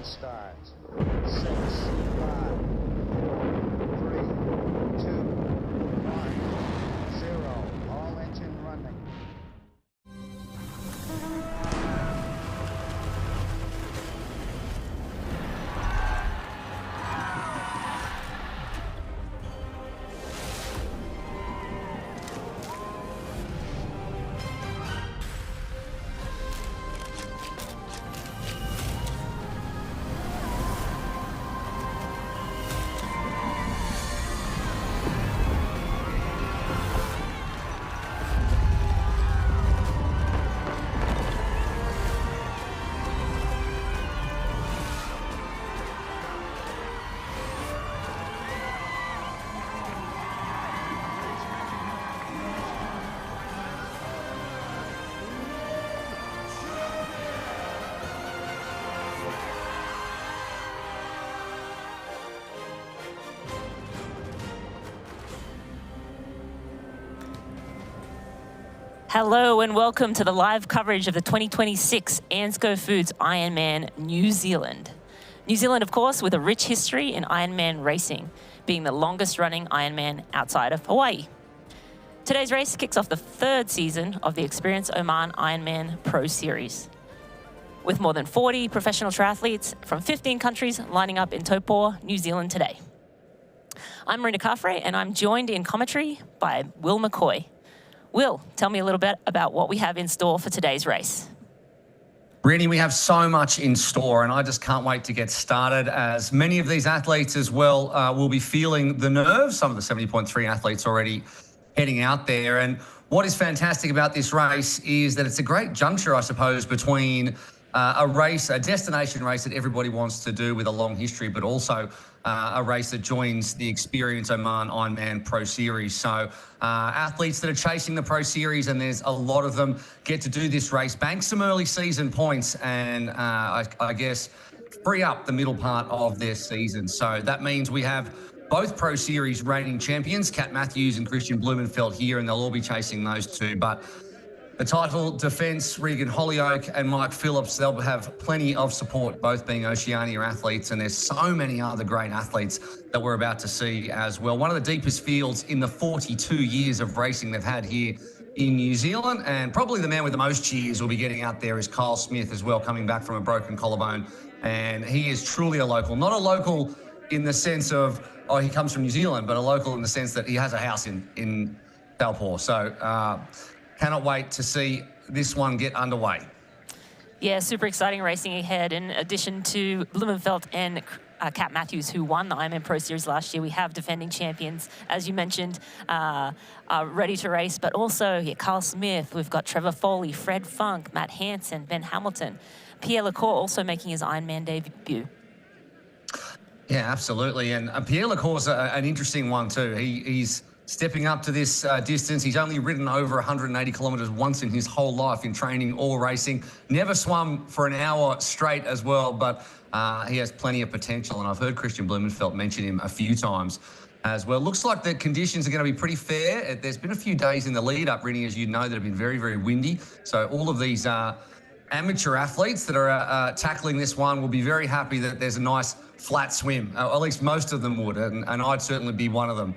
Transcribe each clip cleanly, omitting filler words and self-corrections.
and start. 6, 5, 3, 2, 1, 0. All engine running. Hello and welcome to the live coverage of the 2026 ANZCO Foods Ironman New Zealand. New Zealand, of course, with a rich history in Ironman racing, being the longest running Ironman outside of Hawaii. Today's race kicks off the third season of the Experience Oman Ironman Pro Series, with more than 40 professional triathletes from 15 countries lining up in Taupo, New Zealand today. I'm Marina Carfrae and I'm joined in commentary by Will McCoy. Will, tell me a little bit about what we have in store for today's race. Really, we have so much in store and I just can't wait to get started, as many of these athletes as well will be feeling the nerves. Some of the 70.3 athletes already heading out there. And what is fantastic about this race is that it's a great juncture, I suppose, between a race, a destination race that everybody wants to do with a long history, but also a race that joins the Experience Oman Ironman Pro Series. So athletes that are chasing the Pro Series, and there's a lot of them, get to do this race, bank some early season points, and I guess free up the middle part of their season. So that means we have both Pro Series reigning champions, Kat Matthews and Christian Blumenfeld, here, and they'll all be chasing those two. But the title defence, Regan Hollyoak and Mike Phillips, they'll have plenty of support, both being Oceania athletes, and there's so many other great athletes that we're about to see as well. One of the deepest fields in the 42 years of racing they've had here in New Zealand, and probably the man with the most cheers will be getting out there is Kyle Smith as well, coming back from a broken collarbone, and he is truly a local. Not a local in the sense of, oh, he comes from New Zealand, but a local in the sense that he has a house in Taupo. So, cannot wait to see this one get underway. Yeah, super exciting racing ahead. In addition to Blumenfeld and Kat Matthews, who won the Ironman Pro Series last year, we have defending champions, as you mentioned, ready to race, but also Carl Smith, we've got Trevor Foley, Fred Funk, Matt Hansen, Ben Hamilton, Pierre Lecour also making his Ironman debut. Yeah, absolutely. And Pierre Lecour's an interesting one too. He's stepping up to this distance. He's only ridden over 180 kilometres once in his whole life in training or racing. Never swum for an hour straight as well, but he has plenty of potential. And I've heard Christian Blumenfeld mention him a few times as well. Looks like the conditions are going to be pretty fair. There's been a few days in the lead up, really, as you know, that have been very, very windy. So all of these amateur athletes that are tackling this one will be very happy that there's a nice flat swim. At least most of them would, and I'd certainly be one of them.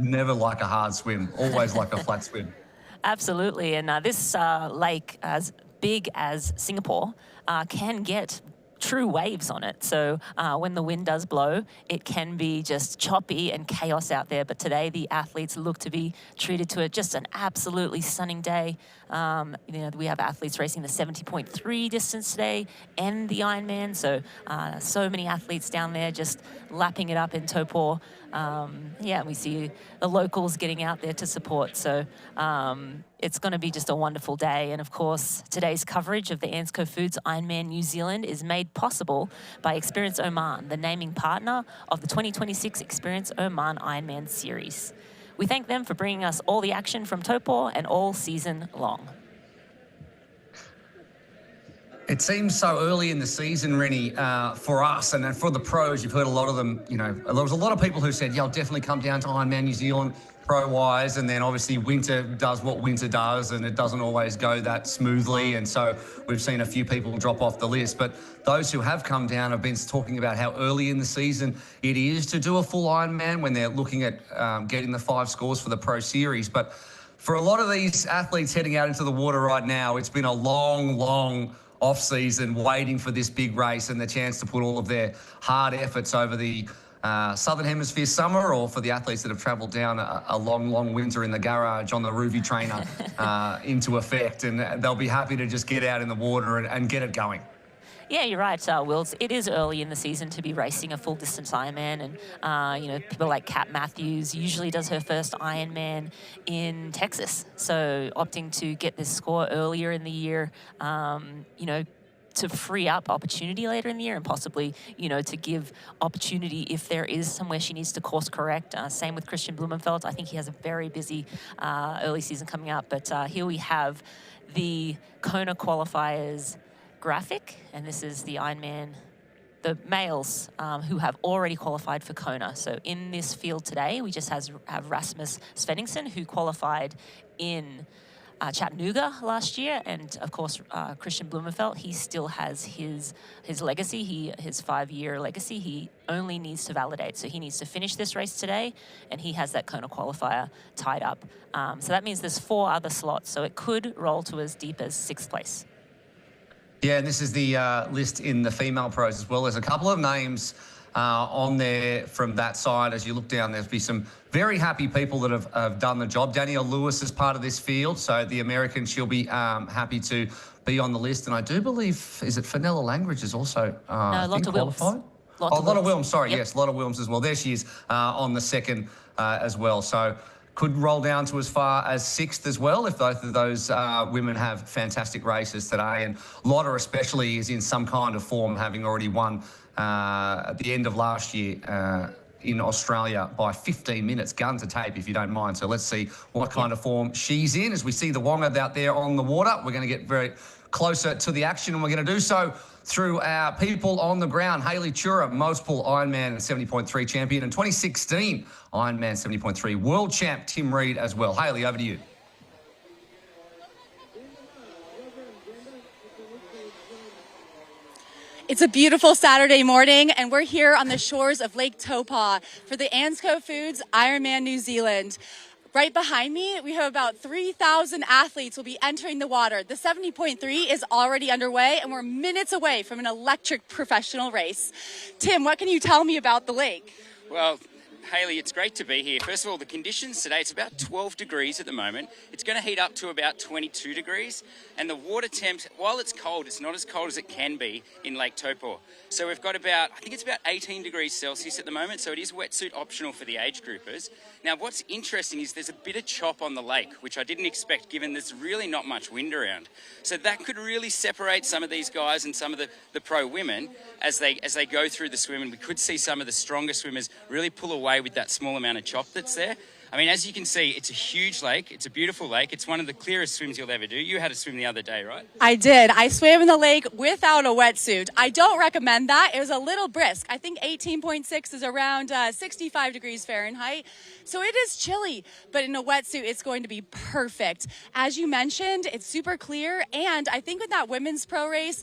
Never like a hard swim, always like a flat swim. Absolutely, and this lake, as big as Singapore, can get true waves on it. So when the wind does blow, it can be just choppy and chaos out there. But today the athletes look to be treated to just an absolutely stunning day. We have athletes racing the 70.3 distance today and the Ironman. So so many athletes down there just lapping it up in Taupo. We see the locals getting out there to support. So it's going to be just a wonderful day. And of course, today's coverage of the ANZCO Foods Ironman New Zealand is made possible by Experience Oman, the naming partner of the 2026 Experience Oman Ironman Series. We thank them for bringing us all the action from Taupo and all season long. It seems so early in the season, Rennie, for us and for the pros. You've heard a lot of them, you know, there was a lot of people who said, yeah, I'll definitely come down to Ironman New Zealand pro-wise, and then obviously winter does what winter does, and it doesn't always go that smoothly, and so we've seen a few people drop off the list. But those who have come down have been talking about how early in the season it is to do a full Ironman when they're looking at getting the 5 scores for the Pro Series. But for a lot of these athletes heading out into the water right now, it's been a long off-season waiting for this big race and the chance to put all of their hard efforts over the Southern Hemisphere summer, or for the athletes that have travelled down a long winter in the garage on the Ruby trainer into effect, and they'll be happy to just get out in the water and get it going. Yeah, you're right, Wills. It is early in the season to be racing a full distance Ironman, and you know, people like Kat Matthews usually does her first Ironman in Texas. So opting to get this score earlier in the year, you know, to free up opportunity later in the year, and possibly, you know, to give opportunity if there is somewhere she needs to course correct. Same with Christian Blumenfeld. I think he has a very busy early season coming up. But here we have the Kona qualifiers graphic, and this is the Ironman, the males who have already qualified for Kona. So in this field today, we just have Rasmus Svenningsson, who qualified in Chattanooga last year, and of course Christian Blumenfeld. He still has his legacy, his 5-year legacy. He only needs to validate, so he needs to finish this race today, and he has that Kona qualifier tied up. So that means there's 4 other slots, so it could roll to as deep as 6th place. Yeah, and this is the list in the female pros as well. There's a couple of names on there from that side. As you look down, there'll be some very happy people that have done the job. Danielle Lewis is part of this field, so the American, she'll be happy to be on the list. And I do believe, is it Fenella Langridge is also Lotte qualified? Wilms. Lotte Wilms, sorry, yep. Yes, Lotte Wilms as well. There she is on the second as well. So could roll down to as far as 6th as well if both of those women have fantastic races today. And Lotte especially is in some kind of form, having already won at the end of last year in Australia by 15 minutes, gun to tape, if you don't mind. So let's see what kind of form she's in. As we see the Wonga out there on the water, we're going to get very closer to the action, and we're going to do so through our people on the ground. Hayley Chura, multiple Ironman 70.3 champion, and 2016 Ironman 70.3 world champ Tim Reed as well. Hayley, over to you. It's a beautiful Saturday morning, and we're here on the shores of Lake Taupo for the ANZCO Foods Ironman New Zealand. Right behind me, we have about 3,000 athletes will be entering the water. The 70.3 is already underway, and we're minutes away from an electric professional race. Tim, what can you tell me about the lake? Well, Hayley, it's great to be here. First of all, the conditions today, it's about 12 degrees at the moment. It's going to heat up to about 22 degrees. And the water temp, while it's cold, it's not as cold as it can be in Lake Taupo. So we've got about, I think it's about 18 degrees Celsius at the moment. So it is wetsuit optional for the age groupers. Now, what's interesting is there's a bit of chop on the lake, which I didn't expect given there's really not much wind around. So that could really separate some of these guys and some of the pro women as they go through the swim. And we could see some of the stronger swimmers really pull away with that small amount of chop that's there. I mean, as you can see, it's a huge lake. It's a beautiful lake. It's one of the clearest swims you'll ever do. You had a swim the other day, right? I did. I swam in the lake without a wetsuit. I don't recommend that. It was a little brisk. I think 18.6 is around 65 degrees Fahrenheit. So it is chilly, but in a wetsuit, it's going to be perfect. As you mentioned, it's super clear. And I think with that women's pro race,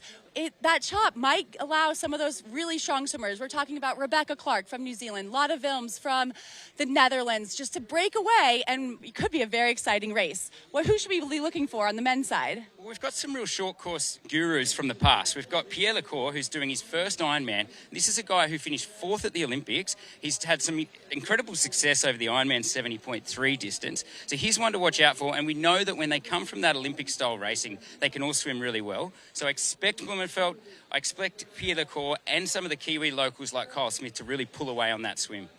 that chop might allow some of those really strong swimmers. We're talking about Rebecca Clark from New Zealand, Lotte Wilms from the Netherlands, just to break away, and it could be a very exciting race. Who should we be looking for on the men's side? Well, we've got some real short course gurus from the past. We've got Pierre Lecour, who's doing his first Ironman. This is a guy who finished 4th at the Olympics. He's had some incredible success over the Ironman 70.3 distance. So he's one to watch out for, and we know that when they come from that Olympic-style racing, they can all swim really well. So I expect Blumenfeld, I expect Pierre Lecour and some of the Kiwi locals like Kyle Smith to really pull away on that swim.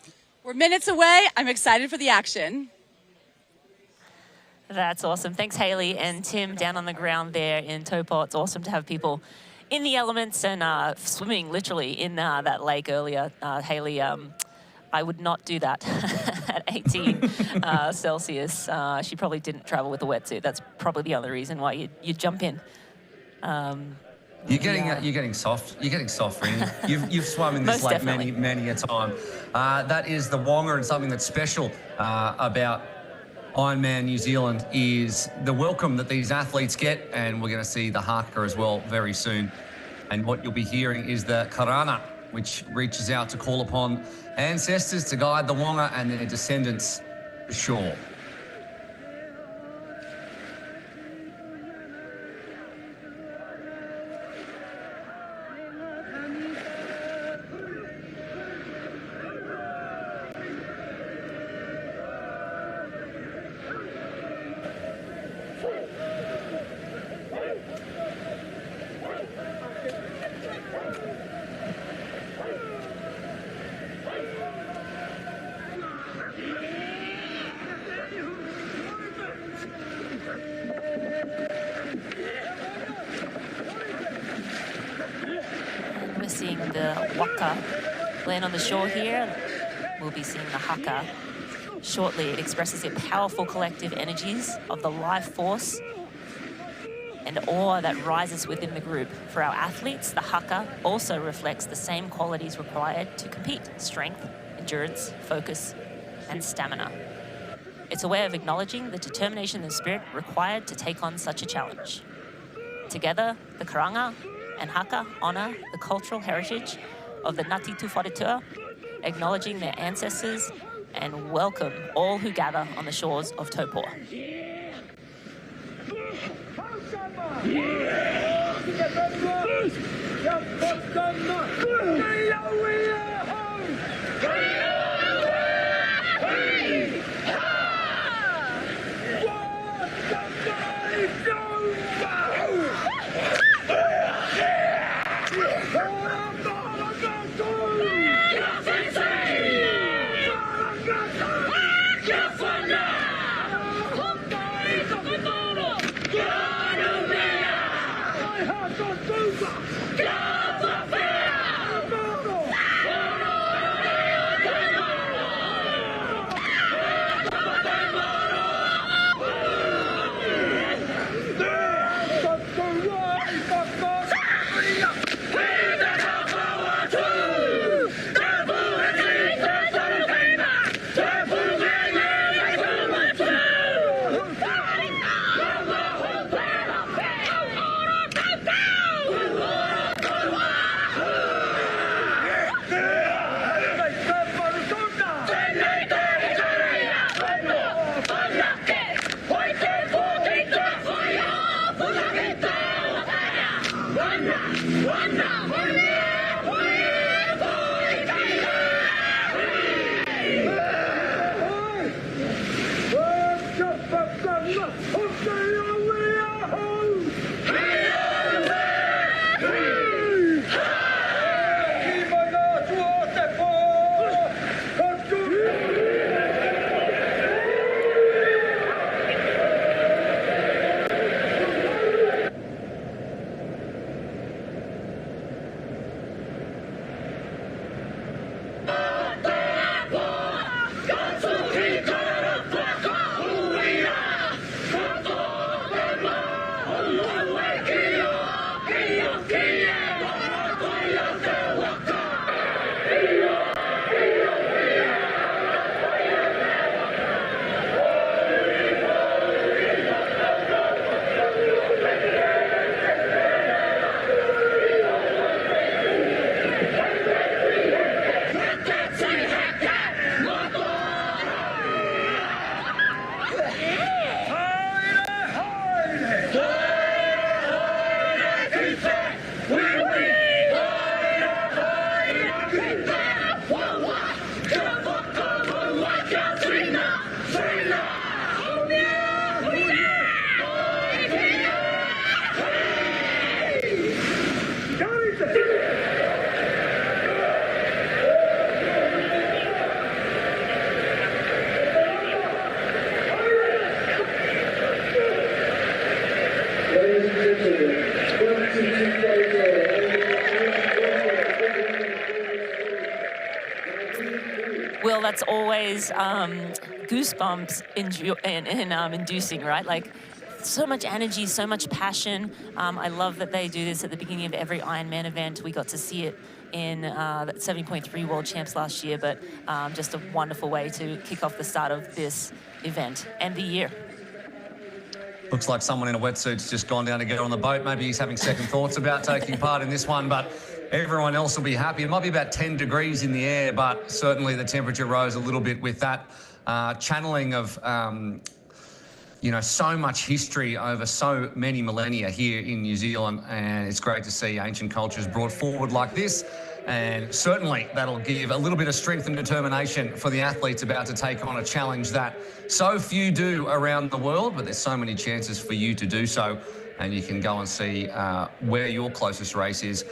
We're minutes away. I'm excited for the action. That's awesome. Thanks, Hayley and Tim, down on the ground there in Taupo. It's awesome to have people in the elements and swimming literally in that lake earlier. Hayley, I would not do that at 18 Celsius. She probably didn't travel with a wetsuit. That's probably the only reason why you'd jump in. You're getting soft. You're getting soft, Rini. You've swum in this Most lake definitely. many a time. That is the Wonga, and something that's special about Ironman New Zealand is the welcome that these athletes get, and we're going to see the haka as well very soon. And what you'll be hearing is the karana, which reaches out to call upon ancestors to guide the Wonga and their descendants to shore. We're seeing the waka land on the shore here. We'll be seeing the haka shortly. It expresses the powerful collective energies of the life force and awe that rises within the group. For our athletes, the haka also reflects the same qualities required to compete: strength, endurance, focus, and stamina. It's a way of acknowledging the determination and spirit required to take on such a challenge. Together, the karanga and haka honour the cultural heritage of the Ngāti Tuwharetua, acknowledging their ancestors and welcome all who gather on the shores of Taupo. Will, that's always goosebumps inducing, right? Like so much energy, so much passion. I love that they do this at the beginning of every Ironman event. We got to see it in that 70.3 World Champs last year, but just a wonderful way to kick off the start of this event and the year. Looks like someone in a wetsuit's just gone down to get on the boat. Maybe he's having second thoughts about taking part in this one, but everyone else will be happy. It might be about 10 degrees in the air, but certainly the temperature rose a little bit with that channeling of, you know, so much history over so many millennia here in New Zealand, and it's great to see ancient cultures brought forward like this. And certainly that'll give a little bit of strength and determination for the athletes about to take on a challenge that so few do around the world, but there's so many chances for you to do so. And you can go and see where your closest race is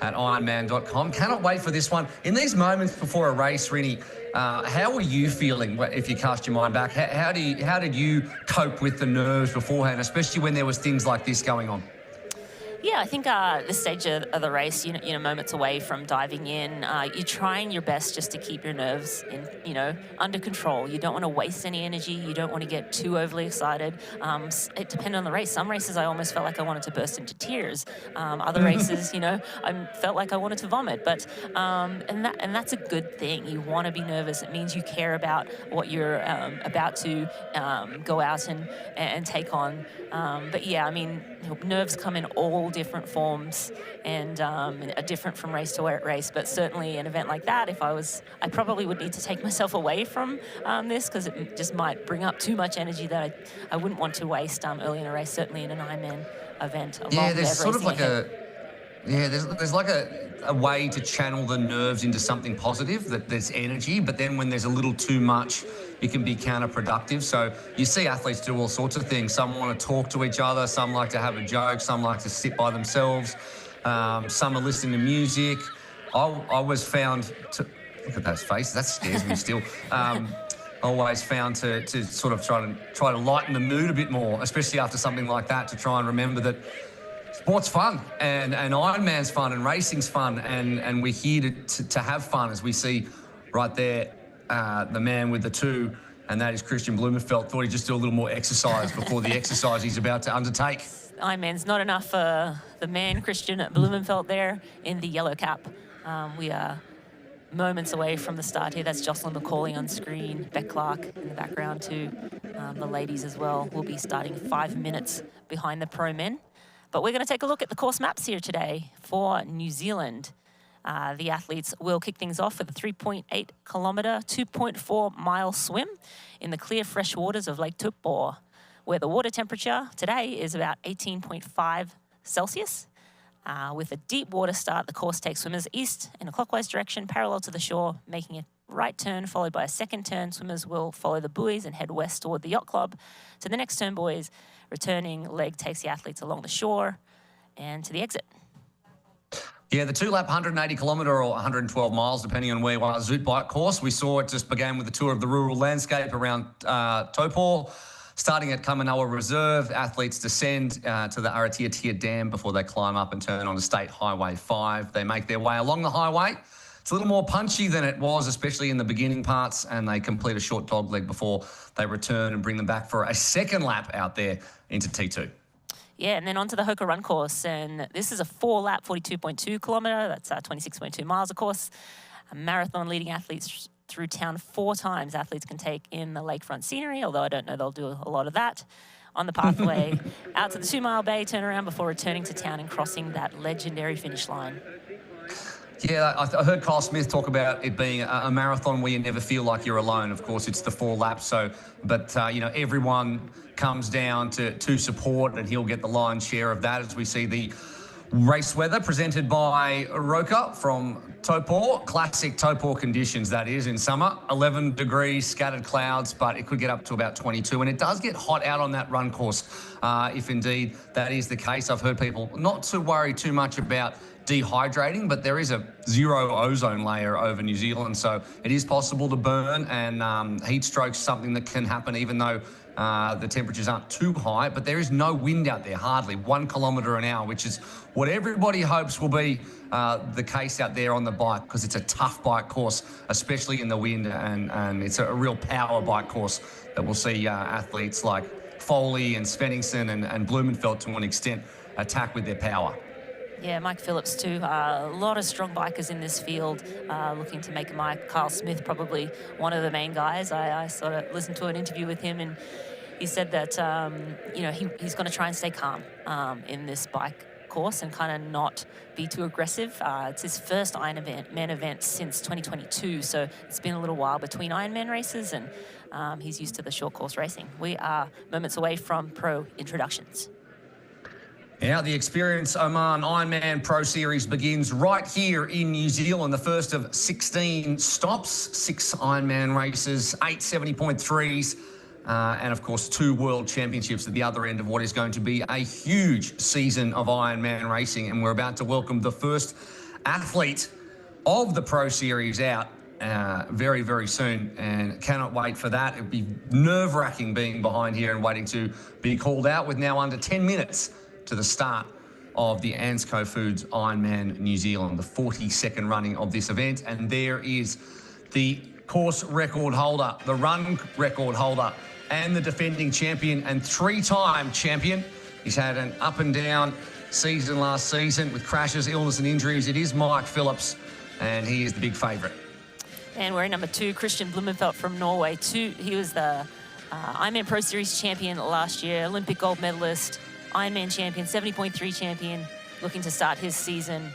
at ironman.com. Cannot wait for this one. In these moments before a race, Rinny, how were you feeling if you cast your mind back? How did you cope with the nerves beforehand, especially when there was things like this going on? Yeah, I think this stage of the race, you know, moments away from diving in, you're trying your best just to keep your nerves, under control. You don't want to waste any energy. You don't want to get too overly excited. It depended on the race. Some races I almost felt like I wanted to burst into tears. Other races, I felt like I wanted to vomit. But and that's a good thing. You want to be nervous. It means you care about what you're about to go out and take on. But yeah, I mean, nerves come in all different forms and are different from race to race. But certainly an event like that, I probably would need to take myself away from this, because it just might bring up too much energy that I wouldn't want to waste early in a race, certainly in an Ironman event. Yeah, there's sort of like there's like a way to channel the nerves into something positive, that there's energy, but then when there's a little too much, it can be counterproductive. So you see athletes do all sorts of things. Some want to talk to each other, some like to have a joke, some like to sit by themselves, some are listening to music. I was found to, look at those faces, that scares me still. Always found to sort of try to lighten the mood a bit more, especially after something like that, to try and remember that sport's fun, and Ironman's fun, and racing's fun, and we're here to have fun, as we see right there, the man with the two, and that is Christian Blumenfeld. Thought he'd just do a little more exercise before the exercise he's about to undertake. Ironman's not enough for the man, Christian Blumenfeld, there in the yellow cap. We are moments away from the start here. That's Jocelyn McCauley on screen, Beck Clark in the background too. The ladies as well will be starting 5 minutes behind the pro men. But we're going to take a look at the course maps here today for New Zealand. The athletes will kick things off with a 3.8 kilometre, 2.4 mile swim in the clear fresh waters of Lake Taupo, where the water temperature today is about 18.5 Celsius. With a deep water start, the course takes swimmers east in a clockwise direction, parallel to the shore, making a right turn followed by a second turn. Swimmers will follow the buoys and head west toward the yacht club. To the next turn, boys. Returning leg takes the athletes along the shore and to the exit. Yeah, the 2-lap 180 kilometre or 112 miles, depending on where you are, Zoot bike course. We saw it just began with a tour of the rural landscape around Taupo. Starting at Kamanawa Reserve, athletes descend to the Aratiatia Dam before they climb up and turn onto State Highway 5. They make their way along the highway. It's a little more punchy than it was, especially in the beginning parts, and they complete a short dog leg before they return and bring them back for a second lap out there into T2. Yeah, and then onto the Hoka Run course, and this is a 4-lap, 42.2 kilometre. That's 26.2 miles, of course. A marathon leading athletes through town 4 times. Athletes can take in the lakefront scenery, although I don't know they'll do a lot of that. On the pathway out to the 2-mile bay, turn around before returning to town and crossing that legendary finish line. Yeah, I heard Kyle Smith talk about it being a marathon where you never feel like you're alone. Of course, it's the 4 laps, but everyone comes down to support, and he'll get the lion's share of that as we see the race weather presented by Roka from Taupo. Classic Taupo conditions, that is, in summer. 11 degrees, scattered clouds, but it could get up to about 22. And it does get hot out on that run course, if indeed that is the case. I've heard people not to worry too much about dehydrating, but there is a 0 ozone layer over New Zealand, so it is possible to burn, and heat stroke's something that can happen even though the temperatures aren't too high, but there is no wind out there, hardly 1 kilometre an hour, which is what everybody hopes will be the case out there on the bike, because it's a tough bike course, especially in the wind, and it's a real power bike course that we'll see athletes like Foley and Svenningson and Blumenfeld to an extent attack with their power. Yeah, Mike Phillips too. A lot of strong bikers in this field looking to make a mark. Carl Smith probably one of the main guys. I sort of listened to an interview with him, and he said that he's going to try and stay calm in this bike course and kind of not be too aggressive. It's his first Ironman event since 2022, so it's been a little while between Ironman races, and he's used to the short course racing. We are moments away from pro introductions. Now the Experience Oman Ironman Pro Series begins right here in New Zealand. The first of 16 stops, 6 Ironman races, 8 70.3s, and of course 2 World Championships at the other end of what is going to be a huge season of Ironman racing. And we're about to welcome the first athlete of the Pro Series out very, very soon, and cannot wait for that. It'd be nerve-wracking being behind here and waiting to be called out with now under 10 minutes to the start of the ANZCO Foods Ironman New Zealand, the 42nd running of this event. And there is the course record holder, the run record holder, and the defending champion and 3-time champion. He's had an up and down season last season with crashes, illness and injuries. It is Mike Phillips, and he is the big favourite. And we're in number 2, Christian Blumenfeld from Norway. He was the Ironman Pro Series champion last year, Olympic gold medalist, Ironman champion, 70.3 champion, looking to start his season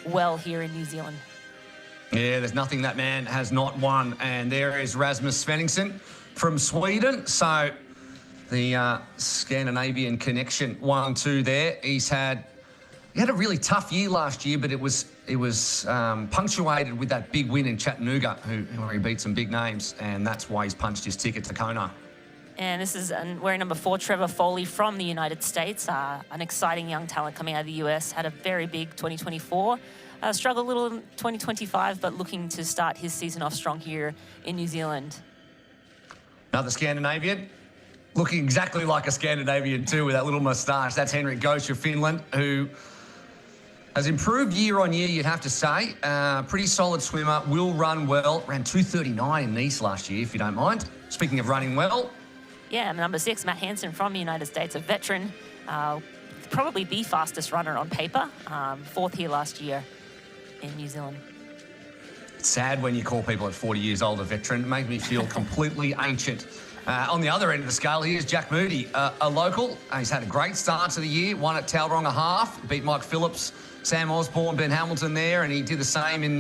well here in New Zealand. Yeah, there's nothing that man has not won. And there is Rasmus Svenningson from Sweden. So the Scandinavian connection 1-2 there. He had a really tough year last year, but it was punctuated with that big win in Chattanooga, where he beat some big names, and that's why he's punched his ticket to Kona. And this is wearing number 4, Trevor Foley from the United States, an exciting young talent coming out of the US, had a very big 2024, struggled a little in 2025, but looking to start his season off strong here in New Zealand. Another Scandinavian, looking exactly like a Scandinavian too, with that little moustache. That's Henrik Gosch of Finland, who has improved year on year, you'd have to say. Pretty solid swimmer, will run well. Ran 2:39 in Nice last year, if you don't mind. Speaking of running well. Yeah, number 6, Matt Hansen from the United States, a veteran, probably the fastest runner on paper, 4th here last year in New Zealand. It's sad when you call people at 40 years old a veteran. It makes me feel completely ancient. On the other end of the scale, here's Jack Moody, a local. He's had a great start to the year, won at Tauranga half, beat Mike Phillips, Sam Osborne, Ben Hamilton there, and he did the same in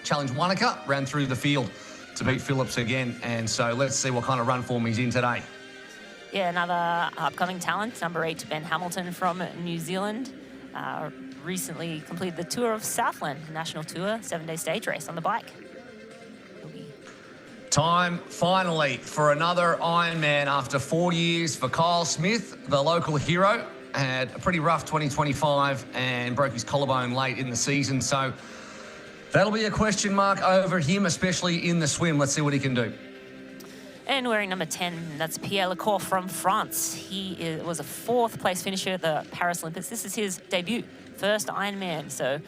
Challenge Wanaka, ran through the field to beat Phillips again. And so let's see what kind of run form he's in today. Yeah, another upcoming talent, number 8, Ben Hamilton from New Zealand. Recently completed the Tour of Southland, National Tour, 7-day stage race on the bike. Time, finally, for another Ironman after 4 years for Kyle Smith, the local hero. Had a pretty rough 2025 and broke his collarbone late in the season. So that'll be a question mark over him, especially in the swim. Let's see what he can do. And wearing number 10, that's Pierre Lecour from France. He was a 4th place finisher at the Paris Olympics. This is his debut, first Ironman. So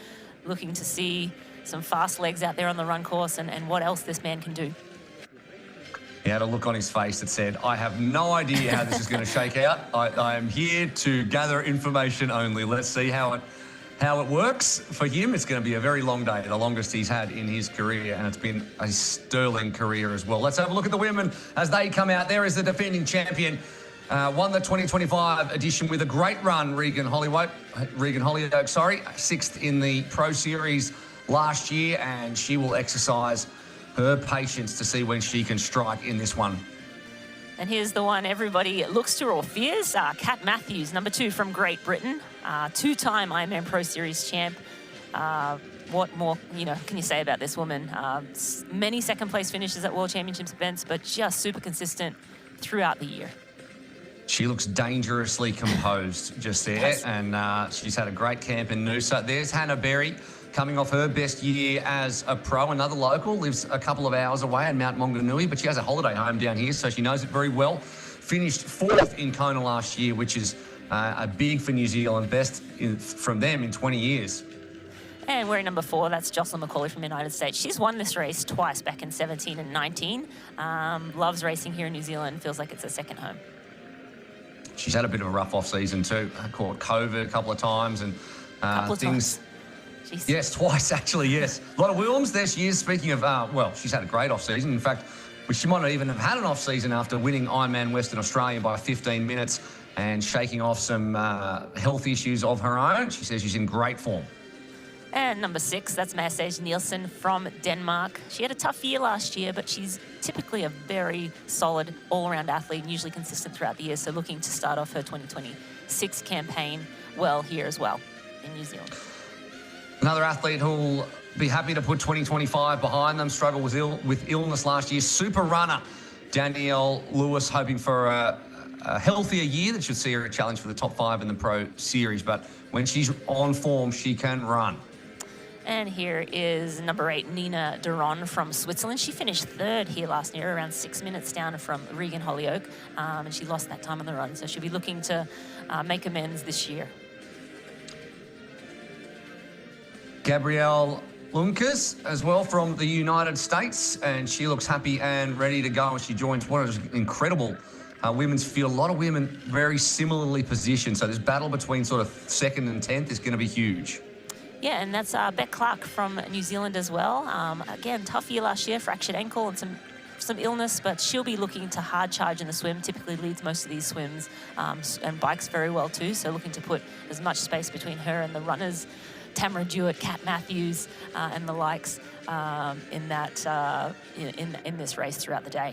looking to see some fast legs out there on the run course and what else this man can do. He had a look on his face that said, I have no idea how this is going to shake out. I am here to gather information only. Let's see how it works. For him, it's going to be a very long day, the longest he's had in his career, and it's been a sterling career as well. Let's have a look at the women as they come out. There is the defending champion. Won the 2025 edition with a great run, Regan Holyoke, 6th in the Pro Series last year, and she will exercise her patience to see when she can strike in this one. And here's the one everybody looks to or fears, Kat Matthews, number 2 from Great Britain, 2-time Ironman Pro Series champ. What more, can you say about this woman? Many second-place finishes at World Championships events, but just super consistent throughout the year. She looks dangerously composed just there, yes. And she's had a great camp in Noosa. There's Hannah Berry, coming off her best year as a pro. Another local, lives a couple of hours away in Mount Maunganui, but she has a holiday home down here, so she knows it very well. Finished 4th in Kona last year, which is a big for New Zealand, best from them in 20 years. And we're in number 4, that's Jocelyn McCauley from the United States. She's won this race twice, back in 17 and 19. Loves racing here in New Zealand, feels like it's a second home. she's had a bit of a rough off-season too. Caught COVID a couple of times and Couple of things. times. Jeez. Yes, twice actually, yes. A lot of Wilms, there she is. Speaking of, well, she's had a great off-season. In fact, she might not even have had an off-season after winning Ironman Western Australia by 15 minutes and shaking off some health issues of her own. She says she's in great form. And number 6, that's Mercedes Nielsen from Denmark. She had a tough year last year, but she's typically a very solid all-around athlete and usually consistent throughout the year, so looking to start off her 2026 campaign well here as well in New Zealand. Another athlete who'll be happy to put 2025 behind them, struggled with illness last year. Super runner Danielle Lewis, hoping for a healthier year that should see her a challenge for the top 5 in the Pro Series. But when she's on form, she can run. And here is number 8, Nina Duron from Switzerland. She finished 3rd here last year, around 6 minutes down from Regan Holyoke, and she lost that time on the run. So she'll be looking to make amends this year. Gabrielle Lunkers as well from the United States, and she looks happy and ready to go as she joins what is incredible women's field. A lot of women very similarly positioned, so this battle between sort of 2nd and 10th is going to be huge. Yeah, and that's Beck Clark from New Zealand as well. Again, tough year last year, fractured ankle and some illness, but she'll be looking to hard charge in the swim, typically leads most of these swims, and bikes very well too, so looking to put as much space between her and the runners, Tamara Jewett, Kat Matthews, and the likes in this race throughout the day.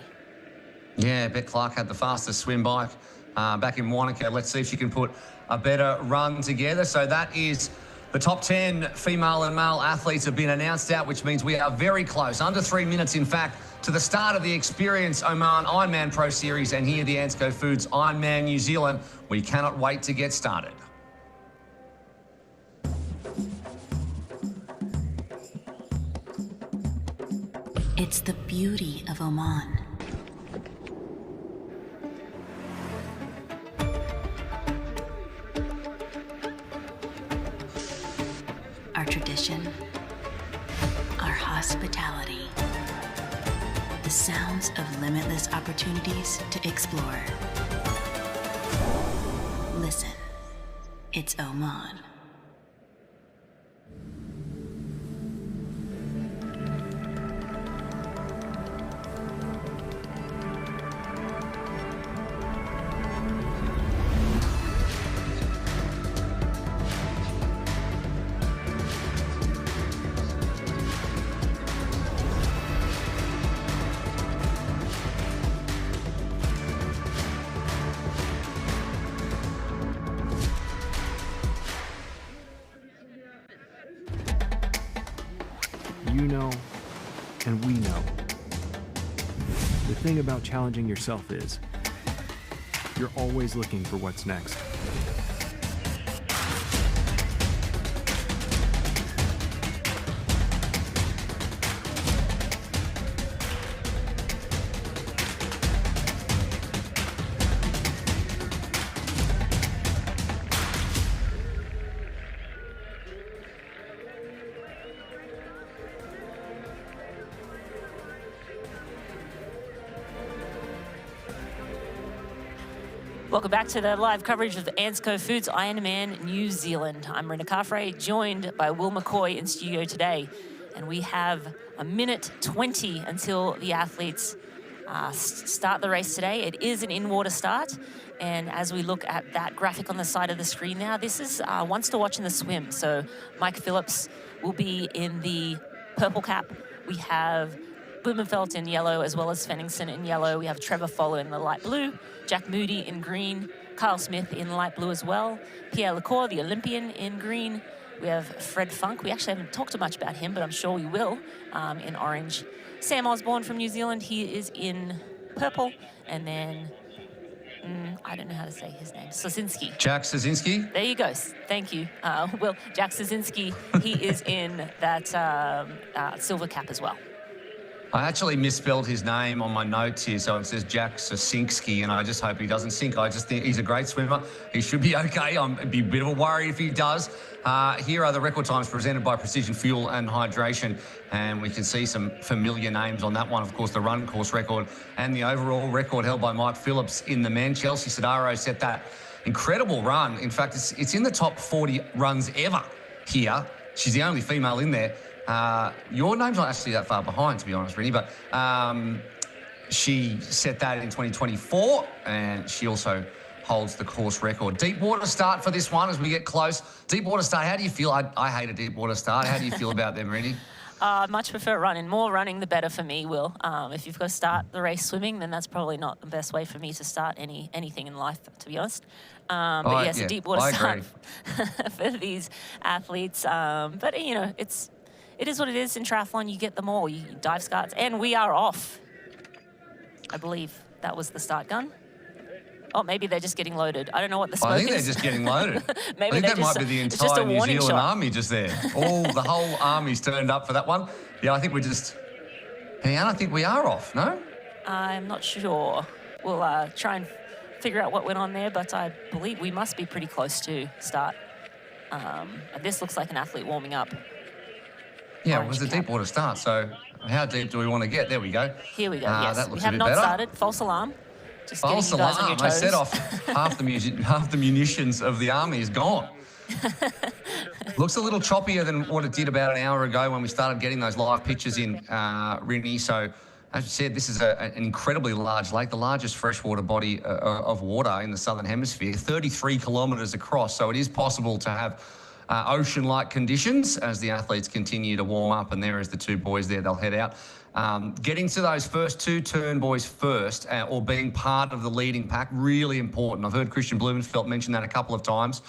Yeah, Beck Clark had the fastest swim bike back in Wanaka. Let's see if she can put a better run together. So that is the top 10 female and male athletes have been announced out, which means we are very close, under 3 minutes, in fact, to the start of the Experience Oman Ironman Pro Series and here the ANZCO Foods Ironman New Zealand. We cannot wait to get started. It's the beauty of Oman. Our tradition, our hospitality, the sounds of limitless opportunities to explore. Listen, it's Oman. You know, and we know. The thing about challenging yourself is, you're always looking for what's next. Welcome back to the live coverage of the ANZCO Foods Ironman New Zealand. I'm Rena Carfrey, joined by Will McCoy in studio today. And we have a minute 20 until the athletes start the race today. It is an in-water start. And as we look at that graphic on the side of the screen now, this is ones to watch in the swim. So Mike Phillips will be in the purple cap. We have Blumenfeld in yellow, as well as Fenningson in yellow. We have Trevor Fowler in the light blue, Jack Moody in green, Kyle Smith in light blue as well, Pierre Lecour, the Olympian, in green. We have Fred Funk. We actually haven't talked much about him, but I'm sure we will, in orange. Sam Osborne from New Zealand, he is in purple. And then, I don't know how to say his name, Sosinski. Jack Sosinski. There you go. Thank you. Jack Sosinski, he is in that silver cap as well. I actually misspelled his name on my notes here, so it says Jack Sosinski, and I just hope he doesn't sink. I just think he's a great swimmer. He should be okay. It'd be a bit of a worry if he does. Here are the record times presented by Precision Fuel and Hydration, and we can see some familiar names on that one. Of course, the run course record and the overall record held by Mike Phillips in the men. Chelsea Sodaro set that incredible run. In fact, it's in the top 40 runs ever here. She's the only female in there. Your name's not actually that far behind, to be honest, Rennie, but she set that in 2024, and she also holds the course record. Deep water start for this one as we get close. Deep water start, how do you feel? I hate a deep water start. How do you feel about them, Rennie? Much prefer running. More running, the better for me, Will. If you've got to start the race swimming, then that's probably not the best way for me to start anything in life, to be honest. But yes, a deep water start for these athletes. But, you know, it is what it is in triathlon. You get them all. You dive starts, and we are off. I believe that was the start gun. Oh, maybe they're just getting loaded. I don't know what the smoke is. I think they're just getting loaded. Maybe I think that might be the entire New Zealand army just there. The whole army's turned up for that one. Yeah, I think we're just... Leanne, I think we are off, no? I'm not sure. We'll try and figure out what went on there, but I believe we must be pretty close to start. This looks like an athlete warming up. Yeah, it was a deep water start, so how deep do we want to get? There we go. Here we go, yes. That looks we have a bit not better. started. False alarm. Just False getting you guys on your alarm. I toes. set off half the munitions of the army is gone. Looks a little choppier than what it did about an hour ago when we started getting those live pictures in, Rinny. So, as you said, this is an incredibly large lake, the largest freshwater body of water in the Southern Hemisphere, 33 kilometres across. So it is possible to have ocean-like conditions as the athletes continue to warm up, and there is the two boys there, they'll head out. Getting to those first two turn boys first, or being part of the leading pack, really important. I've heard Christian Blumenfeld mention that a couple of times,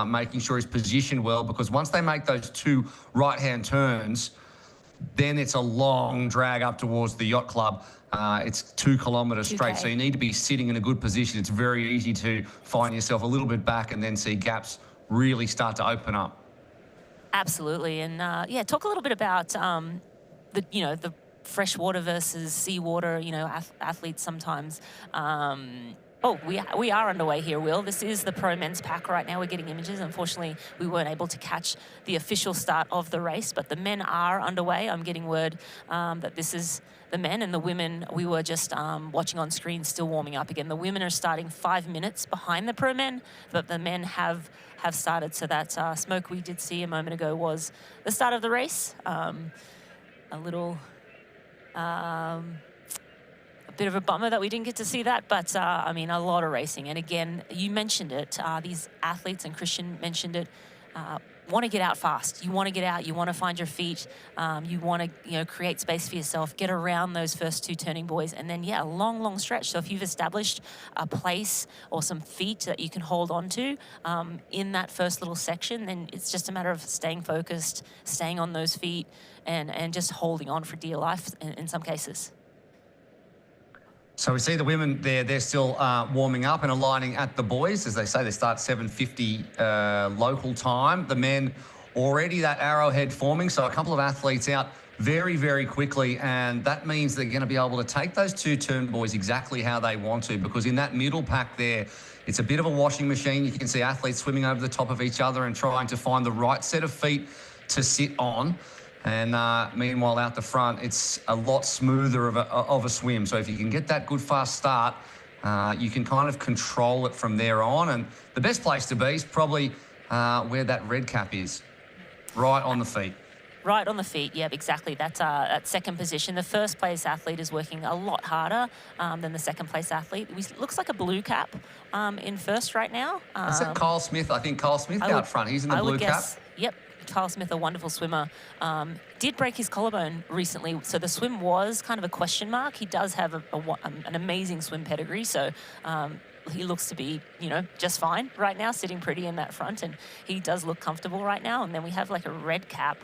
making sure he's positioned well, because once they make those two right-hand turns, then it's a long drag up towards the yacht club. It's 2 kilometres straight, so you need to be sitting in a good position. It's very easy to find yourself a little bit back and then see gaps really start to open up. Absolutely, and yeah, talk a little bit about the freshwater versus seawater. Athletes sometimes. We are underway here, Will. This is the pro men's pack right now. We're getting images. Unfortunately, we weren't able to catch the official start of the race, but the men are underway. I'm getting word that this is the men, and the women we were just watching on screen still warming up again. The women are starting 5 minutes behind the pro men, but the men have started. So that smoke we did see a moment ago was the start of the race. A bit of a bummer that we didn't get to see that, but I mean, a lot of racing. And again, you mentioned it, these athletes, and Christian mentioned it, want to get out fast. You want to get out, you want to find your feet, you want to create space for yourself, get around those first two turning boys, and then a long stretch. So if you've established a place or some feet that you can hold on to in that first little section, then it's just a matter of staying focused, staying on those feet, and just holding on for dear life in some cases. So we see the women there, they're still warming up and aligning at the boys. As they say, they start 7:50 local time. The men already that arrowhead forming, so a couple of athletes out very, very quickly, and that means they're going to be able to take those two turn boys exactly how they want to, because in that middle pack there, it's a bit of a washing machine. You can see athletes swimming over the top of each other and trying to find the right set of feet to sit on. And meanwhile, out the front, it's a lot smoother of a swim. So if you can get that good fast start, you can kind of control it from there on. And the best place to be is probably where that red cap is, right on the feet. Right on the feet, yeah, exactly. That's at second position. The first place athlete is working a lot harder than the second place athlete. Looks like a blue cap in first right now. Is that Kyle Smith? I think Kyle Smith out front. He's in the blue cap. Yep. Kyle Smith, a wonderful swimmer, did break his collarbone recently, so the swim was kind of a question mark. He does have an amazing swim pedigree, so he looks to be, just fine right now, sitting pretty in that front, and he does look comfortable right now. And then we have like a red cap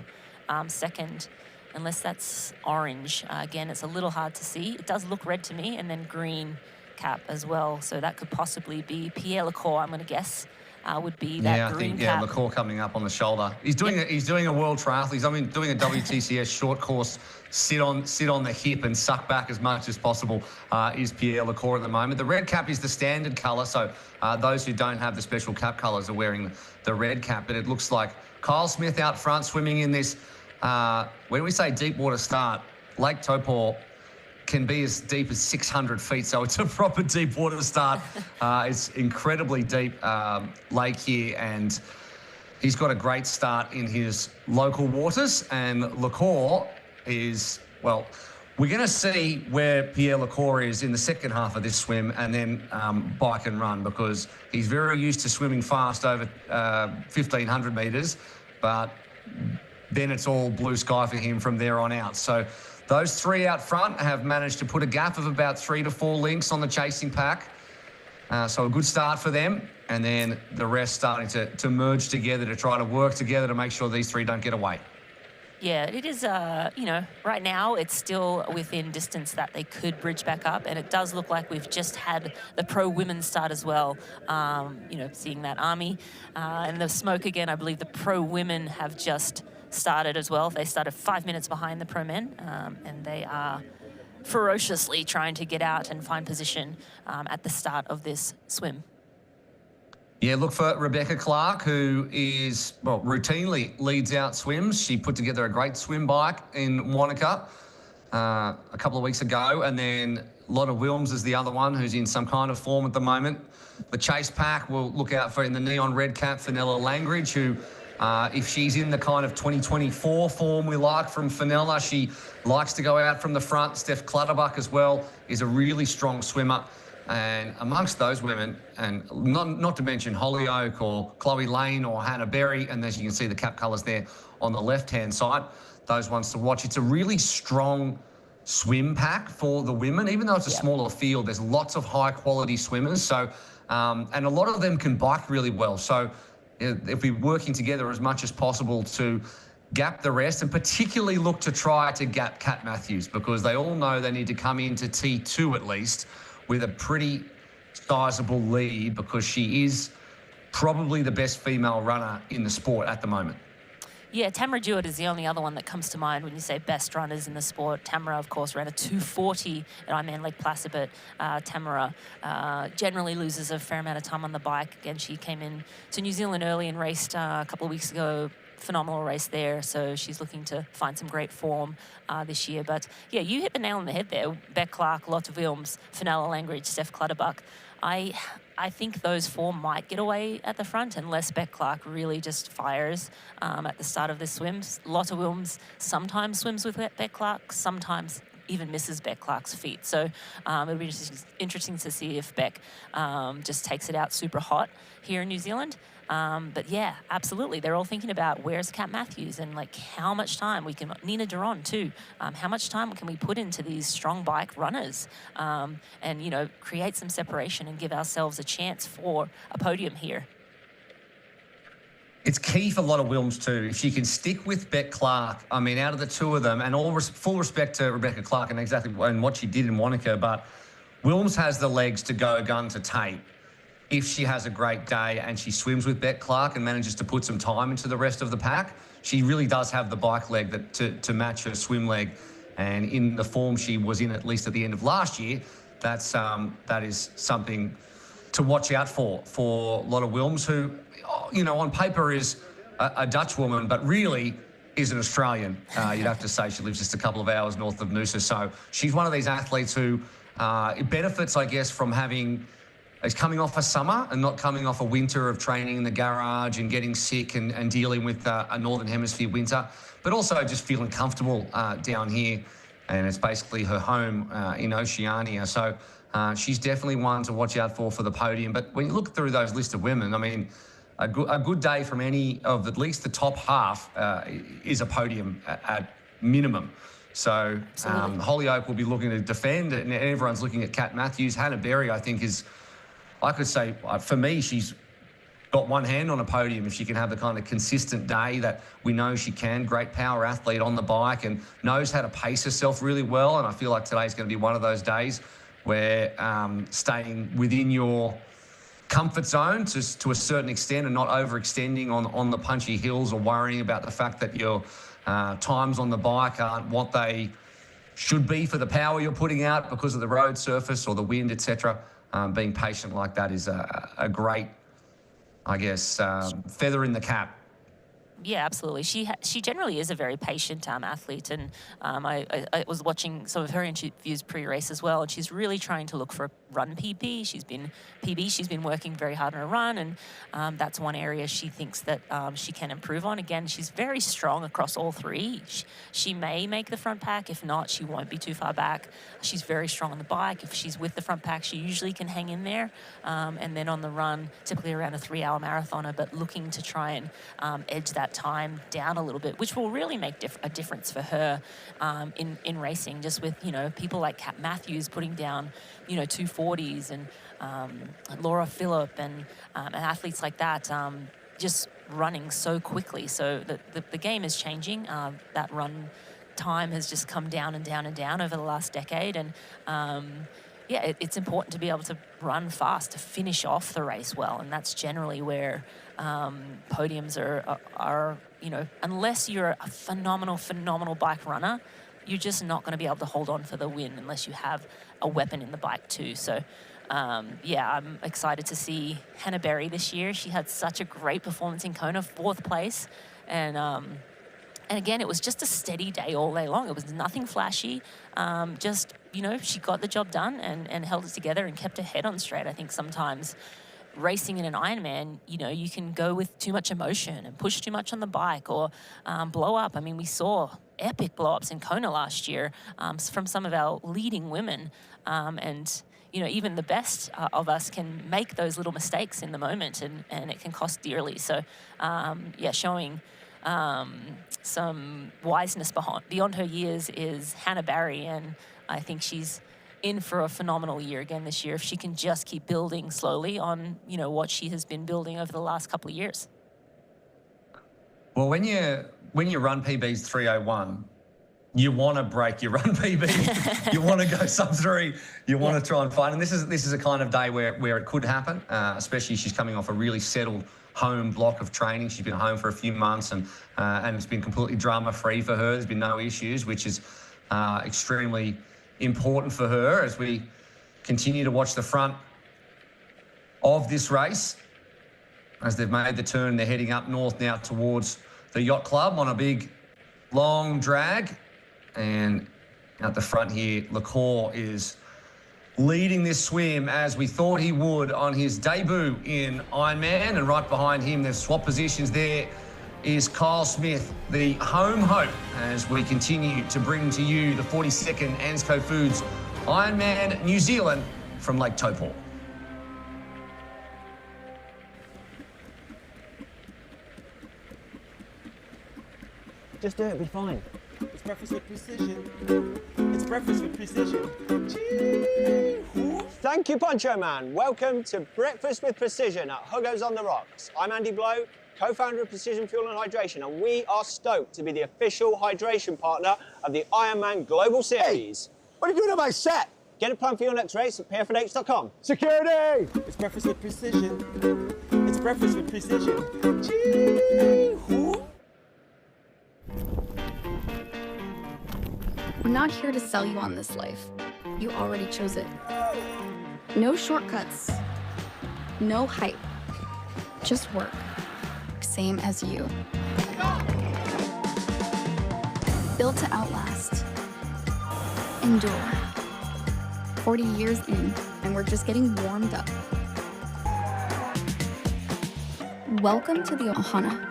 second, unless that's orange. Again, it's a little hard to see. It does look red to me, and then green cap as well, so that could possibly be Pierre Lecour, I'm going to guess. would be that Yeah, I green think cap. LaCour coming up on the shoulder. He's doing a world triathlon. He's doing a WTCS short course. Sit on the hip and suck back as much as possible. Is Pierre LaCour at the moment? The red cap is the standard colour, so those who don't have the special cap colours are wearing the red cap. But it looks like Kyle Smith out front swimming in this. When we say deep water start, Lake Taupo can be as deep as 600 feet, so it's a proper deep water start. It's incredibly deep lake here, and he's got a great start in his local waters. And LaCour is, well, we're going to see where Pierre LaCour is in the second half of this swim, and then bike and run, because he's very used to swimming fast over 1,500 metres, but then it's all blue sky for him from there on out. So those three out front have managed to put a gap of about 3 to 4 lengths on the chasing pack. So a good start for them. And then the rest starting to merge together to try to work together to make sure these three don't get away. Yeah, it is, right now it's still within distance that they could bridge back up, and it does look like we've just had the pro women start as well, seeing that army. And the smoke again, I believe the pro women have just started as well. They started 5 minutes behind the pro men, and they are ferociously trying to get out and find position at the start of this swim. Yeah, look for Rebecca Clark, who is, routinely leads out swims. She put together a great swim bike in Wanaka a couple of weeks ago. And then Lotta Wilms is the other one who's in some kind of form at the moment. The chase pack will look out for, in the neon red cap, Fenella Langridge, who, if she's in the kind of 2024 form we like from Fenella, she likes to go out from the front. Steph Clutterbuck as well is a really strong swimmer. And amongst those women, and not to mention Hollyoak or Chloe Lane or Hannah Berry, and as you can see the cap colours there on the left-hand side, those ones to watch. It's a really strong swim pack for the women. Even though it's a smaller field, there's lots of high-quality swimmers. So, and a lot of them can bike really well. So if we're working together as much as possible to gap the rest, and particularly look to try to gap Kat Matthews, because they all know they need to come into T2 at least with a pretty sizable lead, because she is probably the best female runner in the sport at the moment. Yeah, Tamara Jewett is the only other one that comes to mind when you say best runners in the sport. Tamara, of course, ran a 2:40 at Ironman Lake Placid, but Tamara generally loses a fair amount of time on the bike. Again, she came in to New Zealand early and raced a couple of weeks ago. Phenomenal race there, so she's looking to find some great form this year. But yeah, you hit the nail on the head there. Beck Clark, Lotte Wilms, Fenella Langridge, Steph Clutterbuck. I think those four might get away at the front unless Beck Clark really just fires at the start of this swim. Lotte Wilms sometimes swims with Beck Clark, sometimes even misses Beck Clark's feet. So it'll be just interesting to see if Beck just takes it out super hot here in New Zealand. But yeah, absolutely. They're all thinking about where's Kat Matthews and like how much time we can, Nina Duron too, how much time can we put into these strong bike runners and, create some separation and give ourselves a chance for a podium here. It's key for Lotta Wilms too. If she can stick with Beck Clark, I mean, out of the two of them, and full respect to Rebecca Clark and what she did in Wanaka, but Wilms has the legs to go gun to tape if she has a great day and she swims with Beck Clark and manages to put some time into the rest of the pack. She really does have the bike leg to match her swim leg. And in the form she was in, at least at the end of last year, that is something to watch out for Lotta Wilms, who, on paper is a Dutch woman, but really is an Australian. You'd have to say she lives just a couple of hours north of Noosa. So she's one of these athletes who benefits, I guess, from is coming off a summer and not coming off a winter of training in the garage and getting sick and dealing with a Northern Hemisphere winter, but also just feeling comfortable down here. And it's basically her home in Oceania. So she's definitely one to watch out for the podium. But when you look through those list of women, I mean, a good day from any of at least the top half is a podium at minimum. So Hollyoak will be looking to defend, and everyone's looking at Kat Matthews. Hannah Berry, I think, I could say, for me, she's got one hand on a podium if she can have the kind of consistent day that we know she can. Great power athlete on the bike and knows how to pace herself really well. And I feel like today's going to be one of those days where staying within your comfort zone to a certain extent and not overextending on the punchy hills or worrying about the fact that your times on the bike aren't what they should be for the power you're putting out because of the road surface or the wind, etc. Being patient like that is a great, I guess, feather in the cap. Yeah, absolutely. She generally is a very patient athlete, and I was watching some of her interviews pre-race as well, and she's really trying to look for a run PB. She's been working very hard on her run, and that's one area she thinks that she can improve on. Again, she's very strong across all three. She may make the front pack. If not, she won't be too far back. She's very strong on the bike. If she's with the front pack, she usually can hang in there. And then on the run, typically around a 3-hour marathoner, but looking to try and edge that time down a little bit, which will really make a difference for her in racing, just with, people like Kat Matthews putting down, 240s, and Laura Phillip and athletes like that, just running so quickly. So the game is changing. That run time has just come down and down and down over the last decade, and it's important to be able to run fast to finish off the race well, and that's generally where podiums are, unless you're a phenomenal bike runner, you're just not going to be able to hold on for the win unless you have a weapon in the bike too. So, I'm excited to see Hannah Berry this year. She had such a great performance in Kona, 4th place, and again, it was just a steady day all day long. It was nothing flashy. She got the job done and held it together and kept her head on straight. I think sometimes racing in an Ironman, you can go with too much emotion and push too much on the bike or blow up. I mean, we saw epic blow-ups in Kona last year from some of our leading women. And even the best of us can make those little mistakes in the moment, and it can cost dearly. So, showing some wiseness beyond her years is Hannah Barry, and I think she's in for a phenomenal year again this year if she can just keep building slowly on what she has been building over the last couple of years. Well, when you run PBs 3:01, you want to break your run PB. You want to go sub 3. You want to try and find. And this is a kind of day where it could happen, especially she's coming off a really settled home block of training. She's been home for a few months, and it's been completely drama-free for her. There's been no issues, which is extremely important for her as we continue to watch the front of this race. As they've made the turn, they're heading up north now towards the Yacht Club on a big, long drag. And at the front here, LaCour is leading this swim as we thought he would on his debut in Ironman. And right behind him, they've swapped positions there, is Kyle Smith, the home hope, as we continue to bring to you the 42nd ANZCO Foods Ironman New Zealand from Lake Taupo. Just do it, be fine. It's breakfast with precision. It's breakfast with precision. Thank you, Poncho Man. Welcome to Breakfast with Precision at Hugo's on the Rocks. I'm Andy Blow, co-founder of Precision Fuel and Hydration, and we are stoked to be the official hydration partner of the Ironman Global Series. Hey, what are you doing on my set? Get a plan for your next race at pfnh.com. Security! It's breakfast with precision. It's breakfast with precision. We're not here to sell you on this life. You already chose it. No shortcuts. No hype. Just work. Same as you. Built to outlast. Endure. 40 years in, and we're just getting warmed up. Welcome to the Ohana.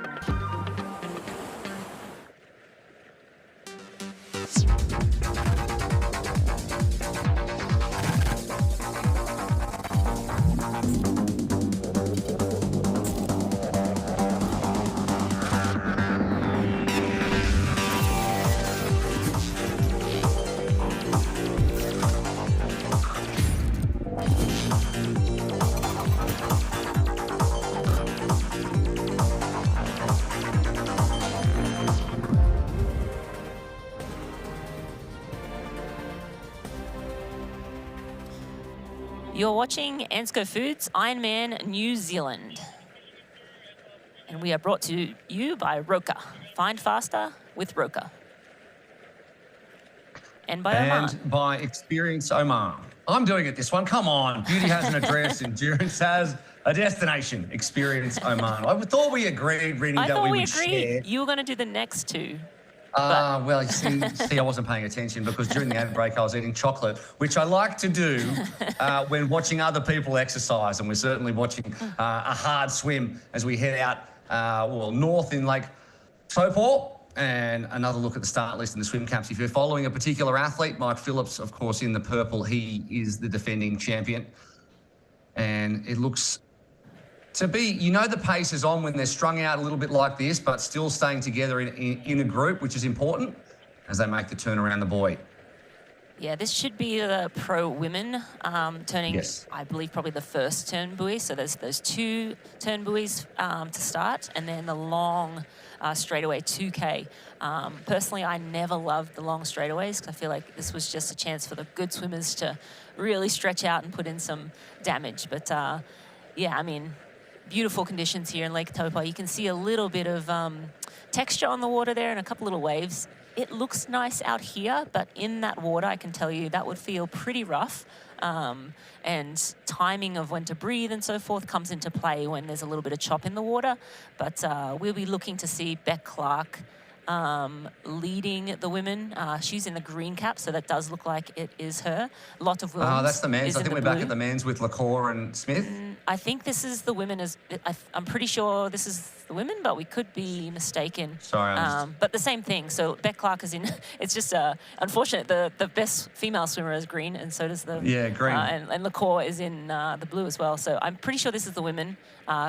You're watching ANZCO Foods Ironman New Zealand. And we are brought to you by Roka. Find faster with Roka. And by Oman. And by Experience Oman. I'm doing it this one. Come on. Beauty has an address. Endurance has a destination. Experience Oman. I thought we agreed, Rini, that we would share. You were going to do the next two. Well, you see, I wasn't paying attention because during the ad break I was eating chocolate, which I like to do when watching other people exercise. And we're certainly watching a hard swim as we head out north in Lake Taupo. And another look at the start list and the swim caps. If you're following a particular athlete, Mike Phillips, of course, in the purple, he is the defending champion. And it looks to be, the pace is on when they're strung out a little bit like this, but still staying together in a group, which is important as they make the turn around the buoy. Yeah, this should be the pro women turning, yes. I believe, probably the first turn buoy. So there's those 2 turn buoys to start, and then the long straightaway 2K. Personally, I never loved the long straightaways because I feel like this was just a chance for the good swimmers to really stretch out and put in some damage. But yeah, I mean, beautiful conditions here in Lake Taupo. You can see a little bit of texture on the water there and a couple little waves. It looks nice out here, but in that water, I can tell you that would feel pretty rough. And timing of when to breathe and so forth comes into play when there's a little bit of chop in the water. But we'll be looking to see Beck Clark leading the women. She's in the green cap, so that does look like it is her. Lot of Williams. Oh, that's the men's. I think we're blue. back at the men's with LaCour and Smith. I think this is the women. I'm pretty sure this is the women, but we could be mistaken. Sorry. But the same thing. So Beck Clark is in. It's just unfortunate. The best female swimmer is green, and so does the green. And LaCour is in the blue as well. So I'm pretty sure this is the women,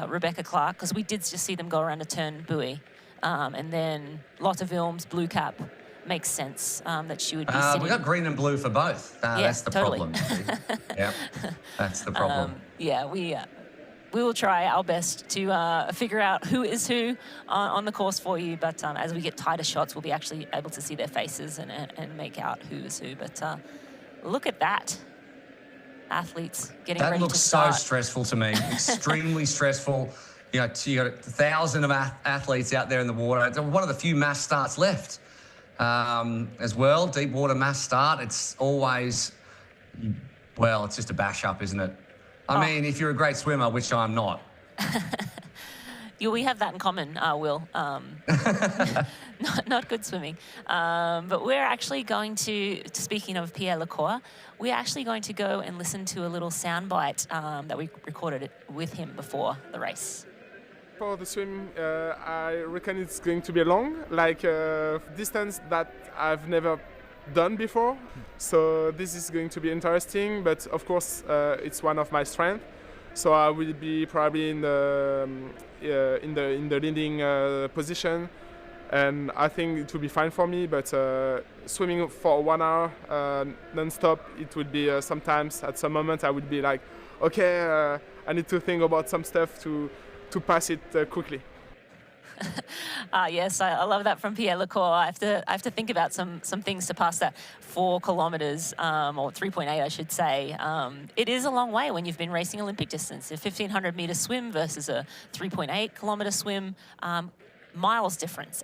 Rebecca Clark, because we did just see them go around a turn buoy. And then Lotte Wilms, blue cap, makes sense that she would be sitting. We got green and blue for both. That's the totally. problem. Yeah, that's the problem. We will try our best to figure out who is who on the course for you. But as we get tighter shots, we'll be actually able to see their faces and make out who is who. But look at that. Athletes getting ready to start. That looks so stressful to me. Extremely stressful. You got 1,000 of athletes out there in the water. It's one of the few mass starts left as well. Deep water mass start. It's always, it's just a bash up, isn't it? I mean, if you're a great swimmer, which I'm not. We have that in common, Will. Not good swimming. But we're actually going to, speaking of Pierre LaCour, we're actually going to go and listen to a little soundbite that we recorded with him before the race. For the swim, I reckon it's going to be long, like a distance that I've never done before. So this is going to be interesting, but of course it's one of my strengths. So I will be probably in the leading position, and I think it will be fine for me. But swimming for 1 hour non-stop, it would be sometimes at some moment I would be like, okay, I need to think about some stuff to pass it quickly. Yes, I love that from Pierre LaCour. I have to think about some things to pass that 4 kilometres, or 3.8, I should say. It is a long way when you've been racing Olympic distance. A 1,500 metre swim versus a 3.8 kilometre swim, miles difference.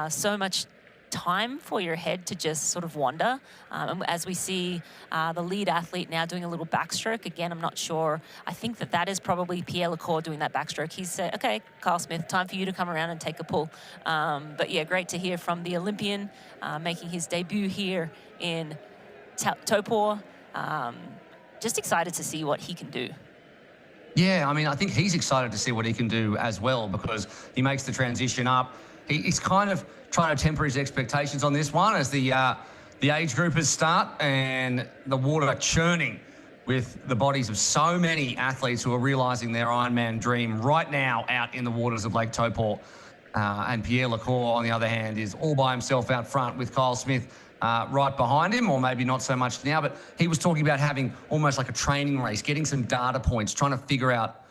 So much time for your head to just sort of wander. As we see the lead athlete now doing a little backstroke. Again, I'm not sure. I think that is probably Pierre LaCour doing that backstroke. He said, okay, Kyle Smith, time for you to come around and take a pull. But yeah, great to hear from the Olympian making his debut here in Taupo. Just excited to see what he can do. Yeah, I mean, I think he's excited to see what he can do as well because he makes the transition up. He's kind of trying to temper his expectations on this one as the age groupers start and the water churning with the bodies of so many athletes who are realising their Ironman dream right now out in the waters of Lake Taupo. And Pierre LaCour, on the other hand, is all by himself out front with Kyle Smith right behind him, or maybe not so much now, but he was talking about having almost like a training race, getting some data points, trying to figure out,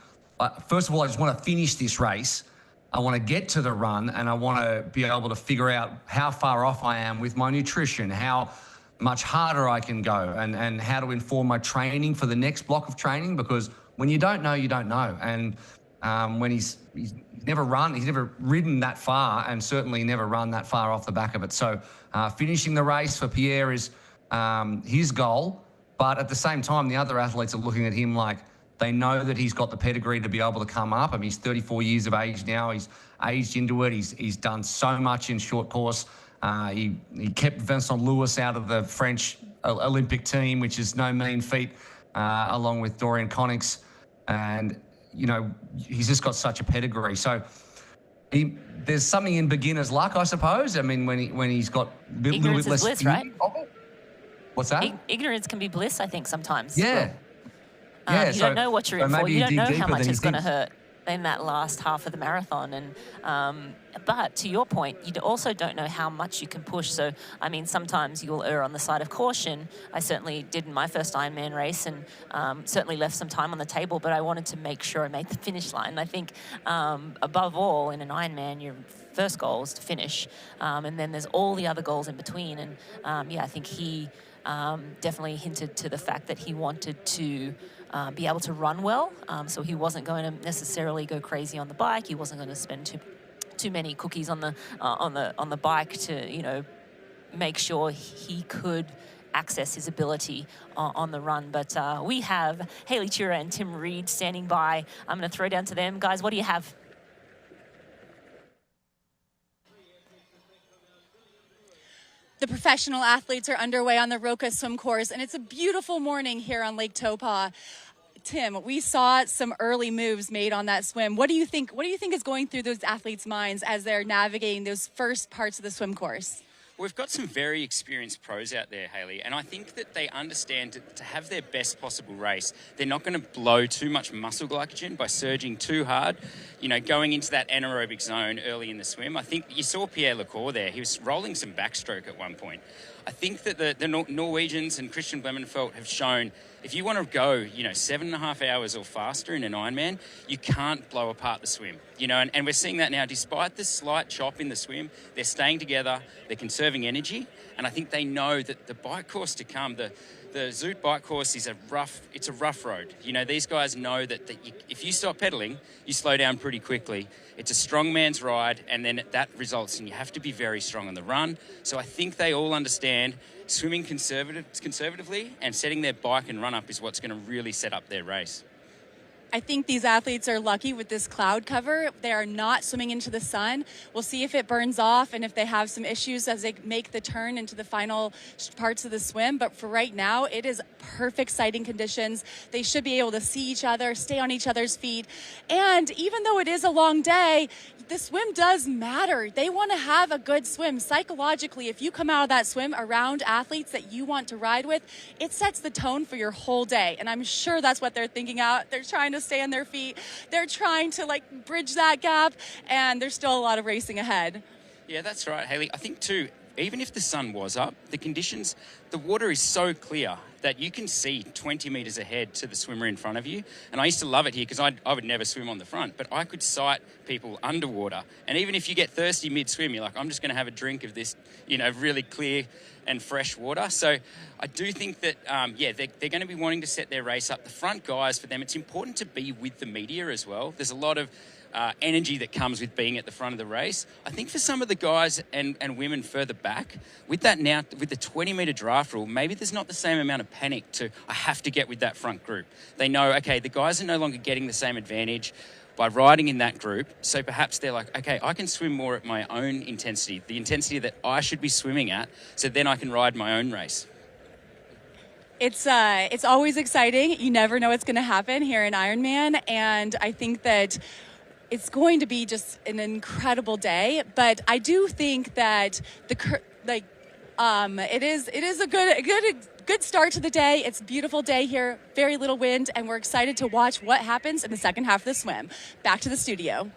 first of all, I just want to finish this race. I want to get to the run and I want to be able to figure out how far off I am with my nutrition, how much harder I can go, and how to inform my training for the next block of training, because when you don't know, you don't know. And when he's never ridden that far, and certainly never run that far off the back of it. So finishing the race for Pierre is his goal, but at the same time, the other athletes are looking at him like they know that he's got the pedigree to be able to come up. I mean, he's 34 years of age now. He's aged into it. He's done so much in short course. He kept Vincent Lewis out of the French Olympic team, which is no mean feat, along with Dorian Connix. And, you know, he's just got such a pedigree. So there's something in beginner's luck, I suppose. I mean, when he's got a little bit less bliss, right? What's that? Ignorance can be bliss, I think, sometimes. Yeah. You don't know what you're in for. You don't know how much it's going to hurt. hurt in that last half of the marathon. And but to your point, you also don't know how much you can push. So, I mean, sometimes you'll err on the side of caution. I certainly did in my first Ironman race, and certainly left some time on the table, but I wanted to make sure I made the finish line. I think above all, in an Ironman, your first goal is to finish. And then there's all the other goals in between. And I think he definitely hinted to the fact that he wanted to be able to run well. So he wasn't going to necessarily go crazy on the bike. He wasn't going to spend too many cookies on the bike to, you know, make sure he could access his ability on the run. But we have Hayley Tura and Tim Reed standing by. I'm going to throw down to them. Guys, what do you have? The professional athletes are underway on the Roca swim course, and it's a beautiful morning here on Lake Taupo. Tim, we saw some early moves made on that swim. What do you think? What do you think is going through those athletes' minds as they're navigating those first parts of the swim course? We've got some very experienced pros out there, Hayley, and I think that they understand to have their best possible race, they're not going to blow too much muscle glycogen by surging too hard, you know, going into that anaerobic zone early in the swim. I think you saw Pierre Lecour there. He was rolling some backstroke at one point. I think that the Norwegians and Christian Blumenfeld have shown if you want to go, you know, 7.5 hours or faster in an Ironman, you can't blow apart the swim. You know, and we're seeing that now. Despite the slight chop in the swim, they're staying together, they're conserving energy, and I think they know that the bike course to come, the Zoot bike course is a rough road. You know, these guys know that if you stop pedaling, you slow down pretty quickly. It's a strong man's ride, and then that results in you have to be very strong on the run. So I think they all understand swimming conservatively and setting their bike and run up is what's going to really set up their race. I think these athletes are lucky with this cloud cover. They are not swimming into the sun. We'll see if it burns off and if they have some issues as they make the turn into the final parts of the swim. But for right now, it is perfect sighting conditions. They should be able to see each other, stay on each other's feet. And even though it is a long day, the swim does matter. They want to have a good swim. Psychologically, if you come out of that swim around athletes that you want to ride with, it sets the tone for your whole day. And I'm sure that's what they're thinking out. They're trying to stay on their feet. They're trying to like bridge that gap, and there's still a lot of racing ahead. Yeah, that's right, Hayley. I think too, even if the sun was up, the conditions, the water is so clear that you can see 20 meters ahead to the swimmer in front of you. And I used to love it here because I would never swim on the front, but I could sight people underwater. And even if you get thirsty mid-swim, you're like, I'm just going to have a drink of this, you know, really clear and fresh water. So I do think that, they're going to be wanting to set their race up. The front guys, for them, it's important to be with the media as well. There's a lot of energy that comes with being at the front of the race. I think for some of the guys and women further back, with that now, with the 20-meter draft rule, maybe there's not the same amount of panic to, I have to get with that front group. They know, okay, the guys are no longer getting the same advantage by riding in that group. So perhaps they're like, okay, I can swim more at my own intensity, the intensity that I should be swimming at, so then I can ride my own race. It's always exciting. You never know what's going to happen here in Ironman, and I think that it's going to be just an incredible day. But I do think that it is a good start to the day. It's a beautiful day here, very little wind, and we're excited to watch what happens in the second half of the swim. Back to the studio.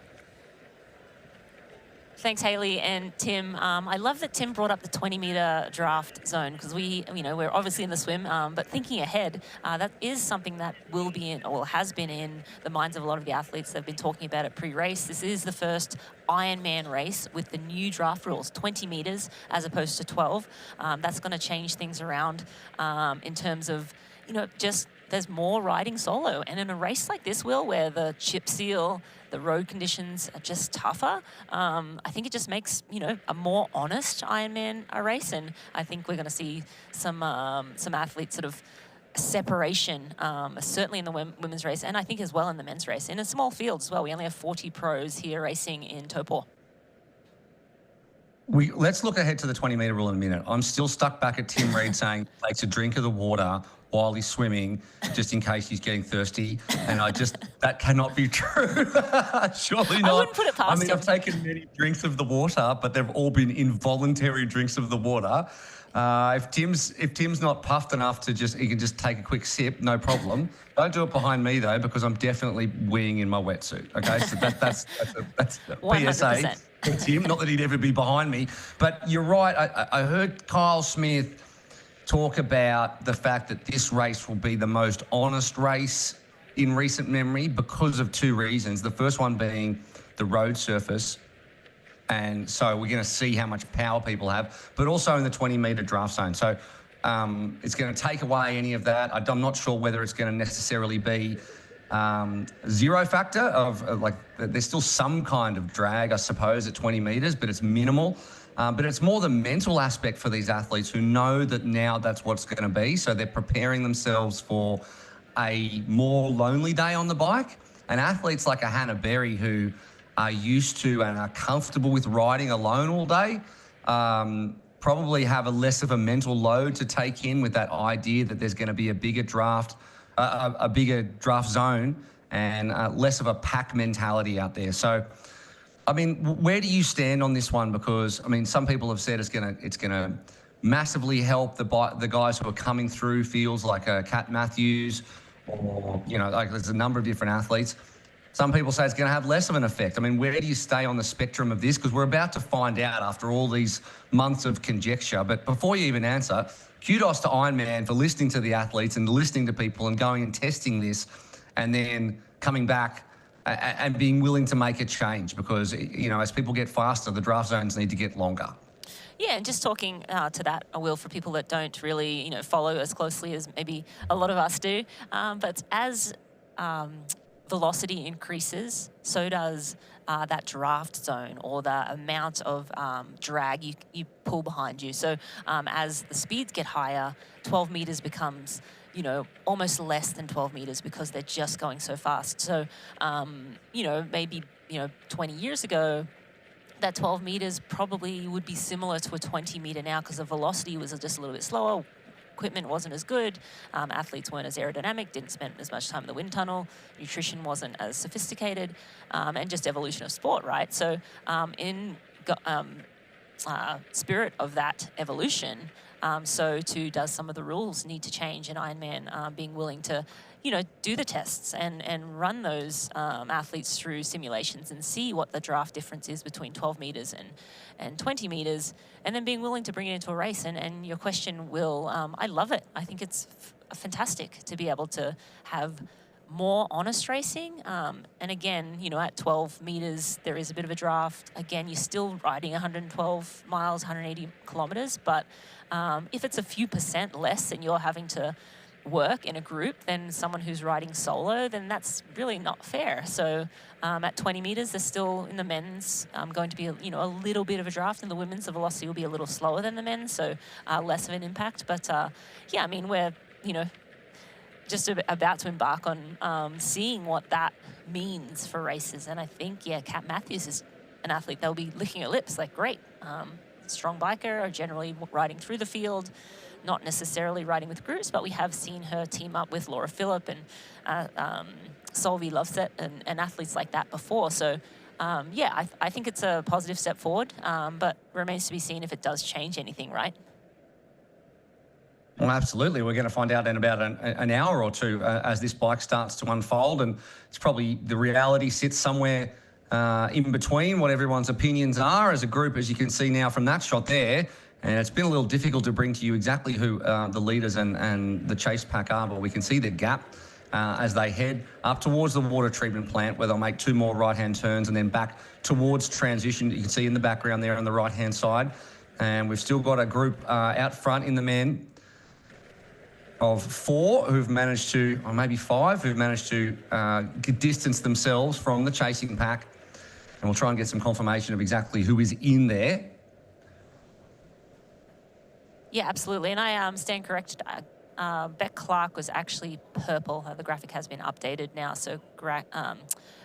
Thanks, Hayley and Tim. I love that Tim brought up the 20-meter draft zone because we're obviously in the swim, but thinking ahead, that is something that will be in, or has been in the minds of a lot of the athletes. They've been talking about it pre-race. This is the first Ironman race with the new draft rules, 20 meters as opposed to 12. That's going to change things around in terms of, just there's more riding solo. And in a race like this, Will, where the chip seal, the road conditions are just tougher, I think it just makes, a more honest Ironman race. And I think we're going to see some athletes sort of separation, certainly in the women's race, and I think as well in the men's race. In a small field as well, we only have 40 pros here racing in Topor. Let's look ahead to the 20-meter rule in a minute. I'm still stuck back at Tim Reed saying takes a drink of the water while he's swimming, just in case he's getting thirsty. And that cannot be true. Surely not. I wouldn't put it past him. I've taken many drinks of the water, but they've all been involuntary drinks of the water. If Tim's not puffed enough to he can just take a quick sip, no problem. Don't do it behind me though, because I'm definitely weeing in my wetsuit. Okay, so that's a 100%. PSA for Tim. Not that he'd ever be behind me, but you're right. I heard Kyle Smith talk about the fact that this race will be the most honest race in recent memory because of two reasons. The first one being the road surface. And so we're going to see how much power people have, but also in the 20-meter draft zone. So it's going to take away any of that. I'm not sure whether it's going to necessarily be zero factor there's still some kind of drag, I suppose, at 20 meters, but it's minimal. But it's more the mental aspect for these athletes who know that now that's what's going to be. So they're preparing themselves for a more lonely day on the bike. And athletes like a Hannah Berry, who are used to and are comfortable with riding alone all day, probably have a less of a mental load to take in with that idea that there's going to be a bigger draft zone and less of a pack mentality out there. So, I mean, where do you stand on this one? Because, I mean, some people have said it's gonna massively help the guys who are coming through fields like Kat Matthews, or, there's a number of different athletes. Some people say it's going to have less of an effect. I mean, where do you stay on the spectrum of this? Because we're about to find out after all these months of conjecture. But before you even answer, kudos to Ironman for listening to the athletes and listening to people and going and testing this and then coming back and being willing to make a change because, as people get faster, the draft zones need to get longer. Yeah, and just talking to that, I will, for people that don't really, follow as closely as maybe a lot of us do. But as velocity increases, so does that draft zone or the amount of drag you pull behind you. So as the speeds get higher, 12 meters becomes, almost less than 12 meters because they're just going so fast. So, maybe, 20 years ago, that 12 meters probably would be similar to a 20 meter now because the velocity was just a little bit slower. Equipment wasn't as good, athletes weren't as aerodynamic, didn't spend as much time in the wind tunnel, nutrition wasn't as sophisticated, and just evolution of sport, right? So in spirit of that evolution, so too does some of the rules need to change, and Ironman being willing to, do the tests and run those athletes through simulations and see what the draft difference is between 12 meters and 20 meters, and then being willing to bring it into a race. And your question, Will, I love it. I think it's fantastic to be able to have more honest racing. And again, at 12 meters, there is a bit of a draft. Again, you're still riding 112 miles, 180 kilometers, but if it's a few % less and you're having to work in a group than someone who's riding solo, then that's really not fair. So at 20 meters, there's still, in the men's, going to be a little bit of a draft. In the women's, the velocity will be a little slower than the men's, so less of an impact. But yeah, I mean, we're just about to embark on seeing what that means for races. And I think, Kat Matthews is an athlete that'll be licking her lips like, great, strong biker, are generally riding through the field, not necessarily riding with groups, but we have seen her team up with Laura Phillip and Solvi Loveset and athletes like that before. So I think it's a positive step forward, but remains to be seen if it does change anything, right? Well, absolutely. We're going to find out in about an hour or two as this bike starts to unfold, and it's probably the reality sits somewhere in between what everyone's opinions are as a group, as you can see now from that shot there. And it's been a little difficult to bring to you exactly who the leaders and the chase pack are, but we can see the gap as they head up towards the water treatment plant, where they'll make 2 more right-hand turns and then back towards transition. You can see in the background there on the right-hand side. And we've still got a group out front in the men of 4 who've managed to, or maybe 5, who've managed to distance themselves from the chasing pack. And we'll try and get some confirmation of exactly who is in there. Yeah, absolutely. And I stand corrected. Beck Clark was actually purple. The graphic has been updated now. So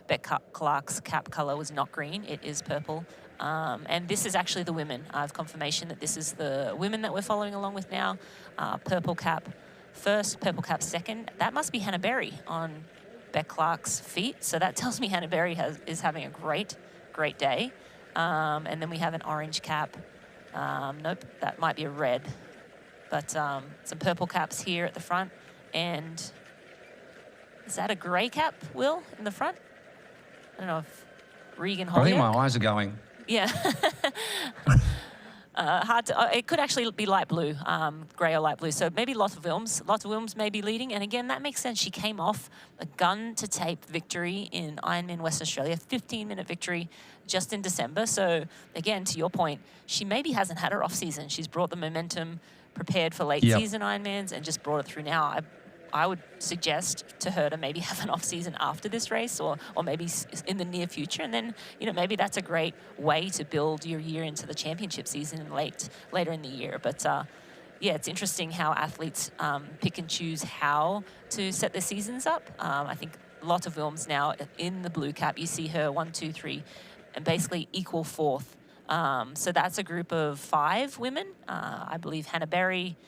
Beck Clark's cap color was not green. It is purple. And this is actually the women. I have confirmation that this is the women that we're following along with now. Purple cap first, purple cap second. That must be Hannah Berry on Beck Clark's feet. So that tells me Hannah Berry is having a great day. And then we have an orange cap. Nope, that might be a red. But some purple caps here at the front. And is that a grey cap, Will, in the front? I don't know if Regan Holyoke. I think my eyes are going. Yeah. Hard to, it could actually be light blue, grey or light blue. So maybe Lotte Wilms may be leading. And again, that makes sense. She came off a gun-to-tape victory in Ironman Western Australia, 15-minute victory just in December. So again, to your point, she maybe hasn't had her off-season. She's brought the momentum, prepared for late-season Ironmans, and just brought it through now. I would suggest to her to maybe have an off-season after this race, or maybe in the near future, and then maybe that's a great way to build your year into the championship season later in the year. But yeah, it's interesting how athletes pick and choose how to set their seasons up. I think Lotte Wilms now in the blue cap, you see her 1, 2, 3, and basically equal 4th. So that's a group of 5 women. I believe Hannah Berry,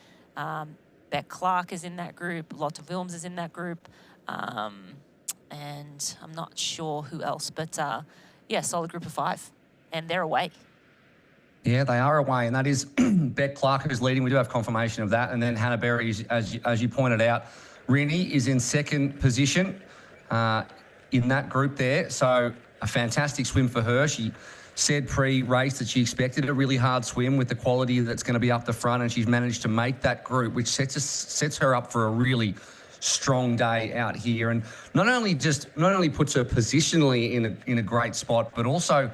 Beck Clark is in that group, Lotte Wilms is in that group, and I'm not sure who else, but yeah, solid group of 5, and they're away. Yeah, they are away, and that is Beck Clark who's leading. We do have confirmation of that, and then Hannah Berry, as you pointed out, Rini is in second position in that group there, so a fantastic swim for her. She said pre-race that she expected a really hard swim with the quality that's going to be up the front, and she's managed to make that group, which sets her up for a really strong day out here, and not only puts her positionally in a great spot, but also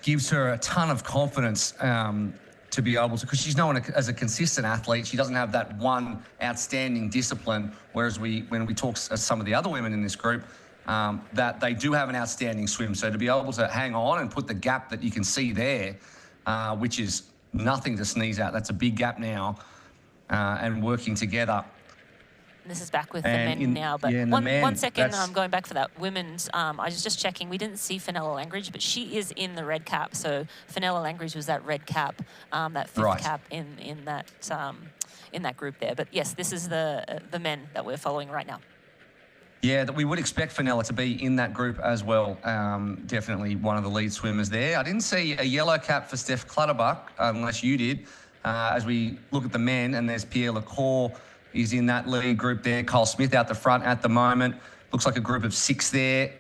gives her a ton of confidence to be able to, because she's known as a consistent athlete. She doesn't have that one outstanding discipline, whereas when we talk to some of the other women in this group, that they do have an outstanding swim. So to be able to hang on and put the gap that you can see there, which is nothing to sneeze at, that's a big gap now, and working together. This is back with the men now, but yeah, one second, going back for that women's, I was just checking, we didn't see Fenella Langridge, but she is in the red cap. So Fenella Langridge was that red cap, that 5th cap in that group there. But yes, this is the men that we're following right now. Yeah, that we would expect Fenella to be in that group as well. Definitely one of the lead swimmers there. I didn't see a yellow cap for Steph Clutterbuck, unless you did. As we look at the men, and there's Pierre Lecour is in that lead group there. Kyle Smith out the front at the moment. Looks like a group of 6 there.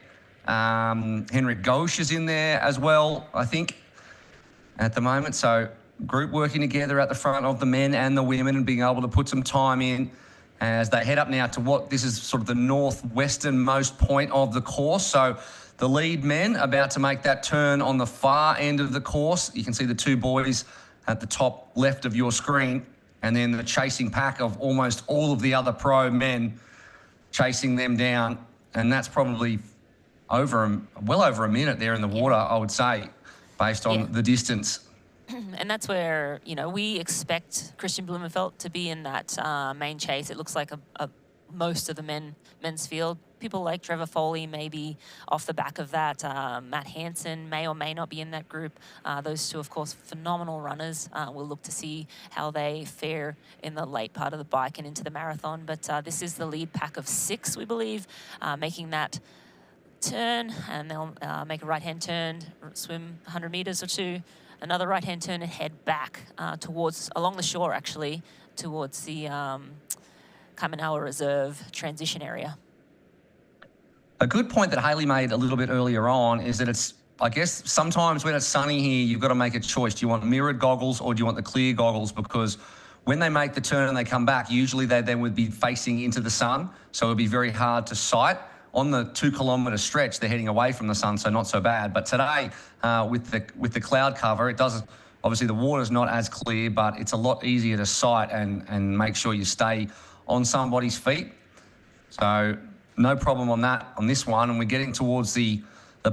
Henrik Gauche is in there as well, I think, at the moment. So group working together at the front of the men and the women, and being able to put some time in as they head up now to what this is sort of the northwesternmost point of the course. So the lead men about to make that turn on the far end of the course. You can see the 2 boys at the top left of your screen, and then the chasing pack of almost all of the other pro men chasing them down. And that's probably well over a minute there in the water, I would say, based on the distance. And that's where, we expect Christian Blumenfeld to be in that main chase. It looks like most of the men's field. People like Trevor Foley may be off the back of that. Matt Hansen may or may not be in that group. Those 2, of course, phenomenal runners. We'll look to see how they fare in the late part of the bike and into the marathon. But this is the lead pack of 6, we believe, making that turn, and they'll make a right-hand turn, swim 100 meters or 2, another right-hand turn, and head back along the shore, actually, towards the Kaimanawa Reserve transition area. A good point that Hayley made a little bit earlier on is that it's I guess sometimes when it's sunny here, you've got to make a choice. Do you want mirrored goggles or do you want the clear goggles? Because when they make the turn and they come back, usually they then would be facing into the sun, so it would be very hard to sight. On the 2 kilometre stretch, they're heading away from the sun, so not so bad. But today, with the cloud cover, it does. Obviously, the water's not as clear, but it's a lot easier to sight and make sure you stay on somebody's feet. So no problem on this one. And we're getting towards the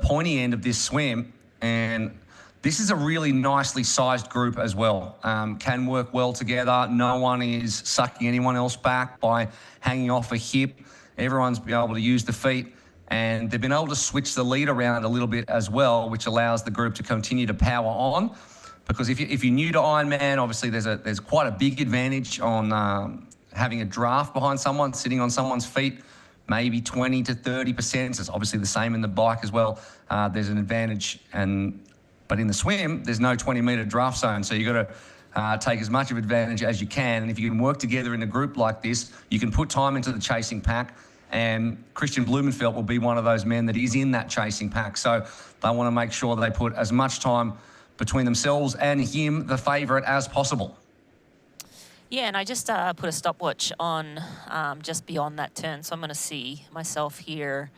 pointy end of this swim, and this is a really nicely sized group as well. Can work well together. No one is sucking anyone else back by hanging off a hip. Everyone's been able to use the feet, and they've been able to switch the lead around a little bit as well, which allows the group to continue to power on. Because if you're new to Ironman, obviously there's quite a big advantage on having a draft behind someone, sitting on someone's feet, maybe 20 to 30%. It's obviously the same in the bike as well. There's an advantage, but in the swim, there's no 20-metre draft zone, so you've got to take as much of advantage as you can. And if you can work together in a group like this, you can put time into the chasing pack, and Christian Blumenfeld will be one of those men that is in that chasing pack. So they want to make sure they put as much time between themselves and him, the favourite, as possible. Yeah, and I just put a stopwatch on just beyond that turn, so I'm going to see myself here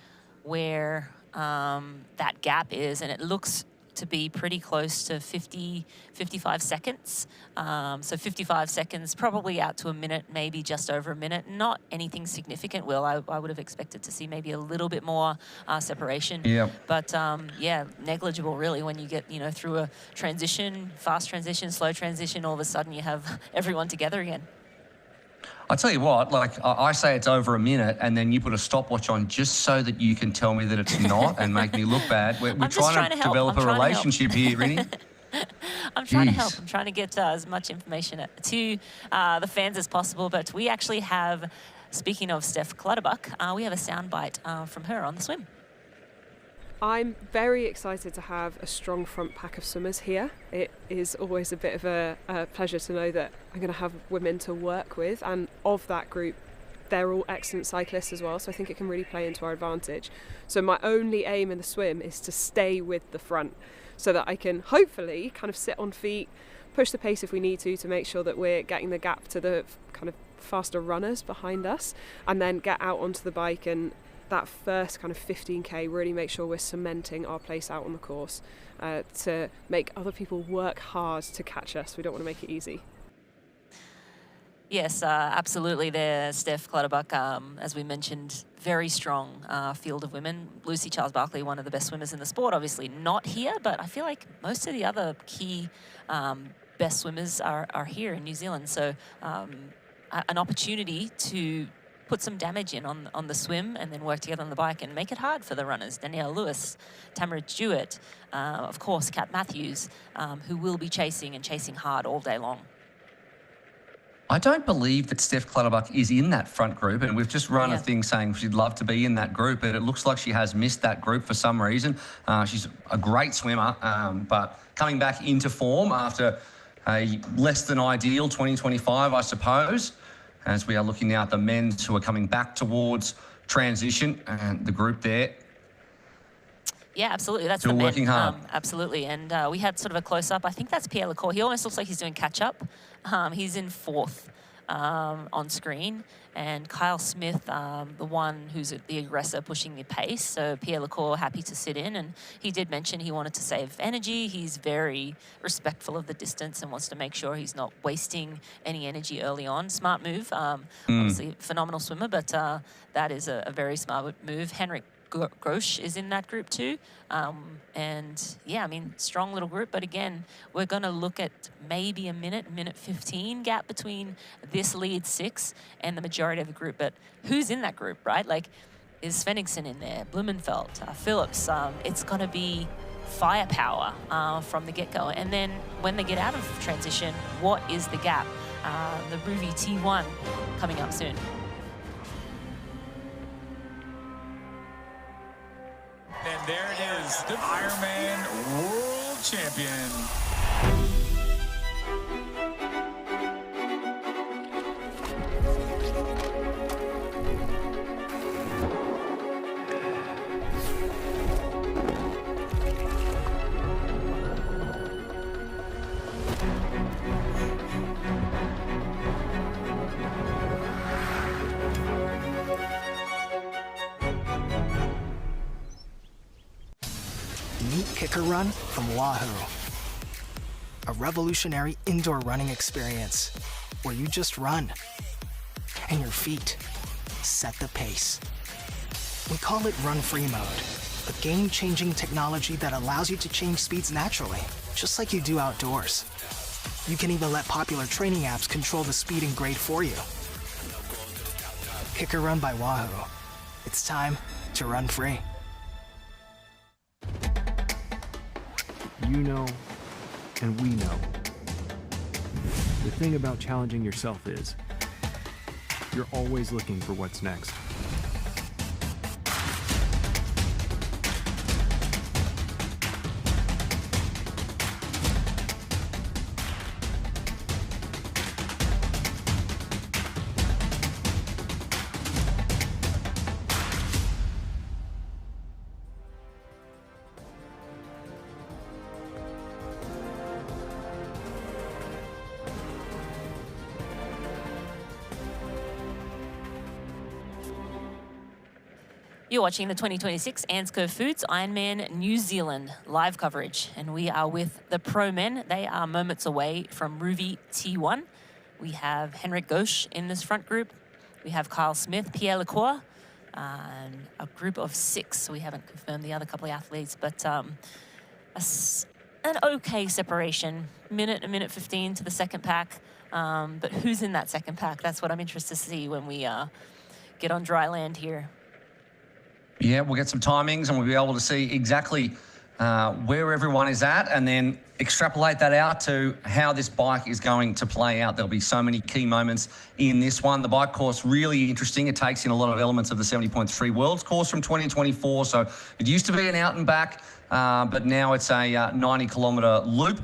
where that gap is, and it looks to be pretty close to 55 seconds. So 55 seconds, probably out to a minute, maybe just over a minute. Not anything significant, Will. I would have expected to see maybe a little bit more separation. Yeah. But yeah, negligible really when you get, through a transition, fast transition, slow transition, all of a sudden you have everyone together again. I tell you what, I say it's over a minute, and then you put a stopwatch on just so that you can tell me that it's not and make me look bad. We're trying to develop a relationship here, Rinny. I'm trying to help. I'm trying to get as much information to the fans as possible. But we actually have, speaking of Steph Clutterbuck, we have a soundbite from her on the swim. I'm very excited to have a strong front pack of swimmers here. It is always a bit of a pleasure to know that I'm going to have women to work with, and of that group, they're all excellent cyclists as well, so I think it can really play into our advantage. So my only aim in the swim is to stay with the front so that I can hopefully kind of sit on feet, push the pace if we need to make sure that we're getting the gap to the kind of faster runners behind us, and then get out onto the bike and that first kind of 15k really make sure we're cementing our place out on the course to make other people work hard to catch us. We don't want to make it easy. Yes, absolutely. There, Steph Clutterbuck, as we mentioned, very strong field of women. Lucy Charles-Barkley, one of the best swimmers in the sport, obviously not here, but I feel like most of the other key best swimmers are here in New Zealand. So an opportunity to put some damage in on the swim and then work together on the bike and make it hard for the runners. Danielle Lewis, Tamara Jewett, of course, Kat Matthews, who will be chasing hard all day long. I don't believe that Steph Clutterbuck is in that front group, and we've just run a thing saying she'd love to be in that group, but it looks like she has missed that group for some reason. She's a great swimmer, but coming back into form after a less than ideal 2025, I suppose, as we are looking now at the men who are coming back towards transition, and the group there. Yeah, absolutely. That's still the men. working hard. Absolutely. And we had sort of a close-up. I think that's Pierre Lecour. He almost looks like he's doing catch-up. He's in fourth on screen. And Kyle Smith, the one who's the aggressor pushing the pace. So Pierre Lecour happy to sit in. And he did mention he wanted to save energy. He's very respectful of the distance and wants to make sure he's not wasting any energy early on. Smart move. Obviously, phenomenal swimmer, but that is a very smart move. Henrik Grosch is in that group too. And yeah, I mean, strong little group. But again, we're going to look at maybe a minute 15 gap between this lead 6 and the majority of the group. But who's in that group, right? Like, is Svenningsson in there? Blumenfeld, Phillips. It's going to be firepower from the get-go. And then when they get out of transition, what is the gap? The Ruby T1 coming up soon. And there it is, the Ironman World Champion. Kicker Run from Wahoo. A revolutionary indoor running experience where you just run and your feet set the pace. We call it Run Free Mode, a game-changing technology that allows you to change speeds naturally, just like you do outdoors. You can even let popular training apps control the speed and grade for you. Kicker Run by Wahoo. It's time to run free. You know, and we know. The thing about challenging yourself is, you're always looking for what's next. You're watching the 2026 ANZCO Foods Ironman New Zealand live coverage, and we are with the pro men. They are moments away from Ruvi T1. We have Henrik Ghosh in this front group. We have Kyle Smith, Pierre Lecour, and a group of 6. We haven't confirmed the other couple of athletes, but an okay separation. A minute 15 to the second pack. But who's in that second pack? That's what I'm interested to see when we get on dry land here. Yeah, we'll get some timings and we'll be able to see exactly where everyone is at and then extrapolate that out to how this bike is going to play out. There'll be so many key moments in this one. The bike course, really interesting. It takes in a lot of elements of the 70.3 Worlds course from 2024. So it used to be an out and back, but now it's a 90-kilometre loop.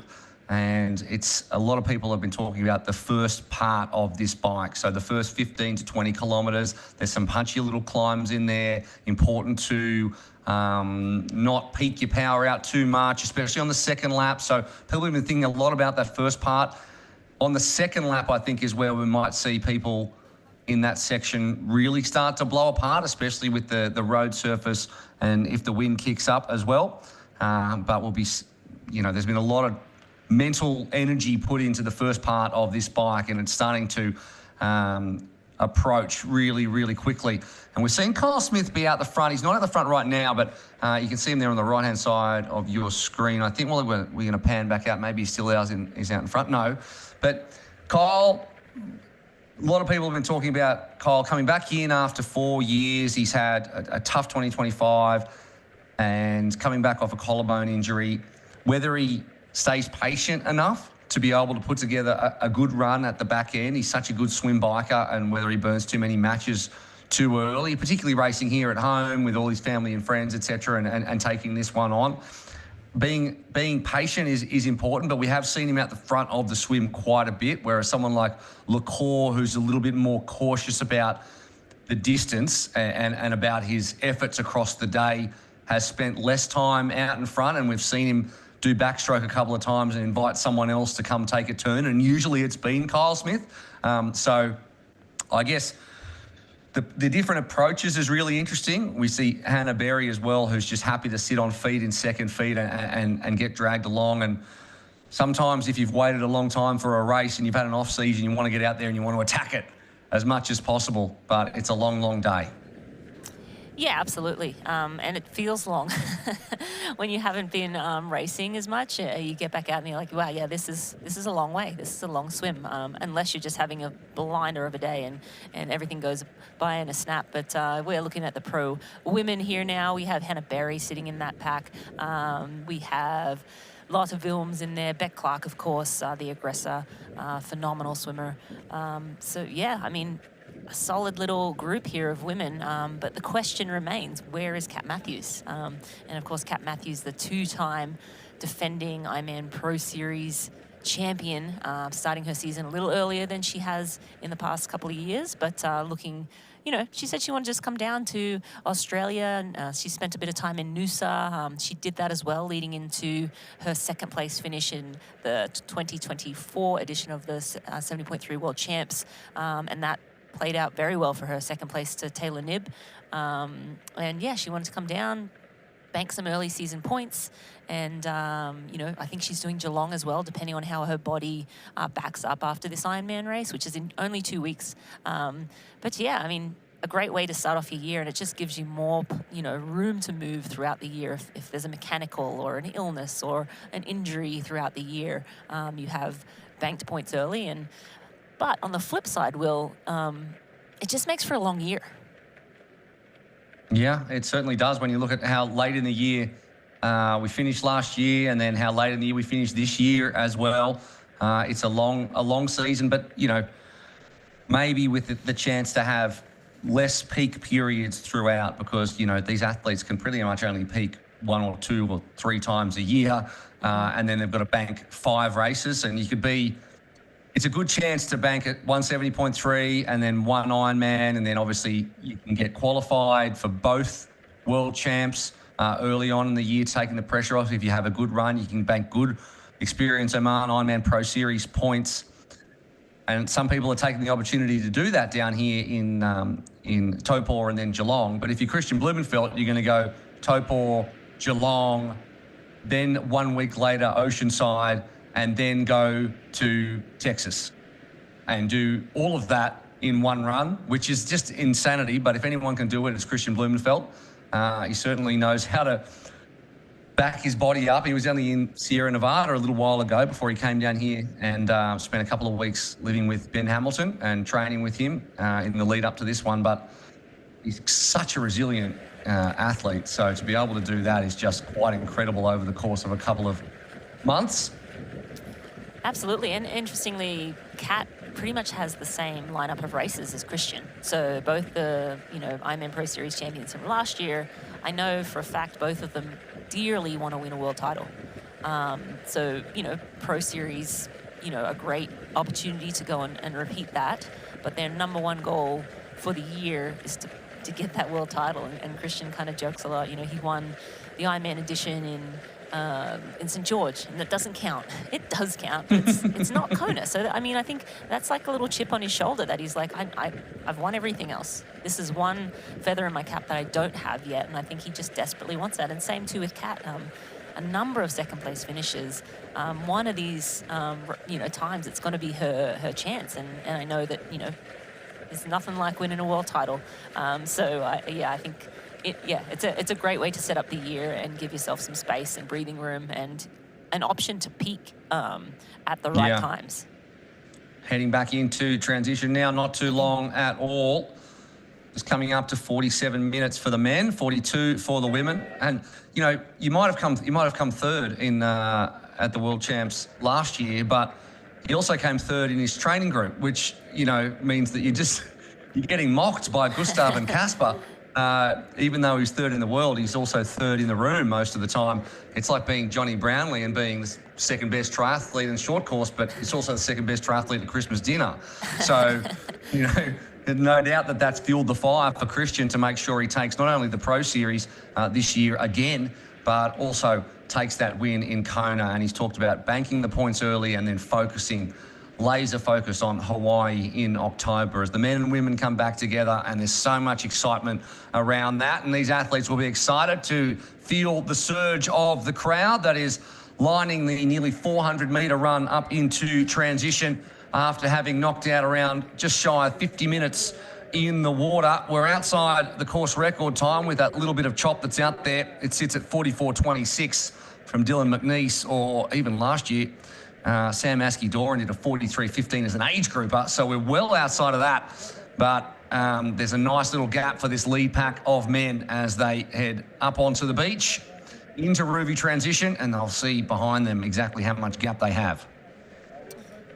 And it's a lot of people have been talking about the first part of this bike. So the first 15 to 20 kilometres, there's some punchy little climbs in there. Important to not peak your power out too much, especially on the second lap. So people have been thinking a lot about that first part. On the second lap, I think, is where we might see people in that section really start to blow apart, especially with the road surface and if the wind kicks up as well. But we'll be, there's been a lot of mental energy put into the first part of this bike, and it's starting to approach really, really quickly. And we're seeing Kyle Smith be out the front. He's not at the front right now, but you can see him there on the right-hand side of your screen. I think we're going to pan back out. Maybe he's still out in front. No. But Kyle, a lot of people have been talking about Kyle coming back in after 4 years. He's had a tough 2025 and coming back off a collarbone injury. Whether he stays patient enough to be able to put together a good run at the back end. He's such a good swim biker, and whether he burns too many matches too early, particularly racing here at home with all his family and friends, etc., and taking this one on. Being patient is important, but we have seen him out the front of the swim quite a bit, whereas someone like Lecour, who's a little bit more cautious about the distance and about his efforts across the day, has spent less time out in front, and we've seen him do backstroke a couple of times and invite someone else to come take a turn, and usually it's been Kyle Smith. So I guess the different approaches is really interesting. We see Hannah Berry as well, who's just happy to sit on feet in second feet and get dragged along. And sometimes if you've waited a long time for a race and you've had an off season, you want to get out there and you want to attack it as much as possible, but it's a long, long day. Yeah, absolutely. And it feels long when you haven't been racing as much. You get back out and you're like, wow, yeah, this is a long way. This is a long swim, unless you're just having a blinder of a day and everything goes by in a snap. But we're looking at the pro women here now. We have Hannah Berry sitting in that pack. We have Lotte Wilms in there. Beck Clark, of course, the aggressor, phenomenal swimmer. So, yeah, I mean, a solid little group here of women, but the question remains, where is Kat Matthews? And of course, Kat Matthews, the 2-time defending Ironman Pro Series champion, starting her season a little earlier than she has in the past couple of years, but looking, she said she wanted to just come down to Australia, and she spent a bit of time in Noosa. She did that as well, leading into her second place finish in the 2024 edition of the 70.3 World Champs, and that played out very well for her, second place to Taylor Knibb. And yeah, she wanted to come down, bank some early season points. And, I think she's doing Geelong as well, depending on how her body backs up after this Ironman race, which is in only 2 weeks. But yeah, I mean, a great way to start off your year, and it just gives you more, room to move throughout the year. If there's a mechanical or an illness or an injury throughout the year, you have banked points early. But on the flip side, Will, it just makes for a long year. Yeah, it certainly does when you look at how late in the year we finished last year, and then how late in the year we finished this year as well. It's a long season, but, maybe with the chance to have less peak periods throughout, because, these athletes can pretty much only peak 1 or 2 or 3 times a year, and then they've got to bank 5 races, and it's a good chance to bank at 170.3 and then 1 Ironman, and then obviously you can get qualified for both world champs early on in the year, taking the pressure off. If you have a good run, you can bank good Experience Oman Ironman Pro Series points. And some people are taking the opportunity to do that down here in Taupo and then Geelong. But if you're Christian Blumenfeld, you're going to go Taupo, Geelong, then 1 week later Oceanside, and then go to Texas and do all of that in one run, which is just insanity. But if anyone can do it, it's Christian Blumenfeld. He certainly knows how to back his body up. He was only in Sierra Nevada a little while ago before he came down here and spent a couple of weeks living with Ben Hamilton and training with him in the lead up to this one. But he's such a resilient athlete. So to be able to do that is just quite incredible over the course of a couple of months. Absolutely, and interestingly, Kat pretty much has the same lineup of races as Christian. So both the, Ironman Pro Series champions from last year, I know for a fact both of them dearly want to win a world title. So, Pro Series, a great opportunity to go and repeat that. But their number one goal for the year is to get that world title. And Christian kind of jokes a lot. He won the Ironman edition in St. George, and that doesn't count. It does count. It's not Kona. So, I think that's like a little chip on his shoulder that he's like, I've won everything else. This is one feather in my cap that I don't have yet, and I think he just desperately wants that. And same too with Kat. A number of second place finishes. One of these, times it's going to be her chance, and I know that, there's nothing like winning a world title. I think it's a great way to set up the year and give yourself some space and breathing room and an option to peak at the right times. Heading back into transition now, not too long at all. Just coming up to 47 minutes for the men, 42 for the women. And you might have come third in at the World Champs last year, but he also came third in his training group, which means that you're getting mocked by Gustav and Casper. Even though he's third in the world, he's also third in the room most of the time. It's like being Johnny Brownlee and being the second best triathlete in short course, but it's also the second best triathlete at Christmas dinner. So, no doubt that that's fueled the fire for Christian to make sure he takes not only the Pro Series this year again, but also takes that win in Kona. And he's talked about banking the points early and then laser focus on Hawaii in October as the men and women come back together, and there's so much excitement around that. And these athletes will be excited to feel the surge of the crowd that is lining the nearly 400-metre run up into transition after having knocked out around just shy of 50 minutes in the water. We're outside the course record time with that little bit of chop that's out there. It sits at 44.26 from Dylan McNeice, or even last year, Sam Askey-Doran did a 43.15 as an age grouper, so we're well outside of that. But there's a nice little gap for this lead pack of men as they head up onto the beach into Ruby transition, and they'll see behind them exactly how much gap they have.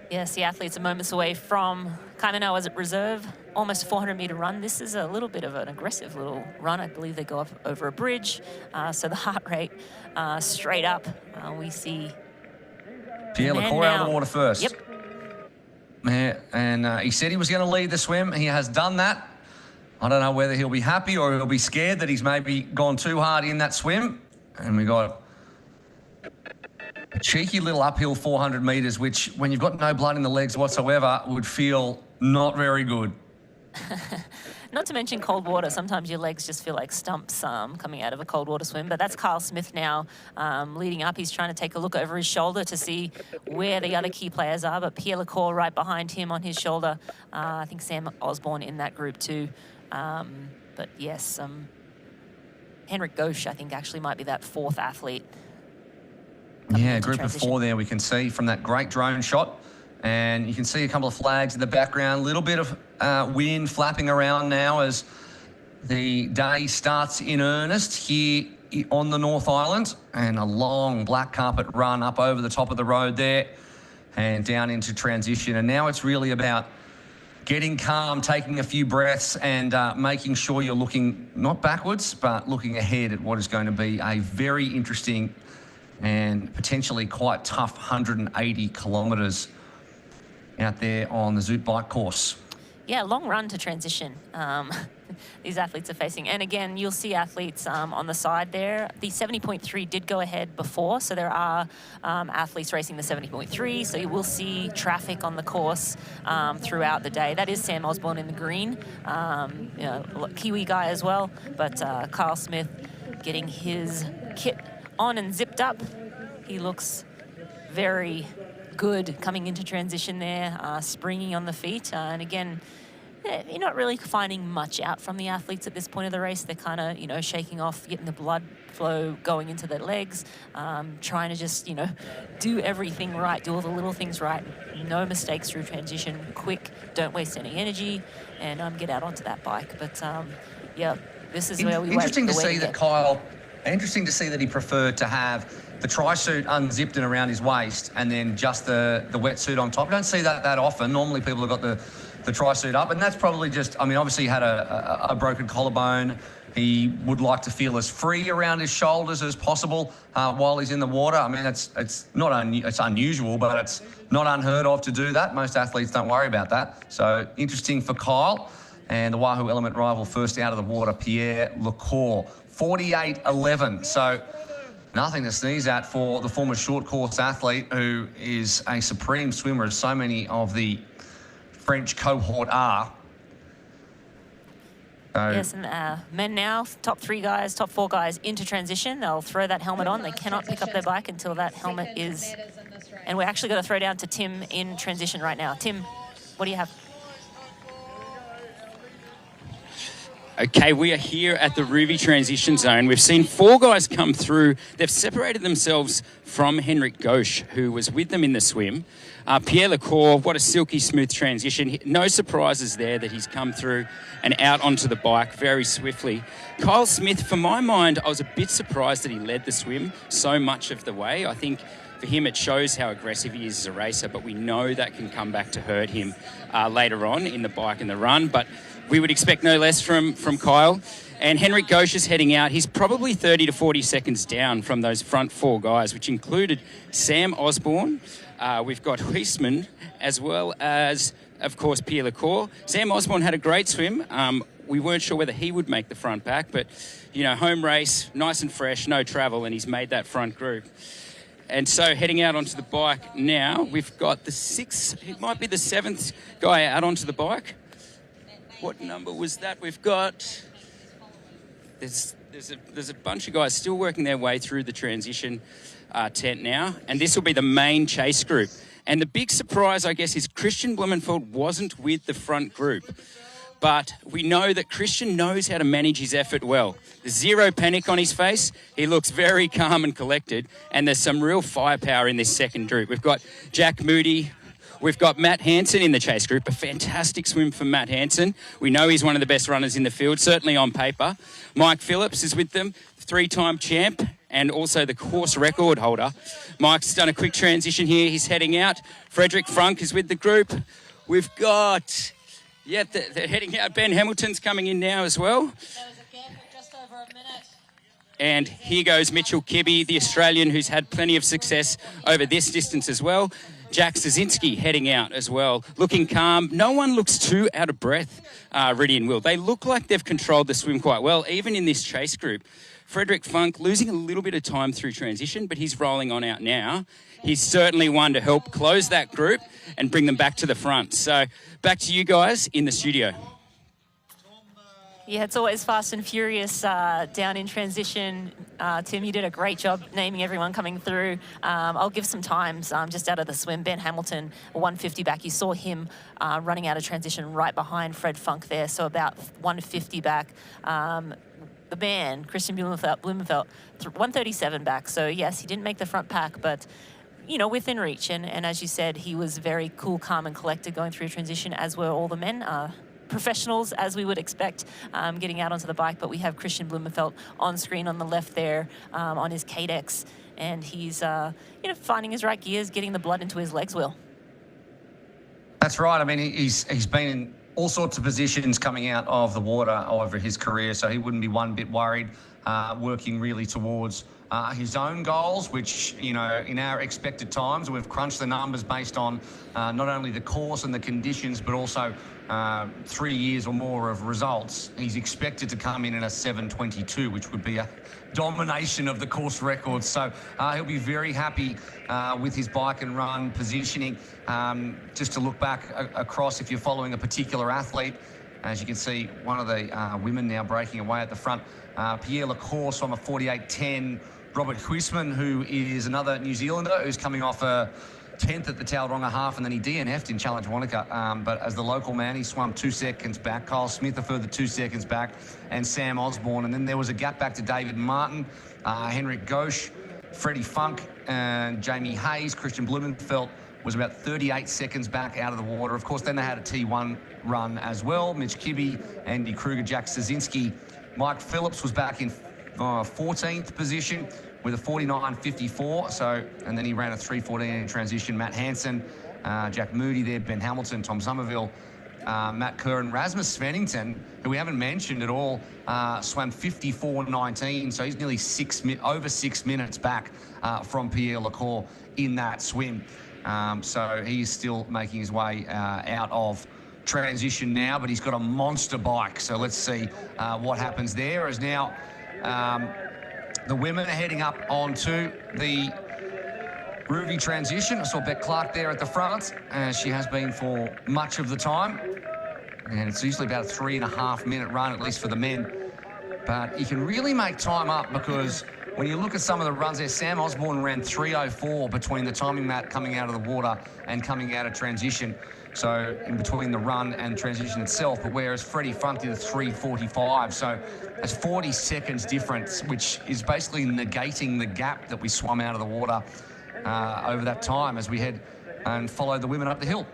Yes, the athletes are moments away from Kaimanawa as at reserve, almost 400-metre run. This is a little bit of an aggressive little run. I believe they go up over a bridge, so the heart rate straight up. We see Pierre Lecour out of the water first. Yep. Yeah, and he said he was going to lead the swim. He has done that. I don't know whether he'll be happy or he'll be scared that he's maybe gone too hard in that swim. And we got a cheeky little uphill 400 metres, which when you've got no blood in the legs whatsoever would feel not very good. Not to mention cold water. Sometimes your legs just feel like stumps coming out of a cold water swim. But that's Kyle Smith now leading up. He's trying to take a look over his shoulder to see where the other key players are. But Pierre Lecour right behind him on his shoulder. I think Sam Osborne in that group too. But yes, Henrik Gauche, I think, actually might be that fourth athlete. Yeah, group of 4 there we can see from that great drone shot. And you can see a couple of flags in the background, a little bit of wind flapping around now as the day starts in earnest here on the North Island, and a long black carpet run up over the top of the road there and down into transition. And now it's really about getting calm, taking a few breaths, and making sure you're looking not backwards, but looking ahead at what is going to be a very interesting and potentially quite tough 180 kilometres out there on the Zoot bike course. Yeah, long run to transition these athletes are facing. And again, you'll see athletes on the side there. The 70.3 did go ahead before, so there are athletes racing the 70.3, so you will see traffic on the course throughout the day. That is Sam Osborne in the green, you know, Kiwi guy as well, but Kyle Smith getting his kit on and zipped up. He looks very good coming into transition there, springy on the feet. And again, you're not really finding much out from the athletes at this point of the race. They're kind of, you know, shaking off, getting the blood flow going into their legs, trying to just, you know, do everything right, do all the little things right. No mistakes through transition, quick, don't waste any energy, and get out onto that bike. But, yeah, this is where we Interesting to see that Kyle, interesting to see that he preferred to have the tri-suit unzipped and around his waist and then just the wetsuit on top. You don't see that often. Normally people have got the tri-suit up, and that's probably just, I mean, obviously he had a broken collarbone. He would like to feel as free around his shoulders as possible while he's in the water. I mean, it's unusual, but it's not unheard of to do that. Most athletes don't worry about that. So interesting for Kyle. And the Wahoo Element rival first out of the water, Pierre Lecour, 48.11. So nothing to sneeze at for the former short course athlete, who is a supreme swimmer, as so many of the French cohort are. Yes, and men now, top 4 guys into transition. They'll throw that helmet on. They cannot pick up their bike until that helmet is... And we're actually going to throw down to Tim in transition right now. Tim, what do you have? Okay, we are here at the Ruby transition zone. We've seen 4 guys come through. They've separated themselves from Henrik Gauche, who was with them in the swim. Pierre Lecour, what a silky smooth transition. No surprises there that he's come through and out onto the bike very swiftly. Kyle Smith, for my mind, I was a bit surprised that he led the swim so much of the way. I think for him it shows how aggressive he is as a racer, but we know that can come back to hurt him later on in the bike and the run. But we would expect no less from Kyle. And Henrik Gauche is heading out. He's probably 30 to 40 seconds down from those front 4 guys, which included Sam Osborne. We've got Huisman, as well as, of course, Pierre Lecour. Sam Osborne had a great swim. We weren't sure whether he would make the front pack, but, you know, home race, nice and fresh, no travel, and he's made that front group. And so heading out onto the bike now, we've got the 6th, it might be the 7th guy out onto the bike. What number was that? We've got... There's a bunch of guys still working their way through the transition tent now, and this will be the main chase group. And the big surprise, I guess, is Christian Blumenfeld wasn't with the front group. But we know that Christian knows how to manage his effort well. There's zero panic on his face. He looks very calm and collected, and there's some real firepower in this second group. We've got Jack Moody. We've got Matt Hansen in the chase group, a fantastic swim from Matt Hansen. We know he's one of the best runners in the field, certainly on paper. Mike Phillips is with them, 3-time champ and also the course record holder. Mike's done a quick transition here. He's heading out. Frederick Frunk is with the group. We've got, they're heading out. Ben Hamilton's coming in now as well. And here goes Mitchell Kibbe, the Australian who's had plenty of success over this distance as well. Jack Szynski heading out as well, looking calm. No one looks too out of breath, Riddy and Will. They look like they've controlled the swim quite well, even in this chase group. Frederick Funk losing a little bit of time through transition, but he's rolling on out now. He's certainly one to help close that group and bring them back to the front. So back to you guys in the studio. Yeah, it's always fast and furious down in transition. Tim, you did a great job naming everyone coming through. I'll give some times just out of the swim. Ben Hamilton, 150 back. You saw him running out of transition right behind Fred Funk there, so about 150 back. The man, Christian Blumenfeld, 137 back. So, yes, he didn't make the front pack, but, you know, within reach. And as you said, he was very cool, calm, and collected going through transition, as were all the men. Professionals, as we would expect, getting out onto the bike. But we have Christian Blumenfeld on screen on the left there on his Cadex. And he's, finding his right gears, getting the blood into his legs, Will. That's right. I mean, he's been in all sorts of positions coming out of the water over his career, so he wouldn't be one bit worried, working really towards his own goals, which, you know, in our expected times, we've crunched the numbers based on not only the course and the conditions, but also 3 years or more of results. He's expected to come in a 7:22, which would be a domination of the course record. So he'll be very happy with his bike and run positioning. Just to look back across, if you're following a particular athlete, as you can see, one of the women now breaking away at the front, Pierre Lacourse on a 48.10. Robert Huisman, who is another New Zealander who's coming off a 10th at the Tauranga half, and then he DNF'd in Challenge Wanaka. But as the local man, he swam 2 seconds back. Kyle Smith a further 2 seconds back, and Sam Osborne. And then there was a gap back to David Martin, Henrik Ghosh, Freddie Funk, and Jamie Hayes. Christian Blumenfeld was about 38 seconds back out of the water. Of course, then they had a T1 run as well. Mitch Kibbe, Andy Kruger, Jack Szynski. Mike Phillips was back in 14th position with a 49.54. So, and then he ran a 3:14 in transition. Matt Hansen, Jack Moody there, Ben Hamilton, Tom Somerville, Matt Kerr, and Rasmus Svennington, who we haven't mentioned at all, swam 54.19. So he's nearly over 6 minutes back from Pierre Lacour in that swim. So he's still making his way out of transition now, but he's got a monster bike. So let's see what happens there. As now the women are heading up onto the Ruby transition. I saw Beck Clark there at the front, as she has been for much of the time. And it's usually about a 3.5 minute run, at least for the men. But you can really make time up, because when you look at some of the runs there, Sam Osborne ran 3:04 between the timing mat coming out of the water and coming out of transition. So in between the run and transition itself, but whereas Freddie Funk did a 3:45. So that's 40 seconds difference, which is basically negating the gap that we swum out of the water over that time as we head and follow the women up the hill.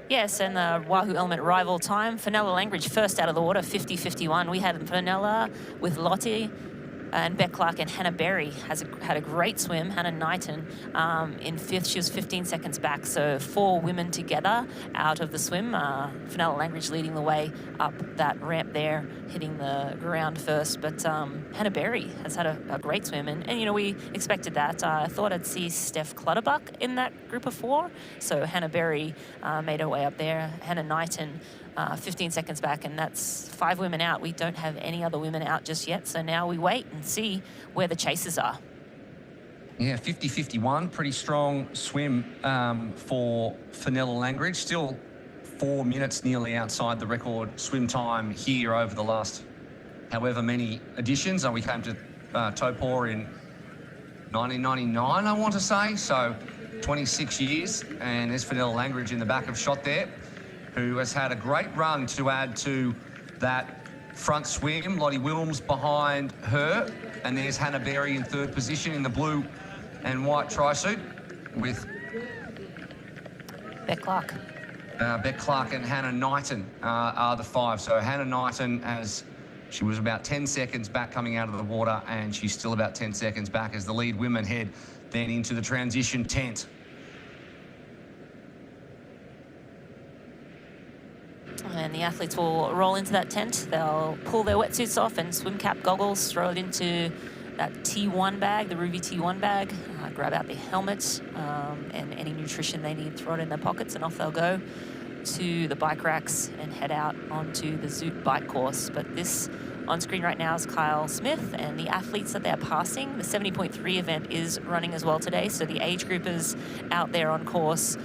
Yes, and the Wahoo Element rival time, Fenella Langridge first out of the water, 50:51. We had Fenella with Lottie and Beck Clark, and Hannah Berry had a great swim. Hannah Knighton in 5th, she was 15 seconds back. So 4 women together out of the swim. Fenella Langridge leading the way up that ramp there, hitting the ground first. But Hannah Berry has had a great swim, and you know, we expected that. I thought I'd see Steph Clutterbuck in that group of 4. So Hannah Berry made her way up there. Hannah Knighton 15 seconds back, and that's 5 women out. We don't have any other women out just yet, so now we wait and see where the chasers are. Yeah, 50:51, pretty strong swim for Fenella Langridge. Still 4 minutes nearly outside the record swim time here over the last however many editions. We came to Topor in 1999, I want to say, so 26 years. And there's Fenella Langridge in the back of shot there, who has had a great run to add to that front swim. Lottie Wilms behind her. And there's Hannah Berry in 3rd position in the blue and white tri-suit with Beck Clark. Beck Clark and Hannah Knighton are the 5. So Hannah Knighton, she was about 10 seconds back coming out of the water, and she's still about 10 seconds back as the lead women head then into the transition tent. And the athletes will roll into that tent. They'll pull their wetsuits off and swim cap goggles, throw it into that T1 bag, the Ruby T1 bag, grab out the helmets and any nutrition they need, throw it in their pockets, and off they'll go to the bike racks and head out onto the Zoot bike course. But this on screen right now is Kyle Smith and the athletes that they're passing. The 70.3 event is running as well today, so the age groupers out there on course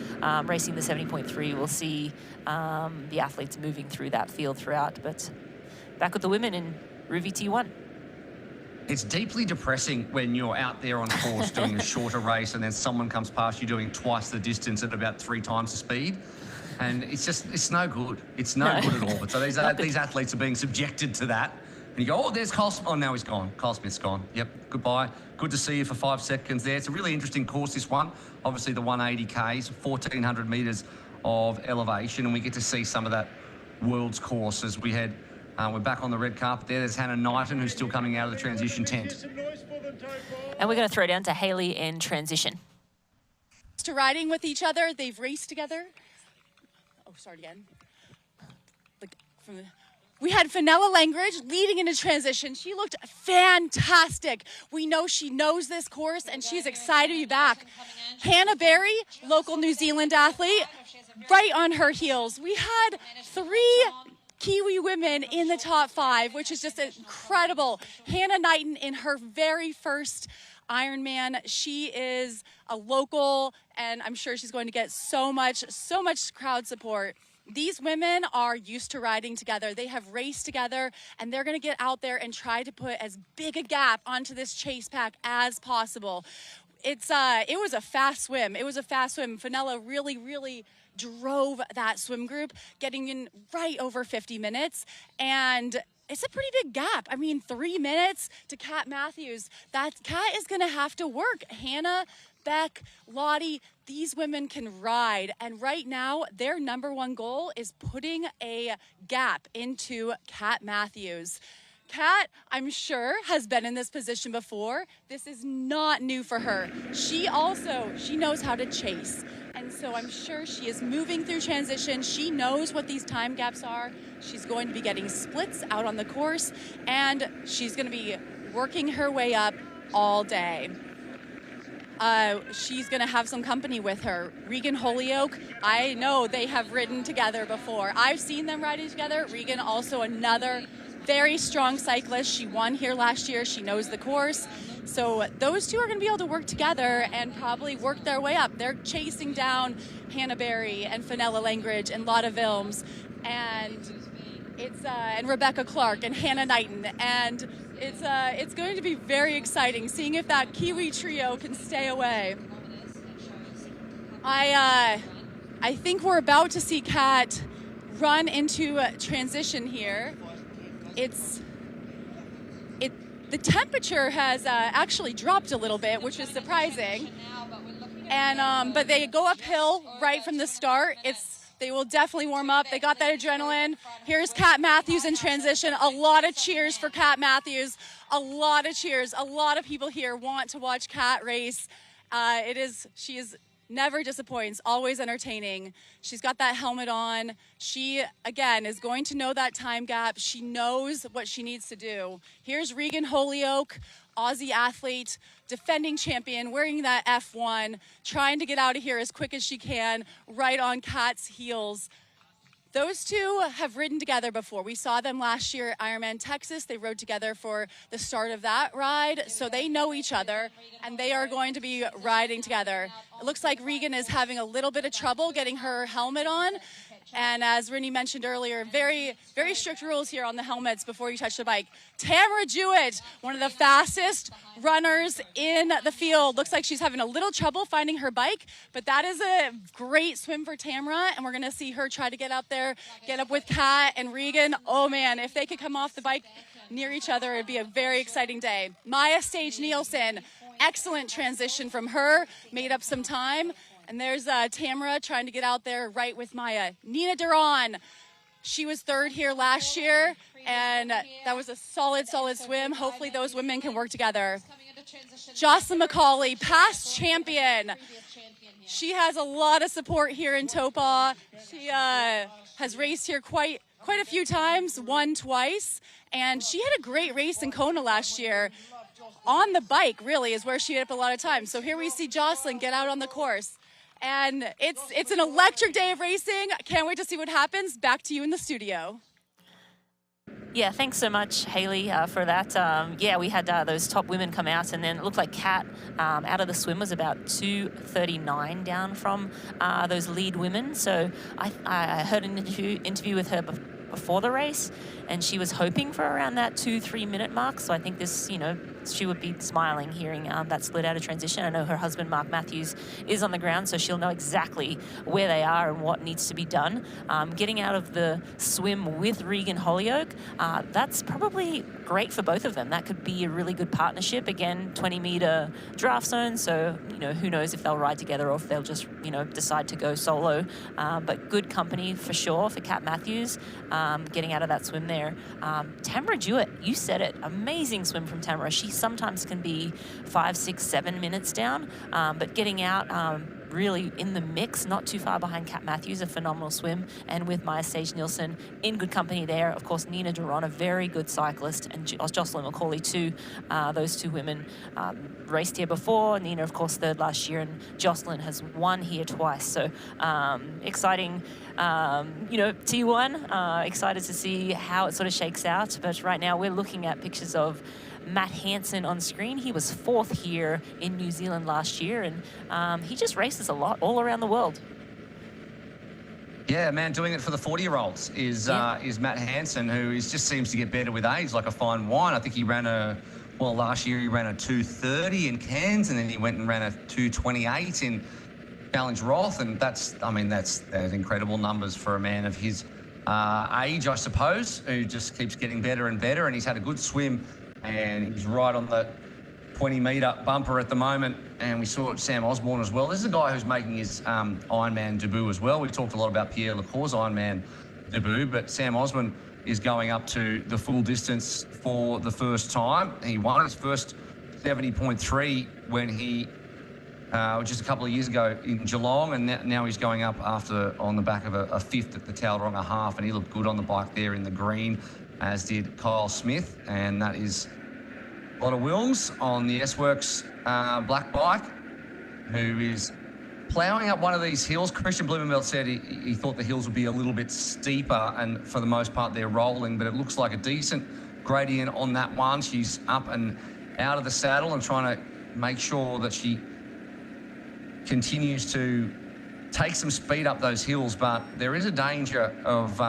racing the 70.3. We'll see the athletes moving through that field throughout, but back with the women in Ruby T1. It's deeply depressing when you're out there on course doing a shorter race and then someone comes past you doing twice the distance at about 3 times the speed. And it's no good. It's no good at all. But so these athletes are being subjected to that. And you go, oh, there's Kyle Smith. Oh, now he's gone. Kyle Smith's gone. Yep, goodbye. Good to see you for 5 seconds there. It's a really interesting course, this one. Obviously, the 180Ks, 1,400 metres of elevation. And we get to see some of that world's course as we head. We're back on the red carpet there. There's Hannah Knighton, who's still coming out of the transition tent. And we're going to throw down to Hayley in transition. To riding with each other, they've raced together. Oh, start again. We had Fenella Langridge leading into transition. She looked fantastic. We know she knows this course and she's excited to be back. Hannah Berry, local New Zealand athlete, right on her heels. We had 3 Kiwi women in the top 5, which is just incredible. Hannah Knighton in her very first Ironman. She is a local, and I'm sure she's going to get so much crowd support. These women are used to riding together. They have raced together, and they're going to get out there and try to put as big a gap onto this chase pack as possible. It was a fast swim. Fenella really drove that swim group, getting in right over 50 minutes, and it's a pretty big gap. I mean, 3 minutes to Kat Matthews. Kat is going to have to work. Hannah, Beck, Lottie, these women can ride. And right now, their #1 goal is putting a gap into Kat Matthews. Kat, I'm sure, has been in this position before. This is not new for her. She knows how to chase. And so I'm sure she is moving through transition. She knows what these time gaps are. She's going to be getting splits out on the course, and she's going to be working her way up all day. She's going to have some company with her. Regan Holyoke, I know they have ridden together before. I've seen them riding together. Regan, also another very strong cyclist. She won here last year. She knows the course. So those two are going to be able to work together and probably work their way up. They're chasing down Hannah Berry and Fenella Langridge and Lotta Vilms and Rebecca Clark and Hannah Knighton. And it's going to be very exciting seeing if that Kiwi trio can stay away. I think we're about to see Kat run into transition here. The temperature has actually dropped a little bit, which is surprising. And but they go uphill right from the start. They will definitely warm up. They got that adrenaline. Here's Kat Matthews in transition. A lot of cheers for Kat Matthews. A lot of cheers. A lot of people here want to watch Kat race. She is never disappoints, always entertaining. She's got that helmet on. She, again, is going to know that time gap. She knows what she needs to do. Here's Regan Holyoke, Aussie athlete, defending champion, wearing that F1, trying to get out of here as quick as she can, right on Kat's heels. Those two have ridden together before. We saw them last year at Ironman Texas. They rode together for the start of that ride, so they know each other, and they are going to be riding together. It looks like Regan is having a little bit of trouble getting her helmet on, and as Rinny mentioned earlier, very, very strict rules here on the helmets before you touch the bike. Tamara Jewett, one of the fastest runners in the field. Looks like she's having a little trouble finding her bike, but that is a great swim for Tamara, and we're going to see her try to get up there, get up with Kat and Regan. Oh man, if they could come off the bike near each other, it'd be a very exciting day. Maya Stage Nielsen, excellent transition from her, made up some time. And there's Tamara trying to get out there right with Maya. Nina Duran, she was 3rd here last year, and that was a solid swim. Hopefully those women can work together. Jocelyn McCauley, past champion. She has a lot of support here in Taupo. She has raced here quite a few times, won twice, and she had a great race in Kona last year. On the bike, really, is where she hit up a lot of times. So here we see Jocelyn get out on the course. And it's an electric day of racing. Can't wait to see what happens. Back to you in the studio. Yeah, thanks so much, Hayley, for that. Yeah, we had those top women come out, and then it looked like Kat out of the swim was about 2:39 down from those lead women. So I heard an interview with her before the race, and she was hoping for around that 2-3 minute mark. So I think this, she would be smiling hearing that split out of transition. I know her husband, Mark Matthews, is on the ground, so she'll know exactly where they are and what needs to be done. Getting out of the swim with Regan Holyoke, that's probably great for both of them. That could be a really good partnership. Again, 20-meter draft zone, so, who knows if they'll ride together or if they'll just, decide to go solo. But good company for sure for Kat Matthews, getting out of that swim there. Tamara Jewett, you said it, amazing swim from Tamara. She sometimes can be 5, 6, 7 minutes down, but getting out really in the mix, not too far behind Kat Matthews, a phenomenal swim, and with Maya Sage-Nielsen in good company there. Of course, Nina Duron, a very good cyclist, and Jocelyn McCauley too. Those two women raced here before. Nina, of course, third last year, and Jocelyn has won here twice. So exciting, T1. Excited to see how it sort of shakes out. But right now we're looking at pictures of Matt Hansen on screen. He was 4th here in New Zealand last year, and he just races a lot all around the world. Yeah, man, doing it for the 40-year-olds is Matt Hansen, who just seems to get better with age, like a fine wine. I think he ran last year he ran a 2:30 in Cairns, and then he went and ran a 2:28 in Challenge Roth, and that's incredible numbers for a man of his age, I suppose, who just keeps getting better and better, and he's had a good swim. And he's right on the 20-metre bumper at the moment. And we saw Sam Osborne as well. This is a guy who's making his Ironman debut as well. We talked a lot about Pierre Lecour's Ironman debut, but Sam Osborne is going up to the full distance for the first time. He won his first 70.3 when he, just a couple of years ago in Geelong, and now he's going up on the back of a 5th at the Tauranga half, and he looked good on the bike there in the green, as did Kyle Smith, and that is Lotta Wilms on the S-Works black bike, who is ploughing up one of these hills. Christian Blumenfeld said he thought the hills would be a little bit steeper, and for the most part they're rolling, but it looks like a decent gradient on that one. She's up and out of the saddle and trying to make sure that she continues to take some speed up those hills, but there is a danger of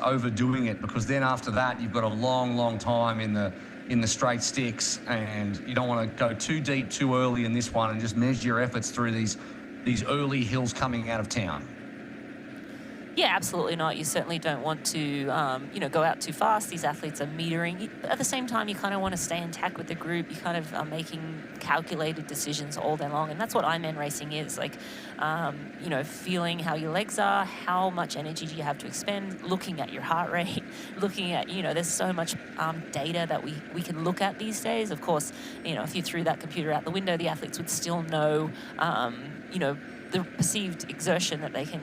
overdoing it, because then after that you've got a long time in the straight sticks, and you don't want to go too deep too early in this one and just measure your efforts through these early hills coming out of town. Yeah, absolutely not. You certainly don't want to, go out too fast. These athletes are metering. At the same time, you kind of want to stay intact with the group. You kind of are making calculated decisions all day long, and that's what Ironman racing is. Like, feeling how your legs are, how much energy do you have to expend, looking at your heart rate, looking at, there's so much data that we can look at these days. Of course, if you threw that computer out the window, the athletes would still know, the perceived exertion that they can,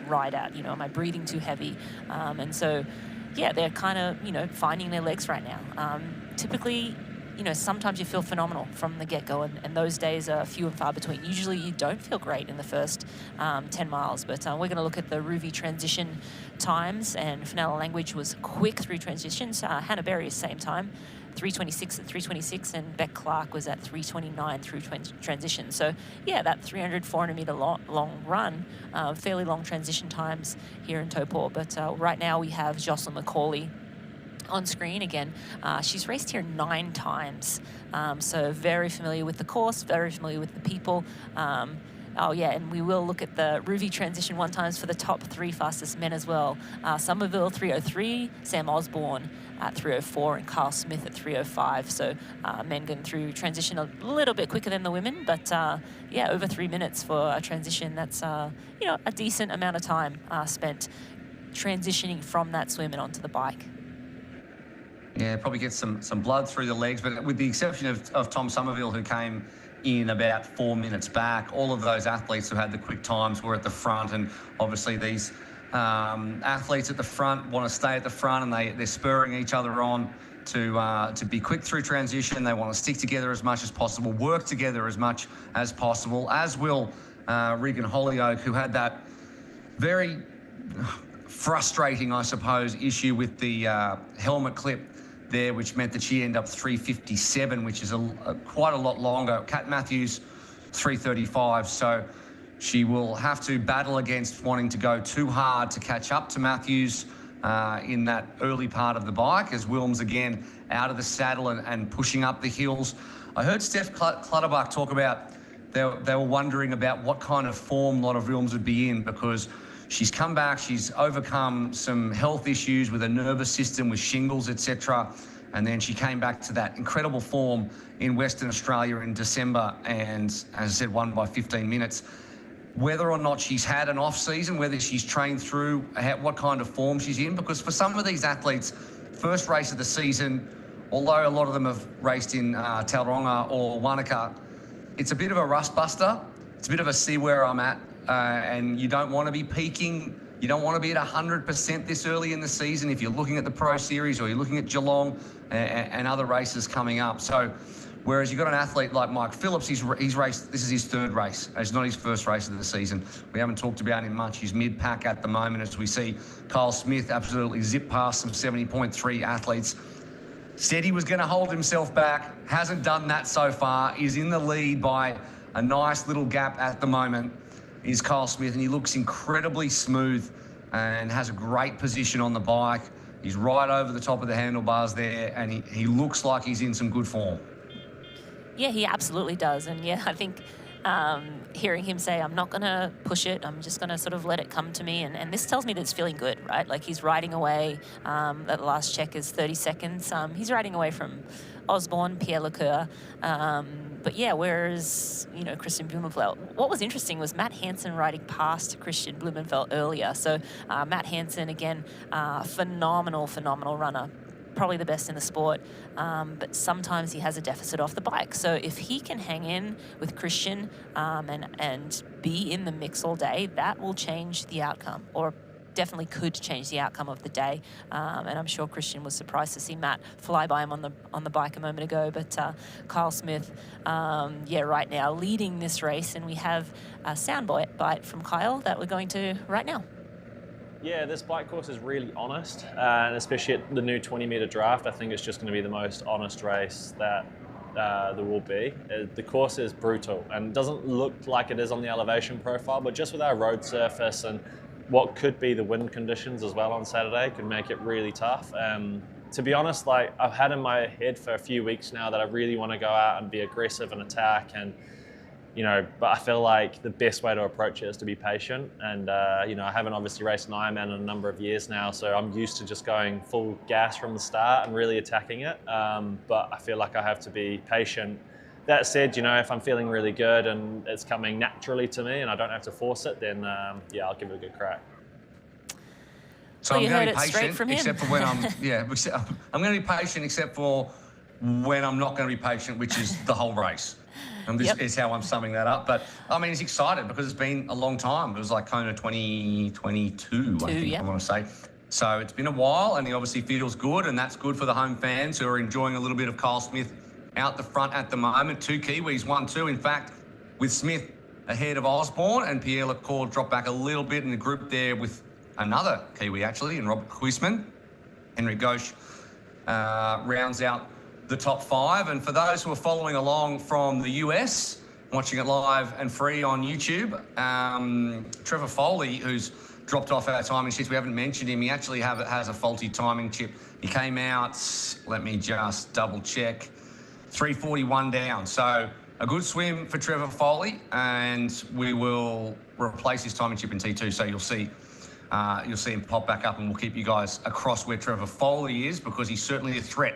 ride at. Am I breathing too heavy? And so, yeah, they're kind of, finding their legs right now. Typically, sometimes you feel phenomenal from the get-go, and those days are few and far between. Usually you don't feel great in the first 10 miles, but we're going to look at the Ruvi transition times, and Fenella Language was quick through transitions. Hannah Berry, same time, 3:26 at 3:26, and Beck Clark was at 3:29 through transition. So yeah, that 300-400 meter long run, fairly long transition times here in Taupo. But right now we have Jocelyn McCauley on screen again. She's raced here 9 times, so very familiar with the course, very familiar with the people. Oh yeah, and we will look at the Ruvi transition 1 times for the top 3 fastest men as well. Somerville 3:03, Sam Osborne at 3:04, and Kyle Smith at 3:05. So men going through transition a little bit quicker than the women, but yeah, over 3 minutes for a transition. That's a decent amount of time spent transitioning from that swim and onto the bike. Yeah, probably get some blood through the legs, but with the exception of Tom Somerville, who came in about 4 minutes back, all of those athletes who had the quick times were at the front, and obviously these athletes at the front want to stay at the front, and they're spurring each other on to be quick through transition. They want to stick together as much as possible, work together as much as possible, as will Regan Holyoke, who had that very frustrating, I suppose, issue with the helmet clip there, which meant that she ended up 3:57, which is quite a lot longer. Kat Matthews 3:35, so she will have to battle against wanting to go too hard to catch up to Matthews, in that early part of the bike as Wilms again out of the saddle and pushing up the hills. I heard Steph Clutterbuck talk about they were wondering about what kind of form a lot of Wilms would be in, because she's come back, she's overcome some health issues with her nervous system, with shingles, etc. And then she came back to that incredible form in Western Australia in December and, as I said, won by 15 minutes. Whether or not she's had an off-season, whether she's trained through, what kind of form she's in, because for some of these athletes, first race of the season, although a lot of them have raced in Tauranga or Wanaka, it's a bit of a rust buster. It's a bit of a see where I'm at, and you don't want to be peaking. You don't want to be at 100% this early in the season if you're looking at the Pro Series or you're looking at Geelong and other races coming up. So, whereas you've got an athlete like Mike Phillips, he's raced, this is his third race. It's not his first race of the season. We haven't talked about him much. He's mid-pack at the moment as we see Kyle Smith absolutely zip past some 70.3 athletes. Said he was going to hold himself back, hasn't done that so far. He's in the lead by a nice little gap at the moment. Is Kyle Smith, and he looks incredibly smooth and has a great position on the bike. He's right over the top of the handlebars there, and he looks like he's in some good form. Yeah, he absolutely does. And yeah, I think hearing him say, I'm not going to push it, I'm just going to sort of let it come to me. And this tells me that it's feeling good, right? Like he's riding away. That last check is 30 seconds. He's riding away from Osborne, Pierre Lecoeur. But yeah, whereas, Christian Blumenfeld, what was interesting was Matt Hansen riding past Christian Blumenfeld earlier. So Matt Hansen, again, phenomenal runner. Probably the best in the sport, but sometimes he has a deficit off the bike. So if he can hang in with Christian and be in the mix all day, that will change the outcome, or definitely could change the outcome of the day. And I'm sure Christian was surprised to see Matt fly by him on the bike a moment ago. But Kyle Smith, right now leading this race, and we have a sound bite from Kyle that we're going to right now. Yeah, this bike course is really honest, and especially at the new 20-metre draft, I think it's just going to be the most honest race that there will be. The course is brutal and doesn't look like it is on the elevation profile, but just with our road surface and what could be the wind conditions as well on Saturday could make it really tough. To be honest, like I've had in my head for a few weeks now that I really want to go out and be aggressive and attack, and but I feel like the best way to approach it is to be patient. And, I haven't obviously raced an Ironman in a number of years now, so I'm used to just going full gas from the start and really attacking it. But I feel like I have to be patient. That said, if I'm feeling really good and it's coming naturally to me and I don't have to force it, then, I'll give it a good crack. So I'm going to be patient, except for when I'm going to be patient except for when I'm not going to be patient, which is the whole race. And this is how I'm summing that up. But, he's excited because it's been a long time. It was like Kona 2022, I think I want to say. So it's been a while, and he obviously feels good, and that's good for the home fans who are enjoying a little bit of Kyle Smith out the front at the moment. 2 Kiwis, 1-2. In fact, with Smith ahead of Osborne, and Pierre Lecoeur dropped back a little bit in the group there with another Kiwi, actually, and Robert Huisman. Henry Ghosh rounds out the top 5. And for those who are following along from the US, watching it live and free on YouTube, Trevor Foley, who's dropped off our timing sheets, we haven't mentioned him. He actually has a faulty timing chip. He came out, let me just double check, 3:41 down. So a good swim for Trevor Foley, and we will replace his timing chip in T2. So you'll see him pop back up, and we'll keep you guys across where Trevor Foley is, because he's certainly a threat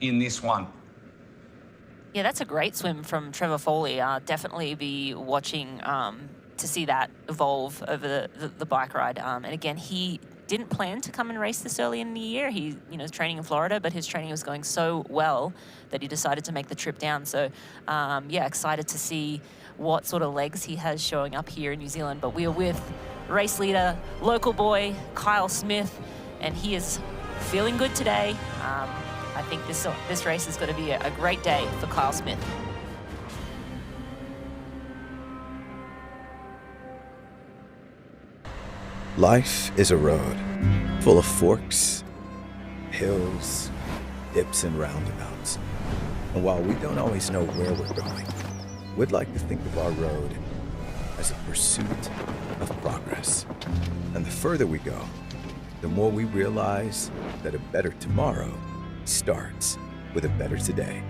in this one. Yeah, that's a great swim from Trevor Foley. Definitely be watching to see that evolve over the bike ride. And again, he didn't plan to come and race this early in the year. He, is training in Florida, but his training was going so well that he decided to make the trip down. So, excited to see what sort of legs he has showing up here in New Zealand. But we are with race leader, local boy, Kyle Smith, and he is feeling good today. I think this race is going to be a great day for Kyle Smith. Life is a road full of forks, hills, dips, and roundabouts. And while we don't always know where we're going, we'd like to think of our road as a pursuit of progress. And the further we go, the more we realize that a better tomorrow starts with a better today.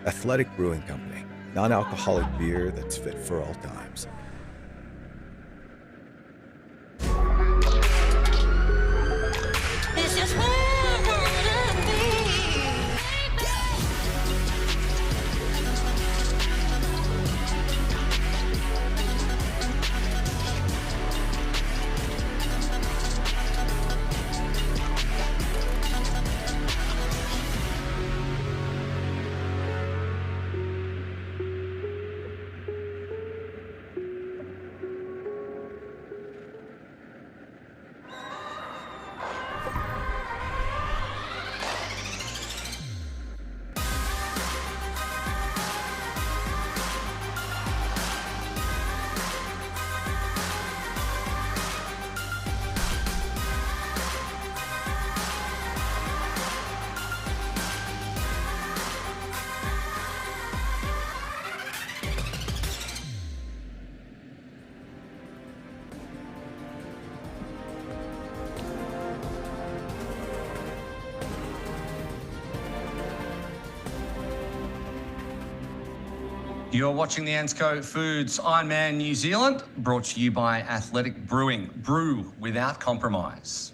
Athletic Brewing Company, non-alcoholic beer that's fit for all times. This is where I wanna be. You're watching the ANZCO Foods Ironman New Zealand, brought to you by Athletic Brewing. Brew without compromise.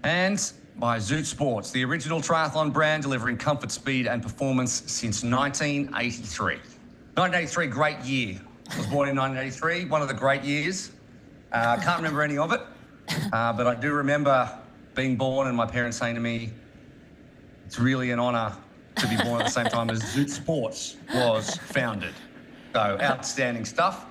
And by Zoot Sports, the original triathlon brand delivering comfort, speed and performance since 1983. 1983, great year. I was born in 1983, one of the great years. Can't remember any of it, but I do remember being born and my parents saying to me, it's really an honour to be born at the same time as Zoot Sports was founded. So outstanding stuff.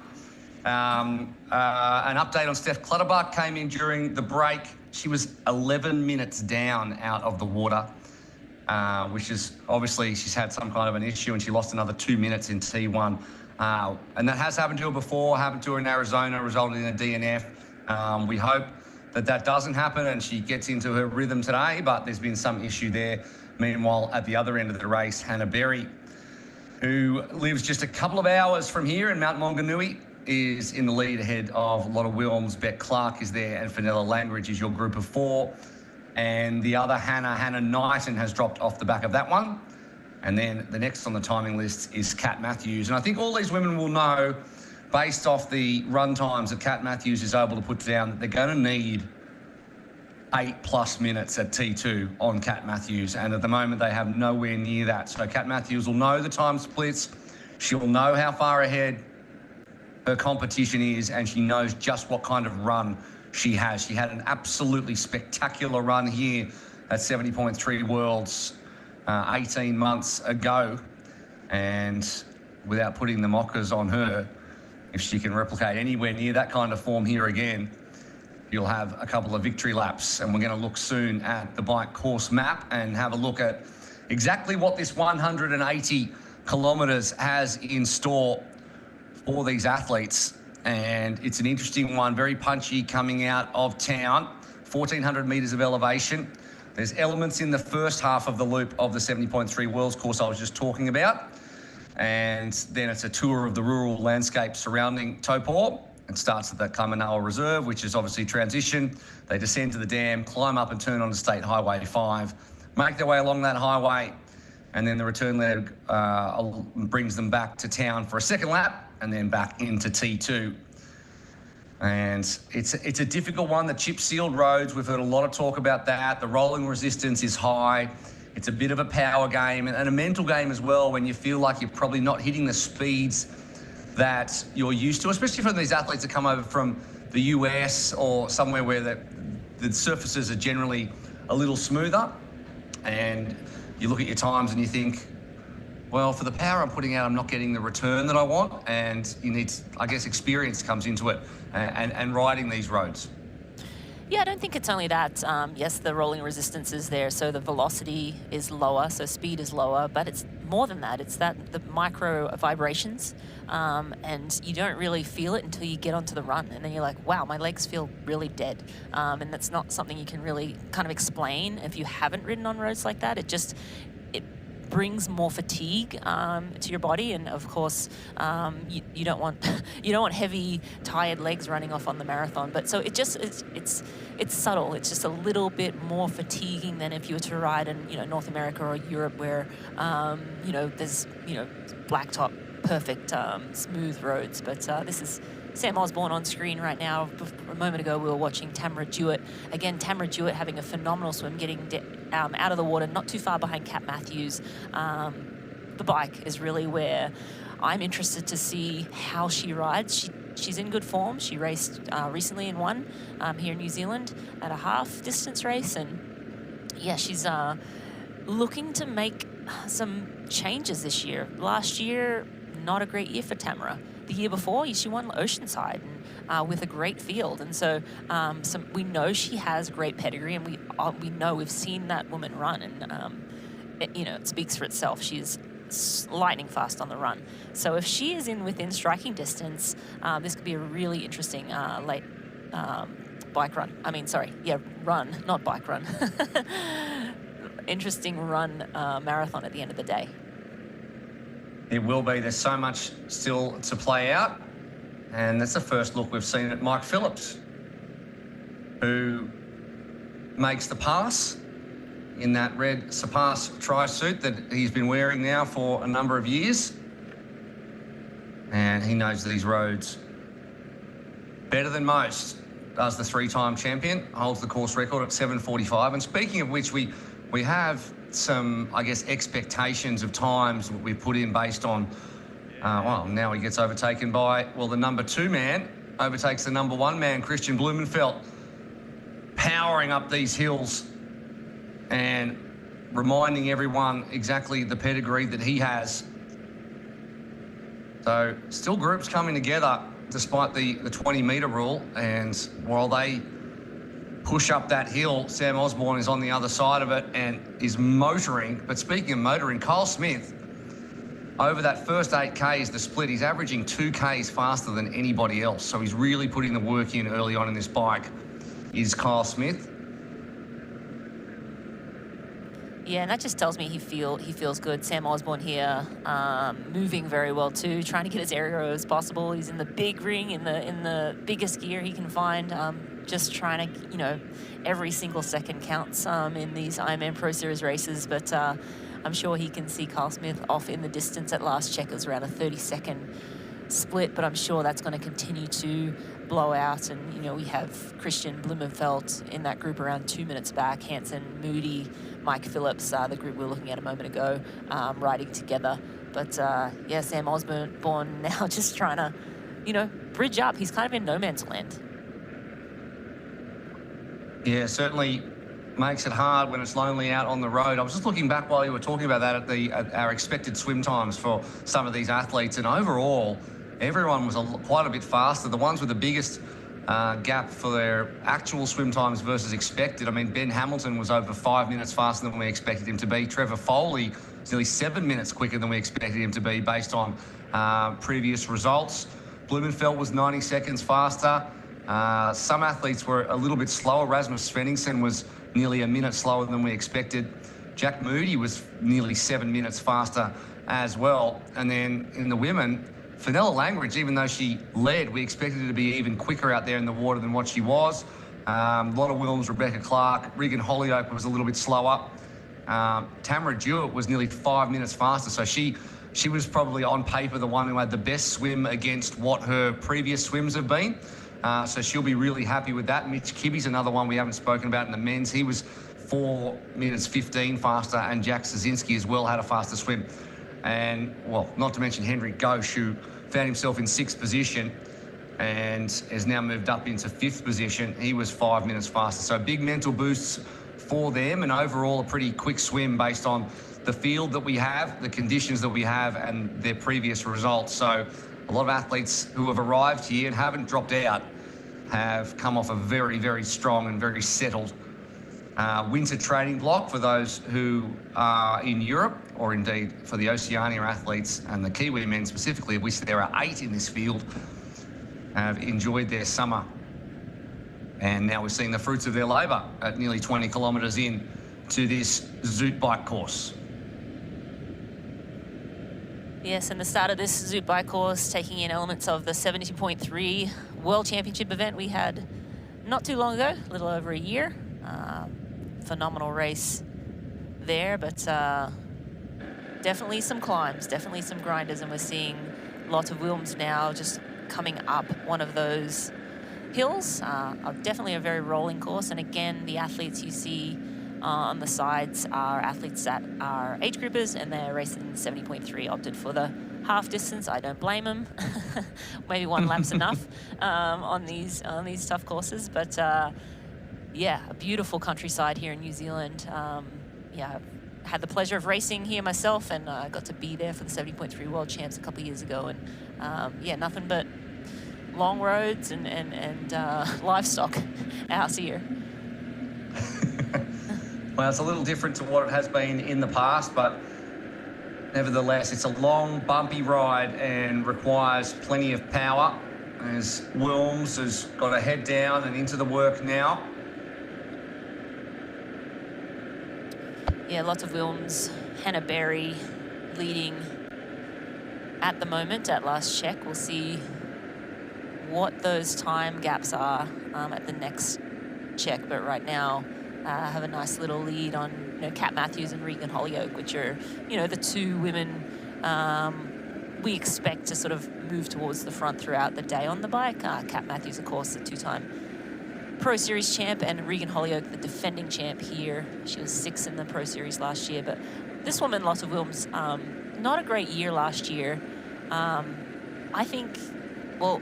An update on Steph Clutterbuck came in during the break. She was 11 minutes down out of the water, which is obviously she's had some kind of an issue and she lost another 2 minutes in T1. And that has happened to her before, happened to her in Arizona, resulted in a DNF. We hope that that doesn't happen and she gets into her rhythm today, but there's been some issue there. Meanwhile, at the other end of the race, Hannah Berry, who lives just a couple of hours from here in Mount Maunganui, is in the lead ahead of Lotta Wilms. Beck Clark is there, and Fenella Langridge is your group of four. And the other Hannah Knighton, has dropped off the back of that one. And then the next on the timing list is Kat Matthews. And I think all these women will know, based off the run times that Kat Matthews is able to put down, that they're going to need 8+ minutes at T2 on Kat Matthews, and at the moment they have nowhere near that. So Kat Matthews will know the time splits, she'll know how far ahead her competition is, and she knows just what kind of run she has. She had an absolutely spectacular run here at 70.3 Worlds 18 months ago, and without putting the mockers on her, if she can replicate anywhere near that kind of form here again, you'll have a couple of victory laps. And we're going to look soon at the bike course map and have a look at exactly what this 180 kilometres has in store for these athletes. And it's an interesting one, very punchy coming out of town, 1,400 metres of elevation. There's elements in the first half of the loop of the 70.3 Worlds course I was just talking about. And then it's a tour of the rural landscape surrounding Taupo. It starts at the Kaimanawa Reserve, which is obviously transition. They descend to the dam, climb up and turn onto State Highway 5, make their way along that highway, and then the return leg brings them back to town for a second lap and then back into T2. And it's a difficult one. The chip-sealed roads, we've heard a lot of talk about that. The rolling resistance is high. It's a bit of a power game and a mental game as well, when you feel like you're probably not hitting the speeds that you're used to, especially for these athletes that come over from the US or somewhere where the surfaces are generally a little smoother. And you look at your times and you think, well, for the power I'm putting out, I'm not getting the return that I want. And you need, I guess, experience comes into it and riding these roads. Yeah, I don't think it's only that. Yes, the rolling resistance is there, so the velocity is lower, so speed is lower, but it's more than that. It's that the micro vibrations, and you don't really feel it until you get onto the run, and then you're like, wow, my legs feel really dead. And that's not something you can really kind of explain if you haven't ridden on roads like that. It brings more fatigue to your body, and of course you don't want heavy tired legs running off on the marathon. But so it's subtle. It's just a little bit more fatiguing than if you were to ride in North America or Europe, where there's blacktop perfect smooth roads. But this is Sam Osborne on screen right now. A moment ago we were watching Tamara Jewett. Again, Tamara Jewett having a phenomenal swim, getting out of the water, not too far behind Kat Matthews. The bike is really where I'm interested to see how she rides. She's in good form. She raced recently and won here in New Zealand at a half distance race, and yeah, she's looking to make some changes this year. Last year, not a great year for Tamara. The year before, she won Oceanside and, with a great field, and so we know she has great pedigree, and we know we've seen that woman run, and it speaks for itself. She's lightning fast on the run. So if she is within striking distance, this could be a really interesting late bike run. Run, not bike run. Interesting run marathon at the end of the day. It will be. There's so much still to play out. And that's the first look we've seen at Mike Phillips, who makes the pass in that red Surpass tri-suit that he's been wearing now for a number of years. And he knows these roads better than most. Does the three-time champion, holds the course record at 7:45. And speaking of which, we have some, I guess, expectations of times we put in based on, now he gets overtaken by, the number 2 man overtakes the number 1 man, Christian Blumenfeld, powering up these hills and reminding everyone exactly the pedigree that he has. So still groups coming together despite the 20-metre rule, and while they push up that hill, Sam Osborne is on the other side of it and is motoring. But speaking of motoring, Kyle Smith, over that first 8Ks, the split, he's averaging 2Ks faster than anybody else. So he's really putting the work in early on in this bike, is Kyle Smith. Yeah, and that just tells me he feels good. Sam Osborne here, moving very well too, trying to get as aero as possible. He's in the big ring, in the biggest gear he can find. Just trying to, every single second counts in these Ironman Pro Series races. But I'm sure he can see Kyle Smith off in the distance. At last check, it was around a 30-second split, but I'm sure that's going to continue to blow out. And, we have Christian Blumenfeld in that group around 2 minutes back, Hansen, Moody, Mike Phillips, the group we were looking at a moment ago, riding together. But, Sam Osborne now just trying to, bridge up. He's kind of in no man's land. Yeah, certainly makes it hard when it's lonely out on the road. I was just looking back while you were talking about that at our expected swim times for some of these athletes, and overall, everyone was quite a bit faster. The ones with the biggest gap for their actual swim times versus expected. I mean, Ben Hamilton was over 5 minutes faster than we expected him to be. Trevor Foley was nearly 7 minutes quicker than we expected him to be based on previous results. Blumenfeld was 90 seconds faster. Some athletes were a little bit slower. Rasmus Svenningsen was nearly a minute slower than we expected. Jack Moody was nearly 7 minutes faster as well. And then in the women, Fenella Langridge, even though she led, we expected her to be even quicker out there in the water than what she was. Lotta Wilms, Rebecca Clark, Regan Holyoke was a little bit slower. Tamara Jewett was nearly 5 minutes faster, so she was probably on paper the one who had the best swim against what her previous swims have been. So she'll be really happy with that. Mitch Kibbe's another one we haven't spoken about in the men's. He was 4 minutes 15 faster, and Jack Szynski as well had a faster swim. And, not to mention Henry Ghosh, who found himself in 6th position and has now moved up into 5th position. He was 5 minutes faster. So big mental boosts for them, and overall a pretty quick swim based on the field that we have, the conditions that we have, and their previous results. So a lot of athletes who have arrived here and haven't dropped out have come off a very, very strong and very settled winter training block for those who are in Europe, or indeed for the Oceania athletes and the Kiwi men specifically, of which there are 8 in this field, have enjoyed their summer. And now we're seeing the fruits of their labour at nearly 20 kilometres in to this Zoot bike course. Yes, and the start of this Zoot bike course taking in elements of the 72.3 World Championship event we had not too long ago, a little over a year. Phenomenal race there, but definitely some climbs, definitely some grinders, and we're seeing lots of Wilms now just coming up one of those hills. Definitely a very rolling course, and again, the athletes you see on the sides are athletes that are age groupers, and they're racing 70.3, opted for the half distance. I don't blame them. Maybe one lap's enough on these tough courses, but yeah, a beautiful countryside here in New Zealand. Yeah, had the pleasure of racing here myself, and I got to be there for the 70.3 World Champs a couple of years ago, and yeah, nothing but long roads and livestock out here. Well, it's a little different to what it has been in the past, but nevertheless, it's a long, bumpy ride and requires plenty of power. As Wilms has got a head down and into the work now. Yeah, lots of Wilms. Hannah Berry leading at the moment at last check. We'll see what those time gaps are at the next check, but right now have a nice little lead on Kat Matthews and Regan Holyoke, which are the two women we expect to sort of move towards the front throughout the day on the bike. Kat Matthews, of course, the two-time Pro Series champ, and Regan Holyoke, the defending champ here. She was 6th in the Pro Series last year, but this woman, Lotte Wilms, not a great year last year. I think, well,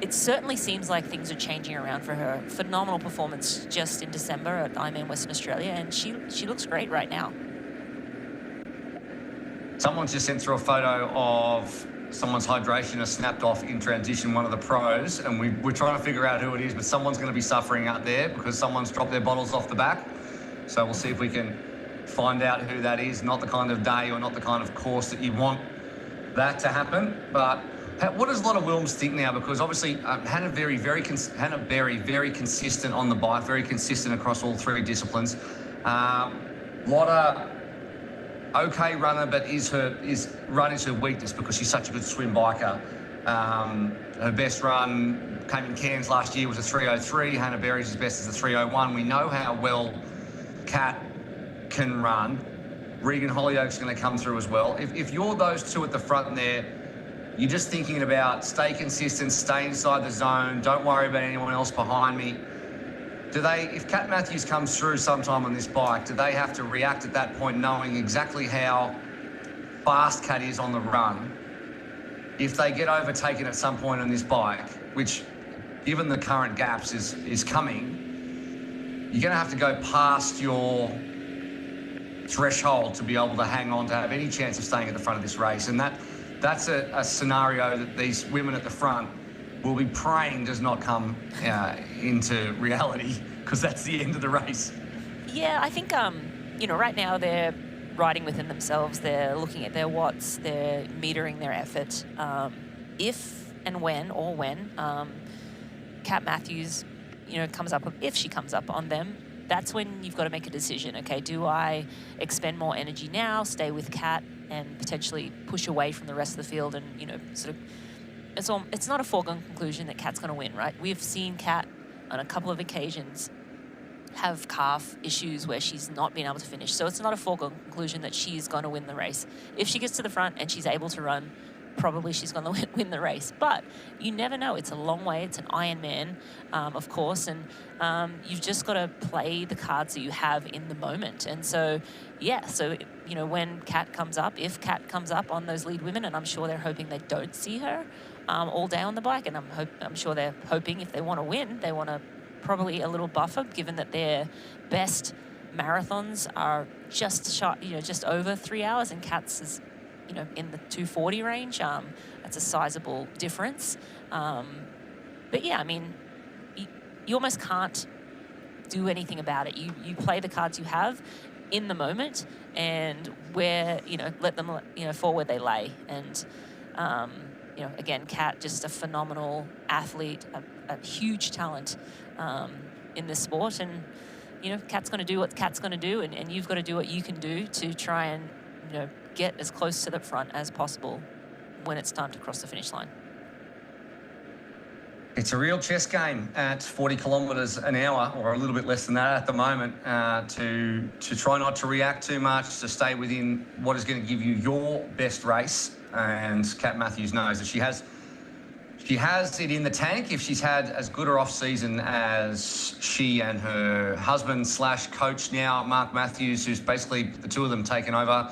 it certainly seems like things are changing around for her. Phenomenal performance just in December at Ironman Western Australia, and she looks great right now. Someone's just sent through a photo of someone's hydration has snapped off in transition, one of the pros, and we're trying to figure out who it is, but someone's going to be suffering out there because someone's dropped their bottles off the back. So we'll see if we can find out who that is. Not the kind of day or not the kind of course that you want that to happen, but what does Lotte Wilms think now? Because obviously Hannah Berry, very consistent on the bike, very consistent across all three disciplines. Lotte, okay runner, but run is her weakness because she's such a good swim biker. Her best run came in Cairns last year was a 3:03. Hannah Berry's as best as a 3:01. We know how well Kat can run. Regan Holyoke's going to come through as well. If you're those two at the front there, you're just thinking about stay consistent, stay inside the zone, don't worry about anyone else behind me. If Kat Matthews comes through sometime on this bike, do they have to react at that point knowing exactly how fast Kat is on the run? If they get overtaken at some point on this bike, which given the current gaps is coming, you're going to have to go past your threshold to be able to hang on to have any chance of staying at the front of this race. And that's a scenario that these women at the front will be praying does not come into reality, because that's the end of the race. Yeah, I think, right now they're riding within themselves. They're looking at their watts. They're metering their effort. If and when Kat Matthews, comes up, if she comes up on them, that's when you've got to make a decision. Okay, do I expend more energy now, stay with Kat, and potentially push away from the rest of the field, and sort of it's not a foregone conclusion that Kat's going to win, right? We've seen Kat on a couple of occasions have calf issues where she's not been able to finish, so it's not a foregone conclusion that she's going to win the race. If she gets to the front and she's able to run, probably she's going to win the race, but you never know. It's a long way. It's an Ironman, of course, and you've just got to play the cards that you have in the moment. And so, when Kat comes up, if Kat comes up on those lead women, and I'm sure they're hoping they don't see her all day on the bike, and I'm sure they're hoping if they want to win, they want to probably a little buffer, given that their best marathons are just over 3 hours, and Kat's is in the 2:40 range. That's a sizable difference. But yeah, I mean, you almost can't do anything about it. You play the cards you have in the moment, and let them fall where they lay. And again, Kat, just a phenomenal athlete, a huge talent in this sport, and Kat's going to do what Kat's going to do, and you've got to do what you can do to try and get as close to the front as possible when it's time to cross the finish line. It's a real chess game at 40 kilometres an hour, or a little bit less than that at the moment, to try not to react too much, to stay within what is going to give you your best race. And Kat Matthews knows that she has it in the tank if she's had as good an off-season as she and her husband/coach now, Mark Matthews, who's basically the two of them taken over.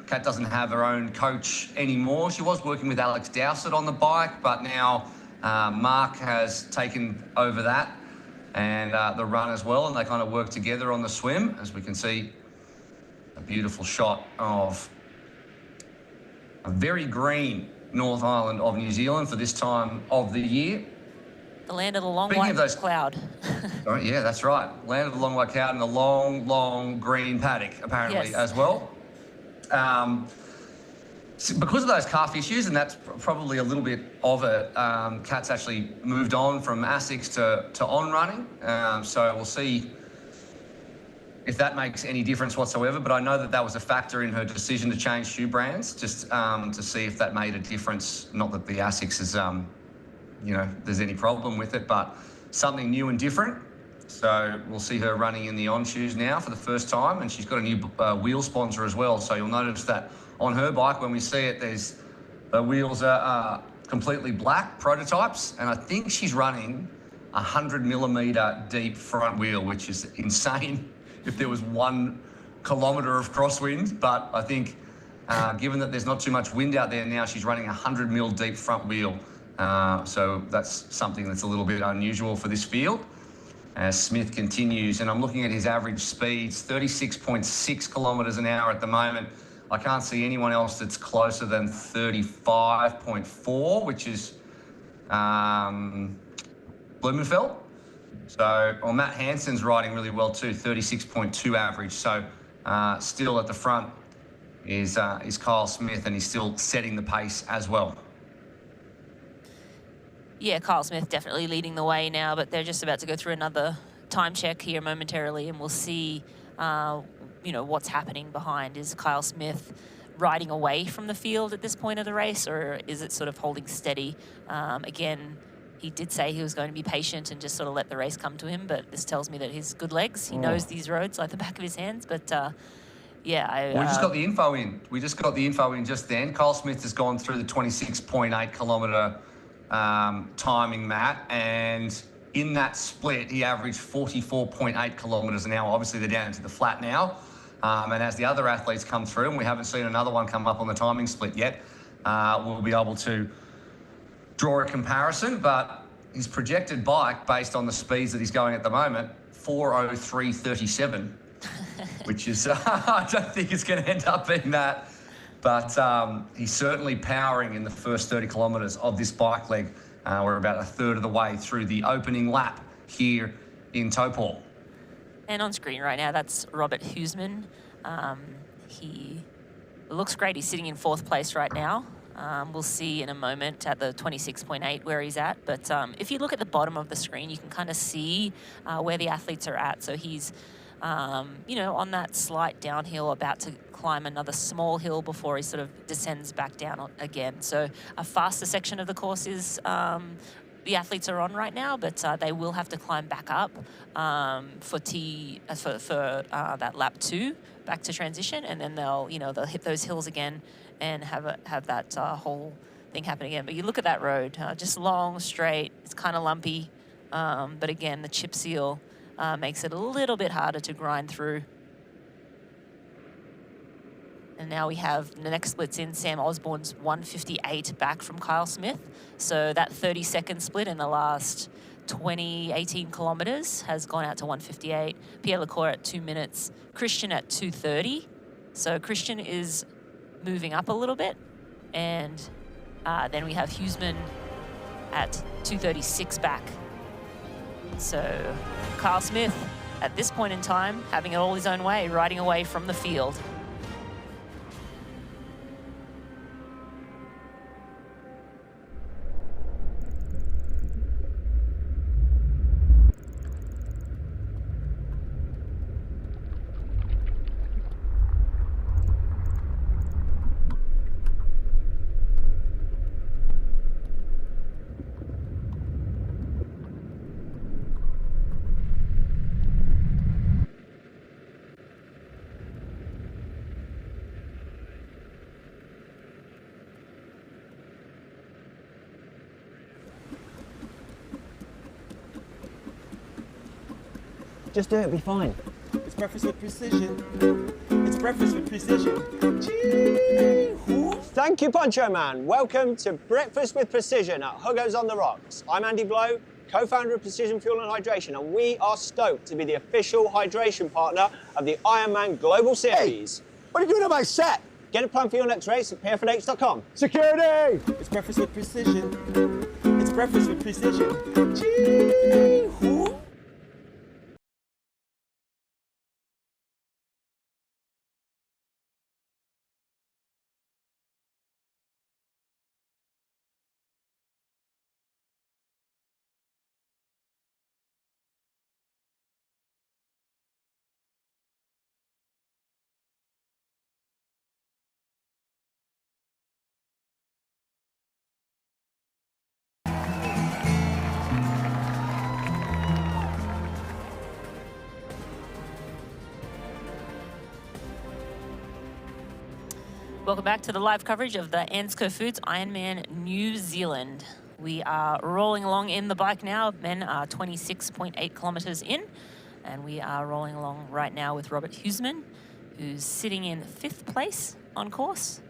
Kat doesn't have her own coach anymore. She was working with Alex Dowsett on the bike, but now Mark has taken over that and the run as well, and they kind of work together on the swim. As we can see, a beautiful shot of a very green North Island of New Zealand for this time of the year. The land of the long white cloud. Oh, yeah, that's right. Land of the long white cloud and the long, long green paddock, apparently, as well. Because of those calf issues, and that's probably a little bit of it, Kat's actually moved on from ASICS to on running. So we'll see if that makes any difference whatsoever. But I know that was a factor in her decision to change shoe brands, just to see if that made a difference. Not that the ASICS is, there's any problem with it, but something new and different. So we'll see her running in the on shoes now for the first time, and she's got a new wheel sponsor as well. So you'll notice that on her bike, when we see it, the wheels are completely black prototypes, and I think she's running 100mm deep front wheel, which is insane if there was 1 kilometre of crosswind. But I think given that there's not too much wind out there now, she's running 100mm deep front wheel. So that's something that's a little bit unusual for this field. As Smith continues, and I'm looking at his average speeds, 36.6 kilometres an hour at the moment. I can't see anyone else that's closer than 35.4, which is Blumenfeld. So, Matt Hansen's riding really well too, 36.2 average. So, still at the front is Kyle Smith, and he's still setting the pace as well. Yeah, Kyle Smith definitely leading the way now, but they're just about to go through another time check here momentarily, and we'll see, what's happening behind. Is Kyle Smith riding away from the field at this point of the race, or is it sort of holding steady? Again, he did say he was going to be patient and just sort of let the race come to him, but this tells me that he's good legs. He knows these roads like the back of his hands, but we just got the info in. We just got the info in just then. Kyle Smith has gone through the 26.8 kilometre timing, Matt, and in that split, he averaged 44.8 kilometres an hour. Obviously, they're down into the flat now. And as the other athletes come through, and we haven't seen another one come up on the timing split yet, we'll be able to draw a comparison. But his projected bike, based on the speeds that he's going at the moment, 4:03:37, which is, I don't think it's going to end up being that. But he's certainly powering in the first 30 kilometres of this bike leg. We're about a third of the way through the opening lap here in Taupo. And on screen right now, that's Robert Huisman. He looks great. He's sitting in 4th place right now. We'll see in a moment at the 26.8 where he's at. But if you look at the bottom of the screen, you can kind of see where the athletes are at. So he's, on that slight downhill, about to climb another small hill before he sort of descends back down again. So a faster section of the course is the athletes are on right now, but they will have to climb back up for that lap 2 back to transition, and then they'll hit those hills again and have that whole thing happen again. But you look at that road, just long, straight. It's kind of lumpy, but again, the chip seal makes it a little bit harder to grind through. And now we have the next splits in. Sam Osborne's 1:58 back from Kyle Smith. So that 30-second split in the last 18 kilometres has gone out to 1:58. Pierre Lecour at 2 minutes. Christian at 2:30. So Christian is moving up a little bit. And then we have Huisman at 2:36 back. So Kyle Smith, at this point in time, having it all his own way, riding away from the field. Just do it, it'll be fine. It's breakfast with precision. It's breakfast with precision. Thank you, Poncho Man. Welcome to Breakfast with Precision at Hugo's on the Rocks. I'm Andy Blow, co-founder of Precision Fuel and Hydration, and we are stoked to be the official hydration partner of the Ironman Global Series. Hey, what are you doing on my set? Get a plan for your next race at pfnh.com. Security! It's breakfast with precision. It's breakfast with precision. Welcome back to the live coverage of the ANZCO Foods Ironman New Zealand. We are rolling along in the bike now. Men are 26.8 kilometres in, and we are rolling along right now with Robert Huseman, who's sitting in 5th place on course.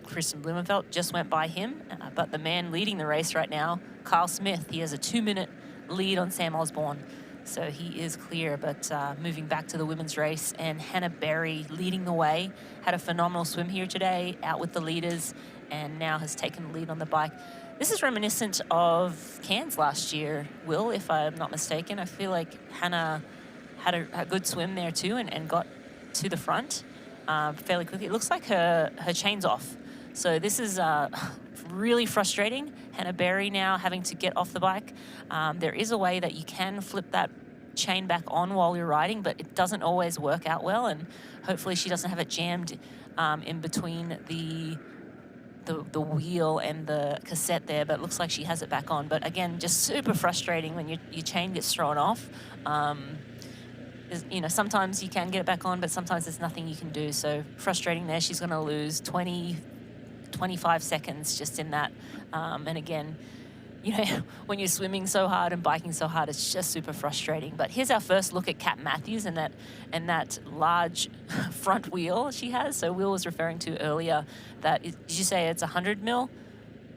Christian Blumenfeld just went by him, but the man leading the race right now, Kyle Smith, he has a 2-minute lead on Sam Osborne. So he is clear, but moving back to the women's race, and Hannah Berry leading the way. Had a phenomenal swim here today, out with the leaders, and now has taken the lead on the bike. This is reminiscent of Cairns last year, Will, if I'm not mistaken. I feel like Hannah had a good swim there too, and got to the front fairly quickly. It looks like her chain's off. So this is really frustrating. Hannah Berry now having to get off the bike. There is a way that you can flip that chain back on while you're riding, but it doesn't always work out well, and hopefully she doesn't have it jammed in between the wheel and the cassette there, but it looks like she has it back on. But again, just super frustrating when your chain gets thrown off. You know, sometimes you can get it back on, but sometimes there's nothing you can do. So frustrating there. She's going to lose 25 seconds just in that. And again, you know, when you're swimming so hard and biking so hard, it's just super frustrating. But here's our first look at Kat Matthews and that large front wheel she has. So Will was referring to earlier that, did you say it's 100 mil?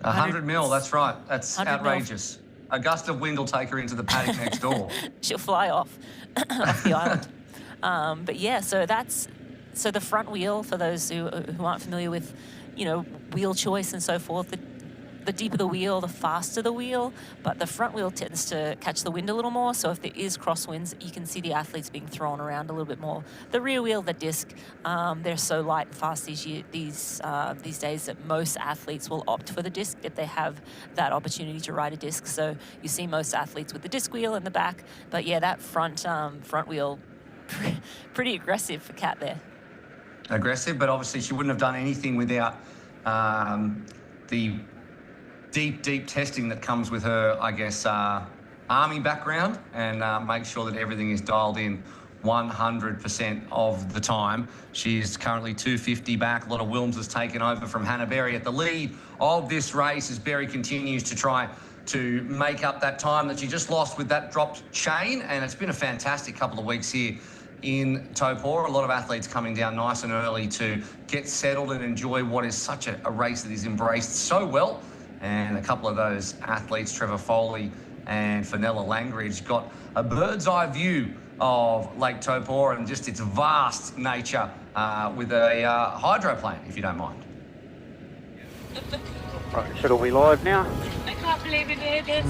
100 mil, that's right. That's 100 outrageous. A gust of wind will take her into the paddock next door. She'll fly off the island. But yeah, so the front wheel, for those who aren't familiar with, you know, wheel choice and so forth, the deeper the wheel, the faster the wheel, but the front wheel tends to catch the wind a little more. So if there is crosswinds, you can see the athletes being thrown around a little bit more. The rear wheel, the disc, they're so light and fast these days that most athletes will opt for the disc if they have that opportunity to ride a disc. So you see most athletes with the disc wheel in the back. But yeah, that front wheel, pretty aggressive for Kat there. Aggressive, but obviously she wouldn't have done anything without the deep testing that comes with her, I guess, army background, and make sure that everything is dialed in 100% of the time. She's currently 250 back. Lotta Wilms has taken over from Hannah Berry at the lead of this race as Berry continues to try to make up that time that she just lost with that dropped chain, and it's been a fantastic couple of weeks here in Taupo. A lot of athletes coming down nice and early to get settled and enjoy what is such a race that is embraced so well. And a couple of those athletes, Trevor Foley and Fenella Langridge, got a bird's eye view of Lake Taupo and just its vast nature with a hydroplane, if you don't mind. Right, should we live now? I can't believe it did this.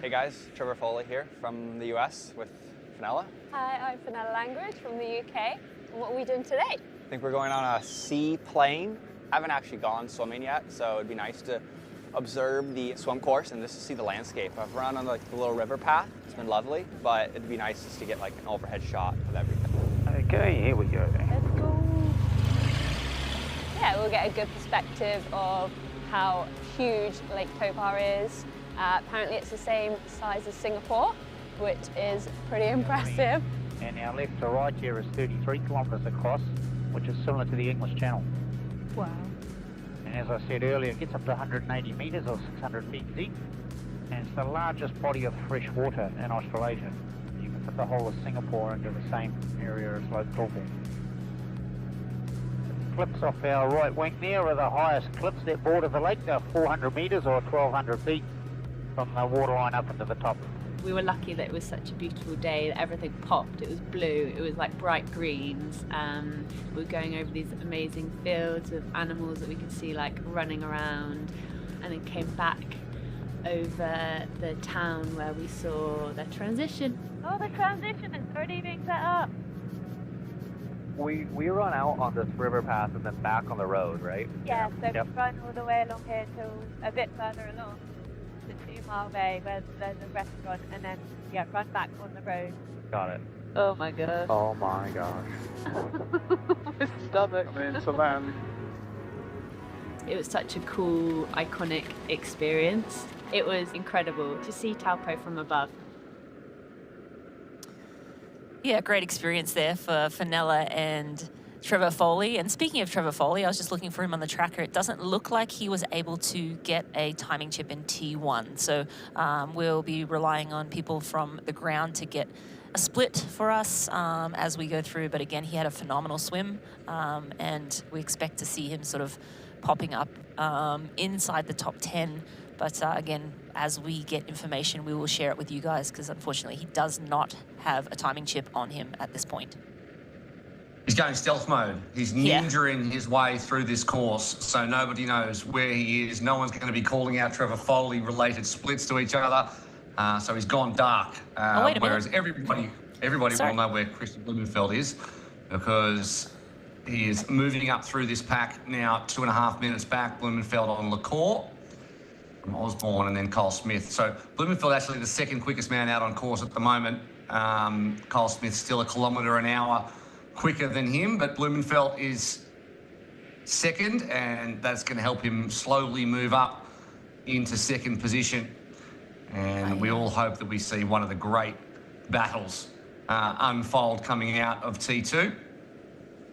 Hey guys, Trevor Foley here from the US with Fenella. Hi, I'm Fenella Langridge from the UK. And what are we doing today? I think we're going on a seaplane. I haven't actually gone swimming yet, so it'd be nice to observe the swim course and just to see the landscape. I've run on like the little river path. It's been lovely, but it'd be nice just to get like an overhead shot of everything. Okay, here we go. Let's go. Yeah, we'll get a good perspective of how huge Lake Taupo is. Apparently it's the same size as Singapore, which is pretty impressive. And our left to right here is 33 kilometres across, which is similar to the English Channel. Wow. And as I said earlier, it gets up to 180 metres or 600 feet deep. And it's the largest body of fresh water in Australasia. You can put the whole of Singapore into the same area as Lake Taupo. Cliffs off our right wing there are the highest cliffs that border the lake. They're 400 metres or 1,200 feet from the waterline up into the top. We were lucky that it was such a beautiful day, that everything popped. It was blue, it was like bright greens. We were going over these amazing fields of animals that we could see like running around, and then came back over the town where we saw the transition. Oh, the transition is already being set up. We run out on this river path and then back on the road, right? Yeah, so Yep. we run all the way along here till a bit further along to 2 Mile Bay where there's a restaurant, and then run back on the road. Got it. Oh my gosh. Oh my gosh. My stomach. I'm into land. It was such a cool, iconic experience. It was incredible to see Taupo from above. Yeah, great experience there for Nella and Trevor Foley. And speaking of Trevor Foley, I was just looking for him on the tracker. It doesn't look like he was able to get a timing chip in T1. So we'll be relying on people from the ground to get a split for us as we go through. But again, he had a phenomenal swim, and we expect to see him sort of popping up inside the top 10. But again, as we get information, we will share it with you guys, because unfortunately he does not have a timing chip on him at this point. He's going stealth mode. He's ninjaing his way through this course, so nobody knows where he is. No one's going to be calling out Trevor Foley related splits to each other. So he's gone dark. Wait a whereas minute. everybody Sorry. will know where Christian Blumenfeld is, because he is moving up through this pack now, 2.5 minutes back. Blumenfeld on LaCour from Osborne, and then Kyle Smith. So Blumenfeld actually the second quickest man out on course at the moment. Kyle Smith's still 1 kilometre an hour quicker than him, but Blumenfeld is second, and that's going to help him slowly move up into second position. And we all hope that we see one of the great battles unfold coming out of T2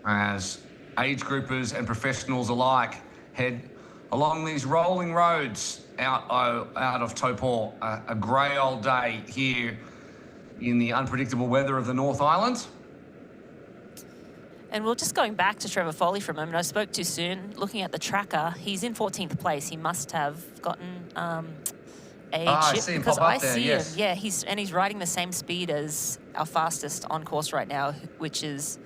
as age groupers and professionals alike head along these rolling roads out of Taupo. A grey old day here in the unpredictable weather of the North Island. And we're just going back to Trevor Foley for a moment. I spoke too soon. Looking at the tracker, he's in 14th place. He must have gotten a chip, I see him because pop up I there, see yes. him. Yeah, he's riding the same speed as our fastest on course right now, which is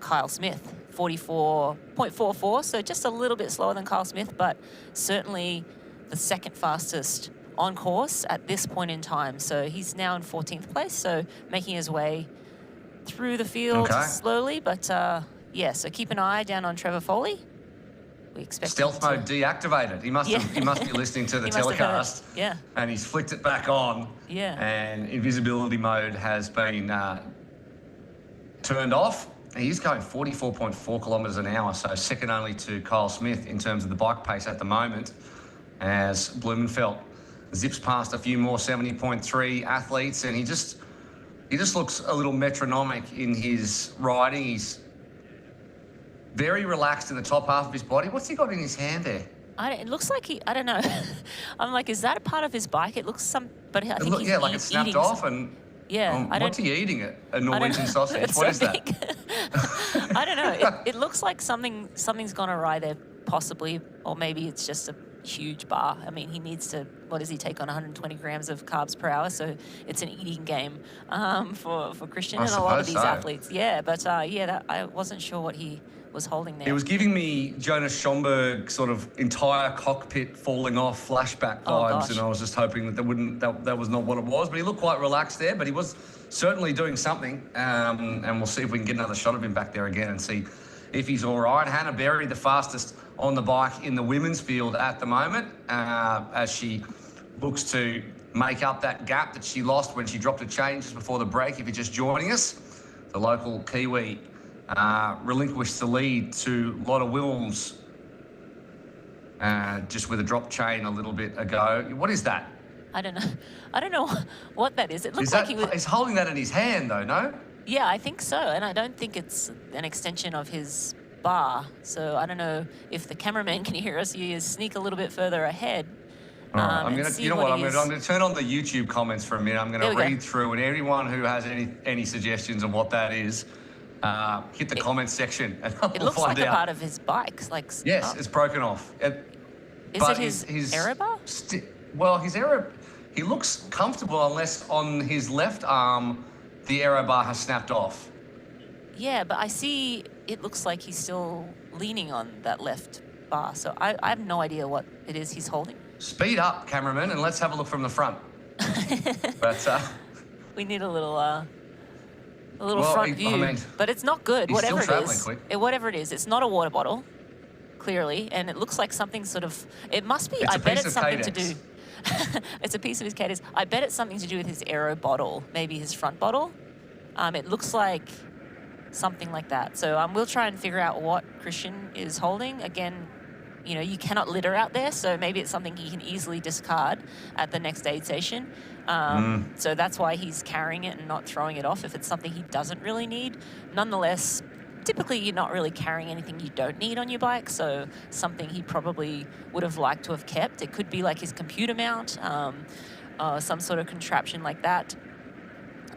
Kyle Smith, 44.44. So just a little bit slower than Kyle Smith, but certainly the second fastest on course at this point in time. So he's now in 14th place, so making his way through the field slowly. But yeah, so keep an eye down on Trevor Foley. We expect Stealth mode deactivated. He must be listening to the telecast. Yeah. And he's flicked it back on. Yeah. And invisibility mode has been turned off. He's going 44.4 kilometres an hour, so second only to Kyle Smith in terms of the bike pace at the moment, as Blumenfeld zips past a few more 70.3 athletes, and he just looks a little metronomic in his riding. He's very relaxed in the top half of his body. What's he got in his hand there? It looks like I don't know. I'm like, is that a part of his bike? It looks but I think he's like it snapped off and... Yeah, what's he eating? A Norwegian sausage? What is that? I don't know. It looks like something's gone awry there, possibly, or maybe it's just a huge bar. I mean, he needs to. What does he take on 120 grams of carbs per hour? So it's an eating game for Christian and a lot of these athletes. Yeah, but I wasn't sure what he was holding there. It was giving me Jonas Schomburg sort of entire cockpit falling off flashback vibes, and I was just hoping that that was not what it was. But he looked quite relaxed there, but he was certainly doing something, and we'll see if we can get another shot of him back there again and see if he's all right. Hannah Berry, the fastest on the bike in the women's field at the moment, as she looks to make up that gap that she lost when she dropped a chain just before the break. If you're just joining us, the local Kiwi relinquished the lead to Lotta Wilms just with a drop chain a little bit ago. What is that? I don't know what that is. It looks like he's holding that in his hand though, no? Yeah, I think so. And I don't think it's an extension of his bar. So I don't know if the cameraman can hear us. You sneak a little bit further ahead. All right, I'm and going to, see you know what, I'm it going is. to turn on the YouTube comments for a minute. I'm going There to we go. read through, and anyone who has any suggestions on what that is, hit the comments section, and It we'll looks find like a out. part of his bike. Like Yes, it's broken off. Is but it his aero bar? Well, his aero, he looks comfortable unless on his left arm the aero bar has snapped off. Yeah, but I see it looks like he's still leaning on that left bar. So I have no idea what it is he's holding. Speed up, cameraman, and let's have a look from the front. But we need a little well, front view. I mean, but it's not good. he's Whatever still it traveling is, quick. whatever it is, it's not a water bottle, clearly, and it looks like something sort of. It must be. It's I a bet piece it's of something to K-Dex. do. It's a piece of his K-Dex. I bet it's something to do with his aero bottle, maybe his front bottle. It looks like something like that. So we'll try and figure out what Christian is holding. Again, you know, you cannot litter out there, so maybe it's something he can easily discard at the next aid station. So that's why he's carrying it and not throwing it off if it's something he doesn't really need. Nonetheless, typically you're not really carrying anything you don't need on your bike, so something he probably would have liked to have kept. It could be like his computer mount, some sort of contraption like that.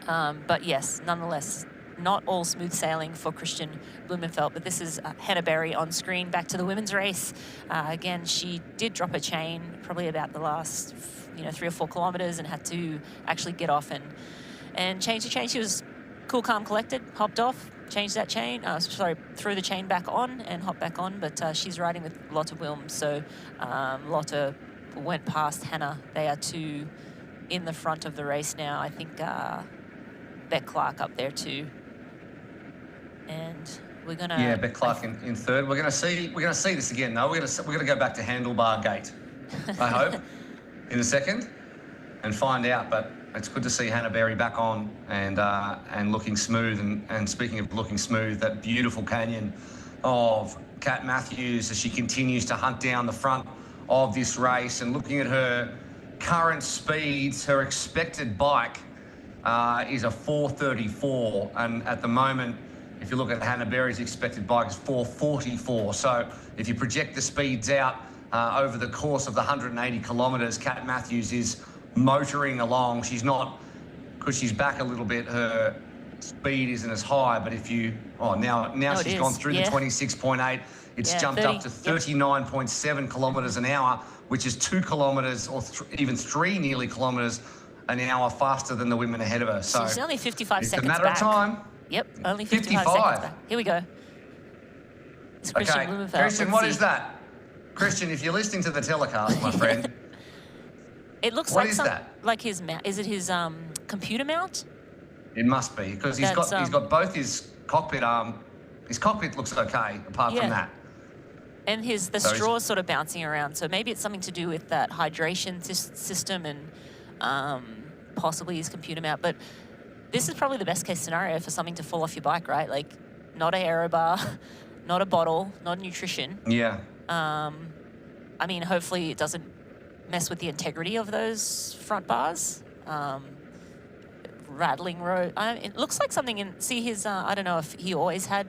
But yes, nonetheless, not all smooth sailing for Christian Blumenfeld, but this is Hannah Berry on screen. Back to the women's race. Again, she did drop a chain probably about the last 3 or 4 kilometers and had to actually get off and change the chain. She was cool, calm, collected, hopped off, changed that chain, threw the chain back on and hopped back on, but she's riding with Lotte Wilms, so Lotte went past Hannah. They are 2 in the front of the race now. I think Beck Clark up there too. And we're gonna Beck Clark in third. We're gonna see this again though. We're gonna go back to handlebar gate, I hope, in a second, and find out. But it's good to see Hannah Berry back on and looking smooth. And speaking of looking smooth, that beautiful canyon of Kat Matthews as she continues to hunt down the front of this race. And looking at her current speeds, her expected bike is a 4:34, and at the moment, if you look at Hannah Berry's expected bike, is 4:44. So if you project the speeds out over the course of the 180 kilometres, Kat Matthews is motoring along. She's not, because she's back a little bit, her speed isn't as high, but if you, now she's gone through the 26.8, it's jumped 30, up to 39.7 kilometres an hour, which is 2 kilometres or even 3 nearly kilometres an hour faster than the women ahead of her. So she's only 55 it's seconds a matter back. of time. Yep, only 55 seconds back. Here we go. It's Christian Blumenfeld. Christian, what is that? Christian, if you're listening to the telecast, my friend. It looks what like is that? Like his mount. Is it his computer mount? It must be, because he's got both his cockpit his cockpit looks okay apart from that. And the straw's sort of bouncing around, so maybe it's something to do with that hydration system and possibly his computer mount. But this is probably the best case scenario for something to fall off your bike, right? Like, not an aero bar, not a bottle, not nutrition. Yeah. I mean, hopefully it doesn't mess with the integrity of those front bars. Rattling road. It looks like something in. See his. I don't know if he always had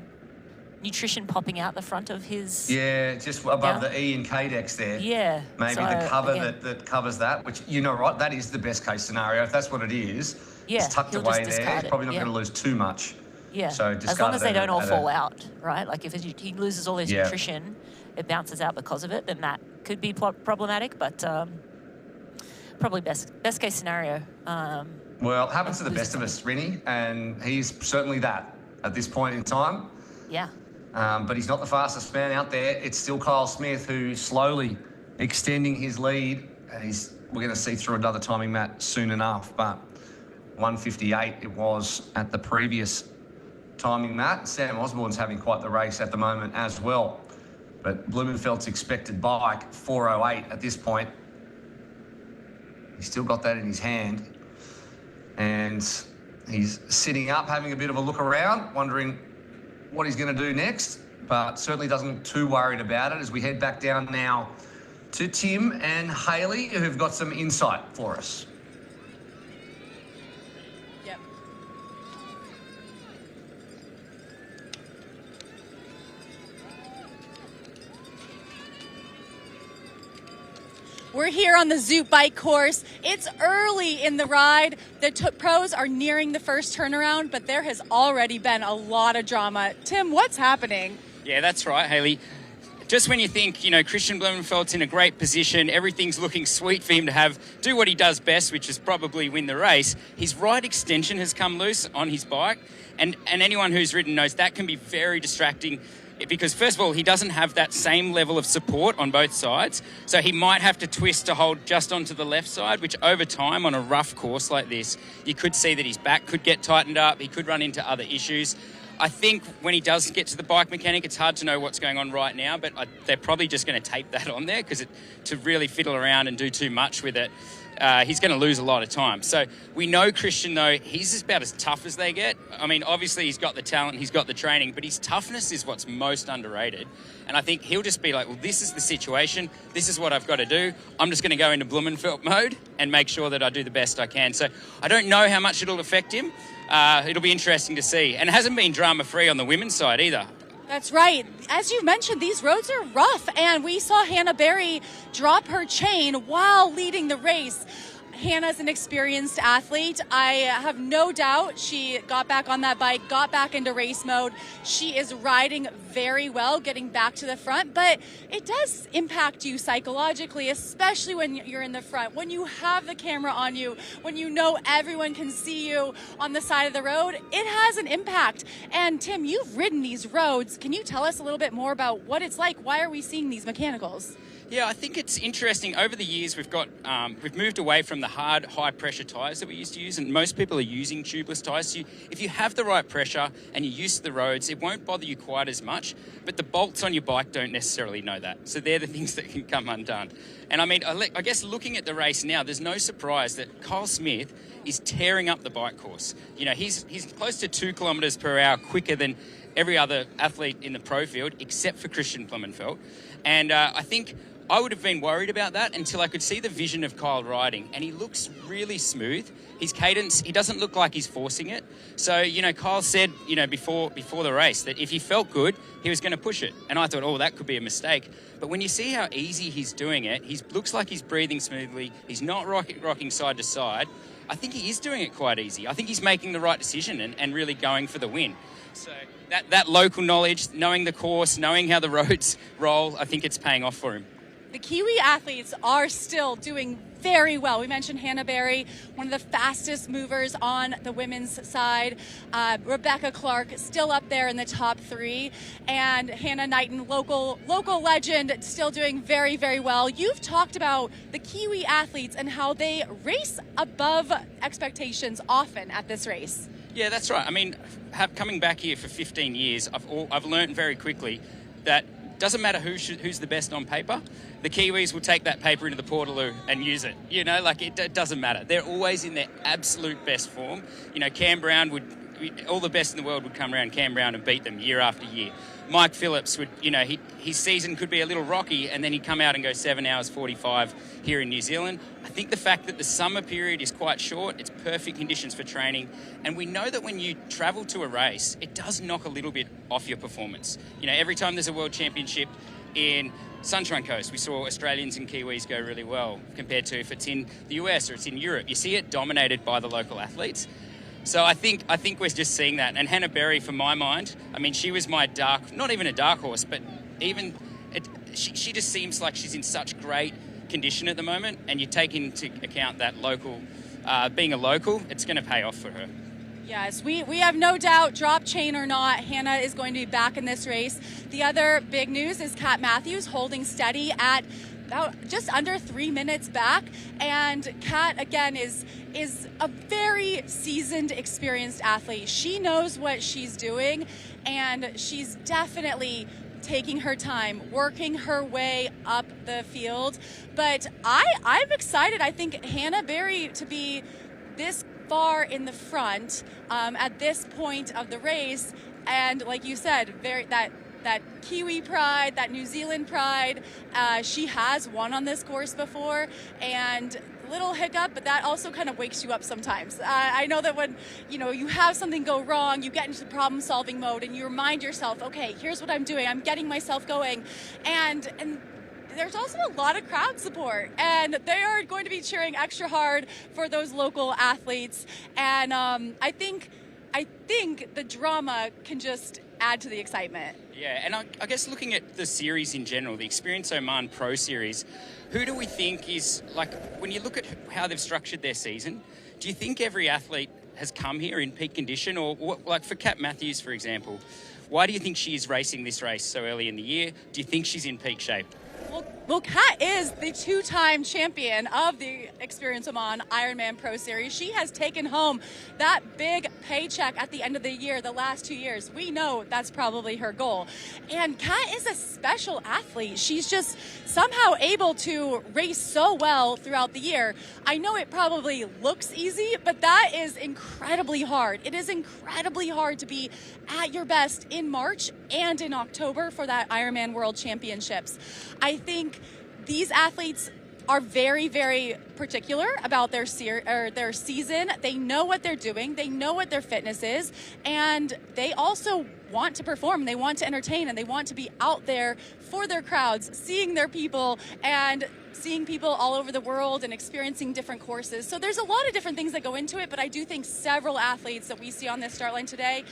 nutrition popping out the front of his. Yeah, just above the E and K-Dex there. Yeah. Maybe so, the cover again, that covers that, which, you know, right, that is the best case scenario. If that's what it is, yeah, it's tucked he'll away just there. He's probably not yeah. going to lose too much. Yeah. So as long as they don't all fall out. out, right? Like if he loses all his nutrition, it bounces out because of it, then that could be problematic. But probably best case scenario. Well, it happens to the best of us, Rinny, and he's certainly that at this point in time. Yeah. But he's not the fastest man out there. It's still Kyle Smith who's slowly extending his lead, and we're going to see through another timing mat soon enough. But 1:58 it was at the previous timing mat. Sam Osborne's having quite the race at the moment as well. But Blumenfeld's expected bike 4:08 at this point. He's still got that in his hand. And he's sitting up, having a bit of a look around, wondering what he's going to do next, but certainly doesn't too worried about it as we head back down now to Tim and Hayley, who've got some insight for us. Yep. We're here on the Zoot bike course. It's early in the ride. The pros are nearing the first turnaround, but there has already been a lot of drama. Tim, what's happening? Yeah, that's right, Haley. Just when you think, you know, Christian Blumenfeld's in a great position, everything's looking sweet for him to do what he does best, which is probably win the race, his right extension has come loose on his bike. And anyone who's ridden knows that can be very distracting because, first of all, he doesn't have that same level of support on both sides. So he might have to twist to hold just onto the left side, which over time on a rough course like this, you could see that his back could get tightened up. He could run into other issues. I think when he does get to the bike mechanic, it's hard to know what's going on right now, but they're probably just going to tape that on there because to really fiddle around and do too much with it, he's going to lose a lot of time. So we know Christian, though, he's about as tough as they get. I mean, obviously he's got the talent, he's got the training, but his toughness is what's most underrated. And I think he'll just be like, well, this is the situation. This is what I've got to do. I'm just going to go into Blumenfeld mode and make sure that I do the best I can. So I don't know how much it'll affect him. It'll be interesting to see. And it hasn't been drama-free on the women's side either. That's right. As you mentioned, these roads are rough, and we saw Hannah Berry drop her chain while leading the race. Hannah's an experienced athlete. I have no doubt she got back on that bike, got back into race mode. She is riding very well, getting back to the front, but it does impact you psychologically, especially when you're in the front, when you have the camera on you, when you know everyone can see you on the side of the road. It has an impact. And Tim, you've ridden these roads. Can you tell us a little bit more about what it's like? Why are we seeing these mechanicals? Yeah, I think it's interesting. Over the years, we've moved away from the hard, high-pressure tyres that we used to use, and most people are using tubeless tyres. So if you have the right pressure and you're used to the roads, it won't bother you quite as much, but the bolts on your bike don't necessarily know that. So they're the things that can come undone. And I mean, I guess looking at the race now, there's no surprise that Kyle Smith is tearing up the bike course. You know, he's close to 2 kilometres per hour quicker than every other athlete in the pro field, except for Christian Blumenfeld. And I think I would have been worried about that until I could see the vision of Kyle riding, and he looks really smooth. His cadence, he doesn't look like he's forcing it. So, you know, Kyle said, you know, before the race that if he felt good, he was going to push it. And I thought, oh, that could be a mistake. But when you see how easy he's doing it, he looks like he's breathing smoothly. He's not rocking side to side. I think he is doing it quite easy. I think he's making the right decision and really going for the win. So that local knowledge, knowing the course, knowing how the roads roll, I think it's paying off for him. The Kiwi athletes are still doing very well. We mentioned Hannah Berry, one of the fastest movers on the women's side. Rebecca Clark still up there in the top 3. And Hannah Knighton, local legend, still doing very, very well. You've talked about the Kiwi athletes and how they race above expectations often at this race. Yeah, that's right. I mean, coming back here for 15 years, I've learned very quickly that doesn't matter who's the best on paper. The Kiwis will take that paper into the Portaloo and use it. You know, like it doesn't matter. They're always in their absolute best form. You know, Cam Brown all the best in the world would come around Cam Brown and beat them year after year. Mike Phillips would, you know, his season could be a little rocky and then he'd come out and go 7 hours 45 here in New Zealand. I think the fact that the summer period is quite short, it's perfect conditions for training. And we know that when you travel to a race, it does knock a little bit off your performance. You know, every time there's a world championship in Sunshine Coast, we saw Australians and Kiwis go really well compared to if it's in the US or it's in Europe. You see it dominated by the local athletes. So I think we're just seeing that. And Hannah Berry, for my mind, I mean, she was my not even a dark horse, but she just seems like she's in such great condition at the moment. And you take into account that being a local, it's going to pay off for her. Yes, we have no doubt, drop chain or not, Hannah is going to be back in this race. The other big news is Kat Matthews holding steady at about just under 3 minutes back. And Kat, again, is a very seasoned, experienced athlete. She knows what she's doing, and she's definitely taking her time, working her way up the field. But I'm excited. I think Hannah Berry to be this far in the front at this point of the race, and like you said, that Kiwi pride, that New Zealand pride. She has won on this course before, and little hiccup, but that also kind of wakes you up sometimes. I know that when you have something go wrong, you get into problem solving mode and you remind yourself, okay, here's what I'm doing, I'm getting myself going, and there's also a lot of crowd support, and they are going to be cheering extra hard for those local athletes. And I think the drama can just add to the excitement. Yeah, and I guess looking at the series in general, the Experience Oman Pro Series, who do we think is, like, when you look at how they've structured their season, do you think every athlete has come here in peak condition? Or, like for Kat Matthews, for example, why do you think she is racing this race so early in the year? Do you think she's in peak shape? Well, Kat is the two-time champion of the Experience Oman Ironman Pro Series. She has taken home that big paycheck at the end of the year, the last 2 years. We know that's probably her goal. And Kat is a special athlete. She's just somehow able to race so well throughout the year. I know it probably looks easy, but that is incredibly hard. It is incredibly hard to be at your best in March and in October for that Ironman World Championships. I think these athletes are very, very particular about their season. They know what they're doing. They know what their fitness is. And they also want to perform. They want to entertain, and they want to be out there for their crowds, seeing their people and seeing people all over the world and experiencing different courses. So there's a lot of different things that go into it, but I do think several athletes that we see on this start line today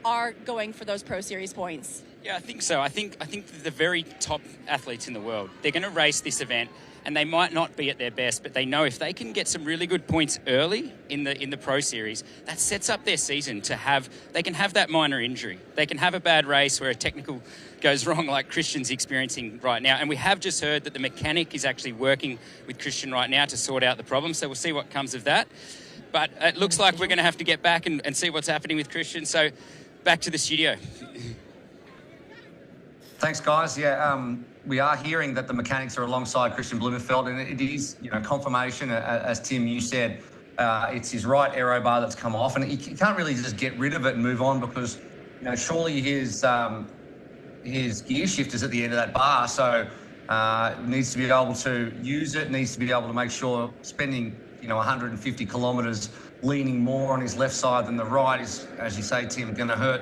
are going for those Pro Series points. Yeah, I think so. I think the very top athletes in the world, they're going to race this event, and they might not be at their best, but they know if they can get some really good points early in the Pro Series, that sets up their season to have. They can have that minor injury. They can have a bad race where a technical goes wrong, like Christian's experiencing right now. And we have just heard that the mechanic is actually working with Christian right now to sort out the problem. So we'll see what comes of that. But it looks like we're going to have to get back and see what's happening with Christian. So back to the studio. Thanks, guys. Yeah, we are hearing that the mechanics are alongside Christian Blumenfeld, and it is, confirmation, as Tim, you said, it's his right aero bar that's come off, and he can't really just get rid of it and move on because, surely his gear shift is at the end of that bar, so needs to be able to use it, needs to be able to make sure spending, 150 kilometres leaning more on his left side than the right is, as you say, Tim, going to hurt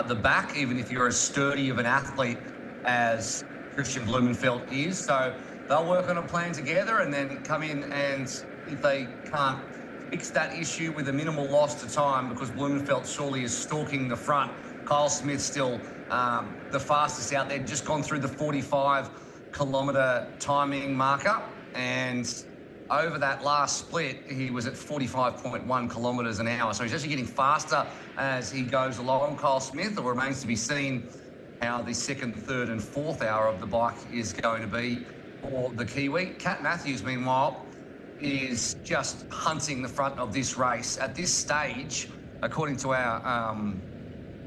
the back, even if you're as sturdy of an athlete as Christian Blumenfeld is. So they'll work on a plan together and then come in, and if they can't fix that issue with a minimal loss to time, because Blumenfeld surely is stalking the front. Kyle Smith still the fastest out there, just gone through the 45-kilometre timing marker, and over that last split, he was at 45.1 kilometres an hour. So he's actually getting faster as he goes along. Kyle Smith, it remains to be seen how the second, third and fourth hour of the bike is going to be for the Kiwi. Kat Matthews, meanwhile, is just hunting the front of this race. At this stage, according to our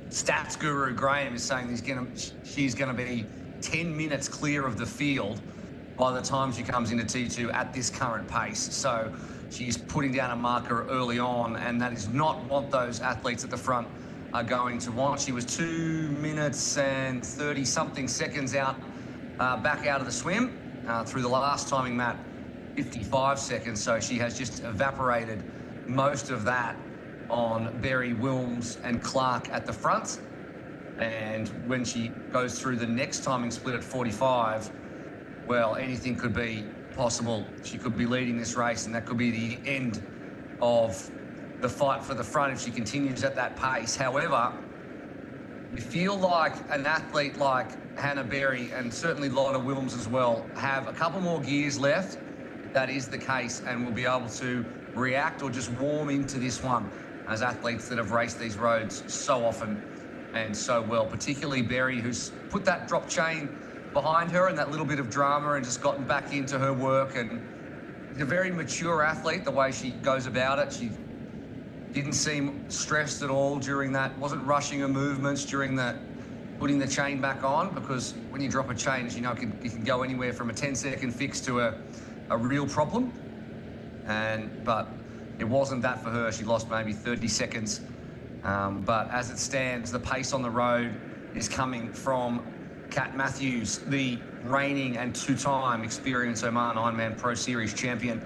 stats guru, Graham, is saying she's going to be 10 minutes clear of the field by the time she comes into T2 at this current pace. So she's putting down a marker early on, and that is not what those athletes at the front are going to want. She was 2 minutes and 30-something seconds out, back out of the swim through the last timing map, 55 seconds. So she has just evaporated most of that on Berry, Wilms and Clark at the front. And when she goes through the next timing split at 45, well, anything could be possible. She could be leading this race, and that could be the end of the fight for the front if she continues at that pace. However, you feel like an athlete like Hannah Berry, and certainly Lana Wilms as well, have a couple more gears left. That is the case, and will be able to react or just warm into this one as athletes that have raced these roads so often and so well, particularly Berry, who's put that drop chain behind her and that little bit of drama and just gotten back into her work. And she's a very mature athlete, the way she goes about it. She didn't seem stressed at all during that, wasn't rushing her movements during that, putting the chain back on, because when you drop a chain, as you know, it can go anywhere from a 10-second fix to a real problem. But it wasn't that for her. She lost maybe 30 seconds. But as it stands, the pace on the road is coming from Kat Matthews, the reigning and two-time Experience Oman Ironman Pro Series champion,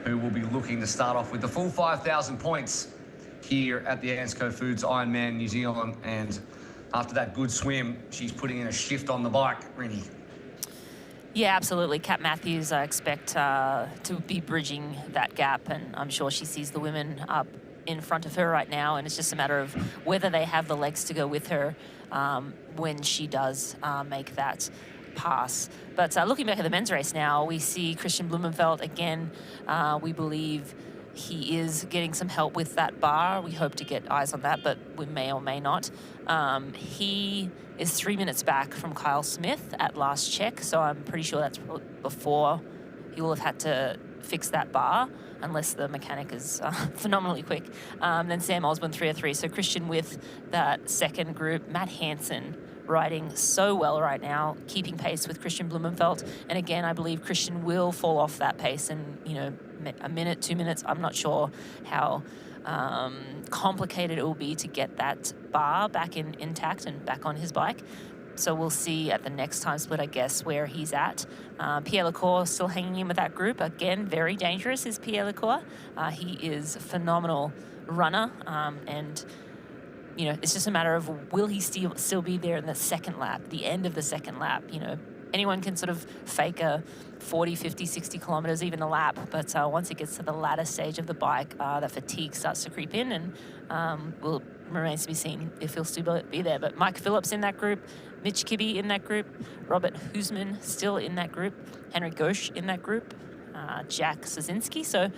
who will be looking to start off with the full 5,000 points here at the ANZCO Foods Ironman New Zealand. And after that good swim, she's putting in a shift on the bike, Rennie. Yeah, absolutely. Kat Matthews, I expect to be bridging that gap, and I'm sure she sees the women up in front of her right now, and it's just a matter of whether they have the legs to go with her when she does make that pass. But looking back at the men's race now, we see Christian Blumenfeld again. We believe he is getting some help with that bar. We hope to get eyes on that, but we may or may not. He is 3 minutes back from Kyle Smith at last check, so I'm pretty sure that's before he will have had to fix that bar, unless the mechanic is phenomenally quick. Then Sam Osborne, 3:03. So Christian with that second group. Matt Hansen riding so well right now, keeping pace with Christian Blumenfeld. And again, I believe Christian will fall off that pace in, a minute, 2 minutes. I'm not sure how complicated it will be to get that bar back intact and back on his bike. So we'll see at the next time split, I guess, where he's at. Pierre Lecour still hanging in with that group. Again, very dangerous is Pierre Lecour. He is a phenomenal runner, and it's just a matter of will he still be there in the second lap, the end of the second lap. Anyone can sort of fake a 40, 50, 60 kilometers, even a lap, but once it gets to the latter stage of the bike, that fatigue starts to creep in, and remains to be seen if he'll still be there. But Mike Phillips in that group, Mitch Kibbe in that group, Robert Husman still in that group, Henry Gauche in that group, Jack Sosinski, so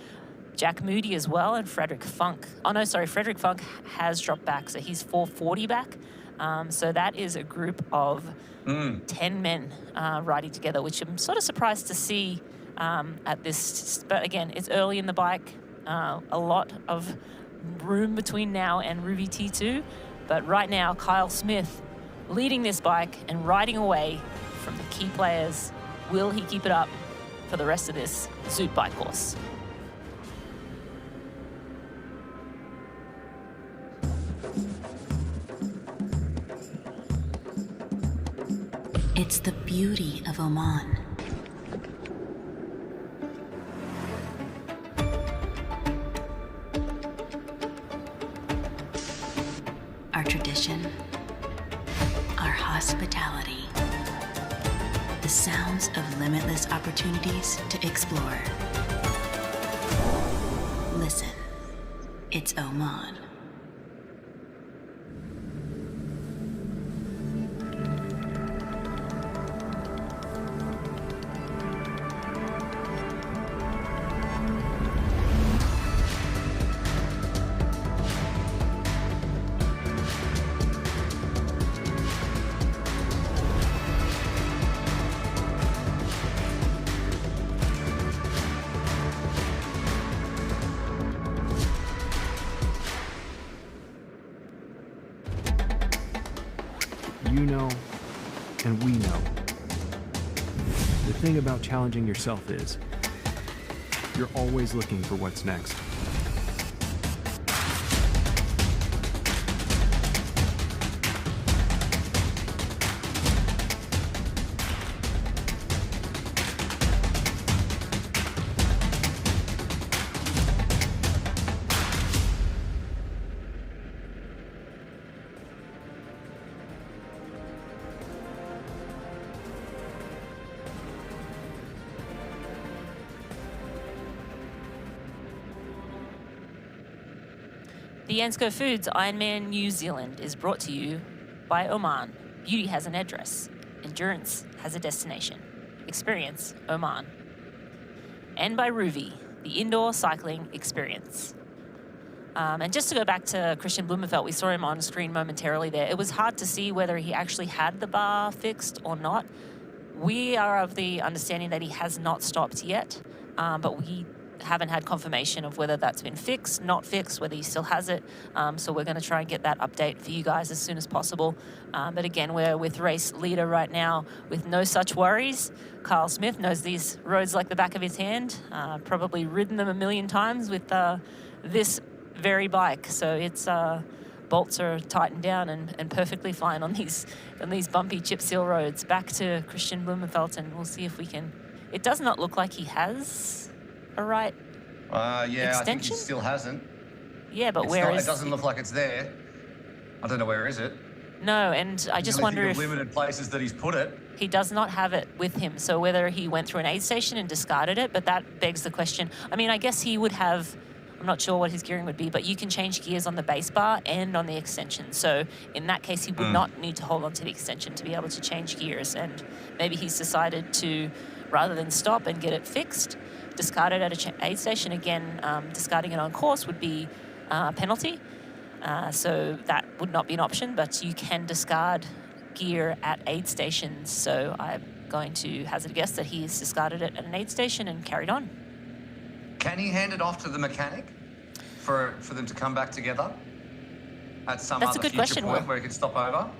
Jack Moody as well, and Frederick Funk. Frederick Funk has dropped back, so he's 440 back. So that is a group of 10 men riding together, which I'm sort of surprised to see at this. But again, it's early in the bike, a lot of room between now and Ruby T2. But right now, Kyle Smith leading this bike and riding away from the key players. Will he keep it up for the rest of this Zoot bike course? It's the beauty of Oman. Our tradition, our hospitality, the sounds of limitless opportunities to explore. Listen, it's Oman. You know, and we know. The thing about challenging yourself is, you're always looking for what's next. The ANZCO Foods Ironman New Zealand is brought to you by Oman. Beauty has an address. Endurance has a destination. Experience Oman. And by Ruvi, the indoor cycling experience. And just to go back to Christian Blumenfeld, we saw him on screen momentarily there. It was hard to see whether he actually had the bar fixed or not. We are of the understanding that he has not stopped yet, but we haven't had confirmation of whether that's been fixed, not fixed, whether he still has it. So we're going to try and get that update for you guys as soon as possible. But again, we're with race leader right now with no such worries. Kyle Smith knows these roads like the back of his hand, probably ridden them a million times with this very bike. So its bolts are tightened down and perfectly fine on these bumpy chip seal roads. Back to Christian Blumenfeld, and we'll see if we can. It does not look like he has a right extension? I think he still hasn't. Yeah, but where is it? Doesn't look like it's there. I don't know where is it. No, and I just wonder if limited places that he's put it. he does not have it with him. So whether he went through an aid station and discarded it, but that begs the question. I mean, I guess he would have, I'm not sure what his gearing would be, but you can change gears on the base bar and on the extension. So in that case, he would not need to hold on to the extension to be able to change gears. And maybe he's decided to, rather than stop and get it fixed, discard it at an aid station. Again, discarding it on course would be a penalty. So that would not be an option, but you can discard gear at aid stations. So I'm going to hazard a guess that he's discarded it at an aid station and carried on. Can he hand it off to the mechanic for them to come back together at some That's a other good future question, point Will. where he can stop over?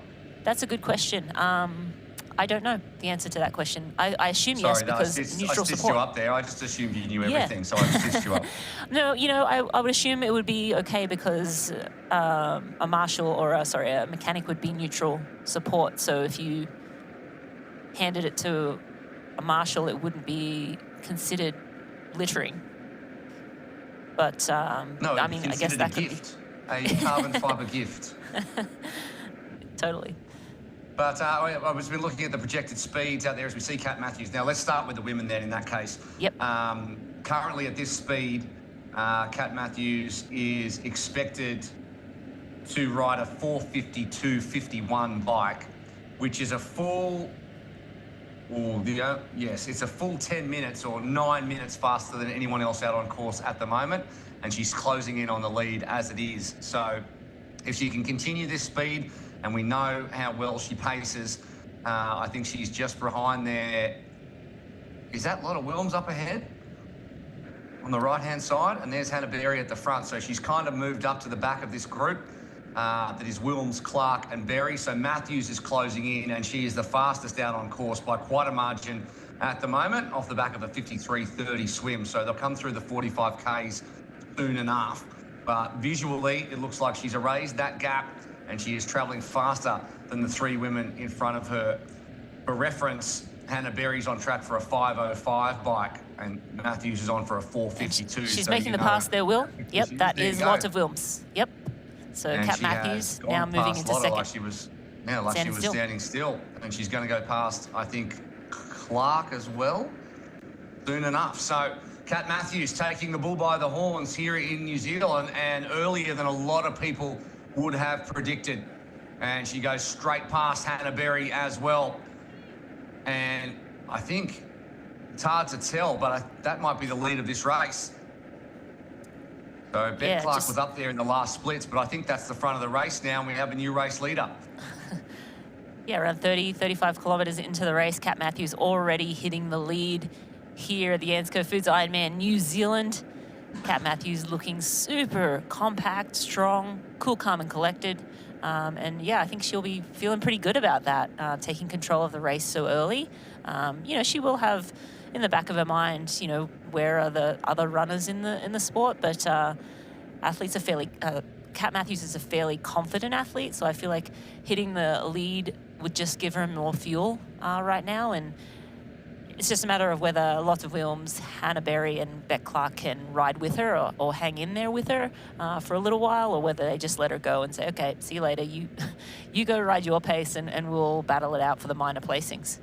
That's a good question. I don't know the answer to that question. I assume yes, because neutral I stitched support. you up there. I just assumed you knew Yeah. everything, so I stitched you up. No, you know, I would assume it would be okay because a marshal or a mechanic would be neutral support. So if you handed it to a marshal, it wouldn't be considered littering. But No, I mean, I guess that could gift, a carbon fibre gift. Totally. But I was been looking at the projected speeds out there as we see Kat Matthews. Now let's start with the women then. In that case, yep. Currently at this speed, Kat Matthews is expected to ride a 4:52.51 bike, which is a full. Yes, it's a full 10 minutes or 9 minutes faster than anyone else out on course at the moment, and she's closing in on the lead as it is. So if she can continue this speed, and we know how well she paces, I think she's just behind there. Is that Lotta Wilms up ahead? On the right-hand side, and there's Hannah Berry at the front. So she's kind of moved up to the back of this group. That is Wilms, Clark and Berry. So Matthews is closing in, and she is the fastest out on course by quite a margin at the moment, off the back of a 53.30 swim. So they'll come through the 45Ks soon enough. But visually, it looks like she's erased that gap, and she is travelling faster than the three women in front of her. For reference, Hannah Berry's on track for a 5:05 bike, and Matthews is on for a 4:52. She's so making the pass there, Will. Yep, that is Lotta Wilms. Yep. So And Kat she Matthews has now gone moving past into Lotta second. like she was standing still, and she's going to go past, I think, Clark as well soon enough. So Kat Matthews taking the bull by the horns here in New Zealand, and earlier than a lot of people would have predicted. And she goes straight past Hannah Berry as well. And I think it's hard to tell, but that might be the lead of this race. So Ben Clark was up there in the last splits, but I think that's the front of the race now, and we have a new race leader. Yeah, around 35 kilometres into the race, Kat Matthews already hitting the lead here at the ANZCO Foods Ironman New Zealand. Kat Matthews looking super compact, strong, cool, calm and collected. And yeah, I think she'll be feeling pretty good about that, taking control of the race so early. You know, she will have in the back of her mind, you know, where are the other runners in the sport, but athletes are fairly, Kat Matthews is a fairly confident athlete, so I feel like hitting the lead would just give her more fuel right now, and it's just a matter of whether Lotta Wilms, Hannah Berry and Beck Clark can ride with her or hang in there with her for a little while, or whether they just let her go and say, okay, see you later, you go ride your pace and we'll battle it out for the minor placings.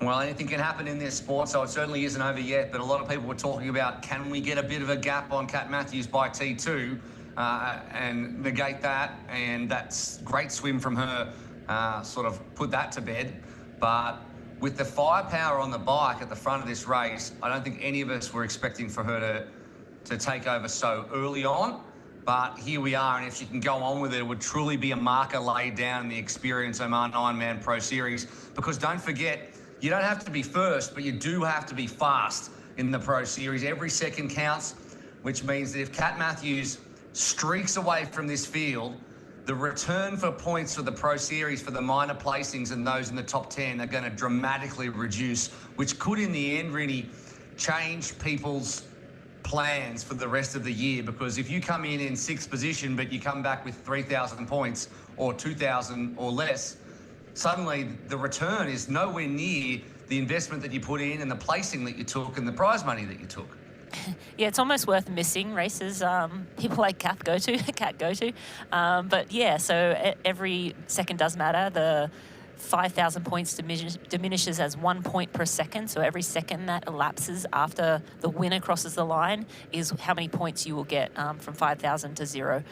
Well, anything can happen in this sport, so it certainly isn't over yet, but a lot of people were talking about, can we get a bit of a gap on Kat Matthews by T2 and negate that, and that's great swim from her, sort of put that to bed. But with the firepower on the bike at the front of this race, I don't think any of us were expecting for her to take over so early on. But here we are, and if she can go on with it, it would truly be a marker laid down in the Experience Oman Ironman Pro Series. Because don't forget, you don't have to be first, but you do have to be fast in the Pro Series. Every second counts, which means that if Kat Matthews streaks away from this field, the return for points for the Pro Series for the minor placings and those in the top 10 are going to dramatically reduce, which could in the end really change people's plans for the rest of the year. Because if you come in 6th position, but you come back with 3,000 points or 2,000 or less, suddenly the return is nowhere near the investment that you put in and the placing that you took and the prize money that you took. Yeah, it's almost worth missing races people like Kat go to. But yeah, so every second does matter. The 5,000 points diminishes as 1 point per second. So every second that elapses after the winner crosses the line is how many points you will get from 5,000 to 0.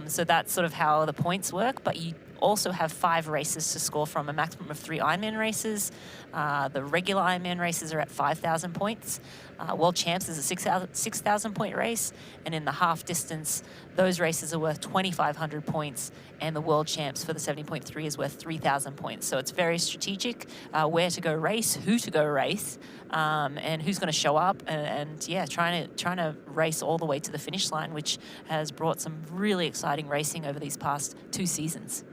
So that's sort of how the points work. But you also have 5 races to score from, a maximum of 3 Ironman races. The regular Ironman races are at 5,000 points. World Champs is a 6,000 point race, and in the half distance, those races are worth 2,500 points, and the World Champs for the 70.3 is worth 3,000 points. So it's very strategic where to go race, who to go race, and who's going to show up, and yeah, trying to race all the way to the finish line, which has brought some really exciting racing over these past 2 seasons.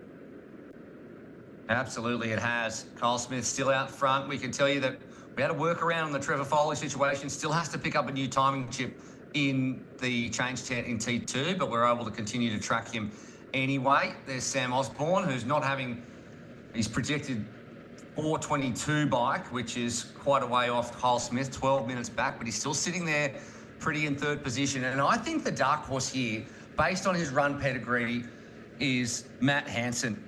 Absolutely, it has. Kyle Smith still out front. We can tell you that we had a workaround on the Trevor Foley situation. Still has to pick up a new timing chip in the change tent in T2, but we're able to continue to track him anyway. There's Sam Osborne, who's not having his projected 4:22 bike, which is quite a way off Kyle Smith, 12 minutes back, but he's still sitting there pretty in 3rd position. And I think the dark horse here, based on his run pedigree, is Matt Hansen.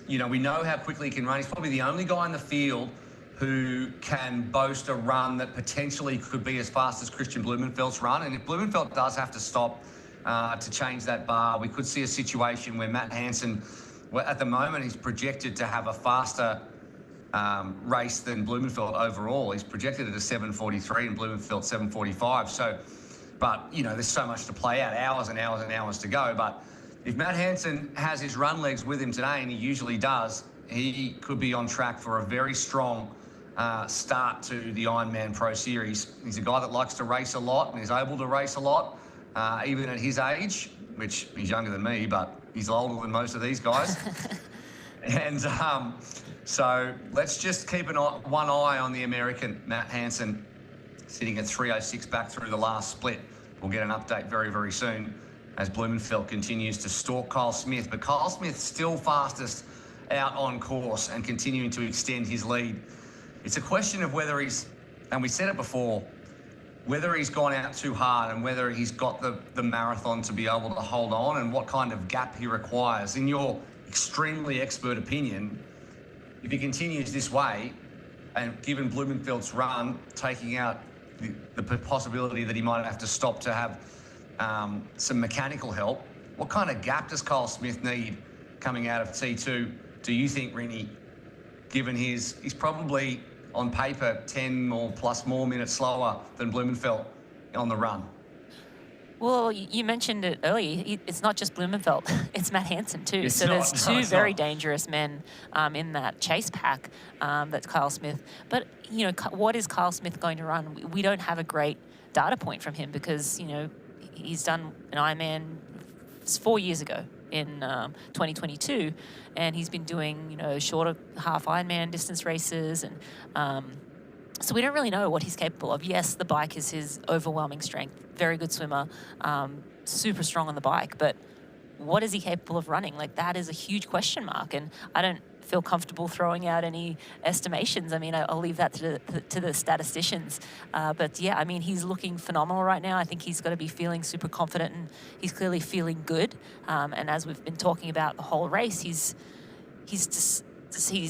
You know, we know how quickly he can run. He's probably the only guy in the field who can boast a run that potentially could be as fast as Christian Blumenfeld's run. And if Blumenfeld does have to stop to change that bar, we could see a situation where Matt Hansen, well, at the moment, he's projected to have a faster race than Blumenfeld overall. He's projected at a 7:43 and Blumenfeld 7:45. So, but, you know, there's so much to play out, hours and hours and hours to go. But if Matt Hansen has his run legs with him today, and he usually does, he could be on track for a very strong start to the Ironman Pro Series. He's a guy that likes to race a lot and is able to race a lot, even at his age, which he's younger than me, but he's older than most of these guys. And so let's just keep one eye on the American, Matt Hansen, sitting at 3:06 back through the last split. We'll get an update very, very soon as Blumenfeld continues to stalk Kyle Smith. But Kyle Smith's still fastest out on course and continuing to extend his lead. It's a question of whether he's, and we said it before, whether he's gone out too hard and whether he's got the marathon to be able to hold on, and what kind of gap he requires. In your extremely expert opinion, if he continues this way, and given Blumenfeld's run, taking out the possibility that he might have to stop to have some mechanical help, what kind of gap does Kyle Smith need coming out of T2, do you think, Rinny, given he's probably on paper 10 or plus more minutes slower than Blumenfeld on the run? Well, you mentioned it earlier. It's not just Blumenfeld; it's Matt Hansen too. It's so not, there's no, two it's very not. dangerous men in that chase pack. That's Kyle Smith. But you know, what is Kyle Smith going to run? We don't have a great data point from him because he's done an Ironman 4 years ago in 2022, and he's been doing shorter half Ironman distance races, and so we don't really know what he's capable of. Yes, the bike is his overwhelming strength. Very good swimmer, super strong on the bike, but what is he capable of running? Like, that is a huge question mark, and I don't feel comfortable throwing out any estimations. I mean, I'll leave that to the statisticians. But yeah, I mean, he's looking phenomenal right now. I think he's got to be feeling super confident, and he's clearly feeling good. And as we've been talking about the whole race, he's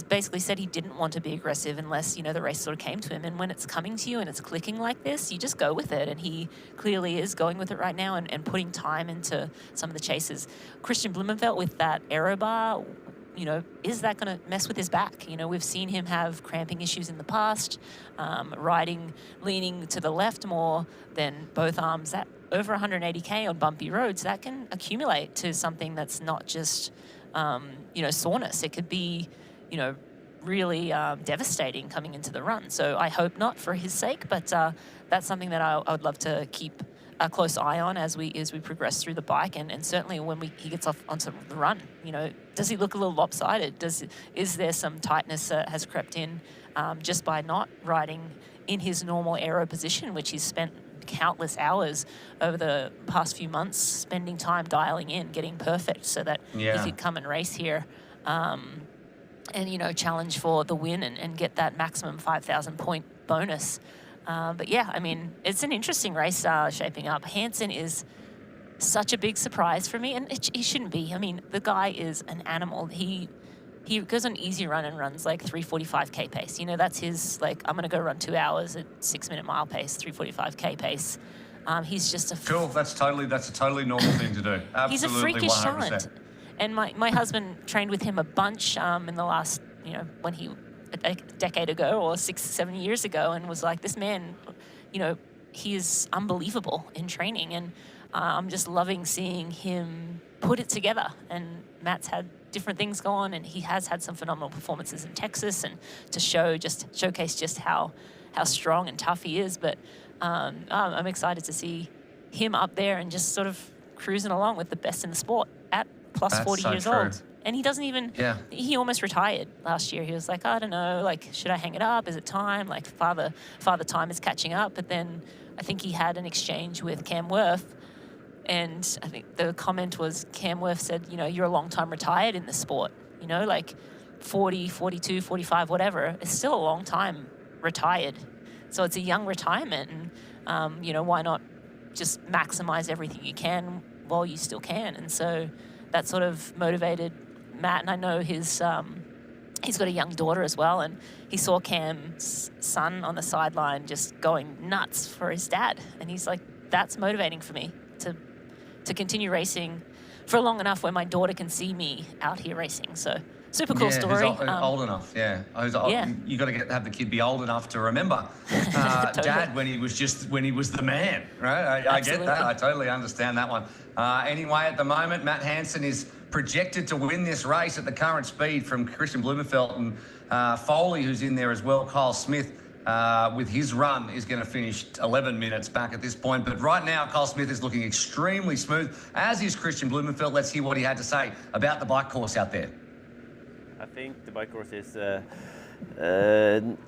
basically said he didn't want to be aggressive unless, the race sort of came to him. And when it's coming to you and it's clicking like this, you just go with it. And he clearly is going with it right now and putting time into some of the chases. Christian Blumenfeld with that aero bar, is that going to mess with his back? We've seen him have cramping issues in the past, leaning to the left more than both arms. That over 180K on bumpy roads, that can accumulate to something that's not just, soreness. It could be, really devastating coming into the run. So I hope not for his sake, but that's something that I would love to keep a close eye on as we progress through the bike, and certainly when he gets off onto the run. Does he look a little lopsided? Is there some tightness that has crept in just by not riding in his normal aero position, which he's spent countless hours over the past few months spending time dialing in, getting perfect, so that he could come and race here and challenge for the win and get that maximum 5,000 point bonus. But yeah, I mean, it's an interesting race shaping up. Hansen is such a big surprise for me, and he shouldn't be. I mean, the guy is an animal. He goes on easy run and runs like 3:45k pace. You know, that's his, like, I'm going to go run 2 hours at 6-minute mile pace, 3:45k pace. He's just a... Cool, that's a totally normal thing to do. Absolutely, he's a freakish 100%. talent. And my husband trained with him a bunch in the last, when a decade ago or 6-7 years ago, and was like, this man, he is unbelievable in training. And I'm just loving seeing him put it together. And Matt's had different things go on, and he has had some phenomenal performances in Texas, and to showcase just how strong and tough he is. But I'm excited to see him up there and just sort of cruising along with the best in the sport at plus That's 40 so years true. old. And he doesn't even, he almost retired last year. He was like, I don't know, like, should I hang it up? Is it time? Like, father time is catching up. But then I think he had an exchange with Cam Worth, and I think the comment was, Cam Worth said, you're a long time retired in the sport, like 40, 42, 45, whatever. It's still a long time retired. So it's a young retirement, and, why not just maximize everything you can while you still can? And so that sort of motivated Matt, and I know he's got a young daughter as well, and he saw Cam's son on the sideline just going nuts for his dad, and he's like, that's motivating for me to continue racing for long enough where my daughter can see me out here racing. So super cool story. He's old enough, You got to have the kid be old enough to remember Dad when he was the man, right? I get that. I totally understand that one. Anyway, at the moment, Matt Hansen is projected to win this race at the current speed from Christian Blumenfeld, and Foley, who's in there as well. Kyle Smith, with his run, is going to finish 11 minutes back at this point. But right now, Kyle Smith is looking extremely smooth, as is Christian Blumenfeld. Let's hear what he had to say about the bike course out there. I think the bike course is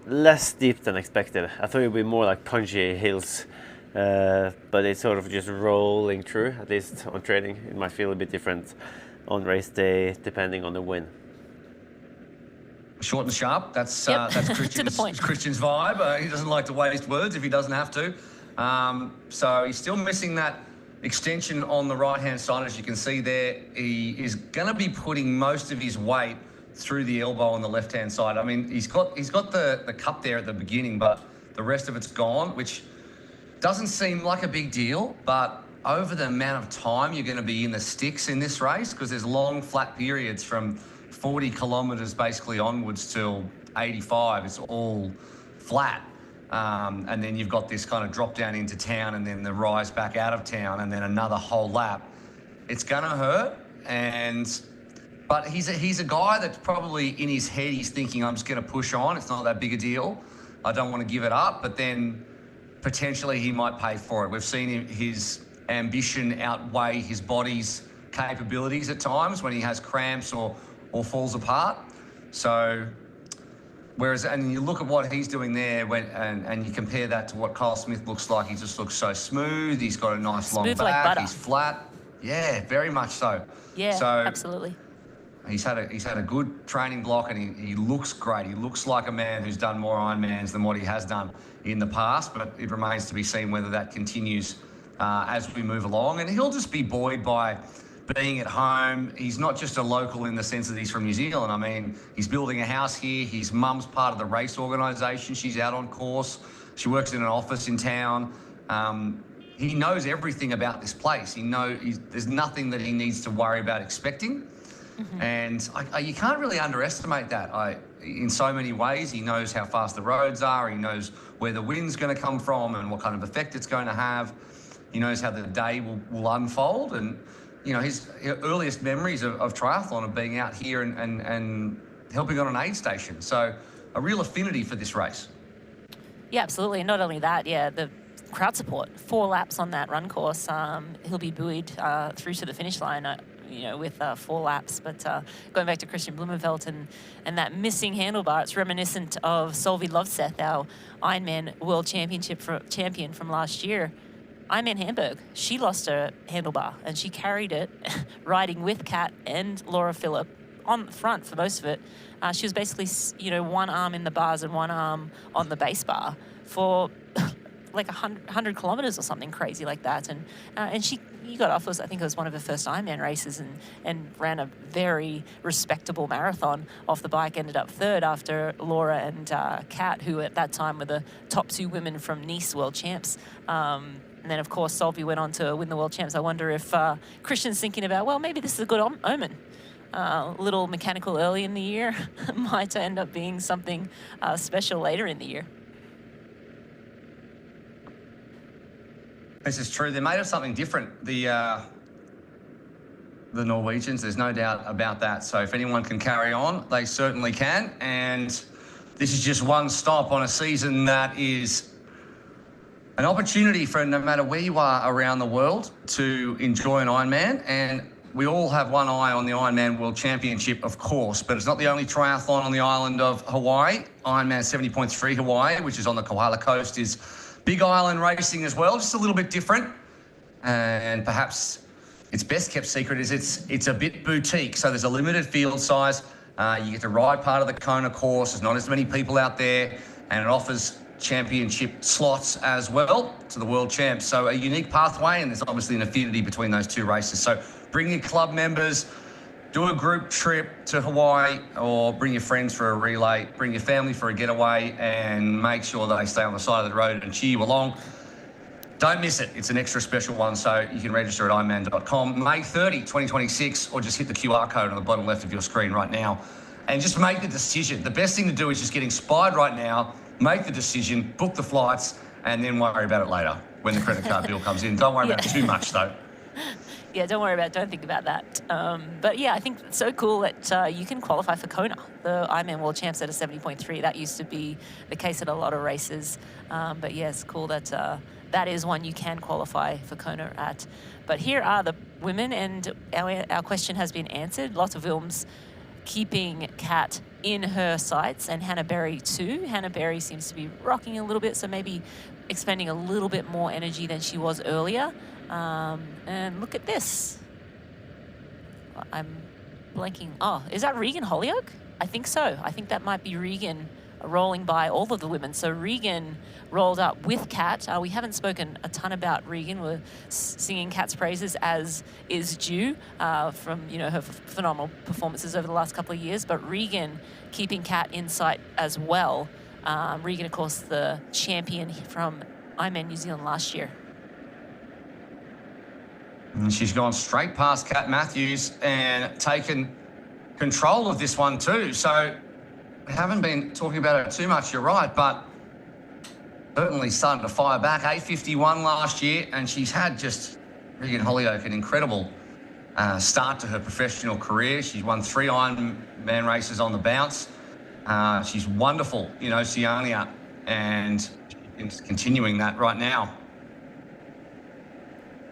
less steep than expected. I thought it would be more like punchy hills, but it's sort of just rolling through. At least on training, it might feel a bit different on race day, depending on the wind. Short and sharp. That's Christian's vibe. He doesn't like to waste words if he doesn't have to. So he's still missing that extension on the right-hand side, as you can see there. He is going to be putting most of his weight through the elbow on the left-hand side. I mean, he's got the cup there at the beginning, but the rest of it's gone, which doesn't seem like a big deal, but over the amount of time you're going to be in the sticks in this race, because there's long flat periods from 40 kilometres basically onwards till 85. It's all flat. And then you've got this kind of drop down into town, and then the rise back out of town, and then another whole lap. It's going to hurt, but he's a guy that's probably in his head, he's thinking, I'm just going to push on. It's not that big a deal. I don't want to give it up. But then potentially he might pay for it. We've seen his ambition outweigh his body's capabilities at times when he has cramps or falls apart. So, and you look at what he's doing there, and you compare that to what Kyle Smith looks like. He just looks so smooth. He's got a nice long back. Like he's flat. Yeah, very much so. Yeah, so absolutely. He's had a good training block, and he looks great. He looks like a man who's done more Ironmans than what he has done in the past, but it remains to be seen whether that continues as we move along. And he'll just be buoyed by being at home. He's not just a local in the sense that he's from New Zealand. I mean, he's building a house here. His mum's part of the race organisation. She's out on course. She works in an office in town. He knows everything about this place. There's nothing that he needs to worry about expecting. Mm-hmm. And you can't really underestimate that. In so many ways, he knows how fast the roads are. He knows where the wind's going to come from and what kind of effect it's going to have. He knows how the day will unfold. And his earliest memories of triathlon of being out here and helping on an aid station. So a real affinity for this race. Yeah, absolutely. And not only that, the crowd support. 4 laps on that run course. He'll be buoyed through to the finish line, with 4 laps. But going back to Christian Blumenfeld and that missing handlebar, it's reminiscent of Solveig Lovseth, our Ironman World champion from last year. Ironman Hamburg, she lost her handlebar, and she carried it riding with Kat and Laura Phillip on the front for most of it. She was basically, one arm in the bars and one arm on the base bar for like 100 kilometers or something crazy like that. And she got off, I think it was one of her first Ironman races, and ran a very respectable marathon off the bike, ended up third after Laura and Kat, who at that time were the top 2 women from Nice world champs. And then, of course, Solvi went on to win the world champs. I wonder if Christian's thinking about, well, maybe this is a good omen. Little mechanical early in the year might end up being something special later in the year. This is true. They're made of something different. The Norwegians, there's no doubt about that. So if anyone can carry on, they certainly can. And this is just one stop on a season that is an opportunity for no matter where you are around the world to enjoy an Ironman. And we all have one eye on the Ironman World Championship, of course, but it's not the only triathlon on the island of Hawaii. Ironman 70.3 Hawaii, which is on the Kohala Coast, is big island racing as well, just a little bit different. And perhaps its best kept secret is it's a bit boutique. So there's a limited field size. You get to ride part of the Kona course. There's not as many people out there, and it offers championship slots as well to the world champs. So a unique pathway, and there's obviously an affinity between those 2 races. So bring your club members, do a group trip to Hawaii, or bring your friends for a relay, bring your family for a getaway, and make sure that they stay on the side of the road and cheer you along. Don't miss it. It's an extra special one, so you can register at ironman.com. May 30, 2026, or just hit the QR code on the bottom left of your screen right now. And just make the decision. The best thing to do is just get inspired right now, make the decision, book the flights, and then worry about it later when the credit card bill comes in. Don't worry about it too much, though. Yeah, don't think about that. But yeah, I think it's so cool that you can qualify for Kona, the Ironman World Champs at a 70.3. That used to be the case at a lot of races. But yeah, it's cool that that is one you can qualify for Kona at. But here are the women, and our question has been answered. Lots of films keeping Kat in her sights, and Hannah Berry too. Hannah Berry seems to be rocking a little bit, so maybe expending a little bit more energy than she was earlier. And look at this. I'm blanking. Oh, is that Regan Holyoke? I think so. I think that might be Regan rolling by all of the women. So Regan rolled up with Kat. We haven't spoken a ton about Regan. We're singing Kat's praises, as is due, from her phenomenal performances over the last couple of years. But Regan keeping Kat in sight as well. Regan, of course, the champion from Ironman New Zealand last year. And she's gone straight past Kat Matthews and taken control of this one too. So we haven't been talking about it too much, you're right, but certainly starting to fire back. 8:51 last year, and she's had just, Regan Holyoke, an incredible start to her professional career. She's won 3 Ironman races on the bounce. She's wonderful in Oceania, and she's continuing that right now.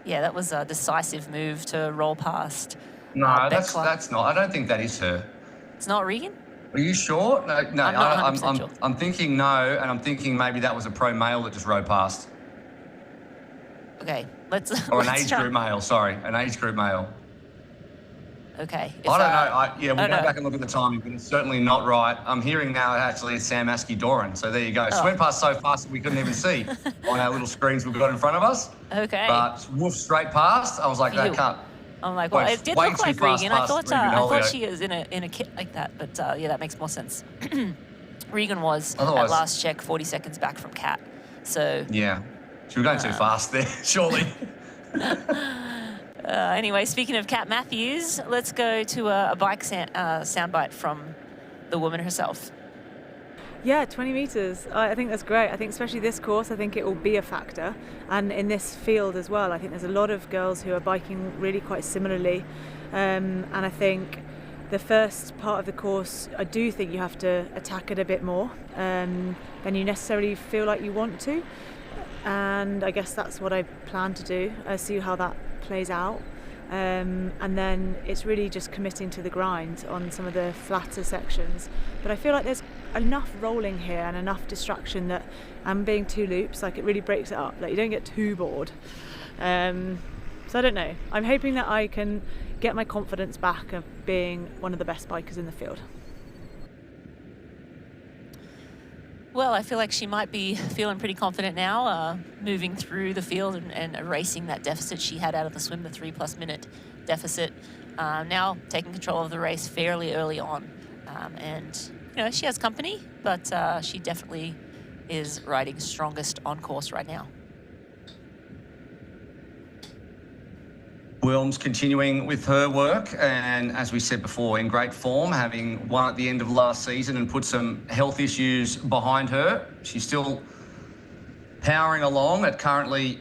Yeah, that was a decisive move to roll past. No, that's not. I don't think that is her. It's not Regan? Are you sure? No, I'm not 100% sure. I'm thinking no, and I'm thinking maybe that was a pro male that just rode past. Okay, let's. Or an age group male. Sorry, an age group male. Okay. I don't know. We'll go back and look at the timing, but it's certainly not right. I'm hearing now actually it's Sam Askey-Doran. So there you go. She went past so fast that we couldn't even see on our little screens we've got in front of us. Okay. But woof straight past. I was like, that can't. I'm like, well, it did look like Regan. I thought she was in a kit like that, but yeah, that makes more sense. Regan was at last check 40 seconds back from Kat. So yeah, she was going too fast there, surely. Anyway, speaking of Kat Matthews, let's go to a bike soundbite from the woman herself. Yeah, 20 metres. I think that's great. I think especially this course, I think it will be a factor. And in this field as well, I think there's a lot of girls who are biking really quite similarly. And I think the first part of the course, I do think you have to attack it a bit more than you necessarily feel like you want to. And I guess that's what I plan to do, see how that plays out. And then it's really just committing to the grind on some of the flatter sections. But I feel like there's enough rolling here and enough distraction that I'm being 2 loops, like it really breaks it up, like you don't get too bored. So I don't know. I'm hoping that I can get my confidence back of being one of the best bikers in the field. Well, I feel like she might be feeling pretty confident now, moving through the field and erasing that deficit she had out of the swim, the 3+ minute deficit. Now taking control of the race fairly early on. And, you know, she has company, but she definitely is riding strongest on course right now. Wilms continuing with her work, and as we said before, in great form, having won at the end of last season and put some health issues behind her. She's still powering along at currently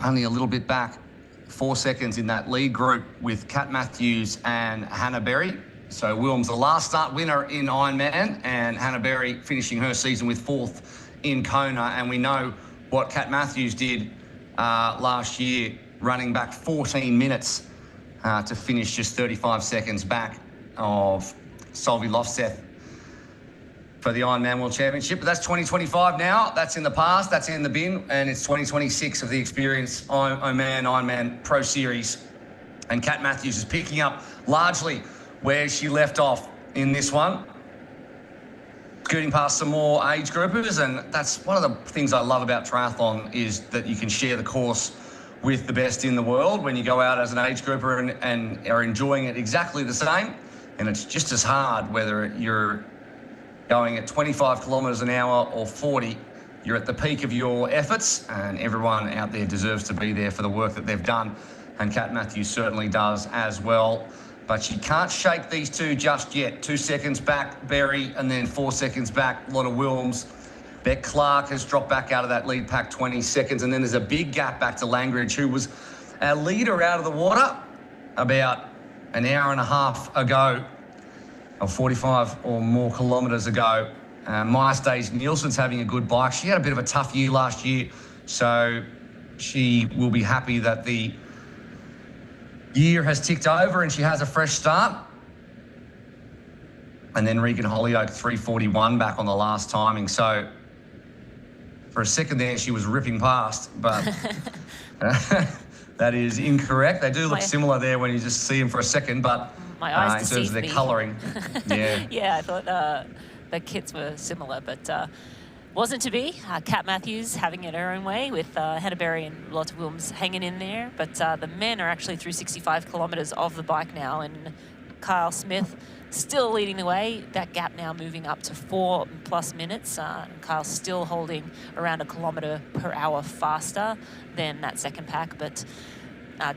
only a little bit back, 4 seconds in that lead group with Kat Matthews and Hannah Berry. So Wilms, the last start winner in Ironman, and Hannah Berry finishing her season with 4th in Kona. And we know what Kat Matthews did last year, running back 14 minutes to finish just 35 seconds back of Solvi Lofseth for the Ironman World Championship. But that's 2025 now. That's in the past. That's in the bin. And it's 2026 of the Experience Ironman Pro Series. And Kat Matthews is picking up largely where she left off in this one. Scooting past some more age groupers. And that's one of the things I love about triathlon, is that you can share the course with the best in the world when you go out as an age grouper and are enjoying it exactly the same. And it's just as hard whether you're going at 25 kilometres an hour or 40. You're at the peak of your efforts, and everyone out there deserves to be there for the work that they've done. And Kat Matthews certainly does as well. But she can't shake these two just yet. 2 seconds back, Berry, and then 4 seconds back, Lotta Wilms. Beck Clark has dropped back out of that lead pack 20 seconds, and then there's a big gap back to Langridge, who was our leader out of the water about an hour and a half ago, or 45 or more kilometres ago. Maya Stage Nielsen's having a good bike. She had a bit of a tough year last year, so she will be happy that the year has ticked over and she has a fresh start. And then Regan Holyoake, 3:41 back on the last timing. So for a second there, she was ripping past, but that is incorrect. They do look similar there when you just see them for a second, but my eyes in terms of their colouring, yeah. Yeah, I thought the kits were similar, but wasn't to be. Kat Matthews having it her own way with Hannah Berry and Lotta Wilms hanging in there, but the men are actually through 65 kilometres of the bike now, and Kyle Smith still leading the way. That gap now moving up to 4+ minutes. Kyle's still holding around 1 kilometre per hour faster than that second pack. But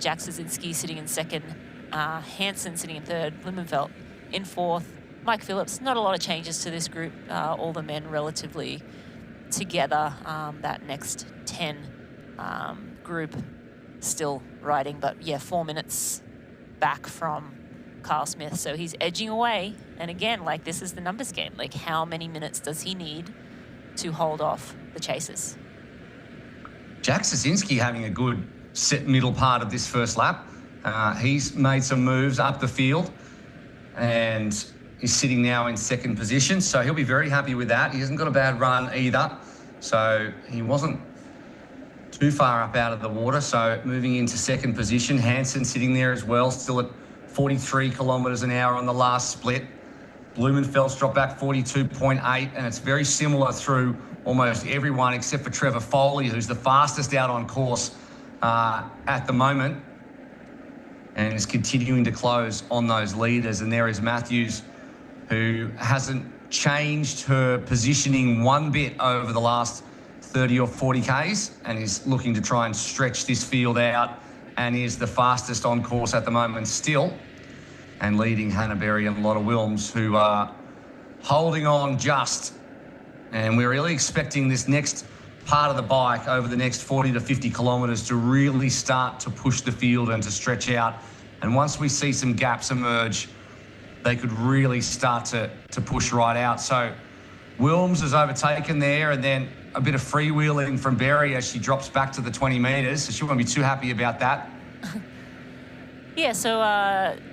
Jack Szynski sitting in second, Hansen sitting in third, Blumenfeld in fourth, Mike Phillips. Not a lot of changes to this group. All the men relatively together. That next 10 group still riding, but yeah, 4 minutes back from Kyle Smith, so he's edging away. And again, like, this is the numbers game. Like, how many minutes does he need to hold off the chasers? Jack Szynski having a good set middle part of this first lap. He's made some moves up the field and is sitting now in second position, so he'll be very happy with that. He hasn't got a bad run either, so he wasn't too far up out of the water. So moving into second position, Hansen sitting there as well, still at 43 kilometres an hour on the last split. Blumenfeld's dropped back 42.8, and it's very similar through almost everyone except for Trevor Foley, who's the fastest out on course at the moment, and is continuing to close on those leaders. And there is Matthews, who hasn't changed her positioning one bit over the last 30 or 40 Ks, and is looking to try and stretch this field out, and is the fastest on course at the moment still, and leading Hannah Berry and Lotta Wilms, who are holding on just. And we're really expecting this next part of the bike over the next 40 to 50 kilometres to really start to push the field and to stretch out. And once we see some gaps emerge, they could really start to push right out. So Wilms is overtaken there, and then a bit of freewheeling from Berry as she drops back to the 20 metres, so she won't be too happy about that. Yeah, so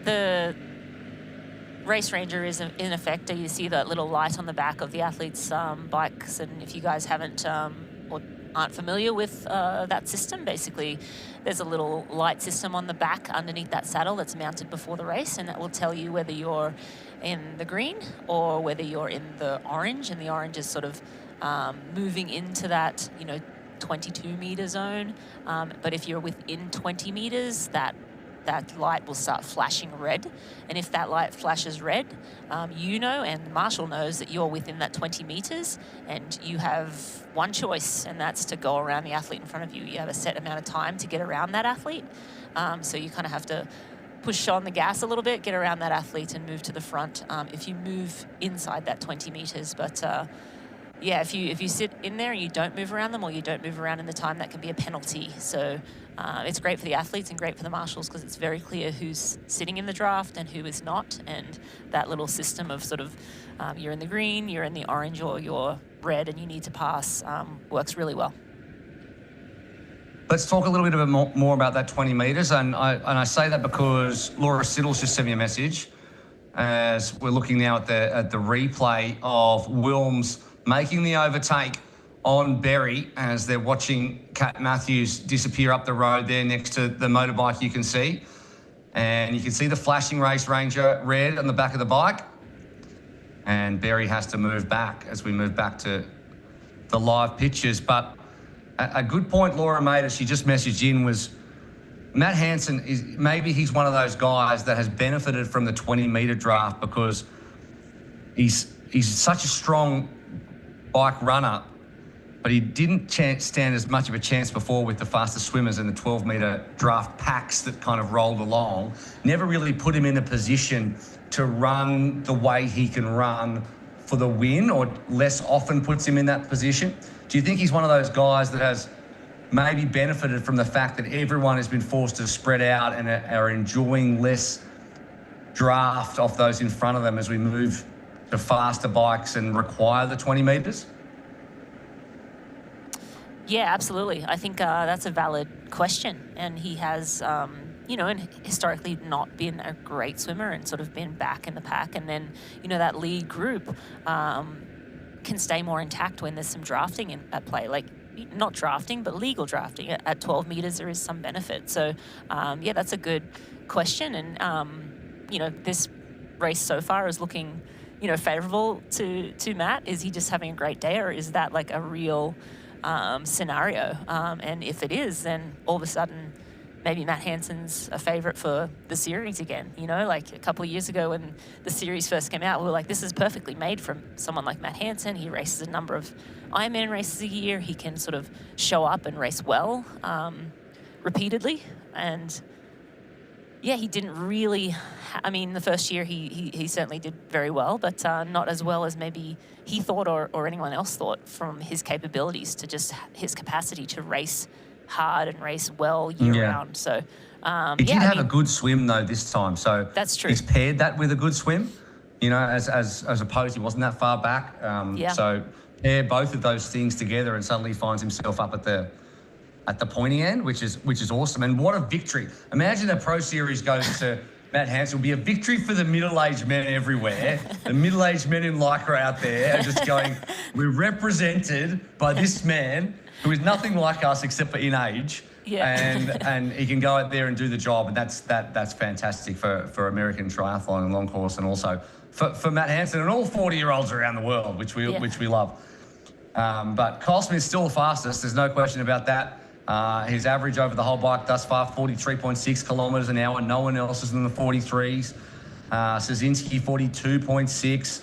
the race ranger is in effect. You see that little light on the back of the athletes' bikes, and if you guys haven't or aren't familiar with that system, basically there's a little light system on the back underneath that saddle that's mounted before the race, and it will tell you whether you're in the green or whether you're in the orange, and the orange is sort of moving into that, 22 meter zone. But if you're within 20 meters, that light will start flashing red. And if that light flashes red, and the marshal knows that you're within that 20 meters, and you have one choice, and that's to go around the athlete in front of you. You have a set amount of time to get around that athlete. So you kind of have to push on the gas a little bit, get around that athlete and move to the front if you move inside that 20 meters. But if you sit in there and you don't move around them, or you don't move around in the time, that can be a penalty. So it's great for the athletes and great for the marshals, because it's very clear who's sitting in the draft and who is not. And that little system of sort of you're in the green, you're in the orange, or you're red and you need to pass works really well. Let's talk a little bit more about that 20 metres. And I say that because Laura Siddle's just sent me a message as we're looking now at the replay of Wilms making the overtake on Berry as they're watching Kat Matthews disappear up the road there next to the motorbike you can see. And you can see the flashing Race Ranger red on the back of the bike. And Berry has to move back as we move back to the live pictures. But a good point Laura made as she just messaged in was Matt Hansen he's one of those guys that has benefited from the 20 metre draft, because he's such a strong bike runner, but he didn't stand as much of a chance before with the fastest swimmers in the 12 metre draft packs that kind of rolled along. Never really put him in a position to run the way he can run for the win, or less often puts him in that position. Do you think he's one of those guys that has maybe benefited from the fact that everyone has been forced to spread out and are enjoying less draft off those in front of them as we move to faster bikes and require the 20 metres? Yeah, absolutely. I think that's a valid question. And he has, and historically not been a great swimmer and sort of been back in the pack. And then, that lead group can stay more intact when there's some drafting at play. Like, not drafting, but legal drafting. At 12 metres, there is some benefit. So, that's a good question. And, this race so far is looking, favourable to Matt. Is he just having a great day, or is that like a real scenario? And if it is, then all of a sudden, maybe Matt Hansen's a favourite for the series again. Like a couple of years ago when the series first came out, we were like, this is perfectly made from someone like Matt Hansen. He races a number of Ironman races a year. He can sort of show up and race well repeatedly. And he didn't really, the first year he certainly did very well, but not as well as maybe he thought or anyone else thought, from his capabilities to just his capacity to race hard and race well year round. So he did have a good swim though this time. So that's true. He's paired that with a good swim, as opposed, he wasn't that far back. So pair both of those things together and suddenly finds himself up at the pointy end, which is awesome. And what a victory. Imagine the Pro Series goes to Matt Hansen. Will be a victory for the middle-aged men everywhere. The middle-aged men in Lycra out there are just going, we're represented by this man who is nothing like us except for in age. And he can go out there and do the job. And that's fantastic for American triathlon and long course, and also for Matt Hansen and all 40-year-olds around the world, which we love. But Kyle Smith's still the fastest. There's no question about that. His average over the whole bike thus far, 43.6 kilometres an hour. No one else is in the 43s. Szynski, 42.6.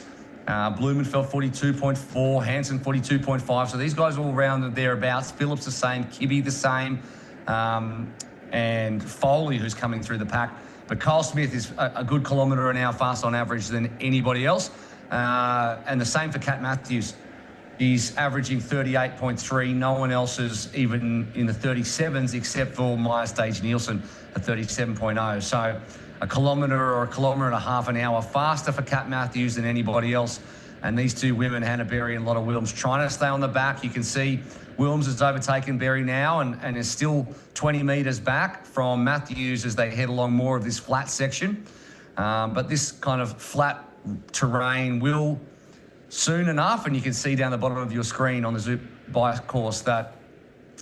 Blumenfeld, 42.4. Hansen, 42.5. So these guys are all around thereabouts. Phillips the same. Kibbe the same. And Foley, who's coming through the pack. But Kyle Smith is a good kilometre an hour faster on average than anybody else. And the same for Kat Matthews. He's averaging 38.3. No one else is even in the 37s except for Maya Stage Nielsen at 37.0. So a kilometre or a kilometre and a half an hour faster for Kat Matthews than anybody else. And these two women, Hannah Berry and Lotta Wilms, trying to stay on the back. You can see Wilms has overtaken Berry now and is still 20 metres back from Matthews as they head along more of this flat section. But this kind of flat terrain will soon enough, and you can see down the bottom of your screen on the Zoop bike course that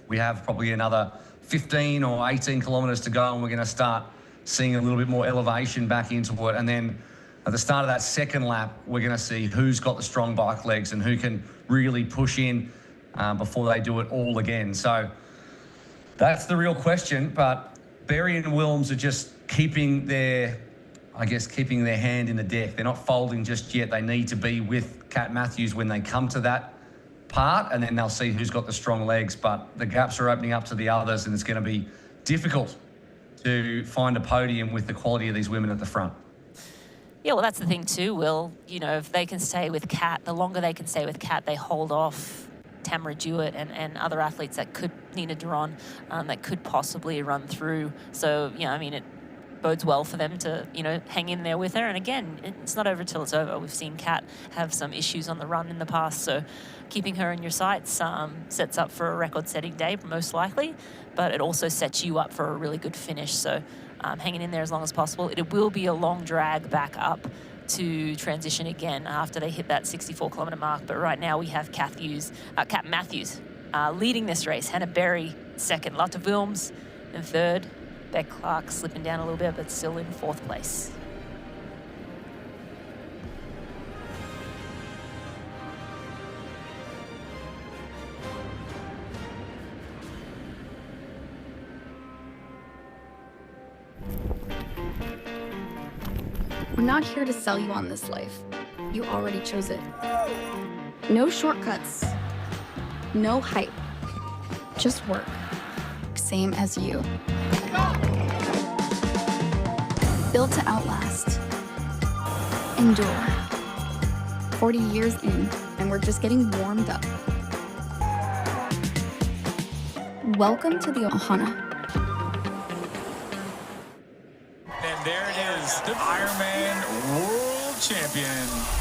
we have probably another 15 or 18 kilometres to go, and we're going to start seeing a little bit more elevation back into it. And then at the start of that second lap, we're going to see who's got the strong bike legs and who can really push in before they do it all again. So that's the real question. But Berry and Wilms are just keeping their hand in the deck. They're not folding just yet. They need to be with Kat Matthews when they come to that part, and then they'll see who's got the strong legs. But the gaps are opening up to the others, and it's going to be difficult to find a podium with the quality of these women at the front. Yeah, well, that's the thing too, Will. You know, if they can stay with Kat, the longer they can stay with Kat, they hold off Tamara Jewett and other athletes that could, Nina Duron, that could possibly run through. So, yeah, I mean, it bodes well for them to, you know, hang in there with her. And again, it's not over till it's over. We've seen Kat have some issues on the run in the past, so keeping her in your sights sets up for a record-setting day, most likely, but it also sets you up for a really good finish. So hanging in there as long as possible. It will be a long drag back up to transition again after they hit that 64-kilometre mark. But right now we have Kat Matthews leading this race. Hannah Berry second. Lotte Wilms in third. Beck Clark slipping down a little bit, but still in fourth place. We're not here to sell you on this life. You already chose it. No shortcuts. No hype. Just work. Same as you. Built to outlast. Endure. 40 years in, and we're just getting warmed up. Welcome to the Ohana. And there it is, the Ironman World Champion.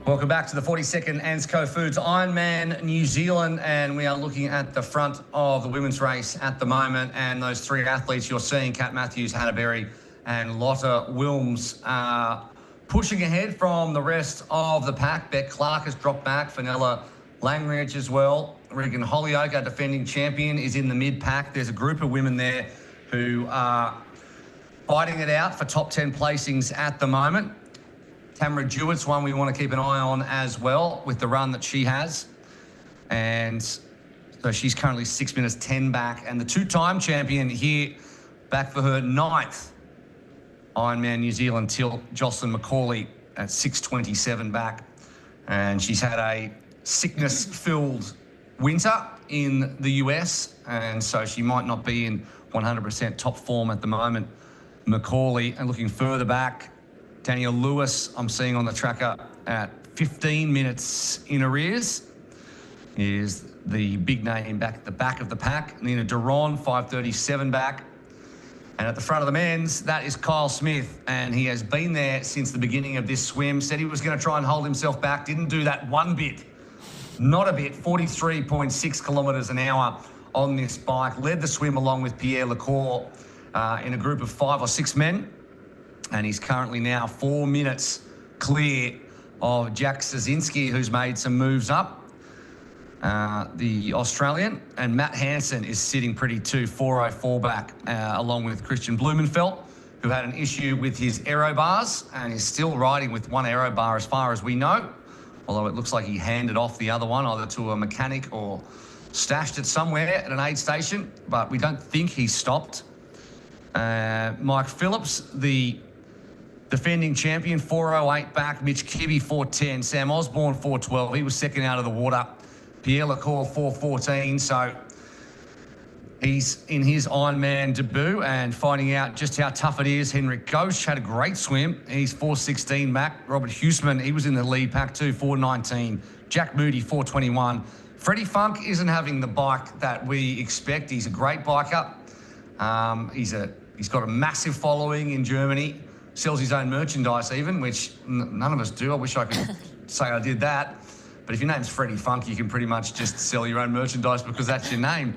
Welcome back to the 42nd ANZCO Foods Ironman New Zealand, and we are looking at the front of the women's race at the moment, and those three athletes you're seeing, Kat Matthews, Hannah Berry and Lotte Wilms, are pushing ahead from the rest of the pack. Beck Clark has dropped back, Fenella Langridge as well. Regan Holyoake, our defending champion, is in the mid-pack. There's a group of women there who are fighting it out for top 10 placings at the moment. Tamara Jewett's one we want to keep an eye on as well with the run that she has. And so she's currently 6 minutes 10 back. And the two-time champion here, back for her 9th Ironman New Zealand tilt, Jocelyn McCauley at 6:27 back. And she's had a sickness-filled winter in the US, and so she might not be in 100% top form at the moment. McCauley, and looking further back, Danielle Lewis, I'm seeing on the tracker at 15 minutes in arrears, is the big name back at the back of the pack. Nina Duron, 5:37 back. And at the front of the men's, that is Kyle Smith, and he has been there since the beginning of this swim. Said he was going to try and hold himself back, didn't do that one bit. Not a bit, 43.6 kilometres an hour on this bike. Led the swim along with Pierre Lecour in a group of 5 or 6 men. And he's currently now 4 minutes clear of Jack Szynski, who's made some moves up, the Australian. And Matt Hansen is sitting pretty too, 4:04 back, along with Christian Blumenfeld, who had an issue with his aero bars and is still riding with one aero bar as far as we know, although it looks like he handed off the other one either to a mechanic or stashed it somewhere at an aid station, but we don't think he stopped. Mike Phillips, the defending champion, 4:08 back. Mitch Kibbe, 4:10. Sam Osborne, 4:12. He was second out of the water. Pierre Lacour, 4:14. So he's in his Ironman debut and finding out just how tough it is. Henrik Ghosh had a great swim. He's 4:16 back. Robert Huseman, he was in the lead pack too, 4:19. Jack Moody, 4:21. Freddie Funk isn't having the bike that we expect. He's a great biker. He's got a massive following in Germany. Sells his own merchandise even, which none of us do. I wish I could say I did that. But if your name's Freddie Funk, you can pretty much just sell your own merchandise because that's your name.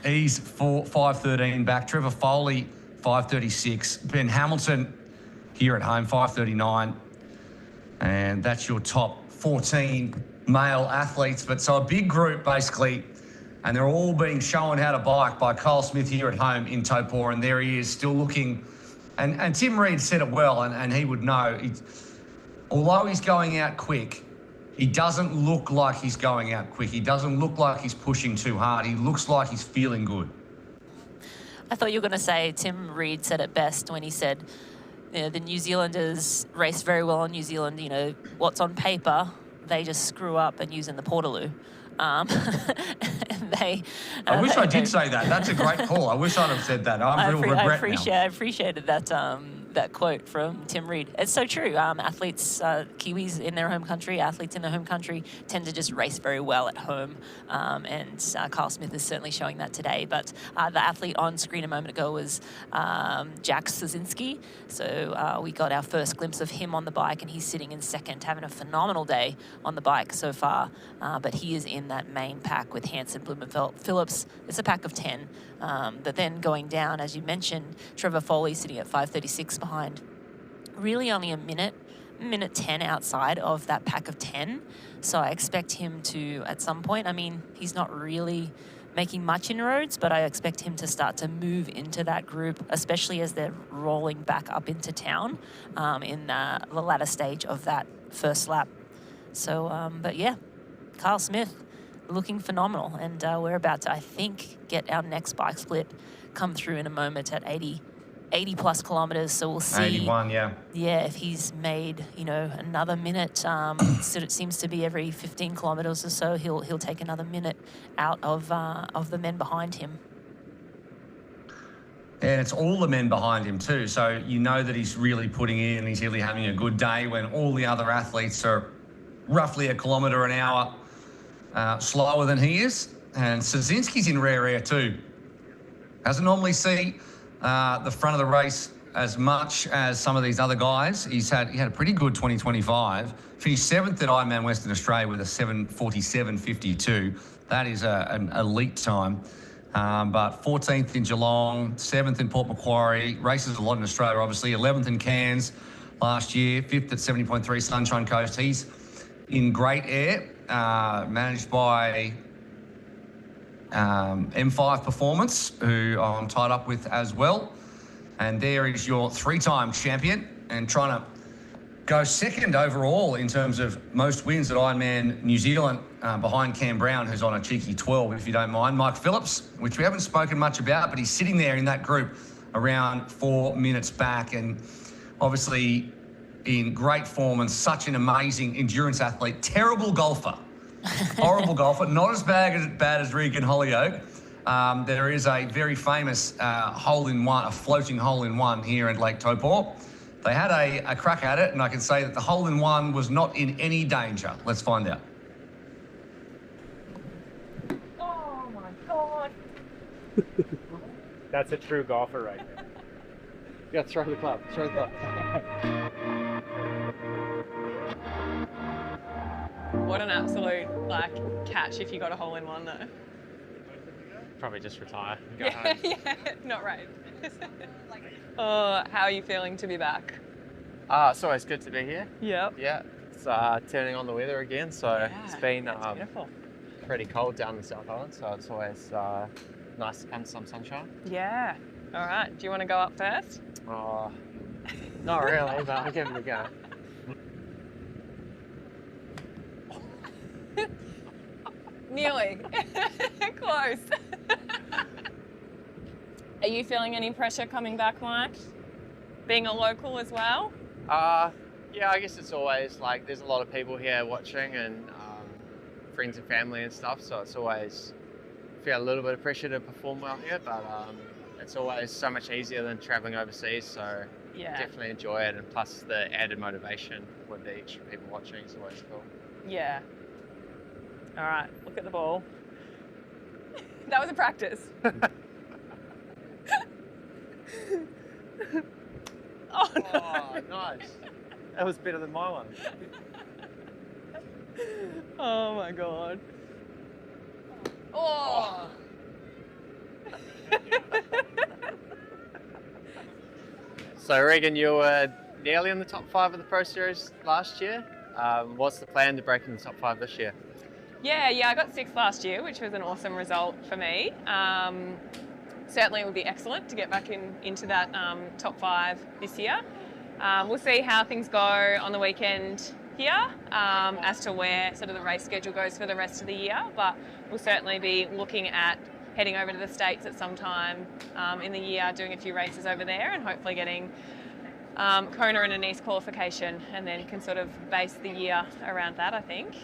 He's 5:13 back. Trevor Foley, 5:36. Ben Hamilton here at home, 5:39. And that's your top 14 male athletes. But so a big group basically, and they're all being shown how to bike by Kyle Smith here at home in Taupo. And there he is still looking. And Tim Reed said it well, and he would know. Although he's going out quick, he doesn't look like he's going out quick. He doesn't look like he's pushing too hard. He looks like he's feeling good. I thought you were going to say Tim Reed said it best when he said, you know, the New Zealanders race very well in New Zealand. You know, what's on paper, they just screw up and use in the Portaloo. I wish I did say that. That's a great call. I wish I'd have said that. I appreciated that quote from Tim Reed. It's so true. Athletes, Kiwis in their home country, athletes in their home country tend to just race very well at home. And Kyle Smith is certainly showing that today. But the athlete on screen a moment ago was Jack Sosinski. So we got our first glimpse of him on the bike, and he's sitting in second, having a phenomenal day on the bike so far. But he is in that main pack with Hansen, Blumenfeld, Phillips. It's a pack of 10. But then going down, as you mentioned, Trevor Foley sitting at 5:36 behind. Really only a minute 10 outside of that pack of 10. So I expect him to, at some point, I mean, he's not really making much inroads, but I expect him to start to move into that group, especially as they're rolling back up into town in the latter stage of that first lap. So, but yeah, Kyle Smith looking phenomenal. And we're about to, I think, get our next bike split come through in a moment at 80 plus kilometers. So we'll see. 81, yeah. Yeah, if he's made, you know, another minute. So it seems to be every 15 kilometers or so, he'll take another minute out of the men behind him. And it's all the men behind him too. So you know that he's really putting in, he's really having a good day when all the other athletes are roughly a kilometre an hour slower than he is. And Sosinski's in rare air too. Doesn't normally see the front of the race as much as some of these other guys. He had a pretty good 2025. Finished 7th at Ironman Western Australia with a 7:47.52. That is an elite time. But 14th in Geelong, 7th in Port Macquarie, races a lot in Australia, obviously. 11th in Cairns last year, 5th at 70.3 Sunshine Coast. He's in great air, managed by M5 Performance, who I'm tied up with as well. And there is your 3-time champion and trying to go second overall in terms of most wins at Ironman New Zealand, behind Cam Brown, who's on a cheeky 12, if you don't mind. Mike Phillips, which we haven't spoken much about, but he's sitting there in that group around 4 minutes back, and obviously in great form and such an amazing endurance athlete. Terrible golfer. Horrible golfer, not as bad as Regan Holyoke. There is a very famous hole-in-one, a floating hole-in-one here at Lake Taupo. They had a crack at it, and I can say that the hole-in-one was not in any danger. Let's find out. Oh my God. That's a true golfer right there. Yeah, throw the club. Throw the club. What an absolute catch if you got a hole in one though. Probably just retire. Go Yeah, home. yeah, not right. How are you feeling to be back? It's always good to be here. Yep. Yeah, it's turning on the weather again, so it's been beautiful. pretty cold down in the South Island, so it's always nice to come to some sunshine. Yeah. All right, do you want to go up first? Oh, not really, but I'll give it a go. Nearly. Close. Are you feeling any pressure coming back, Mike? Being a local as well? Yeah, I guess it's always like there's a lot of people here watching and friends and family and stuff, so it's always feel a little bit of pressure to perform well here, but it's always so much easier than traveling overseas, so Yeah. definitely enjoy it, and plus the added motivation with the extra people watching is always cool. Yeah. All right, look at the ball. That was a practice. Oh, no. Oh, nice. That was better than my one. Oh my God. Oh. So Regan, you were nearly in the top 5 of the Pro Series last year. What's the plan to break in the top 5 this year? Yeah, I got 6th last year, which was an awesome result for me. Certainly it would be excellent to get back into that top 5 this year. We'll see how things go on the weekend here as to where sort of the race schedule goes for the rest of the year, but we'll certainly be looking at heading over to the States at some time in the year, doing a few races over there and hopefully getting Kona and a Nice qualification, and then can sort of base the year around that, I think.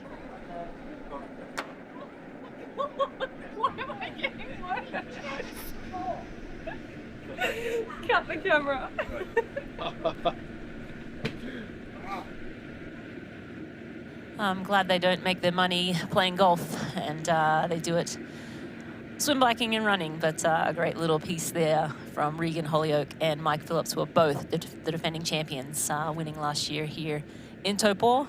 Why am I getting worse? Cut the camera. I'm glad they don't make their money playing golf, and they do it swim, biking and running, but a great little piece there from Regan Holyoake and Mike Phillips, who are both the defending champions, winning last year here in Taupo.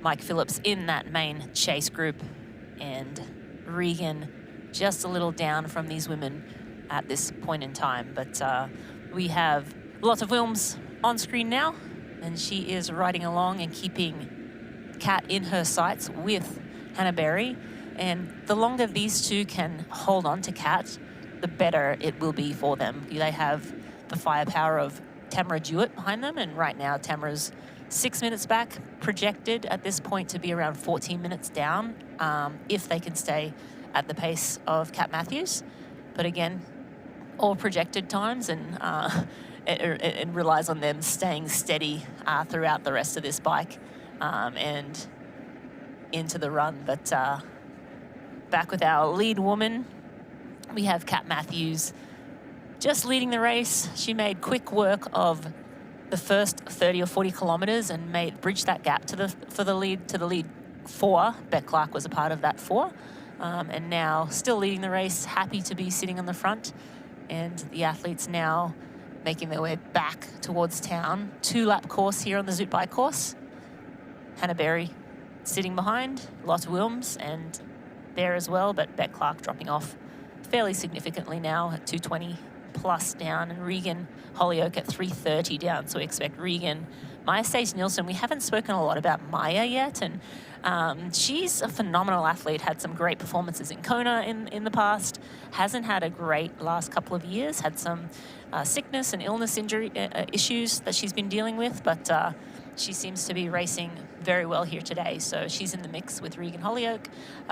Mike Phillips in that main chase group, and Regan just a little down from these women at this point in time. But we have lots of films on screen now, and she is riding along and keeping Kat in her sights with Hannah Berry. And the longer these two can hold on to Kat, the better it will be for them. They have the firepower of Tamara Jewett behind them, and right now Tamara's 6 minutes back, projected at this point to be around 14 minutes down if they can stay at the pace of Kat Matthews. But again, all projected times, and it relies on them staying steady throughout the rest of this bike and into the run. But back with our lead woman, we have Kat Matthews just leading the race. She made quick work of the first 30 or 40 kilometers and bridged that gap to the lead 4. Beck Clark was a part of that 4, and now still leading the race, happy to be sitting on the front. And the athletes now making their way back towards town. 2-lap course here on the Zoot Bike course. Hannah Berry sitting behind, Lotte Wilms and there as well, but Beck Clark dropping off fairly significantly now at 2:20 plus down, and Regan Holyoake at 3:30 down. So we expect Regan. Maya Stace-Nielsen, we haven't spoken a lot about Maya yet, and she's a phenomenal athlete, had some great performances in Kona in the past, hasn't had a great last couple of years, had some sickness and illness injury issues that she's been dealing with, but she seems to be racing very well here today. So she's in the mix with Regan Holyoake.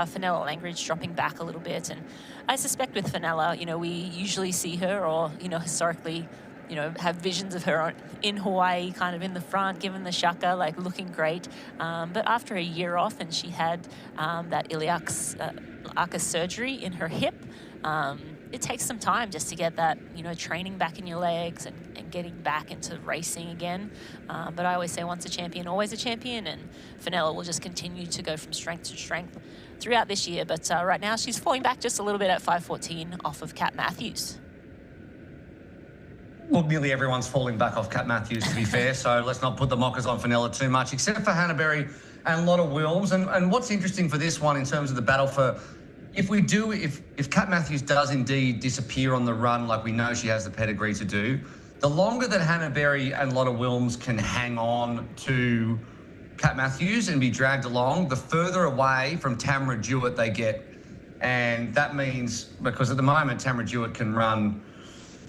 Fenella Langridge dropping back a little bit. And I suspect with Fenella, we usually see her, or, historically, have visions of her in Hawaii, kind of in the front, given the shaka, like looking great. But after a year off, and she had that iliac surgery in her hip, it takes some time just to get that, training back in your legs and getting back into racing again. But I always say once a champion, always a champion, and Fenella will just continue to go from strength to strength throughout this year. But right now she's falling back just a little bit at 5:14 off of Kat Matthews. Well, nearly everyone's falling back off Kat Matthews, to be fair, so let's not put the mockers on Fenella too much, except for Hannah Berry and Lotte Wilms. And what's interesting for this one in terms of the battle for, if Kat Matthews does indeed disappear on the run, like we know she has the pedigree to do, the longer that Hannah Berry and Lotte Wilms can hang on to Kat Matthews and be dragged along, the further away from Tamara Jewett they get. And that means, because at the moment Tamara Jewett can run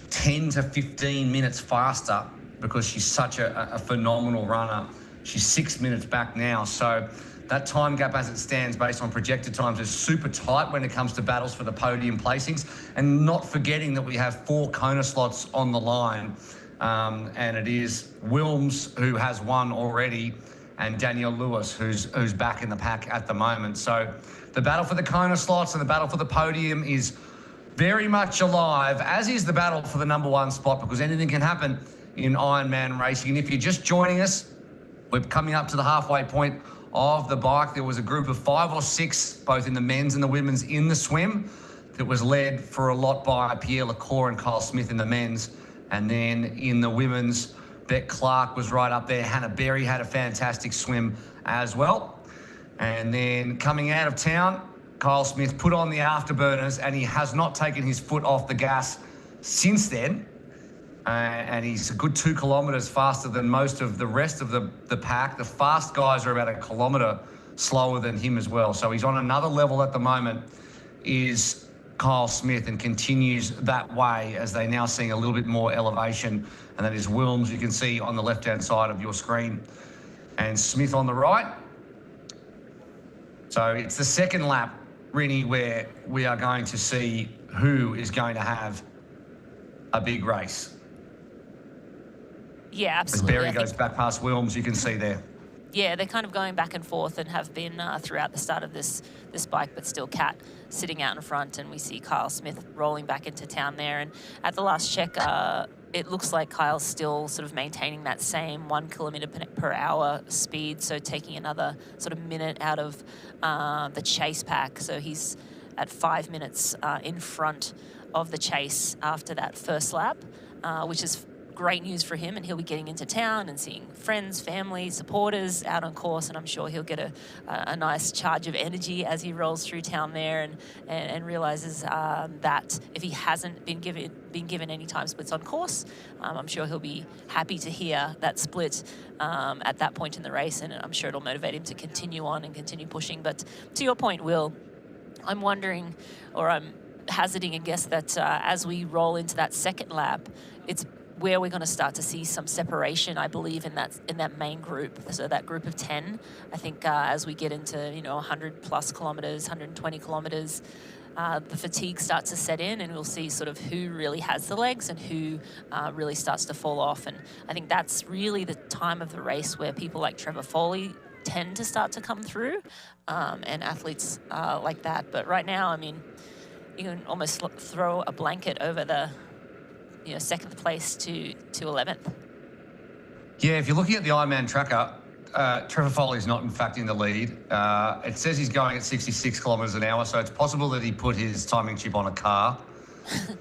10 to 15 minutes faster because she's such a phenomenal runner. She's 6 minutes back now. So that time gap as it stands based on projected times is super tight when it comes to battles for the podium placings. And not forgetting that we have 4 Kona slots on the line. And it is Wilms who has won already and Danielle Lewis who's back in the pack at the moment. So the battle for the Kona slots and the battle for the podium is very much alive, as is the battle for the #1 spot, because anything can happen in Ironman racing. And if you're just joining us, we're coming up to the halfway point of the bike. There was a group of 5 or 6, both in the men's and the women's, in the swim that was led for a lot by Pierre Lacour and Kyle Smith in the men's. And then in the women's, Beck Clark was right up there. Hannah Berry had a fantastic swim as well. And then coming out of town, Kyle Smith put on the afterburners and he has not taken his foot off the gas since then. And he's a good 2 kilometres faster than most of the rest of the pack. The fast guys are about a kilometre slower than him as well. So he's on another level at the moment, is Kyle Smith, and continues that way as they now seeing a little bit more elevation. And that is Wilms, you can see on the left-hand side of your screen, and Smith on the right. So it's the second lap, Rinny, where we are going to see who is going to have a big race. Yeah, absolutely. As Berry goes back past Wilms, you can see there. Yeah, they're kind of going back and forth and have been throughout the start of this bike, but still Kat sitting out in front, and we see Kyle Smith rolling back into town there. And at the last check, it looks like Kyle's still sort of maintaining that same 1 kilometre per hour speed, so taking another sort of minute out of the chase pack. So he's at 5 minutes in front of the chase after that first lap, which is great news for him, and he'll be getting into town and seeing friends, family, supporters out on course, and I'm sure he'll get a nice charge of energy as he rolls through town there and realizes that if he hasn't been given any time splits on course, I'm sure he'll be happy to hear that split at that point in the race, and I'm sure it'll motivate him to continue on and continue pushing. But to your point, Will, I'm wondering, or I'm hazarding a guess that as we roll into that second lap, it's where we're going to start to see some separation, I believe, in that main group. So that group of 10, I think as we get into 100 plus kilometers, 120 kilometers, the fatigue starts to set in, and we'll see sort of who really has the legs and who really starts to fall off. And I think that's really the time of the race where people like Trevor Foley tend to start to come through, and athletes like that. But right now, I mean, you can almost throw a blanket over the second place to 11th. Yeah, if you're looking at the Ironman tracker, Trevor Foley is not, in fact, in the lead. It says he's going at 66 kilometres an hour, so it's possible that he put his timing chip on a car.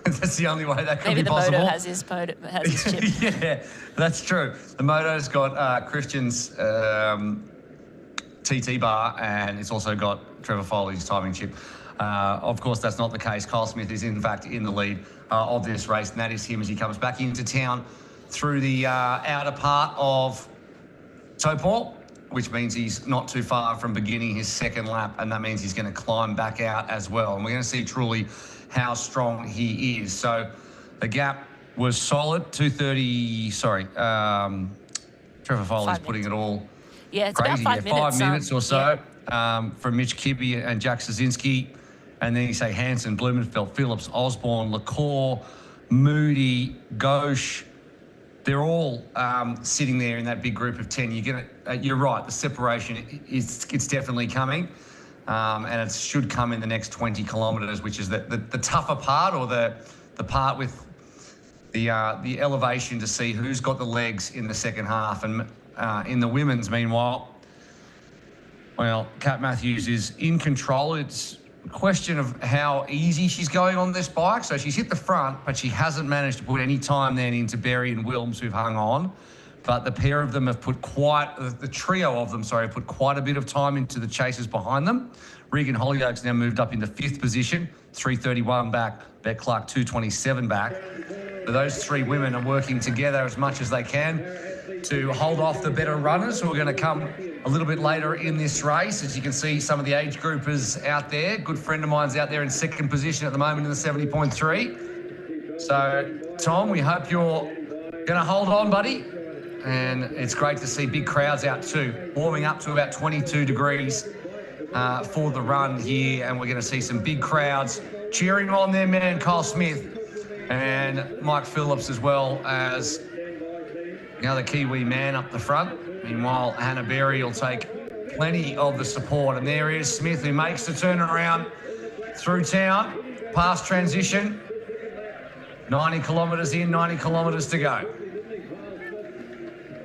That's the only way that could Maybe be possible. Maybe the Moto has his chip. Yeah, that's true. The Moto's got Christian's TT bar, and it's also got Trevor Foley's timing chip. Of course, that's not the case. Kyle Smith is, in fact, in the lead of this race, and that is him as he comes back into town through the outer part of Topor, which means he's not too far from beginning his second lap, and that means he's going to climb back out as well. And we're going to see truly how strong he is. So the gap was solid, 2:30, sorry. Trevor Foley's putting it all it's crazy. about 5 minutes. 5 minutes or so from Mitch Kibbe and Jack Szynski. And then you say Hansen, Blumenfeld, Phillips, Osborne, Lacour, Moody, Gauche. They're all sitting there in that big group of 10. You're right, the separation, it's definitely coming. And it should come in the next 20 kilometres, which is the tougher part, or the part with the elevation to see who's got the legs in the second half. And in the women's, meanwhile, well, Kat Matthews is in control. It's a question of how easy she's going on this bike. So she's hit the front, but she hasn't managed to put any time then into Berry and Wilms, who've hung on. But the pair of them have put the trio of them, have put quite a bit of time into the chasers behind them. Regan Hollyoaks now moved up into 5th position, 3:31 back. Beck Clark, 2:27 back. But those three women are working together as much as they can to hold off the better runners who are going to come a little bit later in this race. As you can see, some of the age groupers out there. Good friend of mine's out there in 2nd position at the moment in the 70.3. So Tom, we hope you're going to hold on, buddy. And it's great to see big crowds out too, warming up to about 22 degrees for the run here. And we're going to see some big crowds cheering on their man, Kyle Smith, and Mike Phillips, as well as the other Kiwi man up the front. Meanwhile, Hannah Berry will take plenty of the support. And there is Smith, who makes the turnaround through town, past transition. 90 kilometres in, 90 kilometres to go.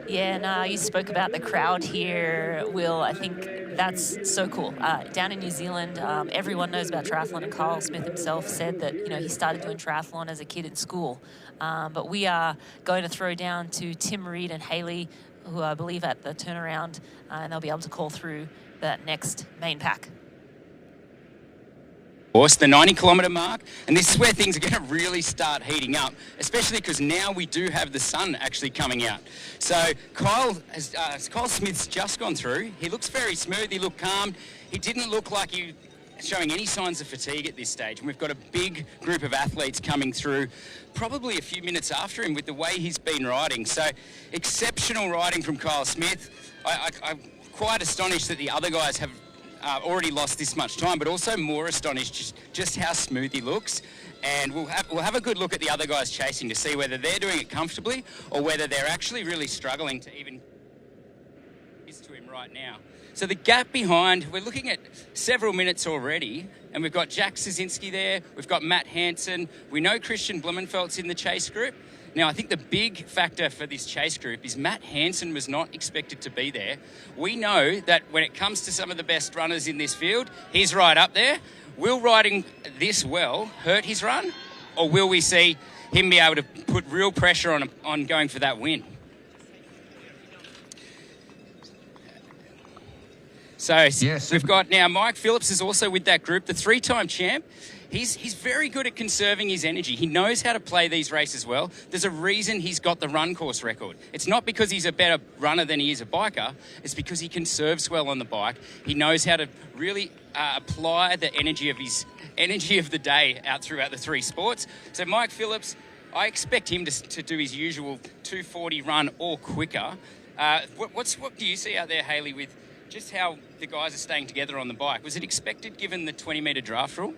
Yeah, no, you spoke about the crowd here, Will. I think that's so cool. Down in New Zealand, everyone knows about triathlon, and Kyle Smith himself said that, you know, he started doing triathlon as a kid at school. But we are going to throw down to Tim Reed and Haley, who I believe at the turnaround, and they'll be able to call through that next main pack. Course, the 90-kilometre mark, and this is where things are going to really start heating up, especially because now we do have the sun actually coming out. So Kyle Smith's just gone through. He looks very smooth. He looked calm. He didn't look like he was showing any signs of fatigue at this stage. And we've got a big group of athletes coming through, probably a few minutes after him with the way he's been riding. So exceptional riding from Kyle Smith. I'm quite astonished that the other guys have already lost this much time, but also more astonished just how smooth he looks. And we'll have a good look at the other guys chasing to see whether they're doing it comfortably or whether they're actually really struggling to even get to him right now. So the gap behind, we're looking at several minutes already, and we've got Jack Szynski there, we've got Matt Hansen, we know Christian Blumenfeld's in the chase group. Now, I think the big factor for this chase group is Matt Hansen was not expected to be there. We know that when it comes to some of the best runners in this field, he's right up there. Will riding this well hurt his run, or will we see him be able to put real pressure on going for that win? So yes, we've got now Mike Phillips is also with that group, the three-time champ. He's very good at conserving his energy. He knows how to play these races well. There's a reason he's got the run course record. It's not because he's a better runner than he is a biker. It's because he conserves well on the bike. He knows how to really apply the energy of the day out throughout the three sports. So Mike Phillips, I expect him to do his usual 240 run or quicker. What do you see out there, Haley, with just how the guys are staying together on the bike? Was it expected given the 20-metre draft rule?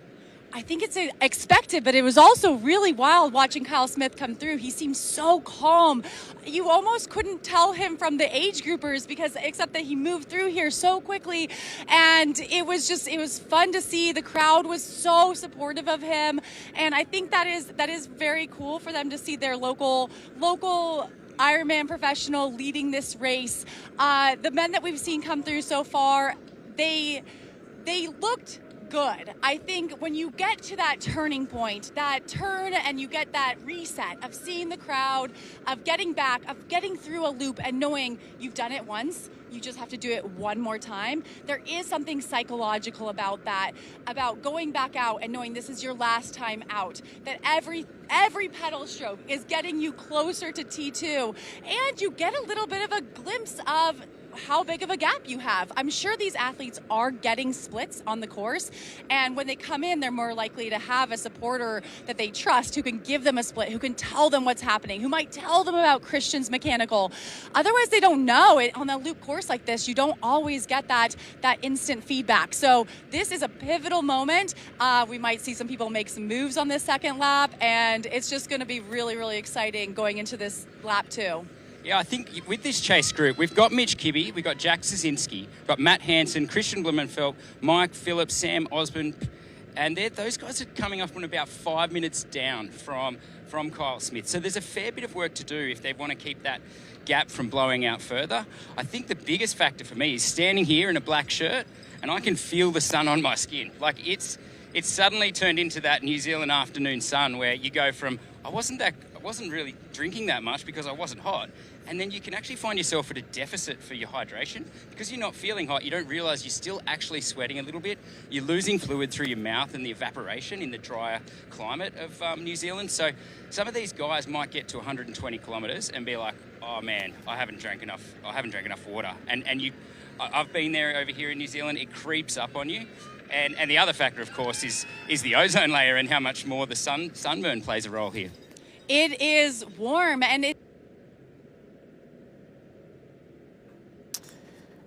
I think it's expected, but it was also really wild watching Kyle Smith come through. He seemed so calm. You almost couldn't tell him from the age groupers except that he moved through here so quickly. And it was fun to see. The crowd was so supportive of him. And I think that is very cool for them to see their local Ironman professional leading this race. The men that we've seen come through so far, they looked good. I think when you get to that turning point, that turn, and you get that reset of seeing the crowd, of getting back, of getting through a loop and knowing you've done it once, you just have to do it one more time. There is something psychological about that, about going back out and knowing this is your last time out, that every pedal stroke is getting you closer to T2, and you get a little bit of a glimpse of how big of a gap you have. I'm sure these athletes are getting splits on the course, and when they come in, they're more likely to have a supporter that they trust who can give them a split, who can tell them what's happening, who might tell them about Christian's mechanical. Otherwise, they don't know it. On a loop course like this, you don't always get that instant feedback. So this is a pivotal moment. We might see some people make some moves on this second lap, and it's just going to be really, really exciting going into this lap 2. Yeah, I think with this chase group, we've got Mitch Kibbe, we've got Jack Szynski, we've got Matt Hansen, Christian Blumenfeld, Mike Phillips, Sam Osborne, and those guys are coming up on about 5 minutes down from Kyle Smith. So there's a fair bit of work to do if they want to keep that gap from blowing out further. I think the biggest factor for me is standing here in a black shirt, and I can feel the sun on my skin. Like it's suddenly turned into that New Zealand afternoon sun where you go from, I wasn't really drinking that much because I wasn't hot. And then you can actually find yourself at a deficit for your hydration. Because you're not feeling hot, you don't realise you're still actually sweating a little bit. You're losing fluid through your mouth and the evaporation in the drier climate of New Zealand. So some of these guys might get to 120 kilometres and be like, oh man, I haven't drank enough water. And I've been there over here in New Zealand, it creeps up on you. And the other factor, of course, is the ozone layer and how much more the sunburn plays a role here. It is warm and it.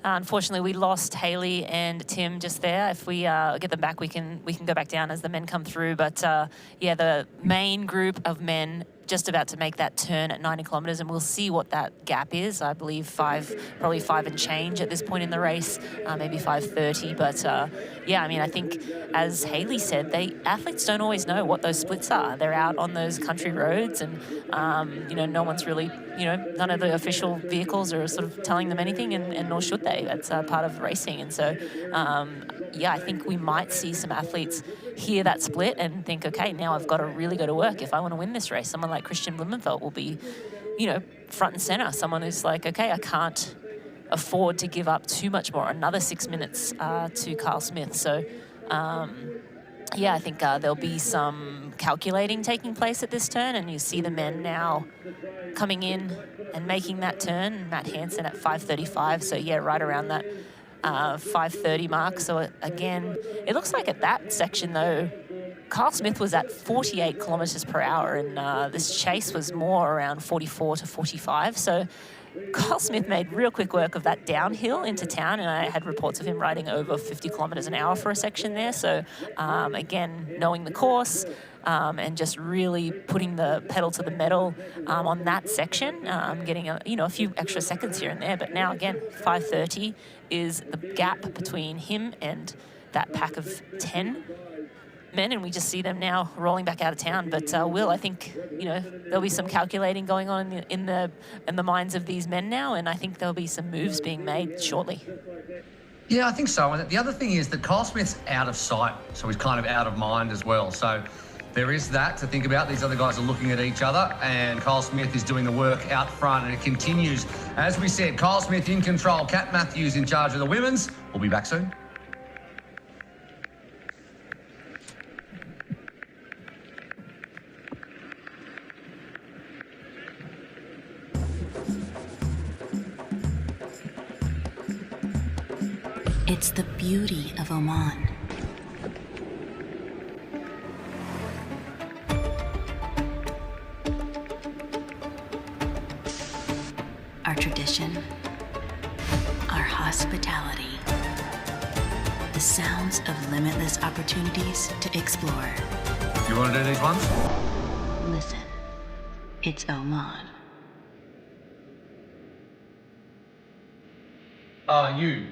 Unfortunately, we lost Haley and Tim just there. If we get them back, we can go back down as the men come through. But yeah, the main group of men just about to make that turn at 90 kilometres, and we'll see what that gap is. I believe probably 5 and change at this point in the race, maybe 5:30. But yeah, I mean, I think as Haley said, athletes don't always know what those splits are. They're out on those country roads, and you know, no one's really, you know, none of the official vehicles are sort of telling them anything, and nor should they. That's part of racing, and so yeah, I think we might see some athletes hear that split and think, okay, now I've got to really go to work if I want to win this race. Someone like Christian Blumenfeld will be, you know, front and center. Someone who's like, okay, I can't afford to give up too much more. Another 6 minutes to Carl Smith. So, yeah, I think there'll be some calculating taking place at this turn, and you see the men now coming in and making that turn. Matt Hansen at 5:35. So, yeah, right around that 5:30 mark. So again, it looks like at that section though, Carl Smith was at 48 kilometres per hour, and this chase was more around 44 to 45. So Carl Smith made real quick work of that downhill into town, and I had reports of him riding over 50 kilometres an hour for a section there. So again, knowing the course and just really putting the pedal to the metal on that section, getting a few extra seconds here and there. But now again, 5:30 is the gap between him and that pack of 10 men, and we just see them now rolling back out of town. But Will, I think, you know, there'll be some calculating going on in the minds of these men now, and I think there'll be some moves being made shortly. Yeah, I think so. And the other thing is that Carl Smith's out of sight, so he's kind of out of mind as well. So there is that to think about. These other guys are looking at each other, and Carl Smith is doing the work out front, and it continues. As we said, Carl Smith in control, Kat Matthews in charge of the women's. We'll be back soon. It's the beauty of Oman. Our tradition, our hospitality, the sounds of limitless opportunities to explore. You want to do these ones? Listen, it's Oman. You.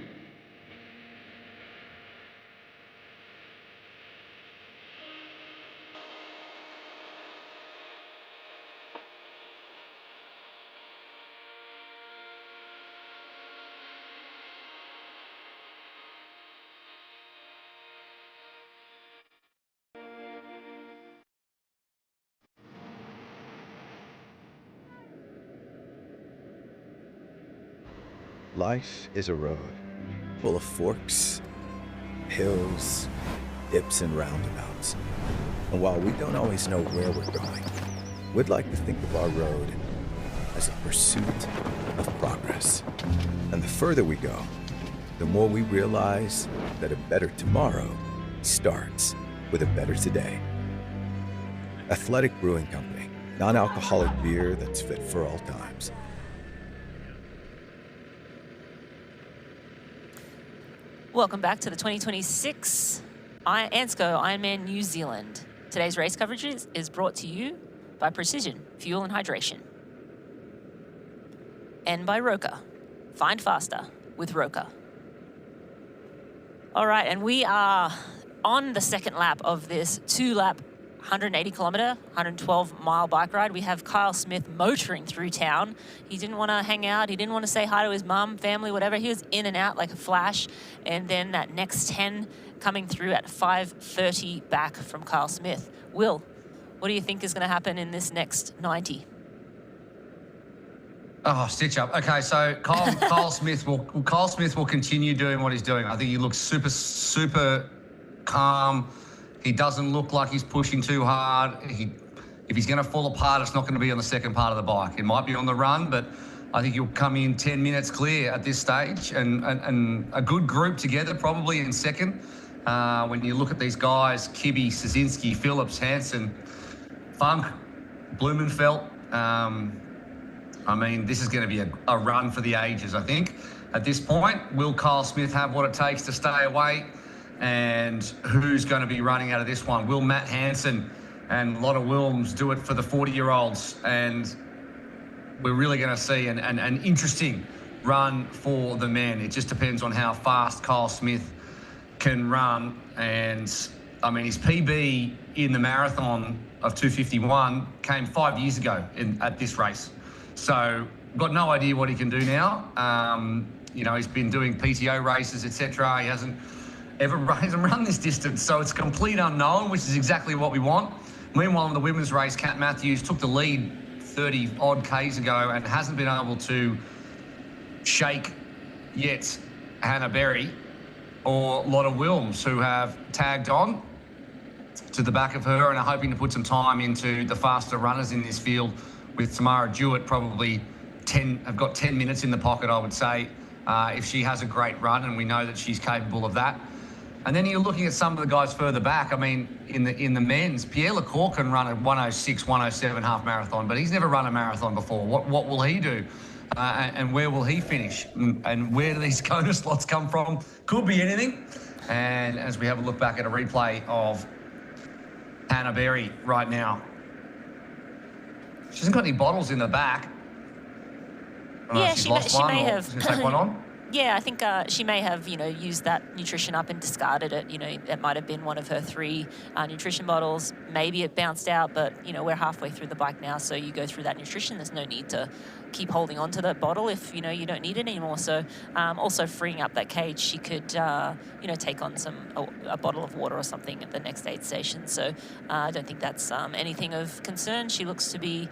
Life is a road, full of forks, hills, dips and roundabouts. And while we don't always know where we're going, we'd like to think of our road as a pursuit of progress. And the further we go, the more we realize that a better tomorrow starts with a better today. Athletic Brewing Company, non-alcoholic beer that's fit for all times. Welcome back to the 2026 ANZCO Ironman New Zealand. Today's race coverage is brought to you by Precision Fuel and Hydration. And by Roka. Find faster with Roka. All right, and we are on the second lap of this 2-lap 180 kilometre, 112 mile bike ride. We have Kyle Smith motoring through town. He didn't want to hang out. He didn't want to say hi to his mum, family, whatever. He was in and out like a flash. And then that next 10 coming through at 5:30 back from Kyle Smith. Will, what do you think is going to happen in this next 90? Oh, stitch up. Okay, so Kyle Smith will continue doing what he's doing. I think he looks super calm. He doesn't look like he's pushing too hard. If he's going to fall apart, it's not going to be on the second part of the bike. It might be on the run, but I think he'll come in 10 minutes clear at this stage, and a good group together probably in second. When you look at these guys, Kibbe, Szynski, Phillips, Hansen, Funk, Blumenfeld. I mean, this is going to be a run for the ages, I think. At this point, will Kyle Smith have what it takes to stay away? And who's going to be running out of this one? Will Matt Hansen and Lotta Wilms do it for the 40-year-olds? And we're really going to see an interesting run for the men. It just depends on how fast Kyle Smith can run. And, I mean, his PB in the marathon of 2:51 came 5 years ago at this race. So, got no idea what he can do now. You know, he's been doing PTO races, etc. He hasn't run this distance, so it's complete unknown, which is exactly what we want. Meanwhile, in the women's race, Kat Matthews took the lead 30-odd Ks ago and hasn't been able to shake yet Hannah Berry or Lotta Wilms, who have tagged on to the back of her and are hoping to put some time into the faster runners in this field, with Tamara Jewett probably have got 10 minutes in the pocket, I would say, if she has a great run, and we know that she's capable of that. And then you're looking at some of the guys further back. I mean, in the men's, Pierre Lecour can run a 1:06, 1:07 half marathon, but he's never run a marathon before. What will he do? And where will he finish? And where do these Kona slots come from? Could be anything. And as we have a look back at a replay of Hannah Berry right now, she hasn't got any bottles in the back. Yeah, she's she lost one, may or have. she's gonna take one on. Yeah, I think she may have, used that nutrition up and discarded it. That might have been one of her 3 nutrition bottles. Maybe it bounced out, but, we're halfway through the bike now, so you go through that nutrition. There's no need to keep holding on to that bottle if, you don't need it anymore. So also freeing up that cage, she could, take on a bottle of water or something at the next aid station. So I don't think that's anything of concern. She looks to be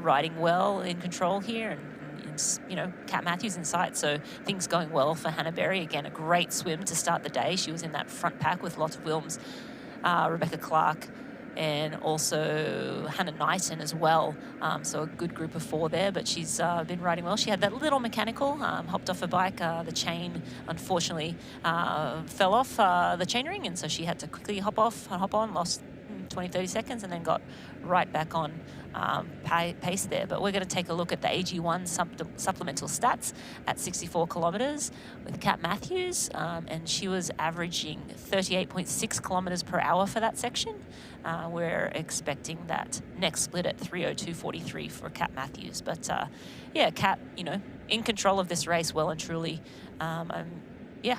riding well in control here, and Kat Matthews in sight, so things going well for Hannah Berry. Again, a great swim to start the day. She was in that front pack with Lotta Wilms, Rebecca Clark, and also Hannah Knighton as well. So a good group of 4 there, but she's been riding well. She had that little mechanical, hopped off her bike. The chain, unfortunately, fell off the chainring, and so she had to quickly hop on, lost 20, 30 seconds, and then got right back on pace there. But we're going to take a look at the AG1 supplemental stats at 64 kilometres with Kat Matthews, and she was averaging 38.6 kilometres per hour for that section. We're expecting that next split at 3:02.43 for Kat Matthews. But Kat, in control of this race well and truly.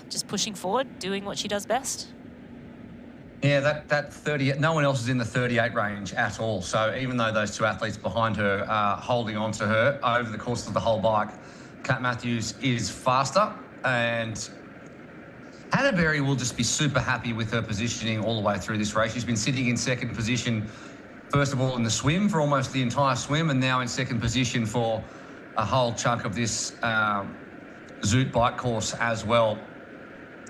Just pushing forward, doing what she does best. Yeah, that 30, no one else is in the 38 range at all. So even though those 2 athletes behind her are holding on to her over the course of the whole bike, Kat Matthews is faster, and Hannah Berry will just be super happy with her positioning all the way through this race. She's been sitting in second position, first of all in the swim for almost the entire swim, and now in second position for a whole chunk of this Zoot bike course as well.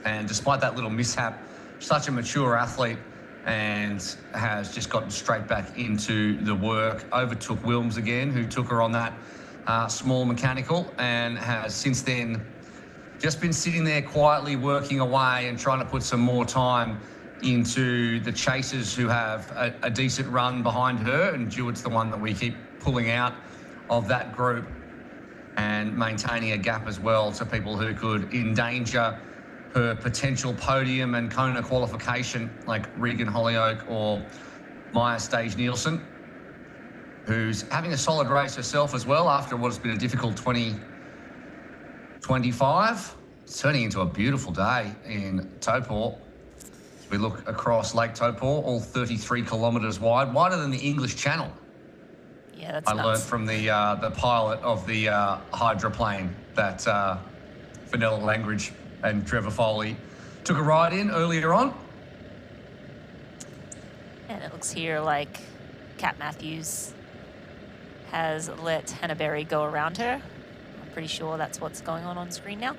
And despite that little mishap, such a mature athlete, and has just gotten straight back into the work. Overtook Wilms again, who took her on that small mechanical, and has since then just been sitting there quietly working away and trying to put some more time into the chasers who have a decent run behind her. And Jewett's the one that we keep pulling out of that group and maintaining a gap as well to people who could endanger her potential podium and Kona qualification, like Regan Hollyoak or Maya Stage-Nielsen, who's having a solid race herself as well after what has been a difficult 2025. It's turning into a beautiful day in Taupo. As we look across Lake Taupo, all 33 kilometres wide, wider than the English Channel. Yeah, that's I nuts. learned from the pilot of the hydroplane that Vanilla Langridge and Trevor Foley took a ride in earlier on. And it looks here like Kat Matthews has let Hannah Berry go around her. I'm pretty sure that's what's going on screen now.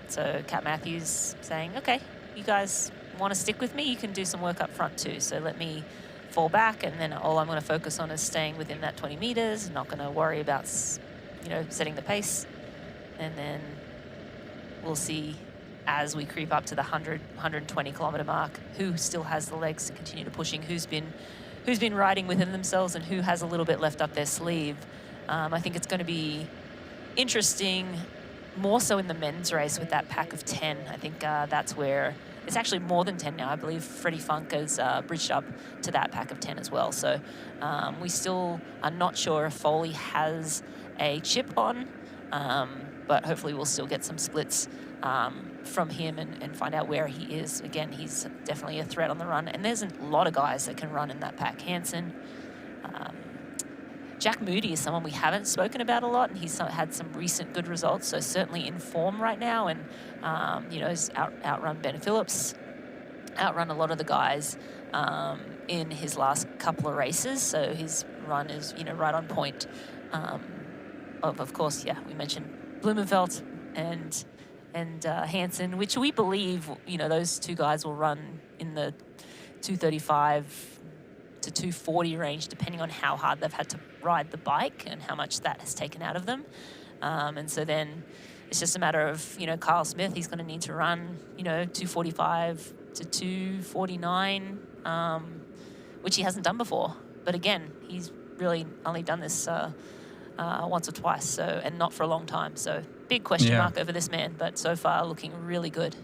So Kat Matthews saying, okay, you guys want to stick with me? You can do some work up front too. So let me fall back, and then all I'm going to focus on is staying within that 20 meters. Not going to worry about, setting the pace. And then we'll see as we creep up to the 100, 120 kilometer mark, who still has the legs to continue to pushing, who's been who's been riding within themselves and who has a little bit left up their sleeve. I think it's going to be interesting, more so in the men's race with that pack of 10. I think that's where it's actually more than 10 now. I believe Freddie Funk has bridged up to that pack of 10 as well. So we still are not sure if Foley has a chip on, but hopefully we'll still get some splits from him and find out where he is. Again, he's definitely a threat on the run, and there's a lot of guys that can run in that pack. Hansen, Jack Moody is someone we haven't spoken about a lot, and he's had some recent good results, so certainly in form right now, and he's outrun Ben Phillips, outrun a lot of the guys in his last couple of races, so his run is right on point. Of course, we mentioned Blumenfeld and Hansen, which we believe those two guys will run in the 235 to 240 range, depending on how hard they've had to ride the bike and how much that has taken out of them. And so then it's just a matter of, Kyle Smith, he's going to need to run, 245 to 249, which he hasn't done before. But again, he's really only done this once or twice, so, and not for a long time. So big question mark over this man, but so far looking really good.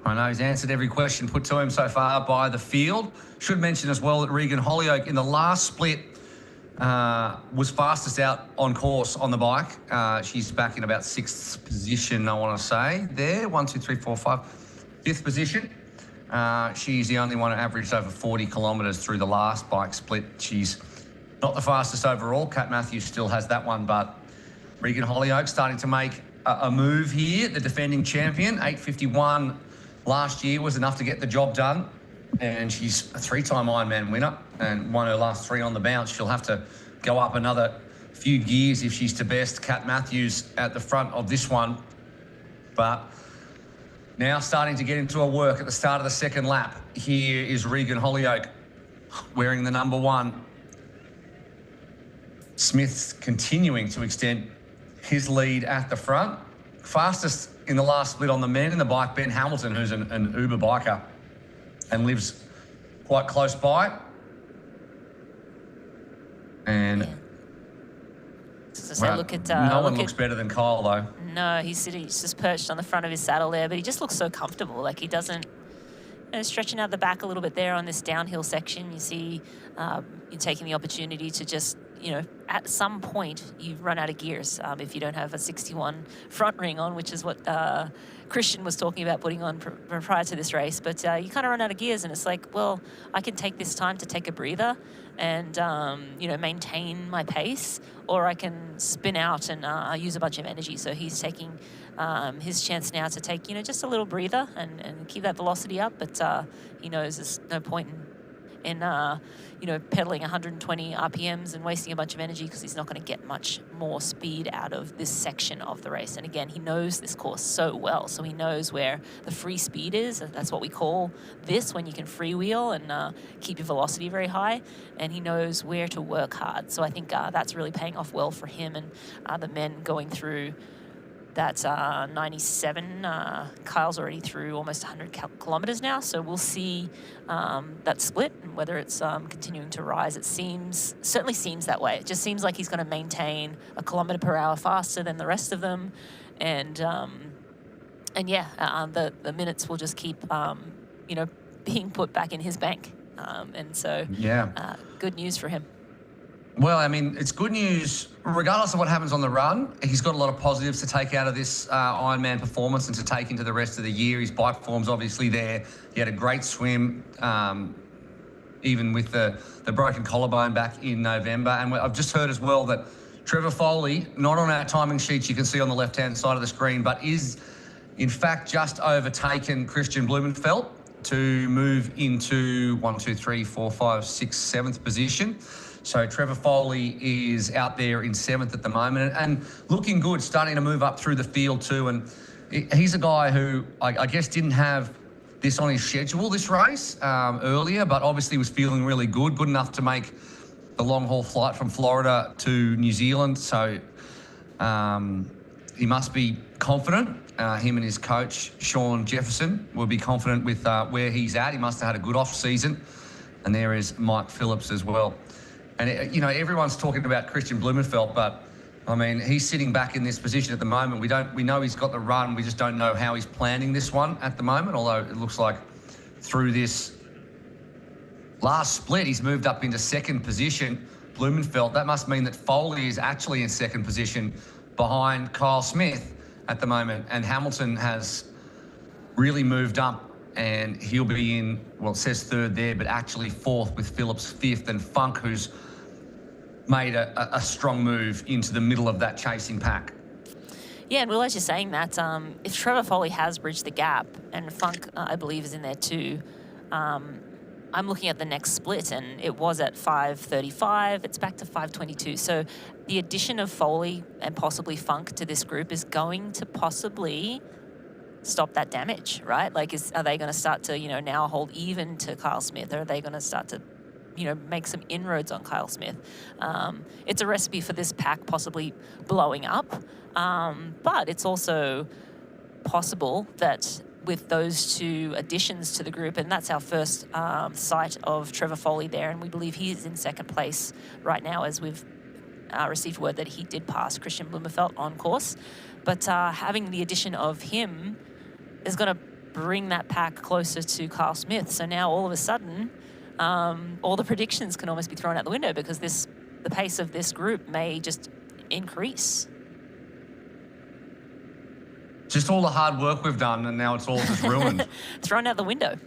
I know he's answered every question put to him so far by the field. Should mention as well that Regan Hollyoak in the last split was fastest out on course on the bike. She's back in about 6th position, I want to say. There, 1, 2, 3, 4, 5, 5th position. She's the only one who averaged over 40 kilometres through the last bike split. She's not the fastest overall. Kat Matthews still has that one, but Regan Hollyoak starting to make a move here. The defending champion, 8:51 last year was enough to get the job done, and she's a 3-time Ironman winner and won her last 3 on the bounce. She'll have to go up another few gears if she's to best Kat Matthews at the front of this one. But now starting to get into her work at the start of the second lap. Here is Regan Hollyoak wearing the number 1. Smith's continuing to extend his lead at the front. Fastest in the last split on the men in the bike, Ben Hamilton, who's an Uber biker and lives quite close by. And Look at no one looks better than Kyle, though. No, he's just perched on the front of his saddle there, but he just looks so comfortable. Like he doesn't, stretching out the back a little bit there on this downhill section. You see, you're taking the opportunity to just, at some point you run out of gears if you don't have a 61 front ring on, which is what Christian was talking about putting on prior to this race. But you kind of run out of gears, and it's like, well, I can take this time to take a breather and, maintain my pace, or I can spin out and use a bunch of energy. So he's taking his chance now to take, just a little breather and keep that velocity up. But he knows there's no point in pedaling 120 RPMs and wasting a bunch of energy, because he's not going to get much more speed out of this section of the race. And again, he knows this course so well, so he knows where the free speed is. That's what we call this, when you can freewheel and keep your velocity very high, and he knows where to work hard. So I think that's really paying off well for him and the men going through that 97. Kyle's already through almost 100 kilometres now, so we'll see that split and whether it's continuing to rise. It certainly seems that way. It just seems like he's going to maintain a kilometre per hour faster than the rest of them, and the minutes will just keep being put back in his bank, and so good news for him. Well, I mean, it's good news regardless of what happens on the run. He's got a lot of positives to take out of this Ironman performance and to take into the rest of the year. His bike form's obviously there. He had a great swim, even with the broken collarbone back in November. And I've just heard as well that Trevor Foley, not on our timing sheets you can see on the left-hand side of the screen, but is in fact just overtaken Christian Blumenfeld to move into 1, 2, 3, 4, 5, 6, 7th position. So Trevor Foley is out there in 7th at the moment and looking good, starting to move up through the field too. And he's a guy who I guess didn't have this on his schedule, this race, earlier, but obviously was feeling really good enough to make the long-haul flight from Florida to New Zealand. So he must be confident. Him and his coach, Sean Jefferson, will be confident with where he's at. He must have had a good off-season. And there is Mike Phillips as well. And, you know, everyone's talking about Christian Blumenfeld, but, I mean, he's sitting back in this position at the moment. We know he's got the run. We just don't know how he's planning this one at the moment, although it looks like through this last split, he's moved up into second position. Blumenfeld, that must mean that Foley is actually in second position behind Kyle Smith at the moment. And Hamilton has really moved up, and he'll be in, well, it says third there, but actually fourth with Phillips fifth, and Funk, who's made a strong move into the middle of that chasing pack. Yeah, and Will, as you're saying that, if Trevor Foley has bridged the gap, and Funk, I believe, is in there too, I'm looking at the next split, and it was at 5:35. It's back to 5:22. So the addition of Foley and possibly Funk to this group is going to possibly stop that damage, right? Like, are they going to start to, you know, now hold even to Kyle Smith, or are they going to start to, you know, make some inroads on Kyle Smith? It's a recipe for this pack possibly blowing up, but it's also possible that with those two additions to the group, and that's our first sight of Trevor Foley there, and we believe he is in second place right now, as we've received word that he did pass Christian Blumenfeld on course. But having the addition of him is going to bring that pack closer to Kyle Smith. So now all of a sudden, all the predictions can almost be thrown out the window, because the pace of this group may just increase. Just all the hard work we've done, and now it's all just ruined. Thrown out the window.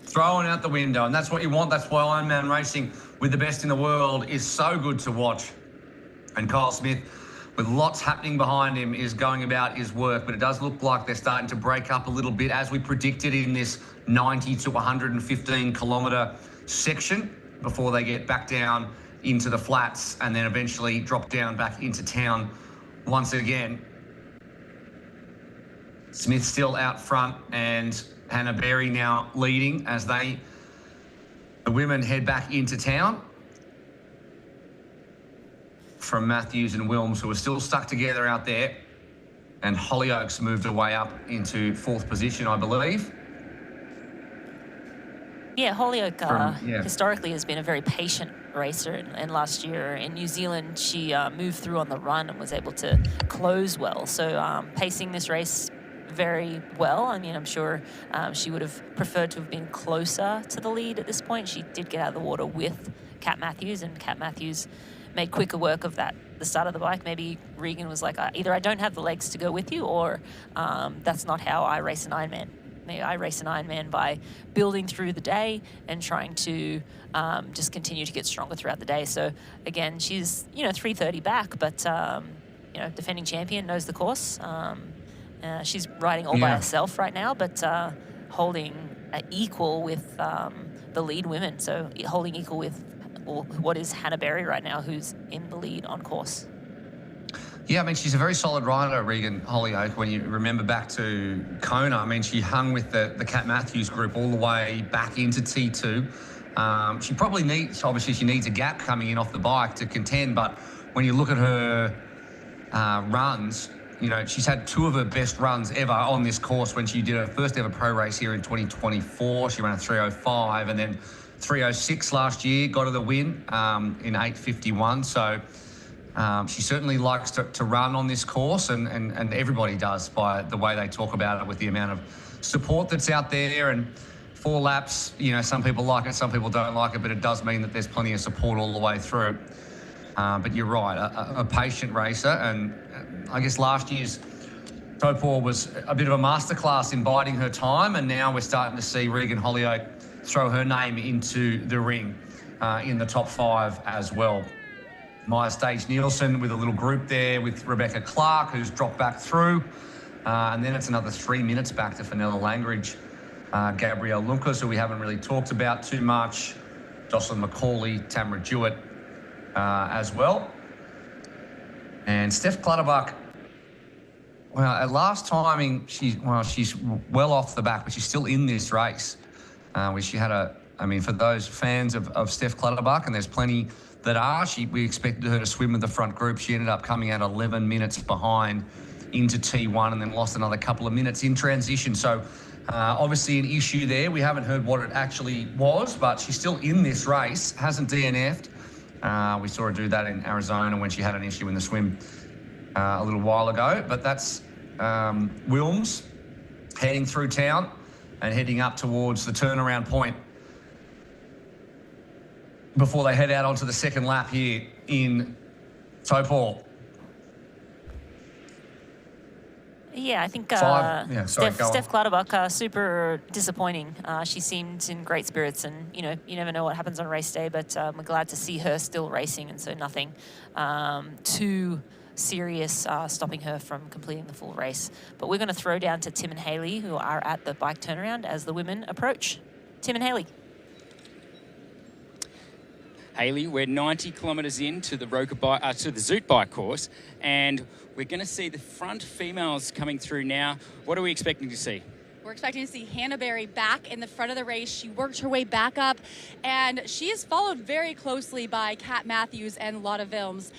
Thrown out the window, and that's what you want. That's why Ironman racing with the best in the world is so good to watch. And Kyle Smith, with lots happening behind him, is going about his work, but it does look like they're starting to break up a little bit, as we predicted in this 90 to 115 kilometre section, before they get back down into the flats and then eventually drop down back into town once again. Smith still out front, and Hannah Berry now leading as the women head back into town from Matthews and Wilms, who are still stuck together out there. And Hollyoaks moved away up into fourth position, I believe. Yeah, Hollyoak historically has been a very patient racer, and last year in New Zealand she moved through on the run and was able to close well. So pacing this race very well. I mean, I'm sure she would have preferred to have been closer to the lead at this point. She did get out of the water with Kat Matthews, and Kat Matthews made quicker work of that, the start of the bike. Maybe Regan was like, either I don't have the legs to go with you, or that's not how I race an Ironman. I race an Ironman by building through the day and trying to just continue to get stronger throughout the day. So again, she's, 3:30 back, but defending champion, knows the course. She's riding all by herself right now, but holding equal with the lead women. So holding equal with what is Hannah Berry right now, who's in the lead on course. Yeah, I mean, she's a very solid rider, Regan Hollyoak. When you remember back to Kona, I mean, she hung with the Kat Matthews group all the way back into T2. She probably needs a gap coming in off the bike to contend, but when you look at her runs, she's had two of her best runs ever on this course. When she did her first ever pro race here in 2024, she ran a 3:05 and then 3:06 last year, got her the win in 8:51. So she certainly likes to run on this course, and everybody does by the way they talk about it, with the amount of support that's out there. And 4 laps, some people like it, some people don't like it, but it does mean that there's plenty of support all the way through. But you're right, a patient racer, and I guess last year's Topor was a bit of a masterclass in biding her time, and now we're starting to see Regan Hollyoak throw her name into the ring in the top 5 as well. Maya Stage-Nielsen with a little group there with Rebecca Clark, who's dropped back through. And then it's another 3 minutes back to Fenella Langridge, Gabrielle Lucas, who we haven't really talked about too much, Jocelyn McCauley, Tamara Jewett as well. And Steph Clutterbuck, well, at last timing, she's well off the back, but she's still in this race. Where she had for those fans of Steph Clutterbuck, and there's plenty that are, we expected her to swim with the front group. She ended up coming out 11 minutes behind into T1 and then lost another couple of minutes in transition. So obviously an issue there. We haven't heard what it actually was, but she's still in this race, hasn't DNF'd. We saw her do that in Arizona when she had an issue in the swim a little while ago. But that's Wilms heading through town and heading up towards the turnaround point before they head out onto the second lap here in Topol. Yeah, I think Steph Clutterbuck, super disappointing. She seemed in great spirits, and you never know what happens on race day, but we're glad to see her still racing, and so nothing too serious stopping her from completing the full race. But we're going to throw down to Tim and Hayley, who are at the bike turnaround as the women approach. Tim and Hayley. Hayley, we're 90 kilometres into the Zoot bike course, and we're going to see the front females coming through now. What are we expecting to see? We're expecting to see Hannah Berry back in the front of the race. She worked her way back up, and she is followed very closely by Kat Matthews and Lotta Vilms.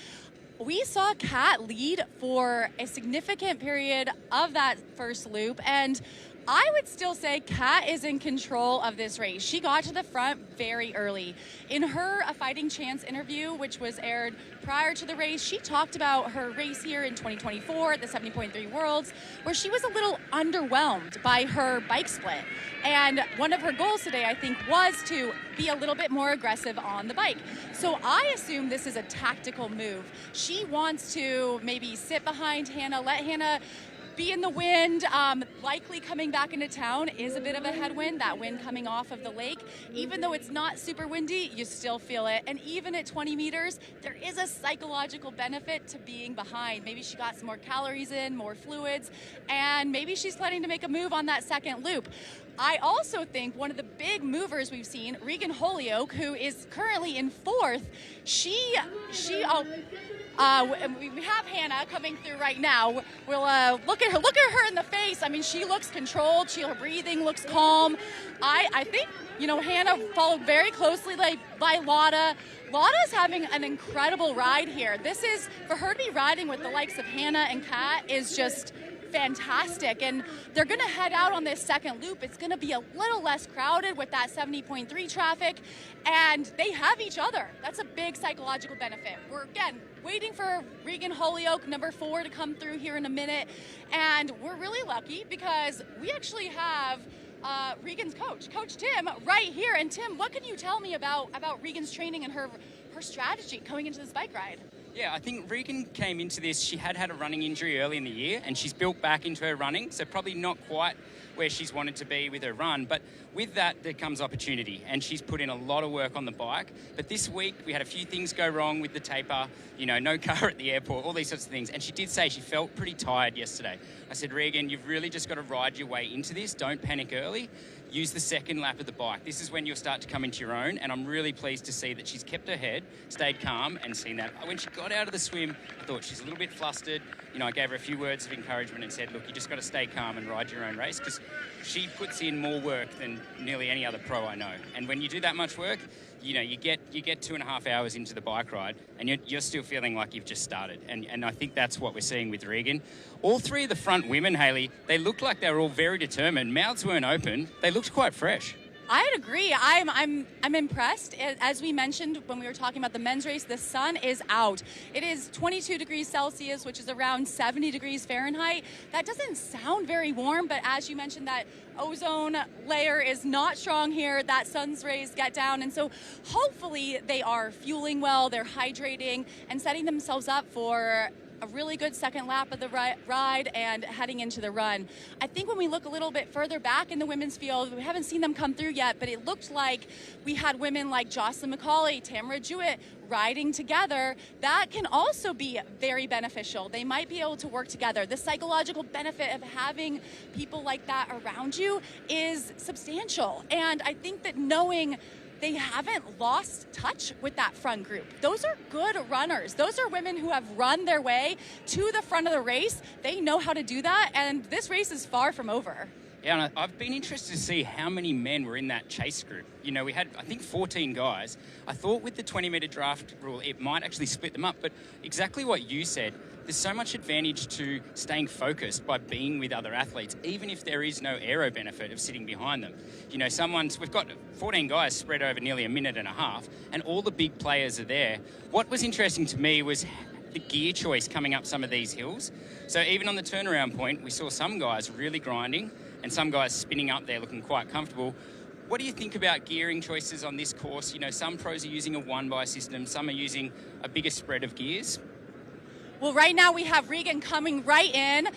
We saw Kat lead for a significant period of that first loop, and I would still say Kat is in control of this race. She got to the front very early. In her A Fighting Chance interview, which was aired prior to the race, she talked about her race here in 2024 at the 70.3 Worlds, where she was a little underwhelmed by her bike split. And one of her goals today, I think, was to be a little bit more aggressive on the bike. So I assume this is a tactical move. She wants to maybe sit behind Hannah, let Hannah be in the wind. Likely coming back into town is a bit of a headwind, that wind coming off of the lake. Even though it's not super windy, you still feel it. And even at 20 meters, there is a psychological benefit to being behind. Maybe she got some more calories in, more fluids, and maybe she's planning to make a move on that second loop. I also think one of the big movers we've seen, Regan Holyoke, who is currently in fourth, we have Hannah coming through right now. We'll look at her in the face. I mean, she looks controlled. Her breathing looks calm. I think, Hannah followed very closely by Lotta. Lotta's having an incredible ride here. This is, for her to be riding with the likes of Hannah and Kat is just fantastic, and they're going to head out on this second loop. It's going to be a little less crowded with that 70.3 traffic, and they have each other. That's a big psychological benefit. We're, again, waiting for Regan Holyoke, number 4, to come through here in a minute, and we're really lucky because we actually have Regan's Coach Tim, right here. And Tim, what can you tell me about Regan's training and her strategy going into this bike ride? Yeah, I think Regan came into this, she had a running injury early in the year, and she's built back into her running, so probably not quite where she's wanted to be with her run, but with that there comes opportunity, and she's put in a lot of work on the bike. But this week we had a few things go wrong with the taper, no car at the airport, all these sorts of things, and she did say she felt pretty tired yesterday. I said, Regan, you've really just got to ride your way into this, don't panic early. Use the second lap of the bike. This is when you'll start to come into your own, and I'm really pleased to see that she's kept her head, stayed calm, and seen that. When she got out of the swim, I thought she's a little bit flustered. I gave her a few words of encouragement and said, look, you just got to stay calm and ride your own race, because she puts in more work than nearly any other pro I know. And when you do that much work, you get 2.5 hours into the bike ride, and you're still feeling like you've just started. And I think that's what we're seeing with Regan. All three of the front women, Hayley, they looked like they were all very determined. Mouths weren't open. They looked quite fresh. I'd agree. I'm impressed. As we mentioned when we were talking about the men's race, the sun is out. It is 22 degrees Celsius, which is around 70 degrees Fahrenheit. That doesn't sound very warm, but as you mentioned, that ozone layer is not strong here. That sun's rays get down, and so hopefully they are fueling well, they're hydrating, and setting themselves up for a really good second lap of the ride and heading into the run. I think when we look a little bit further back in the women's field, we haven't seen them come through yet, but it looked like we had women like Jocelyn McCauley, Tamara Jewett riding together. That can also be very beneficial. They might be able to work together. The psychological benefit of having people like that around you is substantial. And I think that knowing they haven't lost touch with that front group. Those are good runners. Those are women who have run their way to the front of the race. They know how to do that, and this race is far from over. Yeah, and I've been interested to see how many men were in that chase group. We had, I think, 14 guys. I thought with the 20-metre draft rule, it might actually split them up, but exactly what you said, there's so much advantage to staying focused by being with other athletes, even if there is no aero benefit of sitting behind them. You know, we've got 14 guys spread over nearly a minute and a half, and all the big players are there. What was interesting to me was the gear choice coming up some of these hills. So even on the turnaround point, we saw some guys really grinding and some guys spinning up there looking quite comfortable. What do you think about gearing choices on this course? You know, some pros are using a one-by system, some are using a bigger spread of gears. Well, right now we have Regan coming right in.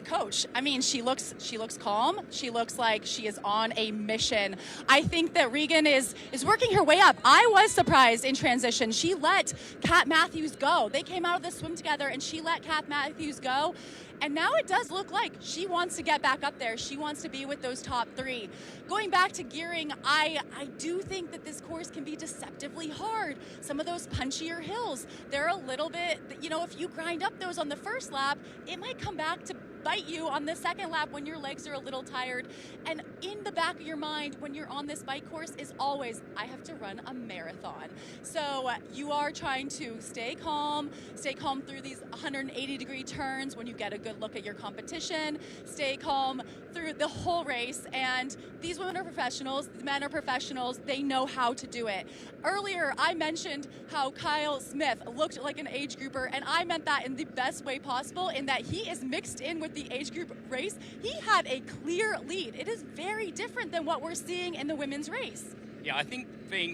Coach, I mean, she looks calm. She looks like she is on a mission. I think that Regan is working her way up. I was surprised in transition. She let Kat Matthews go. They came out of the swim together and she let Kat Matthews go. And now it does look like she wants to get back up there. She wants to be with those top three. Going back to gearing, I do think that this course can be deceptively hard. Some of those punchier hills, they're a little bit, you know, if you grind up those on the first lap, it might come back to bite you on the second lap when your legs are a little tired. And in the back of your mind when you're on this bike course is always, I have to run a marathon. So you are trying to stay calm through these 180-degree turns when you get a good look at your competition, stay calm through the whole race. And these women are professionals, the men are professionals, they know how to do it. Earlier, I mentioned how Kyle Smith looked like an age grouper, and I meant that in the best way possible, in that he is mixed in with the age group race. He had a clear lead. It is very different than what we're seeing in the women's race. Yeah, I think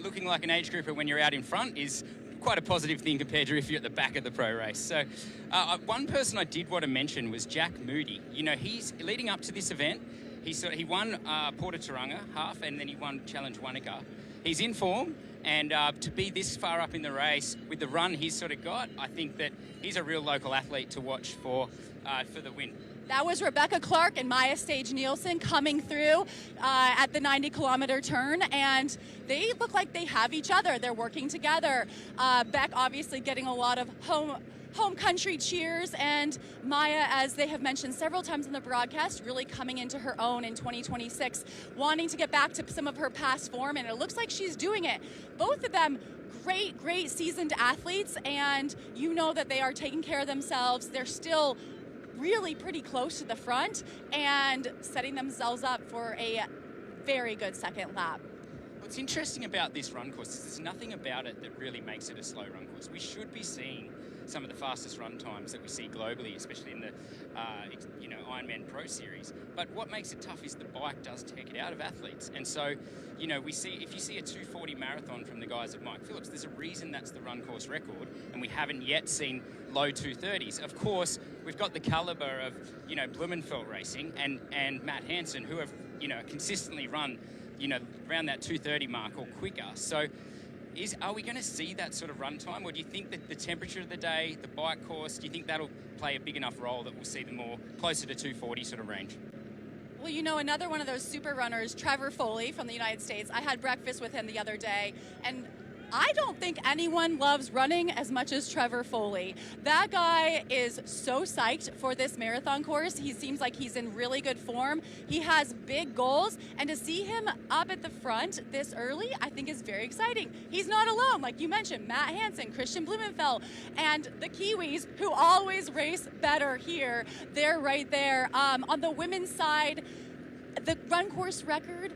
looking like an age grouper when you're out in front is quite a positive thing compared to if you're at the back of the pro race. So one person I did want to mention was Jack Moody. You know, he's leading up to this event. He won Porta Turanga half, and then he won Challenge Wanaka. He's in form, and to be this far up in the race with the run he's sort of got, I think that he's a real local athlete to watch for the win. That was Rebecca Clark and Maya Stage-Nielsen coming through at the 90-kilometer turn, and they look like they have each other. They're working together. Beck obviously getting a lot of home country cheers, and Maya, as they have mentioned several times in the broadcast, really coming into her own in 2026, wanting to get back to some of her past form, and it looks like she's doing it. Both of them great seasoned athletes, and you know that they are taking care of themselves. They're still really pretty close to the front and setting themselves up for a very good second lap. What's interesting about this run course is there's nothing about it that really makes it a slow run course. We should be seeing some of the fastest run times that we see globally, especially in the Ironman Pro Series. But what makes it tough is the bike does take it out of athletes. And so, you know, if you see a 2:40 marathon from the guys at Mike Phillips, there's a reason that's the run course record, and we haven't yet seen low 2:30s. Of course, we've got the caliber of, you know, Blumenfeld Racing and Matt Hansen, who have, you know, consistently run, you know, around that 2:30 mark or quicker. So are we going to see that sort of run time, or do you think that the temperature of the day, the bike course, do you think that'll play a big enough role that we'll see them more closer to 2:40 sort of range? Well, you know, another one of those super runners, Trevor Foley from the United States, I had breakfast with him the other day, and I don't think anyone loves running as much as Trevor Foley. That guy is so psyched for this marathon course. He seems like he's in really good form. He has big goals, and to see him up at the front this early, I think is very exciting. He's not alone, like you mentioned, Matt Hansen, Christian Blumenfeld, and the Kiwis, who always race better here. They're right there. On the women's side, the run course record,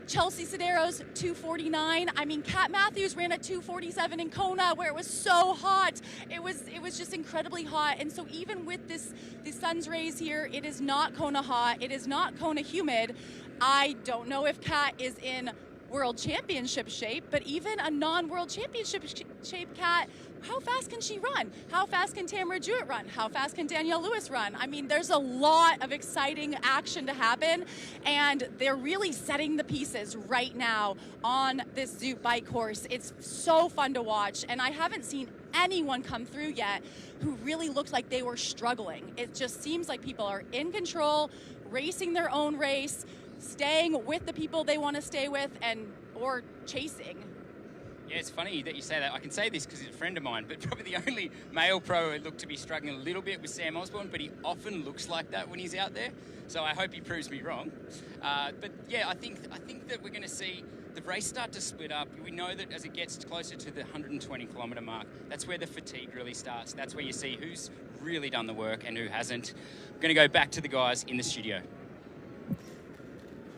Chelsea Sedero's 2:49. I mean, Kat Matthews ran at 2:47 in Kona, where it was so hot. It was just incredibly hot. And so even with the sun's rays here, it is not Kona hot. It is not Kona humid. I don't know if Kat is in World Championship shape, but even a non-World Championship shape Kat, how fast can she run? How fast can Tamara Jewett run? How fast can Danielle Lewis run? I mean, there's a lot of exciting action to happen, and they're really setting the pieces right now on this Zoot bike course. It's so fun to watch, and I haven't seen anyone come through yet who really looked like they were struggling. It just seems like people are in control, racing their own race, staying with the people they want to stay with, or chasing. Yeah, it's funny that you say that. I can say this because he's a friend of mine, but probably the only male pro who looked to be struggling a little bit was Sam Osborne, but he often looks like that when he's out there. So I hope he proves me wrong. But yeah, I think that we're going to see the race start to split up. We know that as it gets closer to the 120 kilometre mark, that's where the fatigue really starts. That's where you see who's really done the work and who hasn't. I'm going to go back to the guys in the studio.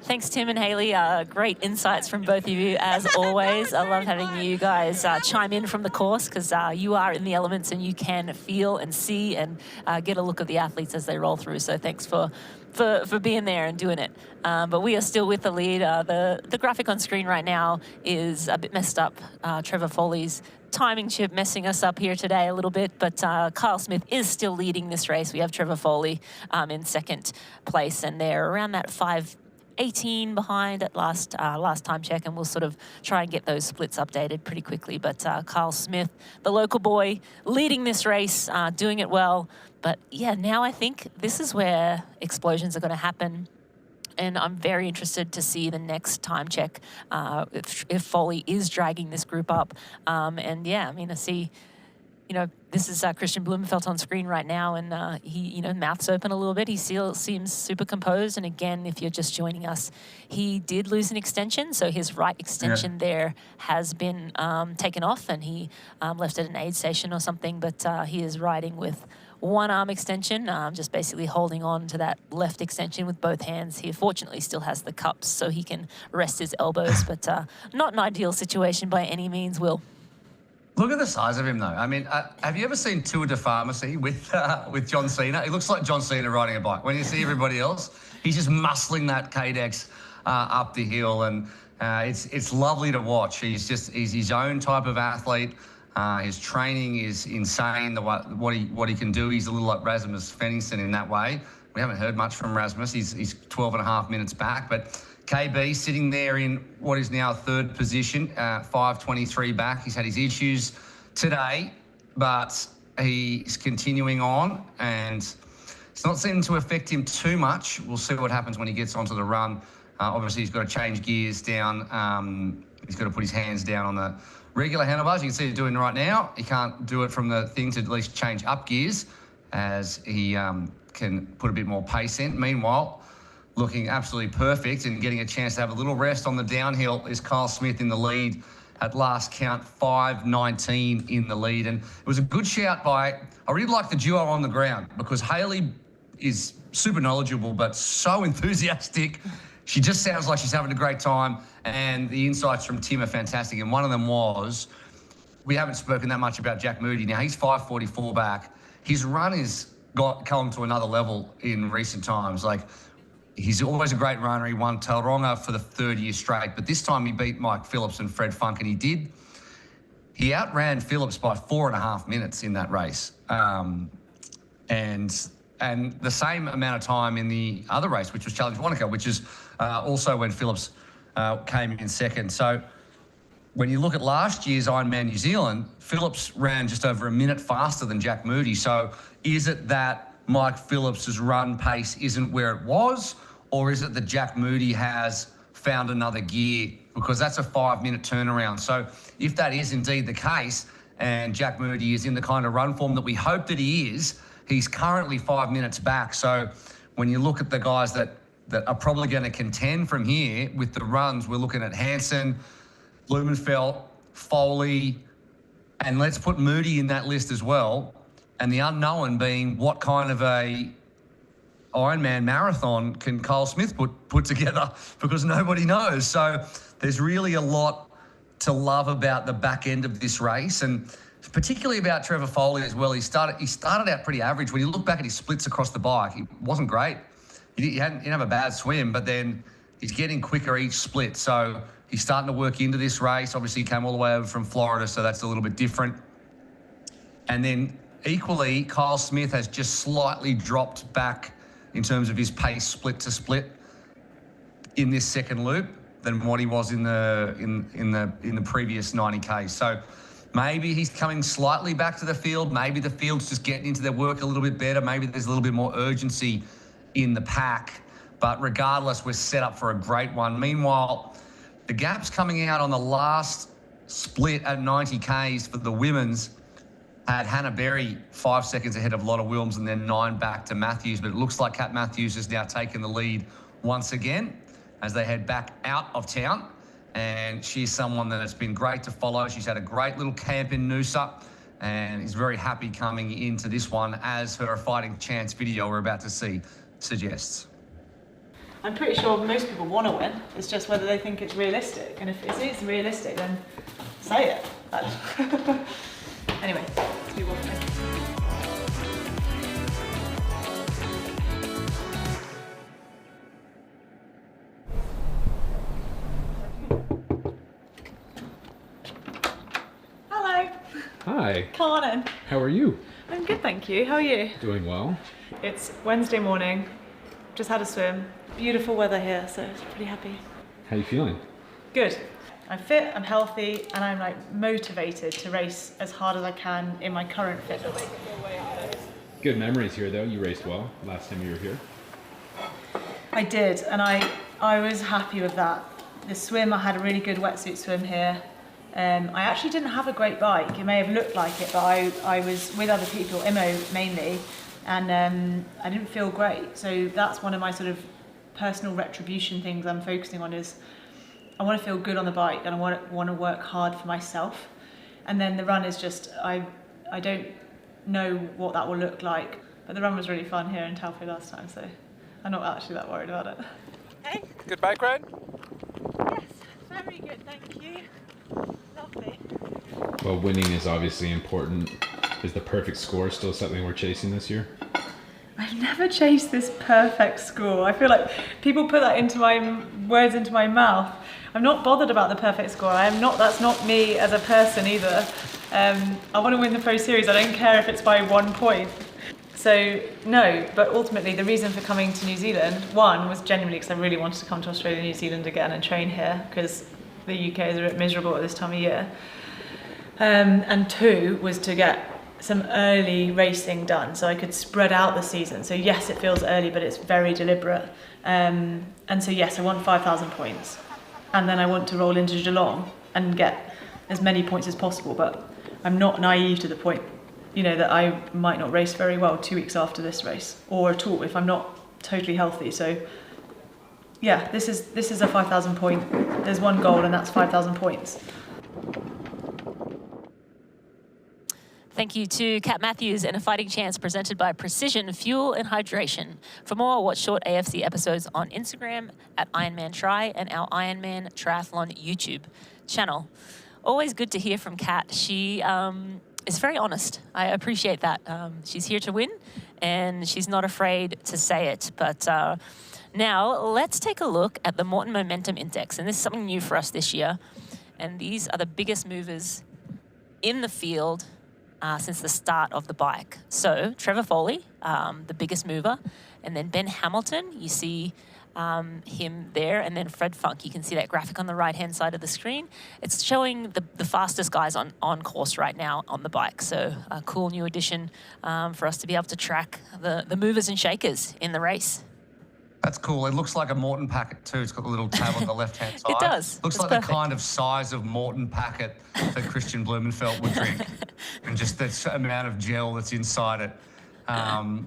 Thanks, Tim and Hayley. Great insights from both of you, as always. I love having you guys chime in from the course, because you are in the elements and you can feel and see and get a look at the athletes as they roll through. So thanks for being there and doing it. But we are still with the lead. The graphic on screen right now is a bit messed up. Trevor Foley's timing chip messing us up here today a little bit, but Kyle Smith is still leading this race. We have Trevor Foley in second place, and they're around that 5:18 behind at last time check, and we'll sort of try and get those splits updated pretty quickly. But Kyle Smith, the local boy, leading this race, doing it well. But yeah, now I think this is where explosions are going to happen. And I'm very interested to see the next time check if Foley is dragging this group up. And yeah, I mean, I see, you know, this is Christian Blumenfeld on screen right now, and he, you know, mouth's open a little bit. He still seems super composed. And again, if you're just joining us, he did lose an extension. So his right extension there has been taken off, and he left at an aid station or something. But he is riding with one arm extension, just basically holding on to that left extension with both hands. He fortunately still has the cups so he can rest his elbows, but not an ideal situation by any means, Will. Look at the size of him, though. I mean, have you ever seen Tour de Pharmacy with John Cena? He looks like John Cena riding a bike. When you see everybody else, he's just muscling that K-Dex up the hill, and it's lovely to watch. He's his own type of athlete. His training is insane. What he can do. He's a little like Rasmus Fenningsson in that way. We haven't heard much from Rasmus. He's 12 and a half minutes back, but KB sitting there in what is now third position, 5:23 back. He's had his issues today, but he's continuing on, and it's not seeming to affect him too much. We'll see what happens when he gets onto the run. Obviously, he's got to change gears down. He's got to put his hands down on the regular handlebars. You can see he's doing right now. He can't do it from the thing to at least change up gears, as he can put a bit more pace in. Meanwhile, looking absolutely perfect and getting a chance to have a little rest on the downhill is Kyle Smith in the lead at last count, 5:19 in the lead. And it was a good shout by, I really like the duo on the ground, because Hayley is super knowledgeable but so enthusiastic. She just sounds like she's having a great time, and the insights from Tim are fantastic. And one of them was, we haven't spoken that much about Jack Moody. Now, he's 5:44 back. His run has come to another level in recent times. Like, he's always a great runner. He won Tauranga for the third year straight, but this time he beat Mike Phillips and Fred Funk, and he did. He outran Phillips by 4.5 minutes in that race. And the same amount of time in the other race, which was Challenge Wanaka, which is also when Phillips came in second. So when you look at last year's Ironman New Zealand, Phillips ran just over a minute faster than Jack Moody. So is it that Mike Phillips's run pace isn't where it was, or is it that Jack Moody has found another gear? Because that's a 5-minute turnaround. So if that is indeed the case, and Jack Moody is in the kind of run form that we hope that he is, he's currently 5 minutes back. So when you look at the guys that are probably going to contend from here with the runs, we're looking at Hansen, Blumenfeld, Foley, and let's put Moody in that list as well. And the unknown being, what kind of a Ironman marathon can Kyle Smith put together, because nobody knows. So there's really a lot to love about the back end of this race, and particularly about Trevor Foley as well. He started out pretty average. When you look back at his splits across the bike, he wasn't great. He didn't have a bad swim, but then he's getting quicker each split. So he's starting to work into this race. Obviously, he came all the way over from Florida, so that's a little bit different. And then equally, Kyle Smith has just slightly dropped back in terms of his pace split to split in this second loop than what he was in the previous 90K. So maybe he's coming slightly back to the field. Maybe the field's just getting into their work a little bit better. Maybe there's a little bit more urgency in the pack. But regardless, we're set up for a great one. Meanwhile, the gap's coming out on the last split at 90Ks for the women's had Hannah Berry 5 seconds ahead of Lotta Wilms, and then 9 back to Matthews. But it looks like Kat Matthews has now taken the lead once again as they head back out of town. and she's someone that has been great to follow. She's had a great little camp in Noosa, and is very happy coming into this one, as her fighting chance video we're about to see suggests. I'm pretty sure most people want to win. It's just whether they think it's realistic. And if it is realistic, then say it. Anyway, let's move on. Hello. Hi. Carnan. How are you? I'm good, thank you. How are you? Doing well. It's Wednesday morning. Just had a swim. Beautiful weather here, so pretty happy. How you feeling? Good. I'm fit, I'm healthy, and I'm like motivated to race as hard as I can in my current fitness. Good memories here though. You raced well last time you were here. I did, and I was happy with that. The swim, I had a really good wetsuit swim here. I actually didn't have a great bike. It may have looked like it, but I was with other people, Imo mainly, and I didn't feel great. So that's one of my sort of personal retribution things I'm focusing on is I want to feel good on the bike and I want to work hard for myself. And then the run is just, I don't know what that will look like, but the run was really fun here in Taupo last time, so I'm not actually that worried about it. Hey. Good bike ride? Yes, very good, thank you. Lovely. Well, winning is obviously important. Is the perfect score still something we're chasing this year? I've never chased this perfect score. I feel like people put that into my words into my mouth. I'm not bothered about the perfect score. That's not me as a person either. I want to win the Pro Series. I don't care if it's by 1 point. So no, but ultimately the reason for coming to New Zealand, one, was genuinely because I really wanted to come to Australia and New Zealand again and train here because the UK is a bit miserable at this time of year. And two was to get some early racing done so I could spread out the season. So yes, it feels early, but it's very deliberate. And so yes, I want 5,000 points. And then I want to roll into Geelong and get as many points as possible, but I'm not naive to the point, that I might not race very well 2 weeks after this race, or at all if I'm not totally healthy. So yeah, this is a 5,000 point, there's one goal and that's 5,000 points. Thank you to Kat Matthews and A Fighting Chance presented by Precision Fuel and Hydration. For more, watch short AFC episodes on Instagram at Ironman Try and our Ironman Triathlon YouTube channel. Always good to hear from Kat. She is very honest. I appreciate that. She's here to win and she's not afraid to say it. But now let's take a look at the Morton Momentum Index. And this is something new for us this year. And these are the biggest movers in the field since the start of the bike. So Trevor Foley, the biggest mover, and then Ben Hamilton, you see him there, and then Fred Funk. You can see that graphic on the right-hand side of the screen. It's showing the fastest guys on course right now on the bike. So a cool new addition for us to be able to track the movers and shakers in the race. That's cool. It looks like a Morton packet too. It's got a little tab on the left-hand side. It does. Looks it's like perfect. the kind of size of Morton packet that Christian Blumenfeld would drink, and just the amount of gel that's inside it,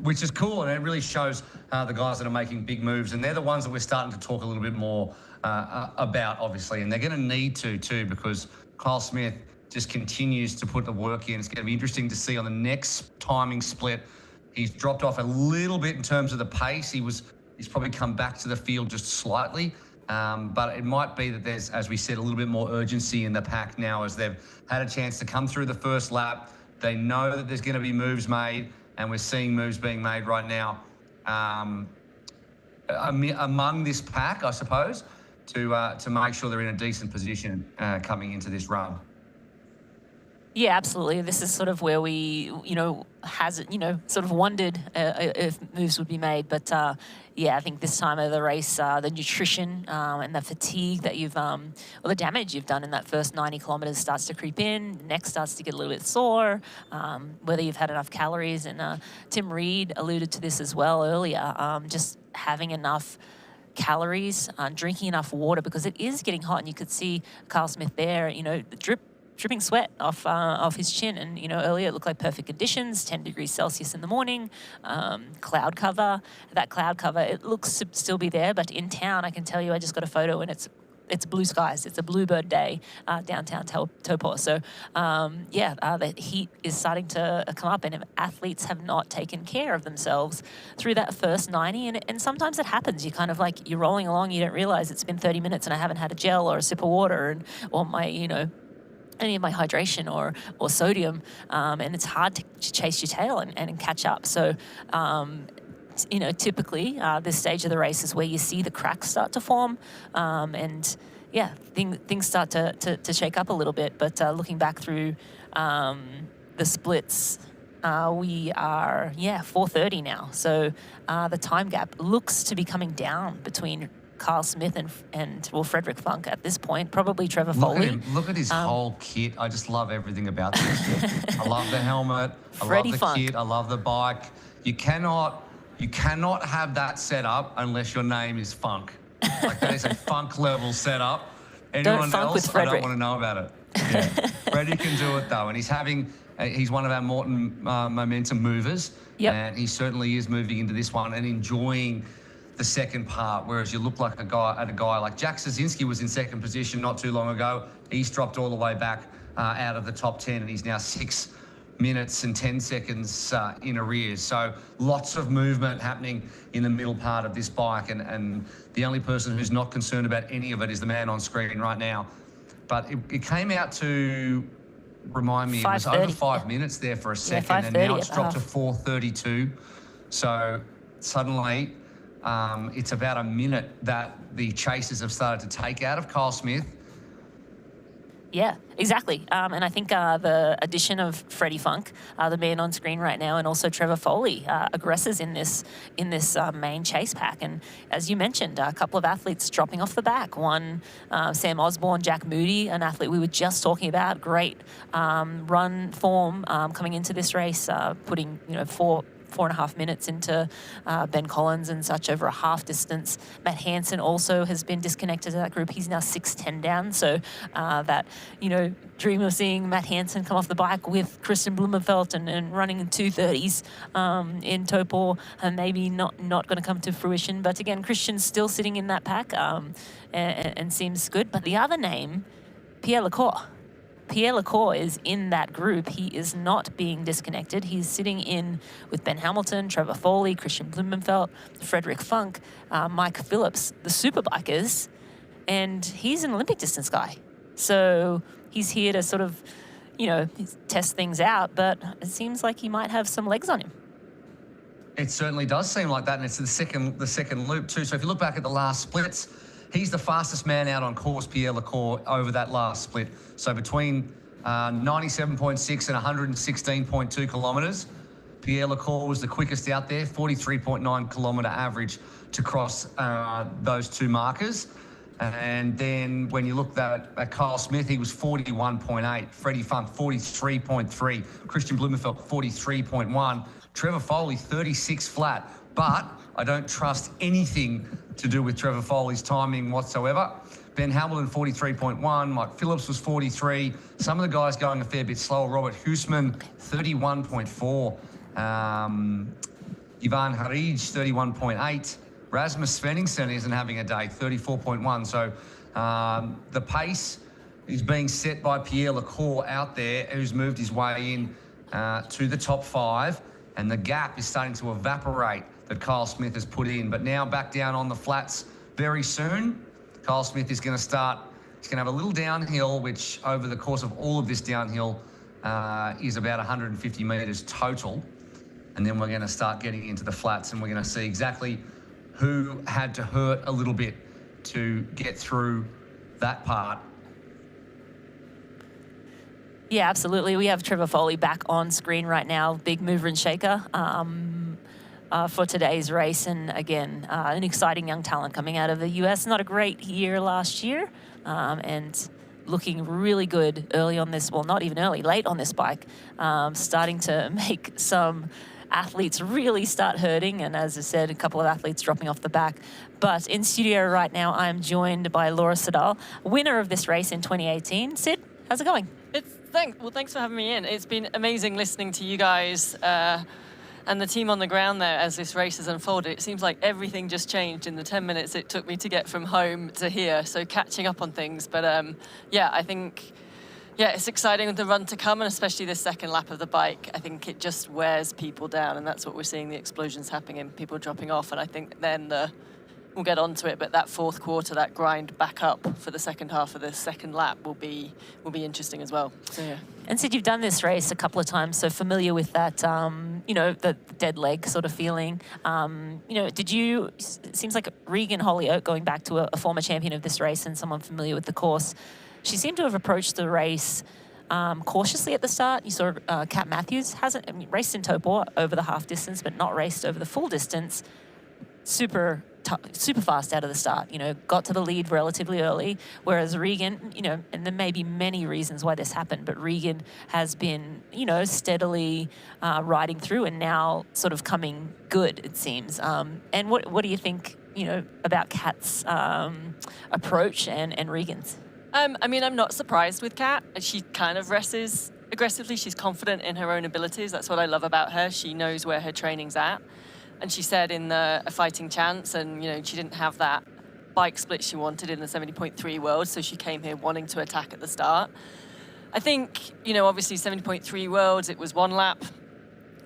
which is cool, and it really shows the guys that are making big moves, and they're the ones that we're starting to talk a little bit more about, obviously, and they're going to need to too, because Kyle Smith just continues to put the work in. It's going to be interesting to see on the next timing split. He's dropped off a little bit in terms of the pace. He's probably come back to the field just slightly, but it might be that there's, as we said, a little bit more urgency in the pack now as they've had a chance to come through the first lap. They know that there's going to be moves made, and we're seeing moves being made right now among this pack, I suppose, to make sure they're in a decent position coming into this run. Yeah, absolutely. This is sort of where we, sort of wondered if moves would be made. But yeah, I think this time of the race, the nutrition and the fatigue that or the damage you've done in that first 90 kilometers starts to creep in. The neck starts to get a little bit sore, whether you've had enough calories. And Tim Reed alluded to this as well earlier, just having enough calories, drinking enough water, because it is getting hot. And you could see Kyle Smith there, dripping sweat off his chin, and earlier it looked like perfect conditions, 10 degrees Celsius in the morning, cloud cover. That cloud cover, it looks to still be there, but in town I can tell you, I just got a photo and it's it's blue skies. It's a bluebird day downtown Taupo. So the heat is starting to come up, and if athletes have not taken care of themselves through that first 90, and sometimes it happens. You kind of like, you're rolling along, you don't realize it's been 30 minutes and I haven't had a gel or a sip of water or my, any of my hydration or sodium, and it's hard to chase your tail and catch up. So, typically this stage of the race is where you see the cracks start to form, things start to shake up a little bit. But looking back through the splits, we are 4:30 now. So the time gap looks to be coming down between Carl Smith and Frederick Funk at this point, probably Trevor Foley. Look at his whole kit. I just love everything about this. I love the helmet. I love the kit. I love the bike. You cannot have that set up unless your name is Funk. Like, that is a Funk level setup. Anyone else, I don't want to know about it. Yeah. Freddie can do it though, and he's one of our momentum movers. Yep. And he certainly is moving into this one and enjoying the second part, whereas you look like a guy like Jack Sosinski was in second position not too long ago. He's dropped all the way back out of the top 10, and he's now 6 minutes and 10 seconds in arrears. So lots of movement happening in the middle part of this bike, and the only person who's not concerned about any of it is the man on screen right now. But it came out to remind me, it was over 5 minutes there for a second, and now it's dropped to 4:32. So suddenly it's about a minute that the chasers have started to take out of Kyle Smith. Yeah, exactly. And I think the addition of Freddie Funk, the man on screen right now, and also Trevor Foley, aggressors in this main chase pack. And as you mentioned, a couple of athletes dropping off the back. One, Sam Osborne, Jack Moody, an athlete we were just talking about, great run form coming into this race, putting 4.5 minutes into Ben Collins and such over a half distance. Matt Hansen also has been disconnected to that group. He's now 6:10 down. So dream of seeing Matt Hansen come off the bike with Christian Blumenfeld and running in 2:30s in Taupo, and maybe not going to come to fruition. But again, Christian's still sitting in that pack and seems good. But the other name, Pierre Lecour. Pierre Lecour is in that group. He is not being disconnected. He's sitting in with Ben Hamilton, Trevor Foley, Christian Blumenfeld, Frederick Funk, Mike Phillips, the superbikers, and he's an Olympic distance guy. So he's here to sort of, test things out, but it seems like he might have some legs on him. It certainly does seem like that, and it's the second loop too. So if you look back at the last splits, he's the fastest man out on course, Pierre Lecour, over that last split. So between 97.6 and 116.2 kilometres, Pierre Lecour was the quickest out there, 43.9 kilometre average to cross those two markers. And then when you look at Kyle Smith, he was 41.8, Freddie Funk 43.3, Christian Blumenfeld 43.1, Trevor Foley 36 flat. But I don't trust anything to do with Trevor Foley's timing whatsoever. Ben Hamilton 43.1, Mike Phillips was 43. Some of the guys going a fair bit slower. Robert Huisman 31.4. Ivan Harij 31.8. Rasmus Svenningsson isn't having a day, 34.1. So the pace is being set by Pierre Lecour out there, who's moved his way in to the top 5, and the gap is starting to evaporate that Kyle Smith has put in. But now back down on the flats very soon. Kyle Smith is going to start, he's going to have a little downhill, which over the course of all of this downhill is about 150 metres total. And then we're going to start getting into the flats, and we're going to see exactly who had to hurt a little bit to get through that part. Yeah, absolutely. We have Trevor Foley back on screen right now, big mover and shaker for today's race. And again, an exciting young talent coming out of the US. Not a great year last year, and looking really good early on this, well, not even early, late on this bike, starting to make some athletes really start hurting. And as I said, a couple of athletes dropping off the back. But in studio right now, I'm joined by Laura Siddall, winner of this race in 2018. Sid, how's it going? Thanks for having me in. It's been amazing listening to you guys And the team on the ground there, as this race has unfolded, it seems like everything just changed in the 10 minutes it took me to get from home to here. So catching up on things. But yeah, I think, yeah, it's exciting with the run to come, and especially this second lap of the bike. I think it just wears people down, and that's what we're seeing, the explosions happening and people dropping off. And I think then we'll get onto it, but that fourth quarter, that grind back up for the second half of the second lap will be interesting as well. So yeah. And Sid, you've done this race a couple of times, so familiar with that, you know, the dead leg sort of feeling. You know, it seems like Regan Holyoake, going back to a former champion of this race and someone familiar with the course, she seemed to have approached the race cautiously at the start. You saw Kat Matthews raced in Topor over the half distance, but not raced over the full distance. Super fast out of the start, you know, got to the lead relatively early, whereas Regan, you know, and there may be many reasons why this happened, but Regan has been, you know, steadily riding through and now sort of coming good, it seems. And what do you think, you know, about Kat's approach and Regan's? I mean, I'm not surprised with Kat. She kind of races aggressively. She's confident in her own abilities. That's what I love about her. She knows where her training's at. And she said in A Fighting Chance, and, you know, she didn't have that bike split she wanted in the 70.3 World, so she came here wanting to attack at the start. I think, you know, obviously 70.3 Worlds, it was one lap.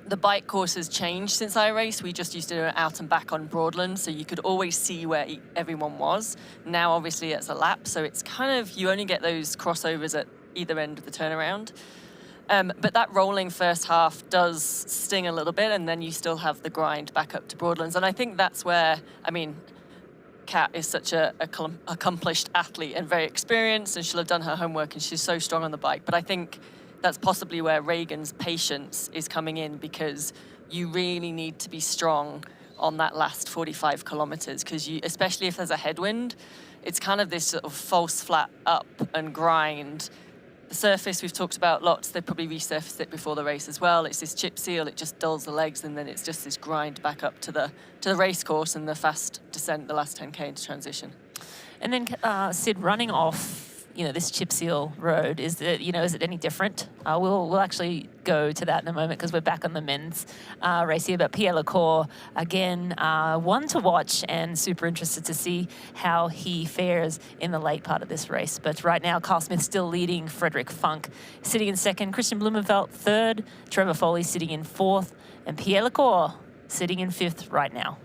The bike course has changed since I raced. We just used to do it out and back on Broadland, so you could always see where everyone was. Now, obviously, it's a lap, so it's kind of, you only get those crossovers at either end of the turnaround. But that rolling first half does sting a little bit, and then you still have the grind back up to Broadlands. And I think that's where, I mean, Kat is such a accomplished athlete and very experienced, and she'll have done her homework, and she's so strong on the bike. But I think that's possibly where Regan's patience is coming in, because you really need to be strong on that last 45 kilometers, because especially if there's a headwind, it's kind of this sort of false flat up and grind. The surface we've talked about lots, they probably resurfaced it before the race as well. It's this chip seal, it just dulls the legs, and then it's just this grind back up to the race course and the fast descent, the last 10K into transition. And then Sid, running off, you know, this chip seal road, is it any different? We'll actually go to that in a moment, because we're back on the men's race here. But Pierre Lecour, again, one to watch, and super interested to see how he fares in the late part of this race. But right now, Carl Smith still leading, Frederick Funk sitting in second, Christian Blumenfeld third, Trevor Foley sitting in fourth, and Pierre Lecour sitting in fifth right now.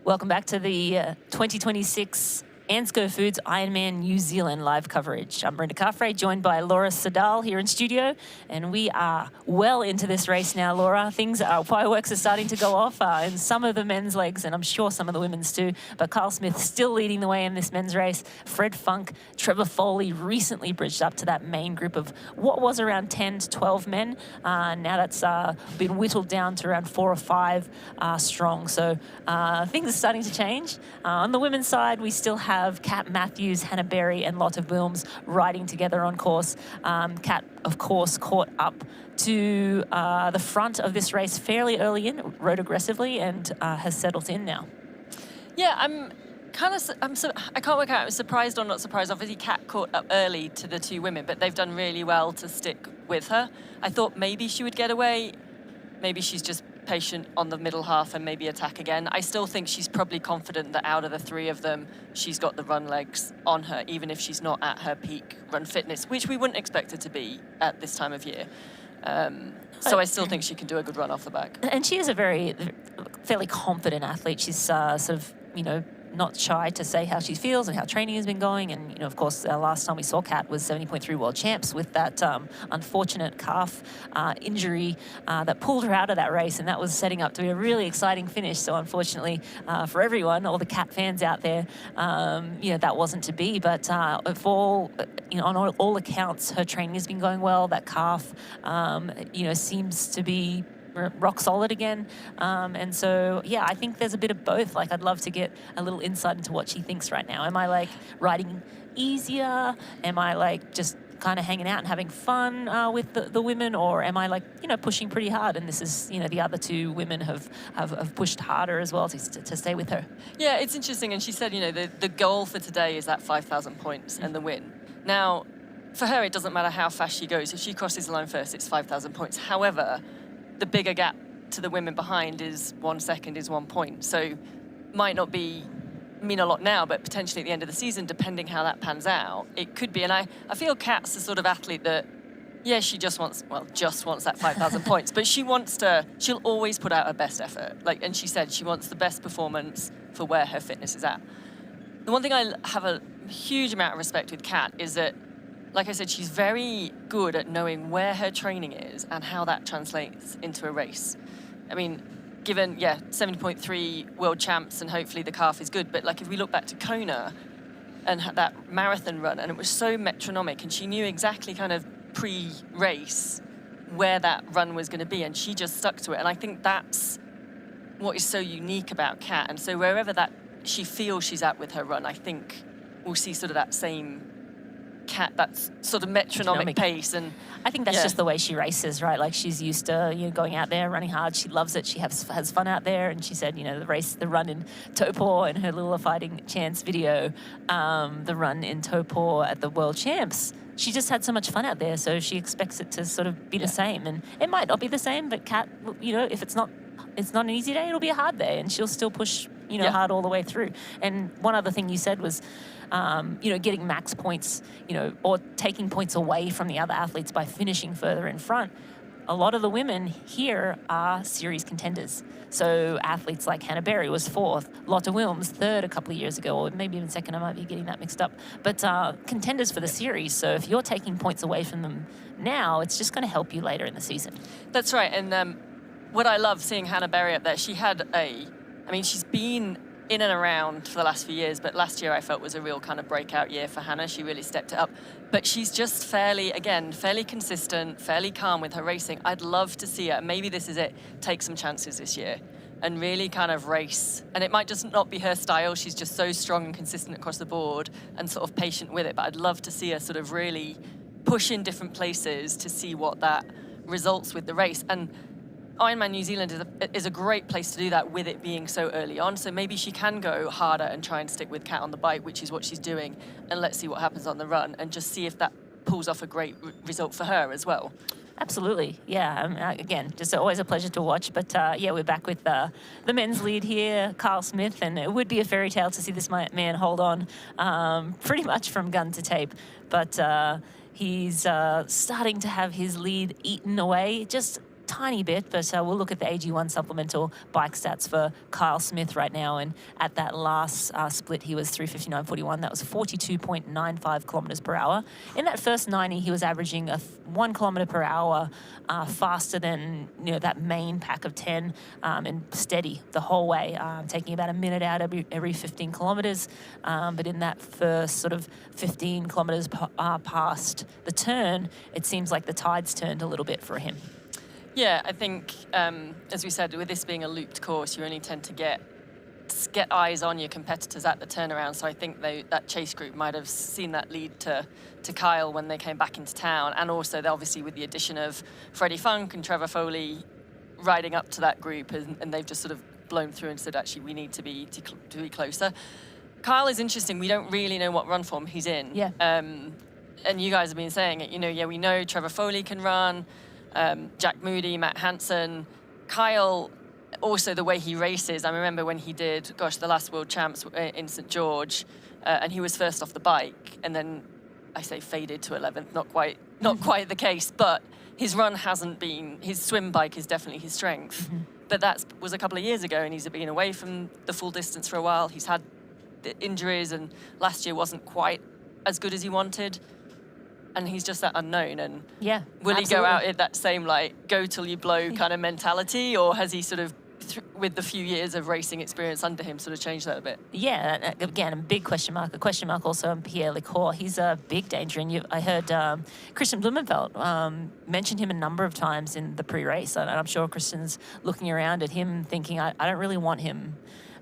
Welcome back to the 2026 ANZCO Foods Ironman New Zealand live coverage. I'm Brenda Carfrae, joined by Laura Sadal here in studio, and we are well into this race now, Laura. Fireworks are starting to go off in some of the men's legs, and I'm sure some of the women's too, but Carl Smith still leading the way in this men's race. Fred Funk, Trevor Foley recently bridged up to that main group of what was around 10 to 12 men. Now that's been whittled down to around 4 or 5 strong, so things are starting to change. On the women's side, we still have Kat Matthews, Hannah Berry and Lotte Wilms riding together on course. Kat, of course, caught up to the front of this race fairly early in, rode aggressively and has settled in now. Yeah, I can't work out, I was surprised or not surprised. Obviously, Kat caught up early to the 2 women, but they've done really well to stick with her. I thought maybe she would get away. Maybe she's just patient on the middle half and maybe attack again. I still think she's probably confident that out of the 3 of them, she's got the run legs on her, even if she's not at her peak run fitness, which we wouldn't expect her to be at this time of year. So I still think she can do a good run off the back. And she is a fairly confident athlete. She's sort of, not shy to say how she feels and how training has been going. And, of course, last time we saw Kat was 70.3 world champs with that unfortunate calf injury that pulled her out of that race. And that was setting up to be a really exciting finish. So unfortunately for everyone, all the Kat fans out there, that wasn't to be. But on all accounts, her training has been going well. That calf, seems to be rock solid again, and so I think there's a bit of both. Like, I'd love to get a little insight into what she thinks right now. Am I like riding easier? Am I like just kind of hanging out and having fun with the women, or am I like pushing pretty hard? And this is the other 2 women have pushed harder as well to stay with her. Yeah, it's interesting. And she said the goal for today is that 5,000 points and the win. Now, for her, it doesn't matter how fast she goes. If she crosses the line first, it's 5,000 points. However, the bigger gap to the women behind is 1 second, is 1 point. So might not mean a lot now, but potentially at the end of the season, depending how that pans out, it could be. And I feel Kat's the sort of athlete that, she just wants that 5,000 points, but she'll always put out her best effort. And she said she wants the best performance for where her fitness is at. The one thing I have a huge amount of respect with Kat is that, like I said, she's very good at knowing where her training is and how that translates into a race. I mean, given, 70.3 world champs and hopefully the calf is good, but if we look back to Kona and that marathon run, and it was so metronomic, and she knew exactly kind of pre-race where that run was going to be, and she just stuck to it. And I think that's what is so unique about Kat. And so wherever that she feels she's at with her run, I think we'll see sort of that same Kat, that sort of metronomic pace. And I think that's just the way she races, right? Like, she's used to going out there running hard. She loves it. She has fun out there. And she said, the run in Topor in her Little Fighting Chance video, the run in Topor at the World Champs, she just had so much fun out there. So she expects it to sort of be the same. And it might not be the same, but Kat, if it's not an easy day, it'll be a hard day, and she'll still push hard all the way through. And one other thing you said was, getting max points, or taking points away from the other athletes by finishing further in front. A lot of the women here are series contenders. So athletes like Hannah Berry was 4th, Lotte Wilms 3rd a couple of years ago, or maybe even 2nd. I might be getting that mixed up. But contenders for the series. So if you're taking points away from them now, it's just going to help you later in the season. That's right. And what I love seeing Hannah Berry up there, she's been in and around for the last few years, but last year I felt was a real kind of breakout year for Hannah. She really stepped it up. But she's just fairly consistent, fairly calm with her racing. I'd love to see her, maybe this is it, take some chances this year and really kind of race. And it might just not be her style. She's just so strong and consistent across the board and sort of patient with it. But I'd love to see her sort of really push in different places to see what that results with the race. And Ironman New Zealand is a great place to do that with it being so early on. So maybe she can go harder and try and stick with Kat on the bike, which is what she's doing. And let's see what happens on the run and just see if that pulls off a great result for her as well. Absolutely. Yeah. Again, just always a pleasure to watch. But we're back with the men's lead here, Carl Smith. And it would be a fairy tale to see this man hold on pretty much from gun to tape. But he's starting to have his lead eaten away. Just tiny bit, but we'll look at the AG1 supplemental bike stats for Kyle Smith right now. And at that last split, he was 3:59.41. That was 42.95 kilometers per hour. In that first 90, he was averaging 1 kilometer per hour faster than that main pack of 10, and steady the whole way, taking about a minute out every 15 kilometers. But in that first sort of 15 kilometers past the turn, it seems like the tides turned a little bit for him. Yeah, I think, as we said, with this being a looped course, you only tend to get eyes on your competitors at the turnaround. So I think that chase group might have seen that lead to Kyle when they came back into town. And also, obviously, with the addition of Freddie Funk and Trevor Foley riding up to that group, and they've just sort of blown through and said, actually, we need to be closer. Kyle is interesting. We don't really know what run form he's in. Yeah. And you guys have been saying it. We know Trevor Foley can run, Jack Moody, Matt Hansen. Kyle, also the way he races. I remember when he did, the last World Champs in St. George, and he was first off the bike, and then I say faded to 11th. Not quite the case, but his run hasn't been. His swim bike is definitely his strength. Mm-hmm. But that was a couple of years ago, and he's been away from the full distance for a while. He's had the injuries, and last year wasn't quite as good as he wanted. And he's just that unknown. And yeah, will he go out at that same go till you blow kind of mentality, or has he sort of, with the few years of racing experience under him, sort of changed that a bit? Yeah, again, a big question mark. A question mark also on Pierre Lecour. He's a big danger. And I heard Christian Blumenfeld mention him a number of times in the pre-race. And I'm sure Christian's looking around at him thinking, I don't really want him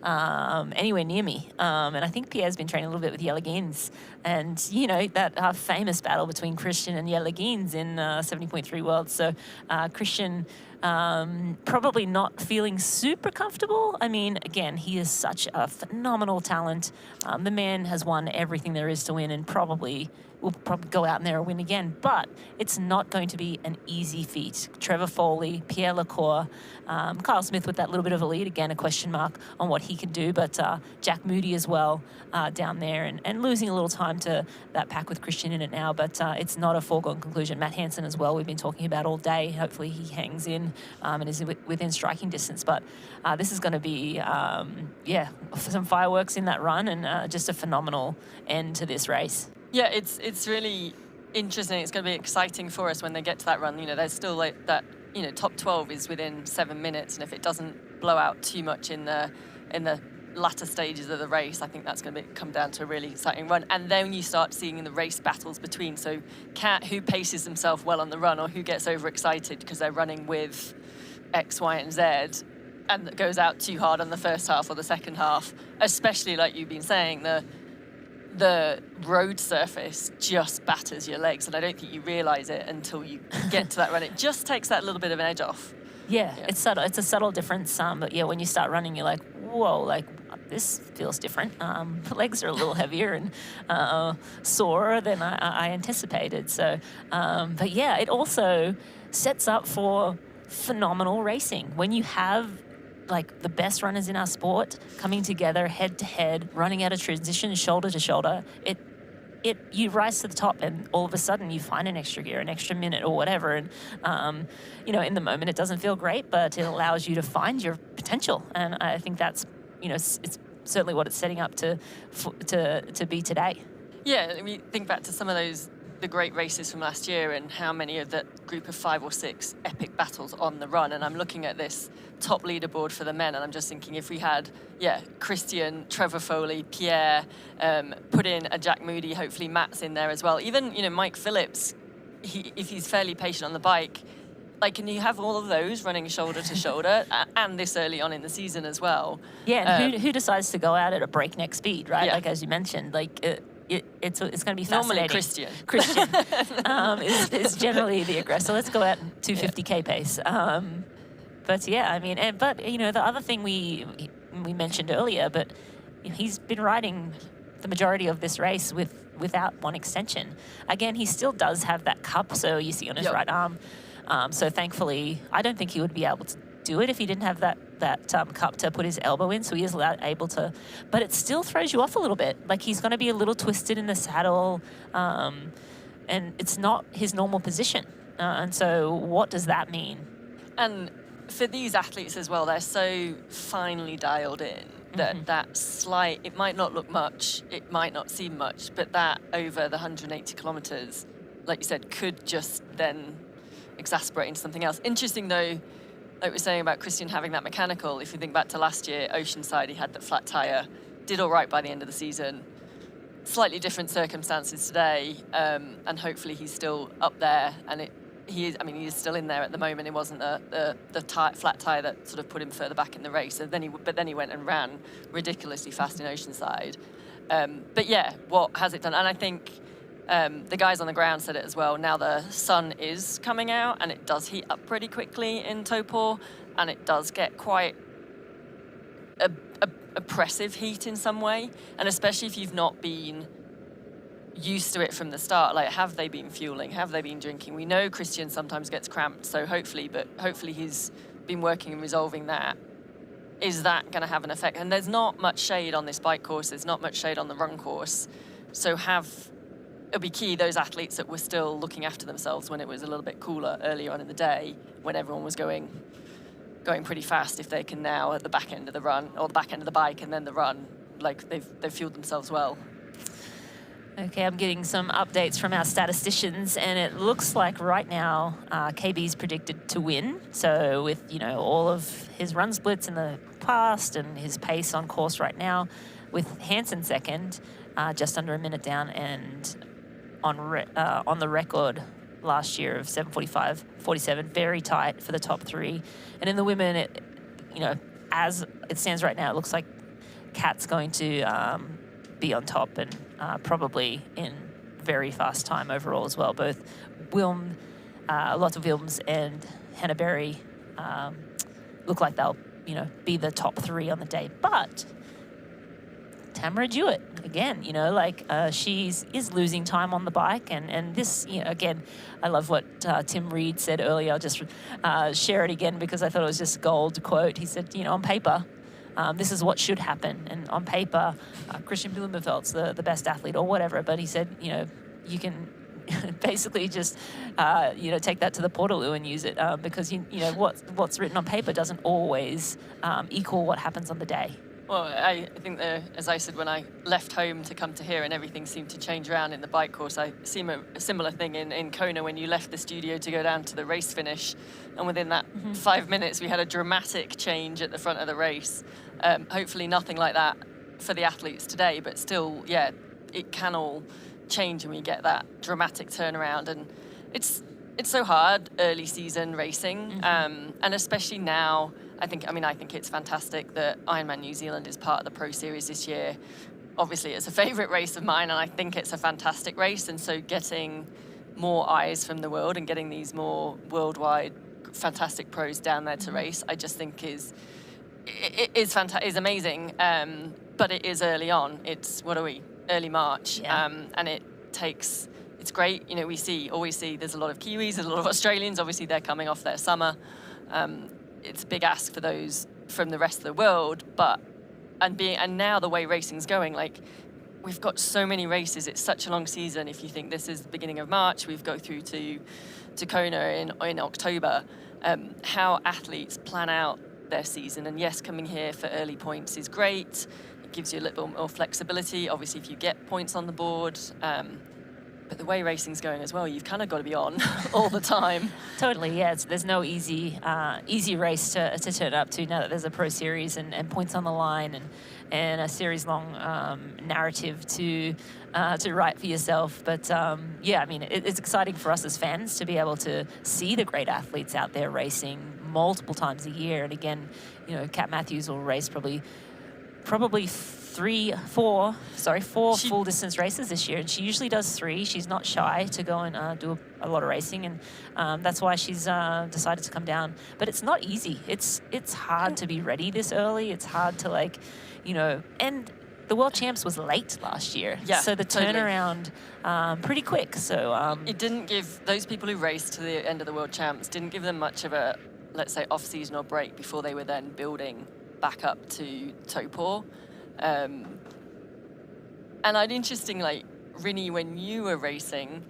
anywhere near me. And I think Pierre's been training a little bit with Jelle Geens. And, that famous battle between Christian and Jelle Geens in 70.3 Worlds. So Christian probably not feeling super comfortable. I mean, again, he is such a phenomenal talent. The man has won everything there is to win and will probably go out in there and win again. But it's not going to be an easy feat. Trevor Foley, Pierre Lecour, Kyle Smith with that little bit of a lead. Again, a question mark on what he can do. But Jack Moody as well down there and losing a little time to that pack with Christian in it now. But it's not a foregone conclusion. Matt Hansen as well, we've been talking about all day. Hopefully he hangs in and is within striking distance. But this is going to be, some fireworks in that run and just a phenomenal end to this race. Yeah, it's really interesting. It's going to be exciting for us when they get to that run. There's still that, top 12 is within 7 minutes, and if it doesn't blow out too much in the latter stages of the race, I think that's going to come down to a really exciting run. And then you start seeing the race battles between, so who paces himself well on the run, or who gets overexcited because they're running with X, Y, and Z, and goes out too hard on the first half or the second half, especially like you've been saying, the road surface just batters your legs, and I don't think you realise it until you get to that run. It just takes that little bit of an edge off. Yeah, it's subtle. It's a subtle difference. But yeah, when you start running, you're like, whoa, this feels different. The legs are a little heavier and sorer than I anticipated. So, but yeah, it also sets up for phenomenal racing. When you have the best runners in our sport coming together head to head, running out of transition, shoulder to shoulder, you rise to the top, and all of a sudden you find an extra gear, an extra minute or whatever. And, in the moment it doesn't feel great, but it allows you to find your potential. And I think that's, it's certainly what it's setting up to be today. Yeah, I mean, think back to some of the great races from last year and how many of that group of 5 or 6 epic battles on the run. And I'm looking at this top leaderboard for the men, and I'm just thinking, if we had, Christian, Trevor Foley, Pierre, put in a Jack Moody, hopefully Matt's in there as well. Even, Mike Phillips, if he's fairly patient on the bike, can you have all of those running shoulder to shoulder and this early on in the season as well? Yeah, and who decides to go out at a breakneck speed, right? Yeah. As you mentioned, it's going to be fascinating. Normally Christian is generally the aggressor. Let's go out 250k pace. But yeah, I mean, the other thing we mentioned earlier, but he's been riding the majority of this race without one extension. Again, he still does have that cup, so you see on his right arm. So thankfully, I don't think he would be able to do it if he didn't have that cup to put his elbow in, so he is able to. But it still throws you off a little bit. He's going to be a little twisted in the saddle, and it's not his normal position. And so what does that mean? And for these athletes as well, they're so finely dialed in that that slight, it might not look much, it might not seem much, but that over the 180 kilometers, like you said, could just then exasperate into something else. Interesting though, like we were saying about Christian having that mechanical, if you think back to last year, Oceanside, he had that flat tire, did all right by the end of the season. Slightly different circumstances today, and hopefully he's still up there, and he is still in there at the moment. It wasn't the flat tire that sort of put him further back in the race. But then he went and ran ridiculously fast in Oceanside. But yeah, what has it done? And I think the guys on the ground said it as well. Now the sun is coming out, and it does heat up pretty quickly in Topor, and it does get quite a oppressive heat in some way, and especially if you've not been used to it from the start. Like, have they been fueling? Have they been drinking? We know Christian sometimes gets cramped, so hopefully he's been working and resolving that. Is that going to have an effect? And there's not much shade on this bike course. There's not much shade on the run course. So it'll be key, those athletes that were still looking after themselves when it was a little bit cooler earlier on in the day, when everyone was going pretty fast, if they can now at the back end of the run, or the back end of the bike and then the run, like they've fueled themselves well. Okay, I'm getting some updates from our statisticians, and it looks like right now KB's predicted to win. So with, all of his run splits in the past and his pace on course right now, with Hansen second, just under a minute down, and on the record last year of 7:45.47, very tight for the top three. And in the women, as it stands right now, it looks like Kat's going to be on top, and probably in very fast time overall as well. Both lots of Wilms and Hannah Berry look like they'll, be the top three on the day. But Tamara Jewett, again, she is losing time on the bike. And this, again, I love what Tim Reed said earlier. I'll just share it again because I thought it was just gold quote. He said, on paper, this is what should happen. And on paper, Christian Blumenfeld's the best athlete or whatever. But he said, you can basically just, take that to the Portaloo and use it because, what's written on paper doesn't always equal what happens on the day. Well, I think as I said, when I left home to come to here and everything seemed to change around in the bike course, I see a similar thing in Kona when you left the studio to go down to the race finish. And within that 5 minutes, we had a dramatic change at the front of the race. Hopefully nothing like that for the athletes today, but still, yeah, it can all change when we get that dramatic turnaround. And it's so hard early season racing, and especially now. I think it's fantastic that Ironman New Zealand is part of the Pro Series this year. Obviously, it's a favourite race of mine, and I think it's a fantastic race. And so getting more eyes from the world and getting these more worldwide fantastic pros down there to race, I just think is amazing. But it is early on. It's, early March, and it's great. We always see there's a lot of Kiwis, there's a lot of Australians. Obviously, they're coming off their summer. It's a big ask for those from the rest of the world, and now the way racing's going, like, we've got so many races. It's such a long season. If you think this is the beginning of March, we've go through to Kona in October. How athletes plan out their season, and yes, coming here for early points is great. It gives you a little bit more flexibility. Obviously, if you get points on the board. But the way racing's going as well, you've kind of got to be on all the time. Totally, yeah. There's no easy race to turn up to now that there's a Pro Series and points on the line and a series-long narrative to write for yourself. But it's exciting for us as fans to be able to see the great athletes out there racing multiple times a year. And again, Kat Matthews will race probably four full distance races this year, and she usually does 3. She's not shy to go and do a lot of racing, and that's why she's decided to come down. But it's not easy. It's hard to be ready this early. It's hard to and the World Champs was late last year, so the turnaround pretty quick. So it didn't give those people who raced to the end of the World Champs didn't give them much of a, let's say, off-season or break before they were then building back up to Topor. And I'd interesting, Rini, when you were racing,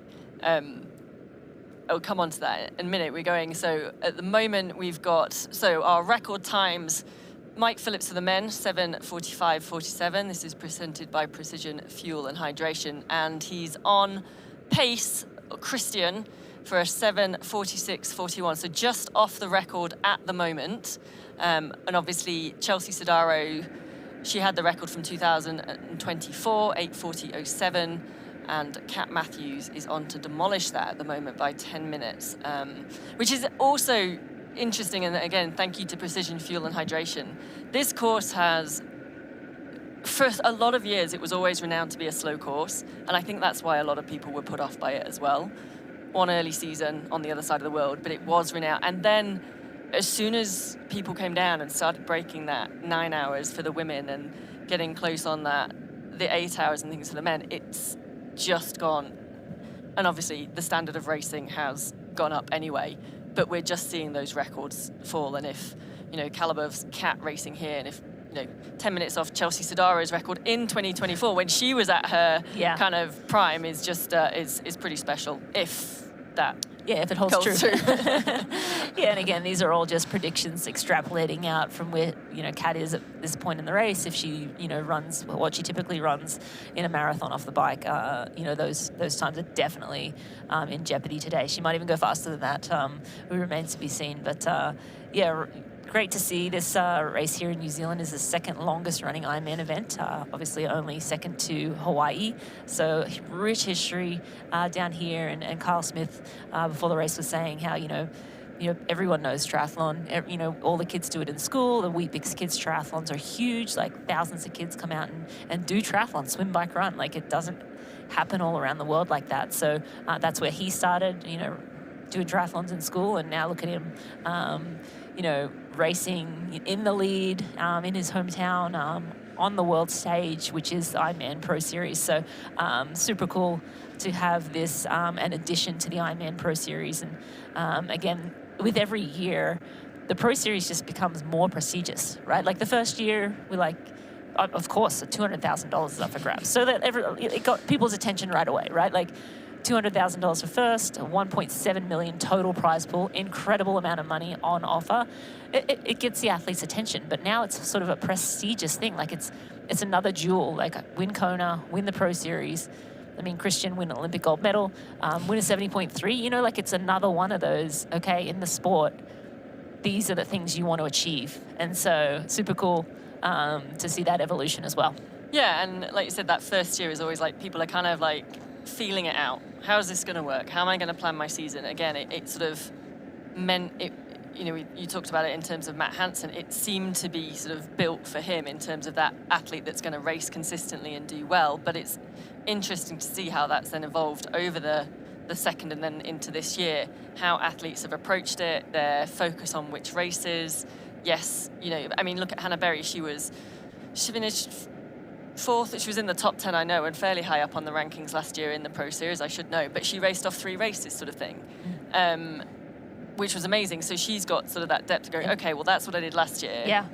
I'll come on to that in a minute. We're going, so at the moment we've got, so our record times, Mike Phillips for the men, 7:45:47. This is presented by Precision Fuel and Hydration. And he's on pace, Christian, for a 7:46:41. So just off the record at the moment. And obviously Chelsea Sodaro, she had the record from 2024, 8:40:07. And Kat Matthews is on to demolish that at the moment by 10 minutes, which is also interesting. And again, thank you to Precision Fuel and Hydration. This course has, for a lot of years, it was always renowned to be a slow course. And I think that's why a lot of people were put off by it as well. One early season on the other side of the world, but it was renowned. And then as soon as people came down and started breaking that 9 hours for the women and getting close on that, the 8 hours and things for the men, it's just gone. And obviously the standard of racing has gone up anyway, but we're just seeing those records fall. And if, you know, Calibov's Cat racing here, and if, you know, 10 minutes off Chelsea Sodaro's record in 2024 when she was at her kind of prime is just is pretty special, if that if it holds true. Yeah, and again, these are all just predictions extrapolating out from where, you know, Kat is at this point in the race. If she, you know, runs what she typically runs in a marathon off the bike, you know, those times are definitely in jeopardy today. She might even go faster than that. It remains to be seen. But yeah, great to see. This race here in New Zealand is the second longest running Ironman event, obviously only second to Hawaii. So rich history down here. And Kyle Smith, before the race, was saying how, you know, everyone knows triathlon. You know, all the kids do it in school. The Wheat Bix Kids triathlons are huge. Like thousands of kids come out and do triathlon, swim, bike, run. Like it doesn't happen all around the world like that. So that's where he started, you know, doing triathlons in school. And now look at him, you know, racing in the lead in his hometown on the world stage, which is the Ironman Pro Series. So super cool to have this an addition to the Ironman Pro Series. And again, with every year, the Pro Series just becomes more prestigious, right? Like the first year, we like, of course, $200,000 is up for grabs. So that it got people's attention right away, right? Like $200,000 for first, a 1.7 million total prize pool, incredible amount of money on offer. It gets the athlete's attention, but now it's sort of a prestigious thing. Like it's another jewel, like win Kona, win the Pro Series. I mean, Christian win an Olympic gold medal, win a 70.3, you know, like it's another one of those, okay, in the sport, these are the things you want to achieve. And so super cool to see that evolution as well. Yeah, and like you said, that first year is always like, people are kind of like feeling it out. How is this going to work? How am I going to plan my season? Again, it sort of meant it. You know, you talked about it in terms of Matt Hansen. It seemed to be sort of built for him in terms of that athlete that's going to race consistently and do well. But it's interesting to see how that's then evolved over the second and then into this year, how athletes have approached it, their focus on which races. Yes, you know, I mean, look at Hannah Berry. She finished fourth. She was in the top 10, I know, and fairly high up on the rankings last year in the Pro Series, I should know. But she raced off 3 races sort of thing. Which was amazing. So she's got sort of that depth to go, okay, well, that's what I did last year. Yeah.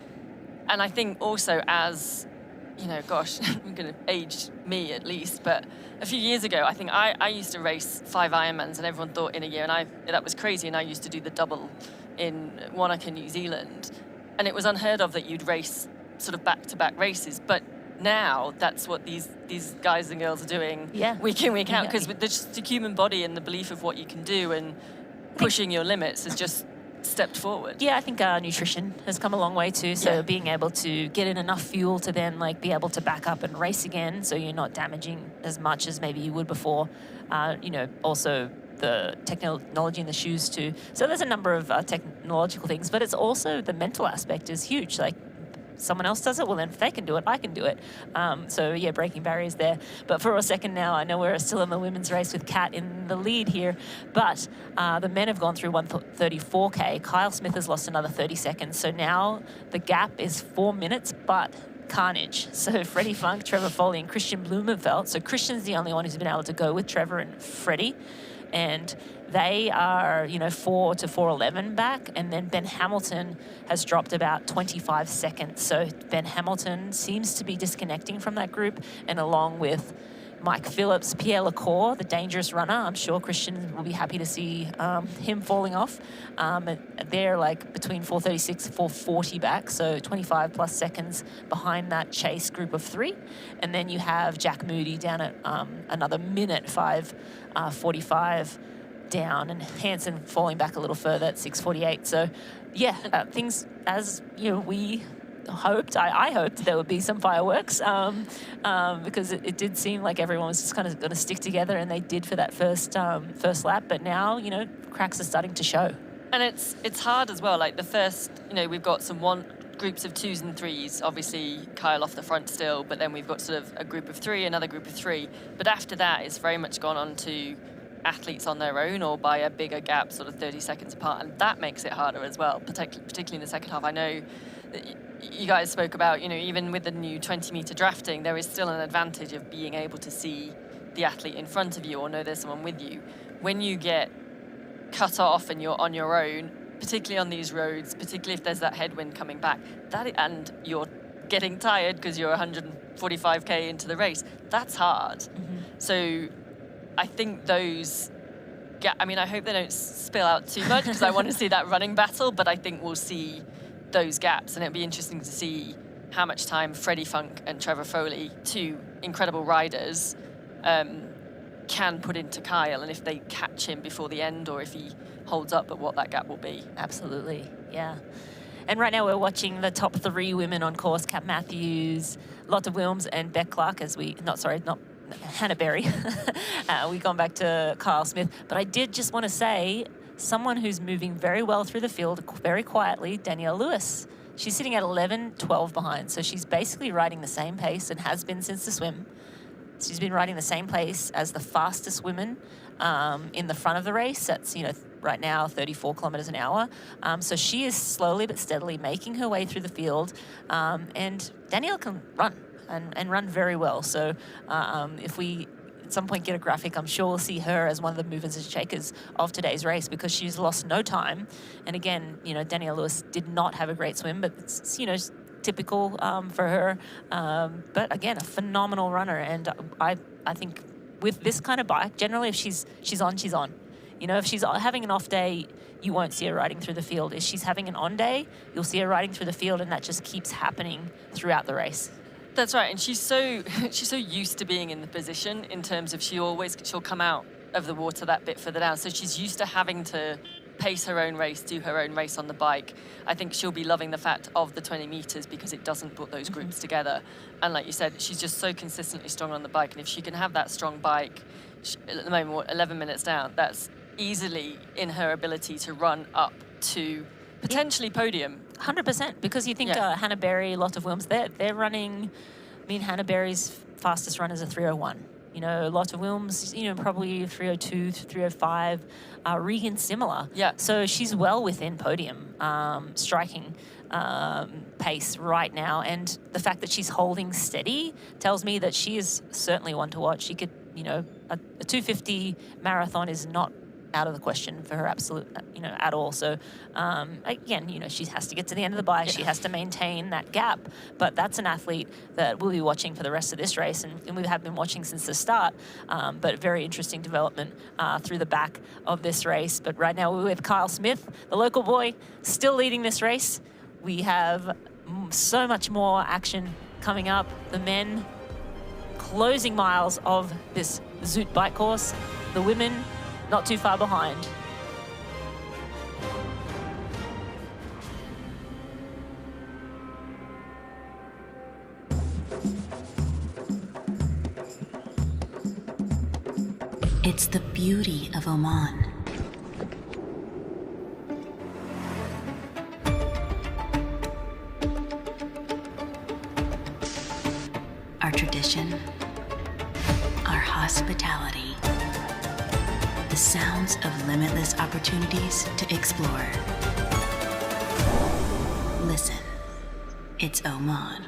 And I think also as, you know, gosh, I'm going to age me at least, but a few years ago, I think I used to race 5 Ironmans and everyone thought in a year, and that was crazy. And I used to do the double in Wanaka, New Zealand. And it was unheard of that you'd race sort of back-to-back races. But now that's what these guys and girls are doing week in, week out, because with the human body and the belief of what you can do and pushing your limits has just stepped forward. Yeah, I think nutrition has come a long way too. So being able to get in enough fuel to then like be able to back up and race again, so you're not damaging as much as maybe you would before. You know, also the technology in the shoes too. So there's a number of technological things, but it's also the mental aspect is huge. Like someone else does it, well then if they can do it, I can do it. So yeah, breaking barriers there. But for a second now, I know we're still in the women's race with Kat in the lead here, but the men have gone through 134K. Kyle Smith has lost another 30 seconds. So now the gap is 4 minutes, but carnage. So Freddie Funk, Trevor Foley, and Christian Blumenfeld. So Christian's the only one who's been able to go with Trevor and Freddie. And they are, you know, 4 to 4:11 back. And then Ben Hamilton has dropped about 25 seconds. So Ben Hamilton seems to be disconnecting from that group. And along with Mike Phillips, Pierre Lacour, the dangerous runner. I'm sure Christian will be happy to see him falling off. They're like between 4:36 and 4:40 back, so 25 plus seconds behind that chase group of 3. And then you have Jack Moody down at another minute, 5:45 down, and Hansen falling back a little further at 6:48. So, yeah, things as we hoped. I hoped there would be some fireworks because it did seem like everyone was just kind of going to stick together, and they did for that first lap. But now, cracks are starting to show. And it's hard as well. Like the first, we've got some groups of 2s and 3s. Obviously, Kyle off the front still, but then we've got sort of a group of 3, another group of 3. But after that, it's very much gone on to athletes on their own or by a bigger gap, sort of 30 seconds apart, and that makes it harder as well, particularly in the second half. I know that you guys spoke about, even with the new 20-meter drafting, there is still an advantage of being able to see the athlete in front of you or know there's someone with you. When you get cut off and you're on your own, particularly on these roads, particularly if there's that headwind coming back, and you're getting tired because you're 145k into the race, that's hard. Mm-hmm. So I think those, I hope they don't spill out too much because I want to see that running battle, but I think we'll see those gaps, and it'll be interesting to see how much time Freddie Funk and Trevor Foley, 2 incredible riders, can put into Kyle, and if they catch him before the end or if he holds up, but what that gap will be. Absolutely, yeah. And right now we're watching the top 3 women on course: Kat Matthews, Lotte Wilms, and Beck Clark, not Hannah Berry. We've gone back to Kyle Smith. But I did just want to say, someone who's moving very well through the field, very quietly, Danielle Lewis. She's sitting at 11:12 behind, so she's basically riding the same pace and has been since the swim. She's been riding the same pace as the fastest women in the front of the race. That's, right now 34 kilometers an hour. So she is slowly but steadily making her way through the field. And Danielle can run and run very well. So if we at some point get a graphic, I'm sure we'll see her as one of the movers and shakers of today's race because she's lost no time. And again, Danielle Lewis did not have a great swim, but it's, typical for her. But again, a phenomenal runner. And I think with this kind of bike, generally if she's on, she's on. If she's having an off day, you won't see her riding through the field. If she's having an on day, you'll see her riding through the field, and that just keeps happening throughout the race. That's right, and she's so used to being in the position in terms of she'll come out of the water that bit further down. So she's used to having to pace her own race, do her own race on the bike. I think she'll be loving the fact of the 20 meters because it doesn't put those groups together. And like you said, she's just so consistently strong on the bike. And if she can have that strong bike, at the moment, 11 minutes down, that's easily in her ability to run up to potentially podium. 100%, because you think Hannah Berry, Lotte Wilms, they're running. Hannah Berry's fastest run is a 3:01. Lotte Wilms, probably 3:02, 3:05. Regan similar. Yeah. So she's well within podium striking pace right now, and the fact that she's holding steady tells me that she is certainly one to watch. She could, a 250 marathon is not out of the question for her at all. So again, she has to get to the end of the bike. She has to maintain that gap. But that's an athlete that we'll be watching for the rest of this race, and we have been watching since the start. But very interesting development through the back of this race. But right now we're with Kyle Smith, the local boy, still leading this race. We have so much more action coming up. The men closing miles of this Zoot bike course. The women not too far behind. It's the beauty of Oman. Our tradition, our hospitality, the sounds of limitless opportunities to explore. Listen, it's Oman.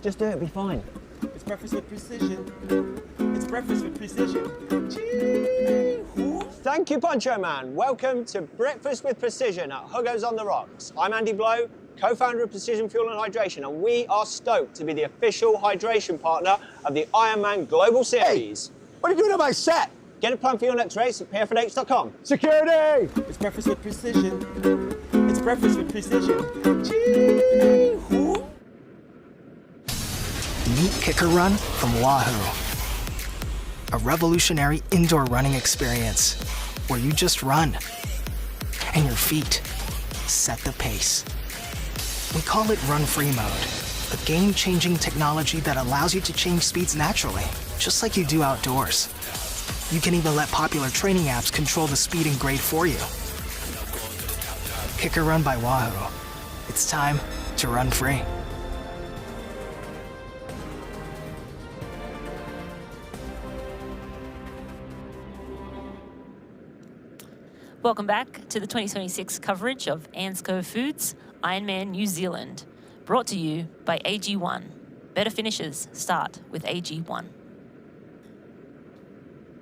Just do it, be fine. It's breakfast with precision. It's breakfast with precision. Thank you, Poncho Man. Welcome to Breakfast with Precision at Hugo's on the Rocks. I'm Andy Blow, co-founder of Precision Fuel and Hydration, and we are stoked to be the official hydration partner of the Ironman Global Series. Hey, what are you doing on my set? Get a plan for your next race at pfnh.com. Security! It's breakfast with precision. It's breakfast with precision. Gee-hoo. Meet Kicker Run from Wahoo. A revolutionary indoor running experience where you just run and your feet set the pace. We call it Run Free Mode, a game-changing technology that allows you to change speeds naturally, just like you do outdoors. You can even let popular training apps control the speed and grade for you. Kicker Run by Wahoo. It's time to run free. Welcome back to the 2026 coverage of ANZCO Foods Ironman New Zealand, brought to you by AG1. Better finishes start with AG1.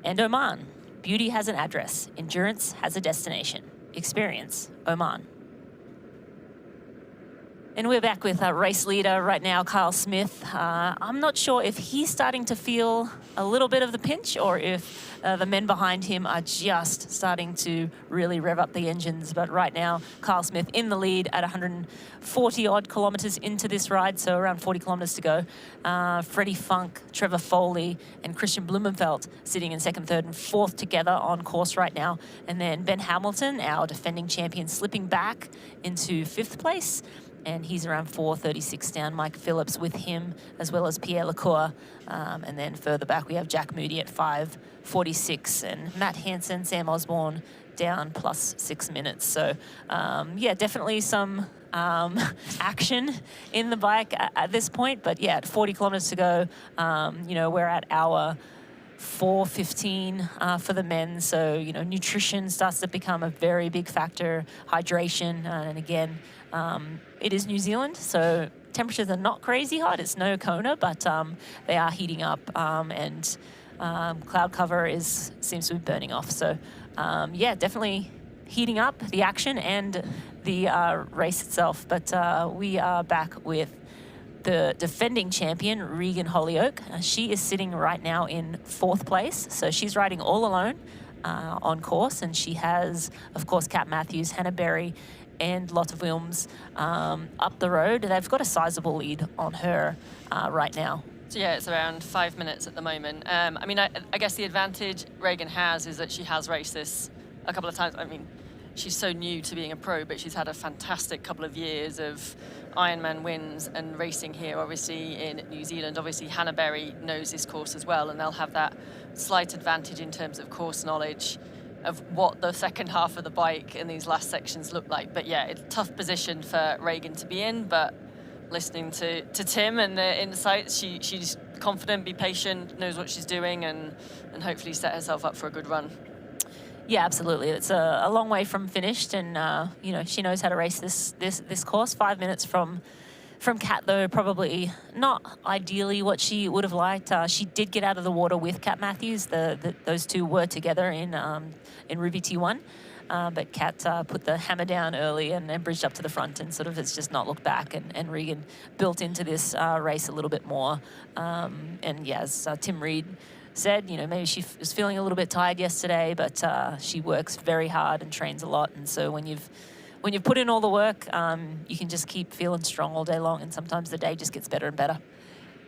And Oman. Beauty has an address. Endurance has a destination. Experience Oman. And we're back with our race leader right now, Kyle Smith. I'm not sure if he's starting to feel a little bit of the pinch or if the men behind him are just starting to really rev up the engines. But right now, Kyle Smith in the lead at 140 odd kilometers into this ride, so around 40 kilometers to go. Freddie Funk, Trevor Foley, and Christian Blumenfeld sitting in second, third, and fourth together on course right now. And then Ben Hamilton, our defending champion, slipping back into fifth place. And he's around 4:36 down. Mike Phillips with him, as well as Pierre Lecour. And then further back, we have Jack Moody at 5:46. And Matt Hansen, Sam Osborne down plus 6 minutes. So, yeah, definitely some action in the bike at this point. But, yeah, at 40 kilometers to go, you know, we're at our 4:15 for the men. So, you know, nutrition starts to become a very big factor. Hydration, and again, it is New Zealand, so temperatures are not crazy hot. It's no Kona, but they are heating up, and cloud cover seems to be burning off. So, yeah, definitely heating up the action and the race itself. But we are back with the defending champion, Regan Holyoake. She is sitting right now in fourth place, so she's riding all alone on course, and she has, of course, Kat Matthews, Hannah Berry, and Lotte Wilms up the road. They've got a sizable lead on her right now. So yeah, it's around 5 minutes at the moment. I mean, I guess the advantage Regan has is that she has raced this a couple of times. I mean, she's so new to being a pro, but she's had a fantastic couple of years of Ironman wins and racing here, obviously, in New Zealand. Obviously, Hannah Berry knows this course as well, and they'll have that slight advantage in terms of course knowledge of what the second half of the bike in these last sections look like. But yeah, it's a tough position for Regan to be in, but listening to Tim and the insights, she's confident, be patient, knows what she's doing, and hopefully set herself up for a good run. Yeah, absolutely. It's a long way from finished, and you know, she knows how to race this course. 5 minutes from Kat, though, probably not ideally what she would have liked. She did get out of the water with Kat Matthews. Those two were together in Ruby T1, but Kat put the hammer down early and bridged up to the front, and sort of has just not looked back. And Regan built into this race a little bit more. And yeah, as Tim Reed said, you know, maybe she was feeling a little bit tired yesterday, but she works very hard and trains a lot. And so when you've put in all the work, you can just keep feeling strong all day long, and sometimes the day just gets better and better.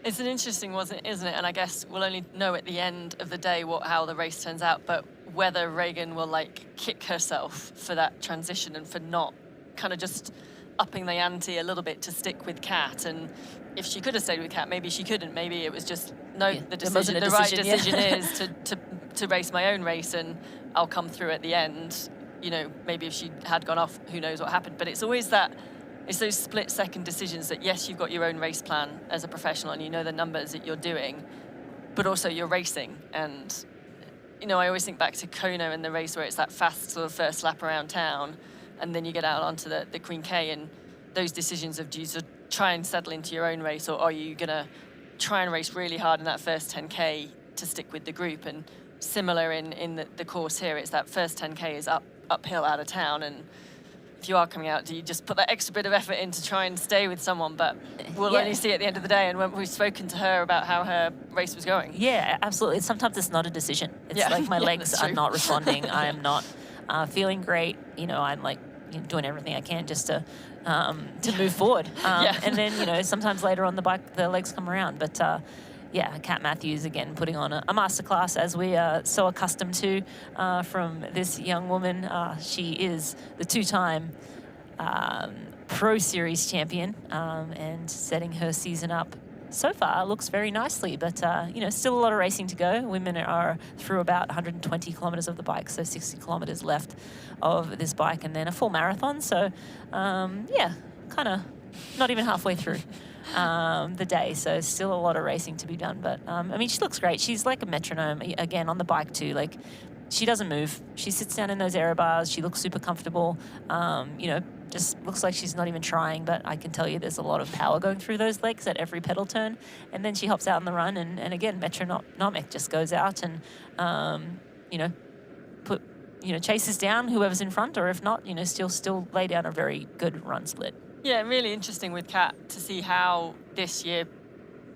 It's an interesting one, isn't it? And I guess we'll only know at the end of the day how the race turns out, but whether Regan will kick herself for that transition and for not kind of just upping the ante a little bit to stick with Kat. And if she could have stayed with Kat, maybe she couldn't. Maybe it was just, no, yeah, the right decision is to race my own race, and I'll come through at the end. You know, maybe if she had gone off, who knows what happened. But it's always it's those split-second decisions that, yes, you've got your own race plan as a professional and you know the numbers that you're doing, but also you're racing. And, you know, I always think back to Kona and the race where it's that fast sort of first lap around town, and then you get out onto the Queen K, and those decisions of, do you try and settle into your own race, or are you going to try and race really hard in that first 10K to stick with the group? And similar in the course here, it's that first 10K is uphill out of town, and if you are coming out, do you just put that extra bit of effort in to try and stay with someone? But we'll only see at the end of the day. And when we've spoken to her about how her race was going. Yeah, absolutely. Sometimes it's not a decision. It's like my legs are not responding. I am not feeling great. You know, I'm like doing everything I can just to move forward. And then, you know, sometimes later on the bike, the legs come around. But yeah, Kat Matthews, again, putting on a masterclass, as we are so accustomed to from this young woman. She is the two-time Pro Series champion and setting her season up so far looks very nicely, but you know, still a lot of racing to go. Women are through about 120 kilometers of the bike, so 60 kilometers left of this bike, and then a full marathon. So yeah, kind of not even halfway through the day, so still a lot of racing to be done. But I mean, she looks great. She's like a metronome again on the bike too. Like, she doesn't move. She sits down in those aero bars. She looks super comfortable. You know, just looks like she's not even trying, but I can tell you there's a lot of power going through those legs at every pedal turn. And then she hops out on the run, and again, metronomic, just goes out and, you know, chases down whoever's in front, or if not, you know, still lay down a very good run split. Yeah, really interesting with Kat to see how this year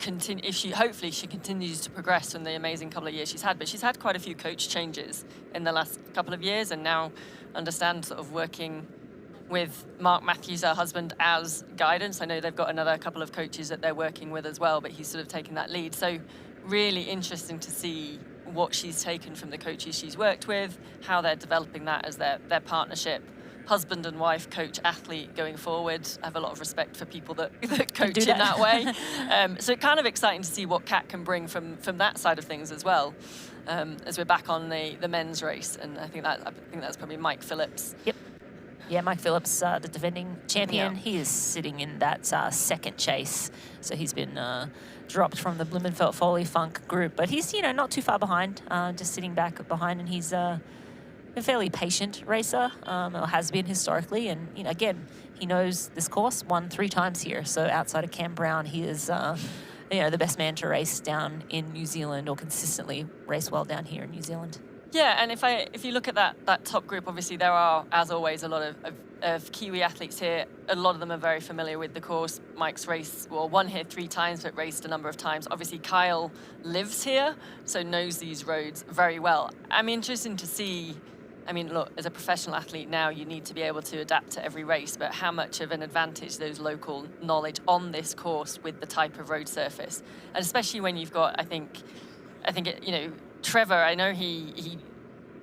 hopefully she continues to progress from the amazing couple of years she's had. But she's had quite a few coach changes in the last couple of years, and now understand sort of working with Mark Matthews, her husband, as guidance. I know they've got another couple of coaches that they're working with as well, but he's sort of taken that lead. So really interesting to see what she's taken from the coaches she's worked with, how they're developing that as their partnership. Husband and wife, coach, athlete going forward. I have a lot of respect for people that coach in that way. So kind of exciting to see what Kat can bring from that side of things as well, as we're back on the men's race. And I think that's probably Mike Phillips. Yep. Yeah, Mike Phillips, the defending champion, Yeah. he is sitting in that second chase. So he's been dropped from the Blumenfeld Foley Funk group, but he's, you know, not too far behind, just sitting back behind, and he's a fairly patient racer, or has been historically. And, you know, again, he knows this course, won 3 times here. So outside of Cam Brown, he is, you know, the best man to race down in New Zealand, or consistently race well down here in New Zealand. Yeah, and if you look at that top group, obviously there are, as always, a lot of Kiwi athletes here. A lot of them are very familiar with the course. Mike's raced, well, won here 3 times, but raced a number of times. Obviously, Kyle lives here, so knows these roads very well. I'm interested to see, I mean, look, as a professional athlete now, you need to be able to adapt to every race, but how much of an advantage those local knowledge on this course with the type of road surface, and especially when you've got, I think, you know, Trevor, I know he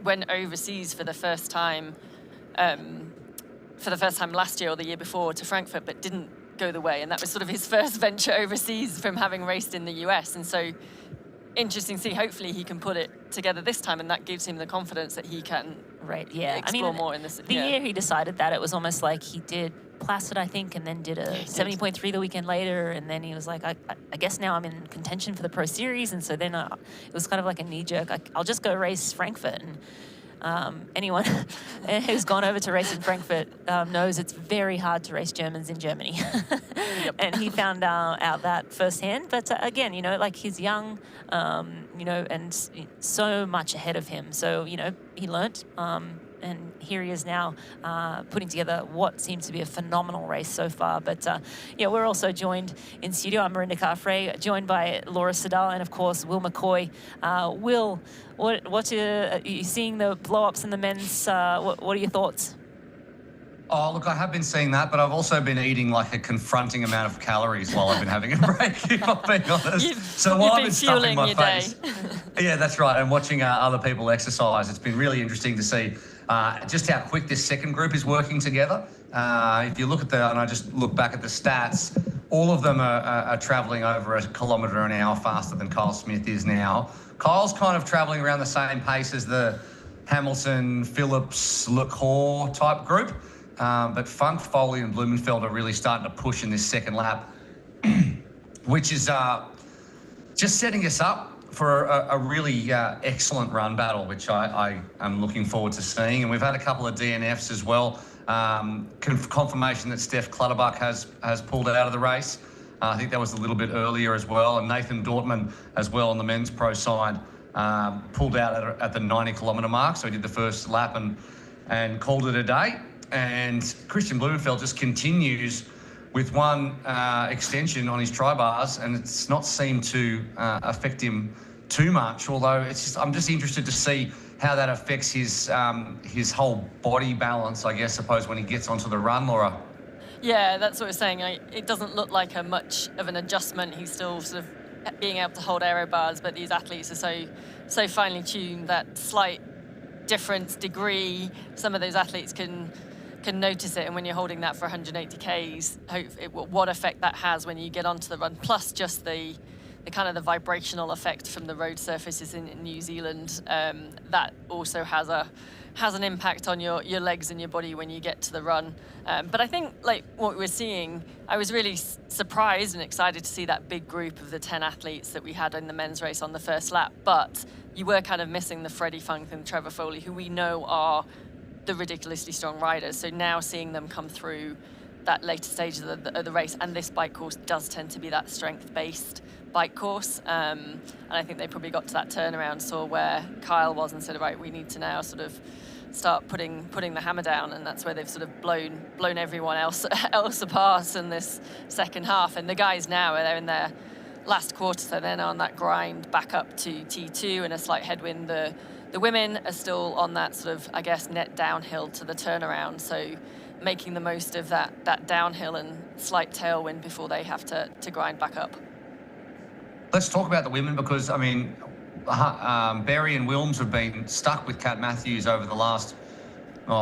went overseas for the first time last year or the year before to Frankfurt, but didn't go the way. And that was sort of his first venture overseas from having raced in the US. And so interesting to see, hopefully he can put it together this time, and that gives him the confidence that he can explore more in this. The year he decided that, it was almost like he did Placid, I think, and then did a 70.3 the weekend later, and then he was like, I guess now I'm in contention for the Pro Series, and so then it was kind of like a knee-jerk, I'll just go race Frankfurt. And anyone who's gone over to race in Frankfurt knows it's very hard to race Germans in Germany. And he found out that firsthand. But again, you know, like, he's young, you know, and so much ahead of him. So, you know, he learnt, and here he is now putting together what seems to be a phenomenal race so far. But yeah, we're also joined in studio. I'm Marinda Carfrey, joined by Laura Siddall and, of course, Will McCoy. Will, what are you seeing the blow-ups in the men's? What are your thoughts? Oh, look, I have been seeing that, but I've also been eating like a confronting amount of calories while I've been having a break, if I'm being honest. So while I've been stuffing my face. Yeah, that's right. And watching other people exercise, it's been really interesting to see just how quick this second group is working together. If you look at and I just look back at the stats, all of them are traveling over 1 kilometre an hour faster than Kyle Smith is now. Kyle's kind of traveling around the same pace as the Hamilton, Phillips, LeCour type group. But Funk, Foley and Blumenfeld are really starting to push in this second lap, which is just setting us up for a really excellent run battle, which I am looking forward to seeing. And we've had a couple of DNFs as well. Confirmation that Steph Clutterbuck has pulled out of the race. I think that was a little bit earlier as well. And Nathan Dortmund as well on the men's pro side pulled out at the 90-kilometre mark. So he did the first lap and called it a day. and Christian Blumenfeld just continues with one extension on his tri bars, and it's not seemed to affect him too much. Although I'm just interested to see how that affects his whole body balance, I guess, when he gets onto the run, Laura. Yeah, that's what we're saying. It doesn't look like much of an adjustment. He's still sort of being able to hold aero bars, but these athletes are so finely tuned that slight difference degree, some of those athletes can notice it. And when you're holding that for 180 Ks, what effect that has when you get onto the run, plus just the kind of the vibrational effect from the road surfaces in New Zealand, that also has an impact on your legs and your body when you get to the run. But I think like what we're seeing, I was really surprised and excited to see that big group of the 10 athletes that we had in the men's race on the first lap. But you were kind of missing the Freddie Funk and Trevor Foley, who we know are the ridiculously strong riders. So now seeing them come through that later stage of the race, and this bike course does tend to be that strength-based bike course, and I think they probably got to that turnaround, saw where Kyle was, and said, right, we need to now sort of start putting the hammer down, and that's where they've sort of blown everyone else apart in this second half. And the guys now they're in their last quarter, so they're now on that grind back up to T2 and a slight headwind. The women are still on that sort of, I guess, net downhill to the turnaround, so making the most of that downhill and slight tailwind before they have to grind back up. Let's talk about the women, because, I mean, Berry and Wilms have been stuck with Kat Matthews over the last,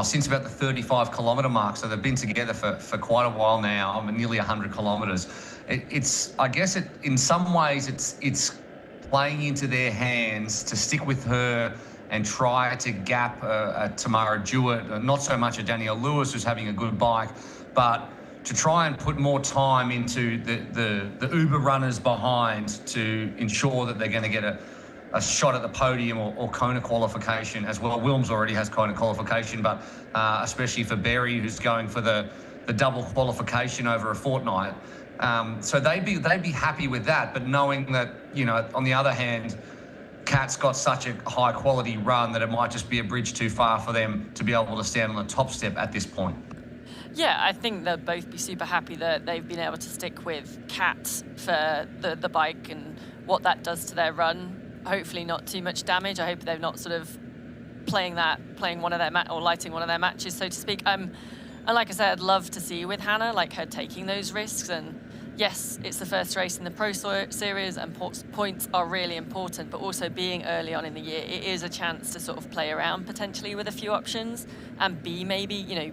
since about the 35-kilometre mark. So they've been together for quite a while now, nearly 100 kilometres. In some ways, it's playing into their hands to stick with her and try to gap Tamara Jewett, not so much a Danielle Lewis, who's having a good bike, but to try and put more time into the Uber runners behind to ensure that they're going to get a shot at the podium or Kona qualification as well. Wilms already has Kona qualification, but especially for Berry, who's going for the double qualification over a fortnight. So they'd be happy with that, but knowing that, on the other hand, Kat's got such a high quality run that it might just be a bridge too far for them to be able to stand on the top step at this point. Yeah, I think they'll both be super happy that they've been able to stick with Kat for the bike and what that does to their run. Hopefully not too much damage. I hope they're not sort of playing one of their or lighting one of their matches, so to speak. And like I said, I'd love to see with Hannah, like her taking those risks. And yes, it's the first race in the Pro Series and points are really important, but also being early on in the year, it is a chance to sort of play around potentially with a few options and maybe,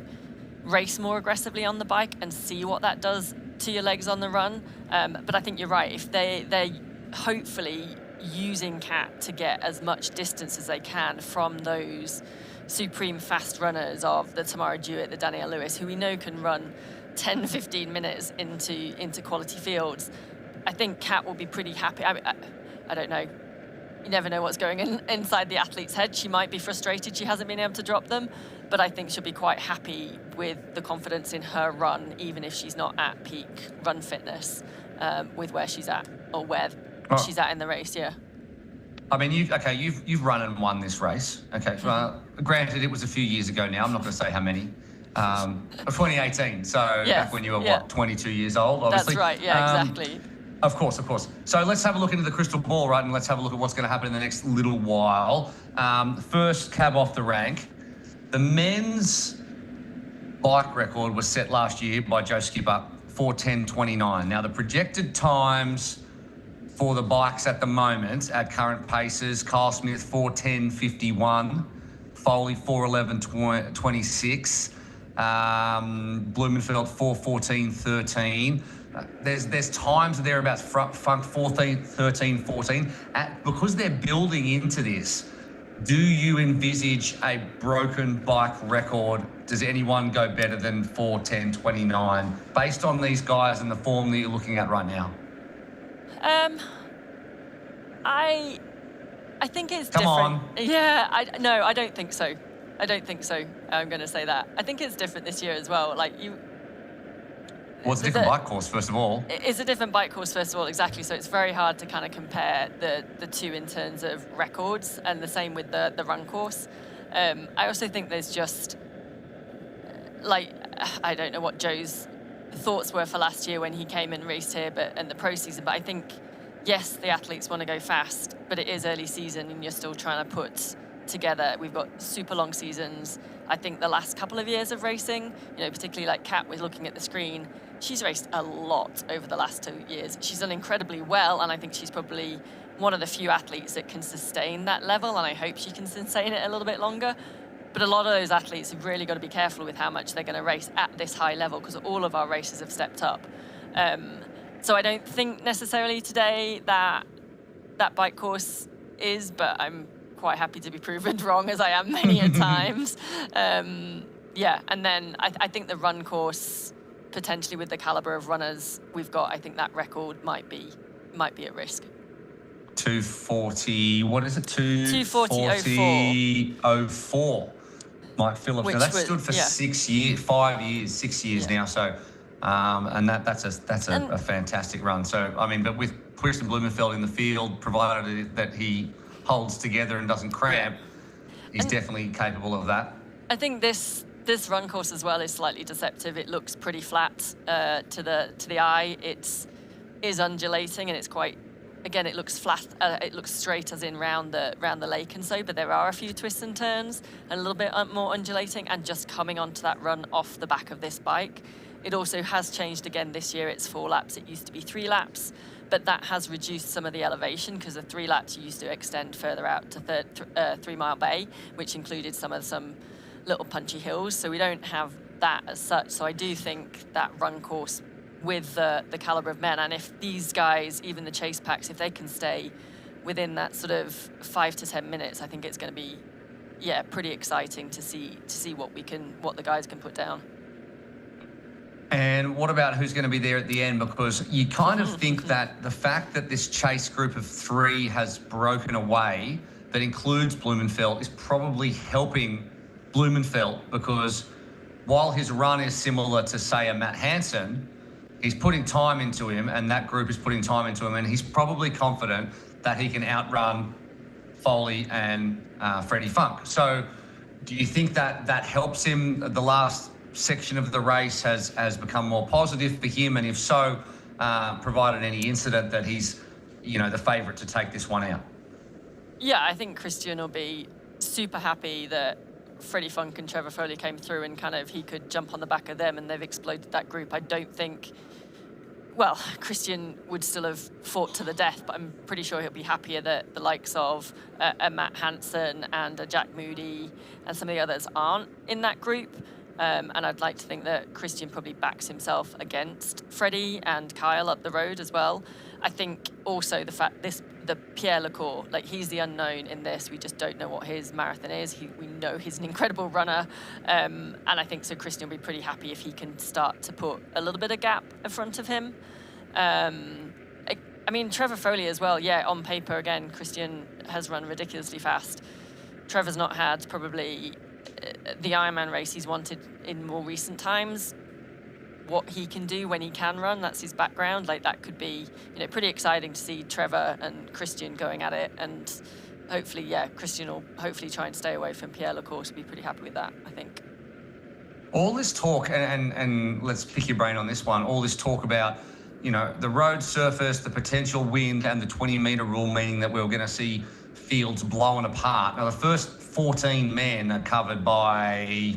race more aggressively on the bike and see what that does to your legs on the run. But I think you're right. If they're hopefully using Kat to get as much distance as they can from those supreme fast runners of the Tamara Jewett, the Danielle Lewis, who we know can run 10, 15 minutes into quality fields, I think Kat will be pretty happy. I don't know. You never know what's going inside the athlete's head. She might be frustrated she hasn't been able to drop them, but I think she'll be quite happy with the confidence in her run, even if she's not at peak run fitness with where she's at or where she's at in the race, yeah. I mean, you've run and won this race. Okay, granted, it was a few years ago now. I'm not going to say how many. 2018, so back when you were, 22 years old, obviously. That's right, yeah, exactly. Of course. So let's have a look into the crystal ball, right, and let's have a look at what's going to happen in the next little while. First cab off the rank. The men's bike record was set last year by Joe Skipper, 4:10.29. Now, the projected times for the bikes at the moment at current paces, Kyle Smith 4:10.51, Foley 4:11.26, Blumenfeld 4:14.13. There's times there about Funk 14. Because they're building into this, do you envisage a broken bike record? Does anyone go better than 4:10.29 based on these guys and the form that you're looking at right now? I think it's Come different. on. Yeah, I don't think so. I'm going to say that. I think it's different this year as well. Well, it's a different bike course, first of all. It's a different bike course, first of all, exactly. So it's very hard to kind of compare the two in terms of records, and the same with the run course. I also think there's just, like, I don't know what Joe's thoughts were for last year when he came and raced here, and the pro season, but I think, yes, the athletes want to go fast, but it is early season and you're still trying to put together. We've got super long seasons. I think the last couple of years of racing, particularly like Kat was looking at the screen, she's raced a lot over the last 2 years. She's done incredibly well, and I think she's probably one of the few athletes that can sustain that level, and I hope she can sustain it a little bit longer. But a lot of those athletes have really got to be careful with how much they're going to race at this high level, because all of our races have stepped up. So I don't think necessarily today that bike course is, but I'm quite happy to be proven wrong, as I am many a times. And then I think the run course, potentially with the caliber of runners we've got, I think that record might be at risk. 240, what is it? 240.04. Mike Phillips. Now, that stood for 6 years, 5 years, 6 years now. So, and that's a fantastic run. So, I mean, but with Kirsten Blumenfeld in the field, provided that he holds together and doesn't cramp, he's definitely capable of that. I think this run course as well is slightly deceptive. It looks pretty flat to the eye. It is undulating, and it's quite. Again, it looks flat. It looks straight, as in round the lake and so. But there are a few twists and turns, and a little bit more undulating. And just coming onto that run off the back of this bike, it also has changed again this year. It's 4 laps. It used to be 3 laps, but that has reduced some of the elevation, because the 3 laps used to extend further out to 3 Mile Bay, which included some little punchy hills. So we don't have that as such. So I do think that run course, with the caliber of men, and if these guys, even the chase packs, if they can stay within that sort of 5 to 10 minutes, I think it's going to be pretty exciting to see what the guys can put down. And what about who's going to be there at the end? Because you kind of think that the fact that this chase group of 3 has broken away, that includes Blumenfeld, is probably helping Blumenfeld, because while his run is similar to, say, a Matt Hansen, he's putting time into him, and that group is putting time into him, and he's probably confident that he can outrun Foley and Freddie Funk. So do you think that helps him? The last section of the race has become more positive for him, and if so, provided any incident, that he's, the favourite to take this one out? Yeah, I think Christian will be super happy that Freddie Funk and Trevor Foley came through, and kind of he could jump on the back of them, and they've exploded that group. I don't think, well, Christian would still have fought to the death, but I'm pretty sure he'll be happier that the likes of a Matt Hansen and a Jack Moody and some of the others aren't in that group. And I'd like to think that Christian probably backs himself against Freddie and Kyle up the road as well. I think also the fact the Pierre Lecour, like, he's the unknown in this. We just don't know what his marathon is. We know he's an incredible runner. And I think so Christian will be pretty happy if he can start to put a little bit of gap in front of him. I mean, Trevor Foley as well. Yeah, on paper, again, Christian has run ridiculously fast. Trevor's not had probably the Ironman race he's wanted in more recent times. What he can do when he can run, that's his background. Like, that could be, pretty exciting to see Trevor and Christian going at it. And hopefully, Christian will hopefully try and stay away from Pierre Lecour, to be pretty happy with that, I think. All this talk, and let's pick your brain on this one, all this talk about, the road surface, the potential wind, and the 20-metre rule, meaning that we're going to see fields blown apart. Now, the first 14 men are covered by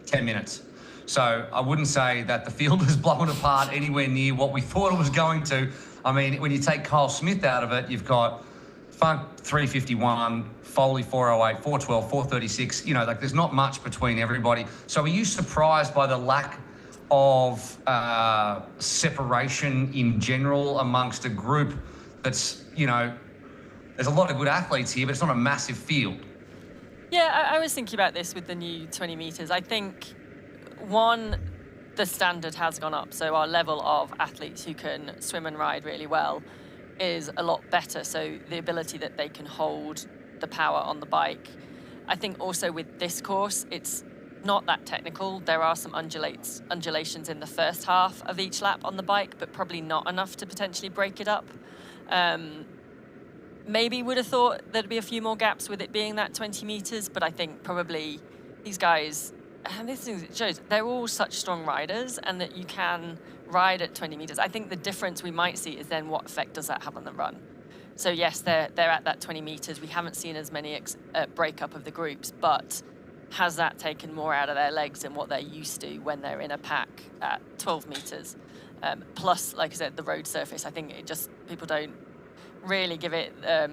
10 minutes. So I wouldn't say that the field has blown apart anywhere near what we thought it was going to. I mean, when you take Kyle Smith out of it, you've got Funk 351, Foley 408, 412, 436. There's not much between everybody. So are you surprised by the lack of separation in general amongst a group that's, there's a lot of good athletes here, but it's not a massive field? Yeah, I was thinking about this with the new 20 metres. I think, one, the standard has gone up. So our level of athletes who can swim and ride really well is a lot better. So the ability that they can hold the power on the bike. I think also with this course, it's not that technical. There are some undulations in the first half of each lap on the bike, but probably not enough to potentially break it up. Maybe would have thought there'd be a few more gaps with it being that 20 metres, but I think probably these guys and this thing shows they're all such strong riders, and that you can ride at 20 meters. I think the difference we might see is then what effect does that have on the run? So yes, they're at that 20 meters. We haven't seen as many breakup of the groups, but has that taken more out of their legs than what they're used to when they're in a pack at 12 meters? Plus, like I said, the road surface, I think it just, people don't really give it the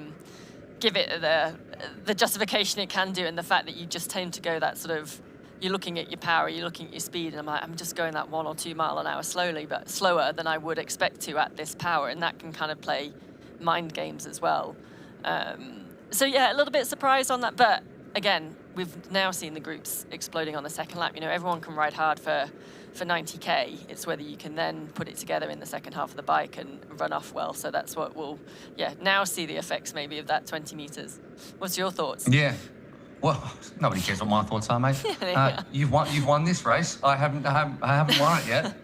justification it can do, and the fact that you just tend to go that sort of, you're looking at your power, you're looking at your speed, and I'm just going that 1 or 2 mile an hour slowly, but slower than I would expect to at this power, and that can kind of play mind games as well. So yeah, a little bit surprised on that, but again, we've now seen the groups exploding on the second lap. You know, everyone can ride hard for 90k. It's whether you can then put it together in the second half of the bike and run off well. So that's what we'll, now see the effects maybe of that 20 meters. What's your thoughts? Yeah. Well, nobody cares what my thoughts are, mate. You've won this race. I haven't won it yet.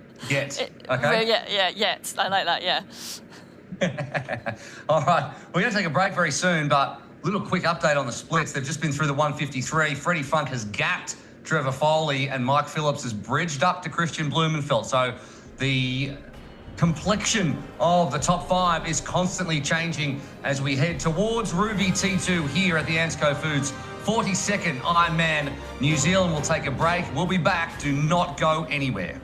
Okay. Yet. I like that. Yeah. All right, we're going to take a break very soon, but a little quick update on the splits. They've just been through the 153. Freddie Funk has gapped Trevor Foley, and Mike Phillips has bridged up to Christian Blumenfeld. So the complexion of the top 5 is constantly changing as we head towards Ruby T2 here at the ANZCO Foods 42nd Ironman New Zealand. We'll take a break. We'll be back. Do not go anywhere.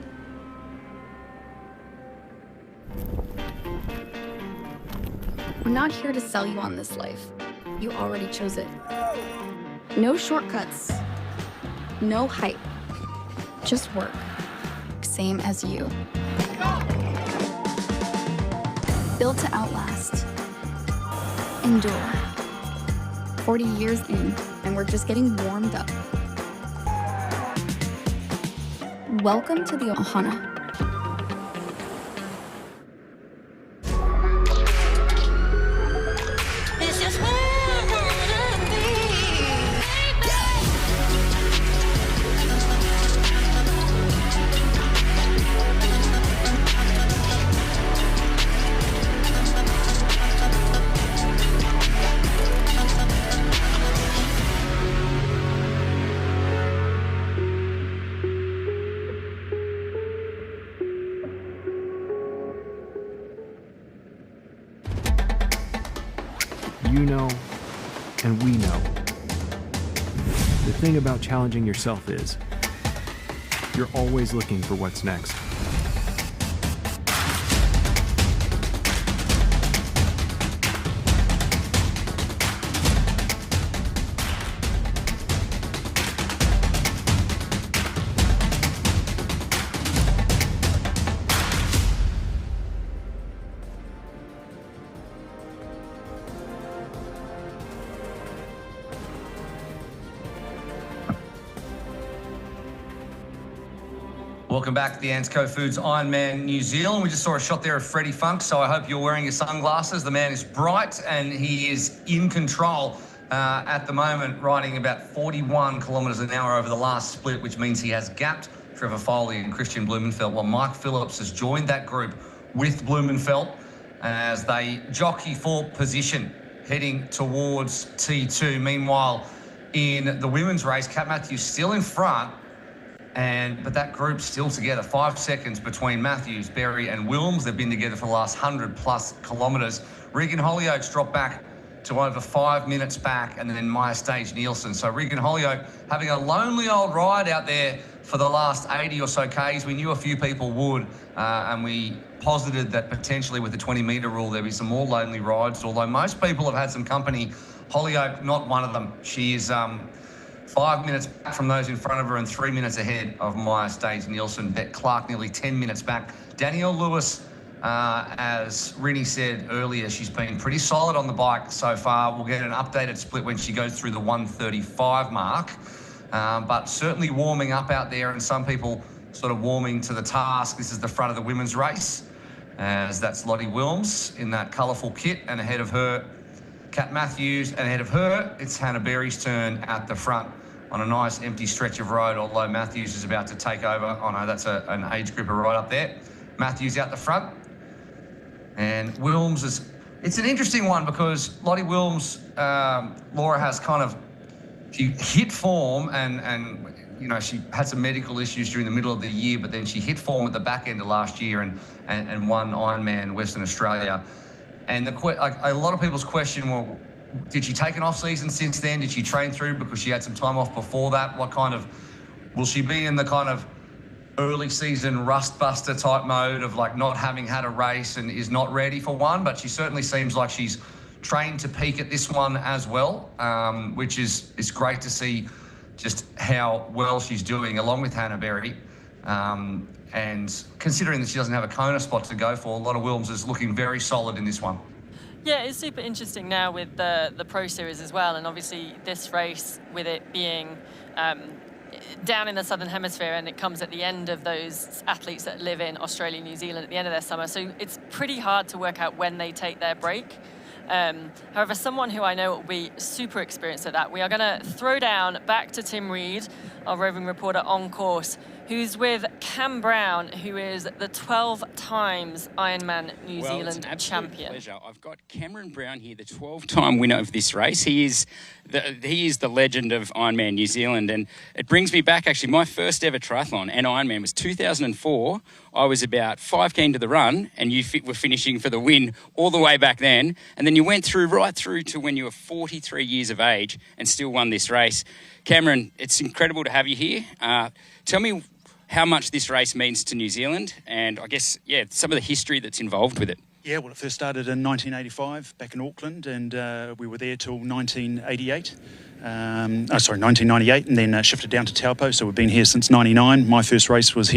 We're not here to sell you on this life. You already chose it. No shortcuts. No hype. Just work. Same as you. Built to outlast. Endure. 40 years in, and we're just getting warmed up. Welcome to the Ohana. You know, and we know. The thing about challenging yourself is, you're always looking for what's next. Welcome back to the ANZCO Foods Ironman New Zealand. We just saw a shot there of Freddie Funk, so I hope you're wearing your sunglasses. The man is bright and he is in control at the moment, riding about 41 kilometres an hour over the last split, which means he has gapped Trevor Foley and Christian Blumenfeld, while Mike Phillips has joined that group with Blumenfeld as they jockey for position heading towards T2. Meanwhile, in the women's race, Kat Matthews still in front, but that group's still together. 5 seconds between Matthews, Berry and Wilms. They've been together for the last 100+ kilometres. Regan Hollyoaks dropped back to over 5 minutes back, and then Maya Stage Nielsen. So Regan Hollyoak having a lonely old ride out there for the last 80 or so Ks. We knew a few people would, and we posited that potentially with the 20-metre rule there'd be some more lonely rides, although most people have had some company. Hollyoak, not one of them. She is 5 minutes back from those in front of her and 3 minutes ahead of Maya Stage Nielsen. Bet Clark nearly 10 minutes back. Danielle Lewis, as Rini said earlier, she's been pretty solid on the bike so far. We'll get an updated split when she goes through the 1:35 mark. But certainly warming up out there, and some people sort of warming to the task. This is the front of the women's race, as that's Lottie Wilms in that colourful kit, and ahead of her, Kat Matthews, and ahead of her, it's Hannah Berry's turn at the front on a nice empty stretch of road, although Matthews is about to take over. Oh no, that's an age grouper right up there. Matthews out the front. And Wilms is, it's an interesting one because Lottie Wilms, Laura has kind of, she hit form and she had some medical issues during the middle of the year, but then she hit form at the back end of last year and won Ironman Western Australia. And a lot of people's question, well, did she take an off season since then? Did she train through because she had some time off before that? Will she be in the kind of early season rust buster type mode of like not having had a race and is not ready for one? But she certainly seems like she's trained to peak at this one as well, which is great to see just how well she's doing along with Hannah Berry. And considering that she doesn't have a Kona spot to go for, a lot of Wilms is looking very solid in this one. Yeah, it's super interesting now with the Pro Series as well, and obviously this race with it being down in the Southern Hemisphere, and it comes at the end of those athletes that live in Australia and New Zealand at the end of their summer, so it's pretty hard to work out when they take their break. However, someone who I know will be super experienced at that, we are going to throw down back to Tim Reed, our roving reporter on course, who's with Cam Brown, who is the 12 times Ironman New Zealand champion. Pleasure. I've got Cameron Brown here, the 12-time winner of this race. He is the legend of Ironman New Zealand, and it brings me back, actually, my first ever triathlon and Ironman was 2004. I was about 5 keen to the run, and you were finishing for the win all the way back then, and then you went right through to when you were 43 years of age and still won this race. Cameron, it's incredible to have you here. Tell me how much this race means to New Zealand and I guess, some of the history that's involved with it. Yeah, well, it first started in 1985 back in Auckland, and we were there till 1988. 1998, and then shifted down to Taupo, so we've been here since 99. My first race was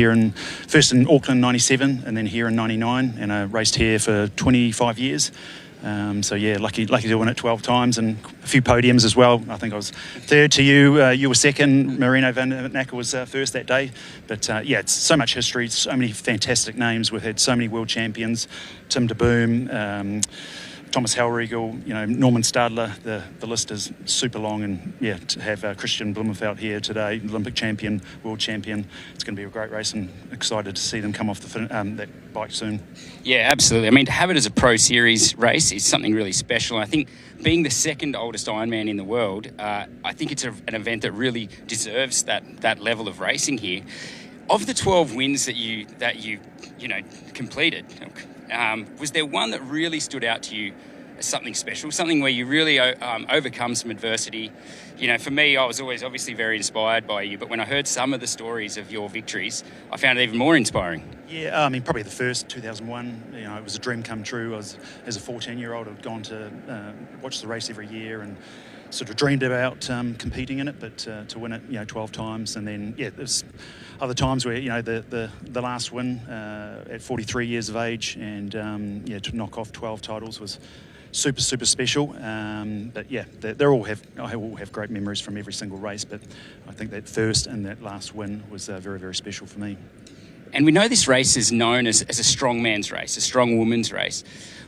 first in Auckland 97, and then here in 99, and I raced here for 25 years. Lucky to win it 12 times and a few podiums as well. I think I was third to you. You were second. Marino van Nacker was first that day. But it's so much history, so many fantastic names. We've had so many world champions. Tim de Boom, Thomas Hellriegel, Norman Stadler. The list is super long, and to have Christian Blumenfeld here today, Olympic champion, world champion, it's going to be a great race, and excited to see them come off that bike soon. Yeah, absolutely. I mean, to have it as a Pro Series race is something really special. I think being the second oldest Ironman in the world, I think it's an event that really deserves that level of racing here. Of the 12 wins that you completed, was there one that really stood out to you as something special, something where you really overcome some adversity? For me, I was always obviously very inspired by you, but when I heard some of the stories of your victories, I found it even more inspiring. Yeah, I mean, probably the first, 2001, it was a dream come true. As a 14-year-old, I'd gone to watch the race every year and sort of dreamed about competing in it, but to win it, 12 times. And then, there's other times where, the last win at 43 years of age and, to knock off 12 titles was super, super special. They all have great memories from every single race, but I think that first and that last win was very, very special for me. And we know this race is known as a strong man's race, a strong woman's race.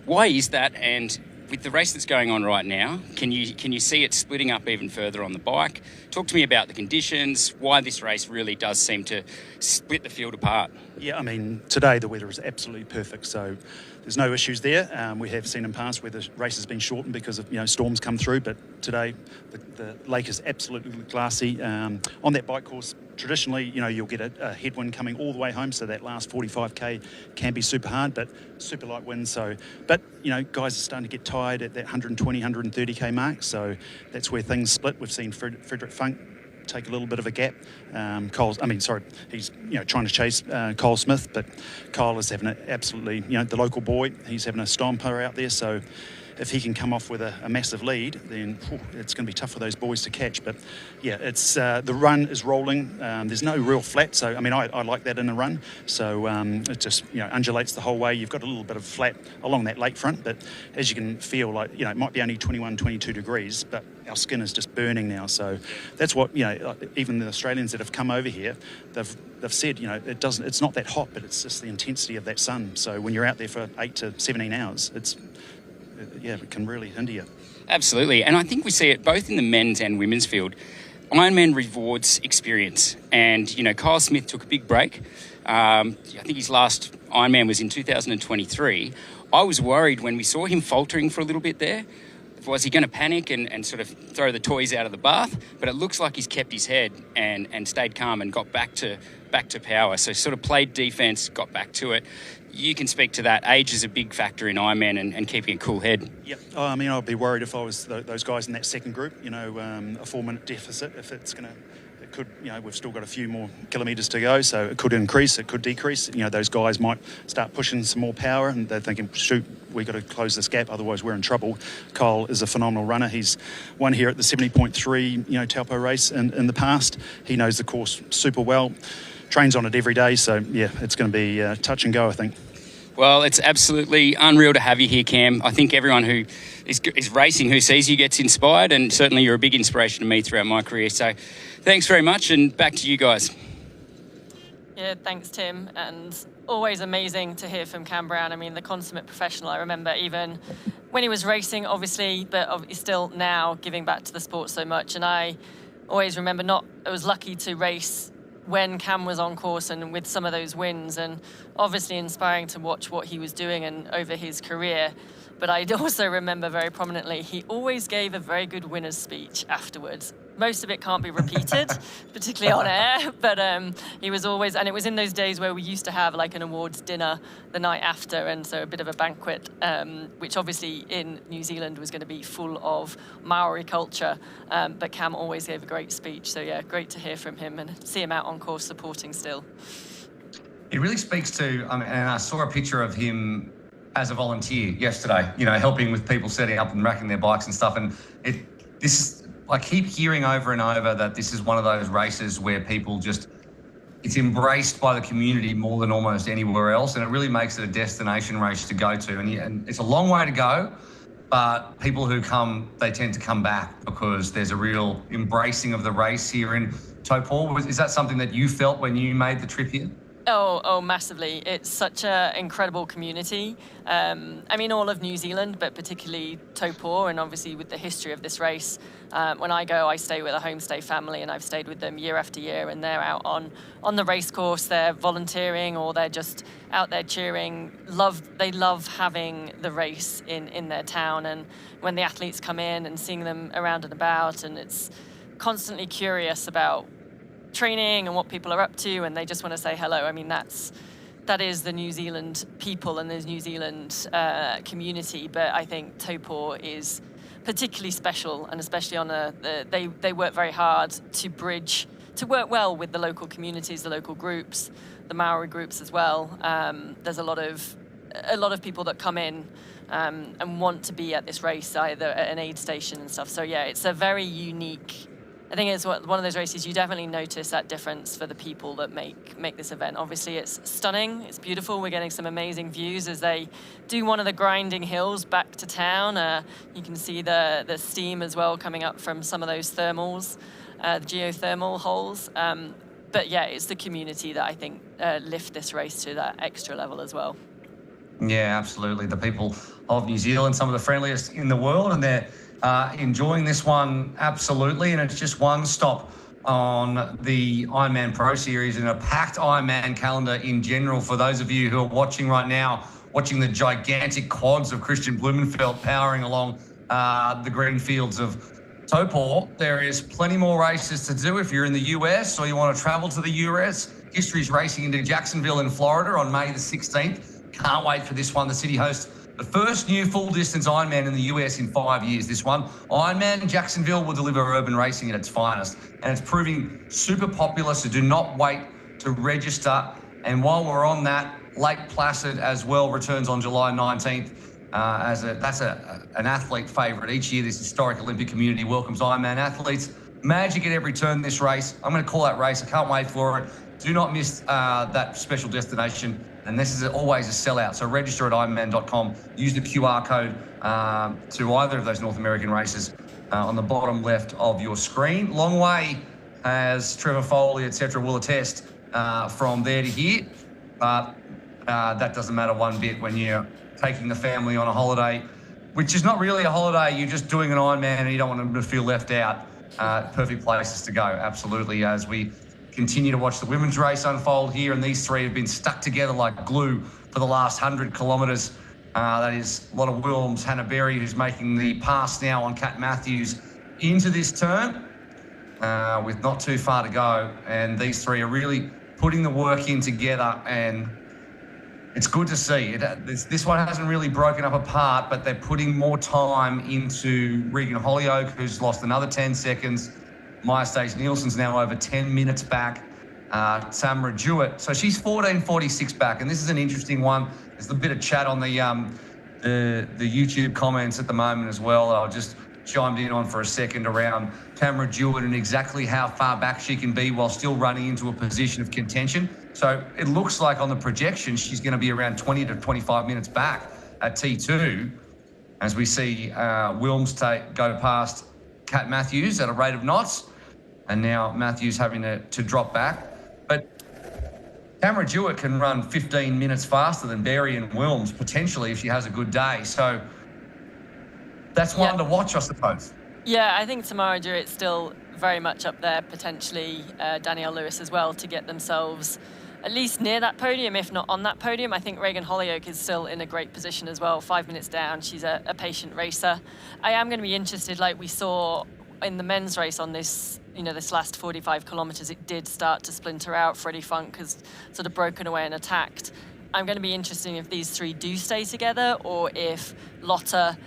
Why is that? And with the race that's going on right now, can you see it splitting up even further on the bike? Talk to me about the conditions, why this race really does seem to split the field apart. Yeah, I mean, today the weather is absolutely perfect, so there's no issues there. We have seen in past where the race has been shortened because of storms come through, but today the lake is absolutely glassy. On that bike course, traditionally, you'll get a headwind coming all the way home, so that last 45k can be super hard, but super light wind. But guys are starting to get tired at that 120, 130k mark, so that's where things split. We've seen Frederick Funk take a little bit of a gap. He's trying to chase Kyle Smith, but Kyle is having it absolutely, the local boy, he's having a stomper out there, so if he can come off with a massive lead, then it's going to be tough for those boys to catch. But it's the run is rolling. There's no real flat, so I mean I like that in a run. So it just undulates the whole way. You've got a little bit of flat along that lakefront, but as you can feel, like it might be only 21, 22 degrees, but our skin is just burning now. So that's what even the Australians that have come over here, they've said it's not that hot, but it's just the intensity of that sun. So when you're out there for 8 to 17 hours, it can really hinder you. Absolutely, and I think we see it both in the men's and women's field. Ironman rewards experience, and Kyle Smith took a big break. I think his last Ironman was in 2023. I was worried when we saw him faltering for a little bit there. was he going to panic and sort of throw the toys out of the bath? But it looks like he's kept his head and stayed calm and got back to power. So sort of played defence, got back to it. You can speak to that. Age is a big factor in Ironman and keeping a cool head. Yep. I mean, I'd be worried if I was those guys in that second group. You know, a 4-minute deficit. If it's going to, it could. You know, we've still got a few more kilometres to go, so it could increase. It could decrease. You know, those guys might start pushing some more power, and they're thinking, shoot, we got to close this gap, otherwise we're in trouble. Kyle is a phenomenal runner. He's won here at the 70.3, Taupo race in the past. He knows the course super well. Trains on it every day, so yeah, it's going to be touch and go, I think. Well, it's absolutely unreal to have you here, Cam. I think everyone who is racing, who sees you, gets inspired, and certainly you're a big inspiration to me throughout my career. So thanks very much, and back to you guys. Yeah, thanks, Tim. And always amazing to hear from Cam Brown. I mean, the consummate professional. I remember even when he was racing, obviously, but still now giving back to the sport so much. And I always remember I was lucky to race when Cam was on course and with some of those wins, and obviously inspiring to watch what he was doing and over his career. But I also remember very prominently, he always gave a very good winner's speech afterwards. Most of it can't be repeated, particularly on air, but he was always, and it was in those days where we used to have like an awards dinner the night after, and so a bit of a banquet, which obviously in New Zealand was going to be full of Maori culture, but Cam always gave a great speech. So yeah, great to hear from him and see him out on course supporting still. It really speaks to, and I saw a picture of him as a volunteer yesterday, helping with people setting up and racking their bikes and stuff. And I keep hearing over and over that this is one of those races where people it's embraced by the community more than almost anywhere else. And it really makes it a destination race to go to. And it's a long way to go, but people who come, they tend to come back because there's a real embracing of the race here in Taupo. Is that something that you felt when you made the trip here? Oh, massively. It's such an incredible community. I mean, all of New Zealand, but particularly Taupo, and obviously with the history of this race. When I go, I stay with a homestay family, and I've stayed with them year after year, and they're out on the race course. They're volunteering, or they're just out there cheering. They love having the race in their town, and when the athletes come in and seeing them around and about, and it's constantly curious about training and what people are up to, and they just want to say hello. I mean, that is the New Zealand people and the New Zealand community, but I think Taupo is particularly special, and especially on they work very hard to work well with the local communities, the local groups, the Maori groups as well. There's a lot of people that come in and want to be at this race, either at an aid station and stuff. So yeah, it's a very unique, I think it's one of those races you definitely notice that difference for the people that make this event. Obviously, it's stunning, it's beautiful. We're getting some amazing views as they do one of the grinding hills back to town. You can see the steam as well coming up from some of those thermals, the geothermal holes. But yeah, it's the community that I think lift this race to that extra level as well. Yeah, absolutely. The people of New Zealand, some of the friendliest in the world, and they're enjoying this one absolutely. And it's just one stop on the Ironman Pro Series and a packed Ironman calendar in general. For those of you who are watching right now, watching the gigantic quads of Christian Blumenfeld powering along the green fields of Taupo, there is plenty more races to do. If you're in the US or you want to travel to the US, History's racing into Jacksonville in Florida on May the 16th. Can't wait for this one. The city hosts the first new full-distance Ironman in the US in 5 years, this one. Ironman Jacksonville will deliver urban racing at its finest, and it's proving super popular, so do not wait to register. And while we're on that, Lake Placid as well returns on July 19th. That's an athlete favourite. Each year, this historic Olympic community welcomes Ironman athletes. Magic at every turn this race. I'm going to call that race. I can't wait for it. Do not miss that special destination. And this is always a sellout. So register at Ironman.com. Use the QR code to either of those North American races on the bottom left of your screen. Long way, as Trevor Foley, etc., will attest, from there to here. But that doesn't matter one bit when you're taking the family on a holiday, which is not really a holiday. You're just doing an Ironman and you don't want them to feel left out. Perfect places to go, absolutely, as we continue to watch the women's race unfold here, and these three have been stuck together like glue for the last 100 kilometres. That is a lot of Wilms, Hannah Berry, who's making the pass now on Kat Matthews into this turn with not too far to go. And these three are really putting the work in together, and it's good to see. This one hasn't really broken up apart, but they're putting more time into Regan Holyoake, who's lost another 10 seconds. Maya Stage-Nielsen's now over 10 minutes back. Tamara Jewett, so she's 14:46 back, and this is an interesting one. There's a bit of chat on the YouTube comments at the moment as well. I'll just chimed in on for a second around Tamara Jewett and exactly how far back she can be while still running into a position of contention. So it looks like on the projection she's going to be around 20 to 25 minutes back at T2, as we see Wilms go past Kat Matthews at a rate of knots, and now Matthews having to drop back. But Tamara Jewett can run 15 minutes faster than Berry and Wilms, potentially, if she has a good day. So that's one to watch, I suppose. Yeah, I think Tamara Jewett's still very much up there, potentially Danielle Lewis as well, to get themselves at least near that podium, if not on that podium. I think Regan Holyoake is still in a great position as well. 5 minutes down, she's a patient racer. I am going to be interested, like we saw in the men's race on this, this last 45 kilometres, it did start to splinter out. Freddie Funk has sort of broken away and attacked. I'm going to be interested if these three do stay together, or if Lotta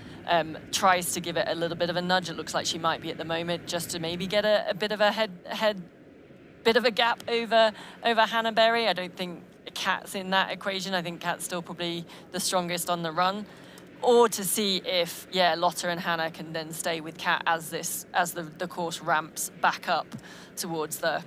tries to give it a little bit of a nudge. It looks like she might be at the moment, just to maybe get a bit of a bit of a gap over Hannah Berry. I don't think Kat's in that equation. I think Kat's still probably the strongest on the run. Or to see if, Lotta and Hannah can then stay with Kat as the course ramps back up towards the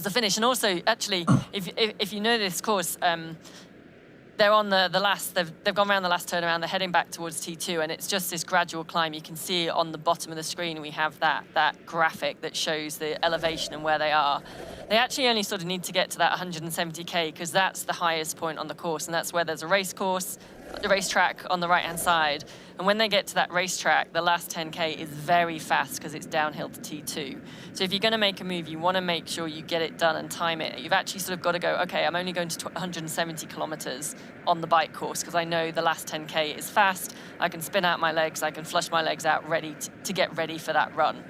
finish. And also, actually, if you know this course, they're on the last. They've gone around the last turnaround. They're heading back towards T2, and it's just this gradual climb. You can see on the bottom of the screen we have that graphic that shows the elevation and where they are. They actually only sort of need to get to that 170k, because that's the highest point on the course, and that's where there's a racetrack on the right-hand side. And when they get to that racetrack, the last 10k is very fast because it's downhill to T2. So if you're going to make a move, you want to make sure you get it done and time it. You've actually sort of got to go, okay, I'm only going to 170 kilometers on the bike course because I know the last 10k is fast. I can spin out my legs, I can flush my legs out, ready to get ready for that run.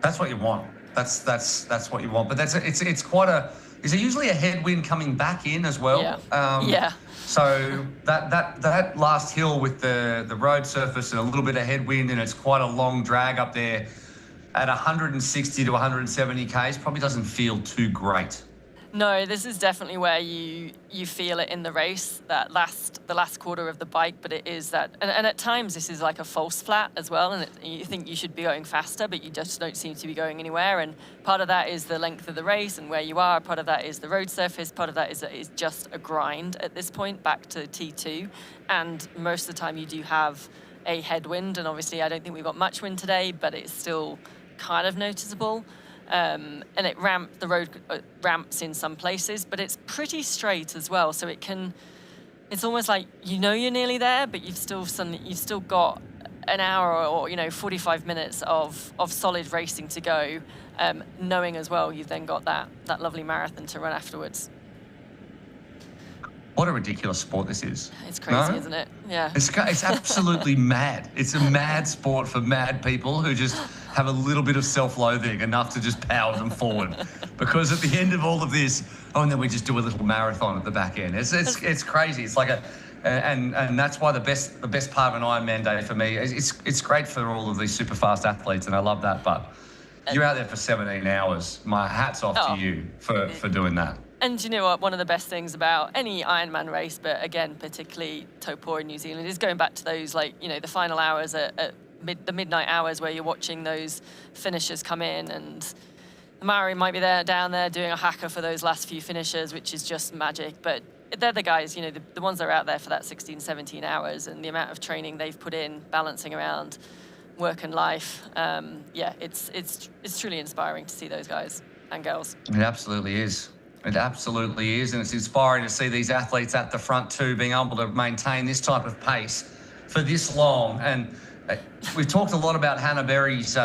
That's what you want. That's what you want. But it's quite a. Is there usually a headwind coming back in as well? Yeah. So that last hill with the road surface and a little bit of headwind, and it's quite a long drag up there at 160 to 170 Ks, probably doesn't feel too great. No, this is definitely where you feel it in the race, the last quarter of the bike, but it is that, and at times this is like a false flat as well, and you think you should be going faster, but you just don't seem to be going anywhere, and part of that is the length of the race and where you are, part of that is the road surface, part of that is just a grind at this point back to T2, and most of the time you do have a headwind, and obviously I don't think we've got much wind today, but it's still kind of noticeable. And the road ramps in some places, but it's pretty straight as well. So it's almost like you're nearly there, but you've still got an hour or 45 minutes of solid racing to go, knowing as well you've then got that lovely marathon to run afterwards. What a ridiculous sport this is. It's crazy, isn't it? Yeah. It's absolutely mad. It's a mad sport for mad people who just have a little bit of self-loathing, enough to just power them forward. Because at the end of all of this, and then we just do a little marathon at the back end. It's crazy. It's like and that's why the best part of an Ironman day for me is it's great for all of these super fast athletes, and I love that. But you're out there for 17 hours. My hat's off to you for doing that. And you know what? One of the best things about any Ironman race, but again, particularly Taupo in New Zealand, is going back to those, the final hours at the midnight hours where you're watching those finishers come in, and Maori might be down there doing a haka for those last few finishers, which is just magic. But they're the guys, the ones that are out there for that 16, 17 hours, and the amount of training they've put in, balancing around work and life. It's truly inspiring to see those guys and girls. It absolutely is. It absolutely is, and it's inspiring to see these athletes at the front too, being able to maintain this type of pace for this long. And we've talked a lot about Hannah Berry's,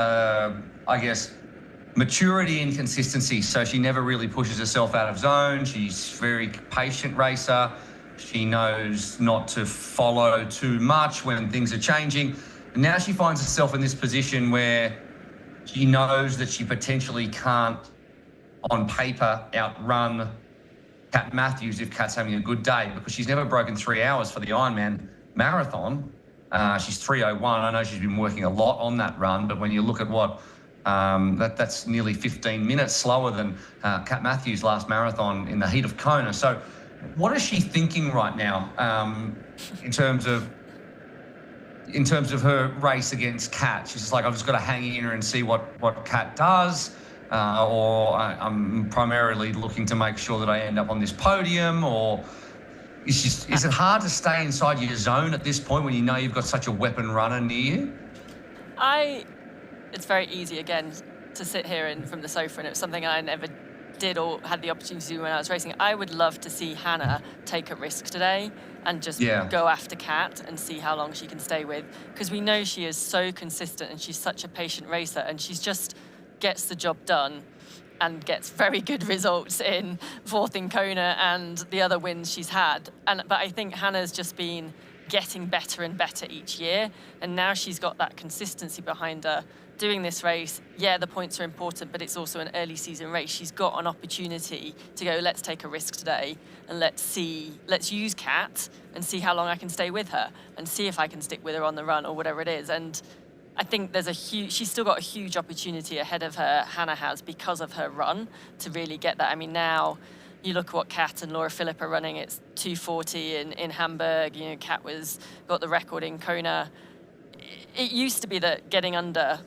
maturity and consistency. So she never really pushes herself out of zone. She's a very patient racer. She knows not to follow too much when things are changing. And now she finds herself in this position where she knows that she potentially can't, on paper, outrun Kat Matthews if Kat's having a good day, because she's never broken 3 hours for the Ironman marathon. She's 3:01. I know she's been working a lot on that run, but when you look at what that's nearly 15 minutes slower than Kat Matthews' last marathon in the heat of Kona. So what is she thinking right now in terms of her race against Kat? She's just like, I've just got to hang in her and see what Kat does, or I'm primarily looking to make sure that I end up on this podium, or is it hard to stay inside your zone at this point when you know you've got such a weapon runner near you? It's very easy, again, to sit here and from the sofa, and it's something I never did or had the opportunity to do when I was racing. I would love to see Hannah take a risk today and just go after Kat and see how long she can stay with, because we know she is so consistent and she's such a patient racer, and she's just gets the job done and gets very good results in 4th in Kona and the other wins she's had. But I think Hannah's just been getting better and better each year, and now she's got that consistency behind her doing this race. Yeah, the points are important, but it's also an early season race. She's got an opportunity to go, let's take a risk today and let's use Kat and see how long I can stay with her and see if I can stick with her on the run or whatever it is. And I think she's still got a huge opportunity ahead of her, Hannah has, because of her run to really get that. I mean, now you look at what Kat and Laura Philipp are running, it's 2:40 in Hamburg. You know, Kat got the record in Kona. It used to be that getting under,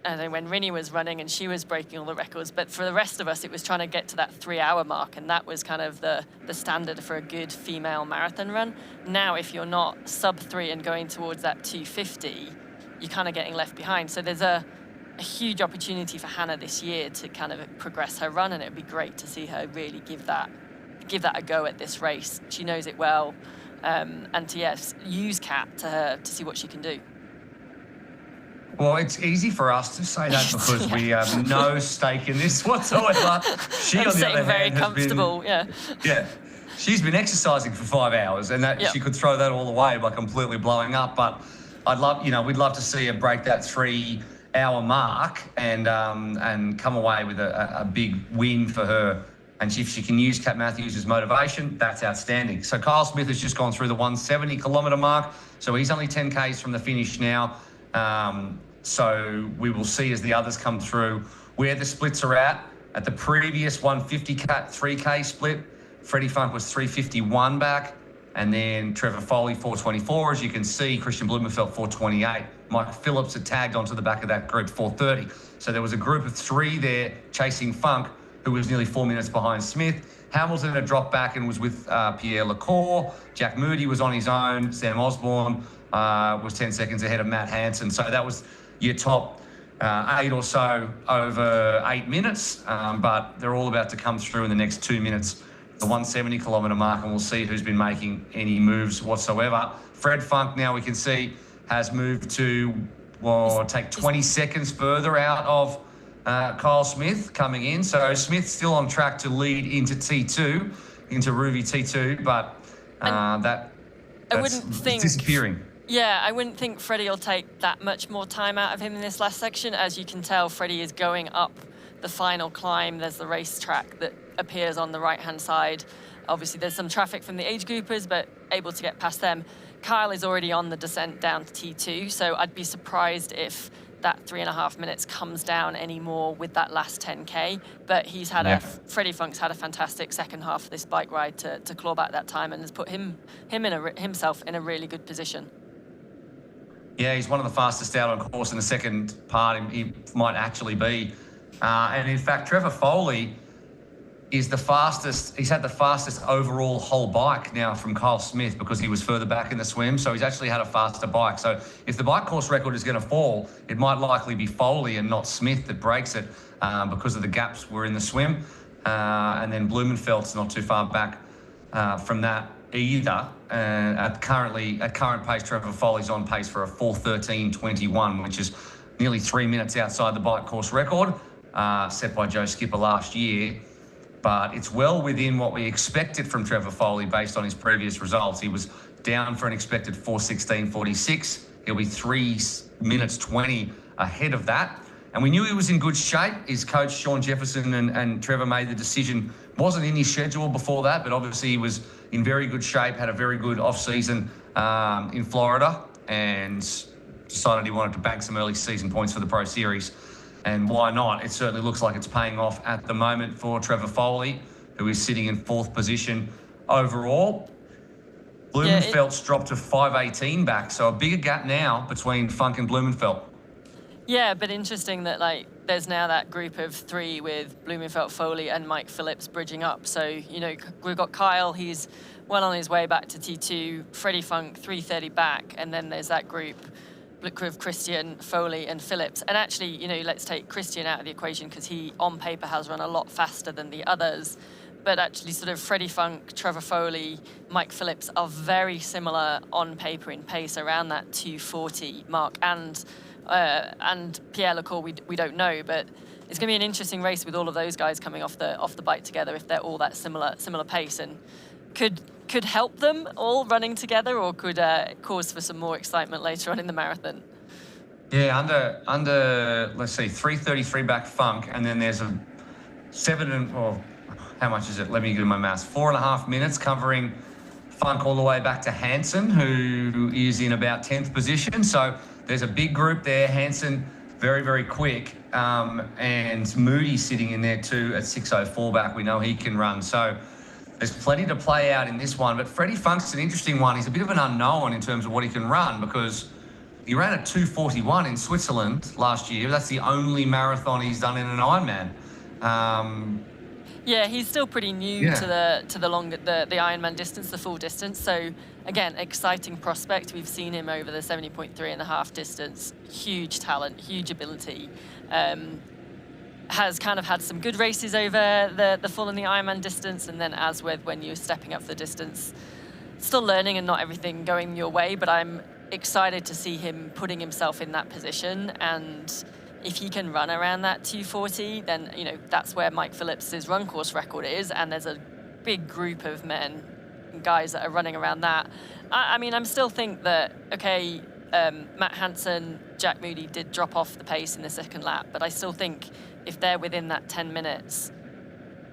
when Rinny was running and she was breaking all the records, but for the rest of us, it was trying to get to that 3-hour mark, and that was kind of the standard for a good female marathon run. Now, if you're not sub-3 and going towards that 2:50, you're kind of getting left behind. So there's a huge opportunity for Hannah this year to kind of progress her run, and it'd be great to see her really give that a go at this race. She knows it well, and to use Kat to see what she can do. Well, it's easy for us to say that because we have no stake in this whatsoever. She, on the other hand, comfortable. She's been exercising for 5 hours, and that she could throw that all away by completely blowing up. But we'd love to see her break that 3-hour mark and come away with a big win for her. And if she can use Kat Matthews as motivation, that's outstanding. So Kyle Smith has just gone through the 170-kilometre mark, so he's only 10 Ks from the finish now. So we will see as the others come through where the splits are at. At the previous 150 3K split, Freddie Funk was 351 back, and then Trevor Foley 424. As you can see, Christian Blumenfeld 428. Mike Phillips had tagged onto the back of that group 430. So there was a group of 3 there chasing Funk, who was nearly 4 minutes behind Smith. Hamilton had dropped back and was with Pierre Lecour. Jack Moody was on his own. Sam Osborne was 10 seconds ahead of Matt Hansen. So that was your top 8 or so over 8 minutes. But they're all about to come through in the next 2 minutes, the 170-kilometre mark, and we'll see who's been making any moves whatsoever. Fred Funk, now we can see, has moved to take 20 seconds further out of Kyle Smith coming in. So Smith's still on track to lead into T2, into Ruby T2, but that's disappearing. Yeah, I wouldn't think Freddie will take that much more time out of him in this last section. As you can tell, Freddie is going up the final climb. There's the racetrack that appears on the right-hand side. Obviously, there's some traffic from the age groupers, but able to get past them. Kyle is already on the descent down to T2, so I'd be surprised if that 3.5 minutes comes down anymore with that last 10K. But he's had Freddie Funk's had a fantastic second half of this bike ride to claw back that time, and has put himself in a really good position. Yeah, he's one of the fastest out on course in the second part. He might actually be. And in fact, Trevor Foley is the fastest. He's had the fastest overall whole bike now from Kyle Smith because he was further back in the swim. So he's actually had a faster bike. So if the bike course record is going to fall, it might likely be Foley and not Smith that breaks it because of the gaps were in the swim. And then Blumenfeld's not too far back from that either. At current pace, Trevor Foley's on pace for a 4:13.21, which is nearly 3 minutes outside the bike course record set by Joe Skipper last year. but it's well within what we expected from Trevor Foley based on his previous results. He was down for an expected 4:16.46. He'll be 3 minutes 20 ahead of that. And we knew he was in good shape. His coach, Sean Jefferson, and Trevor made the decision. Wasn't in his schedule before that, but obviously he was in very good shape, had a very good off-season in Florida, and decided he wanted to bank some early season points for the Pro Series. And why not? It certainly looks like it's paying off at the moment for Trevor Foley, who is sitting in 4th position overall. Blumenfeld's dropped to 5:18 back, so a bigger gap now between Funk and Blumenfeld. Yeah, but interesting that like there's now that group of 3 with Blumenfeld, Foley, and Mike Phillips bridging up. So, you know, we've got Kyle, he's well on his way back to T2, Freddie Funk 3:30 back, and then there's that group of Christian, Foley, and Phillips. And actually, you know, let's take Christian out of the equation because he, on paper, has run a lot faster than the others. But actually, sort of Freddie Funk, Trevor Foley, Mike Phillips are very similar on paper in pace around that 2:40 mark. And Pierre Lecour, we don't know, but it's going to be an interesting race with all of those guys coming off the bike together if they're all that similar pace, and could help them all running together, or could cause for some more excitement later on in the marathon. Yeah, under let's see, 3:33 back Funk, and then there's a 7 and how much is it? Let me do my maths. 4.5 minutes covering Funk all the way back to Hansen, who is in about 10th position. So there's a big group there. Hansen, very, very quick. And Moody sitting in there too at 6:04 back. We know he can run. So there's plenty to play out in this one. But Freddie Funk's an interesting one. He's a bit of an unknown in terms of what he can run, because he ran at 2:41 in Switzerland last year. That's the only marathon he's done in an Ironman. Yeah, he's still pretty new to the Ironman distance, the full distance. So again, exciting prospect. We've seen him over the 70.3 and a half distance. Huge talent, huge ability. Has kind of had some good races over the full and the Ironman distance, and then as with when you're stepping up the distance, still learning and not everything going your way. But I'm excited to see him putting himself in that position, and if he can run around that 2:40, then, you know, that's where Mike Phillips' run course record is, and there's a big group of guys that are running around that. I mean, I'm still think that, okay, Matt Hansen, Jack Moody did drop off the pace in the second lap, but I still think if they're within that 10 minutes,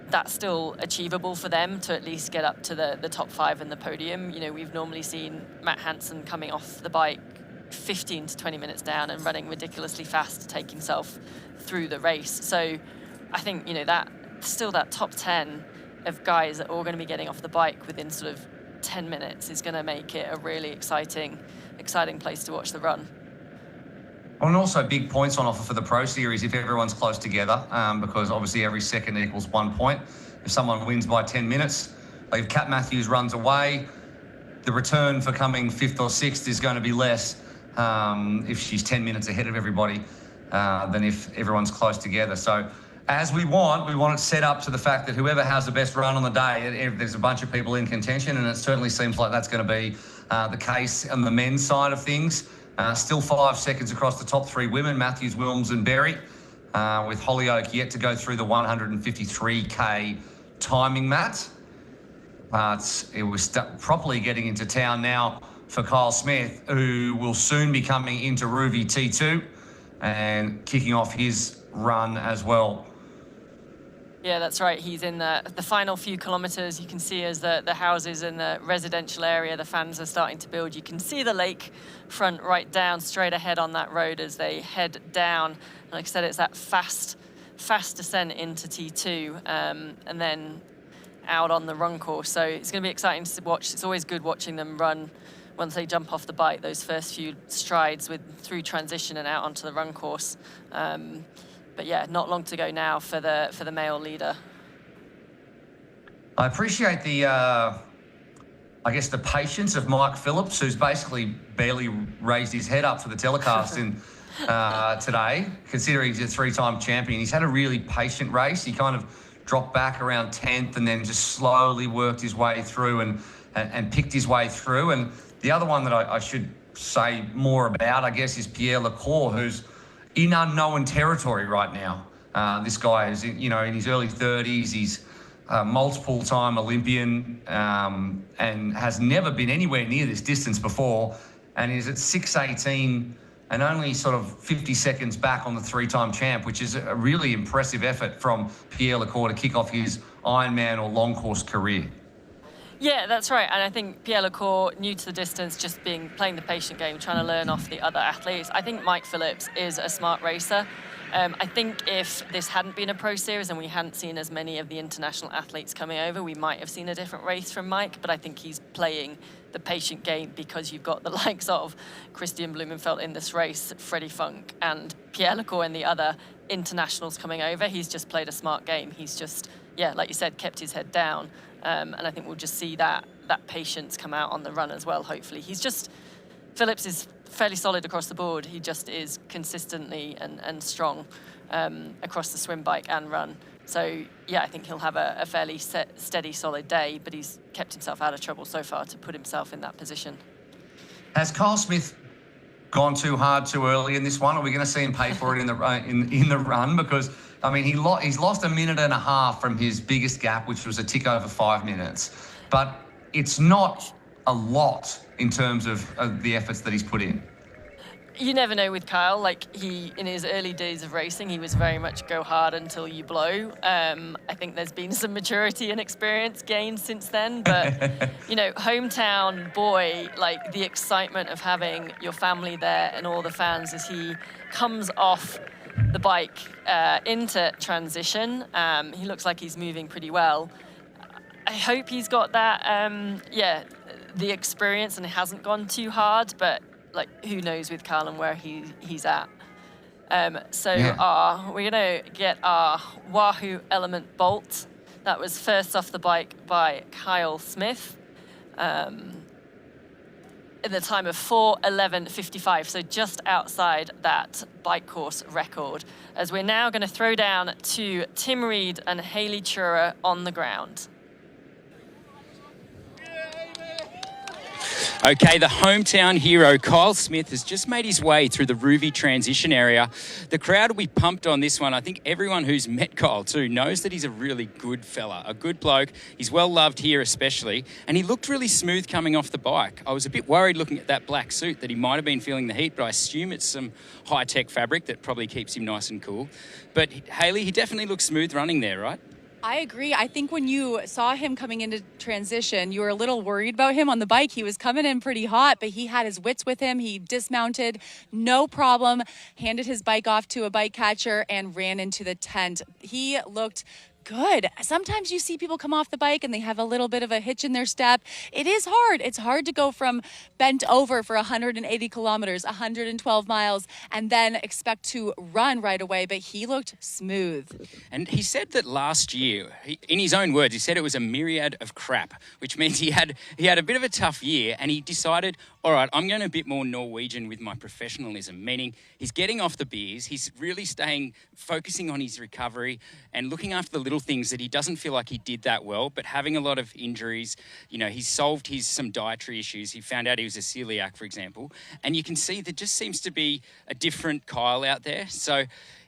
that's still achievable for them to at least get up to the top 5 in the podium. You know, we've normally seen Matt Hansen coming off the bike 15 to 20 minutes down and running ridiculously fast to take himself through the race. So I think, you know, that still that top 10 of guys that are all going to be getting off the bike within sort of 10 minutes is going to make it a really exciting place to watch the run. And also big points on offer for the Pro Series if everyone's close together, because obviously every second equals 1 point. If someone wins by 10 minutes, like if Kat Matthews runs away, the return for coming 5th or 6th is going to be less if she's 10 minutes ahead of everybody than if everyone's close together. So as we want it set up to the fact that whoever has the best run on the day, there's a bunch of people in contention, and it certainly seems like that's going to be the case on the men's side of things. Still 5 seconds across the top 3 women, Matthews, Wilms and Berry, with Hollyoake yet to go through the 153K timing mat. But it was properly getting into town now for Kyle Smith, who will soon be coming into Ruby T2 and kicking off his run as well. Yeah, that's right. He's in the final few kilometres. You can see as the houses in the residential area, the fans are starting to build. You can see the lake front right down straight ahead on that road as they head down. Like I said, it's that fast descent into T2 and then out on the run course. So it's going to be exciting to watch. It's always good watching them run once they jump off the bike, those first few strides through transition and out onto the run course. But yeah, not long to go now for the male leader. I appreciate the patience of Mike Phillips, who's basically barely raised his head up for the telecast today, considering he's a 3-time champion. He's had a really patient race. He kind of dropped back around 10th and then just slowly worked his way through and picked his way through. And the other one that I should say more about, I guess, is Pierre Lecour, who's in unknown territory right now. This guy is, in his early 30s. He's multiple-time Olympian, and has never been anywhere near this distance before, and is at 6:18 and only sort of 50 seconds back on the 3-time champ, which is a really impressive effort from Pierre Lecour to kick off his Ironman or long course career. Yeah, that's right. And I think Pierre Lecour, new to the distance, just playing the patient game, trying to learn off the other athletes. I think Mike Phillips is a smart racer. I think if this hadn't been a pro series and we hadn't seen as many of the international athletes coming over, we might have seen a different race from Mike. But I think he's playing the patient game because you've got the likes of Christian Blumenfeld in this race, Freddie Funk, and Pierre Lecour and the other internationals coming over. He's just played a smart game. He's just, yeah, like you said, kept his head down. And I think we'll just see that patience come out on the run as well, hopefully. Phillips is fairly solid across the board. He just is consistently and strong across the swim, bike and run. So, yeah, I think he'll have a fairly steady, solid day, but he's kept himself out of trouble so far to put himself in that position. Has Kyle Smith gone too hard too early in this one? Are we going to see him pay for it in the run? Because, I mean, he's lost a minute and a half from his biggest gap, which was a tick over 5 minutes. But it's not a lot in terms of the efforts that he's put in. You never know with Kyle. Like, in his early days of racing, he was very much go hard until you blow. I think there's been some maturity and experience gained since then. But, you know, hometown boy, like the excitement of having your family there and all the fans as he comes off the bike into transition. He looks like he's moving pretty well. I hope he's got that, the experience and it hasn't gone too hard, but like, who knows with Kyle and where he's at. We're going to get our Wahoo Element Bolt. That was first off the bike by Kyle Smith in the time of 4:11:55, so just outside that bike course record. As we're now going to throw down to Tim Reed and Hayley Chura on the ground. Okay, the hometown hero, Kyle Smith, has just made his way through the Rouvy transition area. The crowd will be pumped on this one. I think everyone who's met Kyle too knows that he's a really good fella, a good bloke. He's well loved here especially, and he looked really smooth coming off the bike. I was a bit worried looking at that black suit that he might have been feeling the heat, but I assume it's some high-tech fabric that probably keeps him nice and cool. But Hayley, he definitely looks smooth running there, right? I agree. I think when you saw him coming into transition, you were a little worried about him on the bike. He was coming in pretty hot, but he had his wits with him. He dismounted, no problem, handed his bike off to a bike catcher and ran into the tent. He looked good. Sometimes you see people come off the bike and they have a little bit of a hitch in their step. It is hard. It's hard to go from bent over for 180 kilometers, 112 miles, and then expect to run right away, but he looked smooth. And he said that last year, in his own words, he said it was a myriad of crap, which means he had a bit of a tough year, and he decided, all right, I'm going a bit more Norwegian with my professionalism, meaning he's getting off the beers, he's really focusing on his recovery and looking after the little things that he doesn't feel like he did that well, but having a lot of injuries. You know, he's solved some dietary issues. He found out he was a celiac, for example, and you can see there just seems to be a different Kyle out there. So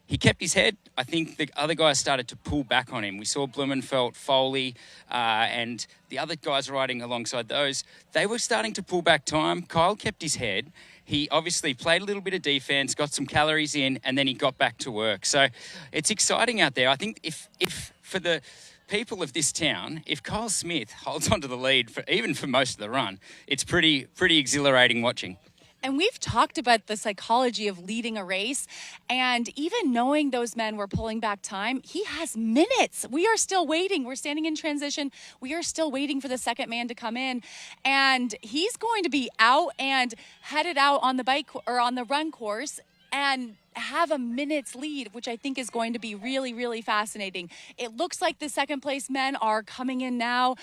he kept his head. I think the other guys started to pull back on him. We saw Blumenfeld, Foley, and the other guys riding alongside those. They were starting to pull back time. Kyle kept his head. He obviously played a little bit of defense, got some calories in, and then he got back to work. So it's exciting out there. I think if for the people of this town, if Kyle Smith holds onto the lead even for most of the run, it's pretty exhilarating watching. And we've talked about the psychology of leading a race, and even knowing those men were pulling back time, he has minutes. We are still waiting. We're standing in transition. We are still waiting for the second man to come in, and he's going to be out and headed out on the bike or on the run course and have a minute's lead, which I think is going to be really, really fascinating. It looks like the second place men are coming in now.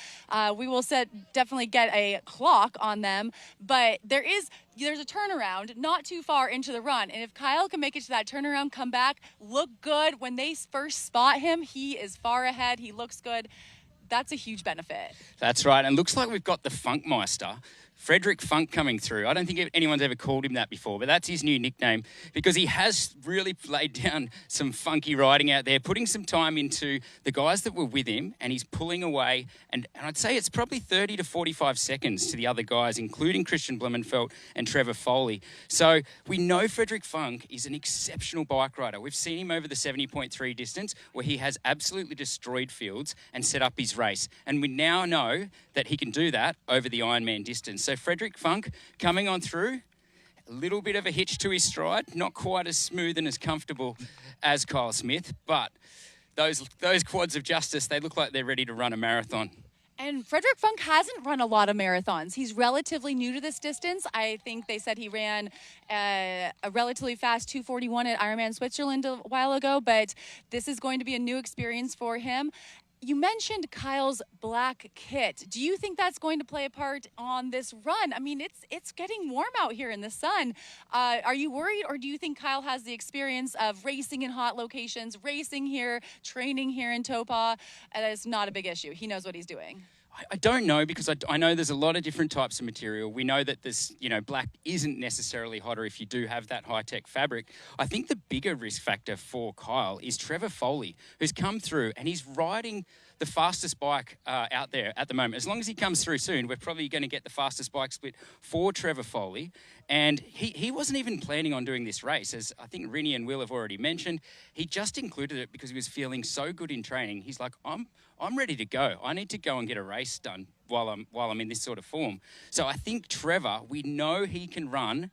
We will definitely get a clock on them, but there's a turnaround not too far into the run. And if Kyle can make it to that turnaround, come back, look good, when they first spot him, he is far ahead. He looks good. That's a huge benefit. That's right. And looks like we've got the Funkmeister Frederick Funk coming through. I don't think anyone's ever called him that before, but that's his new nickname because he has really laid down some funky riding out there, putting some time into the guys that were with him, and he's pulling away. And I'd say it's probably 30 to 45 seconds to the other guys, including Christian Blumenfeld and Trevor Foley. So we know Frederick Funk is an exceptional bike rider. We've seen him over the 70.3 distance where he has absolutely destroyed fields and set up his race. And we now know that he can do that over the Ironman distance. So Frederick Funk coming on through, a little bit of a hitch to his stride, not quite as smooth and as comfortable as Kyle Smith, but those quads of justice, they look like they're ready to run a marathon. And Frederick Funk hasn't run a lot of marathons. He's relatively new to this distance. I think they said he ran a relatively fast 2:41 at Ironman Switzerland a while ago, but this is going to be a new experience for him. You mentioned Kyle's black kit. Do you think that's going to play a part on this run? I mean, it's getting warm out here in the sun. Are you worried, or do you think Kyle has the experience of racing in hot locations, racing here, training here in Taupo, and it's not a big issue? He knows what he's doing. I don't know, because I know there's a lot of different types of material. We know that this, black isn't necessarily hotter if you do have that high-tech fabric. I think the bigger risk factor for Kyle is Trevor Foley, who's come through and he's riding the fastest bike out there at the moment. As long as he comes through soon, we're probably going to get the fastest bike split for Trevor Foley. And he wasn't even planning on doing this race, as I think Rinny and Will have already mentioned. He just included it because he was feeling so good in training. He's like, I'm ready to go. I need to go and get a race done while I'm in this sort of form. So I think Trevor, we know he can run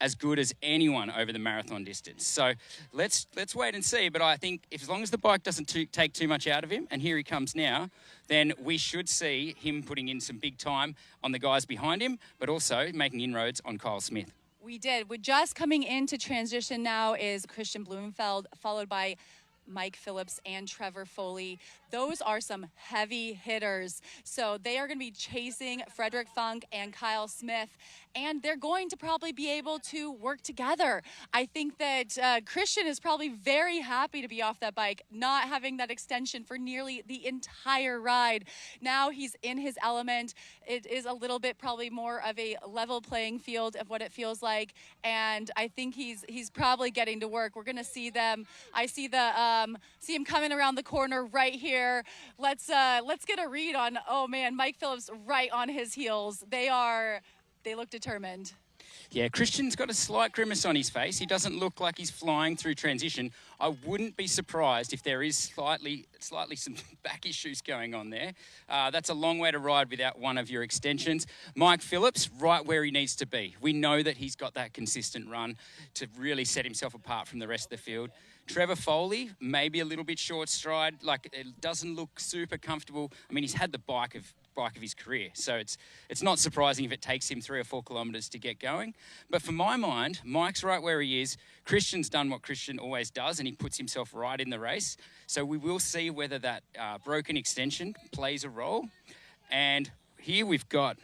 as good as anyone over the marathon distance. So let's wait and see. But I think as long as the bike doesn't take too much out of him, and here he comes now, then we should see him putting in some big time on the guys behind him, but also making inroads on Kyle Smith. We did. We're just coming into transition now is Christian Blumenfeld, followed by Mike Phillips and Trevor Foley. Those are some heavy hitters. So they are going to be chasing Frederick Funk and Kyle Smith, and they're going to probably be able to work together. I think that Christian is probably very happy to be off that bike, not having that extension for nearly the entire ride. Now he's in his element. It is a little bit probably more of a level playing field of what it feels like, and I think he's probably getting to work. We're going to see them. I see see him coming around the corner right here. Let's get a read on, oh man, Mike Phillips right on his heels. They look determined. Yeah, Christian's got a slight grimace on his face. He doesn't look like he's flying through transition. I wouldn't be surprised if there is slightly some back issues going on there. That's a long way to ride without one of your extensions. Mike Phillips, right where he needs to be. We know that he's got that consistent run to really set himself apart from the rest of the field. Trevor Foley, maybe a little bit short stride, like it doesn't look super comfortable. I mean, he's had the bike of his career, so it's not surprising if it takes him 3 or 4 kilometres to get going. But for my mind, Mike's right where he is. Christian's done what Christian always does, and he puts himself right in the race. So we will see whether that broken extension plays a role. And here we've got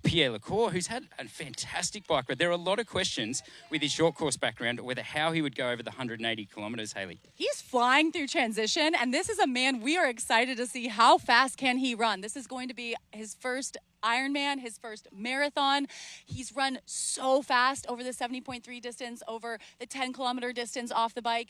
Pierre Lecour, who's had a fantastic bike ride. There are a lot of questions with his short course background whether how he would go over the 180 kilometres, Hayley. He's flying through transition, and this is a man we are excited to see how fast can he run. This is going to be his first Ironman, his first marathon. He's run so fast over the 70.3 distance, over the 10-kilometer distance off the bike.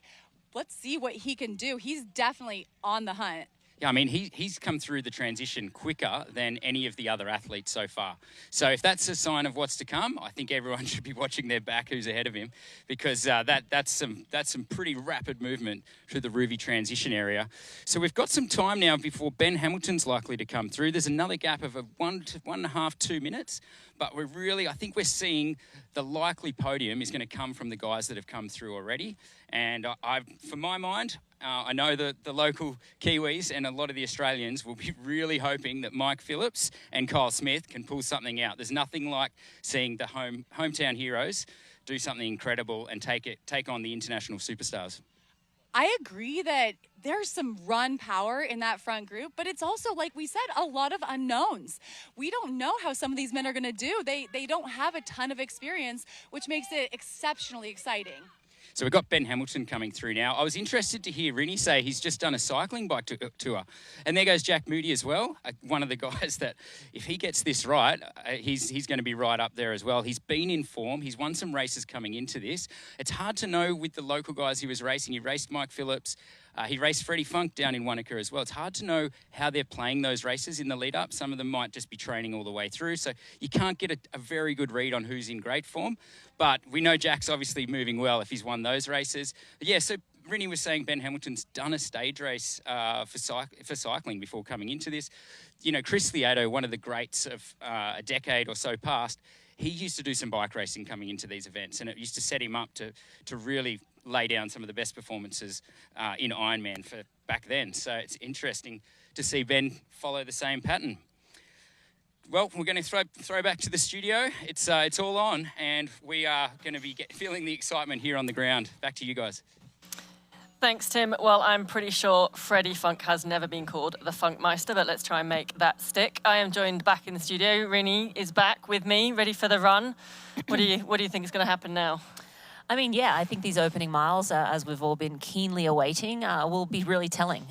Let's see what he can do. He's definitely on the hunt. Yeah, I mean, he's come through the transition quicker than any of the other athletes so far. So if that's a sign of what's to come, I think everyone should be watching their back who's ahead of him, because that's some pretty rapid movement through the Ruby transition area. So we've got some time now before Ben Hamilton's likely to come through. There's another gap of 1 to 1.5, 2 minutes, but I think we're seeing the likely podium is going to come from the guys that have come through already. And for my mind, I know that the local Kiwis and a lot of the Australians will be really hoping that Mike Phillips and Kyle Smith can pull something out. There's nothing like seeing the hometown heroes do something incredible and take on the international superstars. I agree that there's some run power in that front group, but it's also, like we said, a lot of unknowns. We don't know how some of these men are going to do. They don't have a ton of experience, which makes it exceptionally exciting. So we've got Ben Hamilton coming through now. I was interested to hear Rinny say he's just done a cycling bike tour. And there goes Jack Moody as well, one of the guys that, if he gets this right, he's going to be right up there as well. He's been in form. He's won some races coming into this. It's hard to know with the local guys he was racing. He raced Mike Phillips. He raced Freddie Funk down in Wanaka as well. It's hard to know how they're playing those races in the lead up. Some of them might just be training all the way through. So you can't get a very good read on who's in great form. But we know Jack's obviously moving well if he's won those races. But yeah, so Rinny was saying Ben Hamilton's done a stage race for cycling before coming into this. You know, Chris Lieto, one of the greats of a decade or so past, he used to do some bike racing coming into these events, and it used to set him up to really lay down some of the best performances in Ironman for back then. So it's interesting to see Ben follow the same pattern. Well, we're going to throw back to the studio. It's all on, and we are going to be feeling the excitement here on the ground. Back to you guys. Thanks, Tim. Well, I'm pretty sure Freddie Funk has never been called the Funkmeister, but let's try and make that stick. I am joined back in the studio. Rinny is back with me, ready for the run. What do you think is going to happen now? I mean, yeah, I think these opening miles, as we've all been keenly awaiting, will be really telling.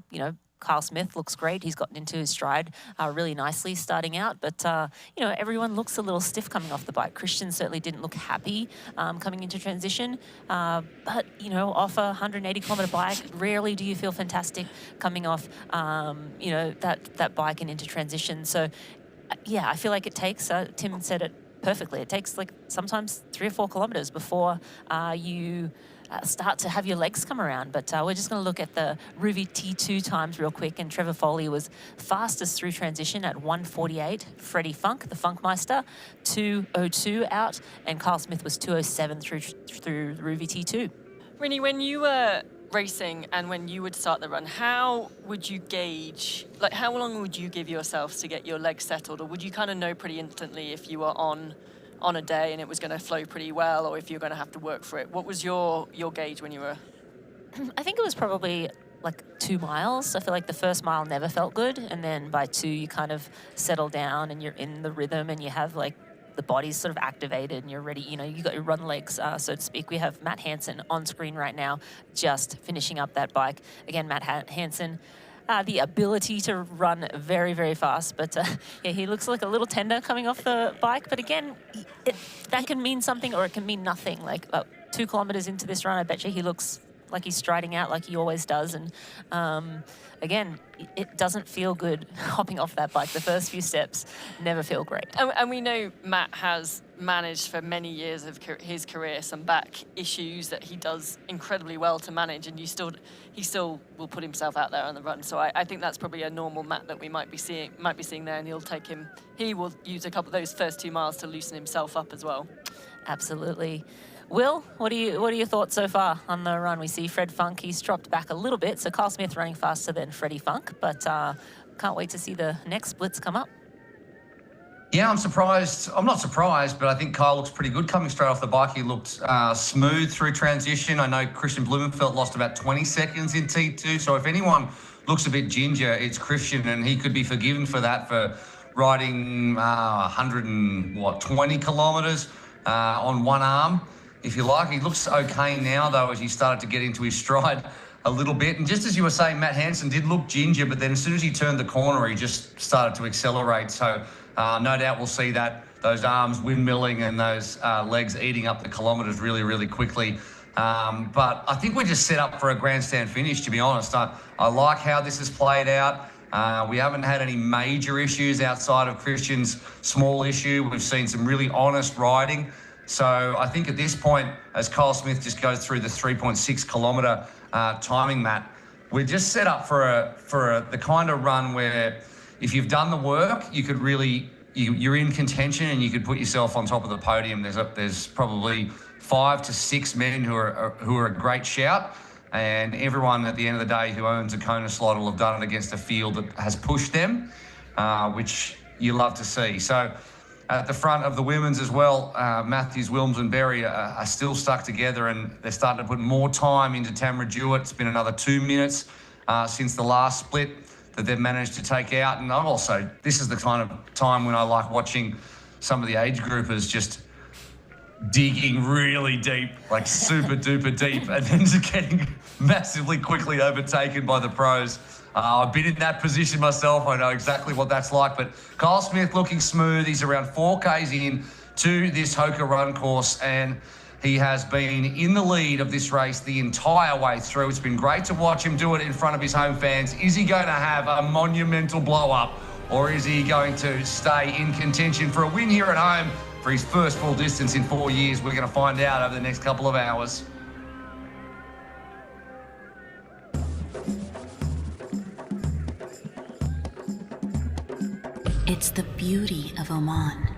You know, Kyle Smith looks great. He's gotten into his stride really nicely starting out. But, you know, everyone looks a little stiff coming off the bike. Christian certainly didn't look happy coming into transition. But, you know, off a 180-kilometre bike, rarely do you feel fantastic coming off, you know, that bike and into transition. So, yeah, I feel like it takes, Tim said it perfectly, it takes like sometimes 3 or 4 kilometres before you start to have your legs come around. But we're just going to look at the Ruvi T2 times real quick. And Trevor Foley was fastest through transition at 1:48. Freddie Funk, the Funkmeister, 2:02 out. And Kyle Smith was 2:07 through Ruvi T2. Rinny, when you were racing and when you would start the run, how would you gauge, like how long would you give yourself to get your legs settled? Or would you kind of know pretty instantly if you were on a day and it was going to flow pretty well, or if you're going to have to work for it? What was your gauge when you were? I think it was probably like 2 miles. I feel like the first mile never felt good, and then by 2 you kind of settle down and you're in the rhythm and you have like the body's sort of activated and you're ready, you know, you got your run legs, so to speak. We have Matt Hansen on screen right now, just finishing up that bike. Again, Matt Hansen, the ability to run very, very fast, but yeah, he looks like a little tender coming off the bike. But again, that can mean something or it can mean nothing. Like 2 kilometers into this run, I bet you he looks like he's striding out like he always does. And again, it doesn't feel good hopping off that bike. The first few steps never feel great. And we know Matt has managed for many years of his career some back issues that he does incredibly well to manage, and he still will put himself out there on the run. So I think that's probably a normal Matt that we might be seeing there, and he will use a couple of those first 2 miles to loosen himself up as well. Absolutely. Will, what are your thoughts so far on the run? We see Fred Funk, he's dropped back a little bit, so Kyle Smith running faster than Freddie Funk, but can't wait to see the next splits come up. Yeah, I'm surprised. I'm not surprised, but I think Kyle looks pretty good coming straight off the bike. He looked smooth through transition. I know Christian Blumenfeld lost about 20 seconds in T2, so if anyone looks a bit ginger, it's Christian, and he could be forgiven for that, for riding 120 kilometres on one arm, if you like. He looks okay now, though, as he started to get into his stride a little bit. And just as you were saying, Matt Hansen did look ginger, but then as soon as he turned the corner, he just started to accelerate. So no doubt we'll see those arms windmilling and those legs eating up the kilometres really, really quickly. But I think we're just set up for a grandstand finish, to be honest. I like how this has played out. We haven't had any major issues outside of Christian's small issue. We've seen some really honest riding. So I think at this point, as Kyle Smith just goes through the 3.6 kilometre timing, Matt, we're just set up for the kind of run where if you've done the work, you could really, you're in contention and you could put yourself on top of the podium. There's probably 5 to 6 men who are a great shout, and everyone at the end of the day who owns a Kona slot will have done it against a field that has pushed them, which you love to see. So at the front of the women's as well, Matthews, Wilms and Berry are still stuck together, and they're starting to put more time into Tamara Jewett. It's been another 2 minutes since the last split that they've managed to take out. And this is the kind of time when I like watching some of the age groupers just digging really deep, like super duper deep, and then just getting massively quickly overtaken by the pros. I've been in that position myself. I know exactly what that's like. But Kyle Smith looking smooth. He's around 4Ks in to this Hoka run course, and he has been in the lead of this race the entire way through. It's been great to watch him do it in front of his home fans. Is he going to have a monumental blow-up, or is he going to stay in contention for a win here at home for his first full distance in 4 years? We're going to find out over the next couple of hours. It's the beauty of Oman.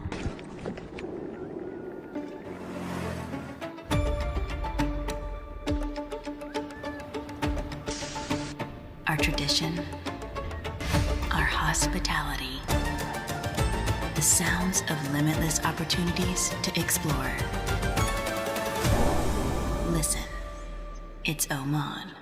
Our tradition, our hospitality, the sounds of limitless opportunities to explore. Listen, it's Oman.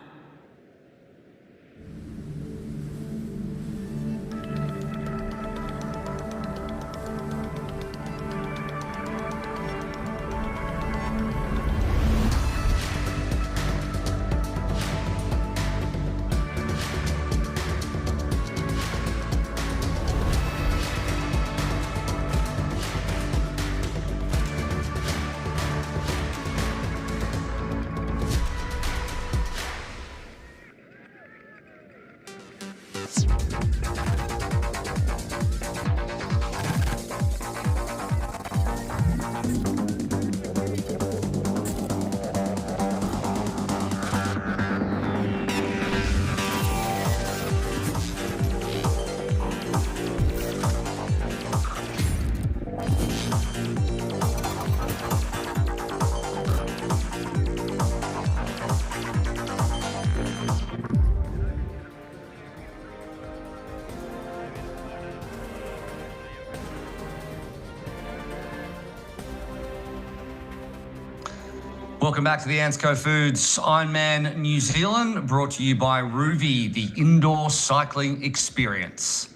Welcome back to the ANZCO Foods Ironman New Zealand, brought to you by Ruvi, the indoor cycling experience.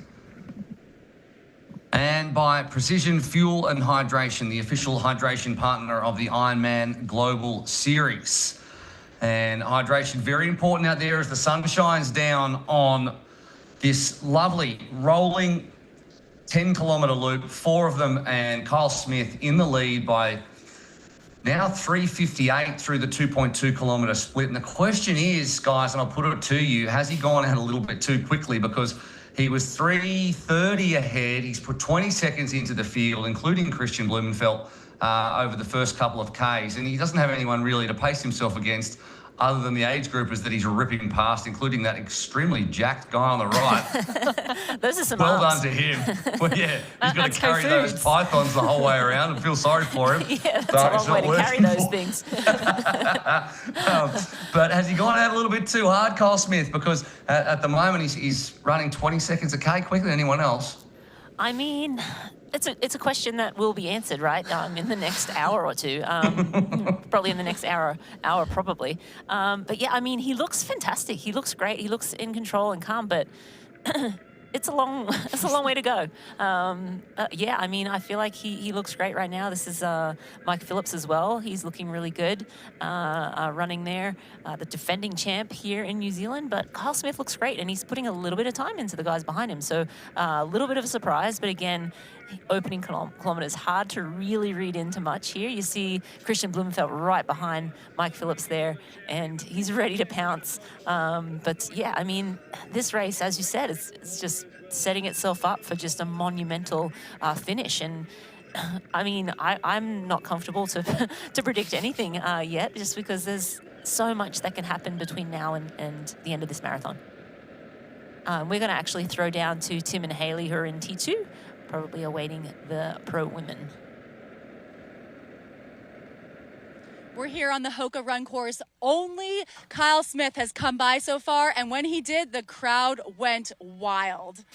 And by Precision Fuel and Hydration, the official hydration partner of the Ironman Global Series. And hydration, very important out there as the sun shines down on this lovely rolling 10-kilometre loop, 4 of them, and Kyle Smith in the lead by now 3:58 through the 2.2 kilometre split. And the question is, guys, and I'll put it to you, has he gone out a little bit too quickly? Because he was 3:30 ahead. He's put 20 seconds into the field, including Christian Blumenfeld, over the first couple of Ks. And he doesn't have anyone really to pace himself against other than the age groupers that he's ripping past, including that extremely jacked guy on the right. Those are some Well arms. done to him. Well, yeah, he's got to ANZCO carry those Foods. pythons the whole way around and feel sorry for him. Yeah, that's a long way to carry those things. But has he gone out a little bit too hard, Kyle Smith? Because at the moment he's running 20 seconds a K quicker than anyone else. I mean, it's a question that will be answered, right? In the next hour or two, probably in the next hour probably. But yeah, I mean, he looks fantastic. He looks great. He looks in control and calm, but it's a long way to go. Yeah, I mean, I feel like he looks great right now. This is Mike Phillips as well. He's looking really good running there. The defending champ here in New Zealand, but Kyle Smith looks great, and he's putting a little bit of time into the guys behind him. So a little bit of a surprise, but again, opening kilometres, hard to really read into much here. You see Christian Blumenfeld right behind Mike Phillips there, and he's ready to pounce. But yeah, I mean, this race, as you said, it's just setting itself up for just a monumental finish. And I mean, I'm not comfortable to predict anything yet, just because there's so much that can happen between now and the end of this marathon. We're going to actually throw down to Tim and Hayley, who are in T2, probably awaiting the pro women. We're here on the Hoka Run course. Only Kyle Smith has come by so far, and when he did, the crowd went wild.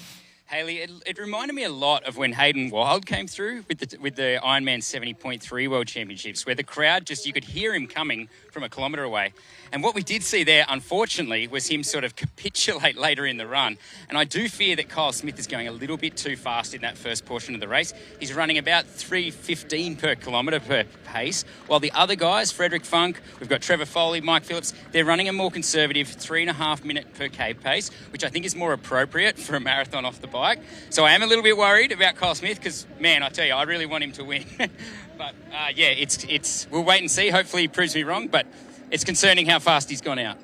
Hayley, it reminded me a lot of when Hayden Wilde came through with the Ironman 70.3 World Championships, where the crowd you could hear him coming from a kilometre away. And what we did see there, unfortunately, was him sort of capitulate later in the run. And I do fear that Kyle Smith is going a little bit too fast in that first portion of the race. He's running about 3:15 per kilometre per pace, while the other guys, Frederick Funk, we've got Trevor Foley, Mike Phillips, they're running a more conservative 3.5 minute per K pace, which I think is more appropriate for a marathon off the bike. So I am a little bit worried about Kyle Smith because, man, I tell you, I really want him to win. But it's we'll wait and see. Hopefully he proves me wrong, but it's concerning how fast he's gone out.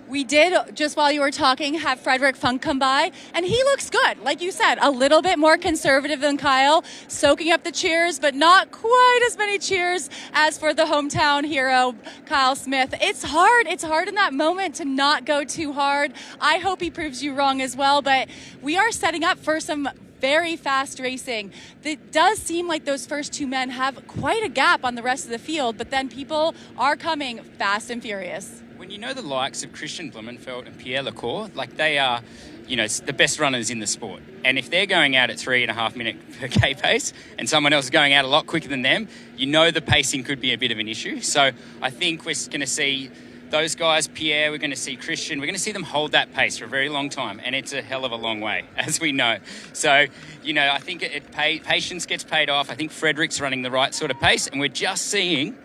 We did, just while you were talking, have Frederick Funk come by, and he looks good. Like you said, a little bit more conservative than Kyle, soaking up the cheers, but not quite as many cheers as for the hometown hero, Kyle Smith. It's hard. It's hard in that moment to not go too hard. I hope he proves you wrong as well, but we are setting up for some very fast racing. It does seem like those first two men have quite a gap on the rest of the field, but then people are coming fast and furious. When you know the likes of Christian Blumenfeld and Pierre Lecour, like they are, the best runners in the sport. And if they're going out at 3.5 minute per K pace and someone else is going out a lot quicker than them, the pacing could be a bit of an issue. So I think we're going to see those guys, Pierre, we're going to see Christian, we're going to see them hold that pace for a very long time. And it's a hell of a long way, as we know. So, I think patience gets paid off. I think Frederick's running the right sort of pace. And we're just seeing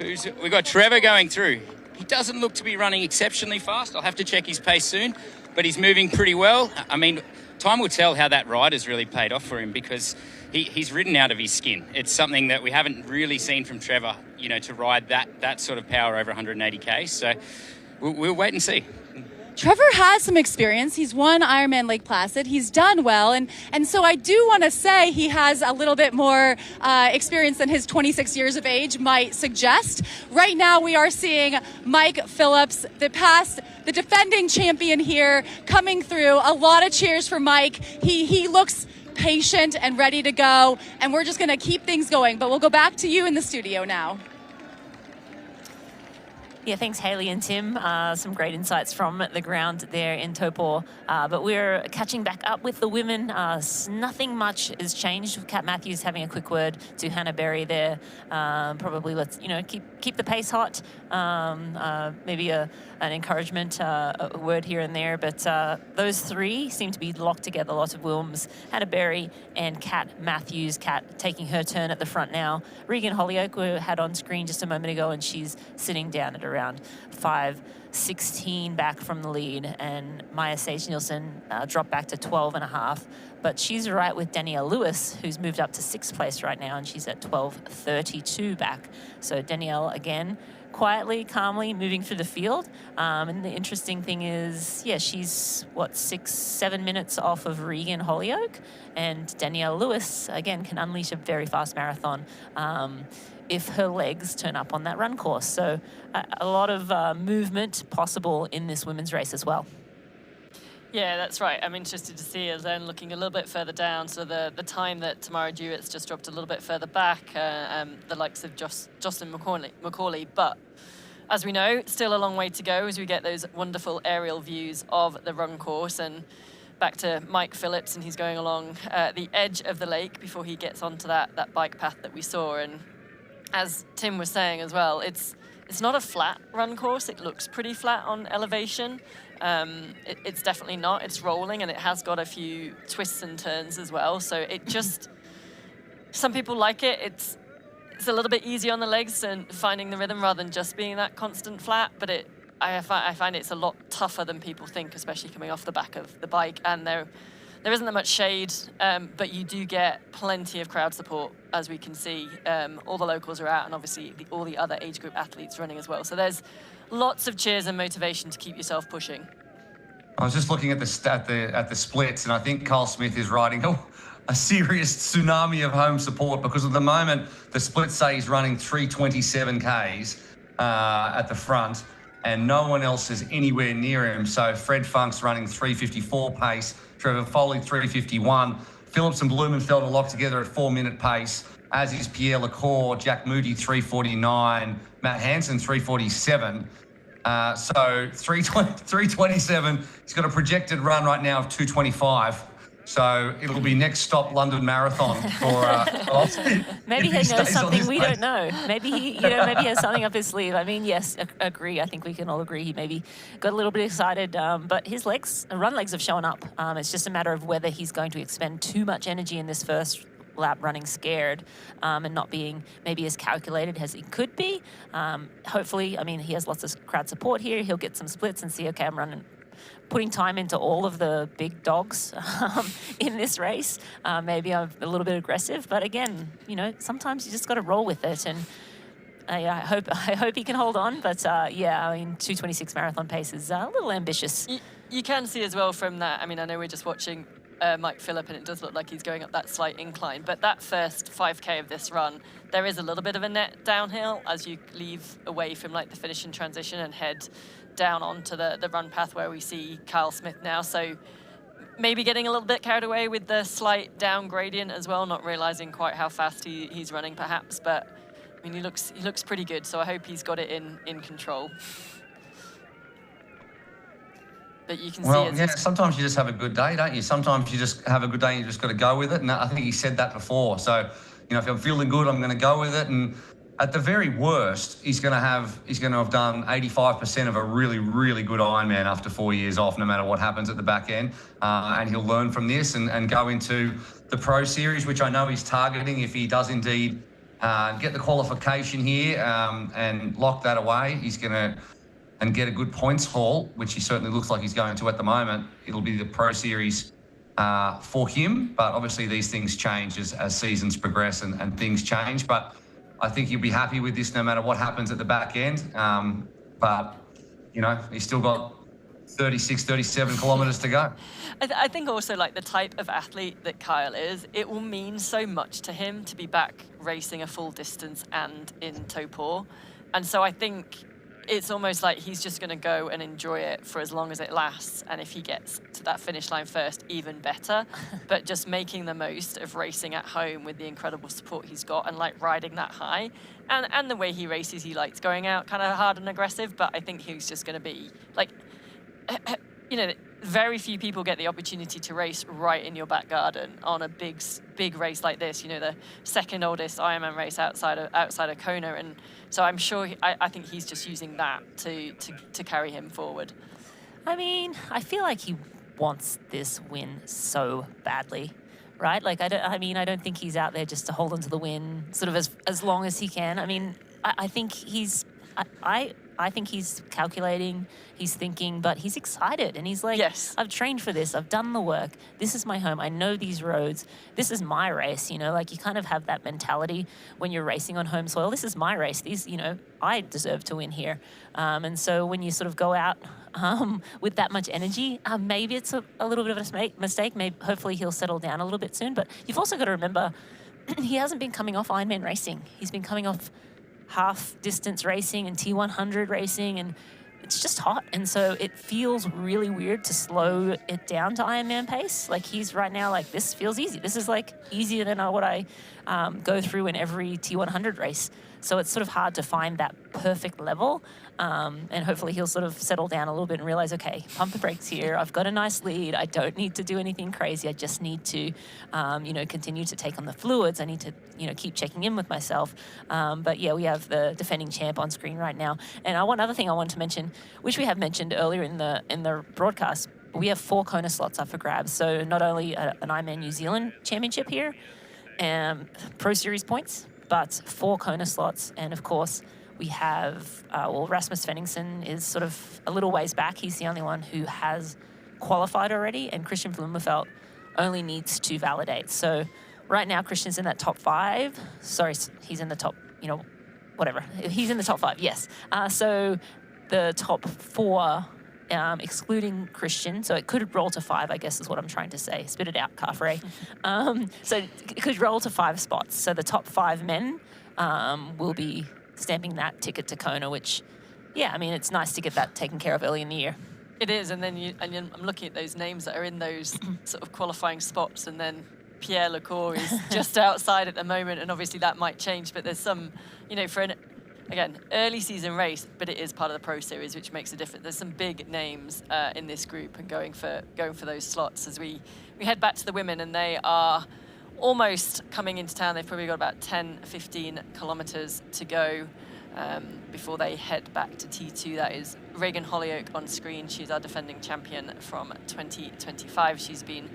we've got Trevor going through. He doesn't look to be running exceptionally fast. I'll have to check his pace soon, but he's moving pretty well. I mean, time will tell how that ride has really paid off for him because he's ridden out of his skin. It's something that we haven't really seen from Trevor, to ride that sort of power over 180K. So we'll wait and see. Trevor has some experience. He's won Ironman Lake Placid. He's done well. And so I do want to say he has a little bit more experience than his 26 years of age might suggest. Right now we are seeing Mike Phillips, the defending champion here, coming through. A lot of cheers for Mike. He looks patient and ready to go. And we're just going to keep things going. But we'll go back to you in the studio now. Yeah, thanks, Hayley and Tim. Some great insights from the ground there in Taupo. But we're catching back up with the women. Nothing much has changed. Kat Matthews having a quick word to Hannah Berry there. Probably let's keep the pace hot. Maybe an encouragement a word here and there. But those three seem to be locked together. Lots of Wilms, Hannah Berry, and Kat Matthews. Kat taking her turn at the front now. Regan Holyoke we had on screen just a moment ago, and she's sitting down at around 5:16 back from the lead, and Maya Sage-Nielsen dropped back to 12.5, but she's right with Danielle Lewis, who's moved up to 6th place right now, and she's at 12:32 back. So Danielle, again, quietly, calmly moving through the field. And the interesting thing is, she's, 6-7 minutes off of Regan Holyoke, and Danielle Lewis, again, can unleash a very fast marathon if her legs turn up on that run course. So a lot of movement possible in this women's race as well. Yeah, that's right. I'm interested to see her then looking a little bit further down. So the time that Tamara Dewitt's just dropped a little bit further back, the likes of Jocelyn McCauley. But as we know, still a long way to go as we get those wonderful aerial views of the run course. And back to Mike Phillips, and he's going along the edge of the lake before he gets onto that bike path that we saw. And as Tim was saying as well, it's not a flat run course. It looks pretty flat on elevation. It's definitely not. It's rolling, and it has got a few twists and turns as well. So it just, some people like it. It's a little bit easier on the legs and finding the rhythm rather than just being that constant flat. But I find it's a lot tougher than people think, especially coming off the back of the bike. And there isn't that much shade, but you do get plenty of crowd support, as we can see. All the locals are out, and obviously all the other age group athletes running as well. So there's lots of cheers and motivation to keep yourself pushing. I was just looking at the splits, and I think Kyle Smith is riding a serious tsunami of home support, because at the moment the splits say he's running 3:27 Ks at the front, and no one else is anywhere near him. So Fred Funk's running 3:54 pace, Trevor Foley 3:51, Phillips and Blumenfeld are locked together at 4-minute pace, as is Pierre Lecour, Jack Moody 3:49, Matt Hansen 3:47. So 3:27. He's got a projected run right now of 2:25. So it'll be next stop London Marathon for. Maybe he knows something we don't know. Maybe maybe he has something up his sleeve. I mean, yes, agree. I think we can all agree he maybe got a little bit excited, but his run legs have shown up. It's just a matter of whether he's going to expend too much energy in this first lap running scared and not being maybe as calculated as he could be. Hopefully, I mean, he has lots of crowd support here. He'll get some splits and see, okay, I'm putting time into all of the big dogs in this race. Maybe I'm a little bit aggressive, but again, sometimes you just got to roll with it. And I hope he can hold on. But yeah, I mean, 2:26 marathon pace is a little ambitious. You can see as well from that. I mean, I know we're just watching Mike Phillip, and it does look like he's going up that slight incline. But that first 5K of this run, there is a little bit of a net downhill as you leave away from like the finishing transition and head down onto the run path where we see Kyle Smith now. So maybe getting a little bit carried away with the slight down gradient as well, not realizing quite how fast he's running perhaps. But I mean, he looks pretty good. So I hope he's got it in control. But you can see sometimes you just have a good day, don't you? Sometimes you just have a good day and you just got to go with it. And I think he said that before. So, if I'm feeling good, I'm going to go with it. And at the very worst, he's going to have done 85% of a really, really good Ironman after 4 years off, no matter what happens at the back end. And he'll learn from this and go into the Pro Series, which I know he's targeting if he does indeed get the qualification here and lock that away. He's going to and get a good points haul, which he certainly looks like he's going to at the moment. It'll be the Pro Series for him, but obviously these things change as seasons progress and things change. But I think he'll be happy with this no matter what happens at the back end. But, he's still got 36, 37 kilometres to go. I think also like the type of athlete that Kyle is, it will mean so much to him to be back racing a full distance and in Topor. And so I think it's almost like he's just going to go and enjoy it for as long as it lasts. And if he gets to that finish line first, even better. But just making the most of racing at home with the incredible support he's got and like riding that high. And the way he races, he likes going out kind of hard and aggressive. But I think he's just going to be like, very few people get the opportunity to race right in your back garden on a big race like this. The second oldest Ironman race outside of Kona, and so I'm sure I think he's just using that to carry him forward. I mean, I feel like he wants this win so badly, right? Like I don't think he's out there just to hold on to the win sort of as long as he can. I mean, I think he's I think he's calculating, he's thinking, but he's excited. And he's like, yes, I've trained for this. I've done the work. This is my home. I know these roads. This is my race. Like you kind of have that mentality when you're racing on home soil. This is my race. I deserve to win here. And so when you sort of go out with that much energy, maybe it's a little bit of a mistake. Hopefully he'll settle down a little bit soon. But you've also got to remember, he hasn't been coming off Ironman racing. He's been coming off half distance racing and T100 racing, and it's just hot. And so it feels really weird to slow it down to Ironman pace. Like he's right now like, this feels easy. This is like easier than what I go through in every T100 race. So it's sort of hard to find that perfect level. And hopefully he'll sort of settle down a little bit and realize, okay, pump the brakes here. I've got a nice lead. I don't need to do anything crazy. I just need to, continue to take on the fluids. I need to, keep checking in with myself. But yeah, we have the defending champ on screen right now. And one other thing I wanted to mention, which we have mentioned earlier in the broadcast, we have 4 Kona slots up for grabs. So not only an Ironman New Zealand championship here, Pro Series points, but 4 Kona slots. And of course, we have, Rasmus Svenningsen is sort of a little ways back. He's the only one who has qualified already, and Christian Blumenfeld only needs to validate. So right now, Christian's in that top 5. Sorry, he's in the top, whatever. He's in the top 5, yes. So the top 4, excluding Christian, so it could roll to 5, I guess is what I'm trying to say. Spit it out, Carfrey. So it could roll to 5 spots. So the top 5 men will be stamping that ticket to Kona, which, yeah, I mean, it's nice to get that taken care of early in the year. It is, and then I'm looking at those names that are in those sort of qualifying spots, and then Pierre Lecour is just outside at the moment, and obviously that might change, but there's some, for again, early season race, but it is part of the Pro Series, which makes a difference. There's some big names in this group and going for those slots as we head back to the women, and they are almost coming into town. They've probably got about 10, 15 kilometers to go before they head back to T2. That is Reagan Hollyoak on screen. She's our defending champion from 2025. She's been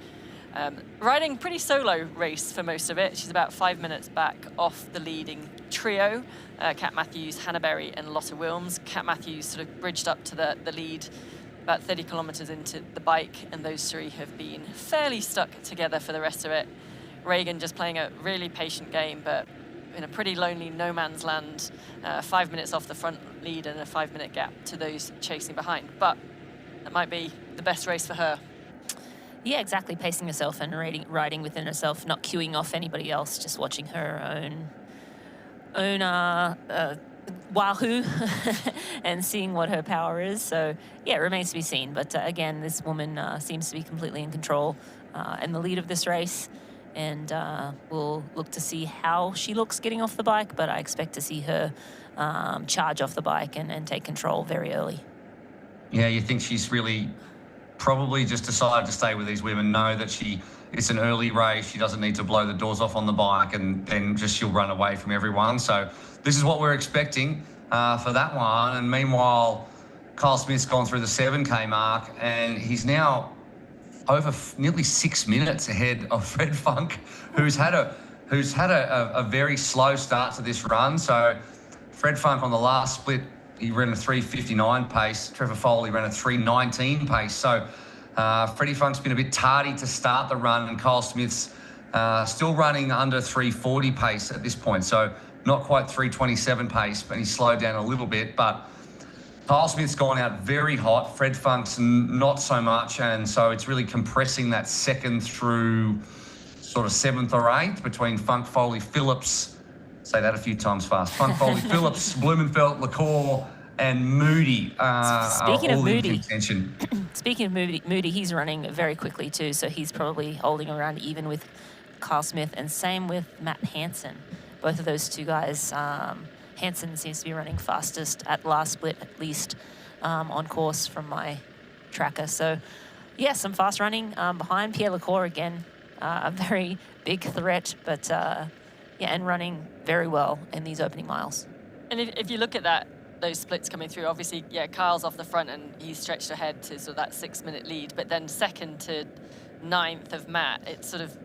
riding pretty solo race for most of it. She's about 5 minutes back off the leading trio, Kat Matthews, Hannah Berry and Lotta Wilms. Kat Matthews sort of bridged up to the lead about 30 kilometers into the bike, and those three have been fairly stuck together for the rest of it. Reagan just playing a really patient game, but in a pretty lonely no man's land, 5 minutes off the front lead and a 5 minute gap to those chasing behind. But that might be the best race for her. Yeah, exactly. Pacing herself and riding within herself, not queuing off anybody else, just watching her own wahoo and seeing what her power is. So, yeah, it remains to be seen. But again, this woman seems to be completely in control and the lead of this race. And we'll look to see how she looks getting off the bike. But I expect to see her charge off the bike and take control very early. Yeah, you think she's really probably just decided to stay with these women, know that it's an early race, she doesn't need to blow the doors off on the bike, and then just she'll run away from everyone. So this is what we're expecting for that one. And meanwhile, Kyle Smith's gone through the 7K mark, and he's now over nearly 6 minutes ahead of Fred Funk, who's had a very slow start to this run. So Fred Funk on the last split, he ran a 3:59 pace. Trevor Foley ran a 3:19 pace. So Freddie Funk's been a bit tardy to start the run, and Kyle Smith's still running under 3:40 pace at this point. So not quite 3:27 pace, but he's slowed down a little bit. But Kyle Smith's gone out very hot. Fred Funk's not so much, and so it's really compressing that second through sort of 7th or 8th between Funk, Foley, Phillips. Say that a few times fast. Funk, Foley, Phillips, Blumenfeld, LaCour, and Moody. Speaking of Moody, contention. Speaking of Moody, he's running very quickly too, so he's probably holding around even with Kyle Smith, and same with Matt Hansen. Both of those two guys. Hansen seems to be running fastest at last split, at least on course from my tracker. So, yeah, some fast running behind Pierre LaCour again. A very big threat, but and running very well in these opening miles. And if you look at those splits coming through, obviously, yeah, Kyle's off the front and he's stretched ahead to sort of that 6 minute lead, but then 2nd to 9th of Matt, it's sort of,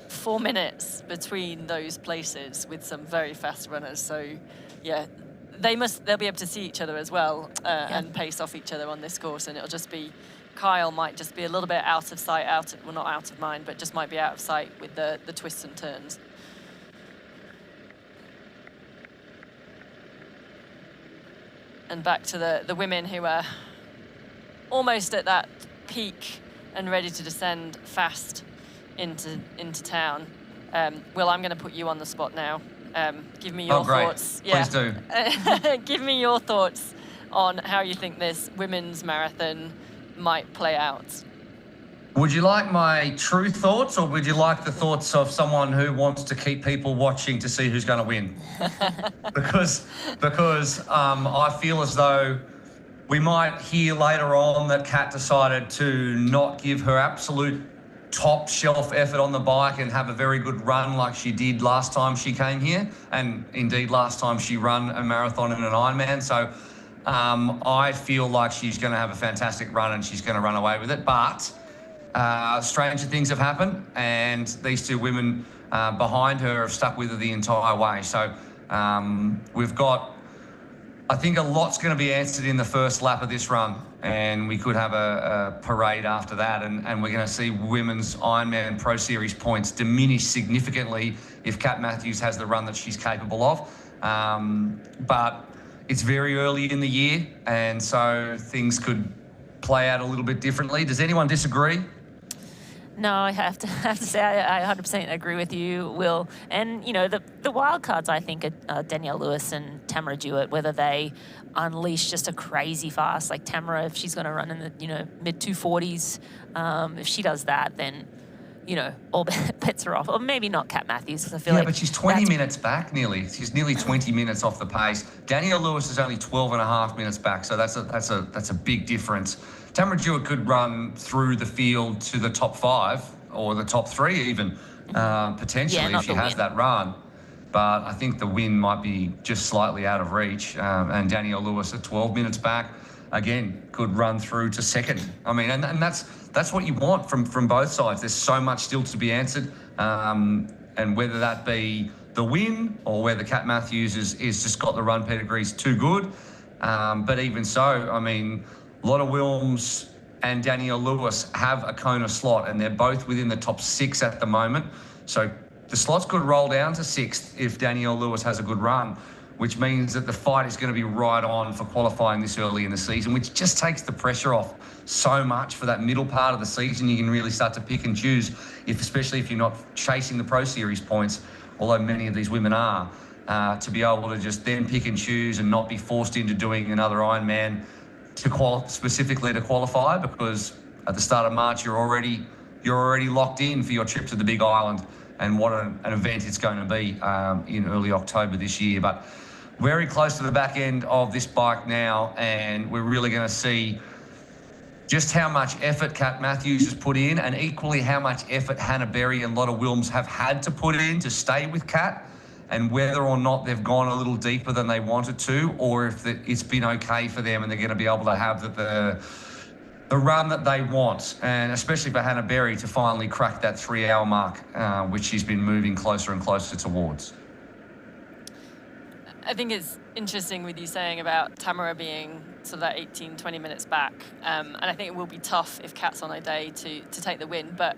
4 minutes between those places with some very fast runners. So, yeah, they'll be able to see each other as well and pace off each other on this course, and it'll just be, Kyle might just be a little bit out of sight, well, not out of mind, but just might be out of sight with the twists and turns. And back to the women who are almost at that peak and ready to descend fast into town. Will, I'm going to put you on the spot now. Give me your thoughts. Please do. Give me your thoughts on how you think this women's marathon might play out. Would you like my true thoughts, or would you like the thoughts of someone who wants to keep people watching to see who's going to win? because I feel as though we might hear later on that Kat decided to not give her absolute top shelf effort on the bike and have a very good run like she did last time she came here, and indeed last time she ran a marathon and an Ironman. So I feel like she's going to have a fantastic run and she's going to run away with it. But stranger things have happened, and these two women behind her have stuck with her the entire way. So we've got, I think a lot's going to be answered in the first lap of this run, and we could have a parade after that, and we're going to see women's Ironman Pro Series points diminish significantly if Kat Matthews has the run that she's capable of. But it's very early in the year, and so things could play out a little bit differently. Does anyone disagree? No, I have to say I 100% agree with you, Will. And, you know, the wild cards, I think, are Danielle Lewis and Tamara Jewett, whether they unleash just a crazy fast, like Tamara, if she's going to run in the, mid 240s, if she does that, then, all bets are off. Or maybe not Kat Matthews, because I feel like... but she's 20 minutes back nearly. She's nearly 20 minutes off the pace. Danielle Lewis is only 12 and a half minutes back, so that's a big difference. Tamara Jewett could run through the field to the top 5 or the top 3 even, potentially, if she has that run. But I think the win might be just slightly out of reach. And Danielle Lewis at 12 minutes back, again, could run through to second. I mean, and that's what you want from both sides. There's so much still to be answered. And whether that be the win or whether Kat Matthews is just got the run pedigrees too good. But even so, I mean, Lotta Wilms and Danielle Lewis have a Kona slot, and they're both within the top 6 at the moment. So the slots could roll down to 6th if Danielle Lewis has a good run, which means that the fight is going to be right on for qualifying this early in the season, which just takes the pressure off so much for that middle part of the season. You can really start to pick and choose, especially if you're not chasing the Pro Series points, although many of these women are, to be able to just then pick and choose and not be forced into doing another Ironman specifically to qualify, because at the start of March you're already locked in for your trip to the Big Island, and what an event it's going to be in early October this year. But very close to the back end of this bike now, and we're really going to see just how much effort Kat Matthews has put in, and equally how much effort Hannah Berry and Lotta Wilms have had to put in to stay with Kat, and whether or not they've gone a little deeper than they wanted to, or if it's been okay for them and they're going to be able to have the run that they want, and especially for Hannah Berry to finally crack that 3-hour mark, which she's been moving closer and closer towards. I think it's interesting with you saying about Tamara being sort of that 18, 20 minutes back. And I think it will be tough if Kat's on her day to take the win. But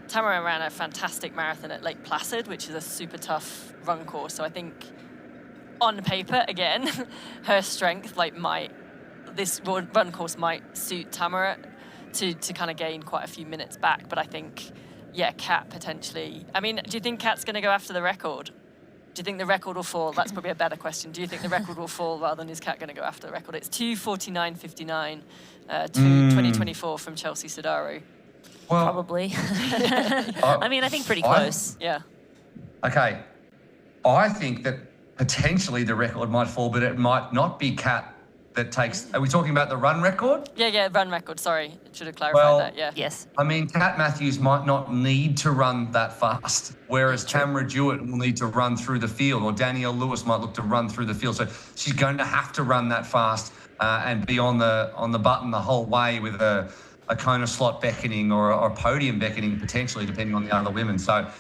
Tamara ran a fantastic marathon at Lake Placid, which is a super tough run course. So I think on paper, again, her strength, this run course might suit Tamara to kind of gain quite a few minutes back. But I think, Kat potentially... I mean, do you think Kat's going to go after the record? Do you think the record will fall? That's probably a better question. Do you think the record will fall rather than is Kat going to go after the record? It's 2:49.59 to 2024 from Chelsea Sodaro. Well, probably. I mean, I think pretty close. Yeah. Okay. I think that potentially the record might fall, but it might not be Kat that takes... Are we talking about the run record? Yeah, run record. Sorry. Should have clarified that. Yeah. Yes. I mean, Kat Matthews might not need to run that fast, whereas Tamara Jewett will need to run through the field, or Danielle Lewis might look to run through the field. So she's going to have to run that fast and be on the button the whole way with a Kona slot beckoning or a podium beckoning, potentially, depending on the other women. So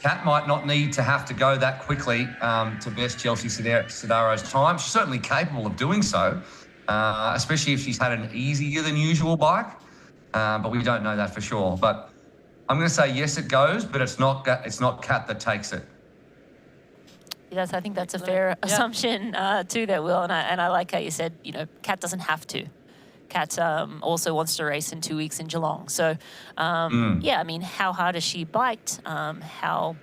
Kat might not need to have to go that quickly to best Chelsea Sodaro's time. She's certainly capable of doing so, especially if she's had an easier than usual bike. But we don't know that for sure. But I'm going to say yes, it goes, but it's not Kat that takes it. Yes, I think that's a fair assumption too, there, Will. And I like how you said, Kat doesn't have to. Kat also wants to race in 2 weeks in Geelong. So, I mean, how hard has she biked? How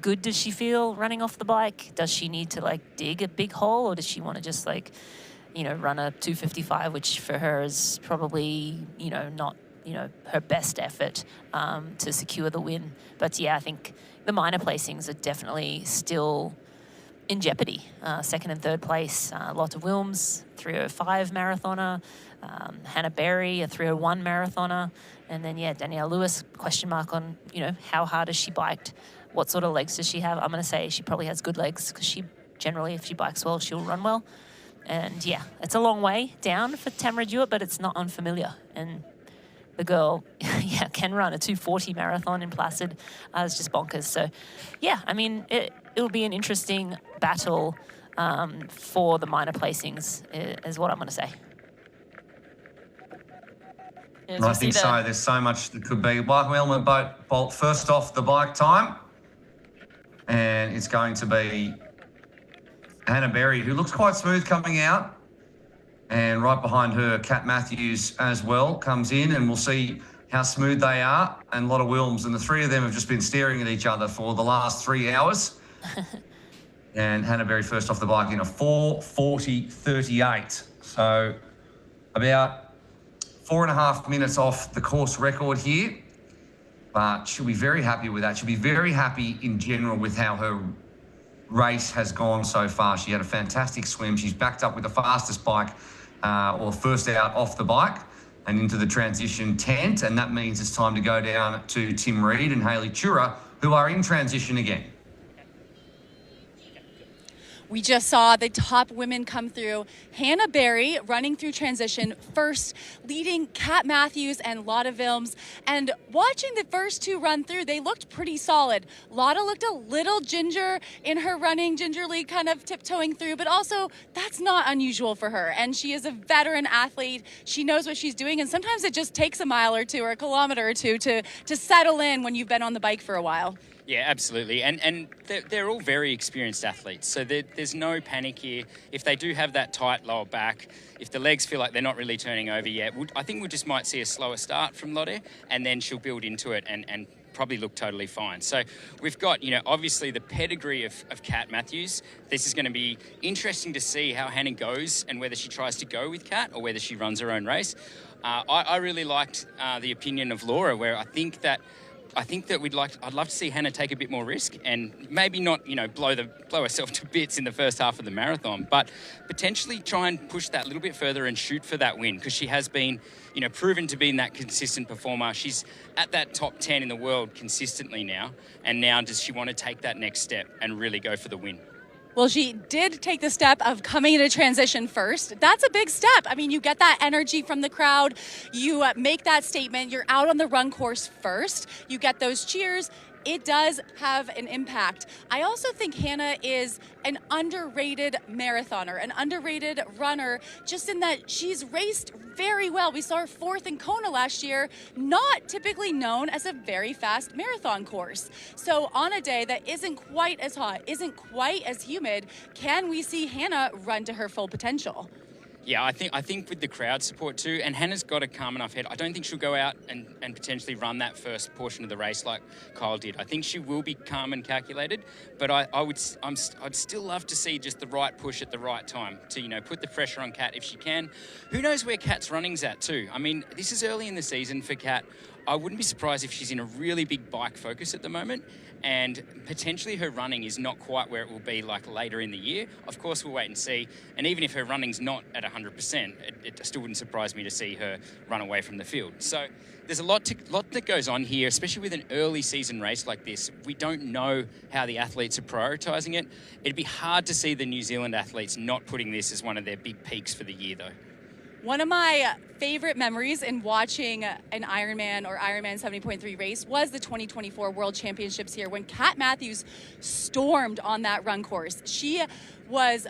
good does she feel running off the bike? Does she need to dig a big hole, or does she want to just run a 2:55, which for her is probably not her best effort to secure the win. But I think the minor placings are definitely still in jeopardy. Second and third place, Lotta Wilms, 3:05 marathoner, Hannah Berry, a 3:01 marathoner, and then Danielle Lewis, question mark on how hard has she biked, what sort of legs does she have. I'm going to say she probably has good legs, because she generally, if she bikes well, she'll run well. And it's a long way down for Tamara Jewett, but it's not unfamiliar. And the girl, can run a 2:40 marathon in Placid. It's just bonkers. So, I mean, it'll be an interesting battle for the minor placings, is what I'm going to say. I think so. There's so much that could be. Michael Elman Bolt first off the bike time, and it's going to be Hannah Berry, who looks quite smooth coming out. And right behind her, Kat Matthews as well comes in, and we'll see how smooth they are. And Lotta Wilms, and the three of them have just been staring at each other for the last 3 hours. And Hannah Berry first off the bike in a 4:40.38. So about 4.5 minutes off the course record here. but she'll be very happy with that. She'll be very happy in general with how her race has gone so far. She had a fantastic swim. She's backed up with the fastest bike, or first out off the bike and into the transition tent, and that means it's time to go down to Tim Reed and Hayley Chura, who are in transition again. We just saw the top women come through. Hannah Berry running through transition first, leading Kat Matthews and Lotte Wilms. And watching the first two run through, they looked pretty solid. Lotte looked a little ginger in her running, gingerly kind of tiptoeing through, but also that's not unusual for her. And she is a veteran athlete. She knows what she's doing, and sometimes it just takes a mile or two or a kilometer or two to settle in when you've been on the bike for a while. Yeah, absolutely. And they're all very experienced athletes. So there's no panic here. If they do have that tight lower back, if the legs feel like they're not really turning over yet, I think we just might see a slower start from Lotte, and then she'll build into it and probably look totally fine. So we've got, obviously the pedigree of Kat Matthews. This is going to be interesting to see how Hannah goes and whether she tries to go with Kat or whether she runs her own race. I really liked the opinion of Laura, where I think that I'd love to see Hannah take a bit more risk and maybe not, blow herself to bits in the first half of the marathon, but potentially try and push that a little bit further and shoot for that win, because she has been, proven to be in that consistent performer. She's at that top 10 in the world consistently now, and now does she want to take that next step and really go for the win? Well, she did take the step of coming into transition first. That's a big step. I mean, you get that energy from the crowd. You make that statement. You're out on the run course first. You get those cheers. It does have an impact. I also think Hannah is an underrated marathoner, an underrated runner, just in that she's raced very well. We saw her fourth in Kona last year, not typically known as a very fast marathon course. So on a day that isn't quite as hot, isn't quite as humid, can we see Hannah run to her full potential? Yeah, I think with the crowd support too, and Hannah's got a calm enough head. I don't think she'll go out and potentially run that first portion of the race like Kyle did. I think she will be calm and calculated, but I'd still love to see just the right push at the right time to put the pressure on Kat if she can. Who knows where Kat's running's at too? I mean, this is early in the season for Kat. I wouldn't be surprised if she's in a really big bike focus at the moment, and potentially her running is not quite where it will be like later in the year. Of course, we'll wait and see. And even if her running's not at 100%, it still wouldn't surprise me to see her run away from the field. So there's a lot that goes on here, especially with an early season race like this. We don't know how the athletes are prioritising it. It'd be hard to see the New Zealand athletes not putting this as one of their big peaks for the year, though. One of my favorite memories in watching an Ironman or Ironman 70.3 race was the 2024 World Championships here, when Kat Matthews stormed on that run course. She was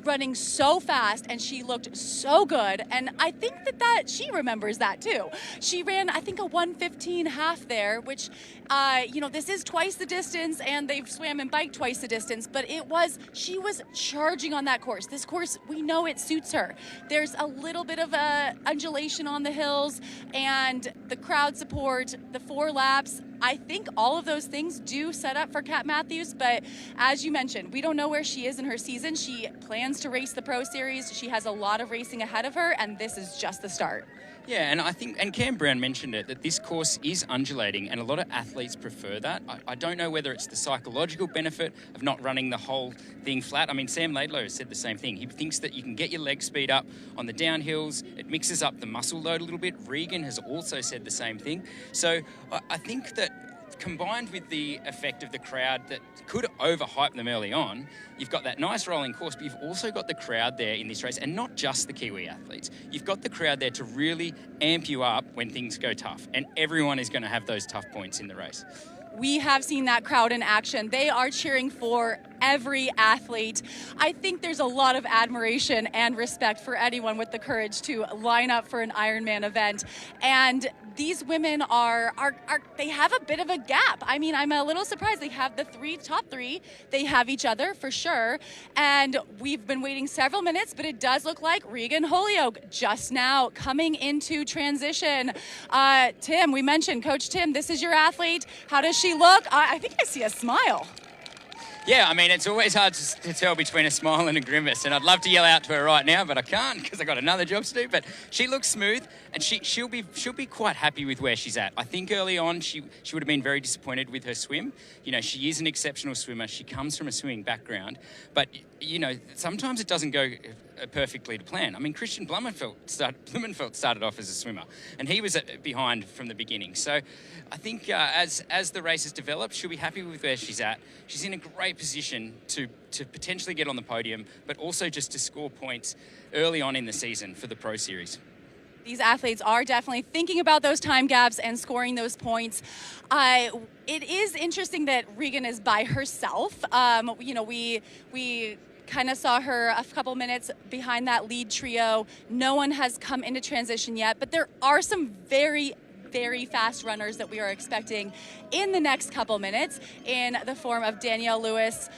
running so fast and she looked so good, and I think that she remembers that too. She ran, I think, a 1:15 half there, which this is twice the distance, and they've swam and biked twice the distance, but she was charging on that course. This course, we know it suits her. There's a little bit of a undulation on the hills, and the crowd support, the 4 laps, I think all of those things do set up for Kat Matthews, but as you mentioned, we don't know where she is in her season. She plans to race the Pro Series. She has a lot of racing ahead of her, and this is just the start. Yeah, and I think, and Cam Brown mentioned it, that this course is undulating, and a lot of athletes prefer that. I don't know whether it's the psychological benefit of not running the whole thing flat. I mean, Sam Laidlow said the same thing. He thinks that you can get your leg speed up on the downhills. It mixes up the muscle load a little bit. Regan has also said the same thing. So I think that combined with the effect of the crowd that could overhype them early on, you've got that nice rolling course, but you've also got the crowd there in this race, and not just the Kiwi athletes. You've got the crowd there to really amp you up when things go tough, and everyone is going to have those tough points in the race. We have seen that crowd in action. They are cheering for every athlete. I think there's a lot of admiration and respect for anyone with the courage to line up for an Ironman event. And these women they have a bit of a gap. I mean, I'm a little surprised. They have the top three. They have each other for sure. And we've been waiting several minutes, but it does look like Regan Holyoke just now coming into transition. Tim, we mentioned Coach Tim, this is your athlete. How does she look? I think I see a smile. Yeah, I mean, it's always hard to tell between a smile and a grimace, and I'd love to yell out to her right now, but I can't because I've got another job to do. But she looks smooth. And she'll be quite happy with where she's at. I think early on she would have been very disappointed with her swim. You know, she is an exceptional swimmer. She comes from a swimming background, but you know, sometimes it doesn't go perfectly to plan. I mean, Christian Blumenfeld started off as a swimmer, and he was behind from the beginning. So I think as the races develop, she'll be happy with where she's at. She's in a great position to potentially get on the podium, but also just to score points early on in the season for the Pro Series. These athletes are definitely thinking about those time gaps and scoring those points. It is interesting that Regan is by herself. You know, we kind of saw her a couple minutes behind that lead trio. No one has come into transition yet, but there are some very fast runners that we are expecting in the next couple minutes in the form of Danielle Lewis,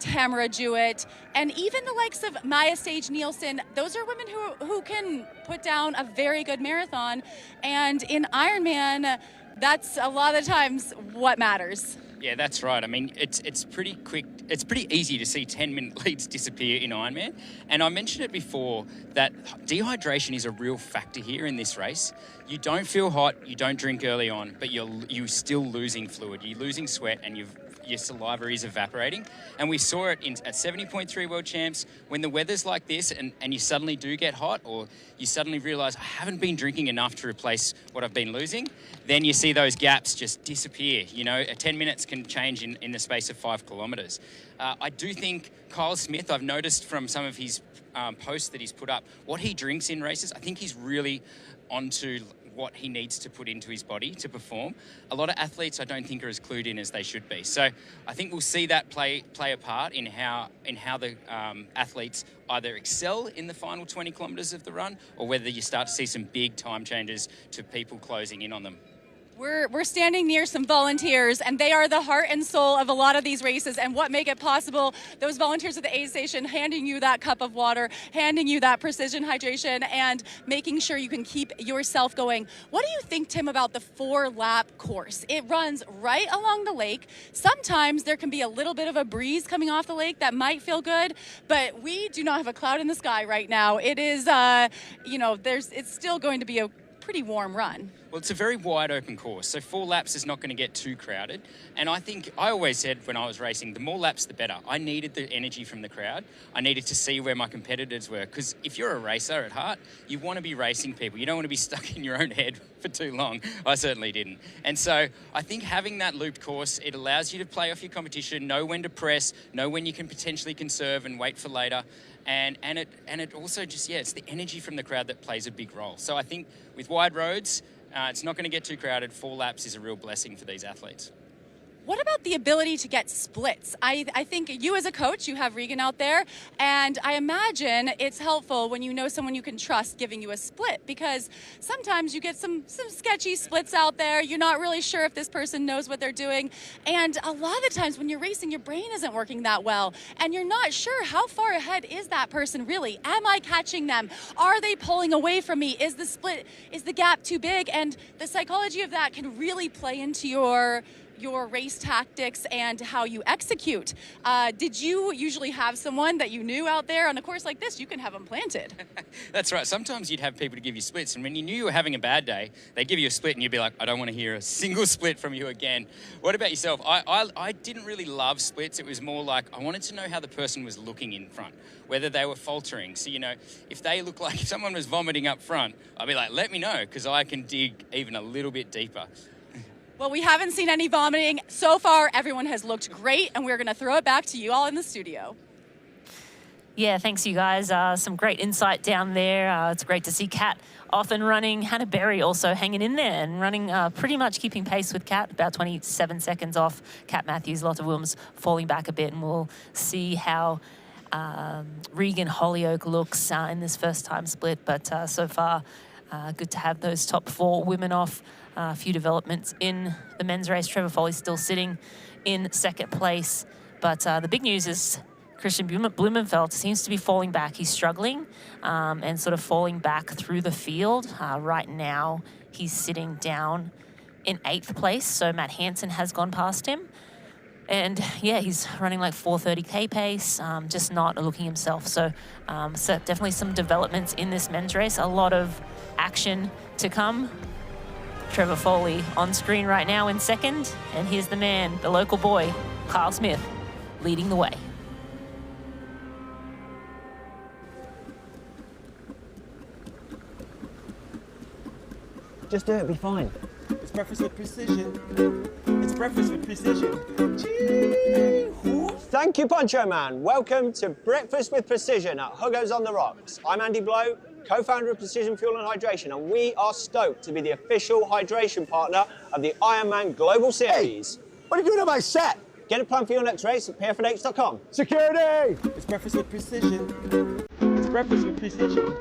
Tamara Jewett, and even the likes of Maya Sage Nielsen. Those are women who can put down a very good marathon, and in Ironman, that's a lot of times what matters. Yeah, that's right. I mean, it's pretty quick. It's pretty easy to see 10-minute leads disappear in Ironman. And I mentioned it before that dehydration is a real factor here in this race. You don't feel hot, you don't drink early on, but you're still losing fluid. You're losing sweat, and your saliva is evaporating. And we saw it at 70.3 World Champs. When the weather's like this and you suddenly do get hot, or you suddenly realise, I haven't been drinking enough to replace what I've been losing, then you see those gaps just disappear. You know, 10 minutes can change in the space of 5 kilometres. I do think Kyle Smith, I've noticed from some of his posts that he's put up, what he drinks in races, I think he's really onto what he needs to put into his body to perform. A lot of athletes I don't think are as clued in as they should be. So I think we'll see that play a part in how the athletes either excel in the final 20 kilometres of the run, or whether you start to see some big time changes to people closing in on them. We're standing near some volunteers, and they are the heart and soul of a lot of these races and what make it possible. Those volunteers at the aid station handing you that cup of water, handing you that precision hydration, and making sure you can keep yourself going. What do you think, Tim, about the 4-lap course? It runs right along the lake. Sometimes there can be a little bit of a breeze coming off the lake that might feel good, but we do not have a cloud in the sky right now. It is, it's still going to be a pretty warm run. Well, it's a very wide open course, so 4 laps is not going to get too crowded. And I think I always said when I was racing, the more laps, the better. I needed the energy from the crowd. I needed to see where my competitors were, because if you're a racer at heart, you want to be racing people. You don't want to be stuck in your own head for too long. I certainly didn't. And so I think having that looped course, it allows you to play off your competition, know when to press, know when you can potentially conserve and wait for later. And it also just, it's the energy from the crowd that plays a big role. So I think with wide roads, it's not going to get too crowded. 4 laps is a real blessing for these athletes. What about the ability to get splits? I think you as a coach, you have Regan out there, and I imagine it's helpful when you know someone you can trust giving you a split, because sometimes you get some sketchy splits out there. You're not really sure if this person knows what they're doing, and a lot of the times when you're racing, your brain isn't working that well, and you're not sure how far ahead is that person really? Am I catching them? Are they pulling away from me? Is the gap too big? And the psychology of that can really play into your race tactics and how you execute. Did you usually have someone that you knew out there on a course like this? You can have them planted. That's right. Sometimes you'd have people to give you splits, and when you knew you were having a bad day, they'd give you a split and you'd be like, I don't want to hear a single split from you again. What about yourself? I didn't really love splits. It was more like I wanted to know how the person was looking in front, whether they were faltering. So, if they look like if someone was vomiting up front, I'd be like, let me know, because I can dig even a little bit deeper. Well, we haven't seen any vomiting. So far, everyone has looked great, and we're going to throw it back to you all in the studio. Yeah, thanks, you guys. Some great insight down there. It's great to see Kat off and running. Hannah Berry also hanging in there and running, pretty much keeping pace with Kat, about 27 seconds off Kat Matthews. Lotta Williams falling back a bit, and we'll see how Regan Holyoke looks in this first-time split. But so far, good to have those top 4 women off. A few developments in the men's race. Trevor Foley's still sitting in second place. But the big news is Christian Blumenfeld seems to be falling back. He's struggling and sort of falling back through the field. Right now, he's sitting down in 8th place. So Matt Hansen has gone past him. And yeah, he's running like 4:30k pace, just not looking himself. So, so definitely some developments in this men's race. A lot of action to come. Trevor Foley on screen right now in second. And here's the man, the local boy, Kyle Smith, leading the way. Just do it, be fine. It's breakfast with precision. It's breakfast with precision. Thank you, Poncho Man. Welcome to Breakfast with Precision at Hugo's on the Rocks. I'm Andy Blow, co-founder of Precision Fuel and Hydration, and we are stoked to be the official hydration partner of the Ironman Global Series. Hey, what are you doing on my set? Get a plan for your next race at pfnh.com. Security! It's breakfast with precision. It's breakfast with precision.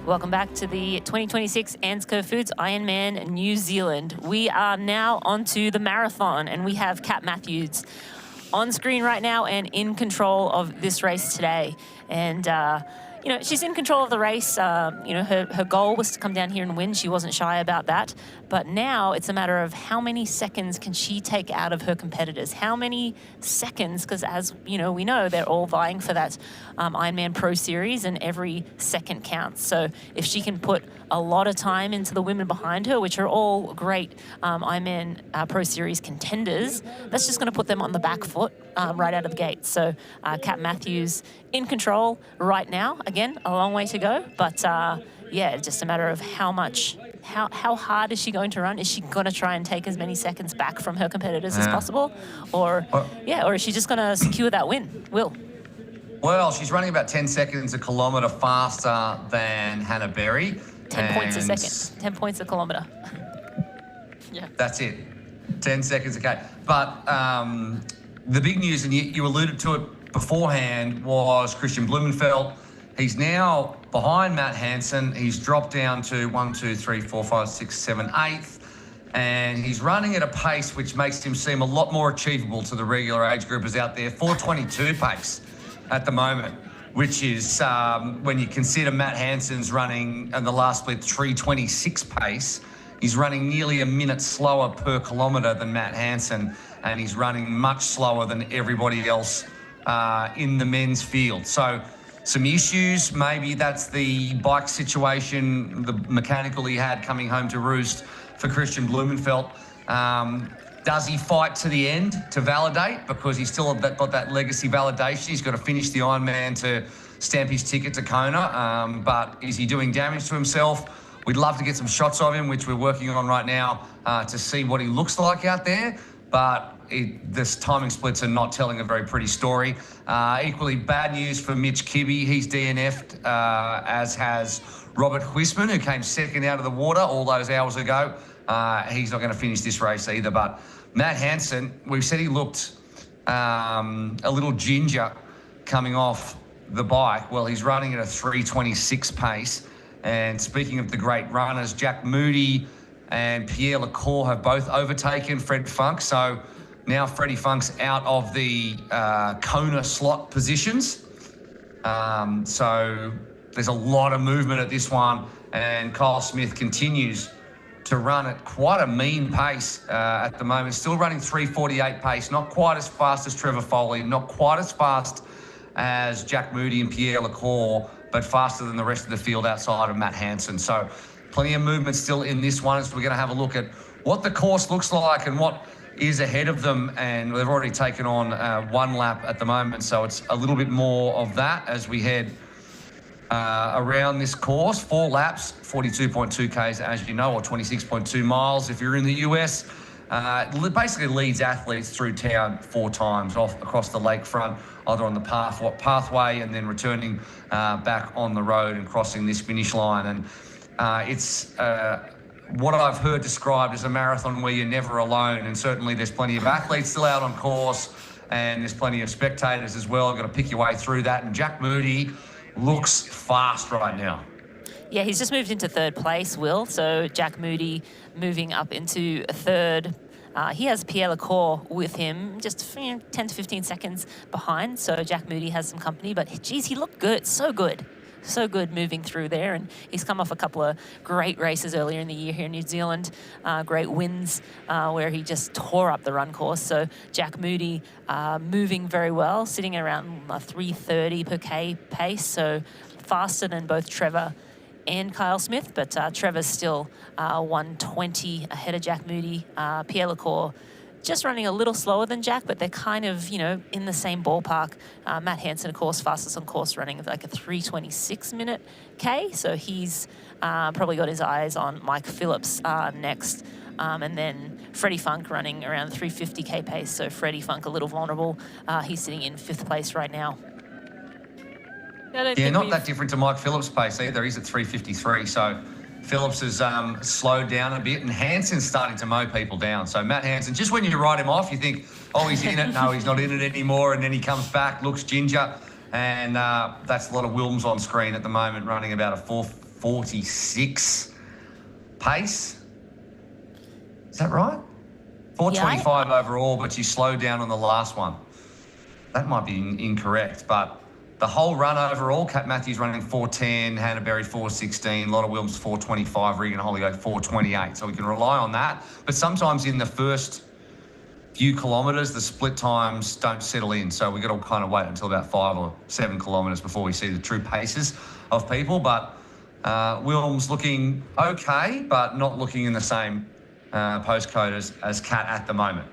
Welcome back to the 2026 ANZCO Foods Ironman New Zealand. We are now onto the marathon, and we have Kat Matthews on screen right now and in control of this race today. And, you know, she's in control of the race. You know, her goal was to come down here and win. She wasn't shy about that. But now it's a matter of how many seconds can she take out of her competitors? How many seconds? Because as, you know, we know they're all vying for that Ironman Pro Series, and every second counts. So if she can put a lot of time into the women behind her, which are all great Ironman Pro Series contenders, that's just going to put them on the back foot right out of the gate. So Kat Matthews in control right now. Again, a long way to go, but yeah, just a matter of how hard is she going to run? Is she going to try and take as many seconds back from her competitors as possible? Or is she just going to secure that win? Will? Well, she's running about 10 seconds a kilometre faster than Hannah Berry. 10 points a second. 10 points a kilometre. Yeah. That's it. 10 seconds, okay. But the big news, and you alluded to it beforehand, was Christian Blumenfeld. He's now behind Matt Hansen. He's dropped down to 1, 2, 3, 4, 5, 6, 7, 8th. And he's running at a pace which makes him seem a lot more achievable to the regular age groupers out there. 4:22 pace at the moment, which is, when you consider Matt Hansen's running in the last split 3:26 pace, he's running nearly a minute slower per kilometre than Matt Hansen, and he's running much slower than everybody else in the men's field. So some issues, maybe that's the bike situation, the mechanical he had coming home to roost for Christian Blumenfeld. Does he fight to the end to validate? Because he's still got that legacy validation. He's got to finish the Ironman to stamp his ticket to Kona. But is he doing damage to himself? We'd love to get some shots of him, which we're working on right now, to see what he looks like out there. But this timing splits are not telling a very pretty story. Equally bad news for Mitch Kibbe. He's DNF'd, as has Robert Huisman, who came second out of the water all those hours ago. He's not going to finish this race either. But Matt Hansen, we've said he looked a little ginger coming off the bike. Well, he's running at a 3:26 pace. And speaking of the great runners, Jack Moody and Pierre Lecour have both overtaken Fred Funk. So now Freddie Funk's out of the Kona slot positions. So there's a lot of movement at this one. And Kyle Smith continues to run at quite a mean pace at the moment. Still running 3:48 pace, not quite as fast as Trevor Foley, not quite as fast as Jack Moody and Pierre Lecour, but faster than the rest of the field outside of Matt Hansen. So plenty of movement still in this one, as we're going to have a look at what the course looks like and what is ahead of them. And they've already taken on 1 lap at the moment, so it's a little bit more of that as we head around this course. 4 laps, 42.2 Ks, as you know, or 26.2 miles if you're in the US. Basically leads athletes through town 4 times off across the lakefront, either on the pathway and then returning back on the road and crossing this finish line. And it's what I've heard described as a marathon where you're never alone. And certainly there's plenty of athletes still out on course, and there's plenty of spectators as well. You've got to pick your way through that. And Jack Moody looks fast right now. Yeah, he's just moved into 3rd place, Will. So Jack Moody moving up into 3rd. He has Pierre Lecour with him, just 10 to 15 seconds behind. So Jack Moody has some company, but geez, he looked good, so good. So good moving through there, and he's come off a couple of great races earlier in the year here in New Zealand, great wins where he just tore up the run course. So Jack Moody moving very well, sitting around 3:30 per K pace, so faster than both Trevor and Kyle Smith, but Trevor's still 1:20 ahead of Jack Moody. Pierre Lecour just running a little slower than Jack, but they're kind of, in the same ballpark. Matt Hansen, of course, fastest on course, running like a 3:26 minute K. So he's probably got his eyes on Mike Phillips next. And then Freddie Funk running around 3:50 K pace. So Freddie Funk a little vulnerable. He's sitting in 5th place right now. Yeah, not that different to Mike Phillips' pace either. He's at 3:53. So Phillips has slowed down a bit, and Hansen's starting to mow people down. So Matt Hansen, just when you write him off, you think, oh, he's in it. No, he's not in it anymore. And then he comes back, looks ginger. And that's a lot of Wilms on screen at the moment, running about a 4:46 pace. Is that right? 4:25 overall, but you slowed down on the last one. That might be incorrect, but the whole run overall, Kat Matthews running 4:10, Hannah Berry 4:16, Lotta Wilms 4:25, Regan Hollygoat 4:28. So we can rely on that. But sometimes in the first few kilometres, the split times don't settle in. So we've got to kind of wait until about 5 or 7 kilometres before we see the true paces of people. But Wilms looking okay, but not looking in the same postcode as Kat at the moment.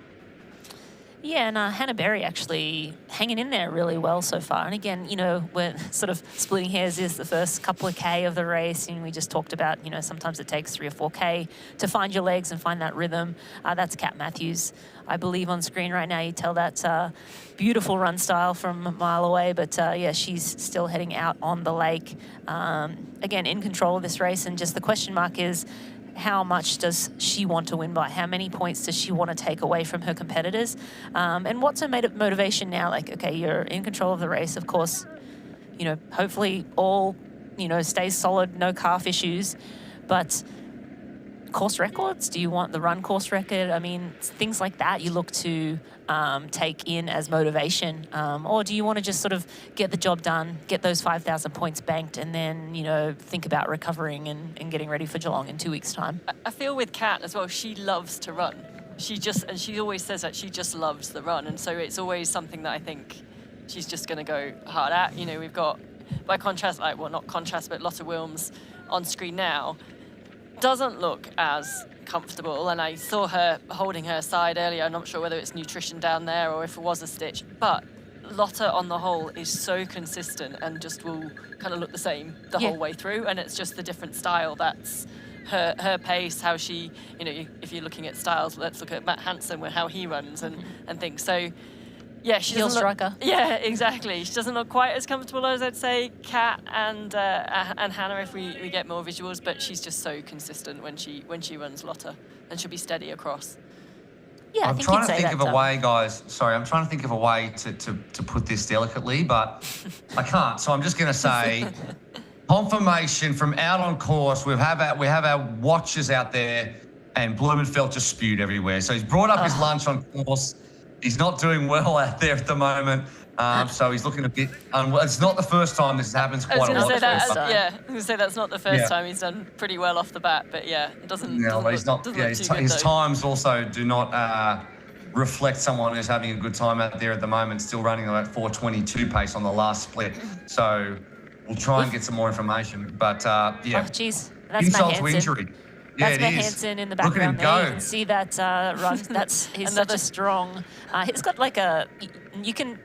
Yeah, and Hannah Berry actually hanging in there really well so far. And again, we're sort of splitting hairs. Is the first couple of K of the race, and we just talked about, sometimes it takes 3 or 4 K to find your legs and find that rhythm. That's Kat Matthews, I believe, on screen right now. You tell that beautiful run style from a mile away, but yeah, she's still heading out on the lake. Again, in control of this race, and just the question mark is, how much does she want to win by? How many points does she want to take away from her competitors? And what's her motivation now? Like, okay, you're in control of the race, of course, hopefully all, stays solid, no calf issues, but course records? Do you want the run course record? I mean, things like that you look to take in as motivation. Or do you want to just sort of get the job done, get those 5,000 points banked, and then, think about recovering and getting ready for Geelong in 2 weeks' time? I feel with Kat as well, she loves to run. And she always says that she just loves the run. And so it's always something that I think she's just going to go hard at. We've got, by contrast, not contrast, but Lotta Wilms on screen now, doesn't look as comfortable, and I saw her holding her side earlier. I'm not sure whether it's nutrition down there or if it was a stitch, but Lotta on the whole is so consistent and just will kind of look the same the whole way through, and it's just the different style that's her pace, how she, if you're looking at styles, let's look at Matt Hansen, how he runs and things. So yeah, she doesn't striker. Yeah, exactly. She doesn't look quite as comfortable as I'd say Kat and Hannah if we get more visuals, but she's just so consistent when she runs Lotta, and she'll be steady across. Yeah, I'm trying to think of a way, guys. Sorry, I'm trying to think of a way to put this delicately, but I can't. So I'm just going to say, confirmation from out on course. We have our watchers out there, and Blumenfeld just spewed everywhere. So he's brought up his lunch on course. He's not doing well out there at the moment, so he's looking a bit unwell. It's not the first time this happens quite a lot. I was going to say that's not the first time. He's done pretty well off the bat, but yeah, it doesn't. No, he's not. Yeah, his times also do not reflect someone who's having a good time out there at the moment. Still running about 4:22 pace on the last split. So we'll try and get some more information. But yeah, Oh, geez, that's Matt insult to Hansen. injury. Yeah, That's it Matt is. Hansen in the Look at him background there. You go. can see that run. That's he's such a strong. He's got like a. You can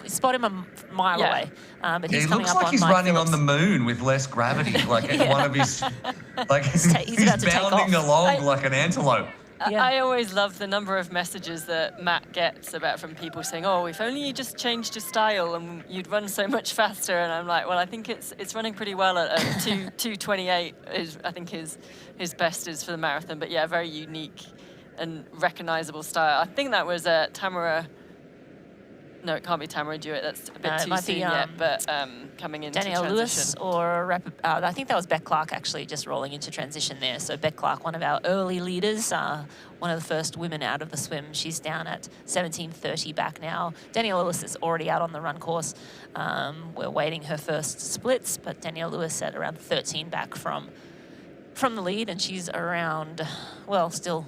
spot him a mile away. But he's He coming looks up like on he's Mike running Phillips. on the moon with less gravity. Like one of his, like he's about to take bounding off. along like an antelope. I always love the number of messages that Matt gets about from people saying, "Oh, if only you just changed your style and you'd run so much faster." And I'm like, well, I think it's running pretty well at 2:28 is I think his best is for the marathon. But yeah, very unique and recognizable style. I think that was Tamara. No, it can't be Tamara Dewitt. That's a bit too soon yet. But coming into Danielle transition. Lewis or I think that was Beck Clark actually just rolling into transition there. So Beck Clark, one of our early leaders, one of the first women out of the swim. She's down at 17:30 back now. Danielle Lewis is already out on the run course. We're waiting her first splits, but Danielle Lewis at around 13 back from the lead, and she's around, well, still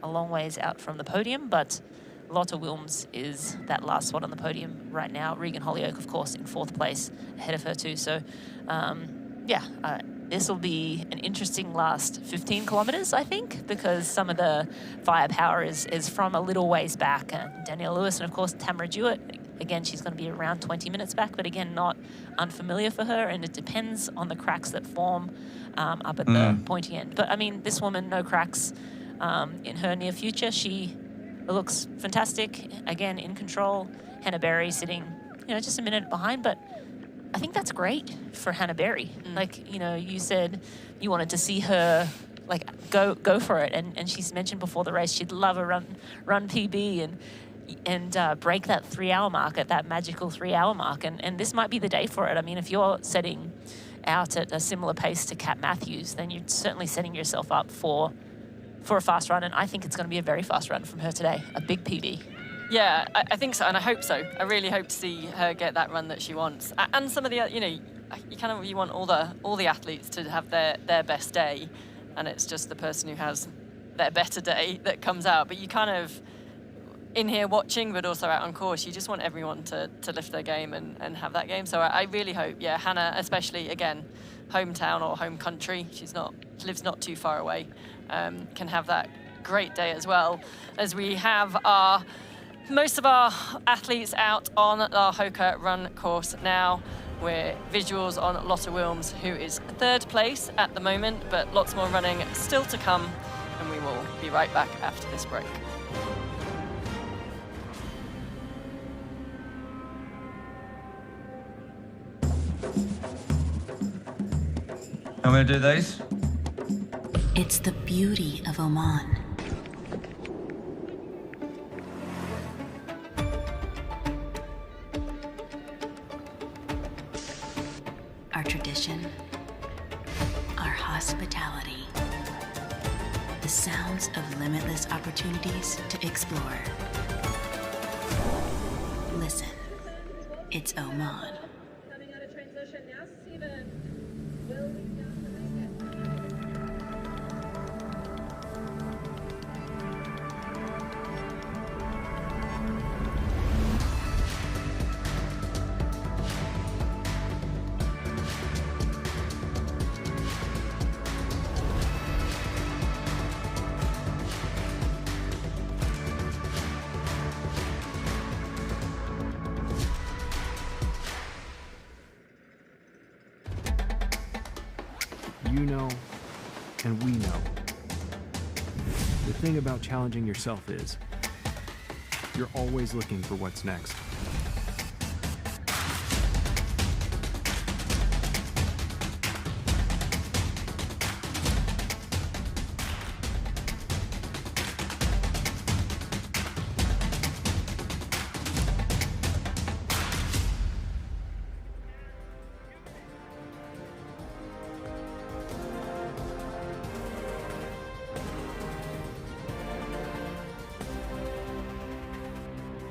a long ways out from the podium, but Lotta Wilms is that last spot on the podium right now. Regan Holyoke, of course, in 4th place, ahead of her too. So, this will be an interesting last 15 kilometres, I think, because some of the firepower is from a little ways back. Danielle Lewis and, of course, Tamara Dewitt. Again, she's going to be around 20 minutes back, but again, not unfamiliar for her, and it depends on the cracks that form up at the pointy end. But, I mean, this woman, no cracks in her near future. She looks fantastic, again, in control. Hannah Berry sitting, just a minute behind, but I think that's great for Hannah Berry. Like, you said you wanted to see her, like, go for it, and she's mentioned before the race she'd love a run PB and break that 3-hour mark, at that magical 3-hour mark, and this might be the day for it. I mean, if you're setting out at a similar pace to Kat Matthews, then you're certainly setting yourself up for a fast run, and I think it's going to be a very fast run from her today, a big PB. Yeah, I think so, and I hope so. I really hope to see her get that run that she wants. And some of the, you want all the athletes to have their best day, and it's just the person who has their better day that comes out. But you kind of, in here watching, but also out on course, you just want everyone to lift their game and have that game. So I really hope, Hannah, especially, again, hometown or home country, lives not too far away, can have that great day as well, as we have most of our athletes out on our Hoka run course now. We're visuals on Lotta Wilms, who is 3rd place at the moment, but lots more running still to come, and we will be right back after this break. I'm going to do these. It's the beauty of Oman. Our tradition, our hospitality, the sounds of limitless opportunities to explore. Listen, it's Oman. Coming out of transition now, Steven. You know, and we know. The thing about challenging yourself is, you're always looking for what's next.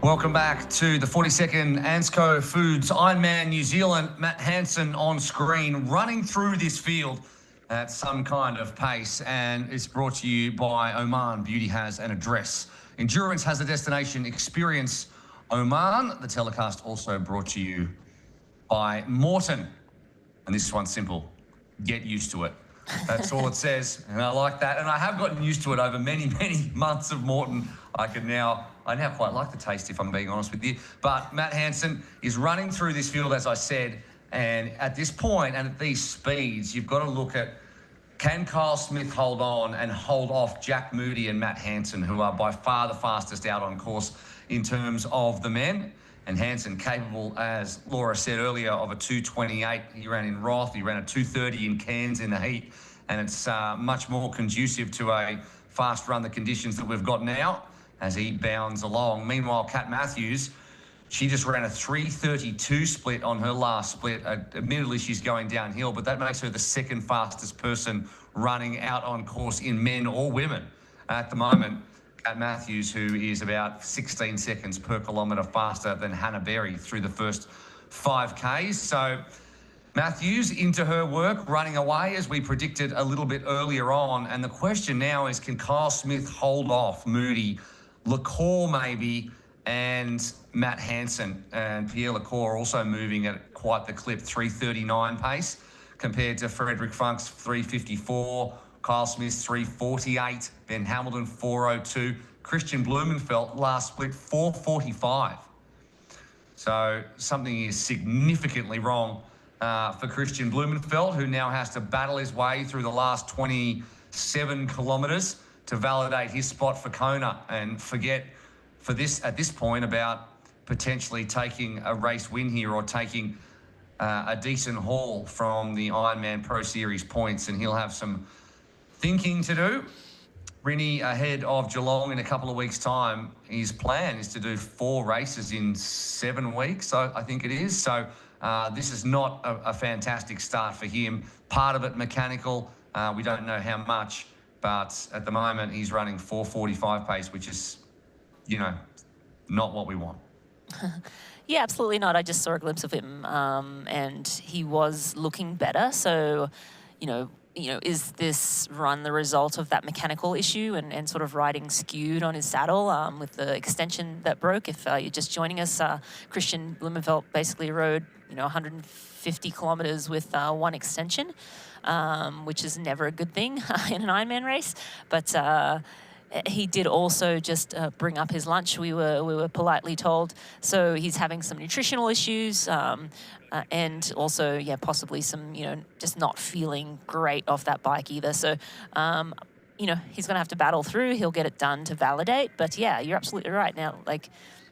Welcome back to the 42nd ANZCO Foods Ironman New Zealand. Matt Hansen on screen, running through this field at some kind of pace, and it's brought to you by Oman. Beauty has an address. Endurance has a destination. Experience Oman. The telecast also brought to you by Morton. And this one's simple. Get used to it. That's all it says, and I like that. And I have gotten used to it over many, many months of Moreton. I now quite like the taste, if I'm being honest with you. But Matt Hansen is running through this field, as I said, and at this point and at these speeds, you've got to look at, can Kyle Smith hold on and hold off Jack Moody and Matt Hansen, who are by far the fastest out on course in terms of the men? And Hansen capable, as Laura said earlier, of a 2:28. He ran in Roth, he ran a 2:30 in Cairns in the heat, and it's much more conducive to a fast run, the conditions that we've got now, as he bounds along. Meanwhile, Kat Matthews, she just ran a 3:32 split on her last split. Admittedly, she's going downhill, but that makes her the second fastest person running out on course in men or women at the moment. Kat Matthews, who is about 16 seconds per kilometre faster than Hannah Berry through the first 5Ks. So Matthews into her work, running away as we predicted a little bit earlier on. And the question now is, can Kyle Smith hold off Moody, LaCour maybe, and Matt Hansen? And Pierre LaCour also moving at quite the clip, 3:39 pace compared to Frederick Funk's 3:54. Kyle Smith 3:48, Ben Hamilton 4:02, Christian Blumenfeld last split 4:45. So something is significantly wrong for Christian Blumenfeld, who now has to battle his way through the last 27 kilometres to validate his spot for Kona, and forget at this point about potentially taking a race win here or taking a decent haul from the Ironman Pro Series points, and he'll have some thinking to do. Rinny ahead of Geelong in a couple of weeks' time. His plan is to do 4 races in 7 weeks, I think it is. So this is not a fantastic start for him. Part of it mechanical. We don't know how much, but at the moment he's running 4:45 pace, which is, not what we want. Yeah, absolutely not. I just saw a glimpse of him, and he was looking better. So, is this run the result of that mechanical issue and sort of riding skewed on his saddle with the extension that broke? If you're just joining us, Christian Blumenfeld basically rode 150 kilometres with one extension, which is never a good thing in an Ironman race. But he did also just bring up his lunch, we were politely told. So he's having some nutritional issues, and also, possibly some, just not feeling great off that bike either. So, he's going to have to battle through. He'll get it done to validate. But yeah, you're absolutely right. Now,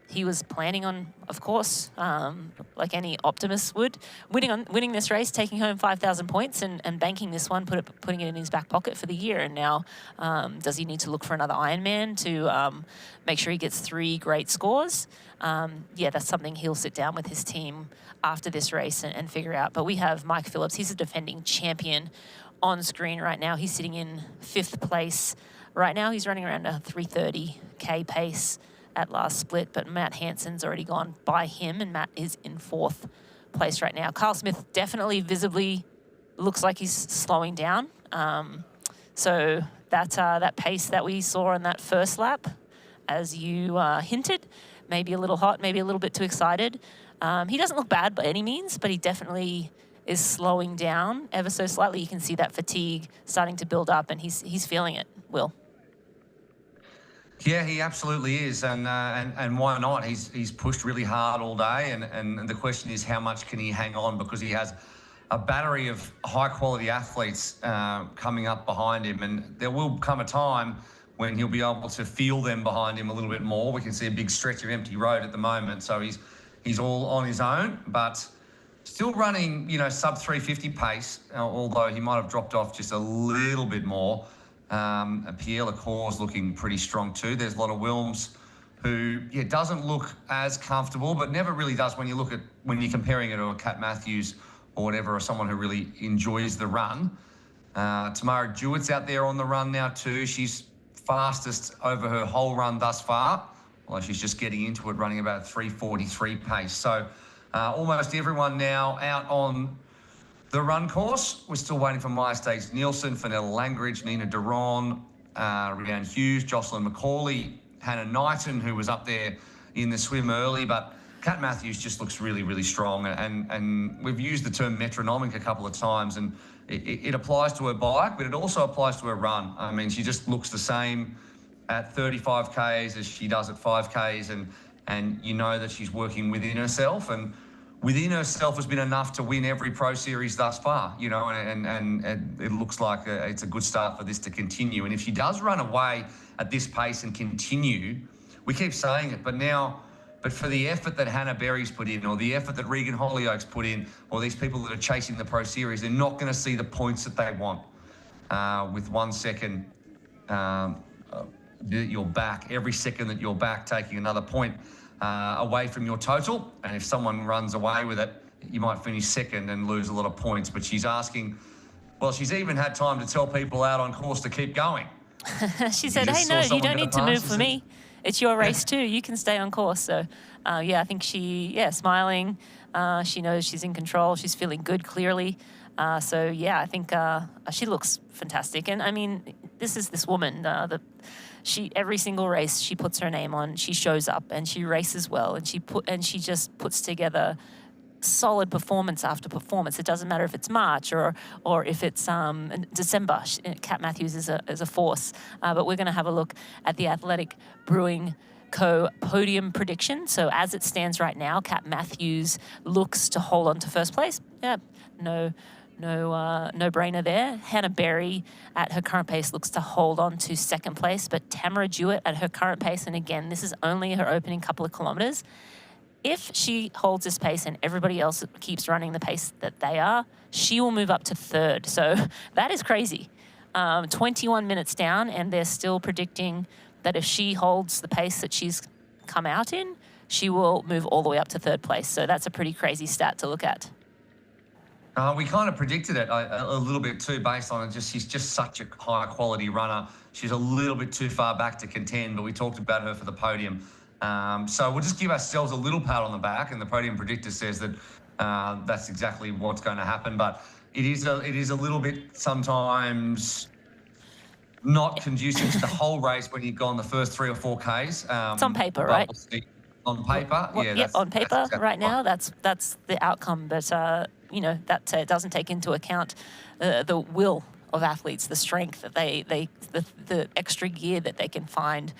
he was planning on, of course, like any optimist would, winning this race, taking home 5,000 points and banking this one, putting it in his back pocket for the year. And now, does he need to look for another Ironman to make sure he gets 3 great scores? That's something he'll sit down with his team after this race and figure out. But we have Mike Phillips. He's a defending champion on screen right now. He's sitting in 5th place right now. He's running around a 3:30K pace at last split, but Matt Hansen's already gone by him, and Matt is in 4th place right now. Kyle Smith definitely visibly looks like he's slowing down. So that pace that we saw on that first lap, as you hinted, maybe a little hot, maybe a little bit too excited. He doesn't look bad by any means, but he definitely is slowing down ever so slightly. You can see that fatigue starting to build up, and he's feeling it, Will. Yeah, he absolutely is, and why not? He's pushed really hard all day, and the question is, how much can he hang on, because he has a battery of high-quality athletes coming up behind him, and there will come a time when he'll be able to feel them behind him a little bit more. We can see a big stretch of empty road at the moment, so he's all on his own, but still running, sub 350 pace, although he might have dropped off just a little bit more. Pierre LaCour's looking pretty strong too. There's a lot of Wilms who doesn't look as comfortable, but never really does when you're comparing it to a Kat Matthews or whatever, or someone who really enjoys the run. Tamara Jewett's out there on the run now too. She's fastest over her whole run thus far, although she's just getting into it, running about 3:43 pace. So almost everyone now out on the run course. We're still waiting for Maya Stakes Nielsen, Fenella Langridge, Nina Duron, Rhiannon Hughes, Jocelyn McCauley, Hannah Knighton, who was up there in the swim early, but Kat Matthews just looks really, really strong, and we've used the term metronomic a couple of times, and it applies to her bike, but it also applies to her run. I mean, she just looks the same at 35 Ks as she does at 5 Ks, and you know that she's working within herself, and within herself has been enough to win every Pro Series thus far, you know, and it looks like it's a good start for this to continue. And if she does run away at this pace and continue, we keep saying it, but for the effort that Hannah Berry's put in, or the effort that Regan Hollyoaks put in, or these people that are chasing the Pro Series, they're not going to see the points that they want with 1 second that you're back. Every second that you're back, taking another point away from your total, and if someone runs away with it, you might finish second and lose a lot of points. But she's asking, well, she's even had time to tell people out on course to keep going. She said, hey, no, you don't need to move for me. It's your race too. You can stay on course. So, yeah, I think smiling. She knows she's in control. She's feeling good, clearly. So, yeah, I think she looks fantastic. And, I mean, this woman, every single race she puts her name on, she shows up and she races well, and she just puts together solid performance after performance. It doesn't matter if it's March or if it's December. Kat Matthews is a force. But we're going to have a look at the Athletic Brewing Co podium prediction. So as it stands right now, Kat Matthews looks to hold on to first place. Yeah, no brainer there. Hannah Berry at her current pace looks to hold on to second place, but Tamara Jewett at her current pace, and again, this is only her opening couple of kilometres. If she holds this pace and everybody else keeps running the pace that they are, she will move up to third. So that is crazy. 21 minutes down, and they're still predicting that if she holds the pace that she's come out in, she will move all the way up to third place. So that's a pretty crazy stat to look at. We kind of predicted it a little bit too, based on it. She's just such a high quality runner. She's a little bit too far back to contend, but we talked about her for the podium. So we'll just give ourselves a little pat on the back, and the podium predictor says that that's exactly what's going to happen. But it is a little bit sometimes not conducive to the whole race when you've gone the first 3 or 4 Ks. It's on paper, right? On paper, well, yeah. On paper, exactly right now, that's the outcome. But that doesn't take into account the will of athletes, the strength that the extra gear that they can find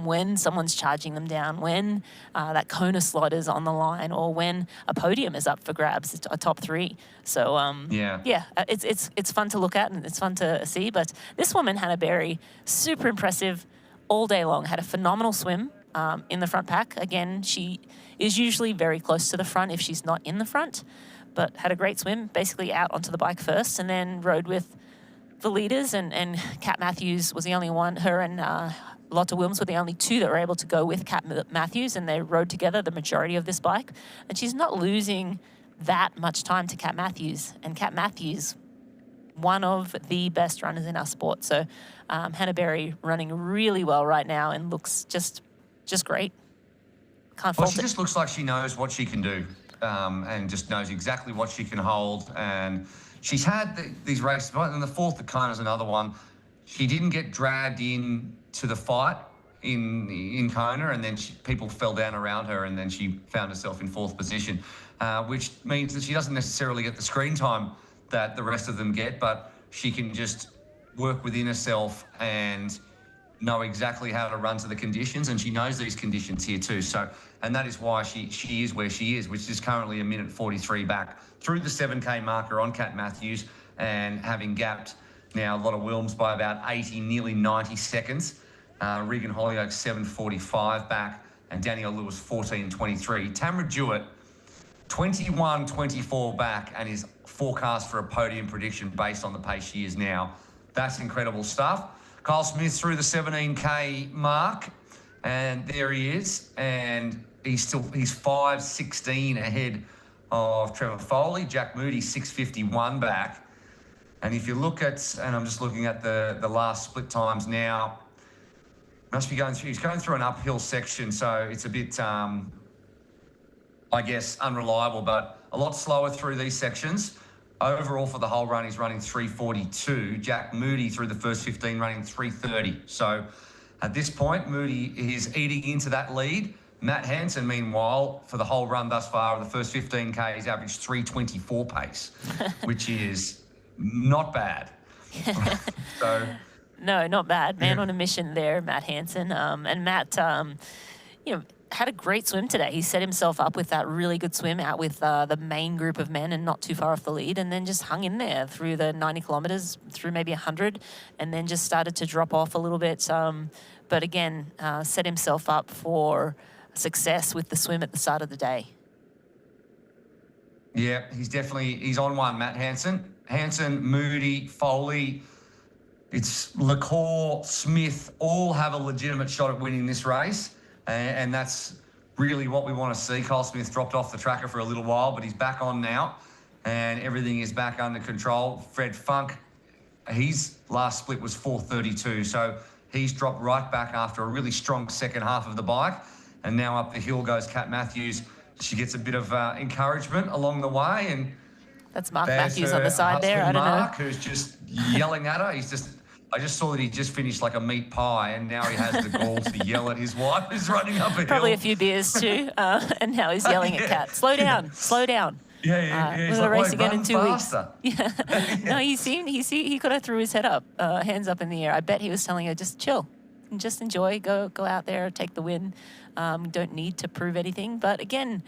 when someone's charging them down, when that Kona slot is on the line, or when a podium is up for grabs, a top 3. So it's fun to look at and it's fun to see. But this woman, Hannah Berry, super impressive all day long. Had a phenomenal swim in the front pack. Again, she is usually very close to the front if she's not in the front, but had a great swim, basically out onto the bike first, and then rode with the leaders, and Kat Matthews was the only one. Her and Lotte Wilms were the only 2 that were able to go with Kat Matthews, and they rode together the majority of this bike. And she's not losing that much time to Kat Matthews. And Kat Matthews, one of the best runners in our sport. So Hannah Berry running really well right now and looks just great. Can't fault it. She just looks like she knows what she can do, and just knows exactly what she can hold. And she's had these races, and the 4th at Kona is another one. She didn't get dragged in to the fight in Kona, and then people fell down around her, and then she found herself in 4th position, which means that she doesn't necessarily get the screen time that the rest of them get, but she can just work within herself and know exactly how to run to the conditions, and she knows these conditions here too. So, and that is why she is where she is, which is currently a minute 43 back through the 7K marker on Kat Matthews, and having gapped now Lotte Wilms by about 80, nearly 90 seconds. Regan Hollyoaks 7:45 back, and Danielle Lewis 14:23. Tamara Jewett 21:24 back, and is forecast for a podium prediction based on the pace she is now. That's incredible stuff. Kyle Smith through the 17K mark, and there he is, and he's 5:16 ahead of Trevor Foley. Jack Moody 6:51 back. And if you look at, and I'm just looking at the last split times now, he's going through an uphill section, so it's a bit, I guess, unreliable, but a lot slower through these sections. Overall for the whole run, he's running 3:42. Jack Moody through the first 15 running 3:30. So at this point, Moody is eating into that lead. Matt Hansen, meanwhile, for the whole run thus far, the first 15K, he's averaged 3:24 pace, which is not bad. So, no, not bad. Man on a mission there, Matt Hansen. And Matt, had a great swim today. He set himself up with that really good swim out with the main group of men and not too far off the lead, and then just hung in there through the 90 kilometers, through maybe 100, and then just started to drop off a little bit. But again, set himself up for success with the swim at the start of the day. Yeah, he's on one, Matt Hansen. Hansen, Moody, Foley, it's LaCour, Smith, all have a legitimate shot at winning this race. And that's really what we want to see. Kyle Smith dropped off the tracker for a little while, but he's back on now, and everything is back under control. Fred Funk, his last split was 4:32, so he's dropped right back after a really strong second half of the bike. And now up the hill goes Kat Matthews. She gets a bit of encouragement along the way, and that's Mark Matthews on the side there. I don't Mark, know who's just yelling at her. I just saw that he just finished like a meat pie, and now he has the gall to yell at his wife who's running up a hill. Probably a few beers too, and now he's yelling at Kat. Slow down. Yeah. We're He's gonna like, race again in 2 faster. weeks. Yeah. No, he kind of threw his head up, hands up in the air. I bet he was telling her, just chill and just enjoy. Go out there, take the win. Don't need to prove anything. But again,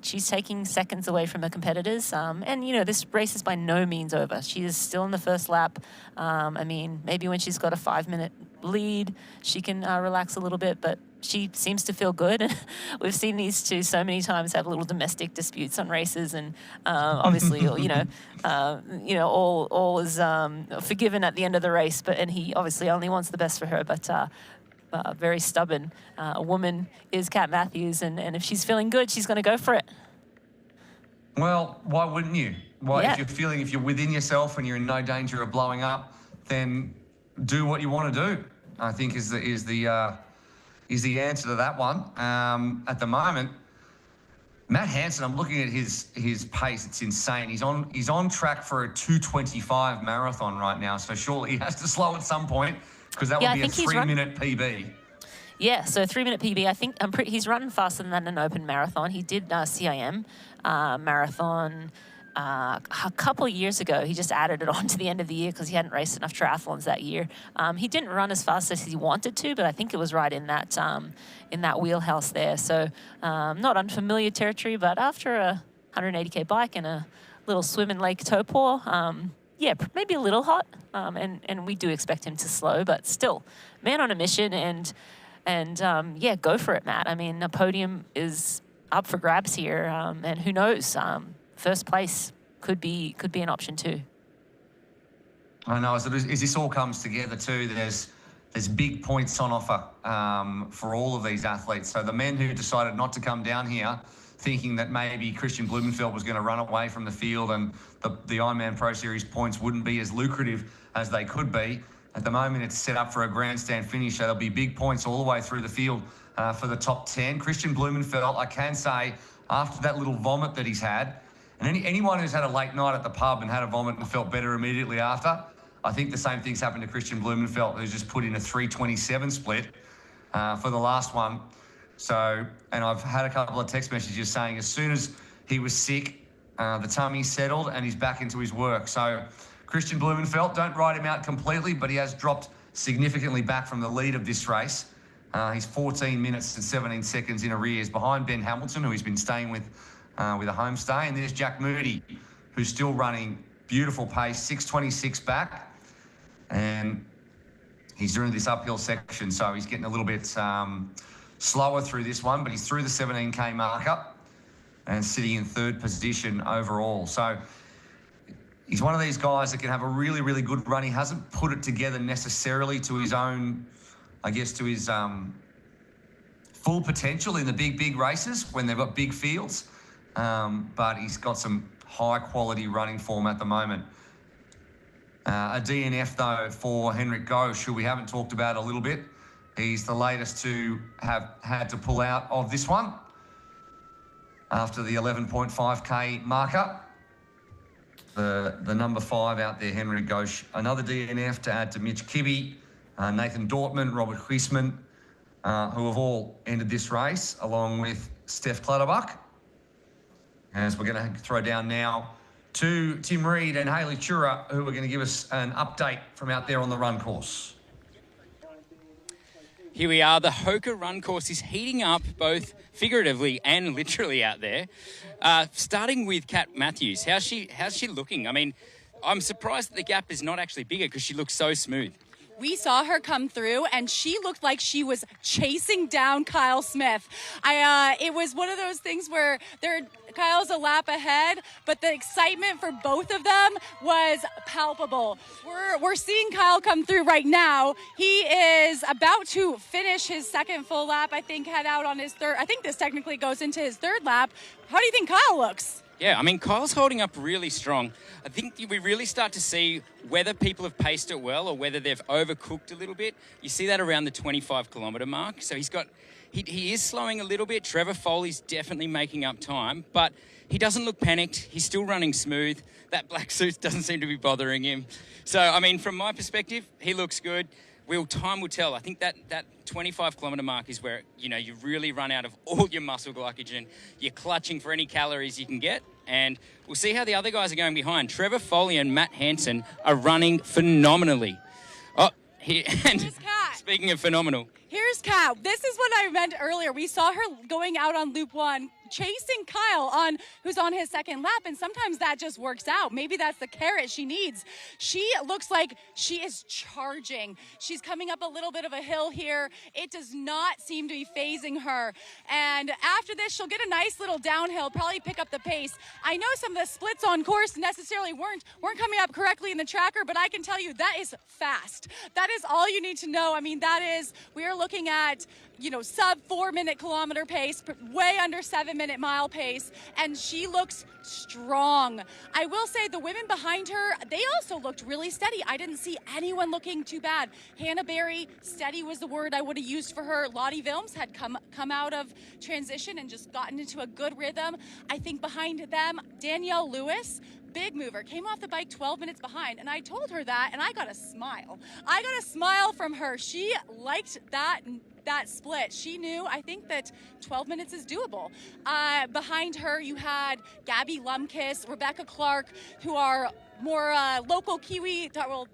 she's taking seconds away from her competitors. And, this race is by no means over. She is still in the first lap. Maybe when she's got a 5-minute lead, she can relax a little bit, but she seems to feel good. And we've seen these two so many times have little domestic disputes on races. And obviously, all is forgiven at the end of the race. And he obviously only wants the best for her. But very stubborn woman is Kat Matthews, and if she's feeling good, she's going to go for it. Well, why wouldn't you? Why, Yeah. if you're within yourself and you're in no danger of blowing up, then do what you want to do, I think is the answer to that one. At the moment, Matt Hansen, I'm looking at his pace. It's insane. He's on track for a 2:25 marathon right now. So surely he has to slow at some point, because that would be a 3-minute PB. Yeah, so 3-minute PB. I think he's running faster than an open marathon. He did CIM marathon a couple of years ago. He just added it on to the end of the year because he hadn't raced enough triathlons that year. He didn't run as fast as he wanted to, but I think it was right in that wheelhouse there. So not unfamiliar territory, but after a 180K bike and a little swim in Lake Taupo, yeah, maybe a little hot, and we do expect him to slow, but still, man on a mission, and yeah, go for it, Matt. A podium is up for grabs here, and who knows, first place could be an option too. I know, as this all comes together too, there's big points on offer for all of these athletes. So the men who decided not to come down here, thinking that maybe Christian Blumenfeld was going to run away from the field and the Ironman Pro Series points wouldn't be as lucrative as they could be. At the moment, it's set up for a grandstand finish, so there'll be big points all the way through the field for the top 10. Christian Blumenfeld, I can say, after that little vomit that he's had, and anyone who's had a late night at the pub and had a vomit and felt better immediately after, I think the same thing's happened to Christian Blumenfeld, who's just put in a 3:27 split for the last one. So, and I've had a couple of text messages saying as soon as he was sick, the tummy settled and he's back into his work. So Christian Blumenfeld, don't write him out completely, but he has dropped significantly back from the lead of this race. He's 14 minutes and 17 seconds in arrears behind Ben Hamilton, who he's been staying with a home stay. And there's Jack Moody, who's still running beautiful pace, 6:26 back. And he's doing this uphill section, so he's getting a little bit slower through this one, but he's through the 17K marker and sitting in third position overall. So he's one of these guys that can have a really, really good run. He hasn't put it together necessarily to his own, I guess, to his full potential in the big races when they've got big fields. But he's got some high quality running form at the moment. A DNF though for Henrik Gauche, who we haven't talked about a little bit. He's the latest to have had to pull out of this one after the 11.5K marker. The number 5 out there, Henrik Gauche. Another DNF to add to Mitch Kibbe, Nathan Dortmund, Robert Huisman, who have all ended this race, along with Steph Clutterbuck. As we're going to throw down now to Tim Reed and Hayley Chura, who are going to give us an update from out there on the run course. Here we are. The Hoka run course is heating up both figuratively and literally out there. Starting with Kat Matthews. How's she looking? I mean, I'm surprised that the gap is not actually bigger because she looks so smooth. We saw her come through, and she looked like she was chasing down Kyle Smith. It was one of those things where Kyle's a lap ahead, but the excitement for both of them was palpable. We're seeing Kyle come through right now. He is about to finish his second full lap, I think, head out on his third. I think this technically goes into his third lap. How do you think Kyle looks? Yeah, I mean, Kyle's holding up really strong. I think we really start to see whether people have paced it well or whether they've overcooked a little bit. You see that around the 25-kilometre mark. So he is slowing a little bit. Trevor Foley's definitely making up time, but he doesn't look panicked. He's still running smooth. That black suit doesn't seem to be bothering him. So, I mean, from my perspective, he looks good. Time will tell. I think that 25-kilometre mark is where, you really run out of all your muscle glycogen. You're clutching for any calories you can get, and we'll see how the other guys are going behind. Trevor Foley and Matt Hansen are running phenomenally. Speaking of phenomenal. Here's Kat. This is what I meant earlier. We saw her going out on loop one, chasing Kyle who's on his second lap, and sometimes that just works out. Maybe that's the carrot she needs. She looks like she is charging. She's coming up a little bit of a hill here. It does not seem to be phasing her. And after this, she'll get a nice little downhill, probably pick up the pace. I know some of the splits on course necessarily weren't coming up correctly in the tracker, but I can tell you that is fast. That is all you need to know. I mean, we are looking at, sub 4-minute kilometer pace, way under 7-minute mile pace, and she looks strong. I will say the women behind her, they also looked really steady. I didn't see anyone looking too bad. Hannah Berry, steady was the word I would have used for her. Lottie Vilms had come out of transition and just gotten into a good rhythm. I think behind them, Danielle Lewis, big mover, came off the bike 12 minutes behind, and I told her that, and I got a smile. I got a smile from her. She liked that split. She knew, I think, that 12 minutes is doable. Behind her, you had Gabby Lumkiss, Rebecca Clark, who are more local Kiwi. Well,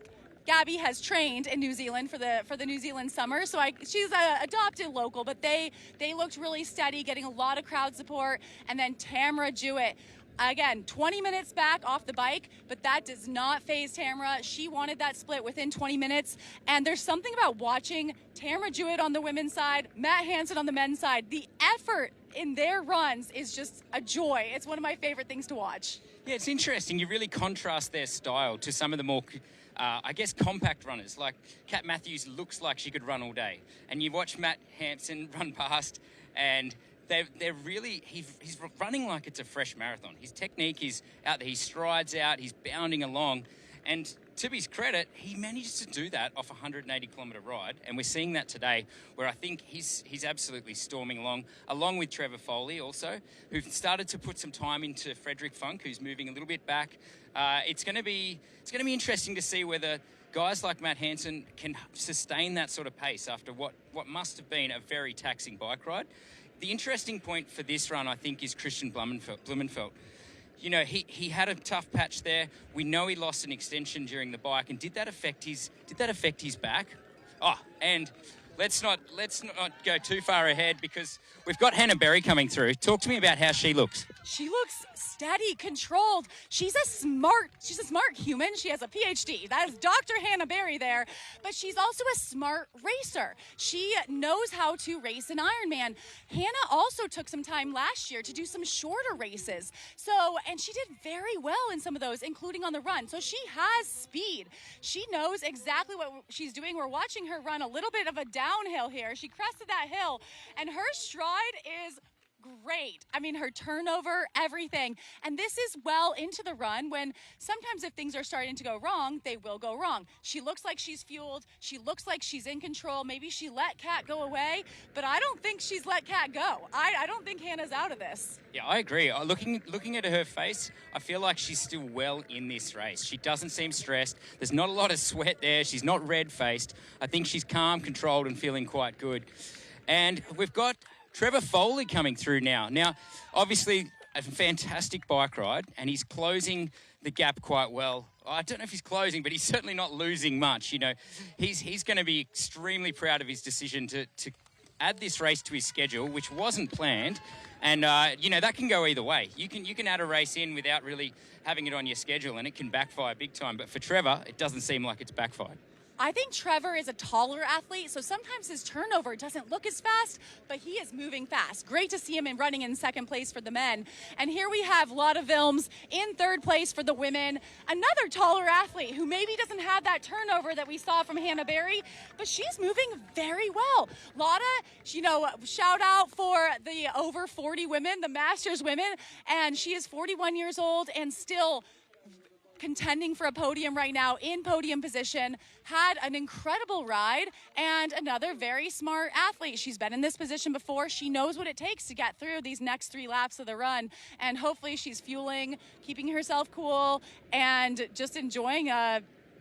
Gabby has trained in New Zealand for the New Zealand summer, so she's adopted local, but they looked really steady, getting a lot of crowd support. And then Tamara Jewett, again, 20 minutes back off the bike, but that does not faze Tamara. She wanted that split within 20 minutes. And there's something about watching Tamara Jewett on the women's side, Matt Hansen on the men's side. The effort in their runs is just a joy. It's one of my favorite things to watch. Yeah, it's interesting. You really contrast their style to some of the more, compact runners. Like Kat Matthews looks like she could run all day. And you watch Matt Hansen run past, and they're really, he's running like it's a fresh marathon. His technique is out there. He strides out, he's bounding along. And to his credit, he manages to do that off a 180-kilometre ride. And we're seeing that today, where I think he's absolutely storming along with Trevor Foley also, who started to put some time into Frederick Funk, who's moving a little bit back. It's going to be interesting to see whether guys like Matt Hansen can sustain that sort of pace after what must have been a very taxing bike ride. The interesting point for this run, I think, is Christian Blumenfeld. He had a tough patch there. We know he lost an extension during the bike, and did that affect his back? Oh, and let's not go too far ahead, because we've got Hannah Berry coming through. Talk to me about how she looks. She looks steady, controlled. She's a smart human. She has a PhD. That is Dr. Hannah Berry there. But she's also a smart racer. She knows how to race an Ironman. Hannah also took some time last year to do some shorter races. And she did very well in some of those, including on the run. So she has speed. She knows exactly what she's doing. We're watching her run a little bit of a downhill here. She crested that hill, and her stride is great. I mean, her turnover, everything. And this is well into the run, when sometimes if things are starting to go wrong, they will go wrong. She looks like she's fueled. She looks like she's in control. Maybe she let Kat go away, but I don't think she's let Kat go. I don't think Hannah's out of this. Yeah, I agree. Looking at her face, I feel like she's still well in this race. She doesn't seem stressed. There's not a lot of sweat there. She's not red-faced. I think she's calm, controlled, and feeling quite good. And we've got Trevor Foley coming through now. Now, obviously, a fantastic bike ride, and he's closing the gap quite well. I don't know if he's closing, but he's certainly not losing much. You know, he's going to be extremely proud of his decision to add this race to his schedule, which wasn't planned. And, you know, that can go either way. You can add a race in without really having it on your schedule, and it can backfire big time. But for Trevor, it doesn't seem like it's backfired. I think Trevor is a taller athlete, so sometimes his turnover doesn't look as fast, but he is moving fast. Great to see him running in second place for the men. And here we have Lotta Vilms in third place for the women. Another taller athlete who maybe doesn't have that turnover that we saw from Hannah Berry, but she's moving very well. Lotta, you know, shout out for the over 40 women, the Masters women, and she is 41 years old and still contending for a podium right now, in podium position, had an incredible ride, and another very smart athlete. She's been in this position before. She knows what it takes to get through these next 3 laps of the run, and hopefully she's fueling, keeping herself cool, and just enjoying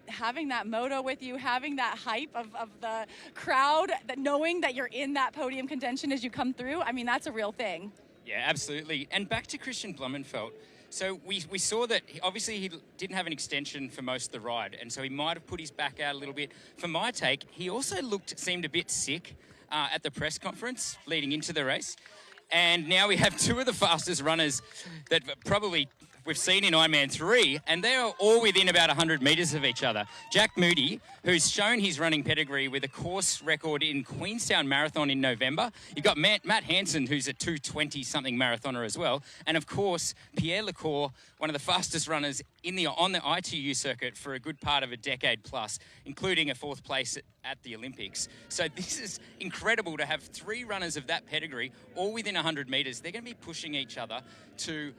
having that moto with you, having that hype of the crowd, that knowing that you're in that podium contention as you come through. I mean, that's a real thing. Yeah, absolutely. And back to Christian Blumenfeld. So we saw that obviously he didn't have an extension for most of the ride, and so he might have put his back out a little bit. For my take, he also seemed a bit sick at the press conference leading into the race. And now we have 2 of the fastest runners that probably we've seen in Ironman 3, and they are all within about 100 metres of each other. Jack Moody, who's shown his running pedigree with a course record in Queenstown Marathon in November. You've got Matt Hansen, who's a 2:20-something marathoner as well. And, of course, Pierre Lecour, one of the fastest runners on the ITU circuit for a good part of a decade plus, including a 4th place at the Olympics. So this is incredible to have 3 runners of that pedigree all within 100 metres. They're going to be pushing each other to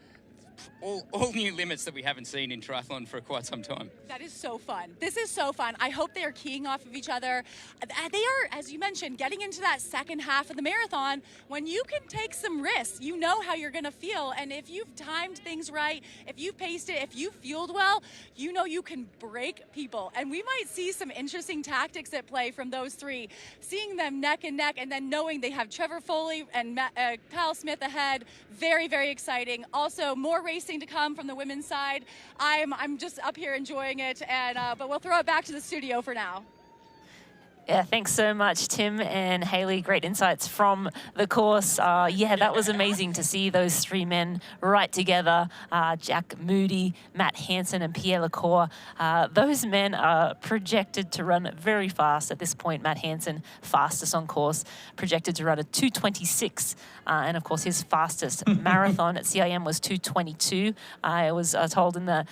all new limits that we haven't seen in triathlon for quite some time. That is so fun. This is so fun. I hope they are keying off of each other. They are, as you mentioned, getting into that second half of the marathon. When you can take some risks, you know how you're going to feel. And if you've timed things right, if you've paced it, if you fueled well, you know you can break people. And we might see some interesting tactics at play from those 3. Seeing them neck and neck, and then knowing they have Trevor Foley and Kyle Smith ahead. Very, very exciting. Also, more racing to come from the women's side. I'm just up here enjoying it, and but we'll throw it back to the studio for now. Yeah, thanks so much, Tim and Haley. Great insights from the course. Yeah, that was amazing to see those 3 men right together. Jack Moody, Matt Hansen, and Pierre Lecour. Those men are projected to run very fast at this point. Matt Hansen, fastest on course, projected to run a 2:26. And, of course, his fastest marathon at CIM was 2:22. I was told in the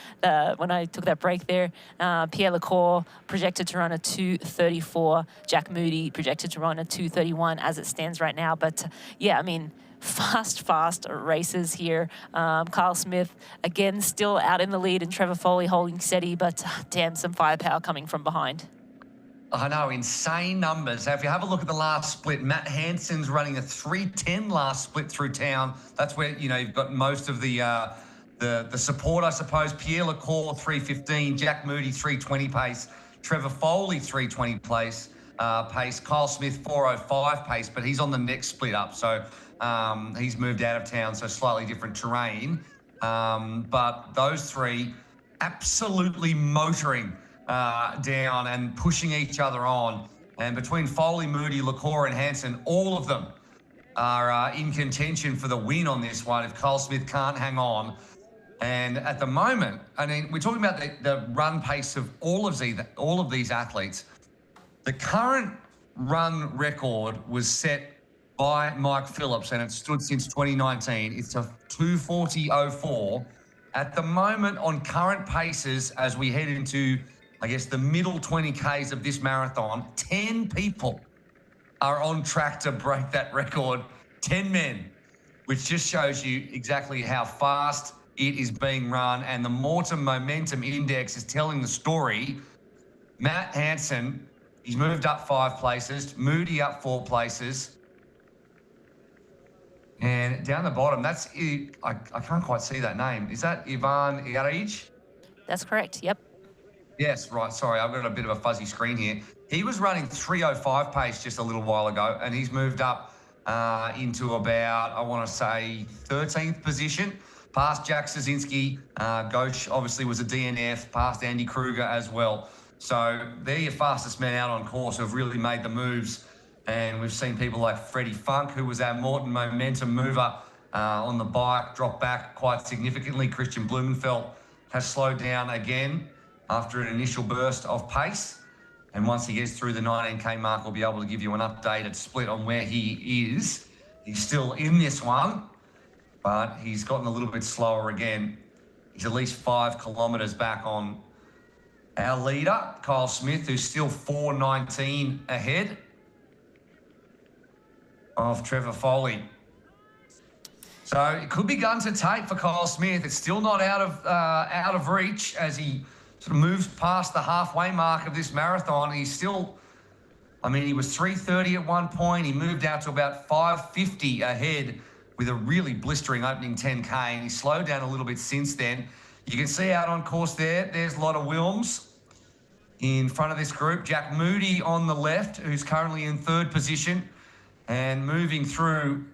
when I took that break there, Pierre Lecour projected to run a 2:34. Jack Moody projected to run a 2:31 as it stands right now. But yeah, I mean, fast races here. Kyle Smith, again, still out in the lead, and Trevor Foley holding steady, but damn, some firepower coming from behind. I know, insane numbers. Now, if you have a look at the last split, Matt Hansen's running a 3:10 last split through town. That's where, you know, you've got most of the support, I suppose. Pierre Lecour, 3:15. Jack Moody, 3:20 pace. Trevor Foley, 3:20 pace. Kyle Smith, 4:05 pace, but he's on the next split up. So he's moved out of town, so slightly different terrain. But those 3 absolutely motoring down and pushing each other on. And between Foley, Moody, Lecour, and Hansen, all of them are in contention for the win on this one if Kyle Smith can't hang on. And at the moment, I mean, we're talking about the run pace of all of these athletes. The current run record was set by Mike Phillips, and it's stood since 2019. It's a 2:40.04. At the moment, on current paces, as we head into, I guess, the middle 20Ks of this marathon, 10 people are on track to break that record. 10 men, which just shows you exactly how fast it is being run, and the Morton Momentum Index is telling the story. Matt Hansen, he's moved up 5 places. Moody up 4 places. And down the bottom, that's, I can't quite see that name. Is that Ivan Yarij? That's correct, yep. Yes, right. Sorry, I've got a bit of a fuzzy screen here. He was running 3:05 pace just a little while ago, and he's moved up into about, I want to say, 13th position, past Jack Szynski. Ghosh obviously was a DNF, past Andy Kruger as well. So they're your fastest men out on course who have really made the moves. And we've seen people like Freddie Funk, who was our Morton momentum mover on the bike, drop back quite significantly. Christian Blumenfeld has slowed down again after an initial burst of pace. And once he gets through the 19K mark, we'll be able to give you an updated split on where he is. He's still in this one, but he's gotten a little bit slower again. He's at least 5 kilometres back on our leader, Kyle Smith, who's still 4:19 ahead of Trevor Foley. So it could be guns to take for Kyle Smith. It's still not out of reach as he sort of moves past the halfway mark of this marathon. He's still, I mean, he was 3:30 at one point. He moved out to about 5:50 ahead with a really blistering opening 10K, and he slowed down a little bit since then. You can see out on course there's Lotta Wilms in front of this group. Jack Moody on the left, who's currently in 3rd position. And moving through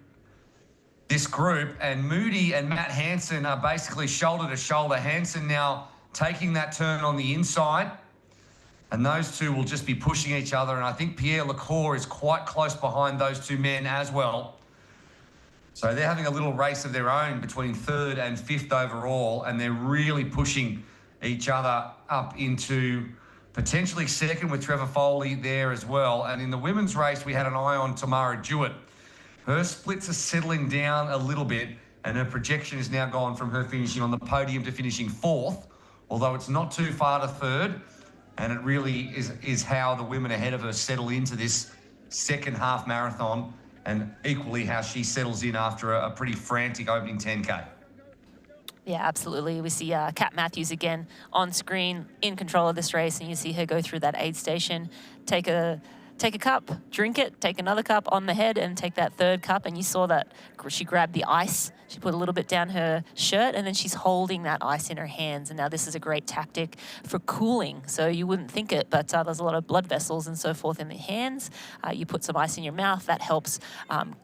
this group, and Moody and Matt Hansen are basically shoulder to shoulder. Hansen now taking that turn on the inside, and those two will just be pushing each other. And I think Pierre Lecour is quite close behind those two men as well. So they're having a little race of their own between 3rd and 5th overall, and they're really pushing each other up into potentially 2nd with Trevor Foley there as well. And in the women's race, we had an eye on Tamara Jewett. Her splits are settling down a little bit, and her projection is now gone from her finishing on the podium to finishing 4th, although it's not too far to 3rd. And it really is how the women ahead of her settle into this second half marathon, and equally how she settles in after a pretty frantic opening 10K. Yeah, absolutely. We see Kat Matthews again on screen in control of this race, and you see her go through that aid station, take a cup, drink it, take another cup on the head, and take that 3rd cup. And you saw that she grabbed the ice. She put a little bit down her shirt, and then she's holding that ice in her hands. And now this is a great tactic for cooling. So you wouldn't think it, but there's a lot of blood vessels and so forth in the hands. You put some ice in your mouth, that helps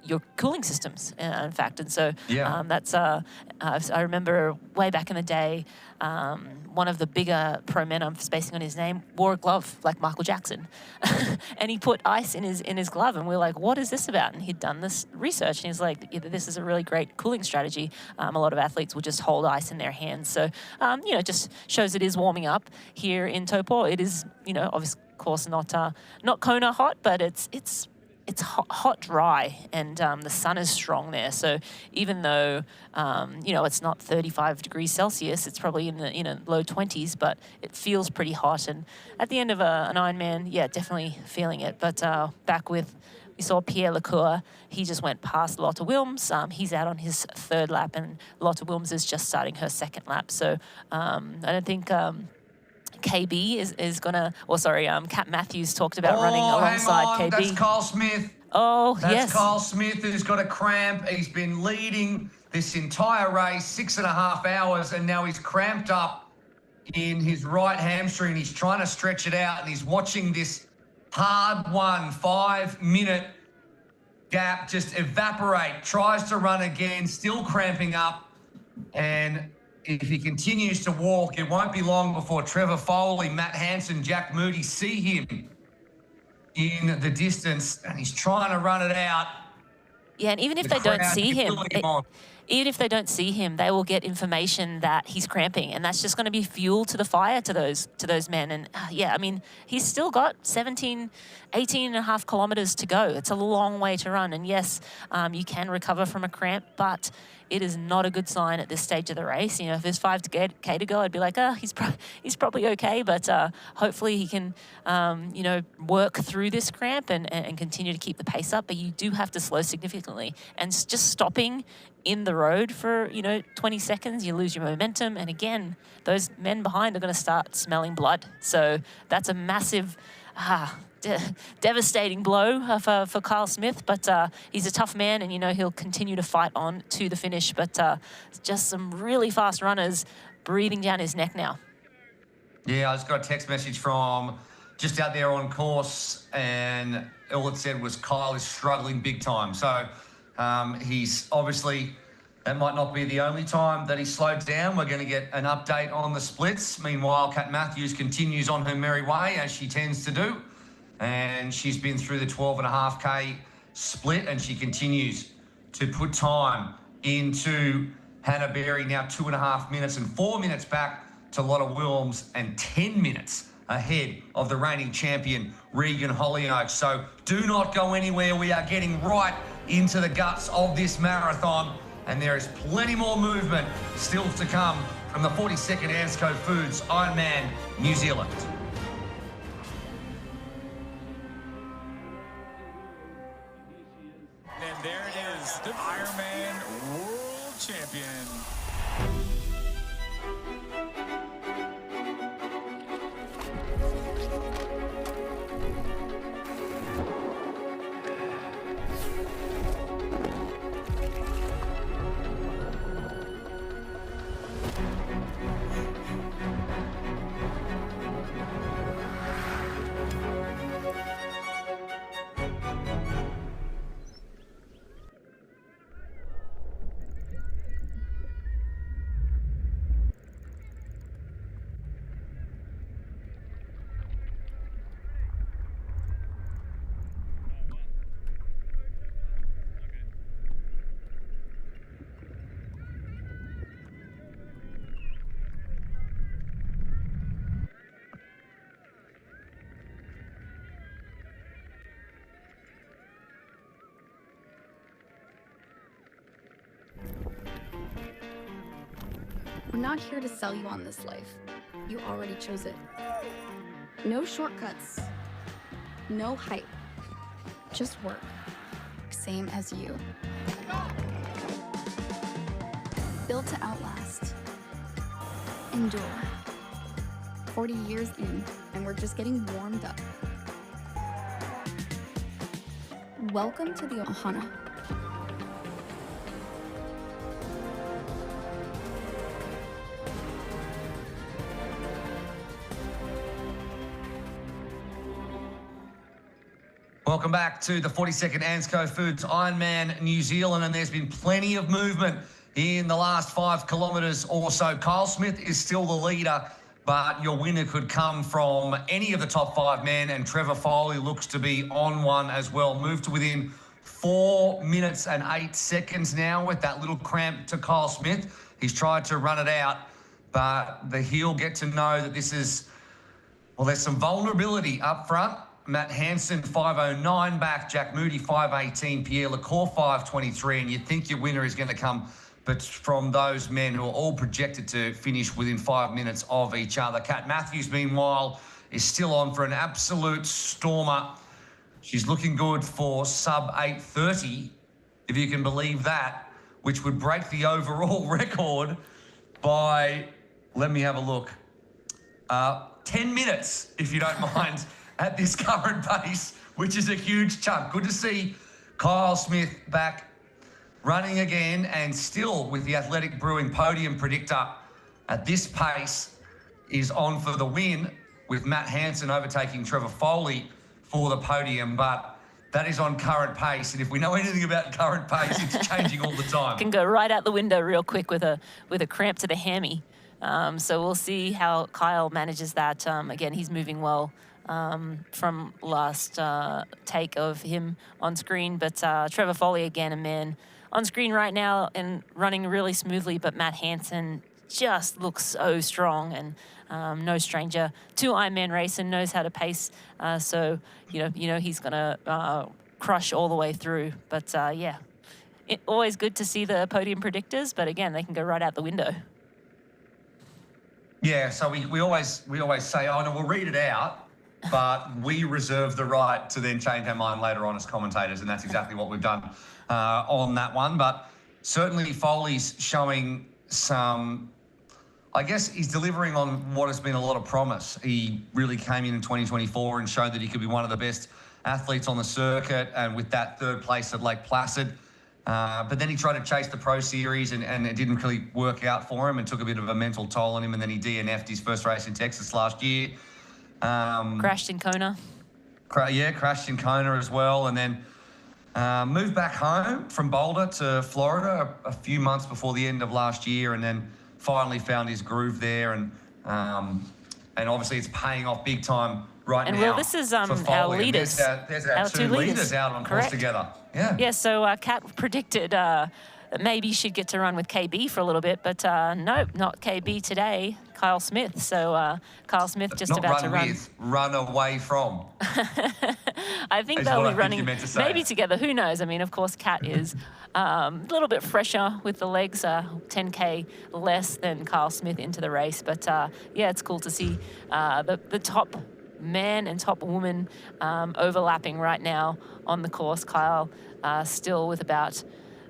your cooling systems, in fact. And so that's, I remember way back in the day, one of the bigger pro men, I'm spacing on his name, wore a glove like Michael Jackson. And he put ice in his glove, and we're like, what is this about? And he'd done this research, and he's like, this is a really great cooling strategy. A lot of athletes will just hold ice in their hands. So, just shows it is warming up here in Taupo. It is, of course, not Kona hot, but it's hot, dry, and the sun is strong there. So even though, it's not 35 degrees Celsius, it's probably in the low 20s, but it feels pretty hot. And at the end of an Ironman, yeah, definitely feeling it. But back with, we saw Pierre Lecour. He just went past Lotta Wilms. He's out on his 3rd lap, and Lotta Wilms is just starting her 2nd lap. So I don't think... KB is gonna, Kat Matthews talked about running alongside KB. That's Kyle Smith. Oh, That's yes. Kyle Smith who's got a cramp. He's been leading this entire race 6.5 hours, and now he's cramped up in his right hamstring. He's trying to stretch it out, and he's watching this hard-won 5-minute gap just evaporate. Tries to run again, still cramping up, and if he continues to walk, it won't be long before Trevor Foley, Matt Hansen, Jack Moody see him in the distance, and he's trying to run it out. Yeah, and even if they don't see him, they will get information that he's cramping, and that's just going to be fuel to the fire to those men. And he's still got 18 and a half kilometers to go. It's a long way to run. And yes, you can recover from a cramp, but it is not a good sign at this stage of the race. If there's 5K to go, I'd be like, he's probably okay, but hopefully he can, work through this cramp and continue to keep the pace up. But you do have to slow significantly, and just stopping in the road for 20 seconds, you lose your momentum. And again, those men behind are going to start smelling blood. So that's a massive devastating blow for Kyle Smith, but he's a tough man, and he'll continue to fight on to the finish. But just some really fast runners breathing down his neck now. Yeah, I just got a text message from just out there on course, and all it said was Kyle is struggling big time. So he's obviously, that might not be the only time that he slowed down. We're going to get an update on the splits. Meanwhile, Kat Matthews continues on her merry way, as she tends to do. And she's been through the 12.5K split, and she continues to put time into Hannah Berry, now 2.5 minutes and 4 minutes back to Lotta Wilms, and 10 minutes ahead of the reigning champion, Regan Hollyoaks. So do not go anywhere. We are getting right into the guts of this marathon, and there is plenty more movement still to come from the 42nd ANZCO Foods Ironman New Zealand. And there it is, the Ironman World Champion. We're not here to sell you on this life. You already chose it. No shortcuts. No hype. Just work. Same as you. Built to outlast. Endure. 40 years in, and we're just getting warmed up. Welcome to the Ohana. Welcome back to the 42nd ANZCO Foods Ironman New Zealand, and there's been plenty of movement in the last 5 kilometres or so. Kyle Smith is still the leader, but your winner could come from any of the top 5 men, and Trevor Foley looks to be on one as well. Moved to within 4 minutes and 8 seconds now with that little cramp to Kyle Smith. He's tried to run it out, but he'll get to know that this is, well, there's some vulnerability up front. Matt Hansen, 5:09 back. Jack Moody, 5:18. Pierre Lecour, 5:23. And you'd think your winner is going to come but from those men who are all projected to finish within 5 minutes of each other. Kat Matthews, meanwhile, is still on for an absolute stormer. She's looking good for sub 8:30, if you can believe that, which would break the overall record by, let me have a look, 10 minutes, if you don't mind. At this current pace, which is a huge chunk. Good to see Kyle Smith back running again, and still with the Athletic Brewing podium predictor at this pace is on for the win, with Matt Hansen overtaking Trevor Foley for the podium. But that is on current pace, and if we know anything about current pace, it's changing all the time. Can go right out the window real quick with a cramp to the hammy. So we'll see how Kyle manages that. Again, he's moving well. From last take of him on screen. But Trevor Foley, again, a man on screen right now and running really smoothly. But Matt Hansen just looks so strong, and no stranger to Ironman race, and knows how to pace. So, you know he's going to crush all the way through. But, yeah, always good to see the podium predictors. But, again, they can go right out the window. Yeah, so we always say, oh, no, we'll read it out. But we reserve the right to then change our mind later on as commentators, and that's exactly what we've done on that one. But certainly Foley's showing some, I guess he's delivering on what has been a lot of promise. He really came in 2024 and showed that he could be one of the best athletes on the circuit, and with that 3rd place at Lake Placid. But then he tried to chase the Pro Series, and it didn't really work out for him, and took a bit of a mental toll on him, and then he DNF'd his first race in Texas last year. Crashed in Kona. Crashed in Kona as well, and then moved back home from Boulder to Florida a few months before the end of last year, and then finally found his groove there, and obviously it's paying off big time right And now. Will, this is for our Foley. And leaders. There's our two leaders out on course together. Yeah. Yeah, so Kat predicted that maybe she'd get to run with KB for a little bit, but nope, not KB today. Kyle Smith. So Kyle Smith just Not about run to run. with, run away from. I think Is they'll what be I think running you meant to say. maybe together. Who knows? I mean, of course, Kat is a little bit fresher with the legs, 10K less than Kyle Smith into the race. But yeah, it's cool to see the top man and top woman overlapping right now on the course. Kyle still with about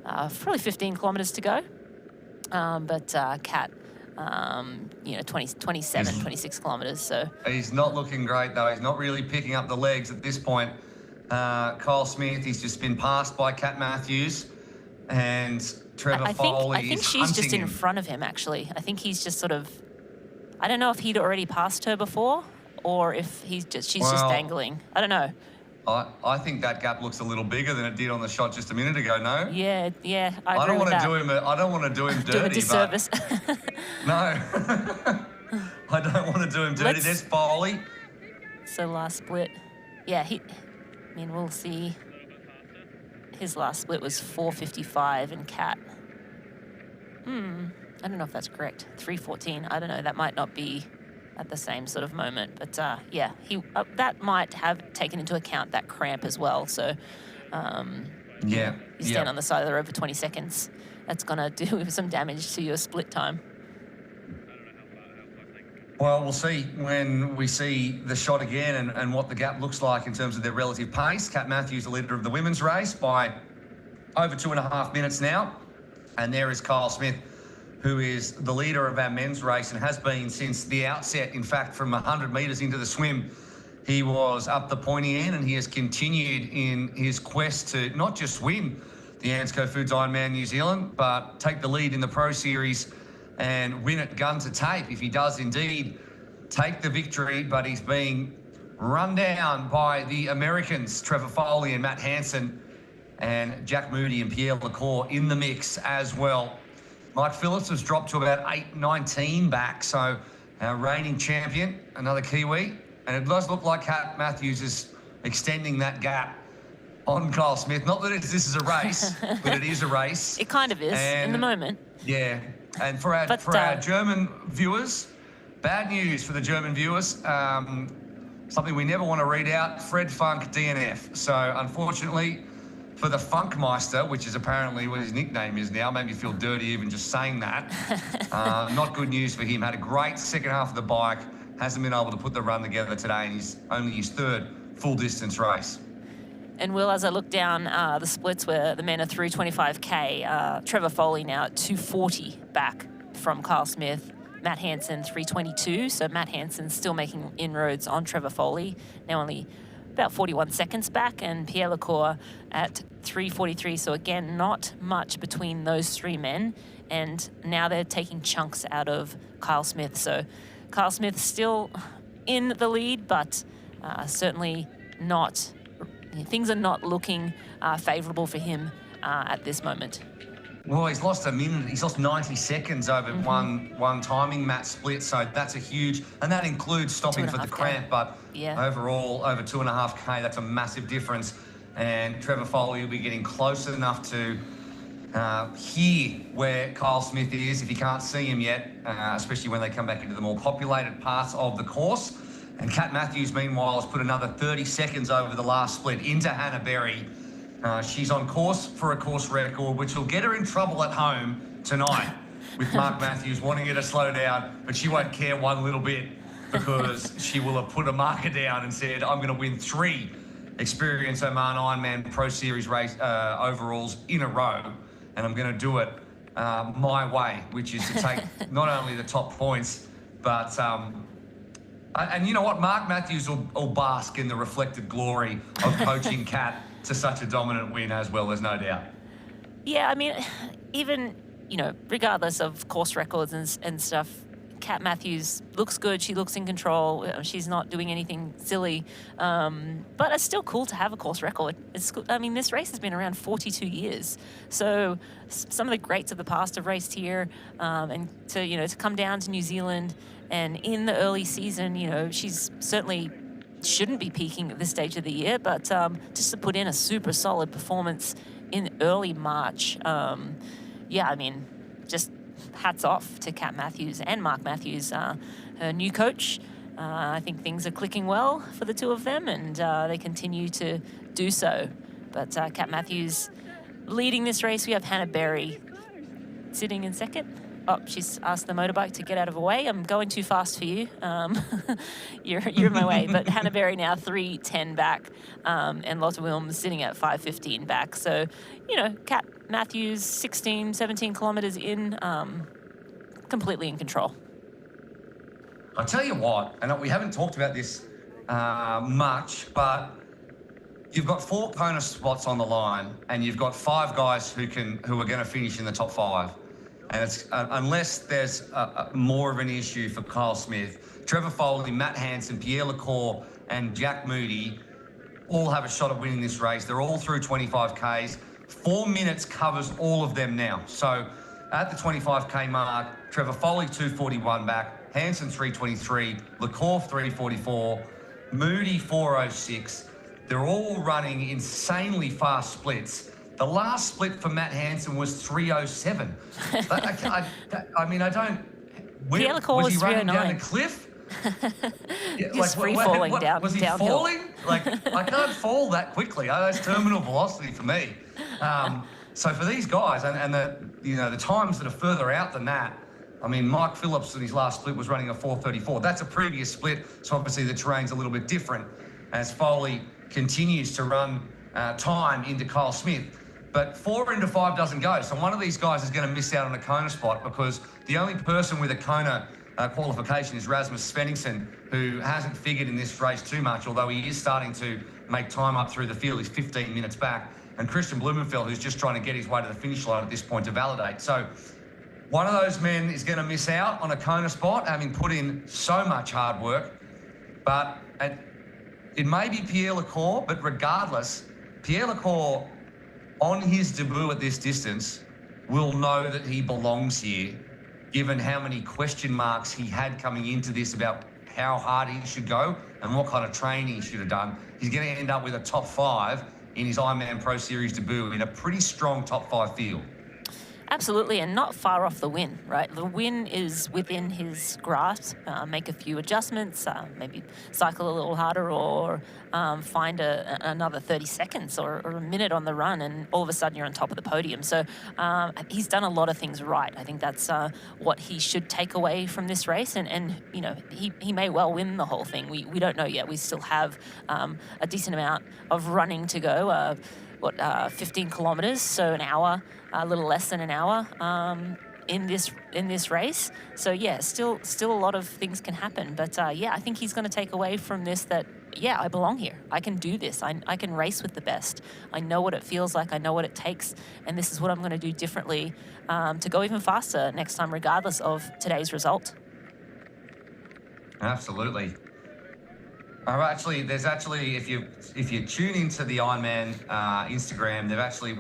probably 15 kilometres to go. But Kat, 27, 26 kilometres. So He's not looking great, though. He's not really picking up the legs at this point. Kyle Smith, he's just been passed by Kat Matthews, and Trevor Foley I think is she's just hunting in him. front of him, actually. I think he's just sort of, I don't know if he'd already passed her before or if she's just dangling. I don't know. I think that gap looks a little bigger than it did on the shot just a minute ago. No. Yeah, I I agree don't with want to that. do him. I don't want to do him dirty. Do him a disservice. No. I don't want to do him dirty. There's Foley. So last split, yeah, we'll see. His last split was 4:55 in Cat. I don't know if that's correct. 3:14. I don't know. That might not be at the same sort of moment, but yeah, that might have taken into account that cramp as well. So Yeah. you stand on the side of the road for 20 seconds. That's gonna do some damage to your split time. Well, we'll see when we see the shot again and what the gap looks like in terms of their relative pace. Kat Matthews, the leader of the women's race, by over 2.5 minutes now. And there is Kyle Smith, who is the leader of our men's race and has been since the outset. In fact, from 100 metres into the swim, he was up the pointy end, and he has continued in his quest to not just win the ANZCO Foods Ironman New Zealand, but take the lead in the Pro Series and win it gun to tape if he does indeed take the victory. But he's being run down by the Americans, Trevor Foley and Matt Hansen, and Jack Moody and Pierre Lecour in the mix as well. Mike Phillips has dropped to about 8:19 back, so our reigning champion, another Kiwi, and it does look like Kat Matthews is extending that gap on Kyle Smith. Not that this is a race, but it is a race. It kind of is in the moment. Yeah, and for our German viewers, bad news for the German viewers. Something we never want to read out: Fred Funk DNF. So unfortunately, for the Funkmeister, which is apparently what his nickname is now, made me feel dirty even just saying that. Not good news for him. Had a great second half of the bike, hasn't been able to put the run together today, and he's only his third full distance race. And Will, as I look down the splits where the men are 325K, Trevor Foley now at 240 back from Kyle Smith. Matt Hansen 322, so Matt Hansen's still making inroads on Trevor Foley, now only about 41 seconds back, and Pierre Lecour at 343. So again, not much between those three men, and now they're taking chunks out of Kyle Smith. So Kyle Smith still in the lead, but certainly not. Things are not looking favourable for him at this moment. Well, he's lost a minute. He's lost 90 seconds over one timing match split, so that's a huge, and that includes stopping for the cramp. But overall, over 2.5K, that's a massive difference. And Trevor Foley will be getting close enough to hear where Kyle Smith is if he can't see him yet, especially when they come back into the more populated parts of the course. And Kat Matthews, meanwhile, has put another 30 seconds over the last split into Hannah Berry. She's on course for a course record, which will get her in trouble at home tonight with Mark Matthews wanting her to slow down, but she won't care one little bit because she will have put a marker down and said, I'm going to win 3 Experience Oman Ironman Pro Series race overalls in a row, and I'm going to do it my way, which is to take not only the top points, but... and you know what? Mark Matthews will bask in the reflected glory of coaching Kat to such a dominant win as well, there's no doubt. Yeah, I mean, even, regardless of course records and stuff, Kat Matthews looks good. She looks in control. She's not doing anything silly. But it's still cool to have a course record. It's cool. I mean, this race has been around 42 years. So some of the greats of the past have raced here. And to come down to New Zealand and in the early season, she's certainly shouldn't be peaking at this stage of the year, but just to put in a super solid performance in early March, just hats off to Kat Matthews and Mark Matthews, her new coach. I think things are clicking well for the two of them, and they continue to do so. But Kat Matthews leading this race. We have Hannah Berry sitting in second. Oh, she's asked the motorbike to get out of her way. I'm going too fast for you. You're in my way. But Hannah Berry now 3:10 back, and Lotte Wilms sitting at 5:15 back. So, Kat Matthews 16, 17 kilometres in, completely in control. I'll tell you what, and we haven't talked about this much, but you've got 4 Kona spots on the line, and you've got 5 guys who are going to finish in the top 5. And it's unless there's more of an issue for Kyle Smith, Trevor Foley, Matt Hansen, Pierre Lecour, and Jack Moody all have a shot at winning this race. They're all through 25Ks. 4 minutes covers all of them now. So at the 25K mark, Trevor Foley 2:41 back, Hansen 3:23, Lecour 3:44, Moody 4:06. They're all running insanely fast splits. The last split for Matt Hansen was 3:07. I don't. Pierre Lecour was he running down 3:09. the cliff? Just free falling down. Was he downhill. falling? I can't fall that quickly. That's terminal velocity for me. So for these guys, and the times that are further out than that. I mean, Mike Phillips in his last split was running a 4:34. That's a previous split, so obviously the terrain's a little bit different as Foley continues to run time into Kyle Smith. But 4 into 5 doesn't go. So one of these guys is going to miss out on a Kona spot because the only person with a Kona qualification is Rasmus Svenningsson, who hasn't figured in this race too much, although he is starting to make time up through the field. He's 15 minutes back. And Christian Blumenfeld, who's just trying to get his way to the finish line at this point to validate. So one of those men is going to miss out on a Kona spot, having put in so much hard work. But it may be Pierre Lecour, but regardless, Pierre Lecour, on his debut at this distance, will know that he belongs here, given how many question marks he had coming into this about how hard he should go and what kind of training he should have done. He's going to end up with a top 5 in his Ironman Pro Series debut in a pretty strong top 5 field. Absolutely, and not far off the win, right? The win is within his grasp. Make a few adjustments, maybe cycle a little harder or find another 30 seconds or a minute on the run, and all of a sudden you're on top of the podium. So he's done a lot of things right. I think that's what he should take away from this race, and he may well win the whole thing. We don't know yet. We still have a decent amount of running to go. 15 kilometers, so an hour, a little less than an hour in this race. So yeah, still a lot of things can happen. But I think he's going to take away from this that I belong here. I can do this. I can race with the best. I know what it feels like. I know what it takes, and this is what I'm going to do differently to go even faster next time, regardless of today's result. Absolutely. There's actually, if you tune into the Ironman Instagram,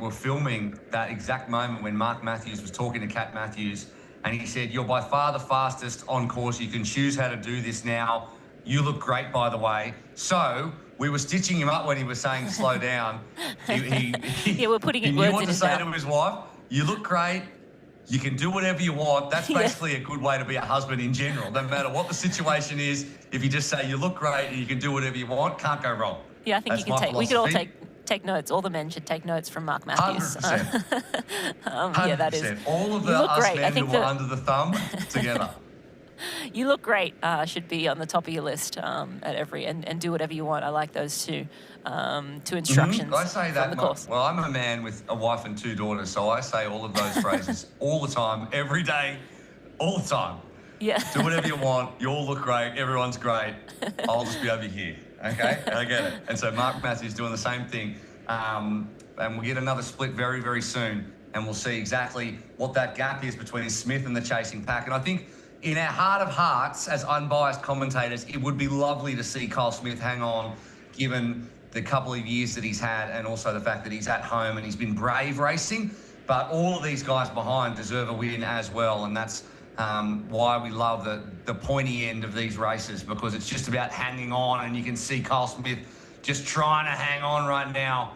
we're filming that exact moment when Mark Matthews was talking to Kat Matthews, and he said, "You're by far the fastest on course. You can choose how to do this now. You look great, by the way." So we were stitching him up when he was saying slow down. We're putting he words knew what in to his say mouth. to his wife. You look great. You can do whatever you want. That's basically a good way to be a husband in general. No matter what the situation is, if you just say you look great and you can do whatever you want, can't go wrong. Yeah, I think That's you can my take. We could all philosophy. take notes. All the men should take notes from Mark Matthews. 100%. 100%. That is. All of You the look us great. I men think who were under the thumb together. You look great should be on the top of your list at every and do whatever you want. I like those two instructions. I say from that. the course. Well, I'm a man with a wife and 2 daughters, so I say all of those phrases all the time, every day, all the time. Yeah. Do whatever you want. You all look great. Everyone's great. I'll just be over here. Okay? I get it. And so Mark Matthews doing the same thing. And we'll get another split very, very soon. And we'll see exactly what that gap is between Smith and the chasing pack. And I think in our heart of hearts, as unbiased commentators, it would be lovely to see Kyle Smith hang on, given the couple of years that he's had and also the fact that he's at home and he's been brave racing. But all of these guys behind deserve a win as well, and that's why we love the pointy end of these races, because it's just about hanging on, and you can see Kyle Smith just trying to hang on right now.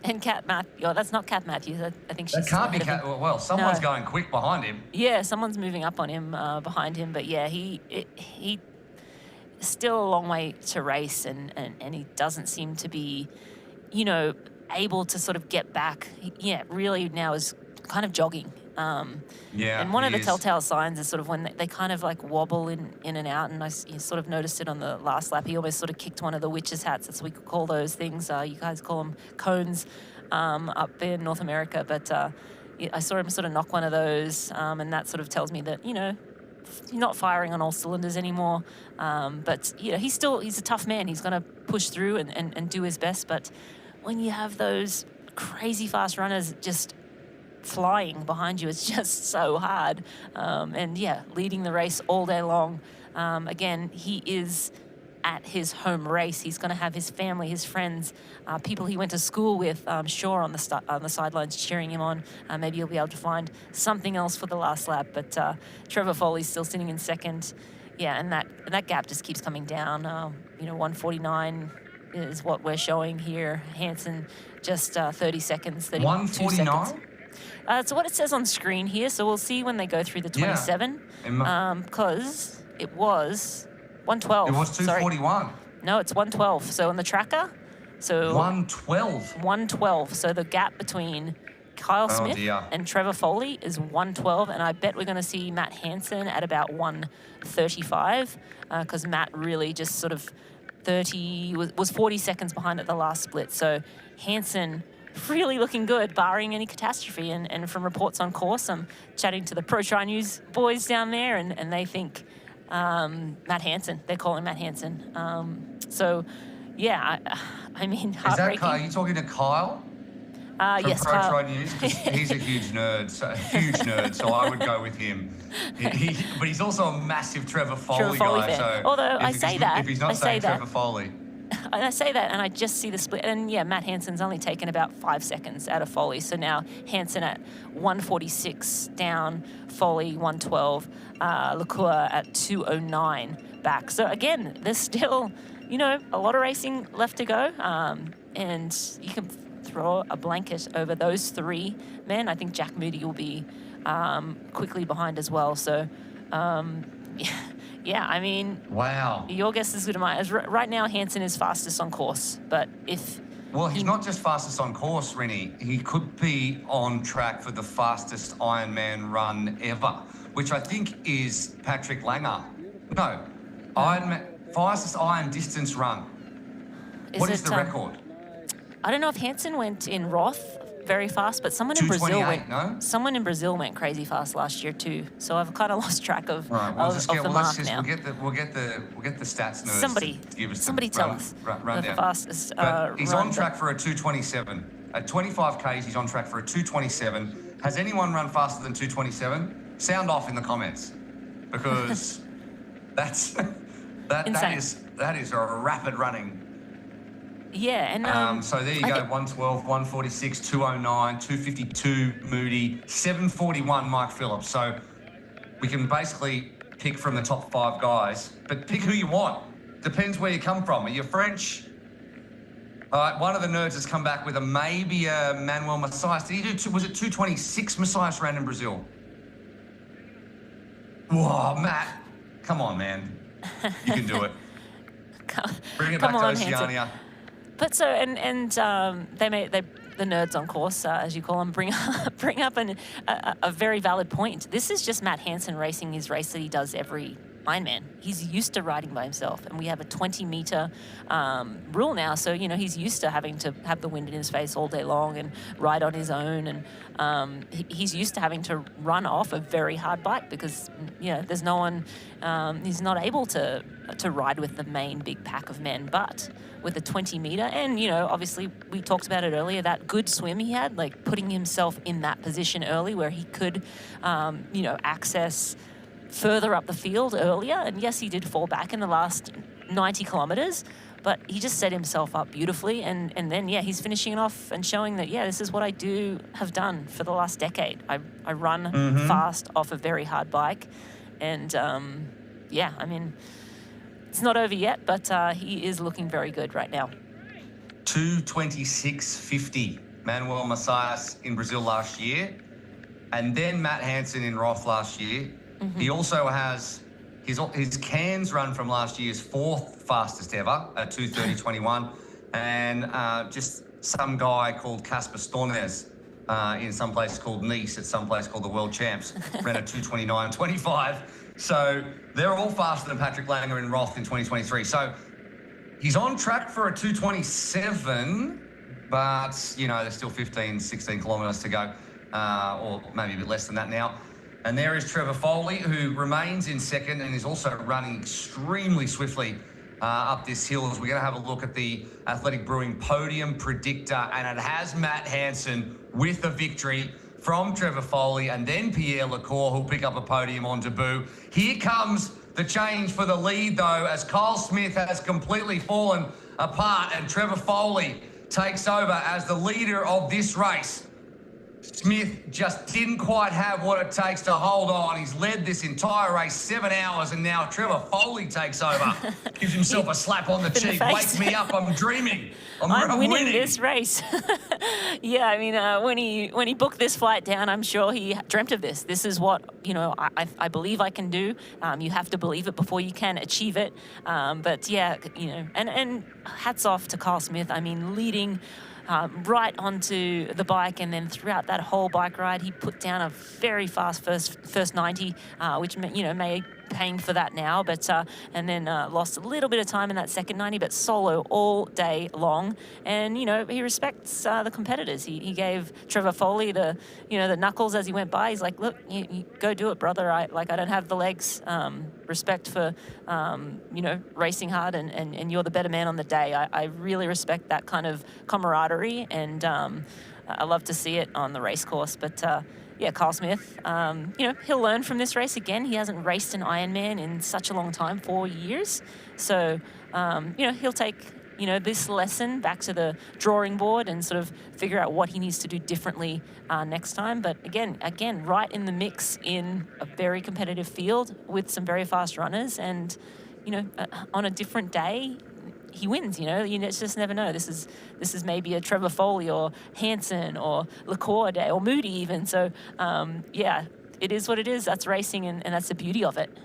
And Kat Matthews, oh, that's not Kat Matthews. I think she's. That can't be Kat. Well, someone's going quick behind him. Yeah, someone's moving up on him behind him. But yeah, he still a long way to race, and he doesn't seem to be, you know, able to sort of get back. Yeah, really now is kind of jogging. Yeah, and one of the telltale signs is sort of when they kind of like wobble in and out, and I sort of noticed it on the last lap. He almost sort of kicked one of the witch's hats, as we could call those things. You guys call them cones up there in North America, but I saw him sort of knock one of those, and that sort of tells me that, you know, he's not firing on all cylinders anymore. But you know, he's a tough man. He's going to push through and do his best. But when you have those crazy fast runners just flying behind you, it's just so hard. And yeah, leading the race all day long. Again, he is at his home race. He's going to have his family, his friends, people he went to school with, I'm sure, on the sidelines cheering him on. Maybe he'll be able to find something else for the last lap. But Trevor Foley's still sitting in second. Yeah, and that gap just keeps coming down. 149 is what we're showing here. Hansen just 30 seconds, 32 149? seconds. So what it says on screen here, so we'll see when they go through the 27, because it was 112. It was 241. Sorry. No, it's 112. So on the tracker, so 112. 112. So the gap between Kyle Smith and Trevor Foley is 112, and I bet we're going to see Matt Hansen at about 135, because Matt really just sort of was 40 seconds behind at the last split. So Hansen really looking good, barring any catastrophe. And from reports on course, I'm chatting to the Pro Tri News boys down there, and they think Matt Hansen. They're calling Matt Hansen. So, yeah, I mean, heartbreaking. Is that Kyle? Are you talking to Kyle? Yes, Pro Kyle. Tri News, 'cause he's a huge nerd, so I would go with him. But he's also a massive Trevor Foley guy. fan. So although I say that, if he's not saying Trevor Foley. And I say that, and I just see the split. And yeah, Matt Hansen's only taken about 5 seconds out of Foley. So now Hansen at 146 down, Foley 112, Lakua at 209 back. So again, there's still, a lot of racing left to go. And you can throw a blanket over those 3 men. I think Jack Moody will be quickly behind as well. So, yeah, I mean, wow. Your guess is as good as mine. Right now, Hansen is fastest on course, but if... Well, he's not just fastest on course, Rennie. He could be on track for the fastest Ironman run ever, which I think is Patrick Langer. No, fastest Iron distance run. What is the record? I don't know if Hansen went in Roth very fast, but someone in Brazil went crazy fast last year too. So I've kind of lost track of the mark now. We'll get the stats nerds. Somebody tell us the fastest. He's on track for a 227 at 25 k's. He's on track for a 227. Has anyone run faster than 227? Sound off in the comments, because that is a rapid running. Yeah, and so there you go, 112, 146, 209, 252 Moody, 741 Mike Phillips. So we can basically pick from the top 5 guys, but pick who you want. Depends where you come from. Are you French? All right, one of the nerds has come back with maybe a Manuel Macias. Did he do, was it 226 Macias ran in Brazil? Whoa, Matt, come on, man. You can do it. Bring it back to Oceania. But so, and the nerds on course, as you call them, bring up a very valid point. This is just Matt Hansen racing his race that he does every Ironman. He's used to riding by himself, and we have a 20-meter rule now. So he's used to having to have the wind in his face all day long and ride on his own, and he's used to having to run off a very hard bike because there's no one. He's not able to ride with the main big pack of men, but with a 20-meter, and obviously we talked about it earlier, that good swim he had, like putting himself in that position early where he could access further up the field earlier. And yes, he did fall back in the last 90 kilometres, but he just set himself up beautifully. And then, yeah, he's finishing it off and showing that, yeah, this is what I have done for the last decade. I run fast off a very hard bike. And, yeah, I mean, it's not over yet, but he is looking very good right now. 2:26.50, Manuel Macias in Brazil last year, and then Matt Hansen in Roth last year. He also has his Cairns run from last year's 4th fastest ever at 2:30.21, and just some guy called Casper Stornes in some place called Nice at some place called the World Champs ran at 2:29.25. So they're all faster than Patrick Langer in Roth in 2023. So he's on track for a 2:27, but, you know, there's still 15, 16 kilometres to go, or maybe a bit less than that now. And there is Trevor Foley, who remains in second and is also running extremely swiftly up this hill. As we're going to have a look at the Athletic Brewing podium predictor, and it has Matt Hansen with a victory from Trevor Foley, and then Pierre Lecour, who'll pick up a podium on debut. Here comes the change for the lead, though, as Kyle Smith has completely fallen apart and Trevor Foley takes over as the leader of this race. Smith just didn't quite have what it takes to hold on. He's led this entire race 7 hours, and now Trevor Foley takes over. Gives himself a slap on the cheek. Wake me up, I'm dreaming. I'm winning this race. Yeah, I mean, when he booked this flight down, I'm sure he dreamt of this. This is what, you know, I believe I can do. You have to believe it before you can achieve it. But yeah, you know, and hats off to Kyle Smith. I mean, leading right onto the bike, and then throughout that whole bike ride, he put down a very fast first 90, which, you know, may paying for that now, but and then lost a little bit of time in that second 90, but solo all day long. And, you know, he respects the competitors. He gave Trevor Foley the knuckles as he went by. He's like, look, you go do it, brother. I don't have the legs. Respect for you know, racing hard, and you're the better man on the day. I really respect that kind of camaraderie, and I love to see it on the race course. But yeah, Kyle Smith, you know, he'll learn from this race again. He hasn't raced an Ironman in such a long time, 4 years. So, you know, he'll take, you know, this lesson back to the drawing board and sort of figure out what he needs to do differently next time. But again, right in the mix in a very competitive field with some very fast runners, and, you know, on a different day, he wins. You know, just never know. This is maybe a Trevor Foley or Hansen or Lecour day, or Moody even. So yeah, it is what it is. That's racing, and that's the beauty of it.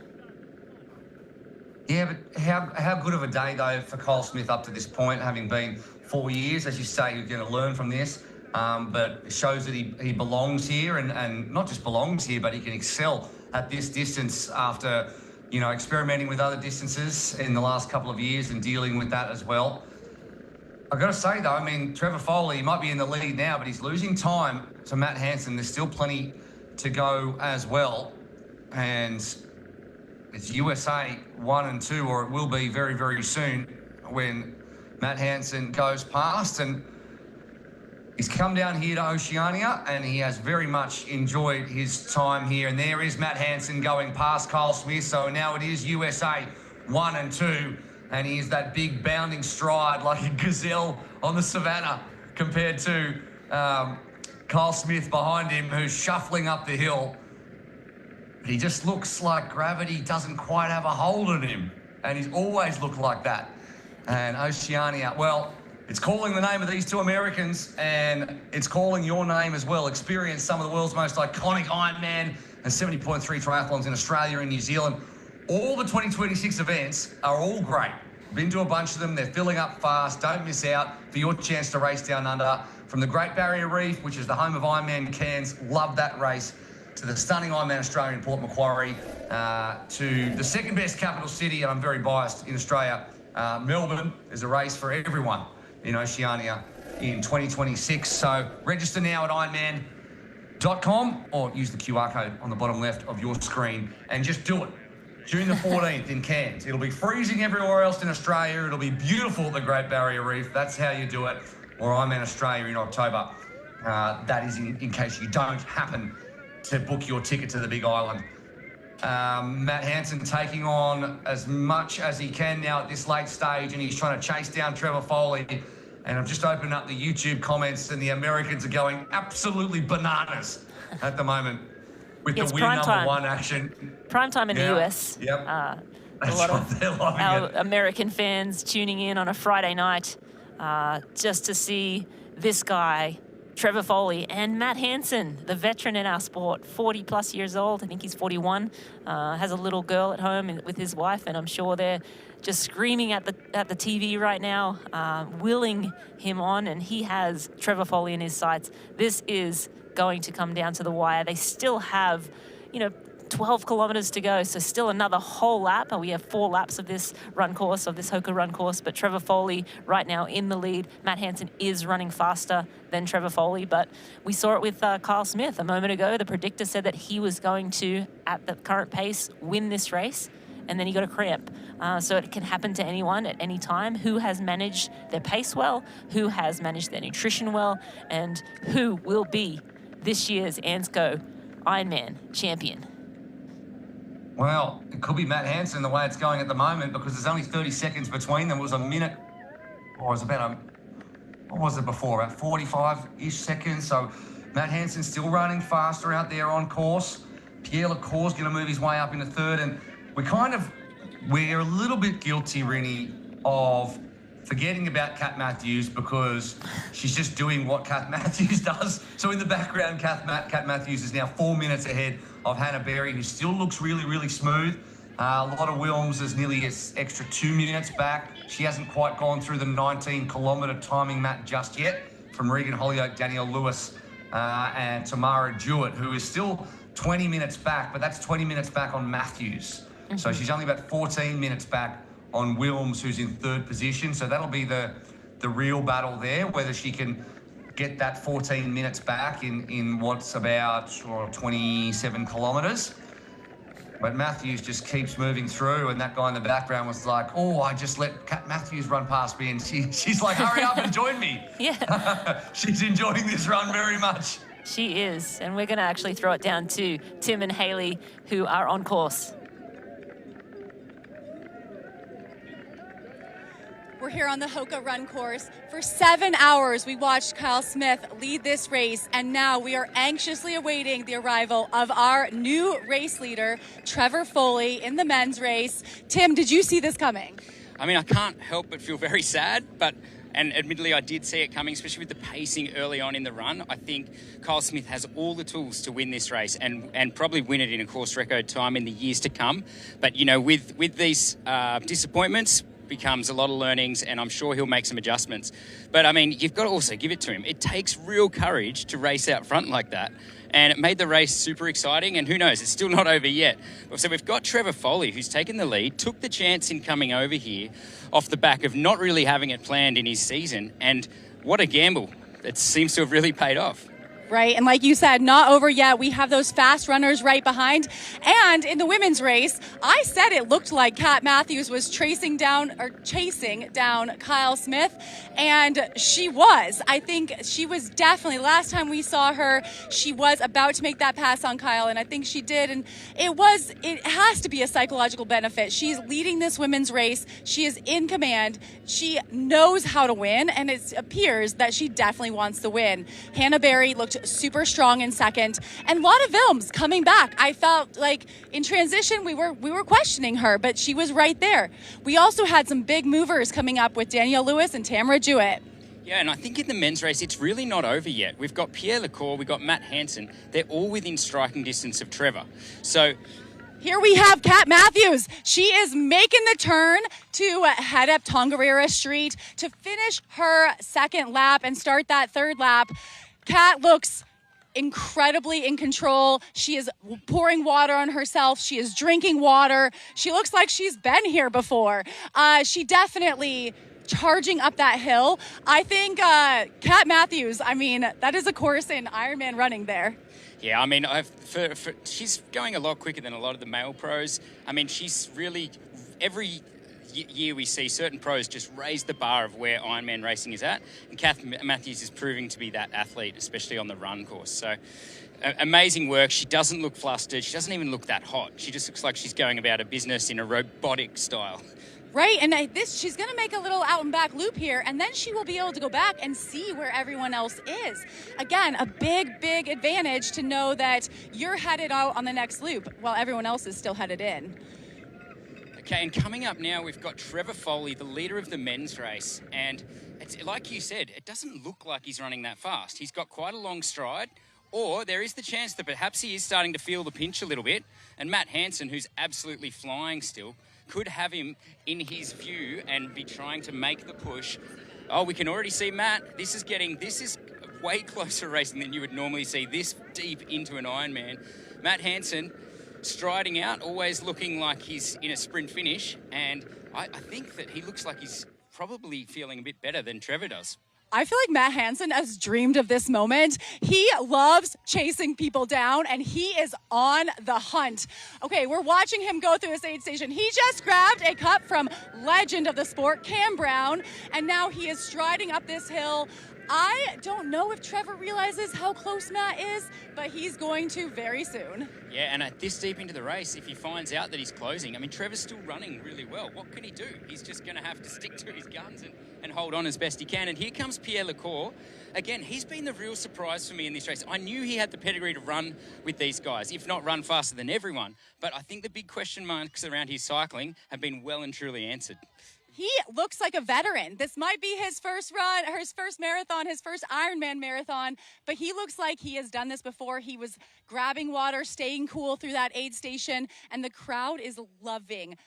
Yeah, but how good of a day, though, for Kyle Smith up to this point, having been 4 years. As you say, you're going to learn from this, but it shows that he belongs here, and not just belongs here, but he can excel at this distance after, you know, experimenting with other distances in the last couple of years and dealing with that as well. I've got to say, though, I mean, Trevor Foley might be in the lead now, but he's losing time to Matt Hansen. There's still plenty to go as well. And it's USA 1 and 2, or it will be very, very soon, when Matt Hansen goes past. And he's come down here to Oceania, and he has very much enjoyed his time here. And there is Matt Hansen going past Kyle Smith. So now it is USA 1 and 2. And he is that big bounding stride like a gazelle on the savannah, compared to Kyle Smith behind him, who's shuffling up the hill. He just looks like gravity doesn't quite have a hold on him. And he's always looked like that. And Oceania, well, it's calling the name of these two Americans, and it's calling your name as well. Experience some of the world's most iconic Ironman and 70.3 triathlons in Australia and New Zealand. All the 2026 events are all great. Been to a bunch of them. They're filling up fast. Don't miss out for your chance to race down under. From the Great Barrier Reef, which is the home of Ironman Cairns, love that race, to the stunning Ironman Australia in Port Macquarie, to the second best capital city, and I'm very biased, in Australia, Melbourne. There's a race for everyone in Oceania in 2026. So register now at ironman.com, or use the QR code on the bottom left of your screen, and just do it. June the 14th in Cairns. It'll be freezing everywhere else in Australia. It'll be beautiful at the Great Barrier Reef. That's how you do it. Or Ironman Australia in October. That is in case you don't happen to book your ticket to the Big Island. Matt Hansen taking on as much as he can now at this late stage, and he's trying to chase down Trevor Foley. And I've just opened up the YouTube comments, and the Americans are going absolutely bananas at the moment with the win number one action. Prime time in the US. Yep. A lot of our American fans tuning in on a Friday night just to see this guy, Trevor Foley, and Matt Hansen, the veteran in our sport, 40 plus years old. I think he's 41, has a little girl at home with his wife, and I'm sure they're just screaming at the TV right now, willing him on, and he has Trevor Foley in his sights. This is going to come down to the wire. They still have, 12 kilometers to go, so still another whole lap. We have 4 laps of this run course, of this Hoka run course, but Trevor Foley right now in the lead. Matt Hansen is running faster than Trevor Foley, but we saw it with Kyle Smith a moment ago. The predictor said that he was going to, at the current pace, win this race, and then he got a cramp. So it can happen to anyone at any time. Who has managed their pace well, who has managed their nutrition well, and who will be this year's ANZCO Ironman champion? Well, it could be Matt Hansen the way it's going at the moment, because there's only 30 seconds between them. It was a minute, or it was about what was it before? About 45-ish seconds. So Matt Hansen's still running faster out there on course. Pierre Lecour's going to move his way up into third, and we're a little bit guilty, Rinny, of forgetting about Kat Matthews because she's just doing what Kat Matthews does. So in the background, Kat Matthews is now 4 minutes ahead of Hannah Berry, who still looks really, really smooth. A lot of Wilms is nearly an extra 2 minutes back. She hasn't quite gone through the 19-kilometre timing mat just yet from Regan Holyoke, Danielle Lewis, and Tamara Jewett, who is still 20 minutes back, but that's 20 minutes back on Matthews. Mm-hmm. So she's only about 14 minutes back on Wilms, who's in third position. So that'll be the real battle there, whether she can get that 14 minutes back in what's about 27 kilometres. But Matthews just keeps moving through, and that guy in the background was like, oh, I just let Kat Matthews run past me, and she's like, hurry up and join me. Yeah. She's enjoying this run very much. She is, and we're going to actually throw it down to Tim and Hayley, who are on course. We're here on the Hoka run course. For 7 hours, we watched Kyle Smith lead this race, and now we are anxiously awaiting the arrival of our new race leader, Trevor Foley, in the men's race. Tim, did you see this coming? I mean, I can't help but feel very sad, and admittedly I did see it coming, especially with the pacing early on in the run. I think Kyle Smith has all the tools to win this race and probably win it in a course record time in the years to come. But, with these disappointments, becomes a lot of learnings, and I'm sure he'll make some adjustments. But I mean, you've got to also give it to him. It takes real courage to race out front like that, and it made the race super exciting, and who knows, it's still not over yet. So we've got Trevor Foley, who's taken the lead, took the chance in coming over here off the back of not really having it planned in his season, and what a gamble. It seems to have really paid off. Right, and like you said, not over yet. We have those fast runners right behind. And in the women's race, I said it looked like Kat Matthews was chasing down Kyle Smith, and she was. I think she was definitely, last time we saw her, she was about to make that pass on Kyle, and I think she did. And it has to be a psychological benefit. She's leading this women's race. She is in command. She knows how to win, and it appears that she definitely wants to win. Hannah Berry looked super strong in second, and a lot of Wilms coming back. I felt like in transition we were questioning her, but she was right there. We also had some big movers coming up with Danielle Lewis and Tamara Jewett. Yeah, and I think in the men's race, it's really not over yet. We've got Pierre Lecour, we've got Matt Hansen. They're all within striking distance of Trevor. So here we have Kat Matthews. She is making the turn to head up Tongariro Street to finish her second lap and start that third lap. Kat looks incredibly in control. She is pouring water on herself. She is drinking water. She looks like she's been here before. She definitely charging up that hill. I think Kat Matthews, that is a course in Ironman running there. Yeah, I mean, she's going a lot quicker than a lot of the male pros. I mean, she's really year we see certain pros just raise the bar of where Ironman racing is at, and Kath Matthews is proving to be that athlete, especially on the run course. So amazing work. She doesn't look flustered. She doesn't even look that hot. She just looks like she's going about her business in a robotic style. Right, and she's going to make a little out and back loop here, and then she will be able to go back and see where everyone else is. Again, a big, big advantage to know that you're headed out on the next loop while everyone else is still headed in. Okay, and coming up now, we've got Trevor Foley, the leader of the men's race, and it's, like you said, it doesn't look like he's running that fast. He's got quite a long stride, or there is the chance that perhaps he is starting to feel the pinch a little bit, and Matt Hansen, who's absolutely flying still, could have him in his view and be trying to make the push. Oh, we can already see Matt. This is way closer racing than you would normally see this deep into an Ironman. Matt Hansen striding out, always looking like he's in a sprint finish, and I think that he looks like he's probably feeling a bit better than Trevor does. I feel like Matt Hansen has dreamed of this moment. He loves chasing people down, and he is on the hunt. Okay, we're watching him go through his aid station. He just grabbed a cup from legend of the sport, Cam Brown, and now he is striding up this hill. I don't know if Trevor realizes how close Matt is, but he's going to very soon. Yeah, and at this deep into the race, if he finds out that he's closing, I mean, Trevor's still running really well. What can he do? He's just going to have to stick to his guns and hold on as best he can. And here comes Pierre Lecour. Again, he's been the real surprise for me in this race. I knew he had the pedigree to run with these guys, if not run faster than everyone. But I think the big question marks around his cycling have been well and truly answered. He looks like a veteran. This might be his first run, his first marathon, his first Ironman marathon, but he looks like he has done this before. He was grabbing water, staying cool through that aid station, and the crowd is loving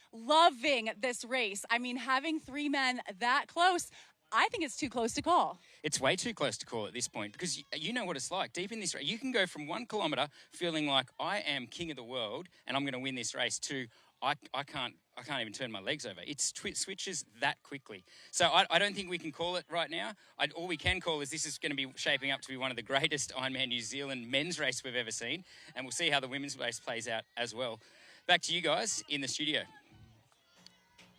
this race. I mean, having three men that close, I think it's too close to call. It's way too close to call at this point, because you know what it's like. Deep in this race, you can go from 1 kilometre feeling like I am king of the world and I'm going to win this race to I can't even turn my legs over. It switches that quickly. So I don't think we can call it right now. All we can call is this is going to be shaping up to be one of the greatest Ironman New Zealand men's race we've ever seen. And we'll see how the women's race plays out as well. Back to you guys in the studio.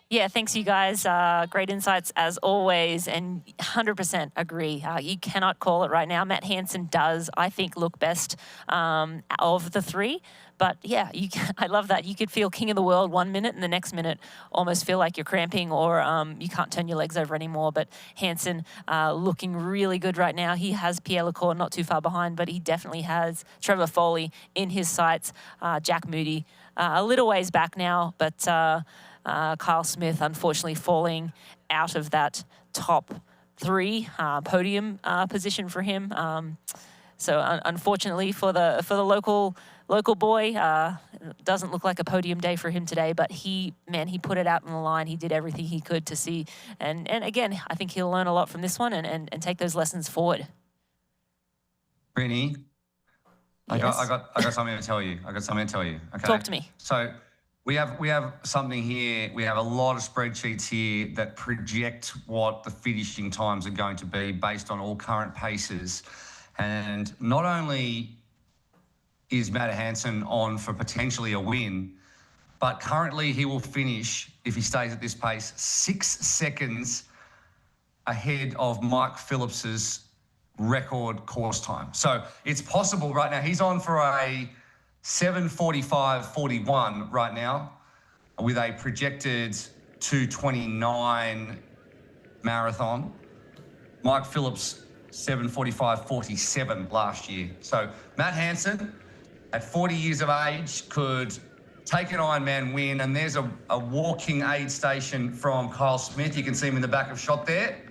Yeah, thanks, you guys. Great insights as always, and 100% agree. You cannot call it right now. Matt Hansen does, I think, look best of the three. But yeah, I love that. You could feel king of the world 1 minute, and the next minute almost feel like you're cramping or you can't turn your legs over anymore. But Hansen looking really good right now. He has Pierre Lecour not too far behind, but he definitely has Trevor Foley in his sights. Jack Moody a little ways back now, but Kyle Smith unfortunately falling out of that top three podium position for him. So unfortunately for the local boy, doesn't look like a podium day for him today, but he put it out on the line. He did everything he could to see. And again, I think he'll learn a lot from this one and take those lessons forward. Brittany, yes? I got something to tell you. Okay. Talk to me. So we have something here. We have a lot of spreadsheets here that project what the finishing times are going to be based on all current paces. And not only is Matt Hansen on for potentially a win, but currently he will finish, if he stays at this pace, 6 seconds ahead of Mike Phillips's record course time. So it's possible right now. He's on for a 7:45.41 right now with a projected 2:29 marathon. Mike Phillips 7:45.47 last year. So Matt Hansen at 40 years of age could take an Ironman win, and there's a walking aid station from Kyle Smith. You can see him in the back of shot there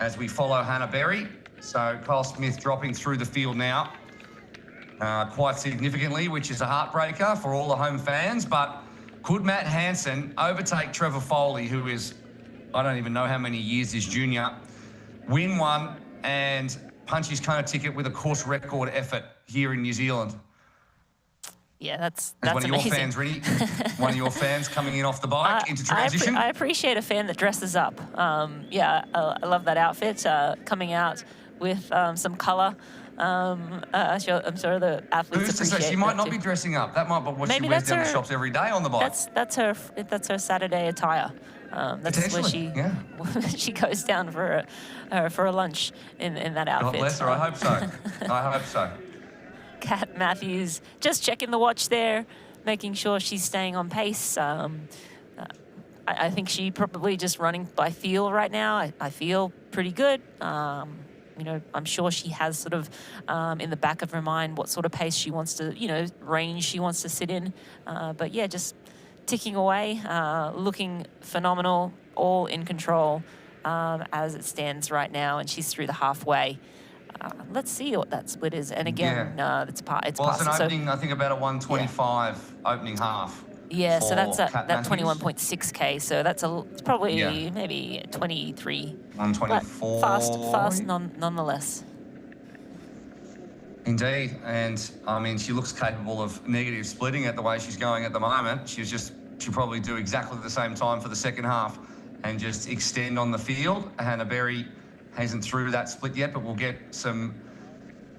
as we follow Hannah Berry. So Kyle Smith dropping through the field now quite significantly, which is a heartbreaker for all the home fans. But could Matt Hansen overtake Trevor Foley, who is, I don't even know how many years his junior, win one and punch his kind of ticket with a course record effort here in New Zealand? Yeah, that's one of amazing. your fans, Rennie. One of your fans coming in off the bike into transition. I appreciate a fan that dresses up. I love that outfit, coming out with some colour I'm sure the athletes Who's to say appreciate she might that not too. be dressing up? That might be what Maybe she wears that's down the her- shops every day on the bike. That's her Saturday attire. That's where she she goes down for a lunch in that outfit. God bless her. I hope so. I hope so. Kat Matthews just checking the watch there, making sure she's staying on pace. I think she probably just running by feel right now. I feel pretty good. You know, I'm sure she has sort of in the back of her mind what sort of pace she wants to, you know, range she wants to sit in. But yeah, just ticking away, looking phenomenal, all in control as it stands right now, and she's through the halfway. Let's see what that split is. And again, it's Well, it's past. an opening, I think, about a 125 opening half. Yeah, so that's for Kat that Matthews. 21.6K. So that's it's probably maybe 23. 124. Fast nonetheless. Indeed, and I mean, she looks capable of negative splitting at the way she's going at the moment. She'll probably do exactly the same time for the second half and just extend on the field. Hannah Berry hasn't through that split yet, but we'll get some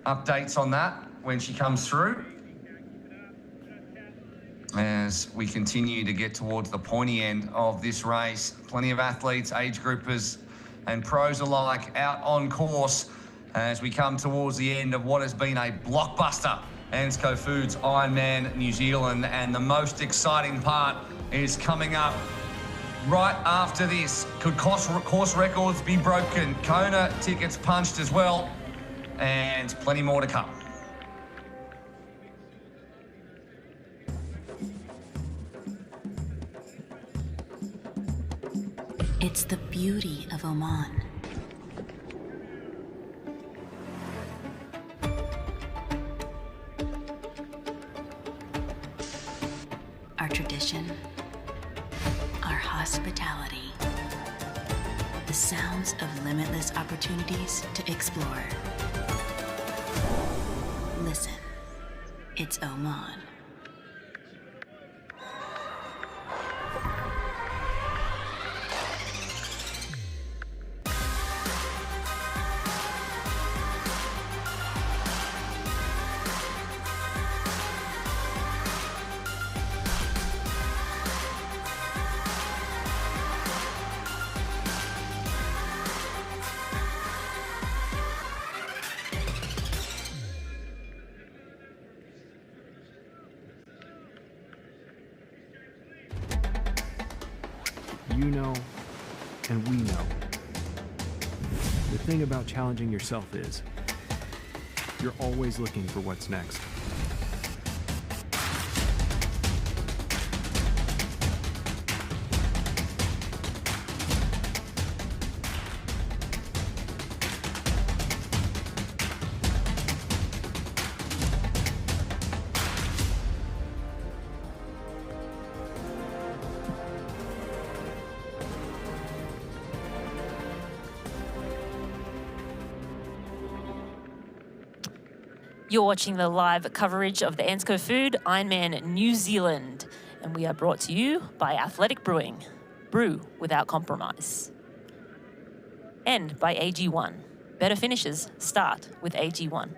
updates on that when she comes through. As we continue to get towards the pointy end of this race, plenty of athletes, age groupers and pros alike out on course as we come towards the end of what has been a blockbuster ANZCO Foods Ironman New Zealand. And the most exciting part is coming up right after this. Could course records be broken? Kona tickets punched as well, and plenty more to come. It's the beauty of Oman. Our tradition, our hospitality, the sounds of limitless opportunities to explore. Listen, it's Oman. You know, and we know. The thing about challenging yourself is, you're always looking for what's next. You're watching the live coverage of the ANZCO Food Ironman New Zealand, and we are brought to you by Athletic Brewing. Brew without compromise. And by AG1. Better finishes start with AG1.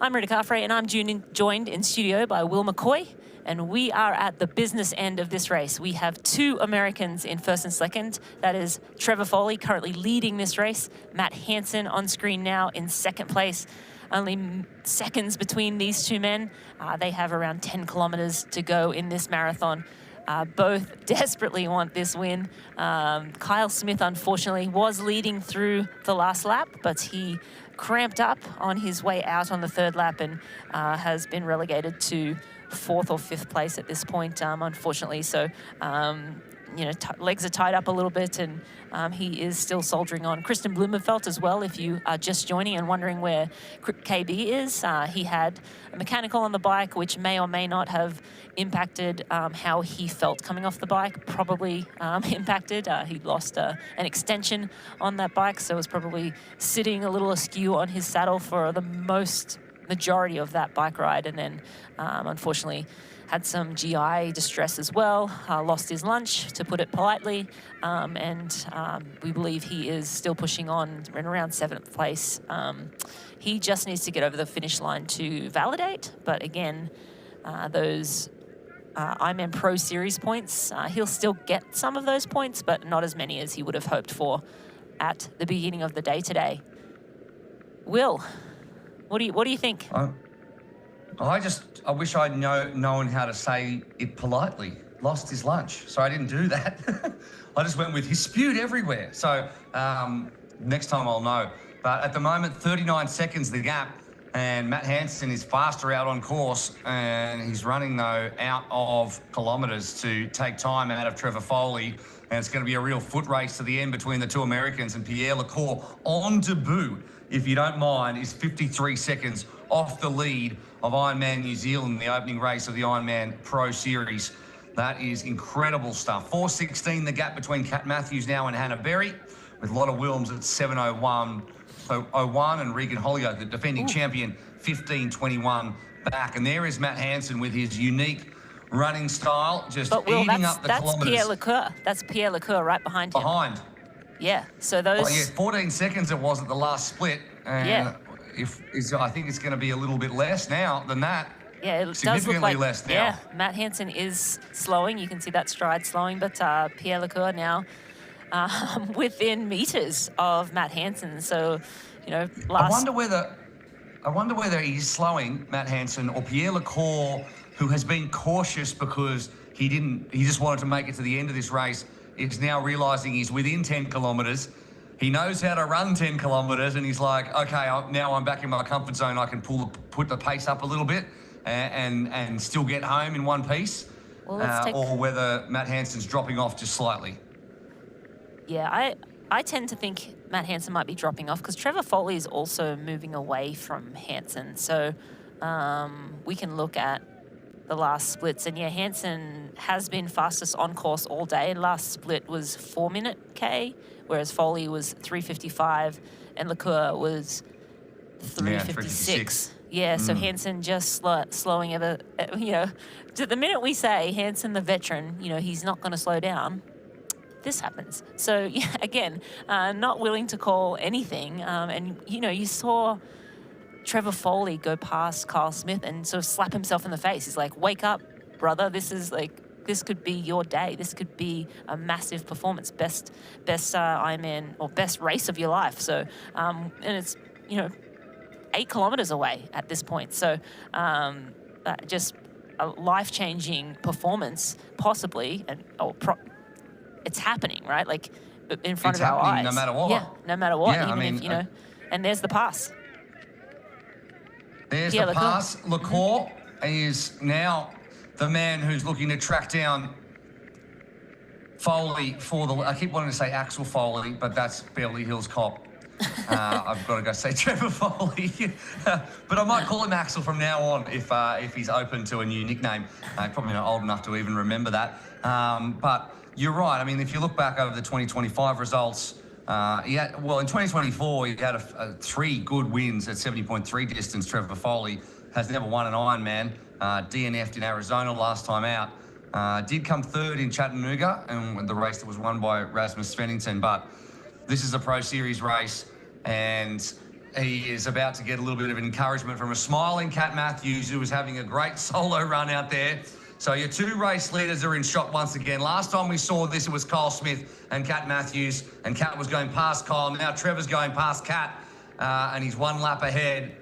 I'm Rita Carfrey, and I'm joined in studio by Will McCoy, and we are at the business end of this race. We have two Americans in first and second. That is Trevor Foley, currently leading this race. Matt Hansen on screen now in second place. Only seconds between these two men. They have around 10 kilometers to go in this marathon. Both desperately want this win. Kyle Smith, unfortunately, was leading through the last lap, but he cramped up on his way out on the third lap and has been relegated to fourth or fifth place at this point, unfortunately. So, you know, legs are tied up a little bit, and he is still soldiering on. Kristen Blumenfeld as well, if you are just joining and wondering where KB is. He had a mechanical on the bike, which may or may not have impacted how he felt coming off the bike. Probably impacted. He lost an extension on that bike, so was probably sitting a little askew on his saddle for the majority of that bike ride, and then unfortunately had some GI distress as well, lost his lunch, to put it politely, and we believe he is still pushing on in around 7th place. He just needs to get over the finish line to validate, but again, those Ironman Pro Series points, he'll still get some of those points, but not as many as he would have hoped for at the beginning of the day today. Will, what do you think? I wish I'd known how to say it politely. Lost his lunch, so I didn't do that. I just went with he spewed everywhere. So next time I'll know. But at the moment, 39 seconds the gap, and Matt Hansen is faster out on course, and he's running though out of kilometres to take time out of Trevor Foley, and it's going to be a real foot race to the end between the two Americans. And Pierre Lecour on debut, if you don't mind, is 53 seconds off the lead of Ironman New Zealand, the opening race of the Ironman Pro Series. That is incredible stuff. 4:16 the gap between Kat Matthews now and Hannah Berry, with Lotta Wilms at 7:01. So 01 and Regan Holyoke, the defending champion, 15:21 back. And there is Matt Hansen with his unique running style, just eating up the kilometres. Pierre Lecour. That's Pierre Lecour right behind him. Yeah, so those... 14 seconds it was at the last split. And I think it's going to be a little bit less now than that. Yeah, it does Significantly look like less now. Yeah, Matt Hansen is slowing. You can see that stride slowing, but Pierre Lecour now within meters of Matt Hansen. So, you know, I wonder whether he's slowing, Matt Hansen, or Pierre Lecour, who has been cautious because he just wanted to make it to the end of this race, is now realising he's within 10 kilometres. He knows how to run 10 kilometres, and he's like, okay, now I'm back in my comfort zone. I can put the pace up a little bit and still get home in one piece. Well, or whether Matt Hansen's dropping off just slightly. Yeah, I tend to think Matt Hansen might be dropping off because Trevor Foley is also moving away from Hansen. So we can look at the last splits. And yeah, Hansen has been fastest on course all day. Last split was 4-minute K, whereas Foley was 3:55 and Lecour was 3:56. Yeah, so Hansen just slowing ever, you know, the minute we say Hansen the veteran, you know, he's not going to slow down, this happens. So, yeah, again, not willing to call anything. And, you know, you saw Trevor Foley go past Kyle Smith and sort of slap himself in the face. He's like, wake up, brother. This could be your day. This could be a massive performance, best Ironman or best race of your life. So, and it's, you know, 8 kilometers away at this point. So, just a life-changing performance, possibly, and it's happening, right? Like in front of our eyes. No matter what. Yeah, no matter what. Yeah, even if, you know, and there's the pass. There's the pass. Lecour is now the man who's looking to track down Foley I keep wanting to say Axel Foley, but that's Beverly Hills Cop. I've got to go say Trevor Foley. But I might call him Axel from now on if he's open to a new nickname. Probably not old enough to even remember that. But you're right. I mean, if you look back over the 2025 results, in 2024, he had 3 good wins at 70.3 distance. Trevor Foley has never won an Ironman. DNF'd in Arizona last time out. Did come 3rd in Chattanooga, and the race that was won by Rasmus Svensson. But this is a Pro Series race, and he is about to get a little bit of encouragement from a smiling Kat Matthews, who was having a great solo run out there. So your 2 race leaders are in shot once again. Last time we saw this, it was Kyle Smith and Kat Matthews, and Kat was going past Kyle. Now Trevor's going past Kat, and he's 1 lap ahead.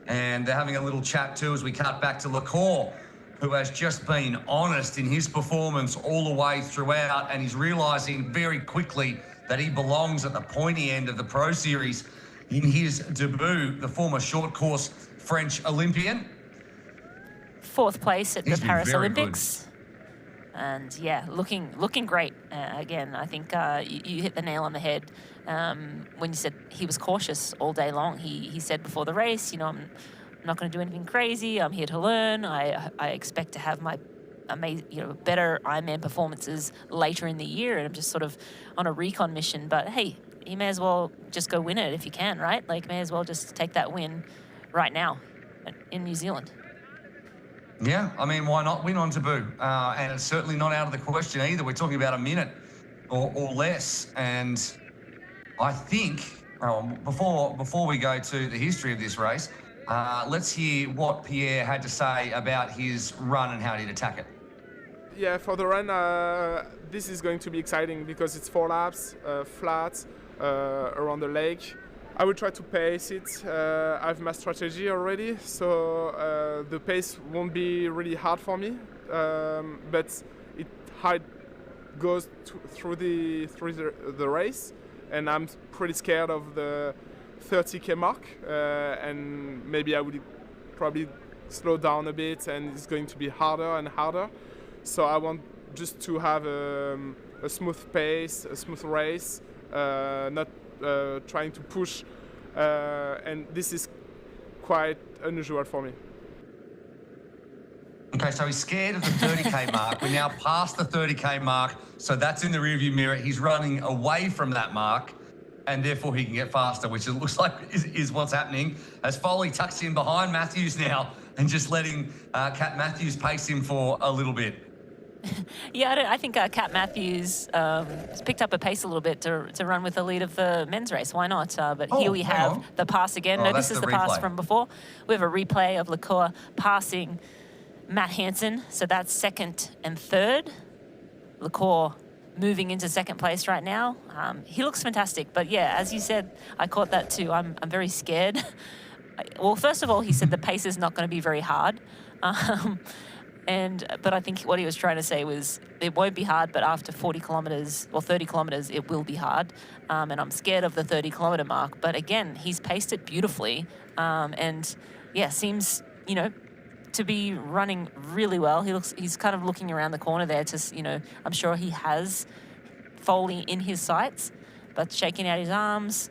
And they're having a little chat too as we cut back to Lecour, who has just been honest in his performance all the way throughout, and he's realising very quickly that he belongs at the pointy end of the Pro Series. In his debut, the former short course French Olympian. 4th place at the Paris Olympics. And yeah, looking great. Again, I think you hit the nail on the head when you said he was cautious all day long. He said before the race, you know, I'm not going to do anything crazy. I'm here to learn. I expect to have my amazing, you know, better Ironman performances later in the year, and I'm just sort of on a recon mission. But hey, you may as well just go win it if you can, right? Like, may as well just take that win right now in New Zealand. Yeah, I mean, why not win on Taboo? And it's certainly not out of the question either. We're talking about a minute or less. And I think, before we go to the history of this race, let's hear what Pierre had to say about his run and how he'd attack it. Yeah, for the run, this is going to be exciting because it's 4 laps, flat, around the lake. I will try to pace it. I have my strategy already, so the pace won't be really hard for me. But how it goes through the race, and I'm pretty scared of the 30k mark, and maybe I would probably slow down a bit, and it's going to be harder and harder. So I want just to have a smooth pace, a smooth race, not trying to push, and this is quite unusual for me. Okay, so he's scared of the 30k mark. We're now past the 30k mark, so that's in the rearview mirror. He's running away from that mark, and therefore he can get faster, which it looks like is what's happening as Foley tucks in behind Matthews now and just letting Kat Matthews pace him for a little bit. Yeah, I think Kat Matthews has picked up a pace a little bit to run with the lead of the men's race. Why not? But here we have the pass again. No, this is the pass from before. We have a replay of Lacour passing Matt Hansen. So that's second and third. Lacour moving into second place right now. He looks fantastic. But yeah, as you said, I caught that too. I'm very scared. Well, first of all, he said the pace is not going to be very hard. But I think what he was trying to say was it won't be hard, but after 40 kilometres or 30 kilometres, it will be hard. And I'm scared of the 30-kilometre mark. But again, he's paced it beautifully. And yeah, seems, to be running really well. He's kind of looking around the corner there to, I'm sure he has Foley in his sights, but shaking out his arms,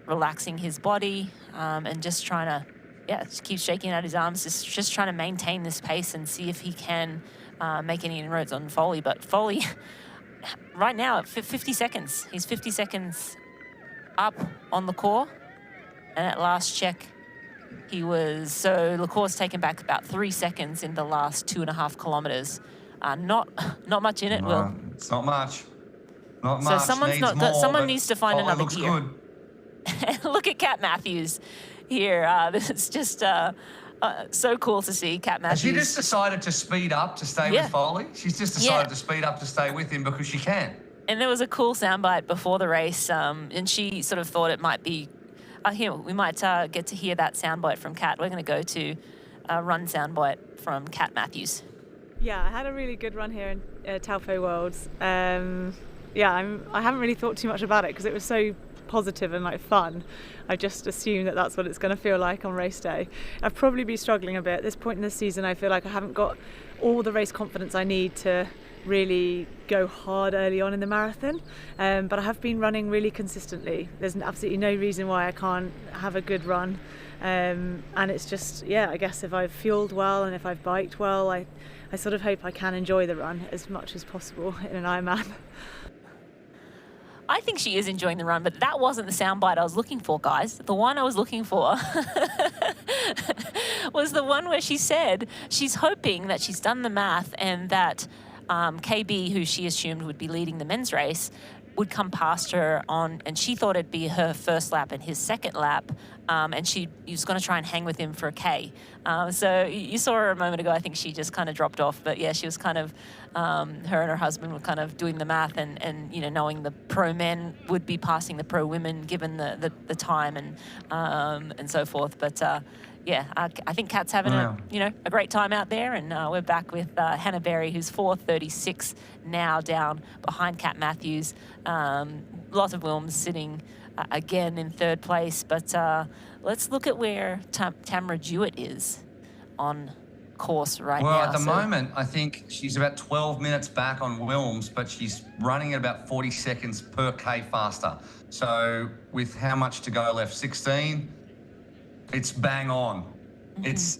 relaxing his body, and just trying to, just keep shaking out his arms, just trying to maintain this pace and see if he can make any inroads on Foley. But Foley, right now, at 50 seconds, he's 50 seconds up on Lacour. And at last check, Lacour's taken back about 3 seconds in the last 2.5 kilometres. Not much in it, no, Will. It's not much. Not so much. Someone needs to find another looks gear. Good. Look at Kat Matthews here. This is just so cool to see Kat Matthews. Has she just decided to speed up to stay with Foley? She's just decided to speed up to stay with him because she can. And there was a cool soundbite before the race, and she sort of thought it might be. We might get to hear that soundbite from Kat. We're going to go to a run soundbite from Kat Matthews. Yeah, I had a really good run here in Taupo Worlds. I haven't really thought too much about it because it was so positive and fun. I just assume that that's what it's going to feel like on race day. I've probably been struggling a bit at this point in the season. I feel like I haven't got all the race confidence I need to really go hard early on in the marathon, but I have been running really consistently. There's absolutely no reason why I can't have a good run, and it's just, I guess if I've fueled well and if I've biked well, I sort of hope I can enjoy the run as much as possible in an Ironman. I think she is enjoying the run, but that wasn't the soundbite I was looking for, guys. The one I was looking for was the one where she said she's hoping that she's done the math and that KB, who she assumed would be leading the men's race, would come past her and she thought it'd be her first lap and his second lap, and she was going to try and hang with him for a K. So you saw her a moment ago. I think she just kind of dropped off, but yeah, she was kind of, her and her husband were kind of doing the math and knowing the pro men would be passing the pro women given the time and so forth. But I think Kat's having a great time out there, and we're back with Hannah Berry, who's 4:36 now, down behind Kat Matthews. Lots of Wilms sitting again in third place, but let's look at where Tamara Jewett is on course right now. Well, at the moment, I think she's about 12 minutes back on Wilms, but she's running at about 40 seconds per K faster. So with how much to go left, 16, it's bang on. It's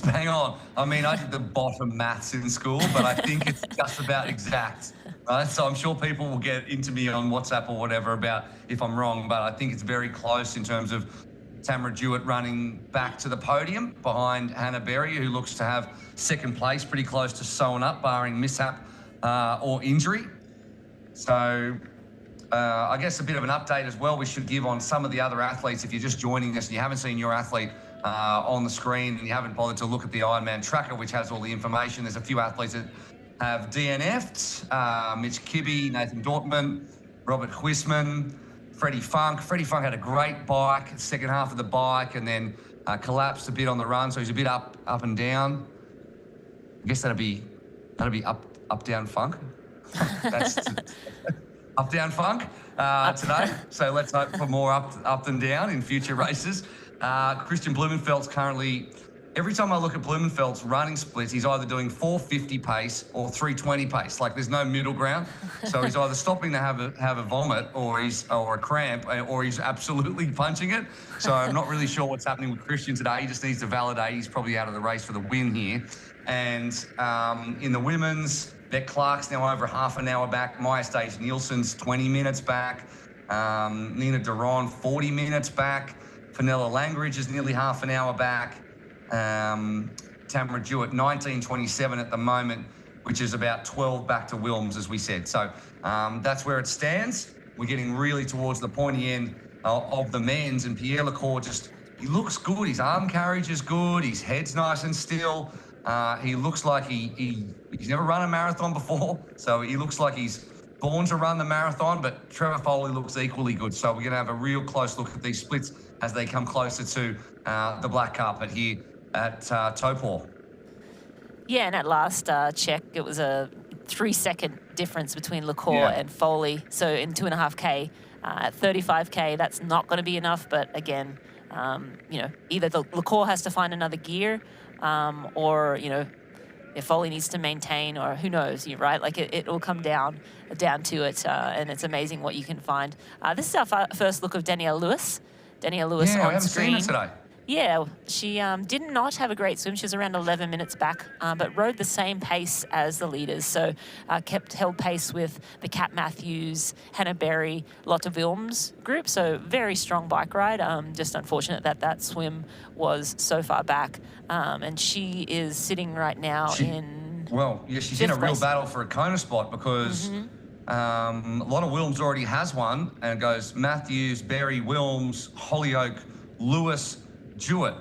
bang on. I mean, I did the bottom maths in school, but I think it's just about exact. Right? So I'm sure people will get into me on WhatsApp or whatever about if I'm wrong, but I think it's very close in terms of Tamara Jewett running back to the podium behind Hannah Berry, who looks to have second place, pretty close to sewing up, barring mishap or injury. So I guess a bit of an update as well we should give on some of the other athletes. If you're just joining us and you haven't seen your athlete on the screen and you haven't bothered to look at the Ironman tracker, which has all the information, there's a few athletes that have DNF'd. Mitch Kibbe, Nathan Dortmund, Robert Huisman, Freddie Funk. Freddie Funk had a great bike, second half of the bike, and then collapsed a bit on the run, so he's a bit up and down. I guess that'd be up down funk. That's up down funk today. So let's hope for more up than down in future races. Christian Blumenfeld's currently, every time I look at Blumenfeld's running splits, he's either doing 4:50 pace or 3:20 pace. Like there's no middle ground. So he's either stopping to have a vomit or a cramp, or he's absolutely punching it. So I'm not really sure what's happening with Christian today. He just needs to validate he's probably out of the race for the win here. And in the women's, Beck Clark's now over half an hour back. Maya Stage Nielsen's 20 minutes back. Nina Duron 40 minutes back. Fenella Langridge is nearly half an hour back. Tamara Jewett 19:27 at the moment, which is about 12 back to Wilms, as we said. So that's where it stands. We're getting really towards the pointy end of the men's, and Pierre Lecour he looks good. His arm carriage is good. His head's nice and still. He looks like he's never run a marathon before, so he looks like he's born to run the marathon, but Trevor Foley looks equally good. So we're going to have a real close look at these splits as they come closer to the black carpet here at Taupo. Yeah, and at last check, it was a 3-second difference between Lecour and Foley. So in 2.5K, at 35K, that's not going to be enough. But again, either the Lecour has to find another gear, or if Foley needs to maintain, or who knows, right? Like it will come down to it, and it's amazing what you can find. This is our first look of Danielle Lewis. Danielle Lewis on we haven't screen. seen her today. Yeah, she did not have a great swim. She was around 11 minutes back, but rode the same pace as the leaders. So held pace with the Kat Matthews, Hannah Berry, Lotte Wilms group. So very strong bike ride. Just unfortunate that swim was so far back. And she is sitting right now in... Well, yeah, she's in a real battle for a Kona spot because Lotte Wilms already has one, and it goes Matthews, Berry, Wilms, Hollyoak, Lewis, Jewett.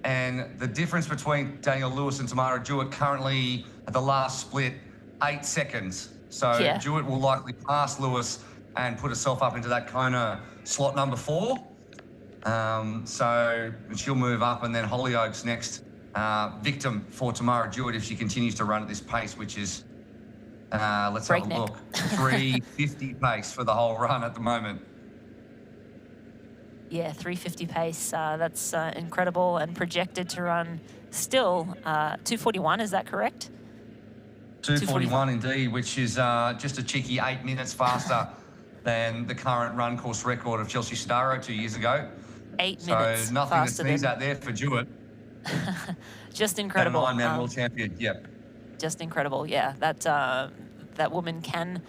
And the difference between Danielle Lewis and Tamara Jewett currently at the last split, 8 seconds. So Jewett will likely pass Lewis and put herself up into that Kona slot number 4. So she'll move up, and then Hollyoak's next victim for Tamara Jewett if she continues to run at this pace, which is, let's have a look, 3:50 pace for the whole run at the moment. Yeah, 3:50 pace. That's incredible, and projected to run still 2:41. Is that correct? 2:41 indeed, which is just a cheeky 8 minutes faster than the current run course record of Chelsea Sodaro 2 years ago. 8 minutes So nothing to faster sneeze than... at there for Jewett. Just incredible. And Ironman world champion. Yep. Just incredible. Yeah, that woman can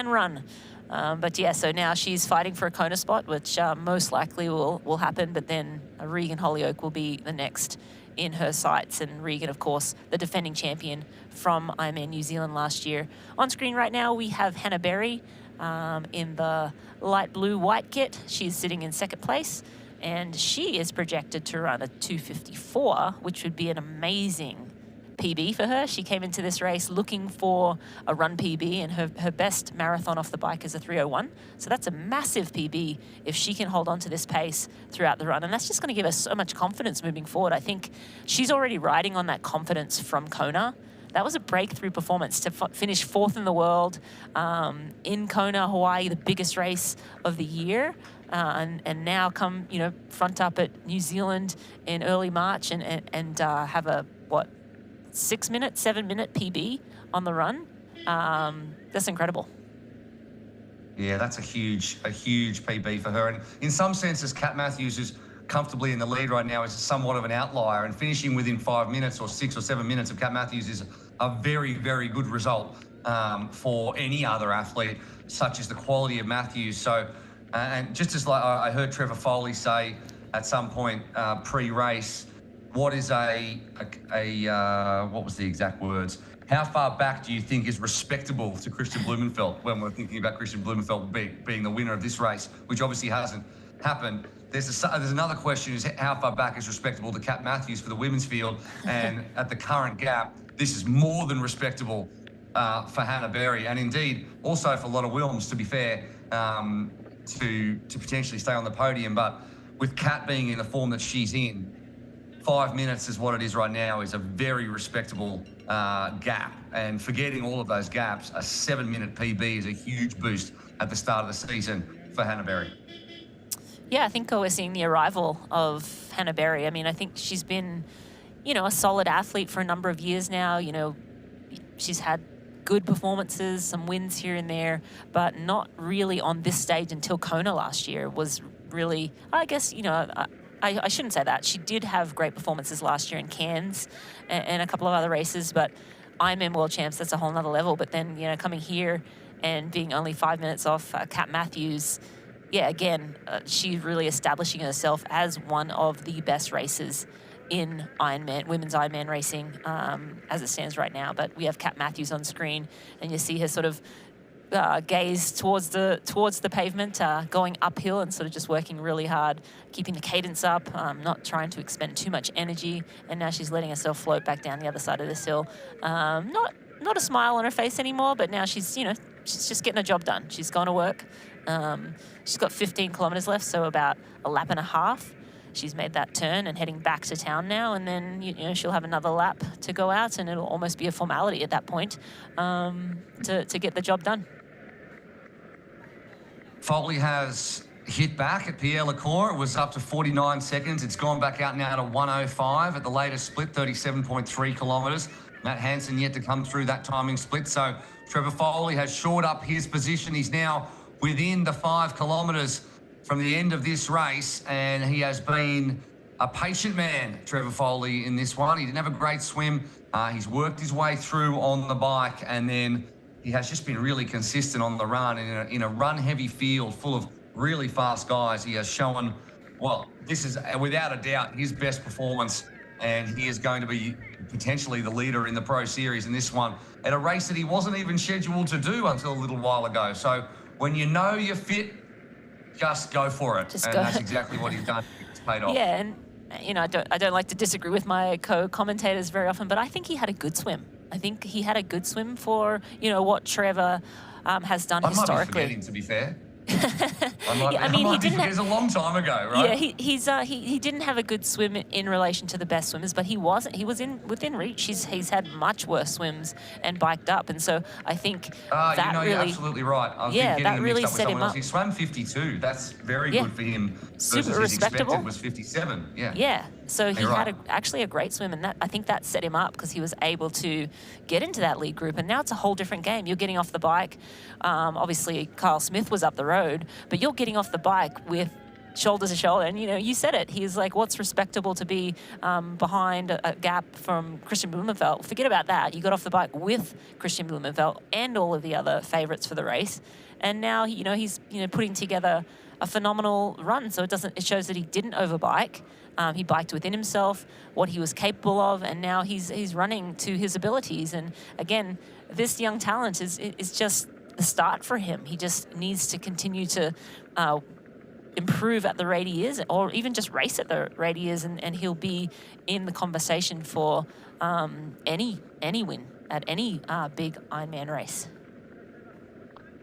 run. But yeah, so now she's fighting for a Kona spot, which most likely will happen. But then Regan Hollyoak will be the next in her sights. And Regan, of course, the defending champion from Ironman New Zealand last year. On screen right now, we have Hannah Berry in the light blue white kit. She's sitting in second place. And she is projected to run a 2:54, which would be an amazing PB for her. She came into this race looking for a run PB, and her best marathon off the bike is a 3:01. So that's a massive PB if she can hold on to this pace throughout the run. And that's just going to give us so much confidence moving forward. I think she's already riding on that confidence from Kona. That was a breakthrough performance to finish 4th in the world in Kona, Hawaii, the biggest race of the year. And now come, front up at New Zealand in early March and have a, 7-minute PB on the run. That's incredible. Yeah, that's a huge PB for her. And in some senses, Kat Matthews, who's comfortably in the lead right now, is somewhat of an outlier. And finishing within 5 minutes or 6 or 7 minutes of Kat Matthews is a very, very good result for any other athlete, such as the quality of Matthews. So, and just as like I heard Trevor Foley say, at some point pre-race, what is what was the exact words? How far back do you think is respectable to Christian Blumenfeld when we're thinking about Christian Blumenfeld being the winner of this race, which obviously hasn't happened? There's another question, is how far back is respectable to Kat Matthews for the women's field? And at the current gap, this is more than respectable for Hannah Berry, and indeed also for Lotta Wilms, to be fair, to potentially stay on the podium. But with Kat being in the form that she's in, 5 minutes is what it is right now, is a very respectable gap. And forgetting all of those gaps, a 7-minute PB is a huge boost at the start of the season for Hannah Berry. Yeah, I think we're seeing the arrival of Hannah Berry. I mean, I think she's been, a solid athlete for a number of years now. She's had good performances, some wins here and there, but not really on this stage until Kona last year was really, I guess, I shouldn't say that. She did have great performances last year in Cairns and a couple of other races, but Ironman World Champs, that's a whole nother level. But then, coming here and being only 5 minutes off Kat Matthews, again, she's really establishing herself as one of the best racers in Ironman, women's Ironman racing as it stands right now. But we have Kat Matthews on screen, and you see her sort of gaze towards the pavement, going uphill and sort of just working really hard, keeping the cadence up, not trying to expend too much energy. And now she's letting herself float back down the other side of this hill. Not a smile on her face anymore, but now she's just getting her job done. She's gone to work. She's got 15 kilometers left, so about a lap and a half. She's made that turn and heading back to town now, and then she'll have another lap to go out, and it'll almost be a formality at that point to get the job done. Foley has hit back at Pierre Lecour. It was up to 49 seconds. It's gone back out now to 1:05 at the latest split, 37.3 kilometres. Matt Hansen yet to come through that timing split. So Trevor Foley has shored up his position. He's now within the 5 kilometres from the end of this race, and he has been a patient man, Trevor Foley, in this one. He didn't have a great swim. He's worked his way through on the bike, and then he has just been really consistent on the run. And in a run-heavy field full of really fast guys, he has shown, well, this is without a doubt his best performance, and he is going to be potentially the leader in the Pro Series in this one at a race that he wasn't even scheduled to do until a little while ago. So when you know you're fit, just go for it. And that's exactly what he's done. It's paid off. Yeah, and I don't like to disagree with my co-commentators very often, but I think he had a good swim. I think he had a good swim for, what Trevor has done historically. I might be forgetting, to be fair. He didn't. It was a long time ago, right? Yeah, he didn't have a good swim in relation to the best swimmers, but he was within reach. He's had much worse swims and biked up, and so I think that really. You're absolutely right. I was getting that him really mixed up with set him someone else. up. He swam 52. That's very good for him. Super versus respectable. His expected was 57. Yeah. Yeah. So he You're had right. actually a great swim, and I think that set him up because he was able to get into that lead group. And now it's a whole different game. You're getting off the bike. Obviously, Kyle Smith was up the road, but you're getting off the bike with shoulder to shoulder. And, you said it. He's like, what's respectable to be behind a gap from Christian Blumenfeld? Forget about that. You got off the bike with Christian Blumenfeld and all of the other favourites for the race. And now, he's putting together a phenomenal run. So it shows that he didn't overbike. He biked within himself, what he was capable of, and now he's running to his abilities. And again, this young talent is just the start for him. He just needs to continue to improve at the rate he is, or even just race at the rate he is, and he'll be in the conversation for any win at any big Ironman race.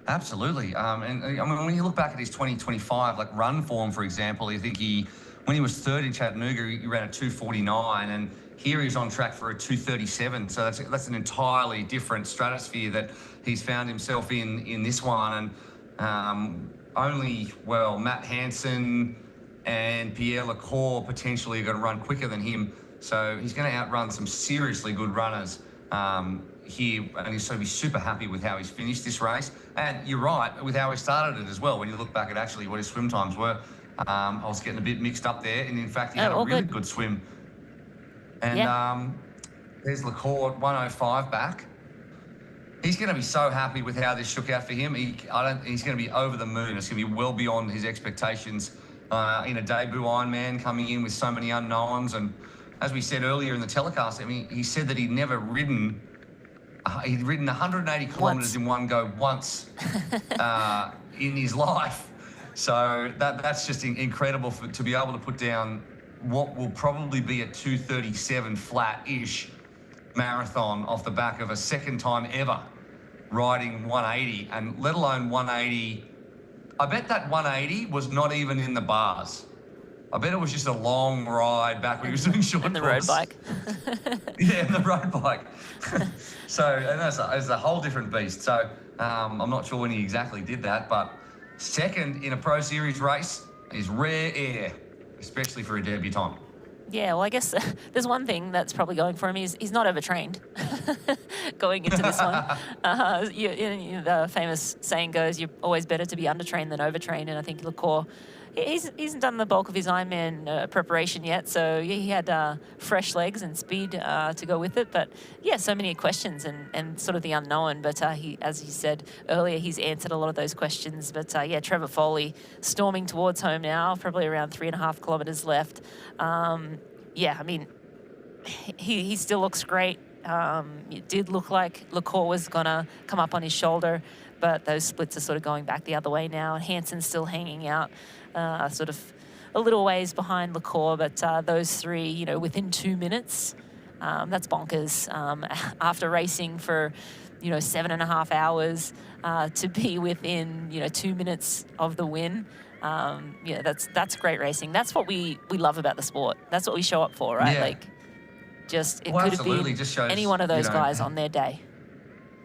Absolutely. And I mean, when you look back at his 2025 run form, for example, I think when he was third in Chattanooga, he ran a 2:49, and here he's on track for a 2:37. So that's an entirely different stratosphere that he's found himself in this one. And Matt Hansen and Pierre Lecour potentially are going to run quicker than him. So he's going to outrun some seriously good runners here, and he's going to be super happy with how he's finished this race. And you're right, with how he started it as well. When you look back at actually what his swim times were, I was getting a bit mixed up there, and in fact, he had a really good swim. And there's Lecour, 1:05 back. He's going to be so happy with how this shook out for him. He's going to be over the moon. It's going to be well beyond his expectations. in a debut Ironman, coming in with so many unknowns. And as we said earlier in the telecast, I mean, he said that he'd never ridden, he'd ridden 180 kilometres in one go once in his life. So that's just incredible to be able to put down what will probably be a 2:37 flat-ish marathon off the back of a second time ever riding 180, and let alone 180. I bet that 180 was not even in the bars. I bet it was just a long ride back when he was doing short In the road bike. Yeah, in the road bike. So, and that's a whole different beast. So I'm not sure when he exactly did that, but second in a Pro Series race is rare air, especially for a debutant. Yeah, well, I guess there's one thing that's probably going for him. He's not overtrained going into this one. The famous saying goes, you're always better to be undertrained than overtrained. And I think LaCour, he hasn't done the bulk of his Ironman preparation yet. So yeah, he had fresh legs and speed to go with it. But yeah, so many questions and sort of the unknown. But he, as he said earlier, he's answered a lot of those questions. But yeah, Trevor Foley storming towards home now, probably around 3.5 kilometres left. Yeah, I mean, he still looks great. It did look like LaCour was going to come up on his shoulder, but those splits are sort of going back the other way now, and Hansen's still hanging out sort of a little ways behind LaCour, but those three, you know, within 2 minutes, that's bonkers. After racing for, 7.5 hours, to be within, 2 minutes of the win, yeah, that's great racing. That's what we love about the sport. That's what we show up for, right? Yeah. Like, just it Well, could have absolutely. been Just shows, any one of those guys on their day.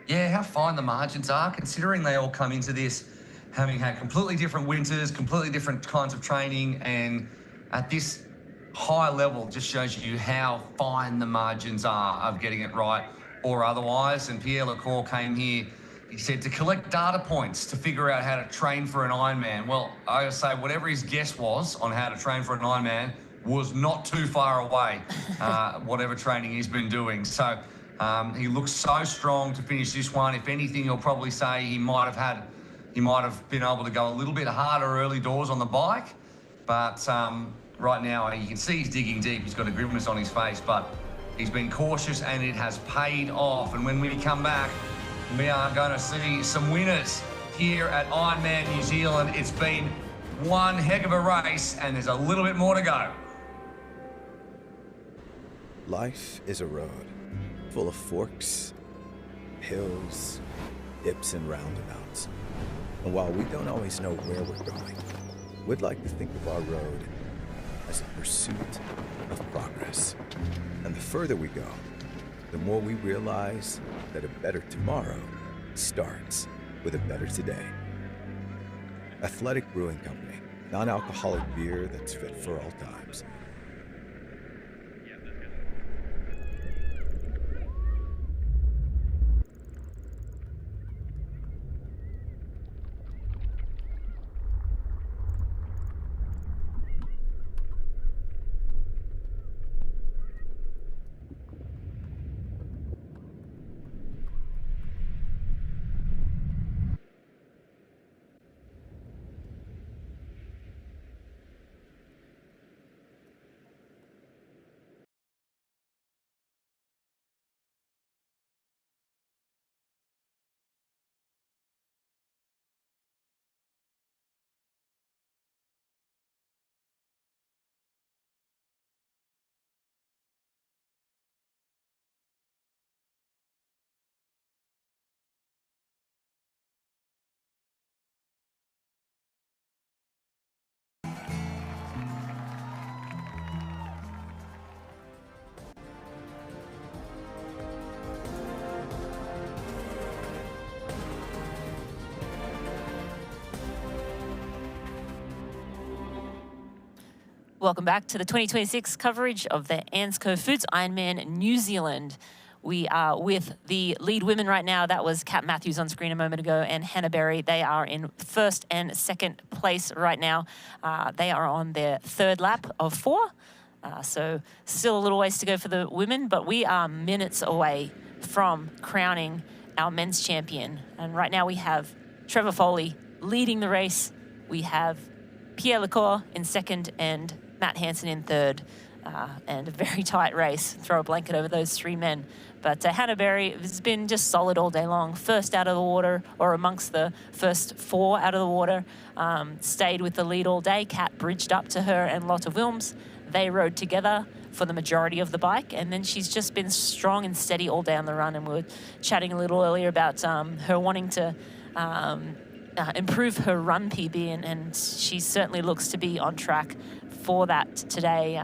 Yeah, how fine the margins are, considering they all come into this having had completely different winters, completely different kinds of training, and at this high level just shows you how fine the margins are of getting it right or otherwise. And Pierre LaCour came here, he said, to collect data points to figure out how to train for an Ironman. Well, I gotta say, whatever his guess was on how to train for an Ironman was not too far away, whatever training he's been doing. So he looks so strong to finish this one. If anything, he'll probably say he might have been able to go a little bit harder early doors on the bike. But right now, you can see he's digging deep. He's got a grimace on his face, but he's been cautious and it has paid off. And when we come back, we are going to see some winners here at Ironman New Zealand. It's been one heck of a race and there's a little bit more to go. Life is a road full of forks, hills, dips, and roundabouts. And while we don't always know where we're going, we'd like to think of our road as a pursuit of progress. And the further we go, the more we realize that a better tomorrow starts with a better today. Athletic Brewing Company, non-alcoholic beer that's fit for all times. Welcome back to the 2026 coverage of the ANZCO Foods Ironman New Zealand. We are with the lead women right now. That was Kat Matthews on screen a moment ago and Hannah Berry. They are in first and second place right now. They are on their third lap of 4. So still a little ways to go for the women, but we are minutes away from crowning our men's champion. And right now we have Trevor Foley leading the race. We have Pierre Lecour in second and Matt Hansen in third. And a very tight race. Throw a blanket over those three men. But Hannah Berry has been just solid all day long. First out of the water, or amongst the first four out of the water. Stayed with the lead all day. Kat bridged up to her and Lotte Wilms. They rode together for the majority of the bike. And then she's just been strong and steady all day on the run. And we were chatting a little earlier about her wanting to improve her run PB. And she certainly looks to be on track for that today.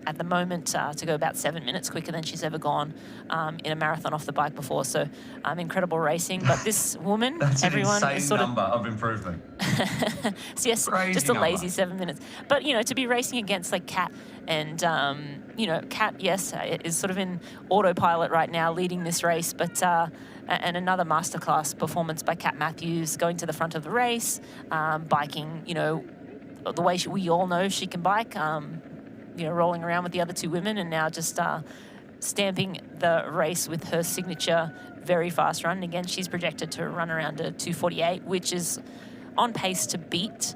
At the moment, to go about 7 minutes quicker than she's ever gone in a marathon off the bike before. So incredible racing. But this woman, That's everyone an insane is sort number of improvement. So yes, Crazy just a number. lazy 7 minutes. But, you know, to be racing against like Kat and, you know, Kat, yes, is sort of in autopilot right now leading this race. But and another masterclass performance by Kat Matthews going to the front of the race, biking, you know, the way we all know she can bike. You know, rolling around with the other two women, and now just stamping the race with her signature very fast run. Again, she's projected to run around a 2:48, which is on pace to beat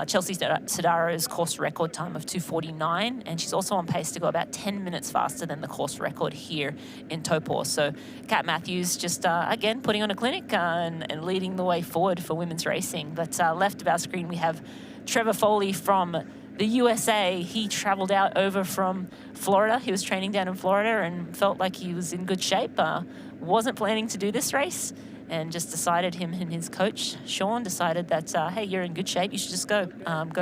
Chelsea Sodaro's course record time of 2:49, and she's also on pace to go about 10 minutes faster than the course record here in Topor. So Kat Matthews just, again, putting on a clinic and leading the way forward for women's racing. But left of our screen, we have Trevor Foley from the USA. He traveled out over from Florida. He was training down in Florida and felt like he was in good shape. Wasn't planning to do this race and just decided, him and his coach, Sean, decided that, hey, you're in good shape. You should just go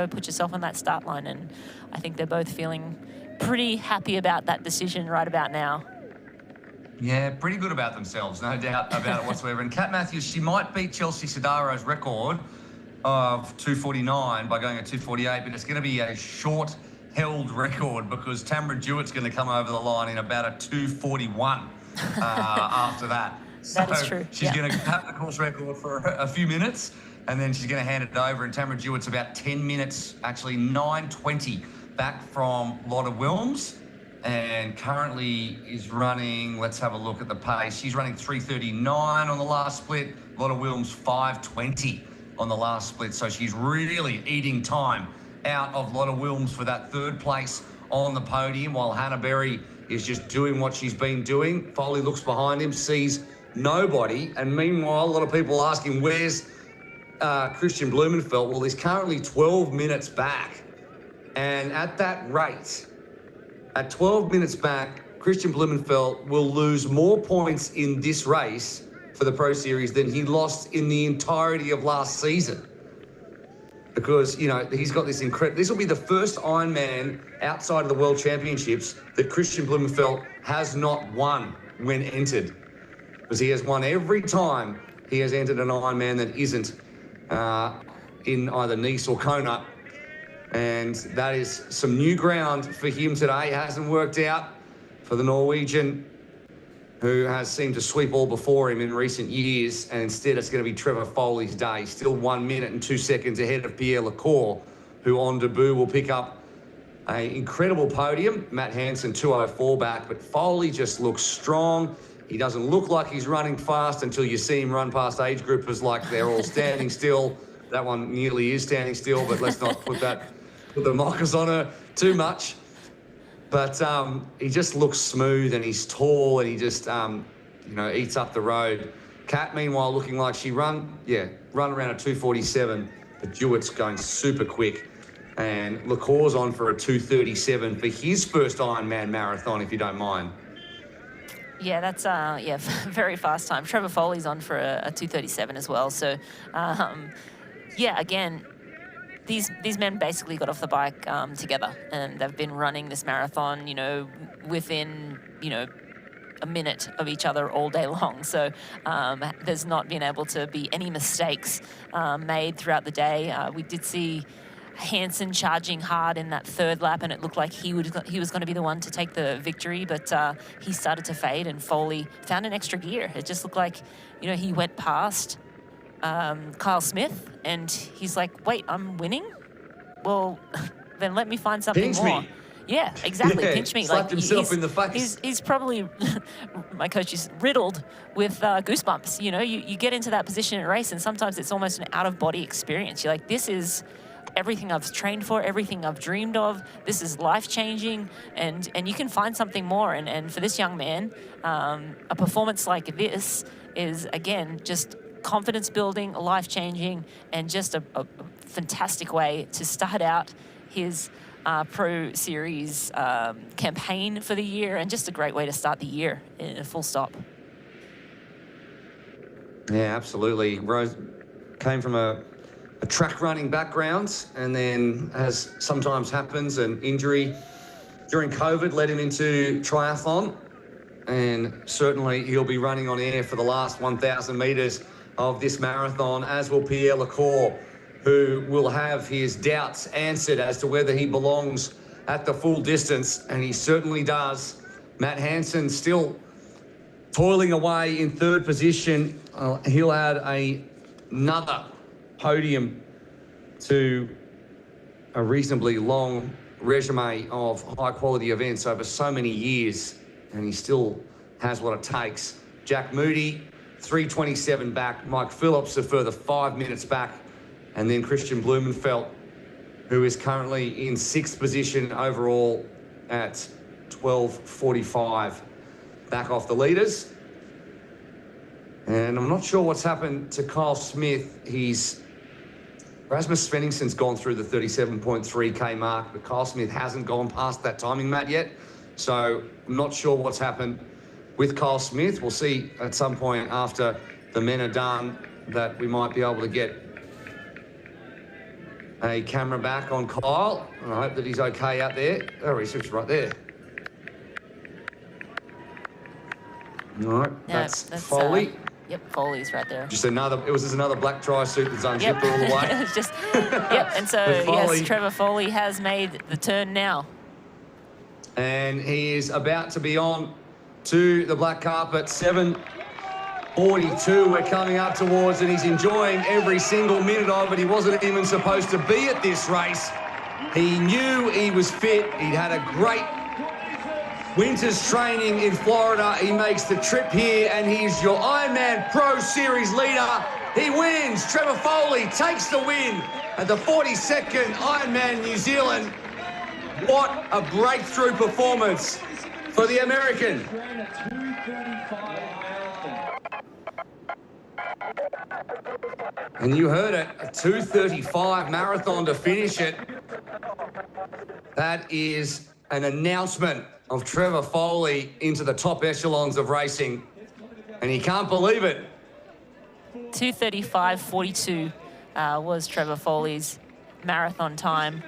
put yourself on that start line. And I think they're both feeling pretty happy about that decision right about now. Yeah, pretty good about themselves, no doubt about it whatsoever. And Kat Matthews, she might beat Chelsea Sodaro's record of 2:49 by going at 2:48, but it's going to be a short-held record because Tamara Dewitt's going to come over the line in about a 2:41 after that. That is true. She's going to have the course record for a few minutes, and then she's going to hand it over. And Tamara Dewitt's about 10 minutes, actually 9:20 back from Lotte Wilms, and currently is running, let's have a look at the pace. She's running 3:39 on the last split. Lotte Wilms 5:20. On the last split, so she's really eating time out of Lotte Wilms for that third place on the podium, while Hannah Berry is just doing what she's been doing. Foley looks behind him, sees nobody, and meanwhile, a lot of people asking, where's Christian Blumenfeld? Well, he's currently 12 minutes back, and at that rate, at 12 minutes back, Christian Blumenfeld will lose more points in this race for the Pro Series than he lost in the entirety of last season. Because, you know, he's got this incredible... This will be the first Ironman outside of the World Championships that Christian Blumenfeld has not won when entered. Because he has won every time he has entered an Ironman that isn't in either Nice or Kona. And that is some new ground for him today. It hasn't worked out for the Norwegian, who has seemed to sweep all before him in recent years, and instead it's going to be Trevor Foley's day. Still 1 minute and 2 seconds ahead of Pierre Lecour, who on debut will pick up an incredible podium. Matt Hansen 2:04 back, but Foley just looks strong. He doesn't look like he's running fast until you see him run past age groupers like they're all standing still. That one nearly is standing still, but let's not put the mockers on her too much. But he just looks smooth, and he's tall, and he just, you know, eats up the road. Kat, meanwhile, looking like she run around at 2:47, but Dewitt's going super quick. And Lecour's on for a 2:37 for his first Ironman marathon, if you don't mind. Yeah, that's very fast time. Trevor Foley's on for a 2:37 as well. So, yeah, again, these men basically got off the bike together, and they've been running this marathon, you know, within, you know, a minute of each other all day long. So there's not been able to be any mistakes made throughout the day. We did see Hansen charging hard in that third lap, and it looked like he was going to be the one to take the victory, but he started to fade, and Foley found an extra gear. It just looked like, you know, he went past Kyle Smith, and he's like, wait, I'm winning? Well, then let me find something Pinch more. me. Yeah, exactly. Yeah, pinch me. slapped Like himself in the face. He's probably, my coach is riddled with goosebumps. You know, you get into that position in a race, and sometimes it's almost an out-of-body experience. You're like, this is everything I've trained for, everything I've dreamed of. This is life-changing, and you can find something more. And for this young man, a performance like this is, again, just confidence building, life-changing, and just a fantastic way to start out his Pro Series campaign for the year, and just a great way to start the year, full stop. Yeah, absolutely. Rose came from a track running background, and then, as sometimes happens, an injury during COVID led him into triathlon, and certainly he'll be running on air for the last 1,000 metres of this marathon, as will Pierre Lecour, who will have his doubts answered as to whether he belongs at the full distance, and he certainly does. Matt Hansen still toiling away in third position. He'll add another podium to a reasonably long resume of high-quality events over so many years, and he still has what it takes. Jack Moody, 3:27 back. Mike Phillips, a further 5 minutes back. And then Christian Blumenfeld, who is currently in 6th position overall at 12:45. Back off the leaders. And I'm not sure what's happened to Kyle Smith. Rasmus Svenningsen's gone through the 37.3K mark, but Kyle Smith hasn't gone past that timing, Matt, yet. So I'm not sure what's happened with Kyle Smith. We'll see at some point after the men are done that we might be able to get a camera back on Kyle. And I hope that he's okay out there. Oh, he's right there. No, that's Foley. Yep, Foley's right there. It was just another black tri-suit that's unzipped all the way. It's just, yep, and so, yes, Trevor Foley has made the turn now. And he is about to be on to the black carpet. 7:42 we're coming up towards, and he's enjoying every single minute of it. He wasn't even supposed to be at this race. He knew he was fit. He'd had a great winter's training in Florida. He makes the trip here, and he's your Ironman Pro Series leader. He wins. Trevor Foley takes the win at the 42nd Ironman New Zealand. What a breakthrough performance for the American. And you heard it, a 2:35 marathon to finish it. That is an announcement of Trevor Foley into the top echelons of racing. And he can't believe it. 2:35.42 was Trevor Foley's marathon time.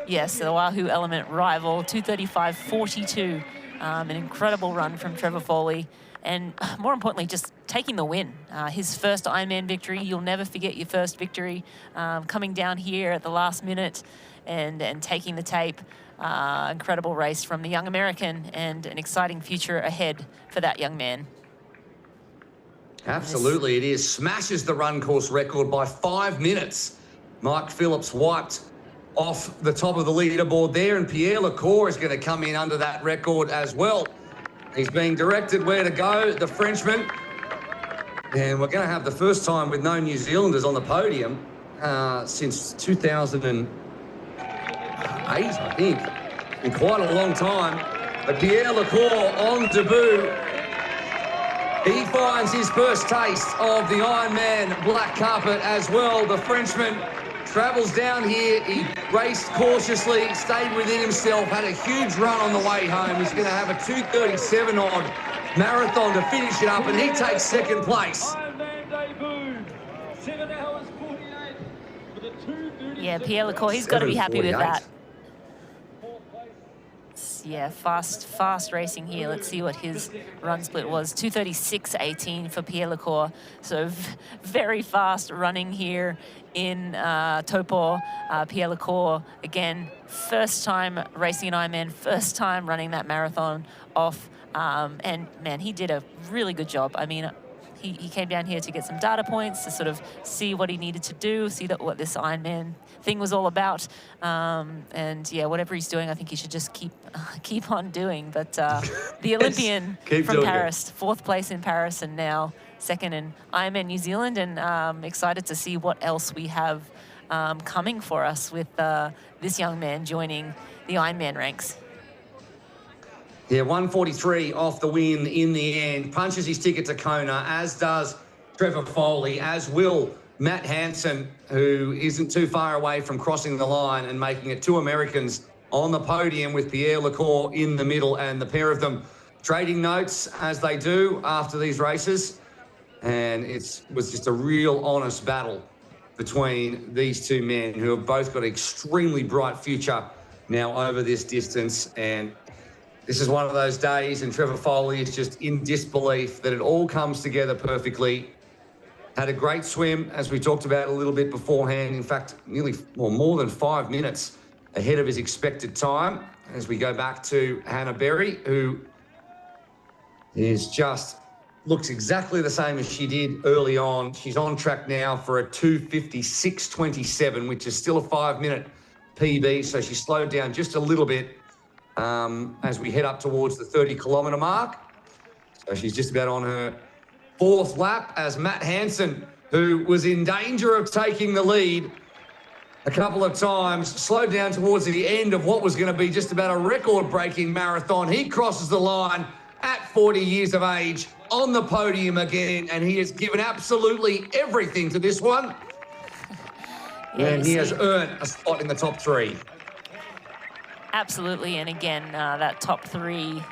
Yes, the Wahoo Element rival, 2:35.42. An incredible run from Trevor Foley. And more importantly, just taking the win. His first Ironman victory. You'll never forget your first victory. Coming down here at the last minute and taking the tape. Incredible race from the young American, and an exciting future ahead for that young man. Absolutely, it is. Smashes the run course record by 5 minutes. Mike Phillips wiped off the top of the leaderboard there, and Pierre Lecour is going to come in under that record as well. He's being directed where to go, the Frenchman. And we're going to have the first time with no New Zealanders on the podium since 2008, I think. In quite a long time. But Pierre Lecour on debut. He finds his first taste of the Ironman black carpet as well. The Frenchman travels down here. He raced cautiously, stayed within himself, had a huge run on the way home. He's going to have a 2:37 odd marathon to finish it up, and he takes second place. Yeah, Pierre Lecour, he's got to be happy with that. Yeah, fast racing here. Let's see what his run split was. 2:36.18 for Pierre Lecour. So very fast running here in Taupo. Pierre Lecour, again, first time racing an Ironman, first time running that marathon off. And man, he did a really good job. I mean, he came down here to get some data points, to sort of see what he needed to do, see what this Ironman thing was all about. And yeah, whatever he's doing, I think he should just keep on doing. But the Olympian from Paris, 4th place in Paris, and now 2nd in Ironman New Zealand, and excited to see what else we have coming for us with this young man joining the Ironman ranks. Yeah, 143 off the win in the end. Punches his ticket to Kona, as does Trevor Foley, as will Matt Hansen, who isn't too far away from crossing the line and making it 2 Americans on the podium with Pierre Lecour in the middle, and the pair of them trading notes as they do after these races. And it was just a real honest battle between these two men who have both got an extremely bright future now over this distance. And this is one of those days, and Trevor Foley is just in disbelief that it all comes together perfectly. Had a great swim, as we talked about a little bit beforehand. In fact, more than 5 minutes ahead of his expected time. As we go back to Hannah Berry, who is just looks exactly the same as she did early on. She's on track now for a 2:56.27, which is still a 5-minute PB. So she slowed down just a little bit as we head up towards the 30-kilometre mark. So she's just about on her 4th lap, as Matt Hansen, who was in danger of taking the lead a couple of times, slowed down towards the end of what was going to be just about a record-breaking marathon. He crosses the line at 40 years of age on the podium again, and he has given absolutely everything to this one. And he has earned a spot in the top 3. Absolutely, and again, that top 3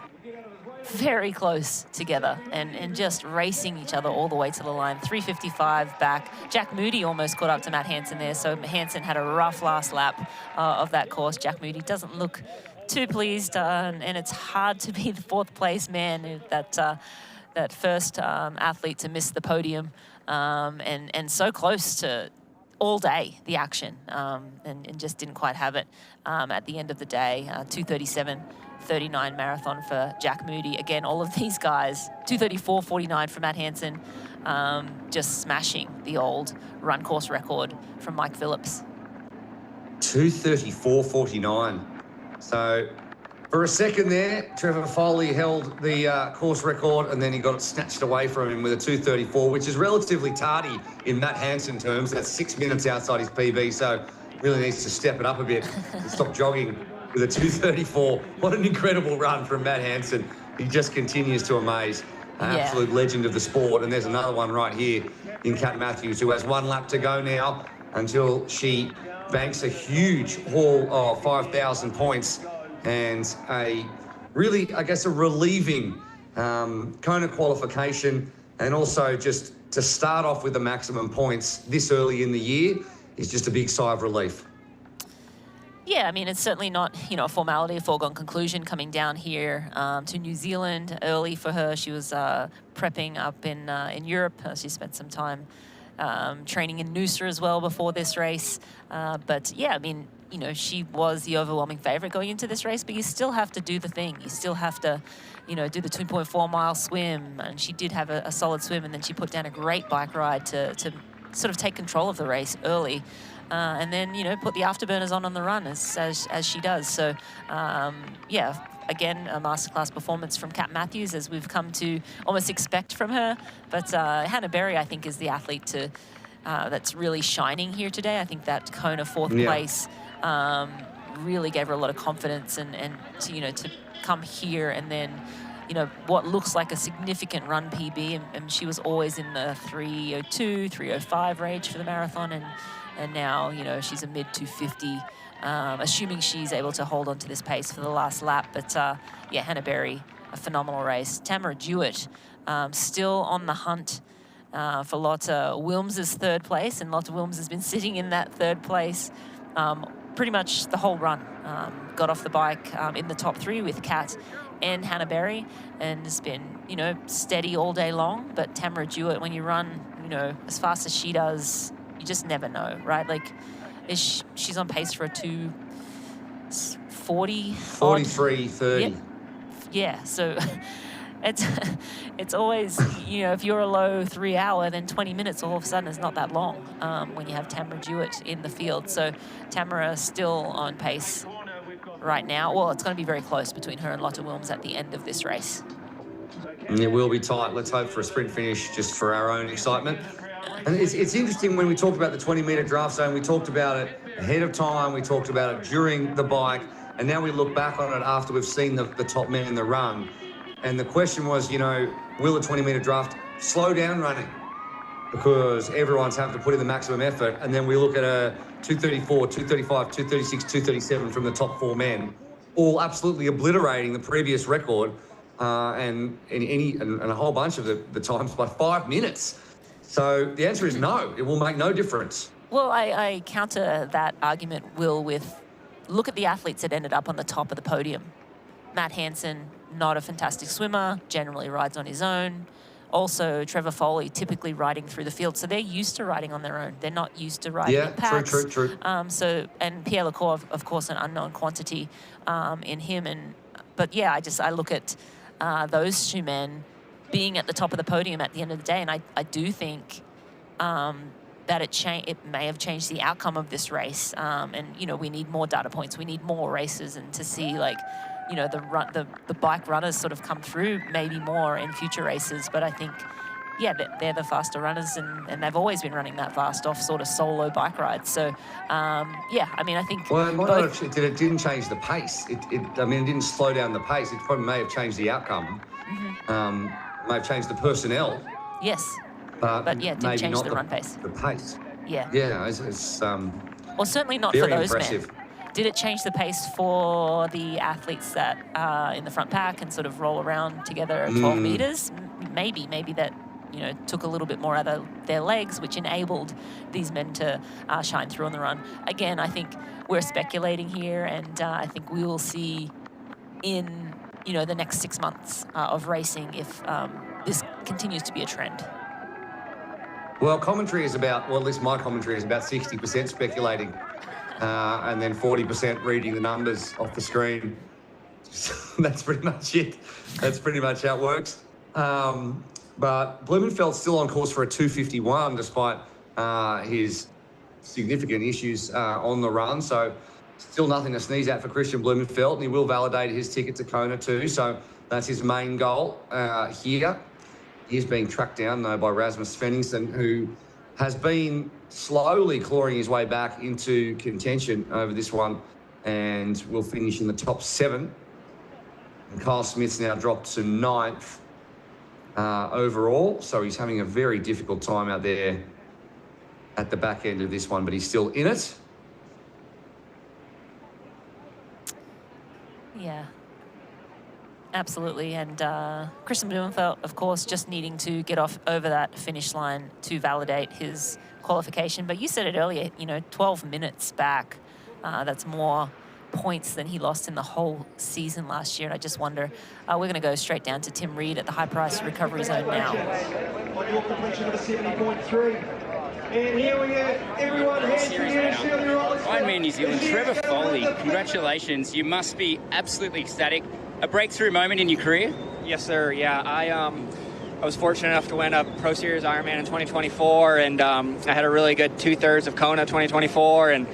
very close together and just racing each other all the way to the line. 3:55 back. Jack Moody almost caught up to Matt Hansen there, so Hansen had a rough last lap of that course. Jack Moody doesn't look too pleased, and it's hard to be the 4th place man, that first athlete to miss the podium, and so close to all day the action, and just didn't quite have it at the end of the day. 2:37.39 marathon for Jack Moody. Again, all of these guys, 2:34.49 for Matt Hansen, just smashing the old run course record from Mike Phillips. 2:34.49. So for a second there, Trevor Foley held the course record, and then he got it snatched away from him with a 2:34, which is relatively tardy in Matt Hansen terms. That's 6 minutes outside his PB, so really needs to step it up a bit and stop jogging with a 2:34. What an incredible run from Matt Hansen. He just continues to amaze. An absolute legend of the sport. And there's another one right here in Kat Matthews, who has 1 lap to go now until she banks a huge haul of 5,000 points and a really, I guess, a relieving Kona qualification, and also just to start off with the maximum points this early in the year is just a big sigh of relief. Yeah, I mean, it's certainly not, a formality, a foregone conclusion coming down here to New Zealand early for her. She was prepping up in Europe. She spent some time training in Noosa as well before this race. But yeah, I mean, she was the overwhelming favorite going into this race, but you still have to do the thing. You still have to, do the 2.4-mile swim. And she did have a solid swim, and then she put down a great bike ride to sort of take control of the race early. And then, put the afterburners on the run as she does. So, yeah, again, a masterclass performance from Kat Matthews, as we've come to almost expect from her. But Hannah Berry, I think, is the athlete that's really shining here today. I think that Kona 4th place really gave her a lot of confidence, and to come here and then, what looks like a significant run PB, and she was always in the 3:02, 3:05 range for the marathon, and now, she's a mid-250, assuming she's able to hold on to this pace for the last lap. But, yeah, Hannah Berry, a phenomenal race. Tamara Jewett, still on the hunt for Lotta Wilms's 3rd place, and Lotta Wilms has been sitting in that 3rd place pretty much the whole run. Got off the bike in the top 3 with Kat and Hannah Berry, and has been, steady all day long. But Tamara Jewett, when you run, as fast as she does, you just never know, right? Like, she's on pace for a 2:40. 43:30. Yeah, so it's always, if you're a low 3 hour, then 20 minutes all of a sudden is not that long when you have Tamara Jewett in the field. So Tamara still on pace right now. Well, it's going to be very close between her and Lotta Wilms at the end of this race. It will be tight. Let's hope for a sprint finish just for our own excitement. And it's interesting when we talked about the 20-metre draft zone, we talked about it ahead of time, we talked about it during the bike, and now we look back on it after we've seen the top men in the run. And the question was, you know, will a 20-metre draft slow down running? Because everyone's having to put in the maximum effort, and then we look at a 234, 235, 236, 237 from the top 4 men, all absolutely obliterating the previous record, and a whole bunch of the times by 5 minutes. So the answer is no, it will make no difference. Well, I counter that argument, Will, with look at the athletes that ended up on the top of the podium. Matt Hansen, not a fantastic swimmer, generally rides on his own. Also, Trevor Foley, typically riding through the field. So they're used to riding on their own. They're not used to riding in packs. True. And Pierre Lecour, of course, an unknown quantity in him. But yeah, I look at those 2 men being at the top of the podium at the end of the day, and I do think that it may have changed the outcome of this race. And you know, we need more data points. We need more races, and to see you know, the bike runners sort of come through maybe more in future races. But I think, yeah, they're the faster runners, and they've always been running that fast off sort of solo bike rides. So, yeah, I mean, I think... Well, it didn't change the pace. It didn't slow down the pace. It probably may have changed the outcome. Mm-hmm. May have changed the personnel. Yes. But yeah, it didn't change the run pace. The pace. Yeah. Yeah, it's well, certainly not for those men. Did it change the pace for the athletes that are in the front pack and sort of roll around together at 12 meters? Maybe that, you know, took a little bit more out of their legs, which enabled these men to shine through on the run. Again, I think we're speculating here, and I think we will see in, you know, the next 6 months of racing if this continues to be a trend. Well, commentary is about, well, at least my commentary is about 60% speculating. And then 40% reading the numbers off the screen. That's pretty much it. That's pretty much how it works. But Blumenfeld's still on course for a 2:51 despite his significant issues on the run. So still nothing to sneeze at for Christian Blumenfeld, and he will validate his ticket to Kona too. So that's his main goal here. He's being tracked down though by Rasmus Svenningsen, who has been slowly clawing his way back into contention over this one, and will finish in the top 7. And Kyle Smith's now dropped to 9th overall, so he's having a very difficult time out there at the back end of this one, but he's still in it. Yeah. Absolutely, and Christian Blumenfeld, of course, just needing to get off over that finish line to validate his qualification. But you said it earlier, you know, 12 minutes back, that's more points than he lost in the whole season last year. And I just wonder, we're going to go straight down to Tim Reed at the high price recovery zone now. On your completion of a 70.3. And here we go, everyone, hands for you, Ironman New Zealand, Trevor Foley, congratulations. You must be absolutely ecstatic. A breakthrough moment in your career? Yes, sir. Yeah, I was fortunate enough to win a Pro Series Ironman in 2024, and I had a really good 2/3 of Kona 2024, and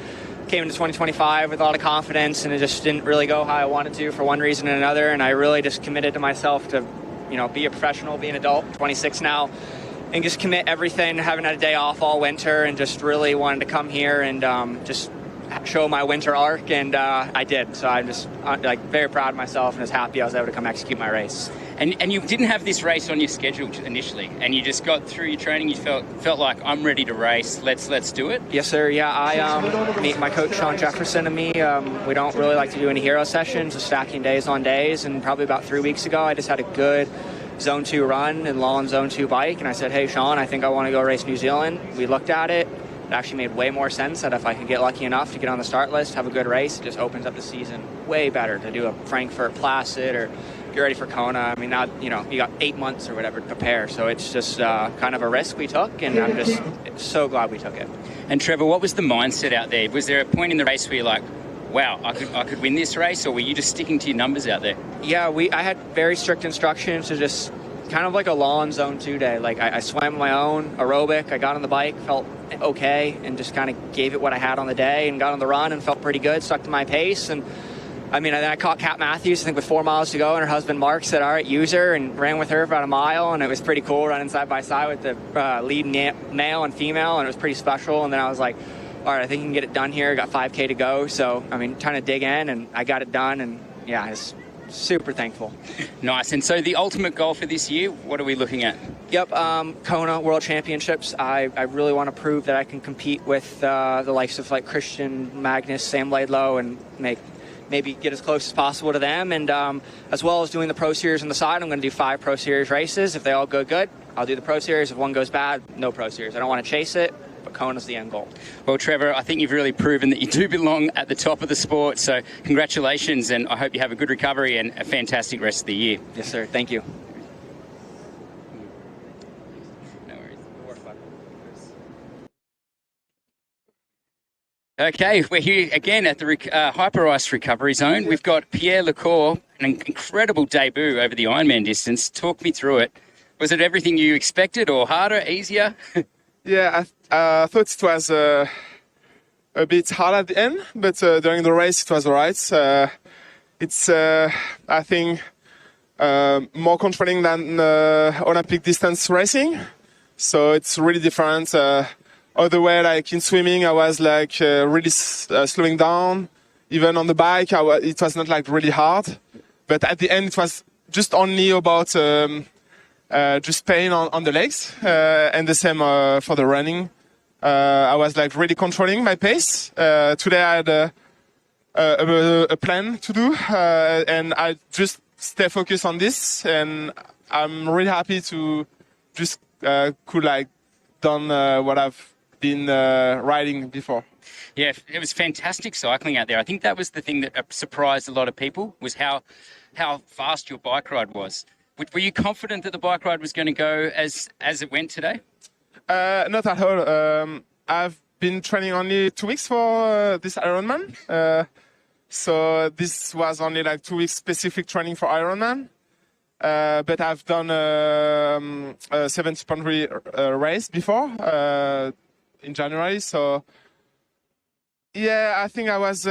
came into 2025 with a lot of confidence, and it just didn't really go how I wanted to for one reason and another. And I really just committed to myself to, you know, be a professional, be an adult, 26 now, and just commit everything. Haven't had a day off all winter, and just really wanted to come here and just show my winter arc, and I did. So I'm just very proud of myself and just happy I was able to come execute my race. And you didn't have this race on your schedule initially, and you just got through your training. You felt like, I'm ready to race. Let's do it. Yes, sir. Yeah, my coach Sean Jefferson and me, we don't really like to do any hero sessions, just stacking days on days. And probably about 3 weeks ago, I just had a good Zone 2 run and long Zone 2 bike, and I said, hey, Sean, I think I want to go race New Zealand. We looked at it. It actually made way more sense that if I could get lucky enough to get on the start list, have a good race, it just opens up the season way better to do a Frankfurt Placid or get ready for Kona. I mean, now, you know, you got 8 months or whatever to prepare. So it's just kind of a risk we took, and I'm just so glad we took it. And Trevor, what was the mindset out there? Was there a point in the race where you're like, wow, I could win this race, or were you just sticking to your numbers out there? Yeah, I had very strict instructions to just kind of like a long Zone 2 day. Like I swam my own aerobic, I got on the bike, felt okay, and just kind of gave it what I had on the day, and got on the run and felt pretty good, stuck to my pace, and I mean, I caught Kat Matthews, I think with 4 miles to go, and her husband Mark said, all right, use her, and ran with her for about a mile, and it was pretty cool running side by side with the lead male and female, and it was pretty special. And then I was like, all right, I think you can get it done here. Got 5K to go, so, I mean, trying to dig in, and I got it done, and yeah, I was super thankful. Nice. And so the ultimate goal for this year, what are we looking at? Yep, Kona World Championships. I really want to prove that I can compete with the likes of like Christian, Magnus, Sam Laidlow, and maybe get as close as possible to them. And as well as doing the Pro Series on the side, I'm going to do 5 Pro Series races. If they all go good, I'll do the Pro Series. If one goes bad, no Pro Series. I don't want to chase it, but Kona's the end goal. Well, Trevor, I think you've really proven that you do belong at the top of the sport. So congratulations, and I hope you have a good recovery and a fantastic rest of the year. Yes, sir. Thank you. Okay, we're here again at the Hyper Ice Recovery Zone. We've got Pierre Lecour, an incredible debut over the Ironman distance. Talk me through it. Was it everything you expected, or harder, easier? Yeah, I thought it was a bit hard at the end, but during the race it was all right. It's, I think, more controlling than Olympic distance racing. So it's really different. Other way, like in swimming, I was like really slowing down. Even on the bike, it was not like really hard. But at the end, it was just only about just pain on the legs. And the same for the running. I was like really controlling my pace. Today I had a plan to do, and I just stay focused on this. And I'm really happy to just could like done what I've been riding before. Yeah, it was fantastic cycling out there. I think that was the thing that surprised a lot of people, was how fast your bike ride was. Were you confident that the bike ride was going to go as it went today? Not at all. I've been training only 2 weeks for this Ironman. So this was only like 2 weeks specific training for Ironman. But I've done a 70.3 race before in January. So yeah, I think I was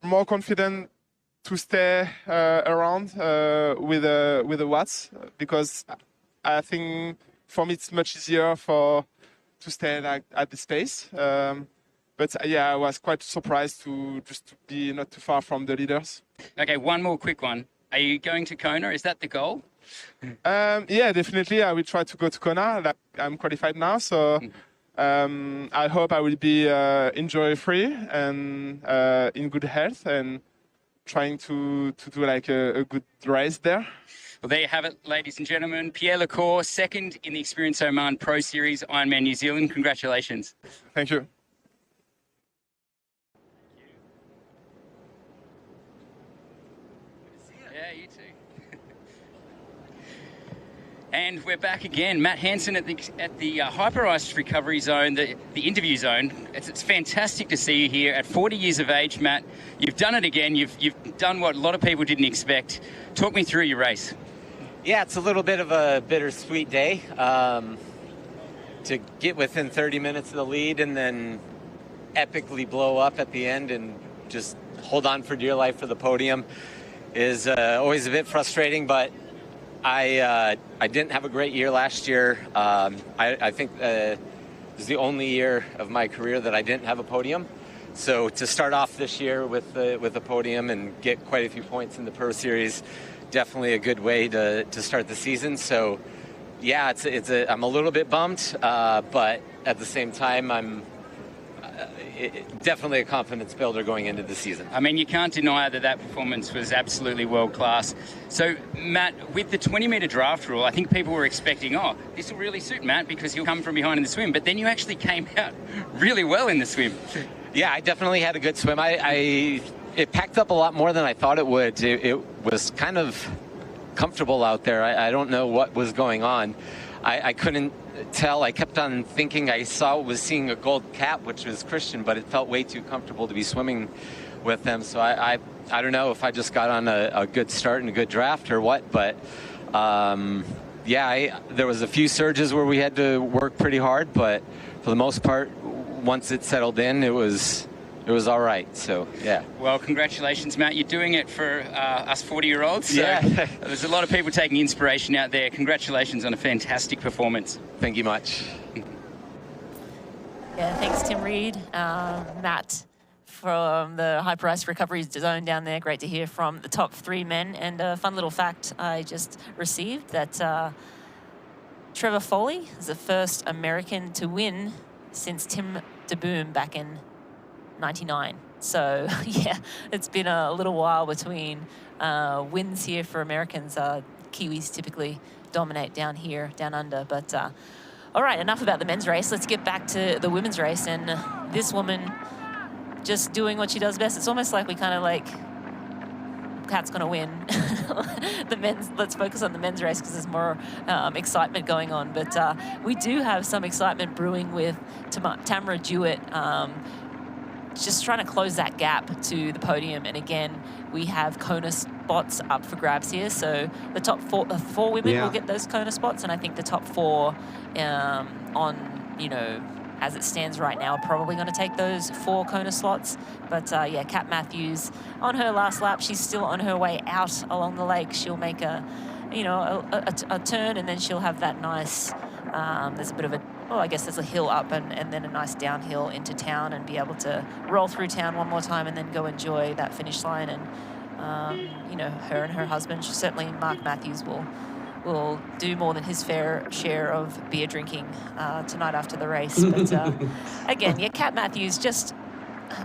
more confident to stay around with the watts, because I think for me it's much easier to stay like at this pace. But yeah, I was quite surprised to be not too far from the leaders. Okay, one more quick one. Are you going to Kona? Is that the goal? Yeah, definitely. I will try to go to Kona. Like, I'm qualified now, so I hope I will be injury-free and in good health, and trying to do like a good race there. Well, there you have it, ladies and gentlemen. Pierre Lecour, second in the Experience Oman Pro Series Ironman New Zealand. Congratulations. Thank you. Yeah, you too. And we're back again. Matt Hansen at the Hyper Ice Recovery Zone, the interview zone. It's fantastic to see you here at 40 years of age, Matt. You've done it again. You've done what a lot of people didn't expect. Talk me through your race. Yeah, it's a little bit of a bittersweet day. To get within 30 minutes of the lead and then epically blow up at the end and just hold on for dear life for the podium is always a bit frustrating, but I didn't have a great year last year. I think it was the only year of my career that I didn't have a podium. So to start off this year with a podium and get quite a few points in the Pro Series, definitely a good way to start the season. So yeah, I'm a little bit bummed, but at the same time, I'm definitely a confidence builder going into the season. I mean, you can't deny that performance was absolutely world class. So, Matt, with the 20-metre draft rule, I think people were expecting, oh, this will really suit Matt because he'll come from behind in the swim. But then you actually came out really well in the swim. Yeah, I definitely had a good swim. It packed up a lot more than I thought it would. It was kind of comfortable out there. I don't know what was going on. I couldn't tell. I kept on thinking I was seeing a gold cap, which was Christian, but it felt way too comfortable to be swimming with them. So I don't know if I just got on a good start and a good draft or what, but yeah, there was a few surges where we had to work pretty hard, but for the most part, once it settled in, it was it was all right. So, yeah. Well, congratulations, Matt. You're doing it for us 40-year-olds. So Yeah. There's a lot of people taking inspiration out there. Congratulations on a fantastic performance. Thank you much. Yeah, thanks, Tim Reed. Matt from the Hyper Ice Recovery Zone down there. Great to hear from the top 3 men. And a fun little fact I just received that Trevor Foley is the first American to win since Tim DeBoom back in '99. So, yeah, it's been a little while between wins here for Americans. Kiwis typically dominate down here, down under. But, all right, enough about the men's race. Let's get back to the women's race. And this woman just doing what she does best. It's almost like we kind of like, Kat's going to win. Let's focus on the men's race because there's more excitement going on. But we do have some excitement brewing with Tamara Jewett, just trying to close that gap to the podium. And again, we have Kona spots up for grabs here. So the top 4 women will get those Kona spots. And I think the top 4 on, you know, as it stands right now, are probably going to take those 4 Kona slots. But yeah, Kat Matthews on her last lap, she's still on her way out along the lake. She'll make a turn, and then she'll have that nice, there's a bit of a, I guess there's a hill up and then a nice downhill into town, and be able to roll through town one more time and then go enjoy that finish line. And, you know, her and her husband, certainly Mark Matthews will do more than his fair share of beer drinking tonight after the race. But again, yeah, Kat Matthews, just,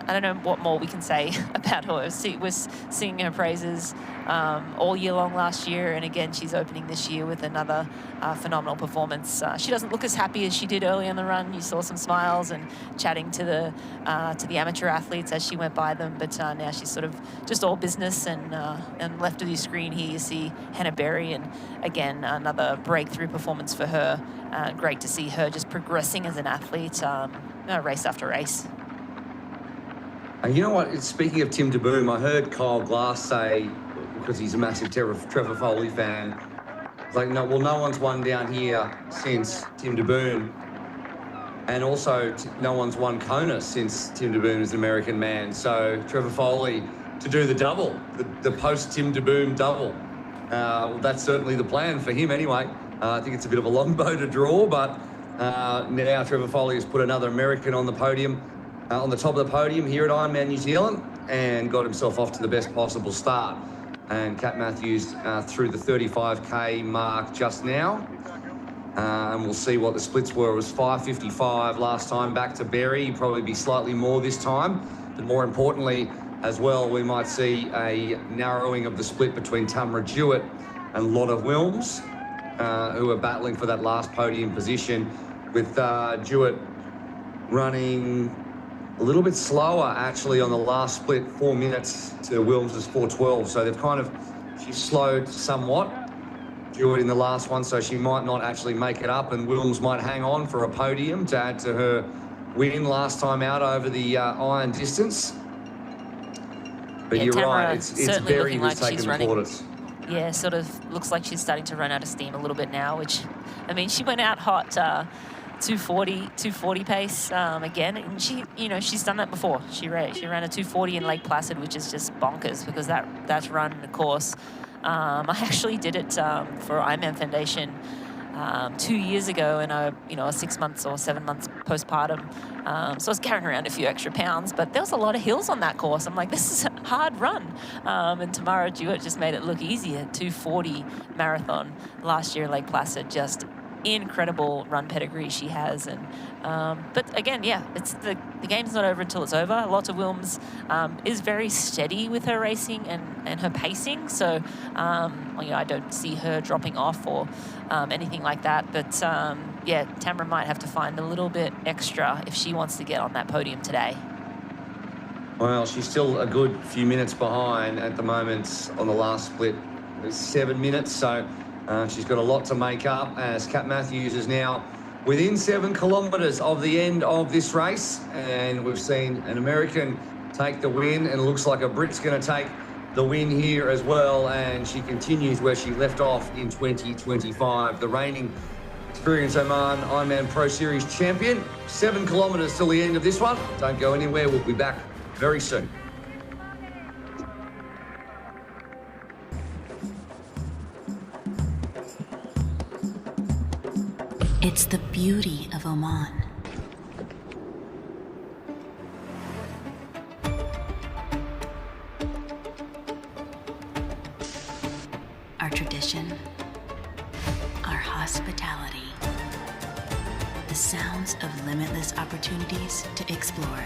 I don't know what more we can say about her. We're singing her praises all year long last year, and again, she's opening this year with another phenomenal performance. She doesn't look as happy as she did early in the run. You saw some smiles and chatting to the amateur athletes as she went by them, but now she's sort of just all business. And left of your screen here, you see Hannah Berry, and again, another breakthrough performance for her. Great to see her just progressing as an athlete, race after race. And you know what? Speaking of Tim DeBoom, I heard Kyle Glass say, because he's a massive Trevor Foley fan, like, no one's won down here since Tim DeBoom. And also, no one's won Kona since Tim DeBoom is an American man. So Trevor Foley to do the double, the post-Tim DeBoom double. Well, that's certainly the plan for him anyway. I think it's a bit of a long bow to draw, but now Trevor Foley has put another American on the podium. On the top of the podium here at Ironman New Zealand, and got himself off to the best possible start. And Kat Matthews through the 35K mark just now. And we'll see what the splits were. It was 5:55 last time back to Berry, probably be slightly more this time. But more importantly, as well, we might see a narrowing of the split between Tamara Jewett and Lotta Wilms, who are battling for that last podium position, with Jewett running a little bit slower actually on the last split, 4 minutes to Wilms' 4:12. So she's slowed somewhat, Jewett in the last one, so she might not actually make it up, and Wilms might hang on for a podium to add to her win last time out over the iron distance. But yeah, you're Tamara, right, it's Berry who's taken the quarters. Yeah, sort of looks like she's starting to run out of steam a little bit now, which, I mean, she went out hot, 240 pace again, and she's done that before. She ran a 240 in Lake Placid, which is just bonkers, because that run, of course, I actually did it for Ironman Foundation 2 years ago, and a 6 months or 7 months postpartum. So I was carrying around a few extra pounds, but there was a lot of hills on that course. I'm like, this is a hard run. And Tamara Jewett just made it look easier. 240 marathon last year in Lake Placid, just incredible run pedigree she has. And but again, yeah, it's the game's not over until it's over. Lotta Wilms is very steady with her racing and her pacing, so I don't see her dropping off or anything like that. But yeah, Tamara might have to find a little bit extra if she wants to get on that podium today. Well, she's still a good few minutes behind at the moment on the last split. It's 7 minutes, so she's got a lot to make up, as Kat Matthews is now within 7 kilometres of the end of this race. And we've seen an American take the win, and it looks like a Brit's going to take the win here as well. And she continues where she left off in 2025. The reigning Experience Oman Ironman Pro Series champion. 7 kilometres till the end of this one. Don't go anywhere. We'll be back very soon. It's the beauty of Oman. Our tradition, our hospitality, the sounds of limitless opportunities to explore.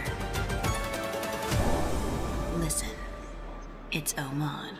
Listen, it's Oman.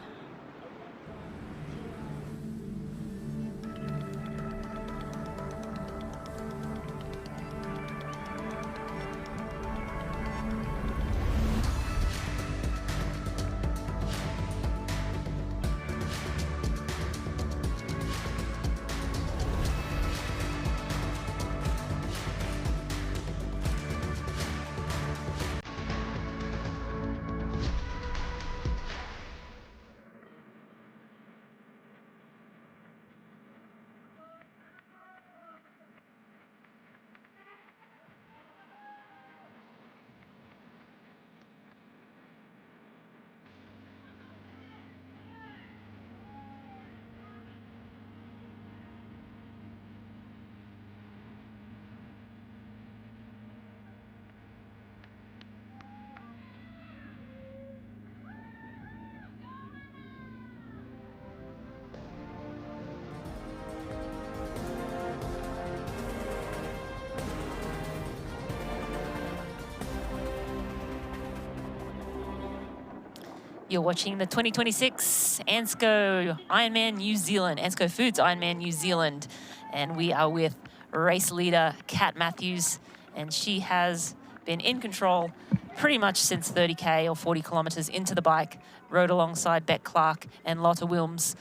You're watching the 2026 ANZCO Ironman New Zealand, ANZCO Foods Ironman New Zealand. And we are with race leader Kat Matthews, and she has been in control pretty much since 30K or 40 kilometers into the bike, rode alongside Beck Clark and Lotta Wilms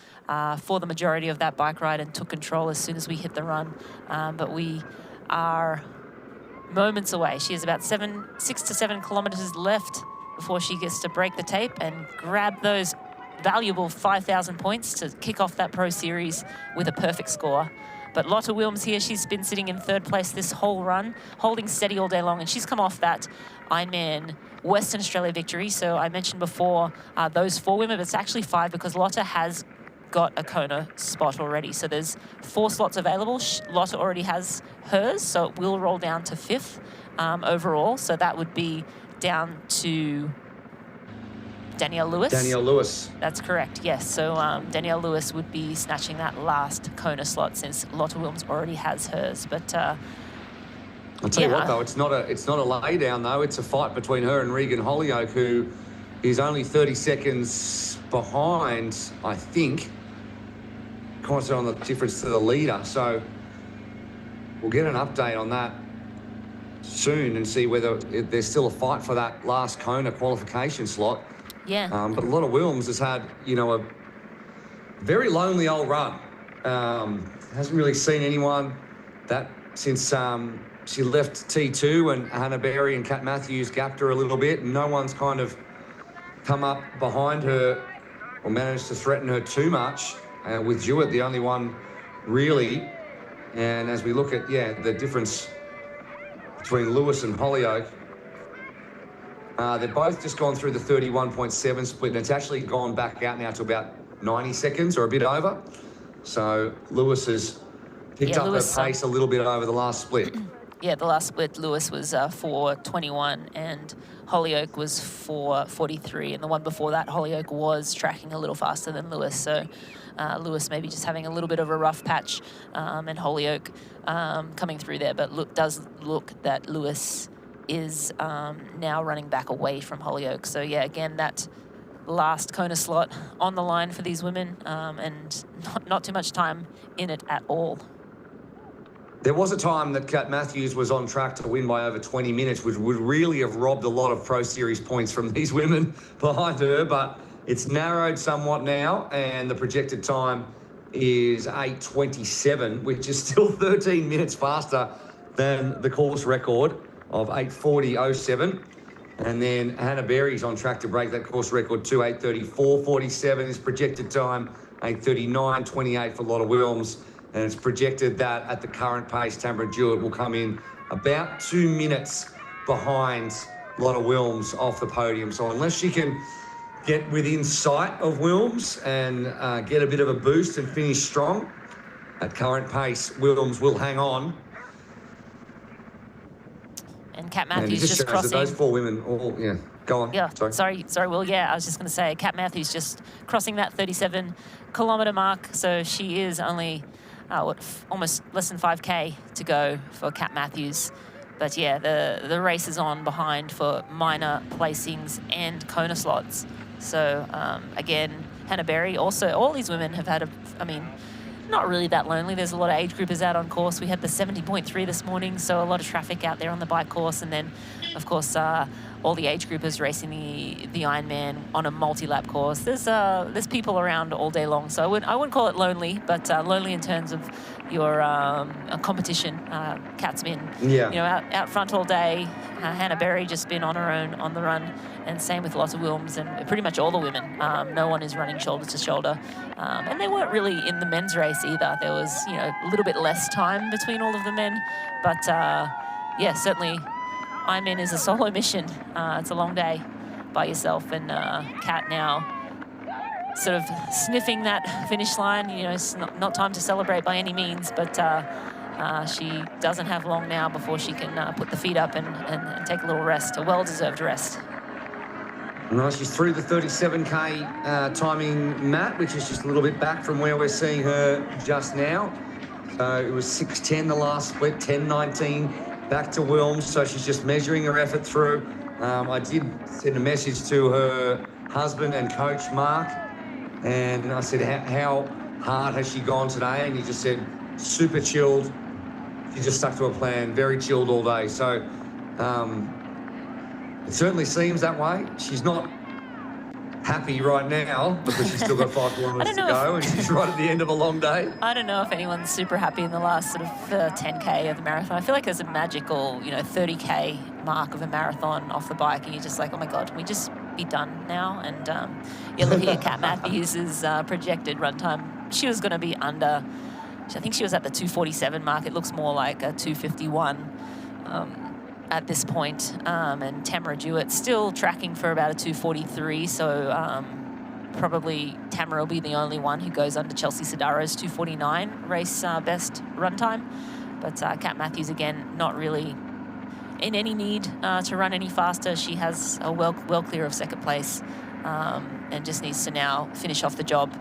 for the majority of that bike ride and took control as soon as we hit the run. But we are moments away. She has about 6 to 7 kilometers left before she gets to break the tape and grab those valuable 5,000 points to kick off that Pro Series with a perfect score. But Lotta Wilms here, she's been sitting in third place this whole run, holding steady all day long, and she's come off that Ironman Western Australia victory. So I mentioned before those 4 women, but it's actually 5 because Lotta has got a Kona spot already. So there's 4 slots available. Lotta already has hers, so it will roll down to 5th overall. So that would be down to Danielle Lewis. Danielle Lewis. That's correct, yes. So Danielle Lewis would be snatching that last Kona slot since Lotta Wilms already has hers. But I'll tell you what, though, it's not a lay down, though. It's a fight between her and Regan Holyoake, who is only 30 seconds behind, I think, concentrate on the difference to the leader. So we'll get an update on that soon and see whether there's still a fight for that last Kona qualification slot. Yeah. But Lotta Wilms has had, a very lonely old run. Hasn't really seen anyone that since she left T2 and Hannah Berry and Kat Matthews gapped her a little bit. No one's kind of come up behind her or managed to threaten her too much. With Jewett, the only one really. And as we look at, the difference between Lewis and Holyoake, they've both just gone through the 31.7 split, and it's actually gone back out now to about 90 seconds or a bit over. So Lewis has picked up her pace a little bit over the last split. Yeah, the last split, Lewis was 4:21 and Holyoake was 4:43. And the one before that, Holyoake was tracking a little faster than Lewis. So Lewis maybe just having a little bit of a rough patch and Holyoake coming through there. But does look that Lewis is now running back away from Holyoake. So yeah, again, that last Kona slot on the line for these women and not too much time in it at all. There was a time that Kat Matthews was on track to win by over 20 minutes, which would really have robbed a lot of Pro Series points from these women behind her, but it's narrowed somewhat now, and the projected time is 8:27, which is still 13 minutes faster than the course record of 8:40.07. And then Hannah Berry's on track to break that course record to 8:34.47 is projected time, 8:39.28 for Lotta Wilms. And it's projected that at the current pace, Tamara Jewett will come in about 2 minutes behind a lot of Wilms off the podium. So unless she can get within sight of Wilms and get a bit of a boost and finish strong, at current pace, Wilms will hang on. And Kat And it Matthews just just shows crossing. that those 4 women all, yeah, go on. Yeah, Sorry. sorry, Will. Yeah, I was just going to say, Kat Matthews just crossing that 37-kilometre mark. So she is only, almost less than 5K to go for Kat Matthews. But yeah, the race is on behind for minor placings and Kona slots. So again, Hannah Berry, also all these women have had not really that lonely. There's a lot of age groupers out on course. We had the 70.3 this morning, so a lot of traffic out there on the bike course. And then, of course, all the age groupers racing the Ironman on a multi-lap course. There's people around all day long, so I wouldn't call it lonely, but lonely in terms of your competition. Kat's been out front all day. Hannah Berry just been on her own on the run, and same with lots of Wilms and pretty much all the women. No one is running shoulder to shoulder, and they weren't really in the men's race either. There was a little bit less time between all of the men, but yeah, certainly Ironman is a solo mission. It's a long day by yourself, and Kat now sort of sniffing that finish line. It's not time to celebrate by any means, but she doesn't have long now before she can put the feet up and take a little rest, a well-deserved rest. No, she's through the 37K timing, Matt, which is just a little bit back from where we're seeing her just now. So it was 6:10 the last split, 10:19 back to Wilms. So she's just measuring her effort through. I did send a message to her husband and coach, Mark, and I said, how hard has she gone today? And he just said, super chilled. She just stuck to a plan, very chilled all day. So it certainly seems that way. She's not happy right now because she's still got 5 kilometres to go and she's right at the end of a long day. I don't know if anyone's super happy in the last sort of 10K of the marathon. I feel like there's a magical, 30K mark of a marathon off the bike and you're just like, oh my God, can we just be done now? And you look here, Kat Matthews' projected run time. She was going to be under, I think she was at the 2:47 mark. It looks more like a 2:51 at this point. And Tamara Jewett still tracking for about a 2:43. So probably Tamara will be the only one who goes under Chelsea Sodaro's 2:49 race best run time. But Kat Matthews, again, not really in any need to run any faster. She has a well clear of second place and just needs to now finish off the job.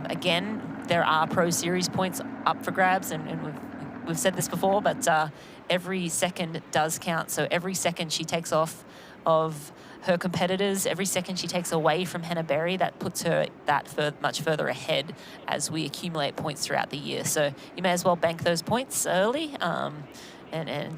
Again, there are Pro Series points up for grabs, and we've said this before, but every second does count. So every second she takes off of her competitors, every second she takes away from Hannah Berry, that puts her much further ahead as we accumulate points throughout the year. So you may as well bank those points early and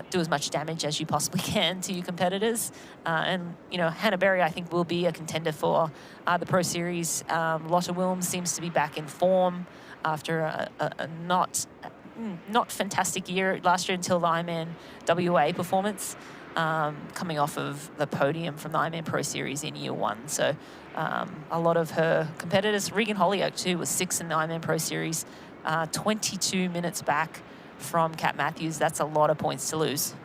do as much damage as you possibly can to your competitors. And Hannah Berry, I think, will be a contender for the Pro Series. Lotta Wilms seems to be back in form after a not fantastic year last year until the Ironman WA performance, coming off of the podium from the Ironman Pro Series in year 1. So a lot of her competitors, Regan Holyoake too, was 6th in the Ironman Pro Series, 22 minutes back from Kat Matthews. That's a lot of points to lose.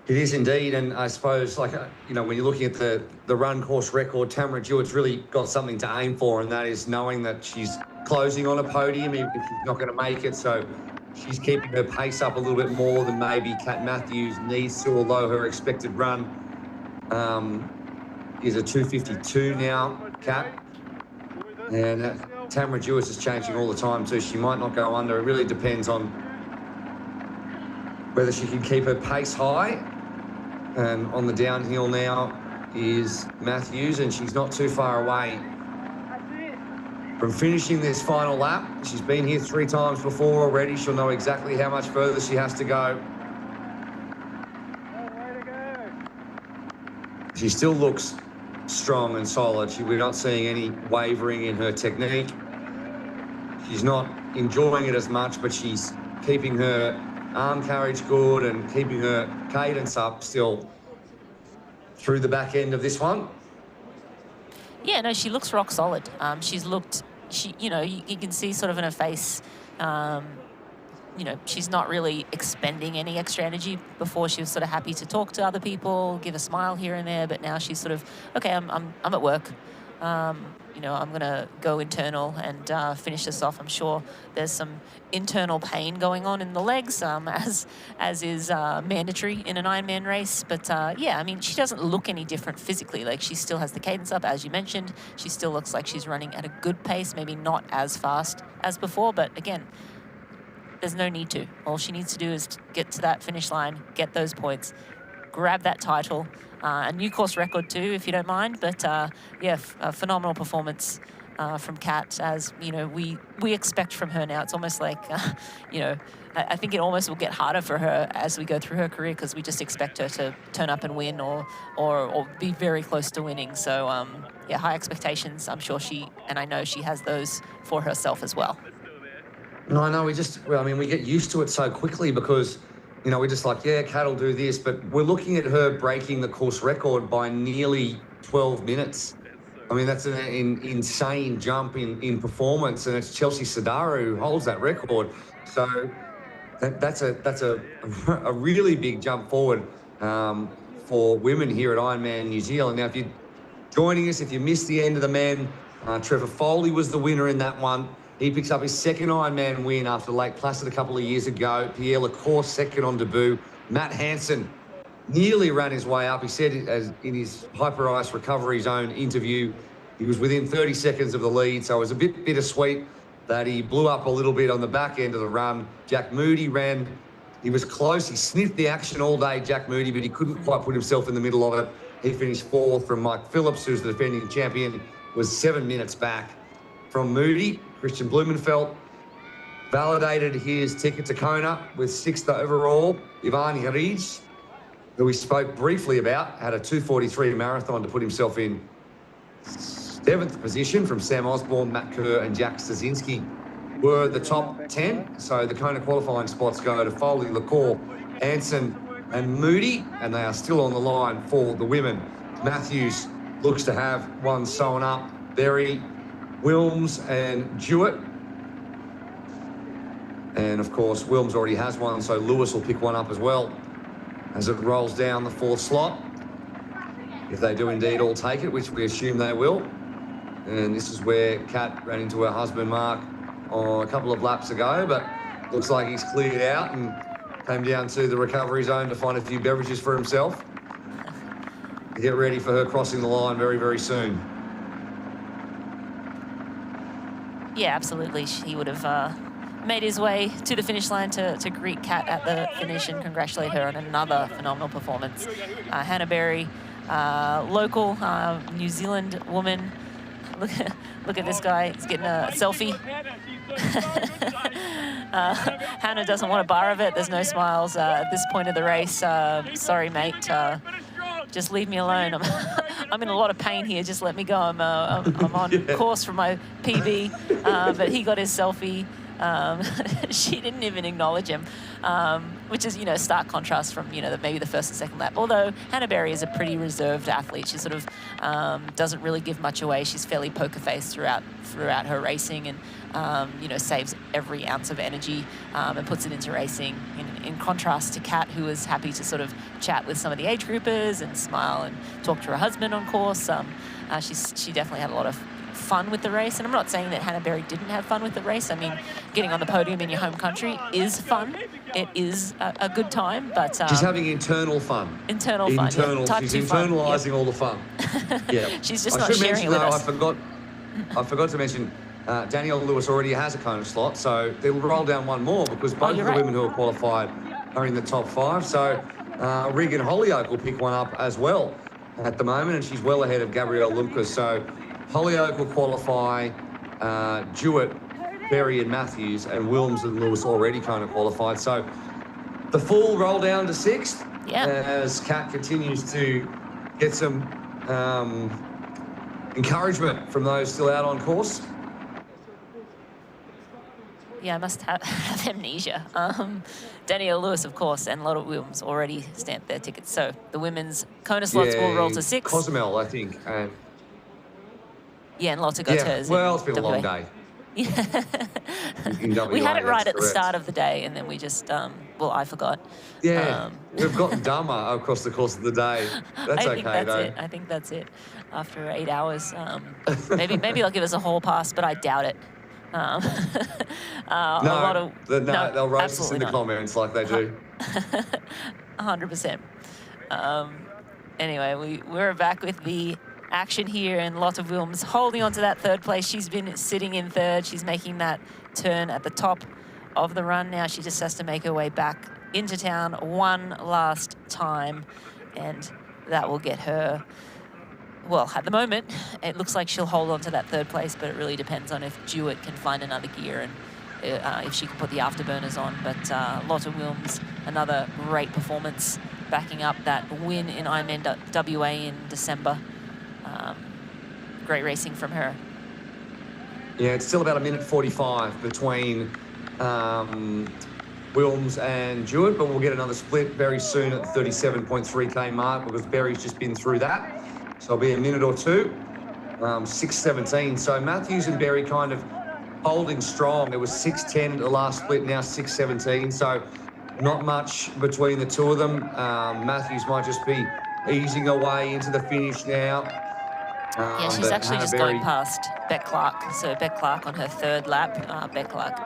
It is indeed, and I suppose, when you're looking at the run course record, Tamara Jewett's really got something to aim for, and that is knowing that she's closing on a podium even if she's not going to make it. So she's keeping her pace up a little bit more than maybe Kat Matthews needs to, although her expected run is a 2:52 now, Kat. And Tamara Jewett is changing all the time too. She might not go under. It really depends on whether she can keep her pace high. And on the downhill now is Matthews, and she's not too far away from finishing this final lap. She's been here 3 times before already. She'll know exactly how much further she has to go. She still looks strong and solid. We're not seeing any wavering in her technique. She's not enjoying it as much, but she's keeping her arm carriage good and keeping her cadence up still through the back end of this one. Yeah, no, she looks rock solid. You can see sort of in her face you know, she's not really expending any extra energy. Before, she was sort of happy to talk to other people, give a smile here and there, but now she's sort of, okay, I'm at work. You know, I'm going to go internal and finish this off. I'm sure there's some internal pain going on in the legs, as is mandatory in an Ironman race. But yeah, I mean, she doesn't look any different physically. Like, she still has the cadence up, as you mentioned. She still looks like she's running at a good pace, maybe not as fast as before. But again, there's no need to. All she needs to do is get to that finish line, get those points, grab that title. A new course record too, if you don't mind. But yeah, a phenomenal performance from Kat, as you know we expect from her now. It's almost like you know, I think it almost will get harder for her as we go through her career, because we just expect her to turn up and win or be very close to winning. So yeah, high expectations. I'm sure and I know she has those for herself as well. No, I know. We get used to it so quickly because, you know, we're just like, yeah, Kat will do this, but we're looking at her breaking the course record by nearly 12 minutes. I mean, that's an insane jump in performance, and it's Chelsea Sodaro who holds that record. So that's a really big jump forward for women here at Ironman New Zealand. Now, if you're joining us, if you missed the end of the men, Trevor Foley was the winner in that one. He picks up his second Ironman win after Lake Placid a couple of years ago. Pierre Lecour second on debut. Matt Hansen nearly ran his way up. He said in his Hyper Ice Recovery Zone interview, he was within 30 seconds of the lead, so it was a bit bittersweet that he blew up a little bit on the back end of the run. Jack Moody ran. He was close. He sniffed the action all day, Jack Moody, but he couldn't quite put himself in the middle of it. He finished fourth from Mike Phillips, who's the defending champion, was 7 minutes back from Moody. Christian Blumenfeld validated his ticket to Kona with 6th overall. Ivan Yarij, who we spoke briefly about, had a 2:43 marathon to put himself in 7th position from Sam Osborne, Matt Kerr and Jack Stasinski were the top 10. So the Kona qualifying spots go to Foley, Lecour, Hansen and Moody, and they are still on the line for the women. Matthews looks to have one sewn up. Berry, Wilms and Jewett. And of course, Wilms already has one, so Lewis will pick one up as well as it rolls down the 4th slot. If they do indeed all take it, which we assume they will. And this is where Kat ran into her husband, Mark, a couple of laps ago, but looks like he's cleared out and came down to the recovery zone to find a few beverages for himself. Get ready for her crossing the line very, very soon. Yeah, absolutely. He would have made his way to the finish line to greet Kat at the finish and congratulate her on another phenomenal performance. Hannah Berry, local New Zealand woman. Look at this guy. He's getting a selfie. Hannah doesn't want a bar of it. There's no smiles at this point of the race. Sorry, mate. Just leave me alone. I'm in a lot of pain here. Just let me go. I'm on course for my PB. But he got his selfie. She didn't even acknowledge him, which is, you know, stark contrast from, you know, maybe the first and second lap. Although Hannah Berry is a pretty reserved athlete. She sort of doesn't really give much away. She's fairly poker faced throughout her racing, and you know, saves every ounce of energy and puts it into racing. In contrast to Kat, who is happy to sort of chat with some of the age groupers and smile and talk to her husband on course. She definitely had a lot of fun with the race, and I'm not saying that Hannah Berry didn't have fun with the race. I mean, getting on the podium in your home country is fun. It is a good time, but she's having internal fun. Internal fun. Yeah. She's internalising all the fun. Yeah. She's just not sharing it with us. I forgot to mention Danielle Lewis already has a Kona slot, so they'll roll down one more because both of the women who are qualified are in the top 5. So Regan Holyoake will pick one up as well at the moment, and she's well ahead of Gabrielle Lumkas. So Holyoake will qualify, Jewett, Berry and Matthews, and Wilms and Lewis already Kona qualified. So the full roll down to 6th as Kat continues to get some encouragement from those still out on course. Yeah, I must have amnesia. Danielle Lewis, of course, and Lotte Wilms already stamped their tickets. So the women's Kona slots will roll to 6. Cozumel, I think. And Lotte got hers. Well, it's been a long day. in WA. We had it right that's at the correct. start of the day, and then we just, well, I forgot. Yeah, we've gotten dumber across the course of the day. That's I think okay, that's though. it. I think that's it. After 8 hours, maybe they'll give us a hall pass, but I doubt it. A lot of they'll roast us in the absolutely not. comments like they do. 100%. Anyway, we're back with the action here, and Lotte Wilms holding on to that third place. She's been sitting in third. She's making that turn at the top of the run now. She just has to make her way back into town one last time, and that will get her, well, at the moment, it looks like she'll hold on to that third place, but it really depends on if Jewett can find another gear and if she can put the afterburners on. But Lotte Wilms, another great performance, backing up that win in Ironman WA in December. Great racing from her. Yeah, it's still about 1:45 between Wilms and Jewett, but we'll get another split very soon at the 37.3k mark because Berry's just been through that. So it'll be a minute or two. 6:17. So Matthews and Berry kind of holding strong. It was 6:10 at the last split, now 6:17. So not much between the two of them. Matthews might just be easing away into the finish now. Yeah, she's actually just going past Beck Clark. So Beck Clark on her third lap. Beck Clark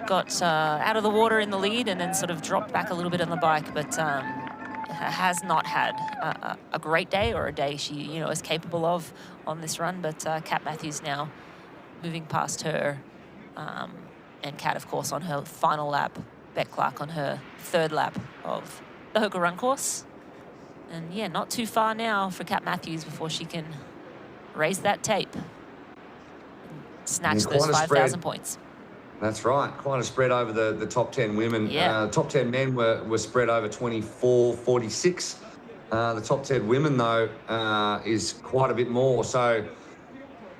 got out of the water in the lead and then sort of dropped back a little bit on the bike, but has not had a great day or a day she is capable of on this run. But Kat Matthews now moving past her, and Kat, of course, on her final lap. Beck Clark on her third lap of the Hoka Run course. And yeah, not too far now for Kat Matthews before she can raise that tape and snatch those 5,000 points. That's right. Quite a spread over the top 10 women. Yeah. Top 10 men were spread over 24-46. The top 10 women, though, is quite a bit more. So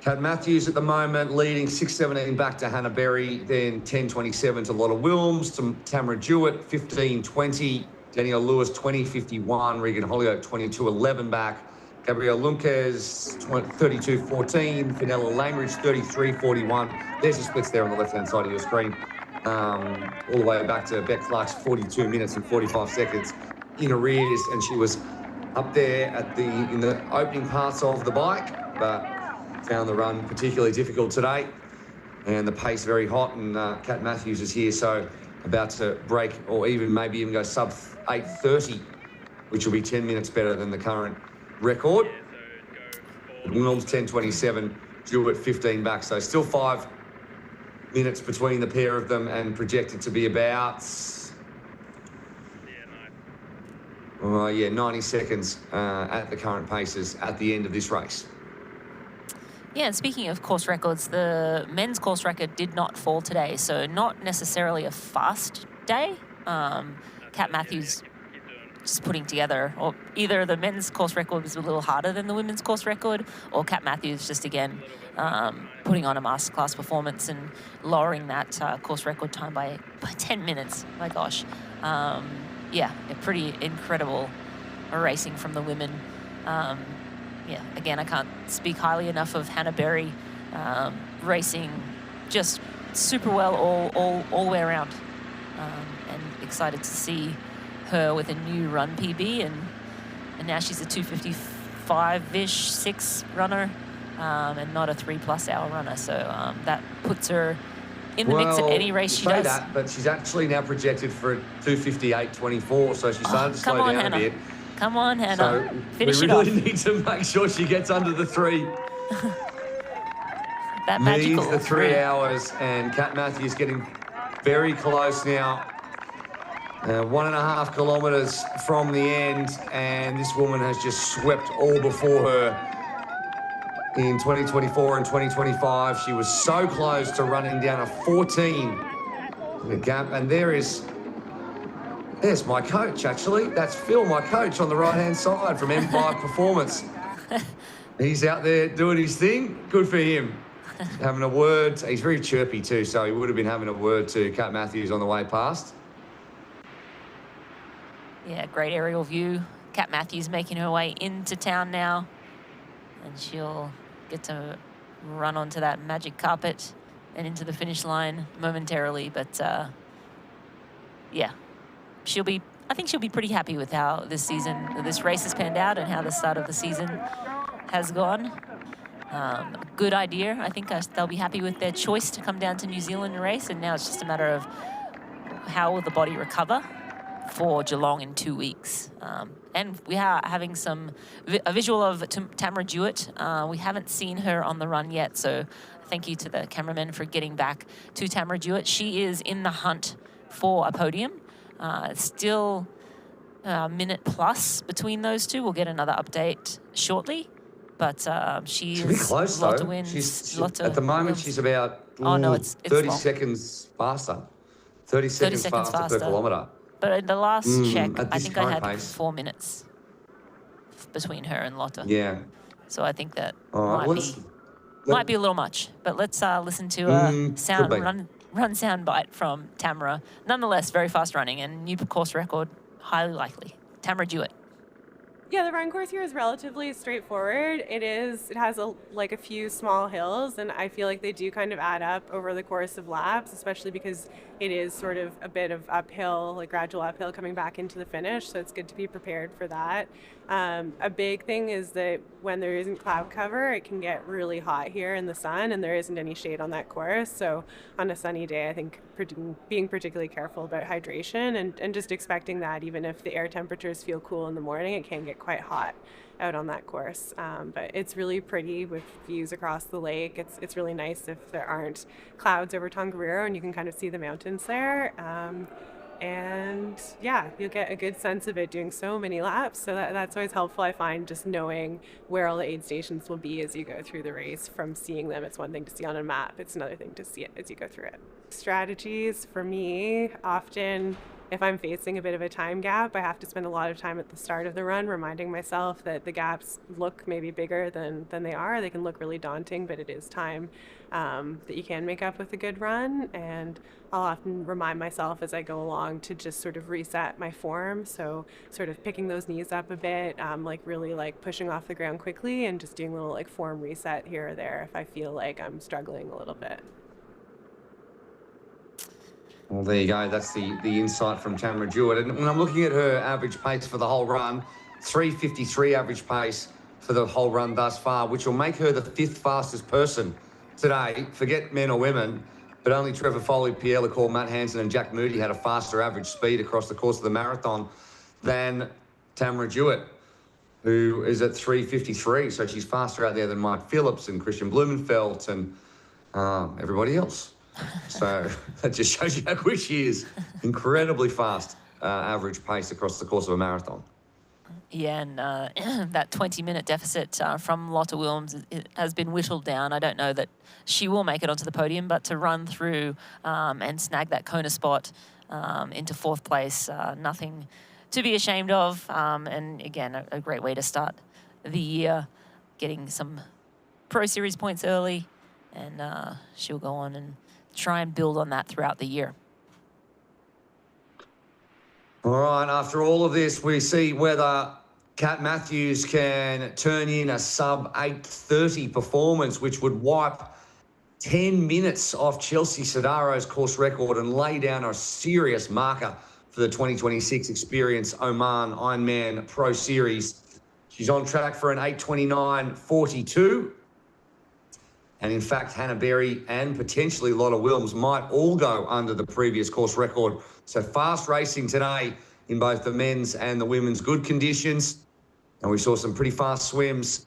Kat Matthews at the moment leading 6:17 back to Hannah Berry, then 10:27 to Lotte Wilms, to Tamara Jewett, 15:20. Danielle Lewis, 20:51. Regan Holyoke, 22:11 back. Gabrielle Lunkes, 32:14. Fenella Langridge, 33:41. There's the splits there on the left-hand side of your screen. All the way back to Beck Clark's 42 minutes and 45 seconds in arrears, and she was up there in the opening parts of the bike, but found the run particularly difficult today, and the pace very hot. And Kat Matthews is here, so about to break or maybe even go sub 8:30, which will be 10 minutes better than the current record. Wilms 10:27, Jewett 15 back, so still 5 minutes between the pair of them, and projected to be about 90 seconds at the current paces at the end of this race. Yeah, and speaking of course records, the men's course record did not fall today, so not necessarily a fast day. Kat Matthews just putting together, or either the men's course record was a little harder than the women's course record, or Kat Matthews just again putting on a masterclass performance and lowering that course record time by 10 minutes. My gosh. Yeah, a pretty incredible racing from the women. Yeah, again, I can't speak highly enough of Hannah Berry racing just super well all way around, and excited to see her with a new run PB, and now she's a 2:55-ish 6 runner, and not a 3+ hour runner, so that puts her in the mix at any race she does. That, but she's actually now projected for a 2:58.24, so she started to slow down a bit. Come on, Hannah. So Finish we it off. really need to make sure she gets under the 3. That magical Needs the 3 hours, and Kat Matthews getting very close now. 1.5 kilometres from the end, and this woman has just swept all before her in 2024 and 2025. She was so close to running down a 14 gap, and there's my coach, actually. That's Phil, my coach, on the right-hand side from M5 Performance. He's out there doing his thing. Good for him. Having a word. He's very chirpy too, so he would have been having a word to Kat Matthews on the way past. Yeah, great aerial view. Kat Matthews making her way into town now, and she'll get to run onto that magic carpet and into the finish line momentarily. But yeah, I think she'll be pretty happy with how this race has panned out and how the start of the season has gone. Good idea. I think they'll be happy with their choice to come down to New Zealand and race, and now it's just a matter of how will the body recover for Geelong in 2 weeks. And we are having a visual of Tamara Jewett. We haven't seen her on the run yet, so thank you to the cameraman for getting back to Tamara Jewett. She is in the hunt for a podium. Still a minute plus between those two. We'll get another update shortly. But she's be close, Lotte though. wins. At the moment, she's about it's 30 long. seconds faster. 30 seconds faster per kilometre. But in the last check, at I this think I had current pace. 4 minutes between her and Lotte. Yeah. So I think that All right, might be a little much. But let's listen to a run sound bite from Tamara. Nonetheless, very fast running and new course record, highly likely. Tamara Jewett. Yeah, the run course here is relatively straightforward. It has a few small hills, and I feel like they do kind of add up over the course of laps, especially because it is sort of a bit of uphill, like gradual uphill coming back into the finish. So it's good to be prepared for that. A big thing is that when there isn't cloud cover, it can get really hot here in the sun, and there isn't any shade on that course. So on a sunny day, I think being particularly careful about hydration and just expecting that even if the air temperatures feel cool in the morning, it can get quite hot out on that course. But it's really pretty with views across the lake. It's really nice if there aren't clouds over Tongariro and you can kind of see the mountains there. And yeah, you'll get a good sense of it doing so many laps. So that's always helpful, I find, just knowing where all the aid stations will be as you go through the race. From seeing them, it's one thing to see on a map. It's another thing to see it as you go through it. Strategies for me, often if I'm facing a bit of a time gap, I have to spend a lot of time at the start of the run reminding myself that the gaps look maybe bigger than they are. They can look really daunting, but it is time that you can make up with a good run. And I'll often remind myself as I go along to just sort of reset my form. So sort of picking those knees up a bit, really pushing off the ground quickly and just doing a little form reset here or there if I feel like I'm struggling a little bit. Well, there you go. That's the insight from Tamara Jewett. And when I'm looking at her average pace for the whole run, 3:53 average pace for the whole run thus far, which will make her the 5th fastest person today. Forget men or women, but only Trevor Foley, Pierre Lecour, Matt Hansen and Jack Moody had a faster average speed across the course of the marathon than Tamara Jewett, who is at 3:53. So she's faster out there than Mike Phillips and Christian Blumenfeld and everybody else. So that just shows you how quick she is. Incredibly fast average pace across the course of a marathon. Yeah, and that 20-minute deficit from Lotte Wilms has been whittled down. I don't know that she will make it onto the podium, but to run through and snag that Kona spot into 4th place, nothing to be ashamed of. And again, a great way to start the year, getting some Pro Series points early, and she'll go on and try and build on that throughout the year. All right, after all of this, we see whether Kat Matthews can turn in a sub 8:30 performance, which would wipe 10 minutes off Chelsea Sodaro's course record and lay down a serious marker for the 2026 Experience Oman Ironman Pro Series. She's on track for an 8:29.42. And in fact, Hannah Berry and potentially Lotte Wilms might all go under the previous course record. So fast racing today in both the men's and the women's. Good conditions. And we saw some pretty fast swims.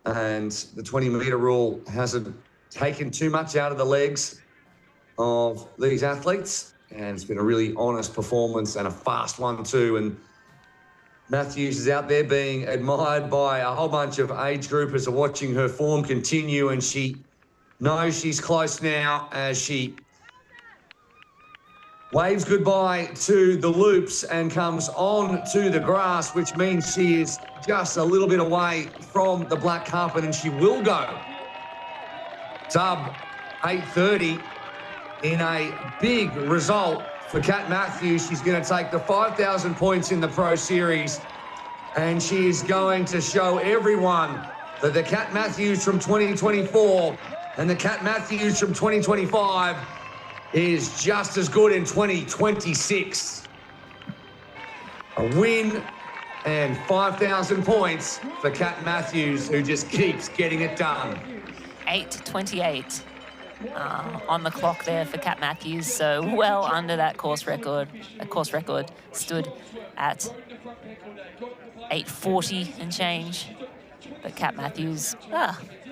And the 20-metre rule hasn't taken too much out of the legs of these athletes. And it's been a really honest performance and a fast one too. And Matthews is out there being admired by a whole bunch of age groupers are watching her form continue, and she knows she's close now as she waves goodbye to the loops and comes on to the grass, which means she is just a little bit away from the black carpet, and she will go sub 8:30 in a big result. For Kat Matthews, she's going to take the 5,000 points in the Pro Series, and she is going to show everyone that the Kat Matthews from 2024 And the Kat Matthews from 2025 is just as good in 2026. A win and 5,000 points for Kat Matthews, who just keeps getting it done. 8:28 on the clock there for Kat Matthews, so well under that course record. A course record stood at 8:40 and change, but Kat Matthews,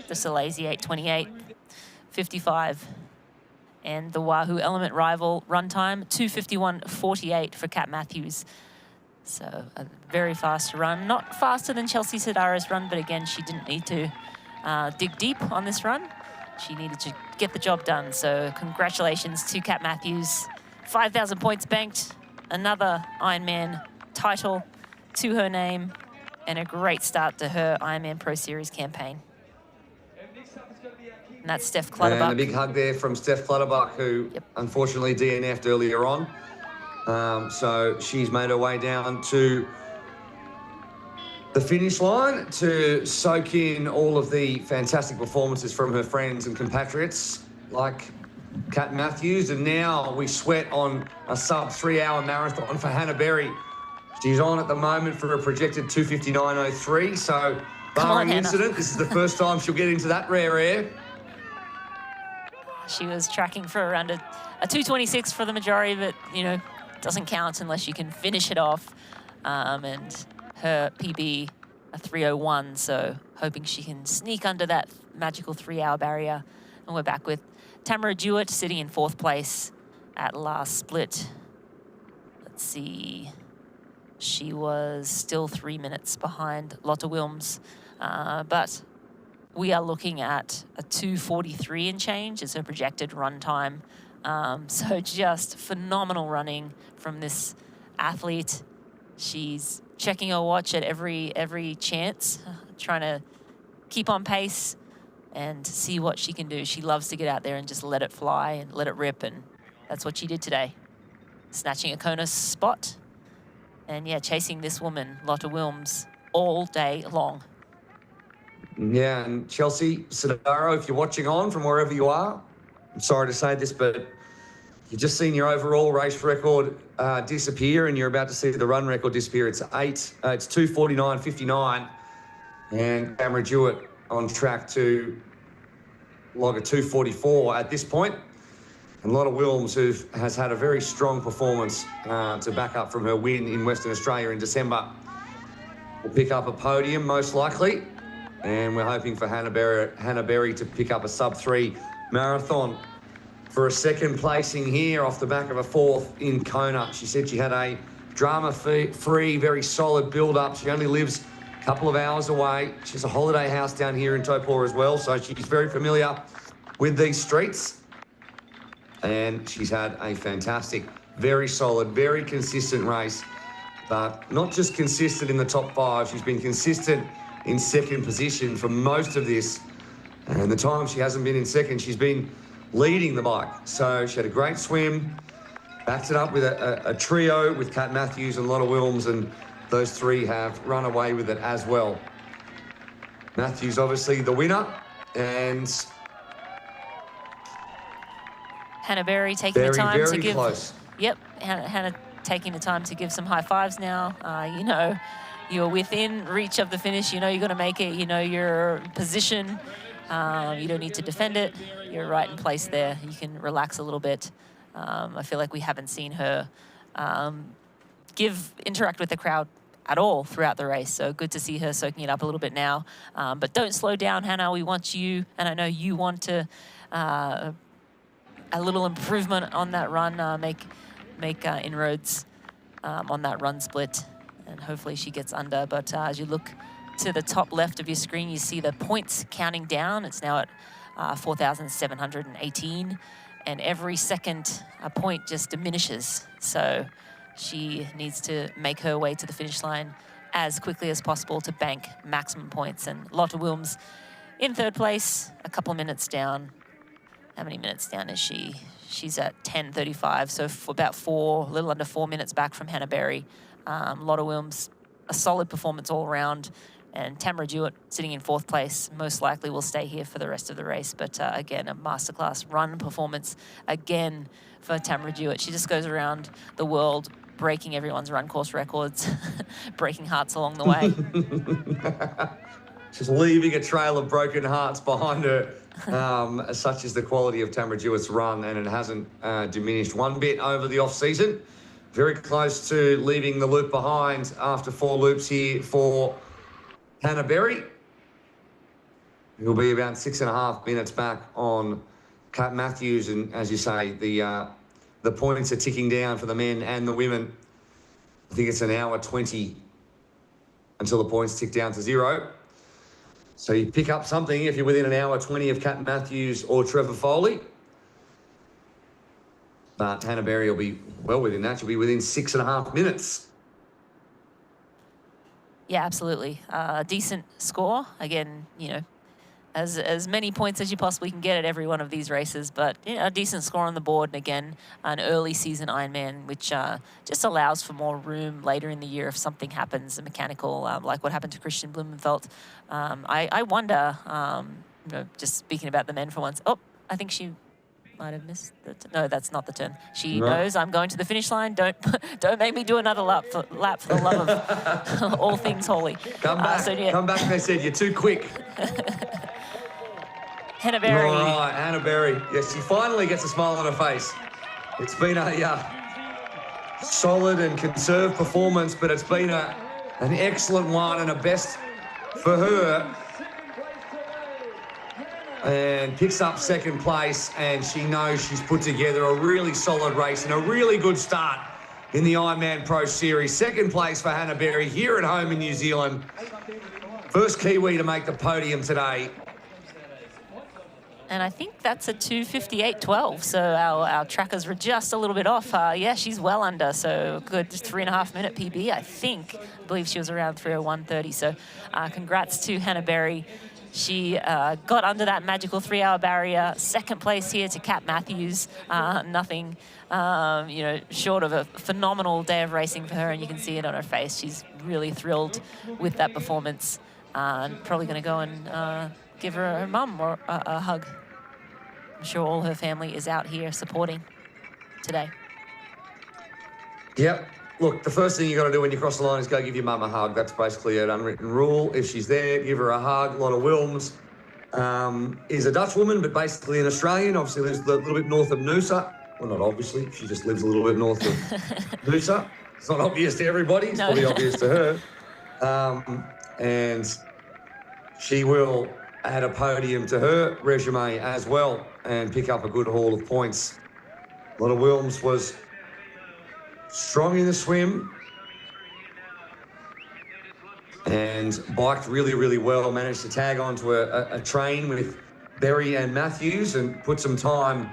just a lazy 8:28.55. And the Wahoo Element rival run time, 2:51.48 for Kat Matthews. So a very fast run, not faster than Chelsea Sodara's run, but again, she didn't need to dig deep on this run. She needed to get the job done. So congratulations to Kat Matthews. 5,000 points banked, another Ironman title to her name, and a great start to her Ironman Pro Series campaign. And that's Steph Clutterbuck. And a big hug there from Steph Clutterbuck, who unfortunately DNF'd earlier on. So she's made her way down to the finish line to soak in all of the fantastic performances from her friends and compatriots like Kat Matthews. And now we sweat on a sub 3-hour marathon for Hannah Berry. She's on at the moment for a projected 2:59.03. So barring incident, this is the first time she'll get into that rare air. She was tracking for around a 2:26 for the majority of it, you know, doesn't count unless you can finish it off. And her PB, a 3:01, so hoping she can sneak under that magical 3-hour barrier. And we're back with Tamara Jewett sitting in 4th place at last split. Let's see. She was still 3 minutes behind Lotte Wilms, but we are looking at a 2:43 and change as her projected run time. So just phenomenal running from this athlete. She's checking her watch at every chance, trying to keep on pace and see what she can do. She loves to get out there and just let it fly and let it rip, and that's what she did today. Snatching a Kona spot and, yeah, chasing this woman, Lotte Wilms, all day long. Yeah, and Chelsea Sodaro, if you're watching on from wherever you are, I'm sorry to say this, but you've just seen your overall race record disappear, and you're about to see the run record disappear. It's 2:49.59, and Tamara Jewett on track to log a 2:44 at this point. And Lotte Wilms, who has had a very strong performance to back up from her win in Western Australia in December, will pick up a podium most likely. And we're hoping for Hannah Berry to pick up a sub-3 marathon for a second placing here off the back of a 4th in Kona. She said she had a drama-free, very solid build-up. She only lives a couple of hours away. She has a holiday house down here in Taupo as well, so she's very familiar with these streets. And she's had a fantastic, very solid, very consistent race, but not just consistent in the top 5. She's been consistent in 2nd position for most of this. And the time she hasn't been in 2nd, she's been leading the bike. So she had a great swim, backed it up with a trio with Kat Matthews and Lotte Wilms, and those 3 have run away with it as well. Matthews obviously the winner, and Hannah Berry taking the time to give... close. Yep, Hannah taking the time to give some high fives now. You know, you're within reach of the finish. You know you're going to make it. You know your position. You don't need to defend it. You're right in place there. You can relax a little bit. I feel like we haven't seen her interact with the crowd at all throughout the race. So good to see her soaking it up a little bit now. But don't slow down, Hannah. We want you, and I know you want to a little improvement on that run, make inroads on that run split, and hopefully she gets under. But as you look to the top left of your screen, you see the points counting down. It's now at 4,718, and every second a point just diminishes. So she needs to make her way to the finish line as quickly as possible to bank maximum points. And Lotte Wilms in 3rd place, a couple of minutes down. How many minutes down is she? She's at 10:35, so for about a little under 4 minutes back from Hannah Berry. Lotte Wilms, a solid performance all around. And Tamara Jewett, sitting in 4th place, most likely will stay here for the rest of the race. But again, a masterclass run performance again for Tamara Jewett. She just goes around the world breaking everyone's run course records, breaking hearts along the way. She's leaving a trail of broken hearts behind her. Such is the quality of Tamara Jewett's run, and it hasn't diminished one bit over the off-season. Very close to leaving the loop behind after 4 loops here for Hannah Berry. He'll be about 6.5 minutes back on Kat Matthews, and as you say, the points are ticking down for the men and the women. I think it's an hour 20 until the points tick down to 0. So you pick up something if you're within an hour 20 of Kat Matthews or Trevor Foley. But Hannah Berry will be well within that. She'll be within 6.5 minutes. Yeah, absolutely. Decent score. Again, you know, as many points as you possibly can get at every one of these races, but you know, a decent score on the board. And again, an early season Ironman, which just allows for more room later in the year if something happens, a mechanical, like what happened to Christian Blumenfeld. I wonder, you know, just speaking about the men for once. Oh, I think she might have missed the no, that's not the turn. She knows I'm going to the finish line. Don't make me do another lap for the love of all things holy. Come back. Come back, they said. You're too quick. Hannah Berry. All right, Hannah Berry. Yes, she finally gets a smile on her face. It's been a solid and conserved performance, but it's been an excellent one and a best for her. And picks up 2nd place, and she knows she's put together a really solid race and a really good start in the Ironman Pro Series. 2nd place for Hannah Berry here at home in New Zealand. First Kiwi to make the podium today. And I think that's a 2:58.12, so our trackers were just a little bit off. Yeah, she's well under, so good 3.5 minute PB, I think. I believe she was around 3:01.30, so congrats to Hannah Berry. She got under that magical 3-hour barrier. 2nd place here to Kat Matthews. Nothing, you know, short of a phenomenal day of racing for her, and you can see it on her face. She's really thrilled with that performance, and probably going to go and give her mum or a hug. I'm sure all her family is out here supporting today. Yep. Look, the first thing you got to do when you cross the line is go give your mum a hug. That's basically an unwritten rule. If she's there, give her a hug. Lotta Wilms is a Dutch woman, but basically an Australian. Obviously lives a little bit north of Noosa. Well, not obviously. She just lives a little bit north of Noosa. It's not obvious to everybody. It's probably obvious to her. And she will add a podium to her resume as well and pick up a good haul of points. Lotta Wilms was strong in the swim and biked really, really well. Managed to tag onto a train with Berry and Matthews and put some time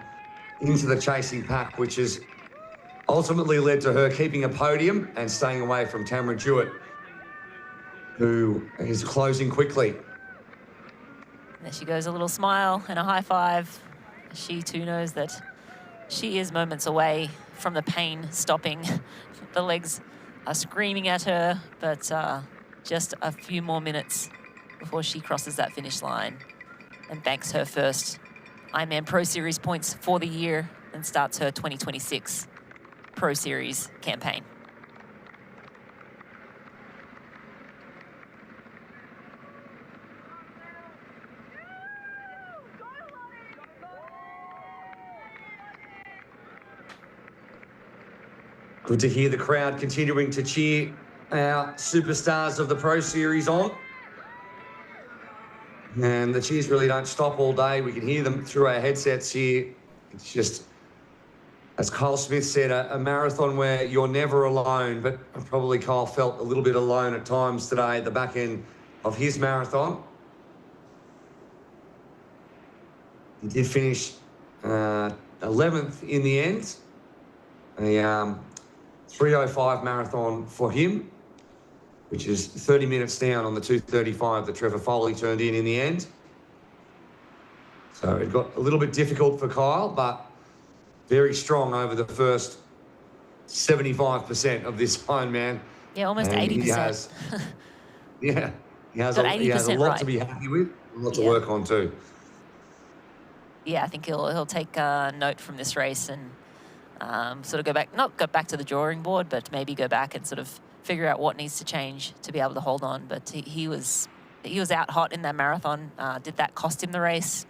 into the chasing pack, which has ultimately led to her keeping a podium and staying away from Tamara Jewett, who is closing quickly. There she goes, a little smile and a high five. She too knows that she is moments away from the pain stopping. The legs are screaming at her, but just a few more minutes before she crosses that finish line and banks her first Ironman Pro Series points for the year and starts her 2026 Pro Series campaign. Good to hear the crowd continuing to cheer our superstars of the Pro Series on. And the cheers really don't stop all day. We can hear them through our headsets here. It's just, as Kyle Smith said, a marathon where you're never alone, but probably Kyle felt a little bit alone at times today at the back end of his marathon. He did finish 11th in the end. A 3:05 marathon for him, which is 30 minutes down on the 2:35 that Trevor Foley turned in the end. So it got a little bit difficult for Kyle, but very strong over the first 75% of this Ironman. Yeah, almost and 80%. He He has, got a, he has a 80% lot right. to be happy with, a lot to Yeah. work on too. Yeah, I think he'll take a note from this race and sort of not go back to the drawing board, but maybe go back and sort of figure out what needs to change to be able to hold on. But he was out hot in that marathon. Did that cost him the race?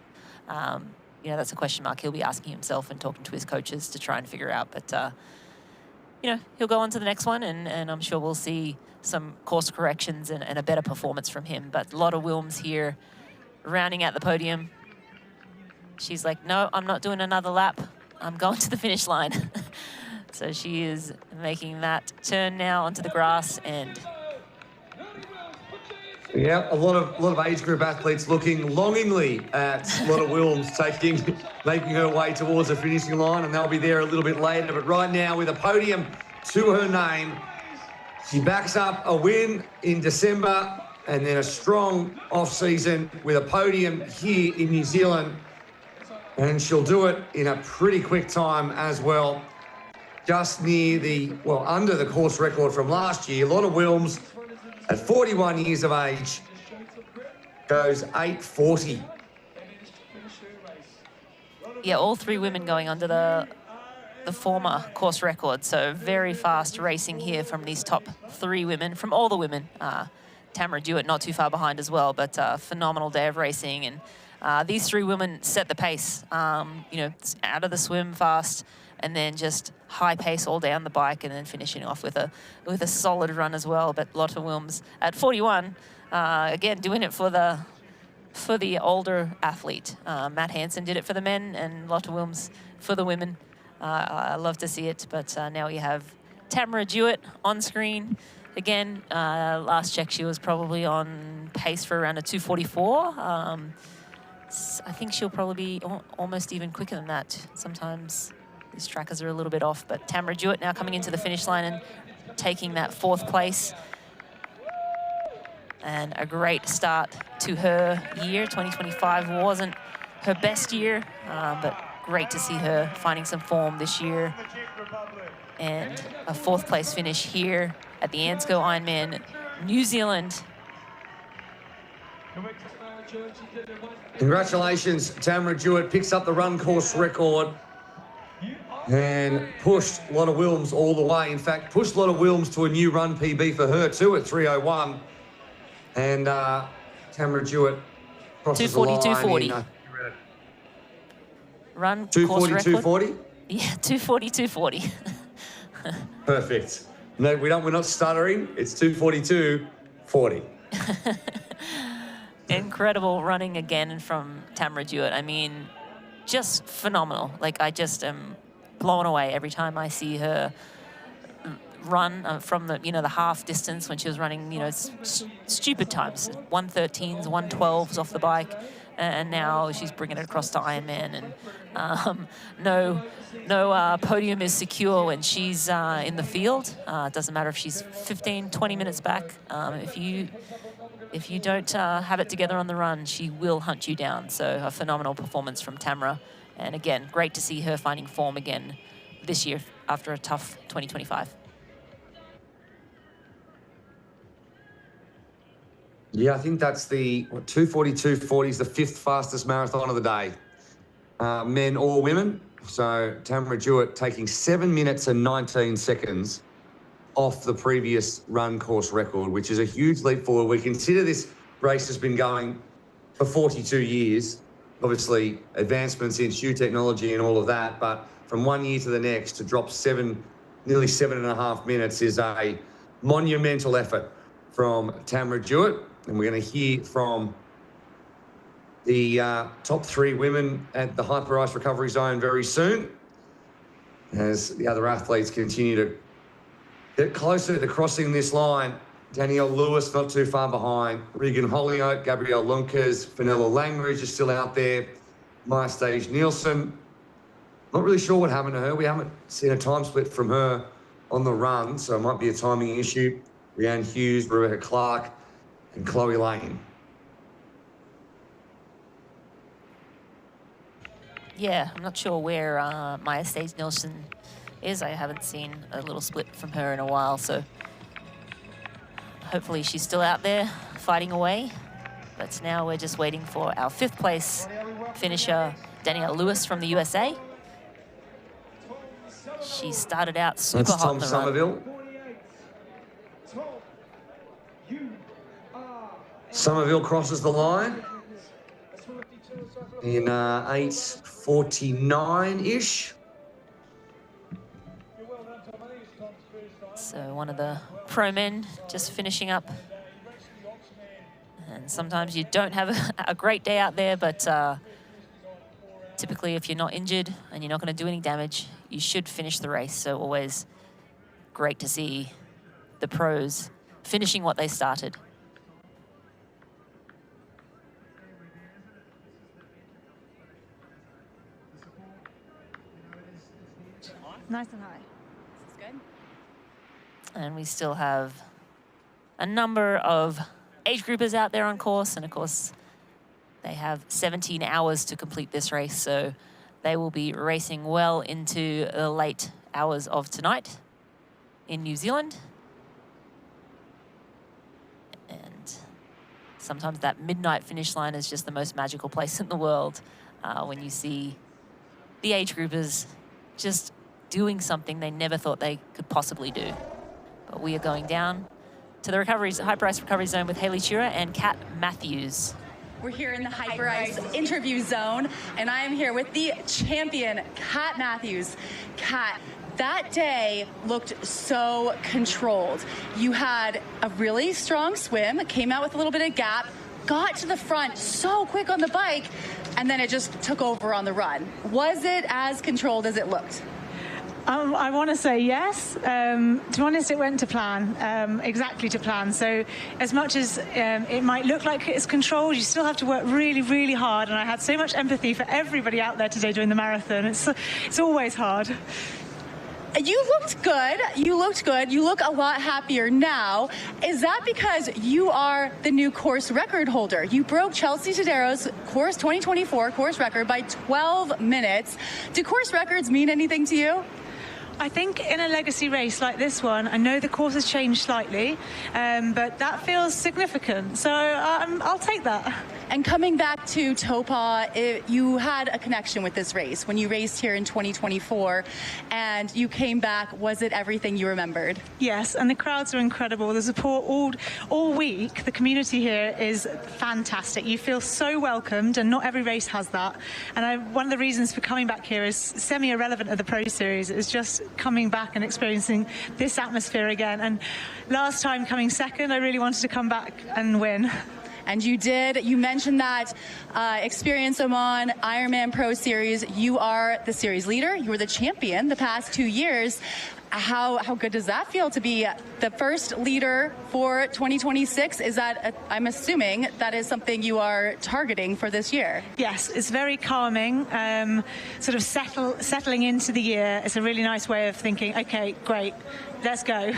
You know, that's a question mark he'll be asking himself and talking to his coaches to try and figure out. But you know, he'll go on to the next one, and I'm sure we'll see some course corrections and a better performance from him. But Lotte Wilms here, rounding out the podium. She's like, no, I'm not doing another lap. I'm going to the finish line. So she is making that turn now onto the grass, and yeah, a lot of age group athletes looking longingly at Lotte Wilms making her way towards the finishing line, and they'll be there a little bit later. But right now, with a podium to her name, she backs up a win in December and then a strong off-season with a podium here in New Zealand. And she'll do it in a pretty quick time as well. Just near under the course record from last year. Lotte Wilms, at 41 years of age, goes 8:40. yeah, all three women going under the former course record. So very fast racing here from these top three women, from all the women. Tamara Dewitt not too far behind as well, but phenomenal day of racing. And these three women set the pace, you know, out of the swim fast, and then just high pace all down the bike, and then finishing off with a solid run as well. But Lotte Wilms at 41, again, doing it for the older athlete. Matt Hansen did it for the men, and Lotte Wilms for the women. I love to see it, but now we have Tamara Dewitt on screen. Again, last check she was probably on pace for around a 2:44. I think she'll probably be almost even quicker than that. Sometimes these trackers are a little bit off, but Tamara Dewitt now coming into the finish line and taking that 4th place. And a great start to her year. 2025 wasn't her best year, but great to see her finding some form this year. And a 4th place finish here at the ANZCO Ironman New Zealand. Congratulations, Tamara Dewitt picks up the run course record and pushed Lotte Wilms all the way. In fact, pushed Lotte Wilms to a new run PB for her too at 3:01. And Tamara Dewitt crosses the line 2:40. Run 2:40, course 2:40? Yeah, 2:40. Perfect. No, we're not stuttering. It's 2:42.40. Incredible running again from Tamara Dewitt. I mean, just phenomenal. Like, I just am blown away every time I see her run from the, you know, the half distance when she was running, you know, stupid times, 1:13s, 1:12s off the bike, and now she's bringing it across to Ironman. And no podium is secure when she's in the field. It doesn't matter if she's 15, 20 minutes back. If you don't have it together on the run, she will hunt you down. So a phenomenal performance from Tamara. And again, great to see her finding form again this year after a tough 2025. Yeah, I think that's the 2:42.40 is the 5th fastest marathon of the day, men or women. So Tamara Dewitt taking 7 minutes and 19 seconds off the previous run course record, which is a huge leap forward. We consider this race has been going for 42 years. Obviously, advancements in shoe technology and all of that, but from one year to the next to drop nearly 7.5 minutes is a monumental effort from Tamara Dewitt. And we're going to hear from the top 3 women at the Hyper Ice Recovery Zone very soon, as the other athletes continue to get closer to crossing this line. Danielle Lewis not too far behind. Regan Holyoke, Gabrielle Lunkers, Fenella Langridge is still out there. Maya Stage Nielsen. Not really sure what happened to her. We haven't seen a time split from her on the run, so it might be a timing issue. Rhiannon Hughes, Rebecca Clark, and Chloe Lane. Yeah, I'm not sure where Maya Stage Nielsen is. I haven't seen a little split from her in a while, so hopefully she's still out there fighting away. But now we're just waiting for our 5th place finisher, Danielle Lewis from the USA. She started out super hot in the run. Somerville crosses the line in 8:49-ish. So one of the pro men just finishing up. And sometimes you don't have a great day out there, but typically if you're not injured and you're not going to do any damage, you should finish the race. So always great to see the pros finishing what they started. Nice and high. This is good. And we still have a number of age groupers out there on course. And of course, they have 17 hours to complete this race. So they will be racing well into the late hours of tonight in New Zealand. And sometimes that midnight finish line is just the most magical place in the world when you see the age groupers just doing something they never thought they could possibly do. But we are going down to the Hyper Ice recovery zone with Hayley Chura and Kat Matthews. We're here in the Hyper Ice interview zone, and I am here with the champion, Kat Matthews. Kat, that day looked so controlled. You had a really strong swim, came out with a little bit of gap, got to the front so quick on the bike, and then it just took over on the run. Was it as controlled as it looked? I want to say yes. To be honest, it went to plan, exactly to plan. So as much as it might look like it's controlled, you still have to work really, really hard. And I had so much empathy for everybody out there today doing the marathon. It's always hard. You looked good. You looked good. You look a lot happier now. Is that because you are the new course record holder? You broke Chelsea Tadero's course 2024 course record by 12 minutes. Do course records mean anything to you? I think in a legacy race like this one, I know the course has changed slightly, but that feels significant. So I'll take that. And coming back to Topa, you had a connection with this race when you raced here in 2024, and you came back. Was it everything you remembered? Yes, and the crowds are incredible. The support all week. The community here is fantastic. You feel so welcomed, and not every race has that. And one of the reasons for coming back here is semi-irrelevant of the Pro Series. It's just coming back and experiencing this atmosphere again. And last time coming second, I really wanted to come back and win. And you did. You mentioned that Experience Oman Ironman Pro Series. You are the series leader. You were the champion the past 2 years. How good does that feel to be the first leader for 2026? Is that, I'm assuming, that is something you are targeting for this year? Yes, it's very calming, sort of settling into the year. It's a really nice way of thinking, okay, great, let's go.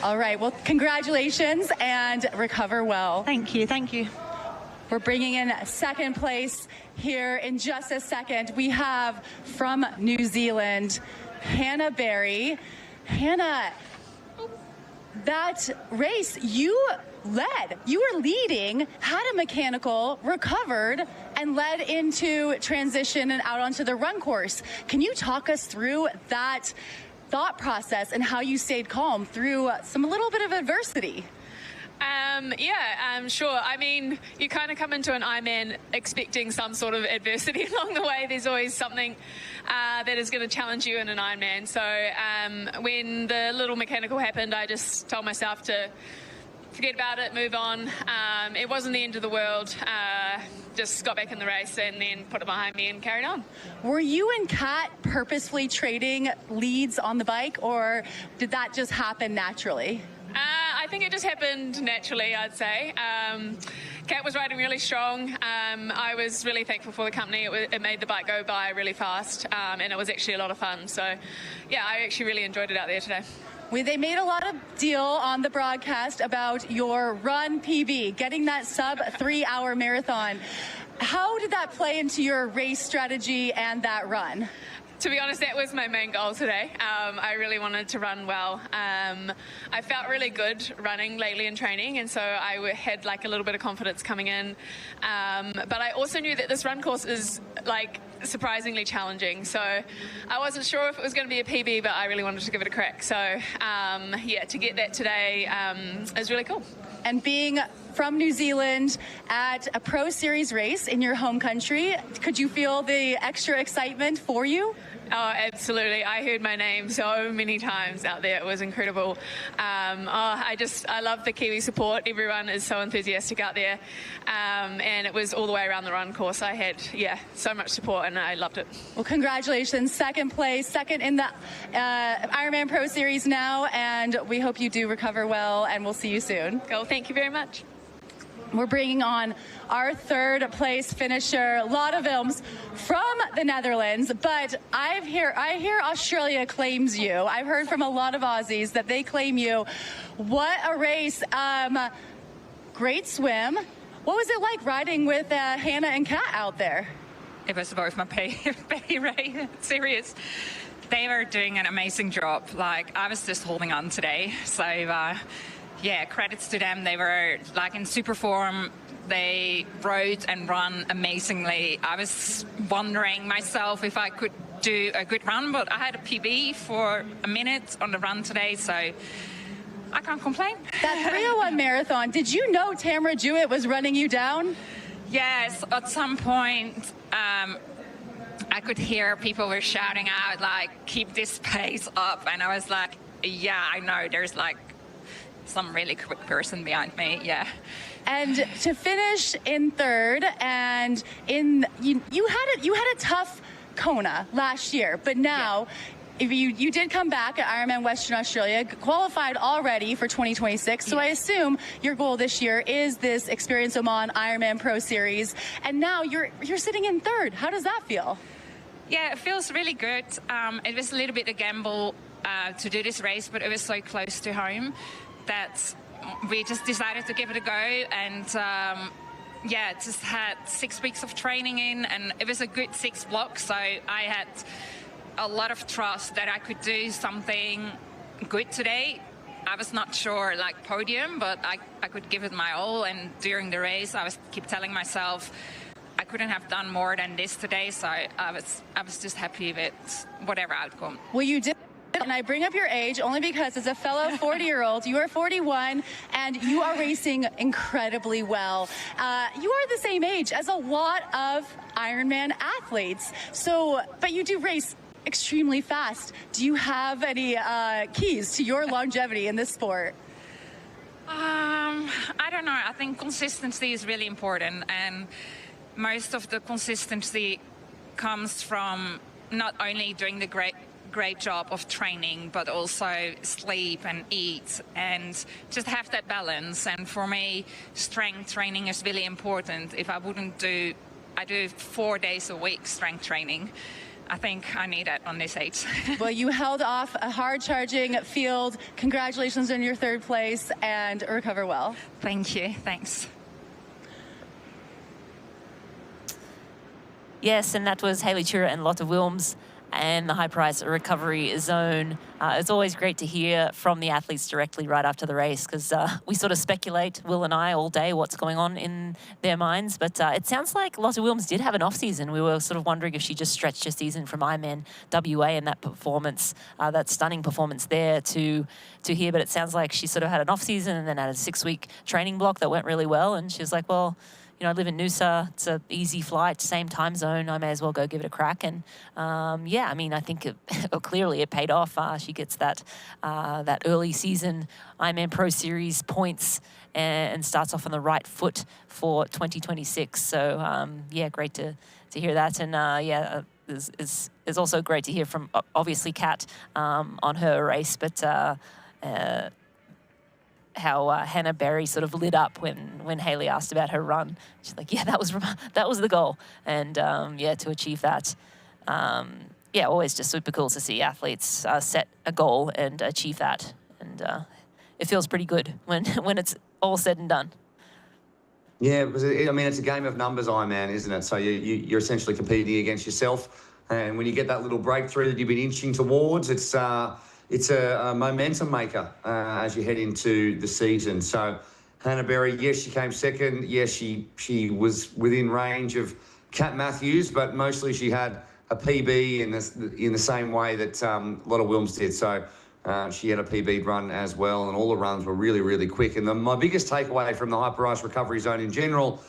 All right, well, congratulations and recover well. Thank you, thank you. We're bringing in second place here in just a second. We have from New Zealand, Hannah Berry. Hannah, that race you led, you were leading, had a mechanical, recovered, and led into transition and out onto the run course. Can you talk us through that thought process and how you stayed calm through a little bit of adversity? Sure. I mean, you kind of come into an Ironman expecting some sort of adversity along the way. There's always something that is going to challenge you in an Ironman. So when the little mechanical happened, I just told myself to forget about it, move on. It wasn't the end of the world. Just got back in the race and then put it behind me and carried on. Were you and Kat purposefully trading leads on the bike, or did that just happen naturally? I think it just happened naturally, I'd say. Kat was riding really strong. I was really thankful for the company. It made the bike go by really fast, and it was actually a lot of fun. So, yeah, I actually really enjoyed it out there today. They made a lot of deal on the broadcast about your run PB, getting that sub 3-hour marathon. How did that play into your race strategy and that run? To be honest, that was my main goal today. I really wanted to run well. I felt really good running lately in training, and so I had like a little bit of confidence coming in. But I also knew that this run course is like surprisingly challenging, so I wasn't sure if it was going to be a PB, but I really wanted to give it a crack. So yeah, to get that today is really cool. And being from New Zealand at a Pro Series race in your home country, could you feel the extra excitement for you? Oh, absolutely. I heard my name so many times out there. It was incredible. I love the Kiwi support. Everyone is so enthusiastic out there. And it was all the way around the run course. I had, so much support, and I loved it. Well, congratulations. Second place, second in the Ironman Pro Series now, and we hope you do recover well, and we'll see you soon. Cool. Thank you very much. We're bringing on our third place finisher, Lotte Wilms from the Netherlands, but I hear Australia claims you. I've heard from a lot of Aussies that they claim you. What a race. Great swim. What was it like riding with Hannah and Kat out there? It was both my pay Ray. Serious. They were doing an amazing job. Like, I was just holding on today. So, credits to them. They were like in super form. They rode and run amazingly. I was wondering myself if I could do a good run, but I had a PB for a minute on the run today, so I can't complain. That 301 marathon, did you know Tamara Jewett was running you down? Yes, at some point I could hear people were shouting out like, keep this pace up, and I was like, yeah, I know, there's like some really quick person behind me, yeah. And to finish in third, and you had a tough Kona last year, but now you did come back at Ironman Western Australia, qualified already for 2026. So I assume your goal this year is this Experience Oman Ironman Pro Series, and now you're sitting in third. How does that feel? Yeah, it feels really good. It was a little bit a gamble to do this race, but it was so close to home that we just decided to give it a go, and just had 6 weeks of training in, and it was a good 6 blocks, so I had a lot of trust that I could do something good today. I was not sure like podium, but I could give it my all, and during the race I keep telling myself I couldn't have done more than this today, so I was just happy with whatever outcome. Well, you did. And I bring up your age only because as a fellow 40-year-old, you are 41 and you are racing incredibly well. You are the same age as a lot of Ironman athletes. So, but you do race extremely fast. Do you have any keys to your longevity in this sport? I don't know. I think consistency is really important, and most of the consistency comes from not only doing the great job of training, but also sleep and eat and just have that balance. And for me, strength training is really important. If I do 4 days a week strength training. I think I need it on this age. Well, you held off a hard-charging field. Congratulations on your third place, and recover well. Thank you. Thanks. Yes, and that was Hayley Chura and Lotte Wilms and the High Price Recovery Zone. It's always great to hear from the athletes directly right after the race, because we sort of speculate, Will and I, all day what's going on in their minds. But it sounds like Lotte Wilms did have an off-season. We were sort of wondering if she just stretched her season from Ironman WA and that performance, that stunning performance there to here. But it sounds like she sort of had an off-season and then had a 6-week training block that went really well. And she was like, well, you know, I live in Noosa. It's an easy flight, same time zone. I may as well go give it a crack. And I mean, I think clearly it paid off. She gets that early season Ironman Pro Series points and starts off on the right foot for 2026. So great to hear that. And it's also great to hear from obviously Kat on her race, but how Hannah Berry sort of lit up when Hayley asked about her run. She's like, yeah, that was the goal. And to achieve that, always just super cool to see athletes set a goal and achieve that. And it feels pretty good when it's all said and done. Yeah, because it's a game of numbers, Ironman, isn't it? So you're essentially competing against yourself. And when you get that little breakthrough that you've been inching towards, it's a momentum maker as you head into the season. So Hannah Berry, yes, she came second. Yes, she was within range of Kat Matthews, but mostly she had a PB in the same way that Lotta Wilms did. So she had a PB run as well, and all the runs were really, really quick. And my biggest takeaway from the hyper ice recovery zone in general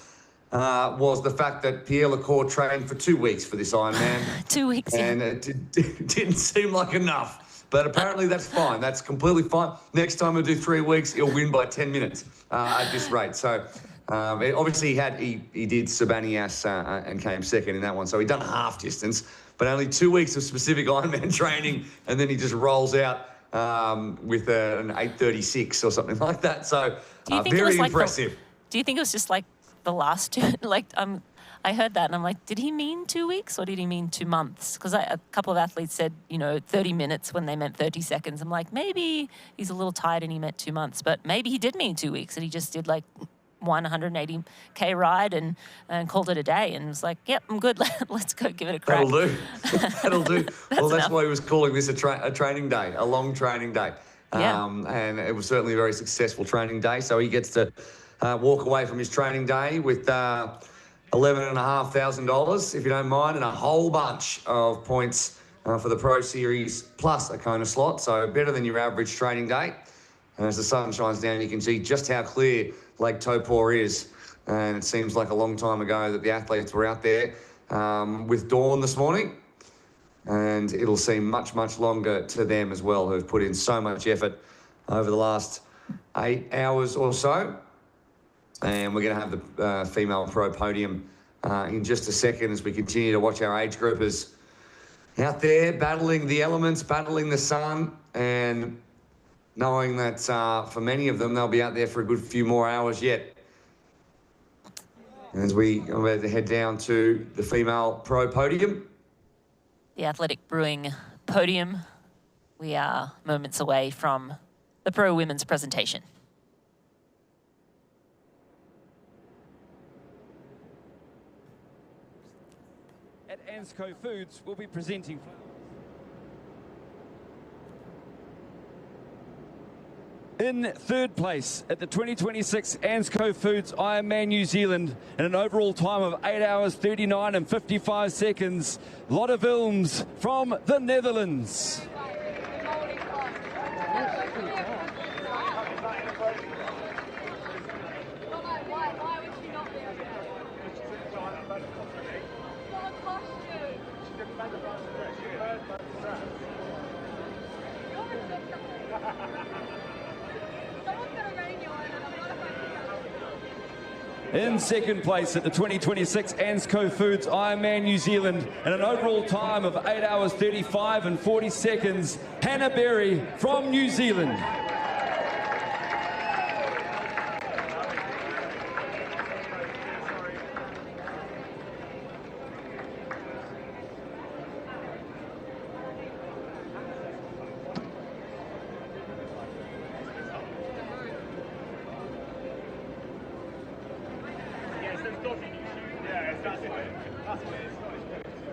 was the fact that Pierre Lecour trained for 2 weeks for this Ironman. 2 weeks, and it didn't seem like enough. But apparently that's fine. That's completely fine. Next time he'll do 3 weeks, he'll win by 10 minutes at this rate. So obviously he did Sabanias and came second in that one. So he'd done half distance, but only 2 weeks of specific Ironman training, and then he just rolls out with an 8:36 or something like that. So very impressive. Do you think it was just like the last two? I heard that and I'm like, did he mean 2 weeks or did he mean 2 months? Because a couple of athletes said, 30 minutes when they meant 30 seconds. I'm like, maybe he's a little tired and he meant 2 months, but maybe he did mean 2 weeks and he just did like 180K ride and called it a day and was like, yep, I'm good. Let's go give it a crack. That'll do. That'll do. That's why he was calling this a training day, a long training day. And it was certainly a very successful training day. So he gets to walk away from his training day with $11,500, if you don't mind, and a whole bunch of points for the Pro Series plus a Kona slot. So better than your average training day. And as the sun shines down, you can see just how clear Lake Taupo is. And it seems like a long time ago that the athletes were out there with dawn this morning. And it'll seem much, much longer to them as well, who've put in so much effort over the last 8 hours or so. And we're going to have the female pro podium in just a second as we continue to watch our age groupers out there battling the elements, battling the sun, and knowing that for many of them, they'll be out there for a good few more hours yet. As we are about to head down to the female pro podium. The Athletic Brewing podium. We are moments away from the pro women's presentation. At ANZCO Foods, we'll be presenting. In third place at the 2026 ANZCO Foods Ironman New Zealand in an overall time of 8 hours 39 and 55 seconds, Lotte Wilms from the Netherlands. In second place at the 2026 ANZCO Foods Ironman New Zealand in an overall time of 8 hours 35 and 40 seconds, Hannah Berry from New Zealand.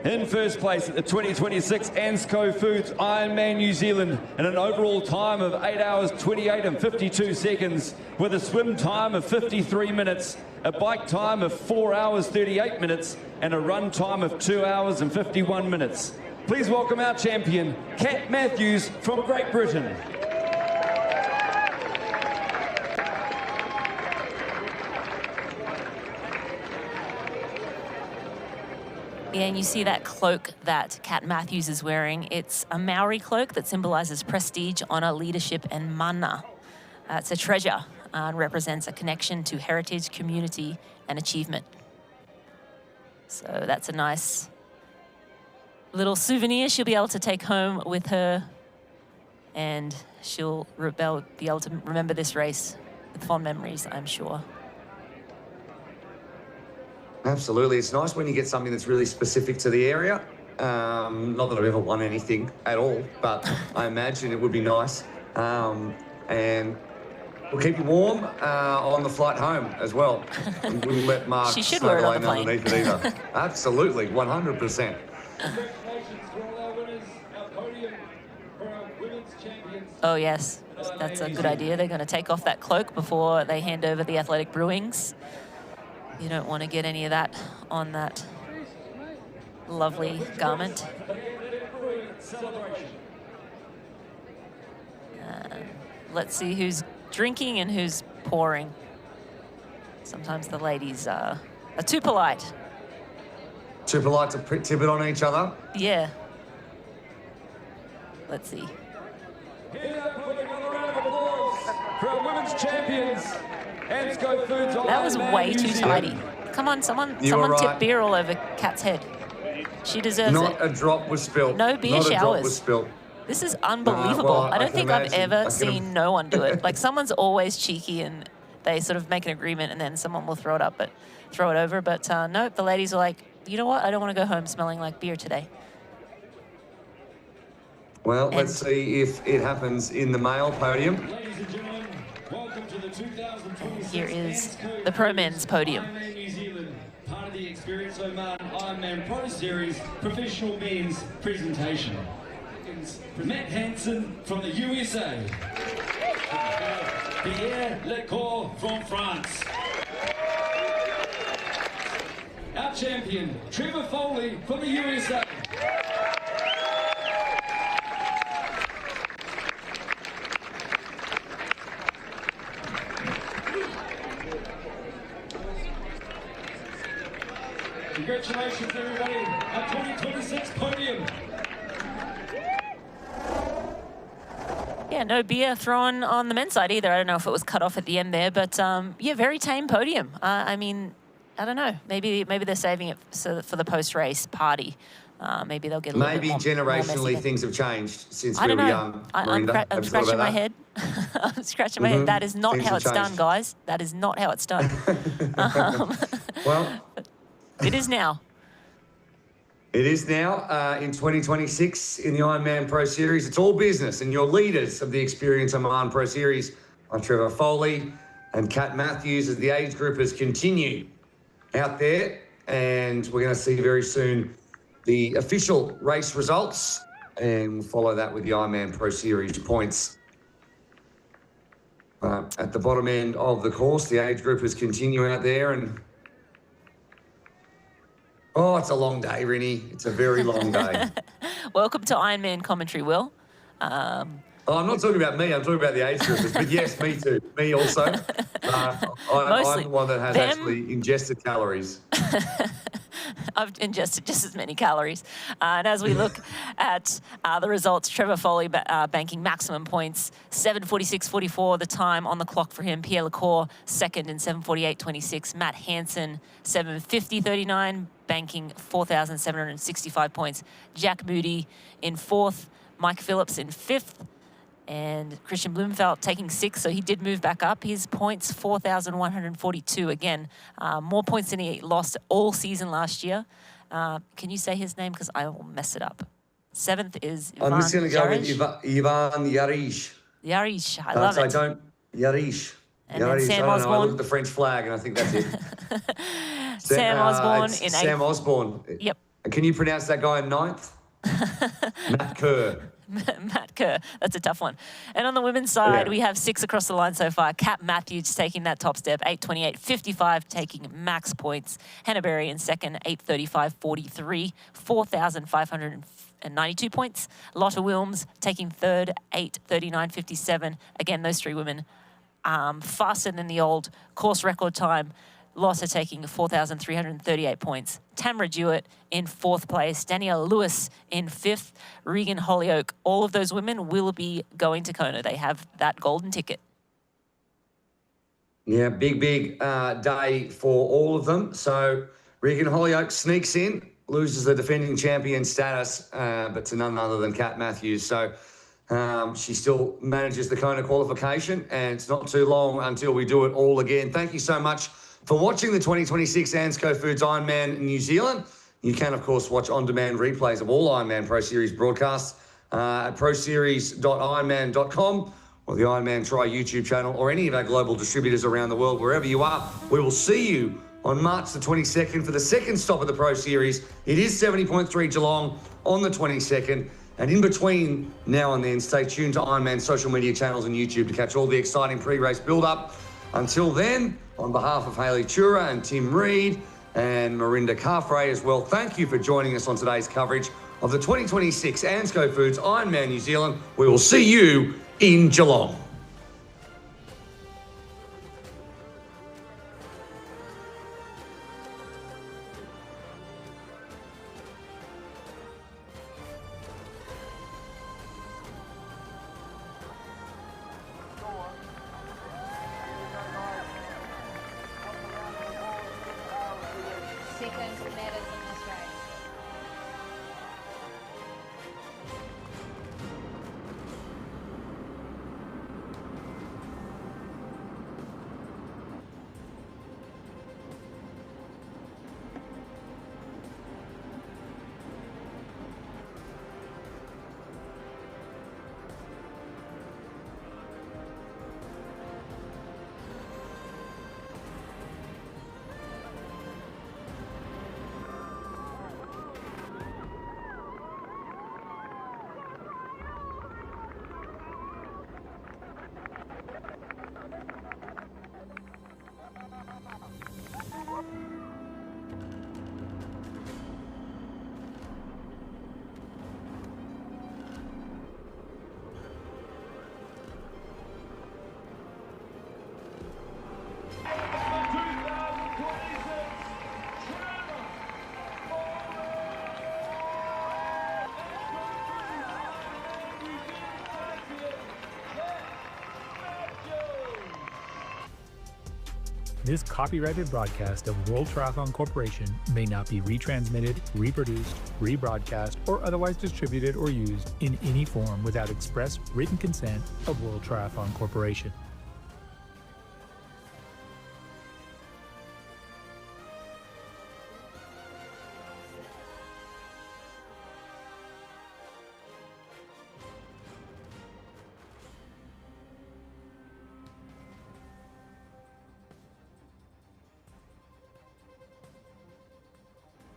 In first place at the 2026 ANZCO Foods Ironman New Zealand in an overall time of 8 hours 28 and 52 seconds with a swim time of 53 minutes, a bike time of 4 hours 38 minutes and a run time of 2 hours and 51 minutes. Please welcome our champion, Kat Matthews from Great Britain. Yeah, and you see that cloak that Kat Matthews is wearing. It's a Maori cloak that symbolizes prestige, honor, leadership, and mana. It's a treasure and represents a connection to heritage, community, and achievement. So that's a nice little souvenir she'll be able to take home with her, and she'll be able to remember this race with fond memories, I'm sure. Absolutely. It's nice when you get something that's really specific to the area. Not that I've ever won anything at all, but I imagine it would be nice. And we'll keep you warm on the flight home as well. We wouldn't let Mark snuggle in underneath it either. Absolutely, 100%. Oh, yes. That's a good idea. They're going to take off that cloak before they hand over the athletic brewings. You don't want to get any of that on that lovely garment. Let's see who's drinking and who's pouring. Sometimes the ladies are too polite. Too polite to tip it on each other? Yeah. Let's see. For our women's champions, ANZCO Foods. That was way too tidy. Come on, someone tip beer all over Kat's head. She deserves it. Not a drop was spilled. No beer Not showers. a drop was spilled. This is unbelievable. Well, I don't think I've ever I seen no one do it. Like, someone's always cheeky and they sort of make an agreement and then someone will throw it over. But no, the ladies are like, you know what? I don't want to go home smelling like beer today. Well, let's see if it happens in the male podium. Ladies and gentlemen, welcome to the 2026 Here is the pro men's podium. Ironman New Zealand, part of the Experience Oman Ironman Pro Series professional men's presentation. Matt Hansen from the USA. Pierre Lecour from France. Our champion, Trevor Foley from the USA. Congratulations, everybody, our 2026 podium. Yeah, no beer thrown on the men's side either. I don't know if it was cut off at the end there, but yeah, very tame podium. I mean, I don't know. Maybe they're saving it for the post-race party. Maybe they'll get a little Maybe bit generationally things have changed since I we don't were know. young. I'm scratching my head. I'm scratching my head. That is not Things how have it's done, changed. guys. That is not how it's done. Well, it is now. it is now in 2026 in the Ironman Pro Series. It's all business, and your leaders of the Experience Oman Pro Series are Trevor Foley and Kat Matthews as the age groupers continue out there. And we're going to see very soon the official race results, and we'll follow that with the Ironman Pro Series points. At the bottom end of the course, the age groupers continue out there, and oh, it's a long day, Rinny. It's a very long day. Welcome to Ironman commentary, Will. Oh, I'm not talking about me. I'm talking about the age groupers. But yes, me too. Me also. I'm the one that has actually ingested calories. I've ingested just as many calories. And as we look at the results, Trevor Foley banking maximum points, 7:46.44 the time on the clock for him. Pierre Lecour second in 7:48.26. Matt Hansen 7:50.39, banking 4,765 points. Jack Moody in fourth, Mike Phillips in fifth, and Christian Blumenfeld taking sixth, so he did move back up. His points, 4,142. Again, more points than he lost all season last year. Can you say his name? Because I will mess it up. Seventh is Ivan I'm just going to go with Yarish. Ivan Yarish. Yarish, I love it. Yarish. And then Yarish. Sam I don't know. I Osborne. look at the French flag and I think that's it. Sam Osborne in eighth. Sam Osborne. Yep. Can you pronounce that guy in ninth? Matt Kerr. Matt Kerr, that's a tough one. And on the women's side, we have 6 across the line so far. Kat Matthews taking that top step, 8:28.55, taking max points. Hannah Berry in second, 8:35.43, 4,592 points. Lotta Wilms taking third, 8:39.57. Again, those three women faster than the old course record time. Lotta taking 4,338 points. Tamara Jewett in fourth place. Danielle Lewis in fifth. Regan Holyoke. All of those women will be going to Kona. They have that golden ticket. Yeah, big day for all of them. So Regan Holyoke sneaks in, loses the defending champion status, but to none other than Kat Matthews. So she still manages the Kona qualification, and it's not too long until we do it all again. Thank you so much for watching the 2026 ANZCO Foods Ironman New Zealand. You can, of course, watch on-demand replays of all Ironman Pro Series broadcasts at proseries.ironman.com or the Ironman Try YouTube channel or any of our global distributors around the world, wherever you are. We will see you on March the 22nd for the second stop of the Pro Series. It is 70.3 Geelong on the 22nd. And in between now and then, stay tuned to Ironman's social media channels and YouTube to catch all the exciting pre-race build-up. Until then, on behalf of Hayley Tura and Tim Reed and Marinda Carfrae as well, thank you for joining us on today's coverage of the 2026 ANZCO Foods Ironman New Zealand. We will see you in Geelong. Seconds matters in this race. This copyrighted broadcast of World Triathlon Corporation may not be retransmitted, reproduced, rebroadcast, or otherwise distributed or used in any form without express written consent of World Triathlon Corporation.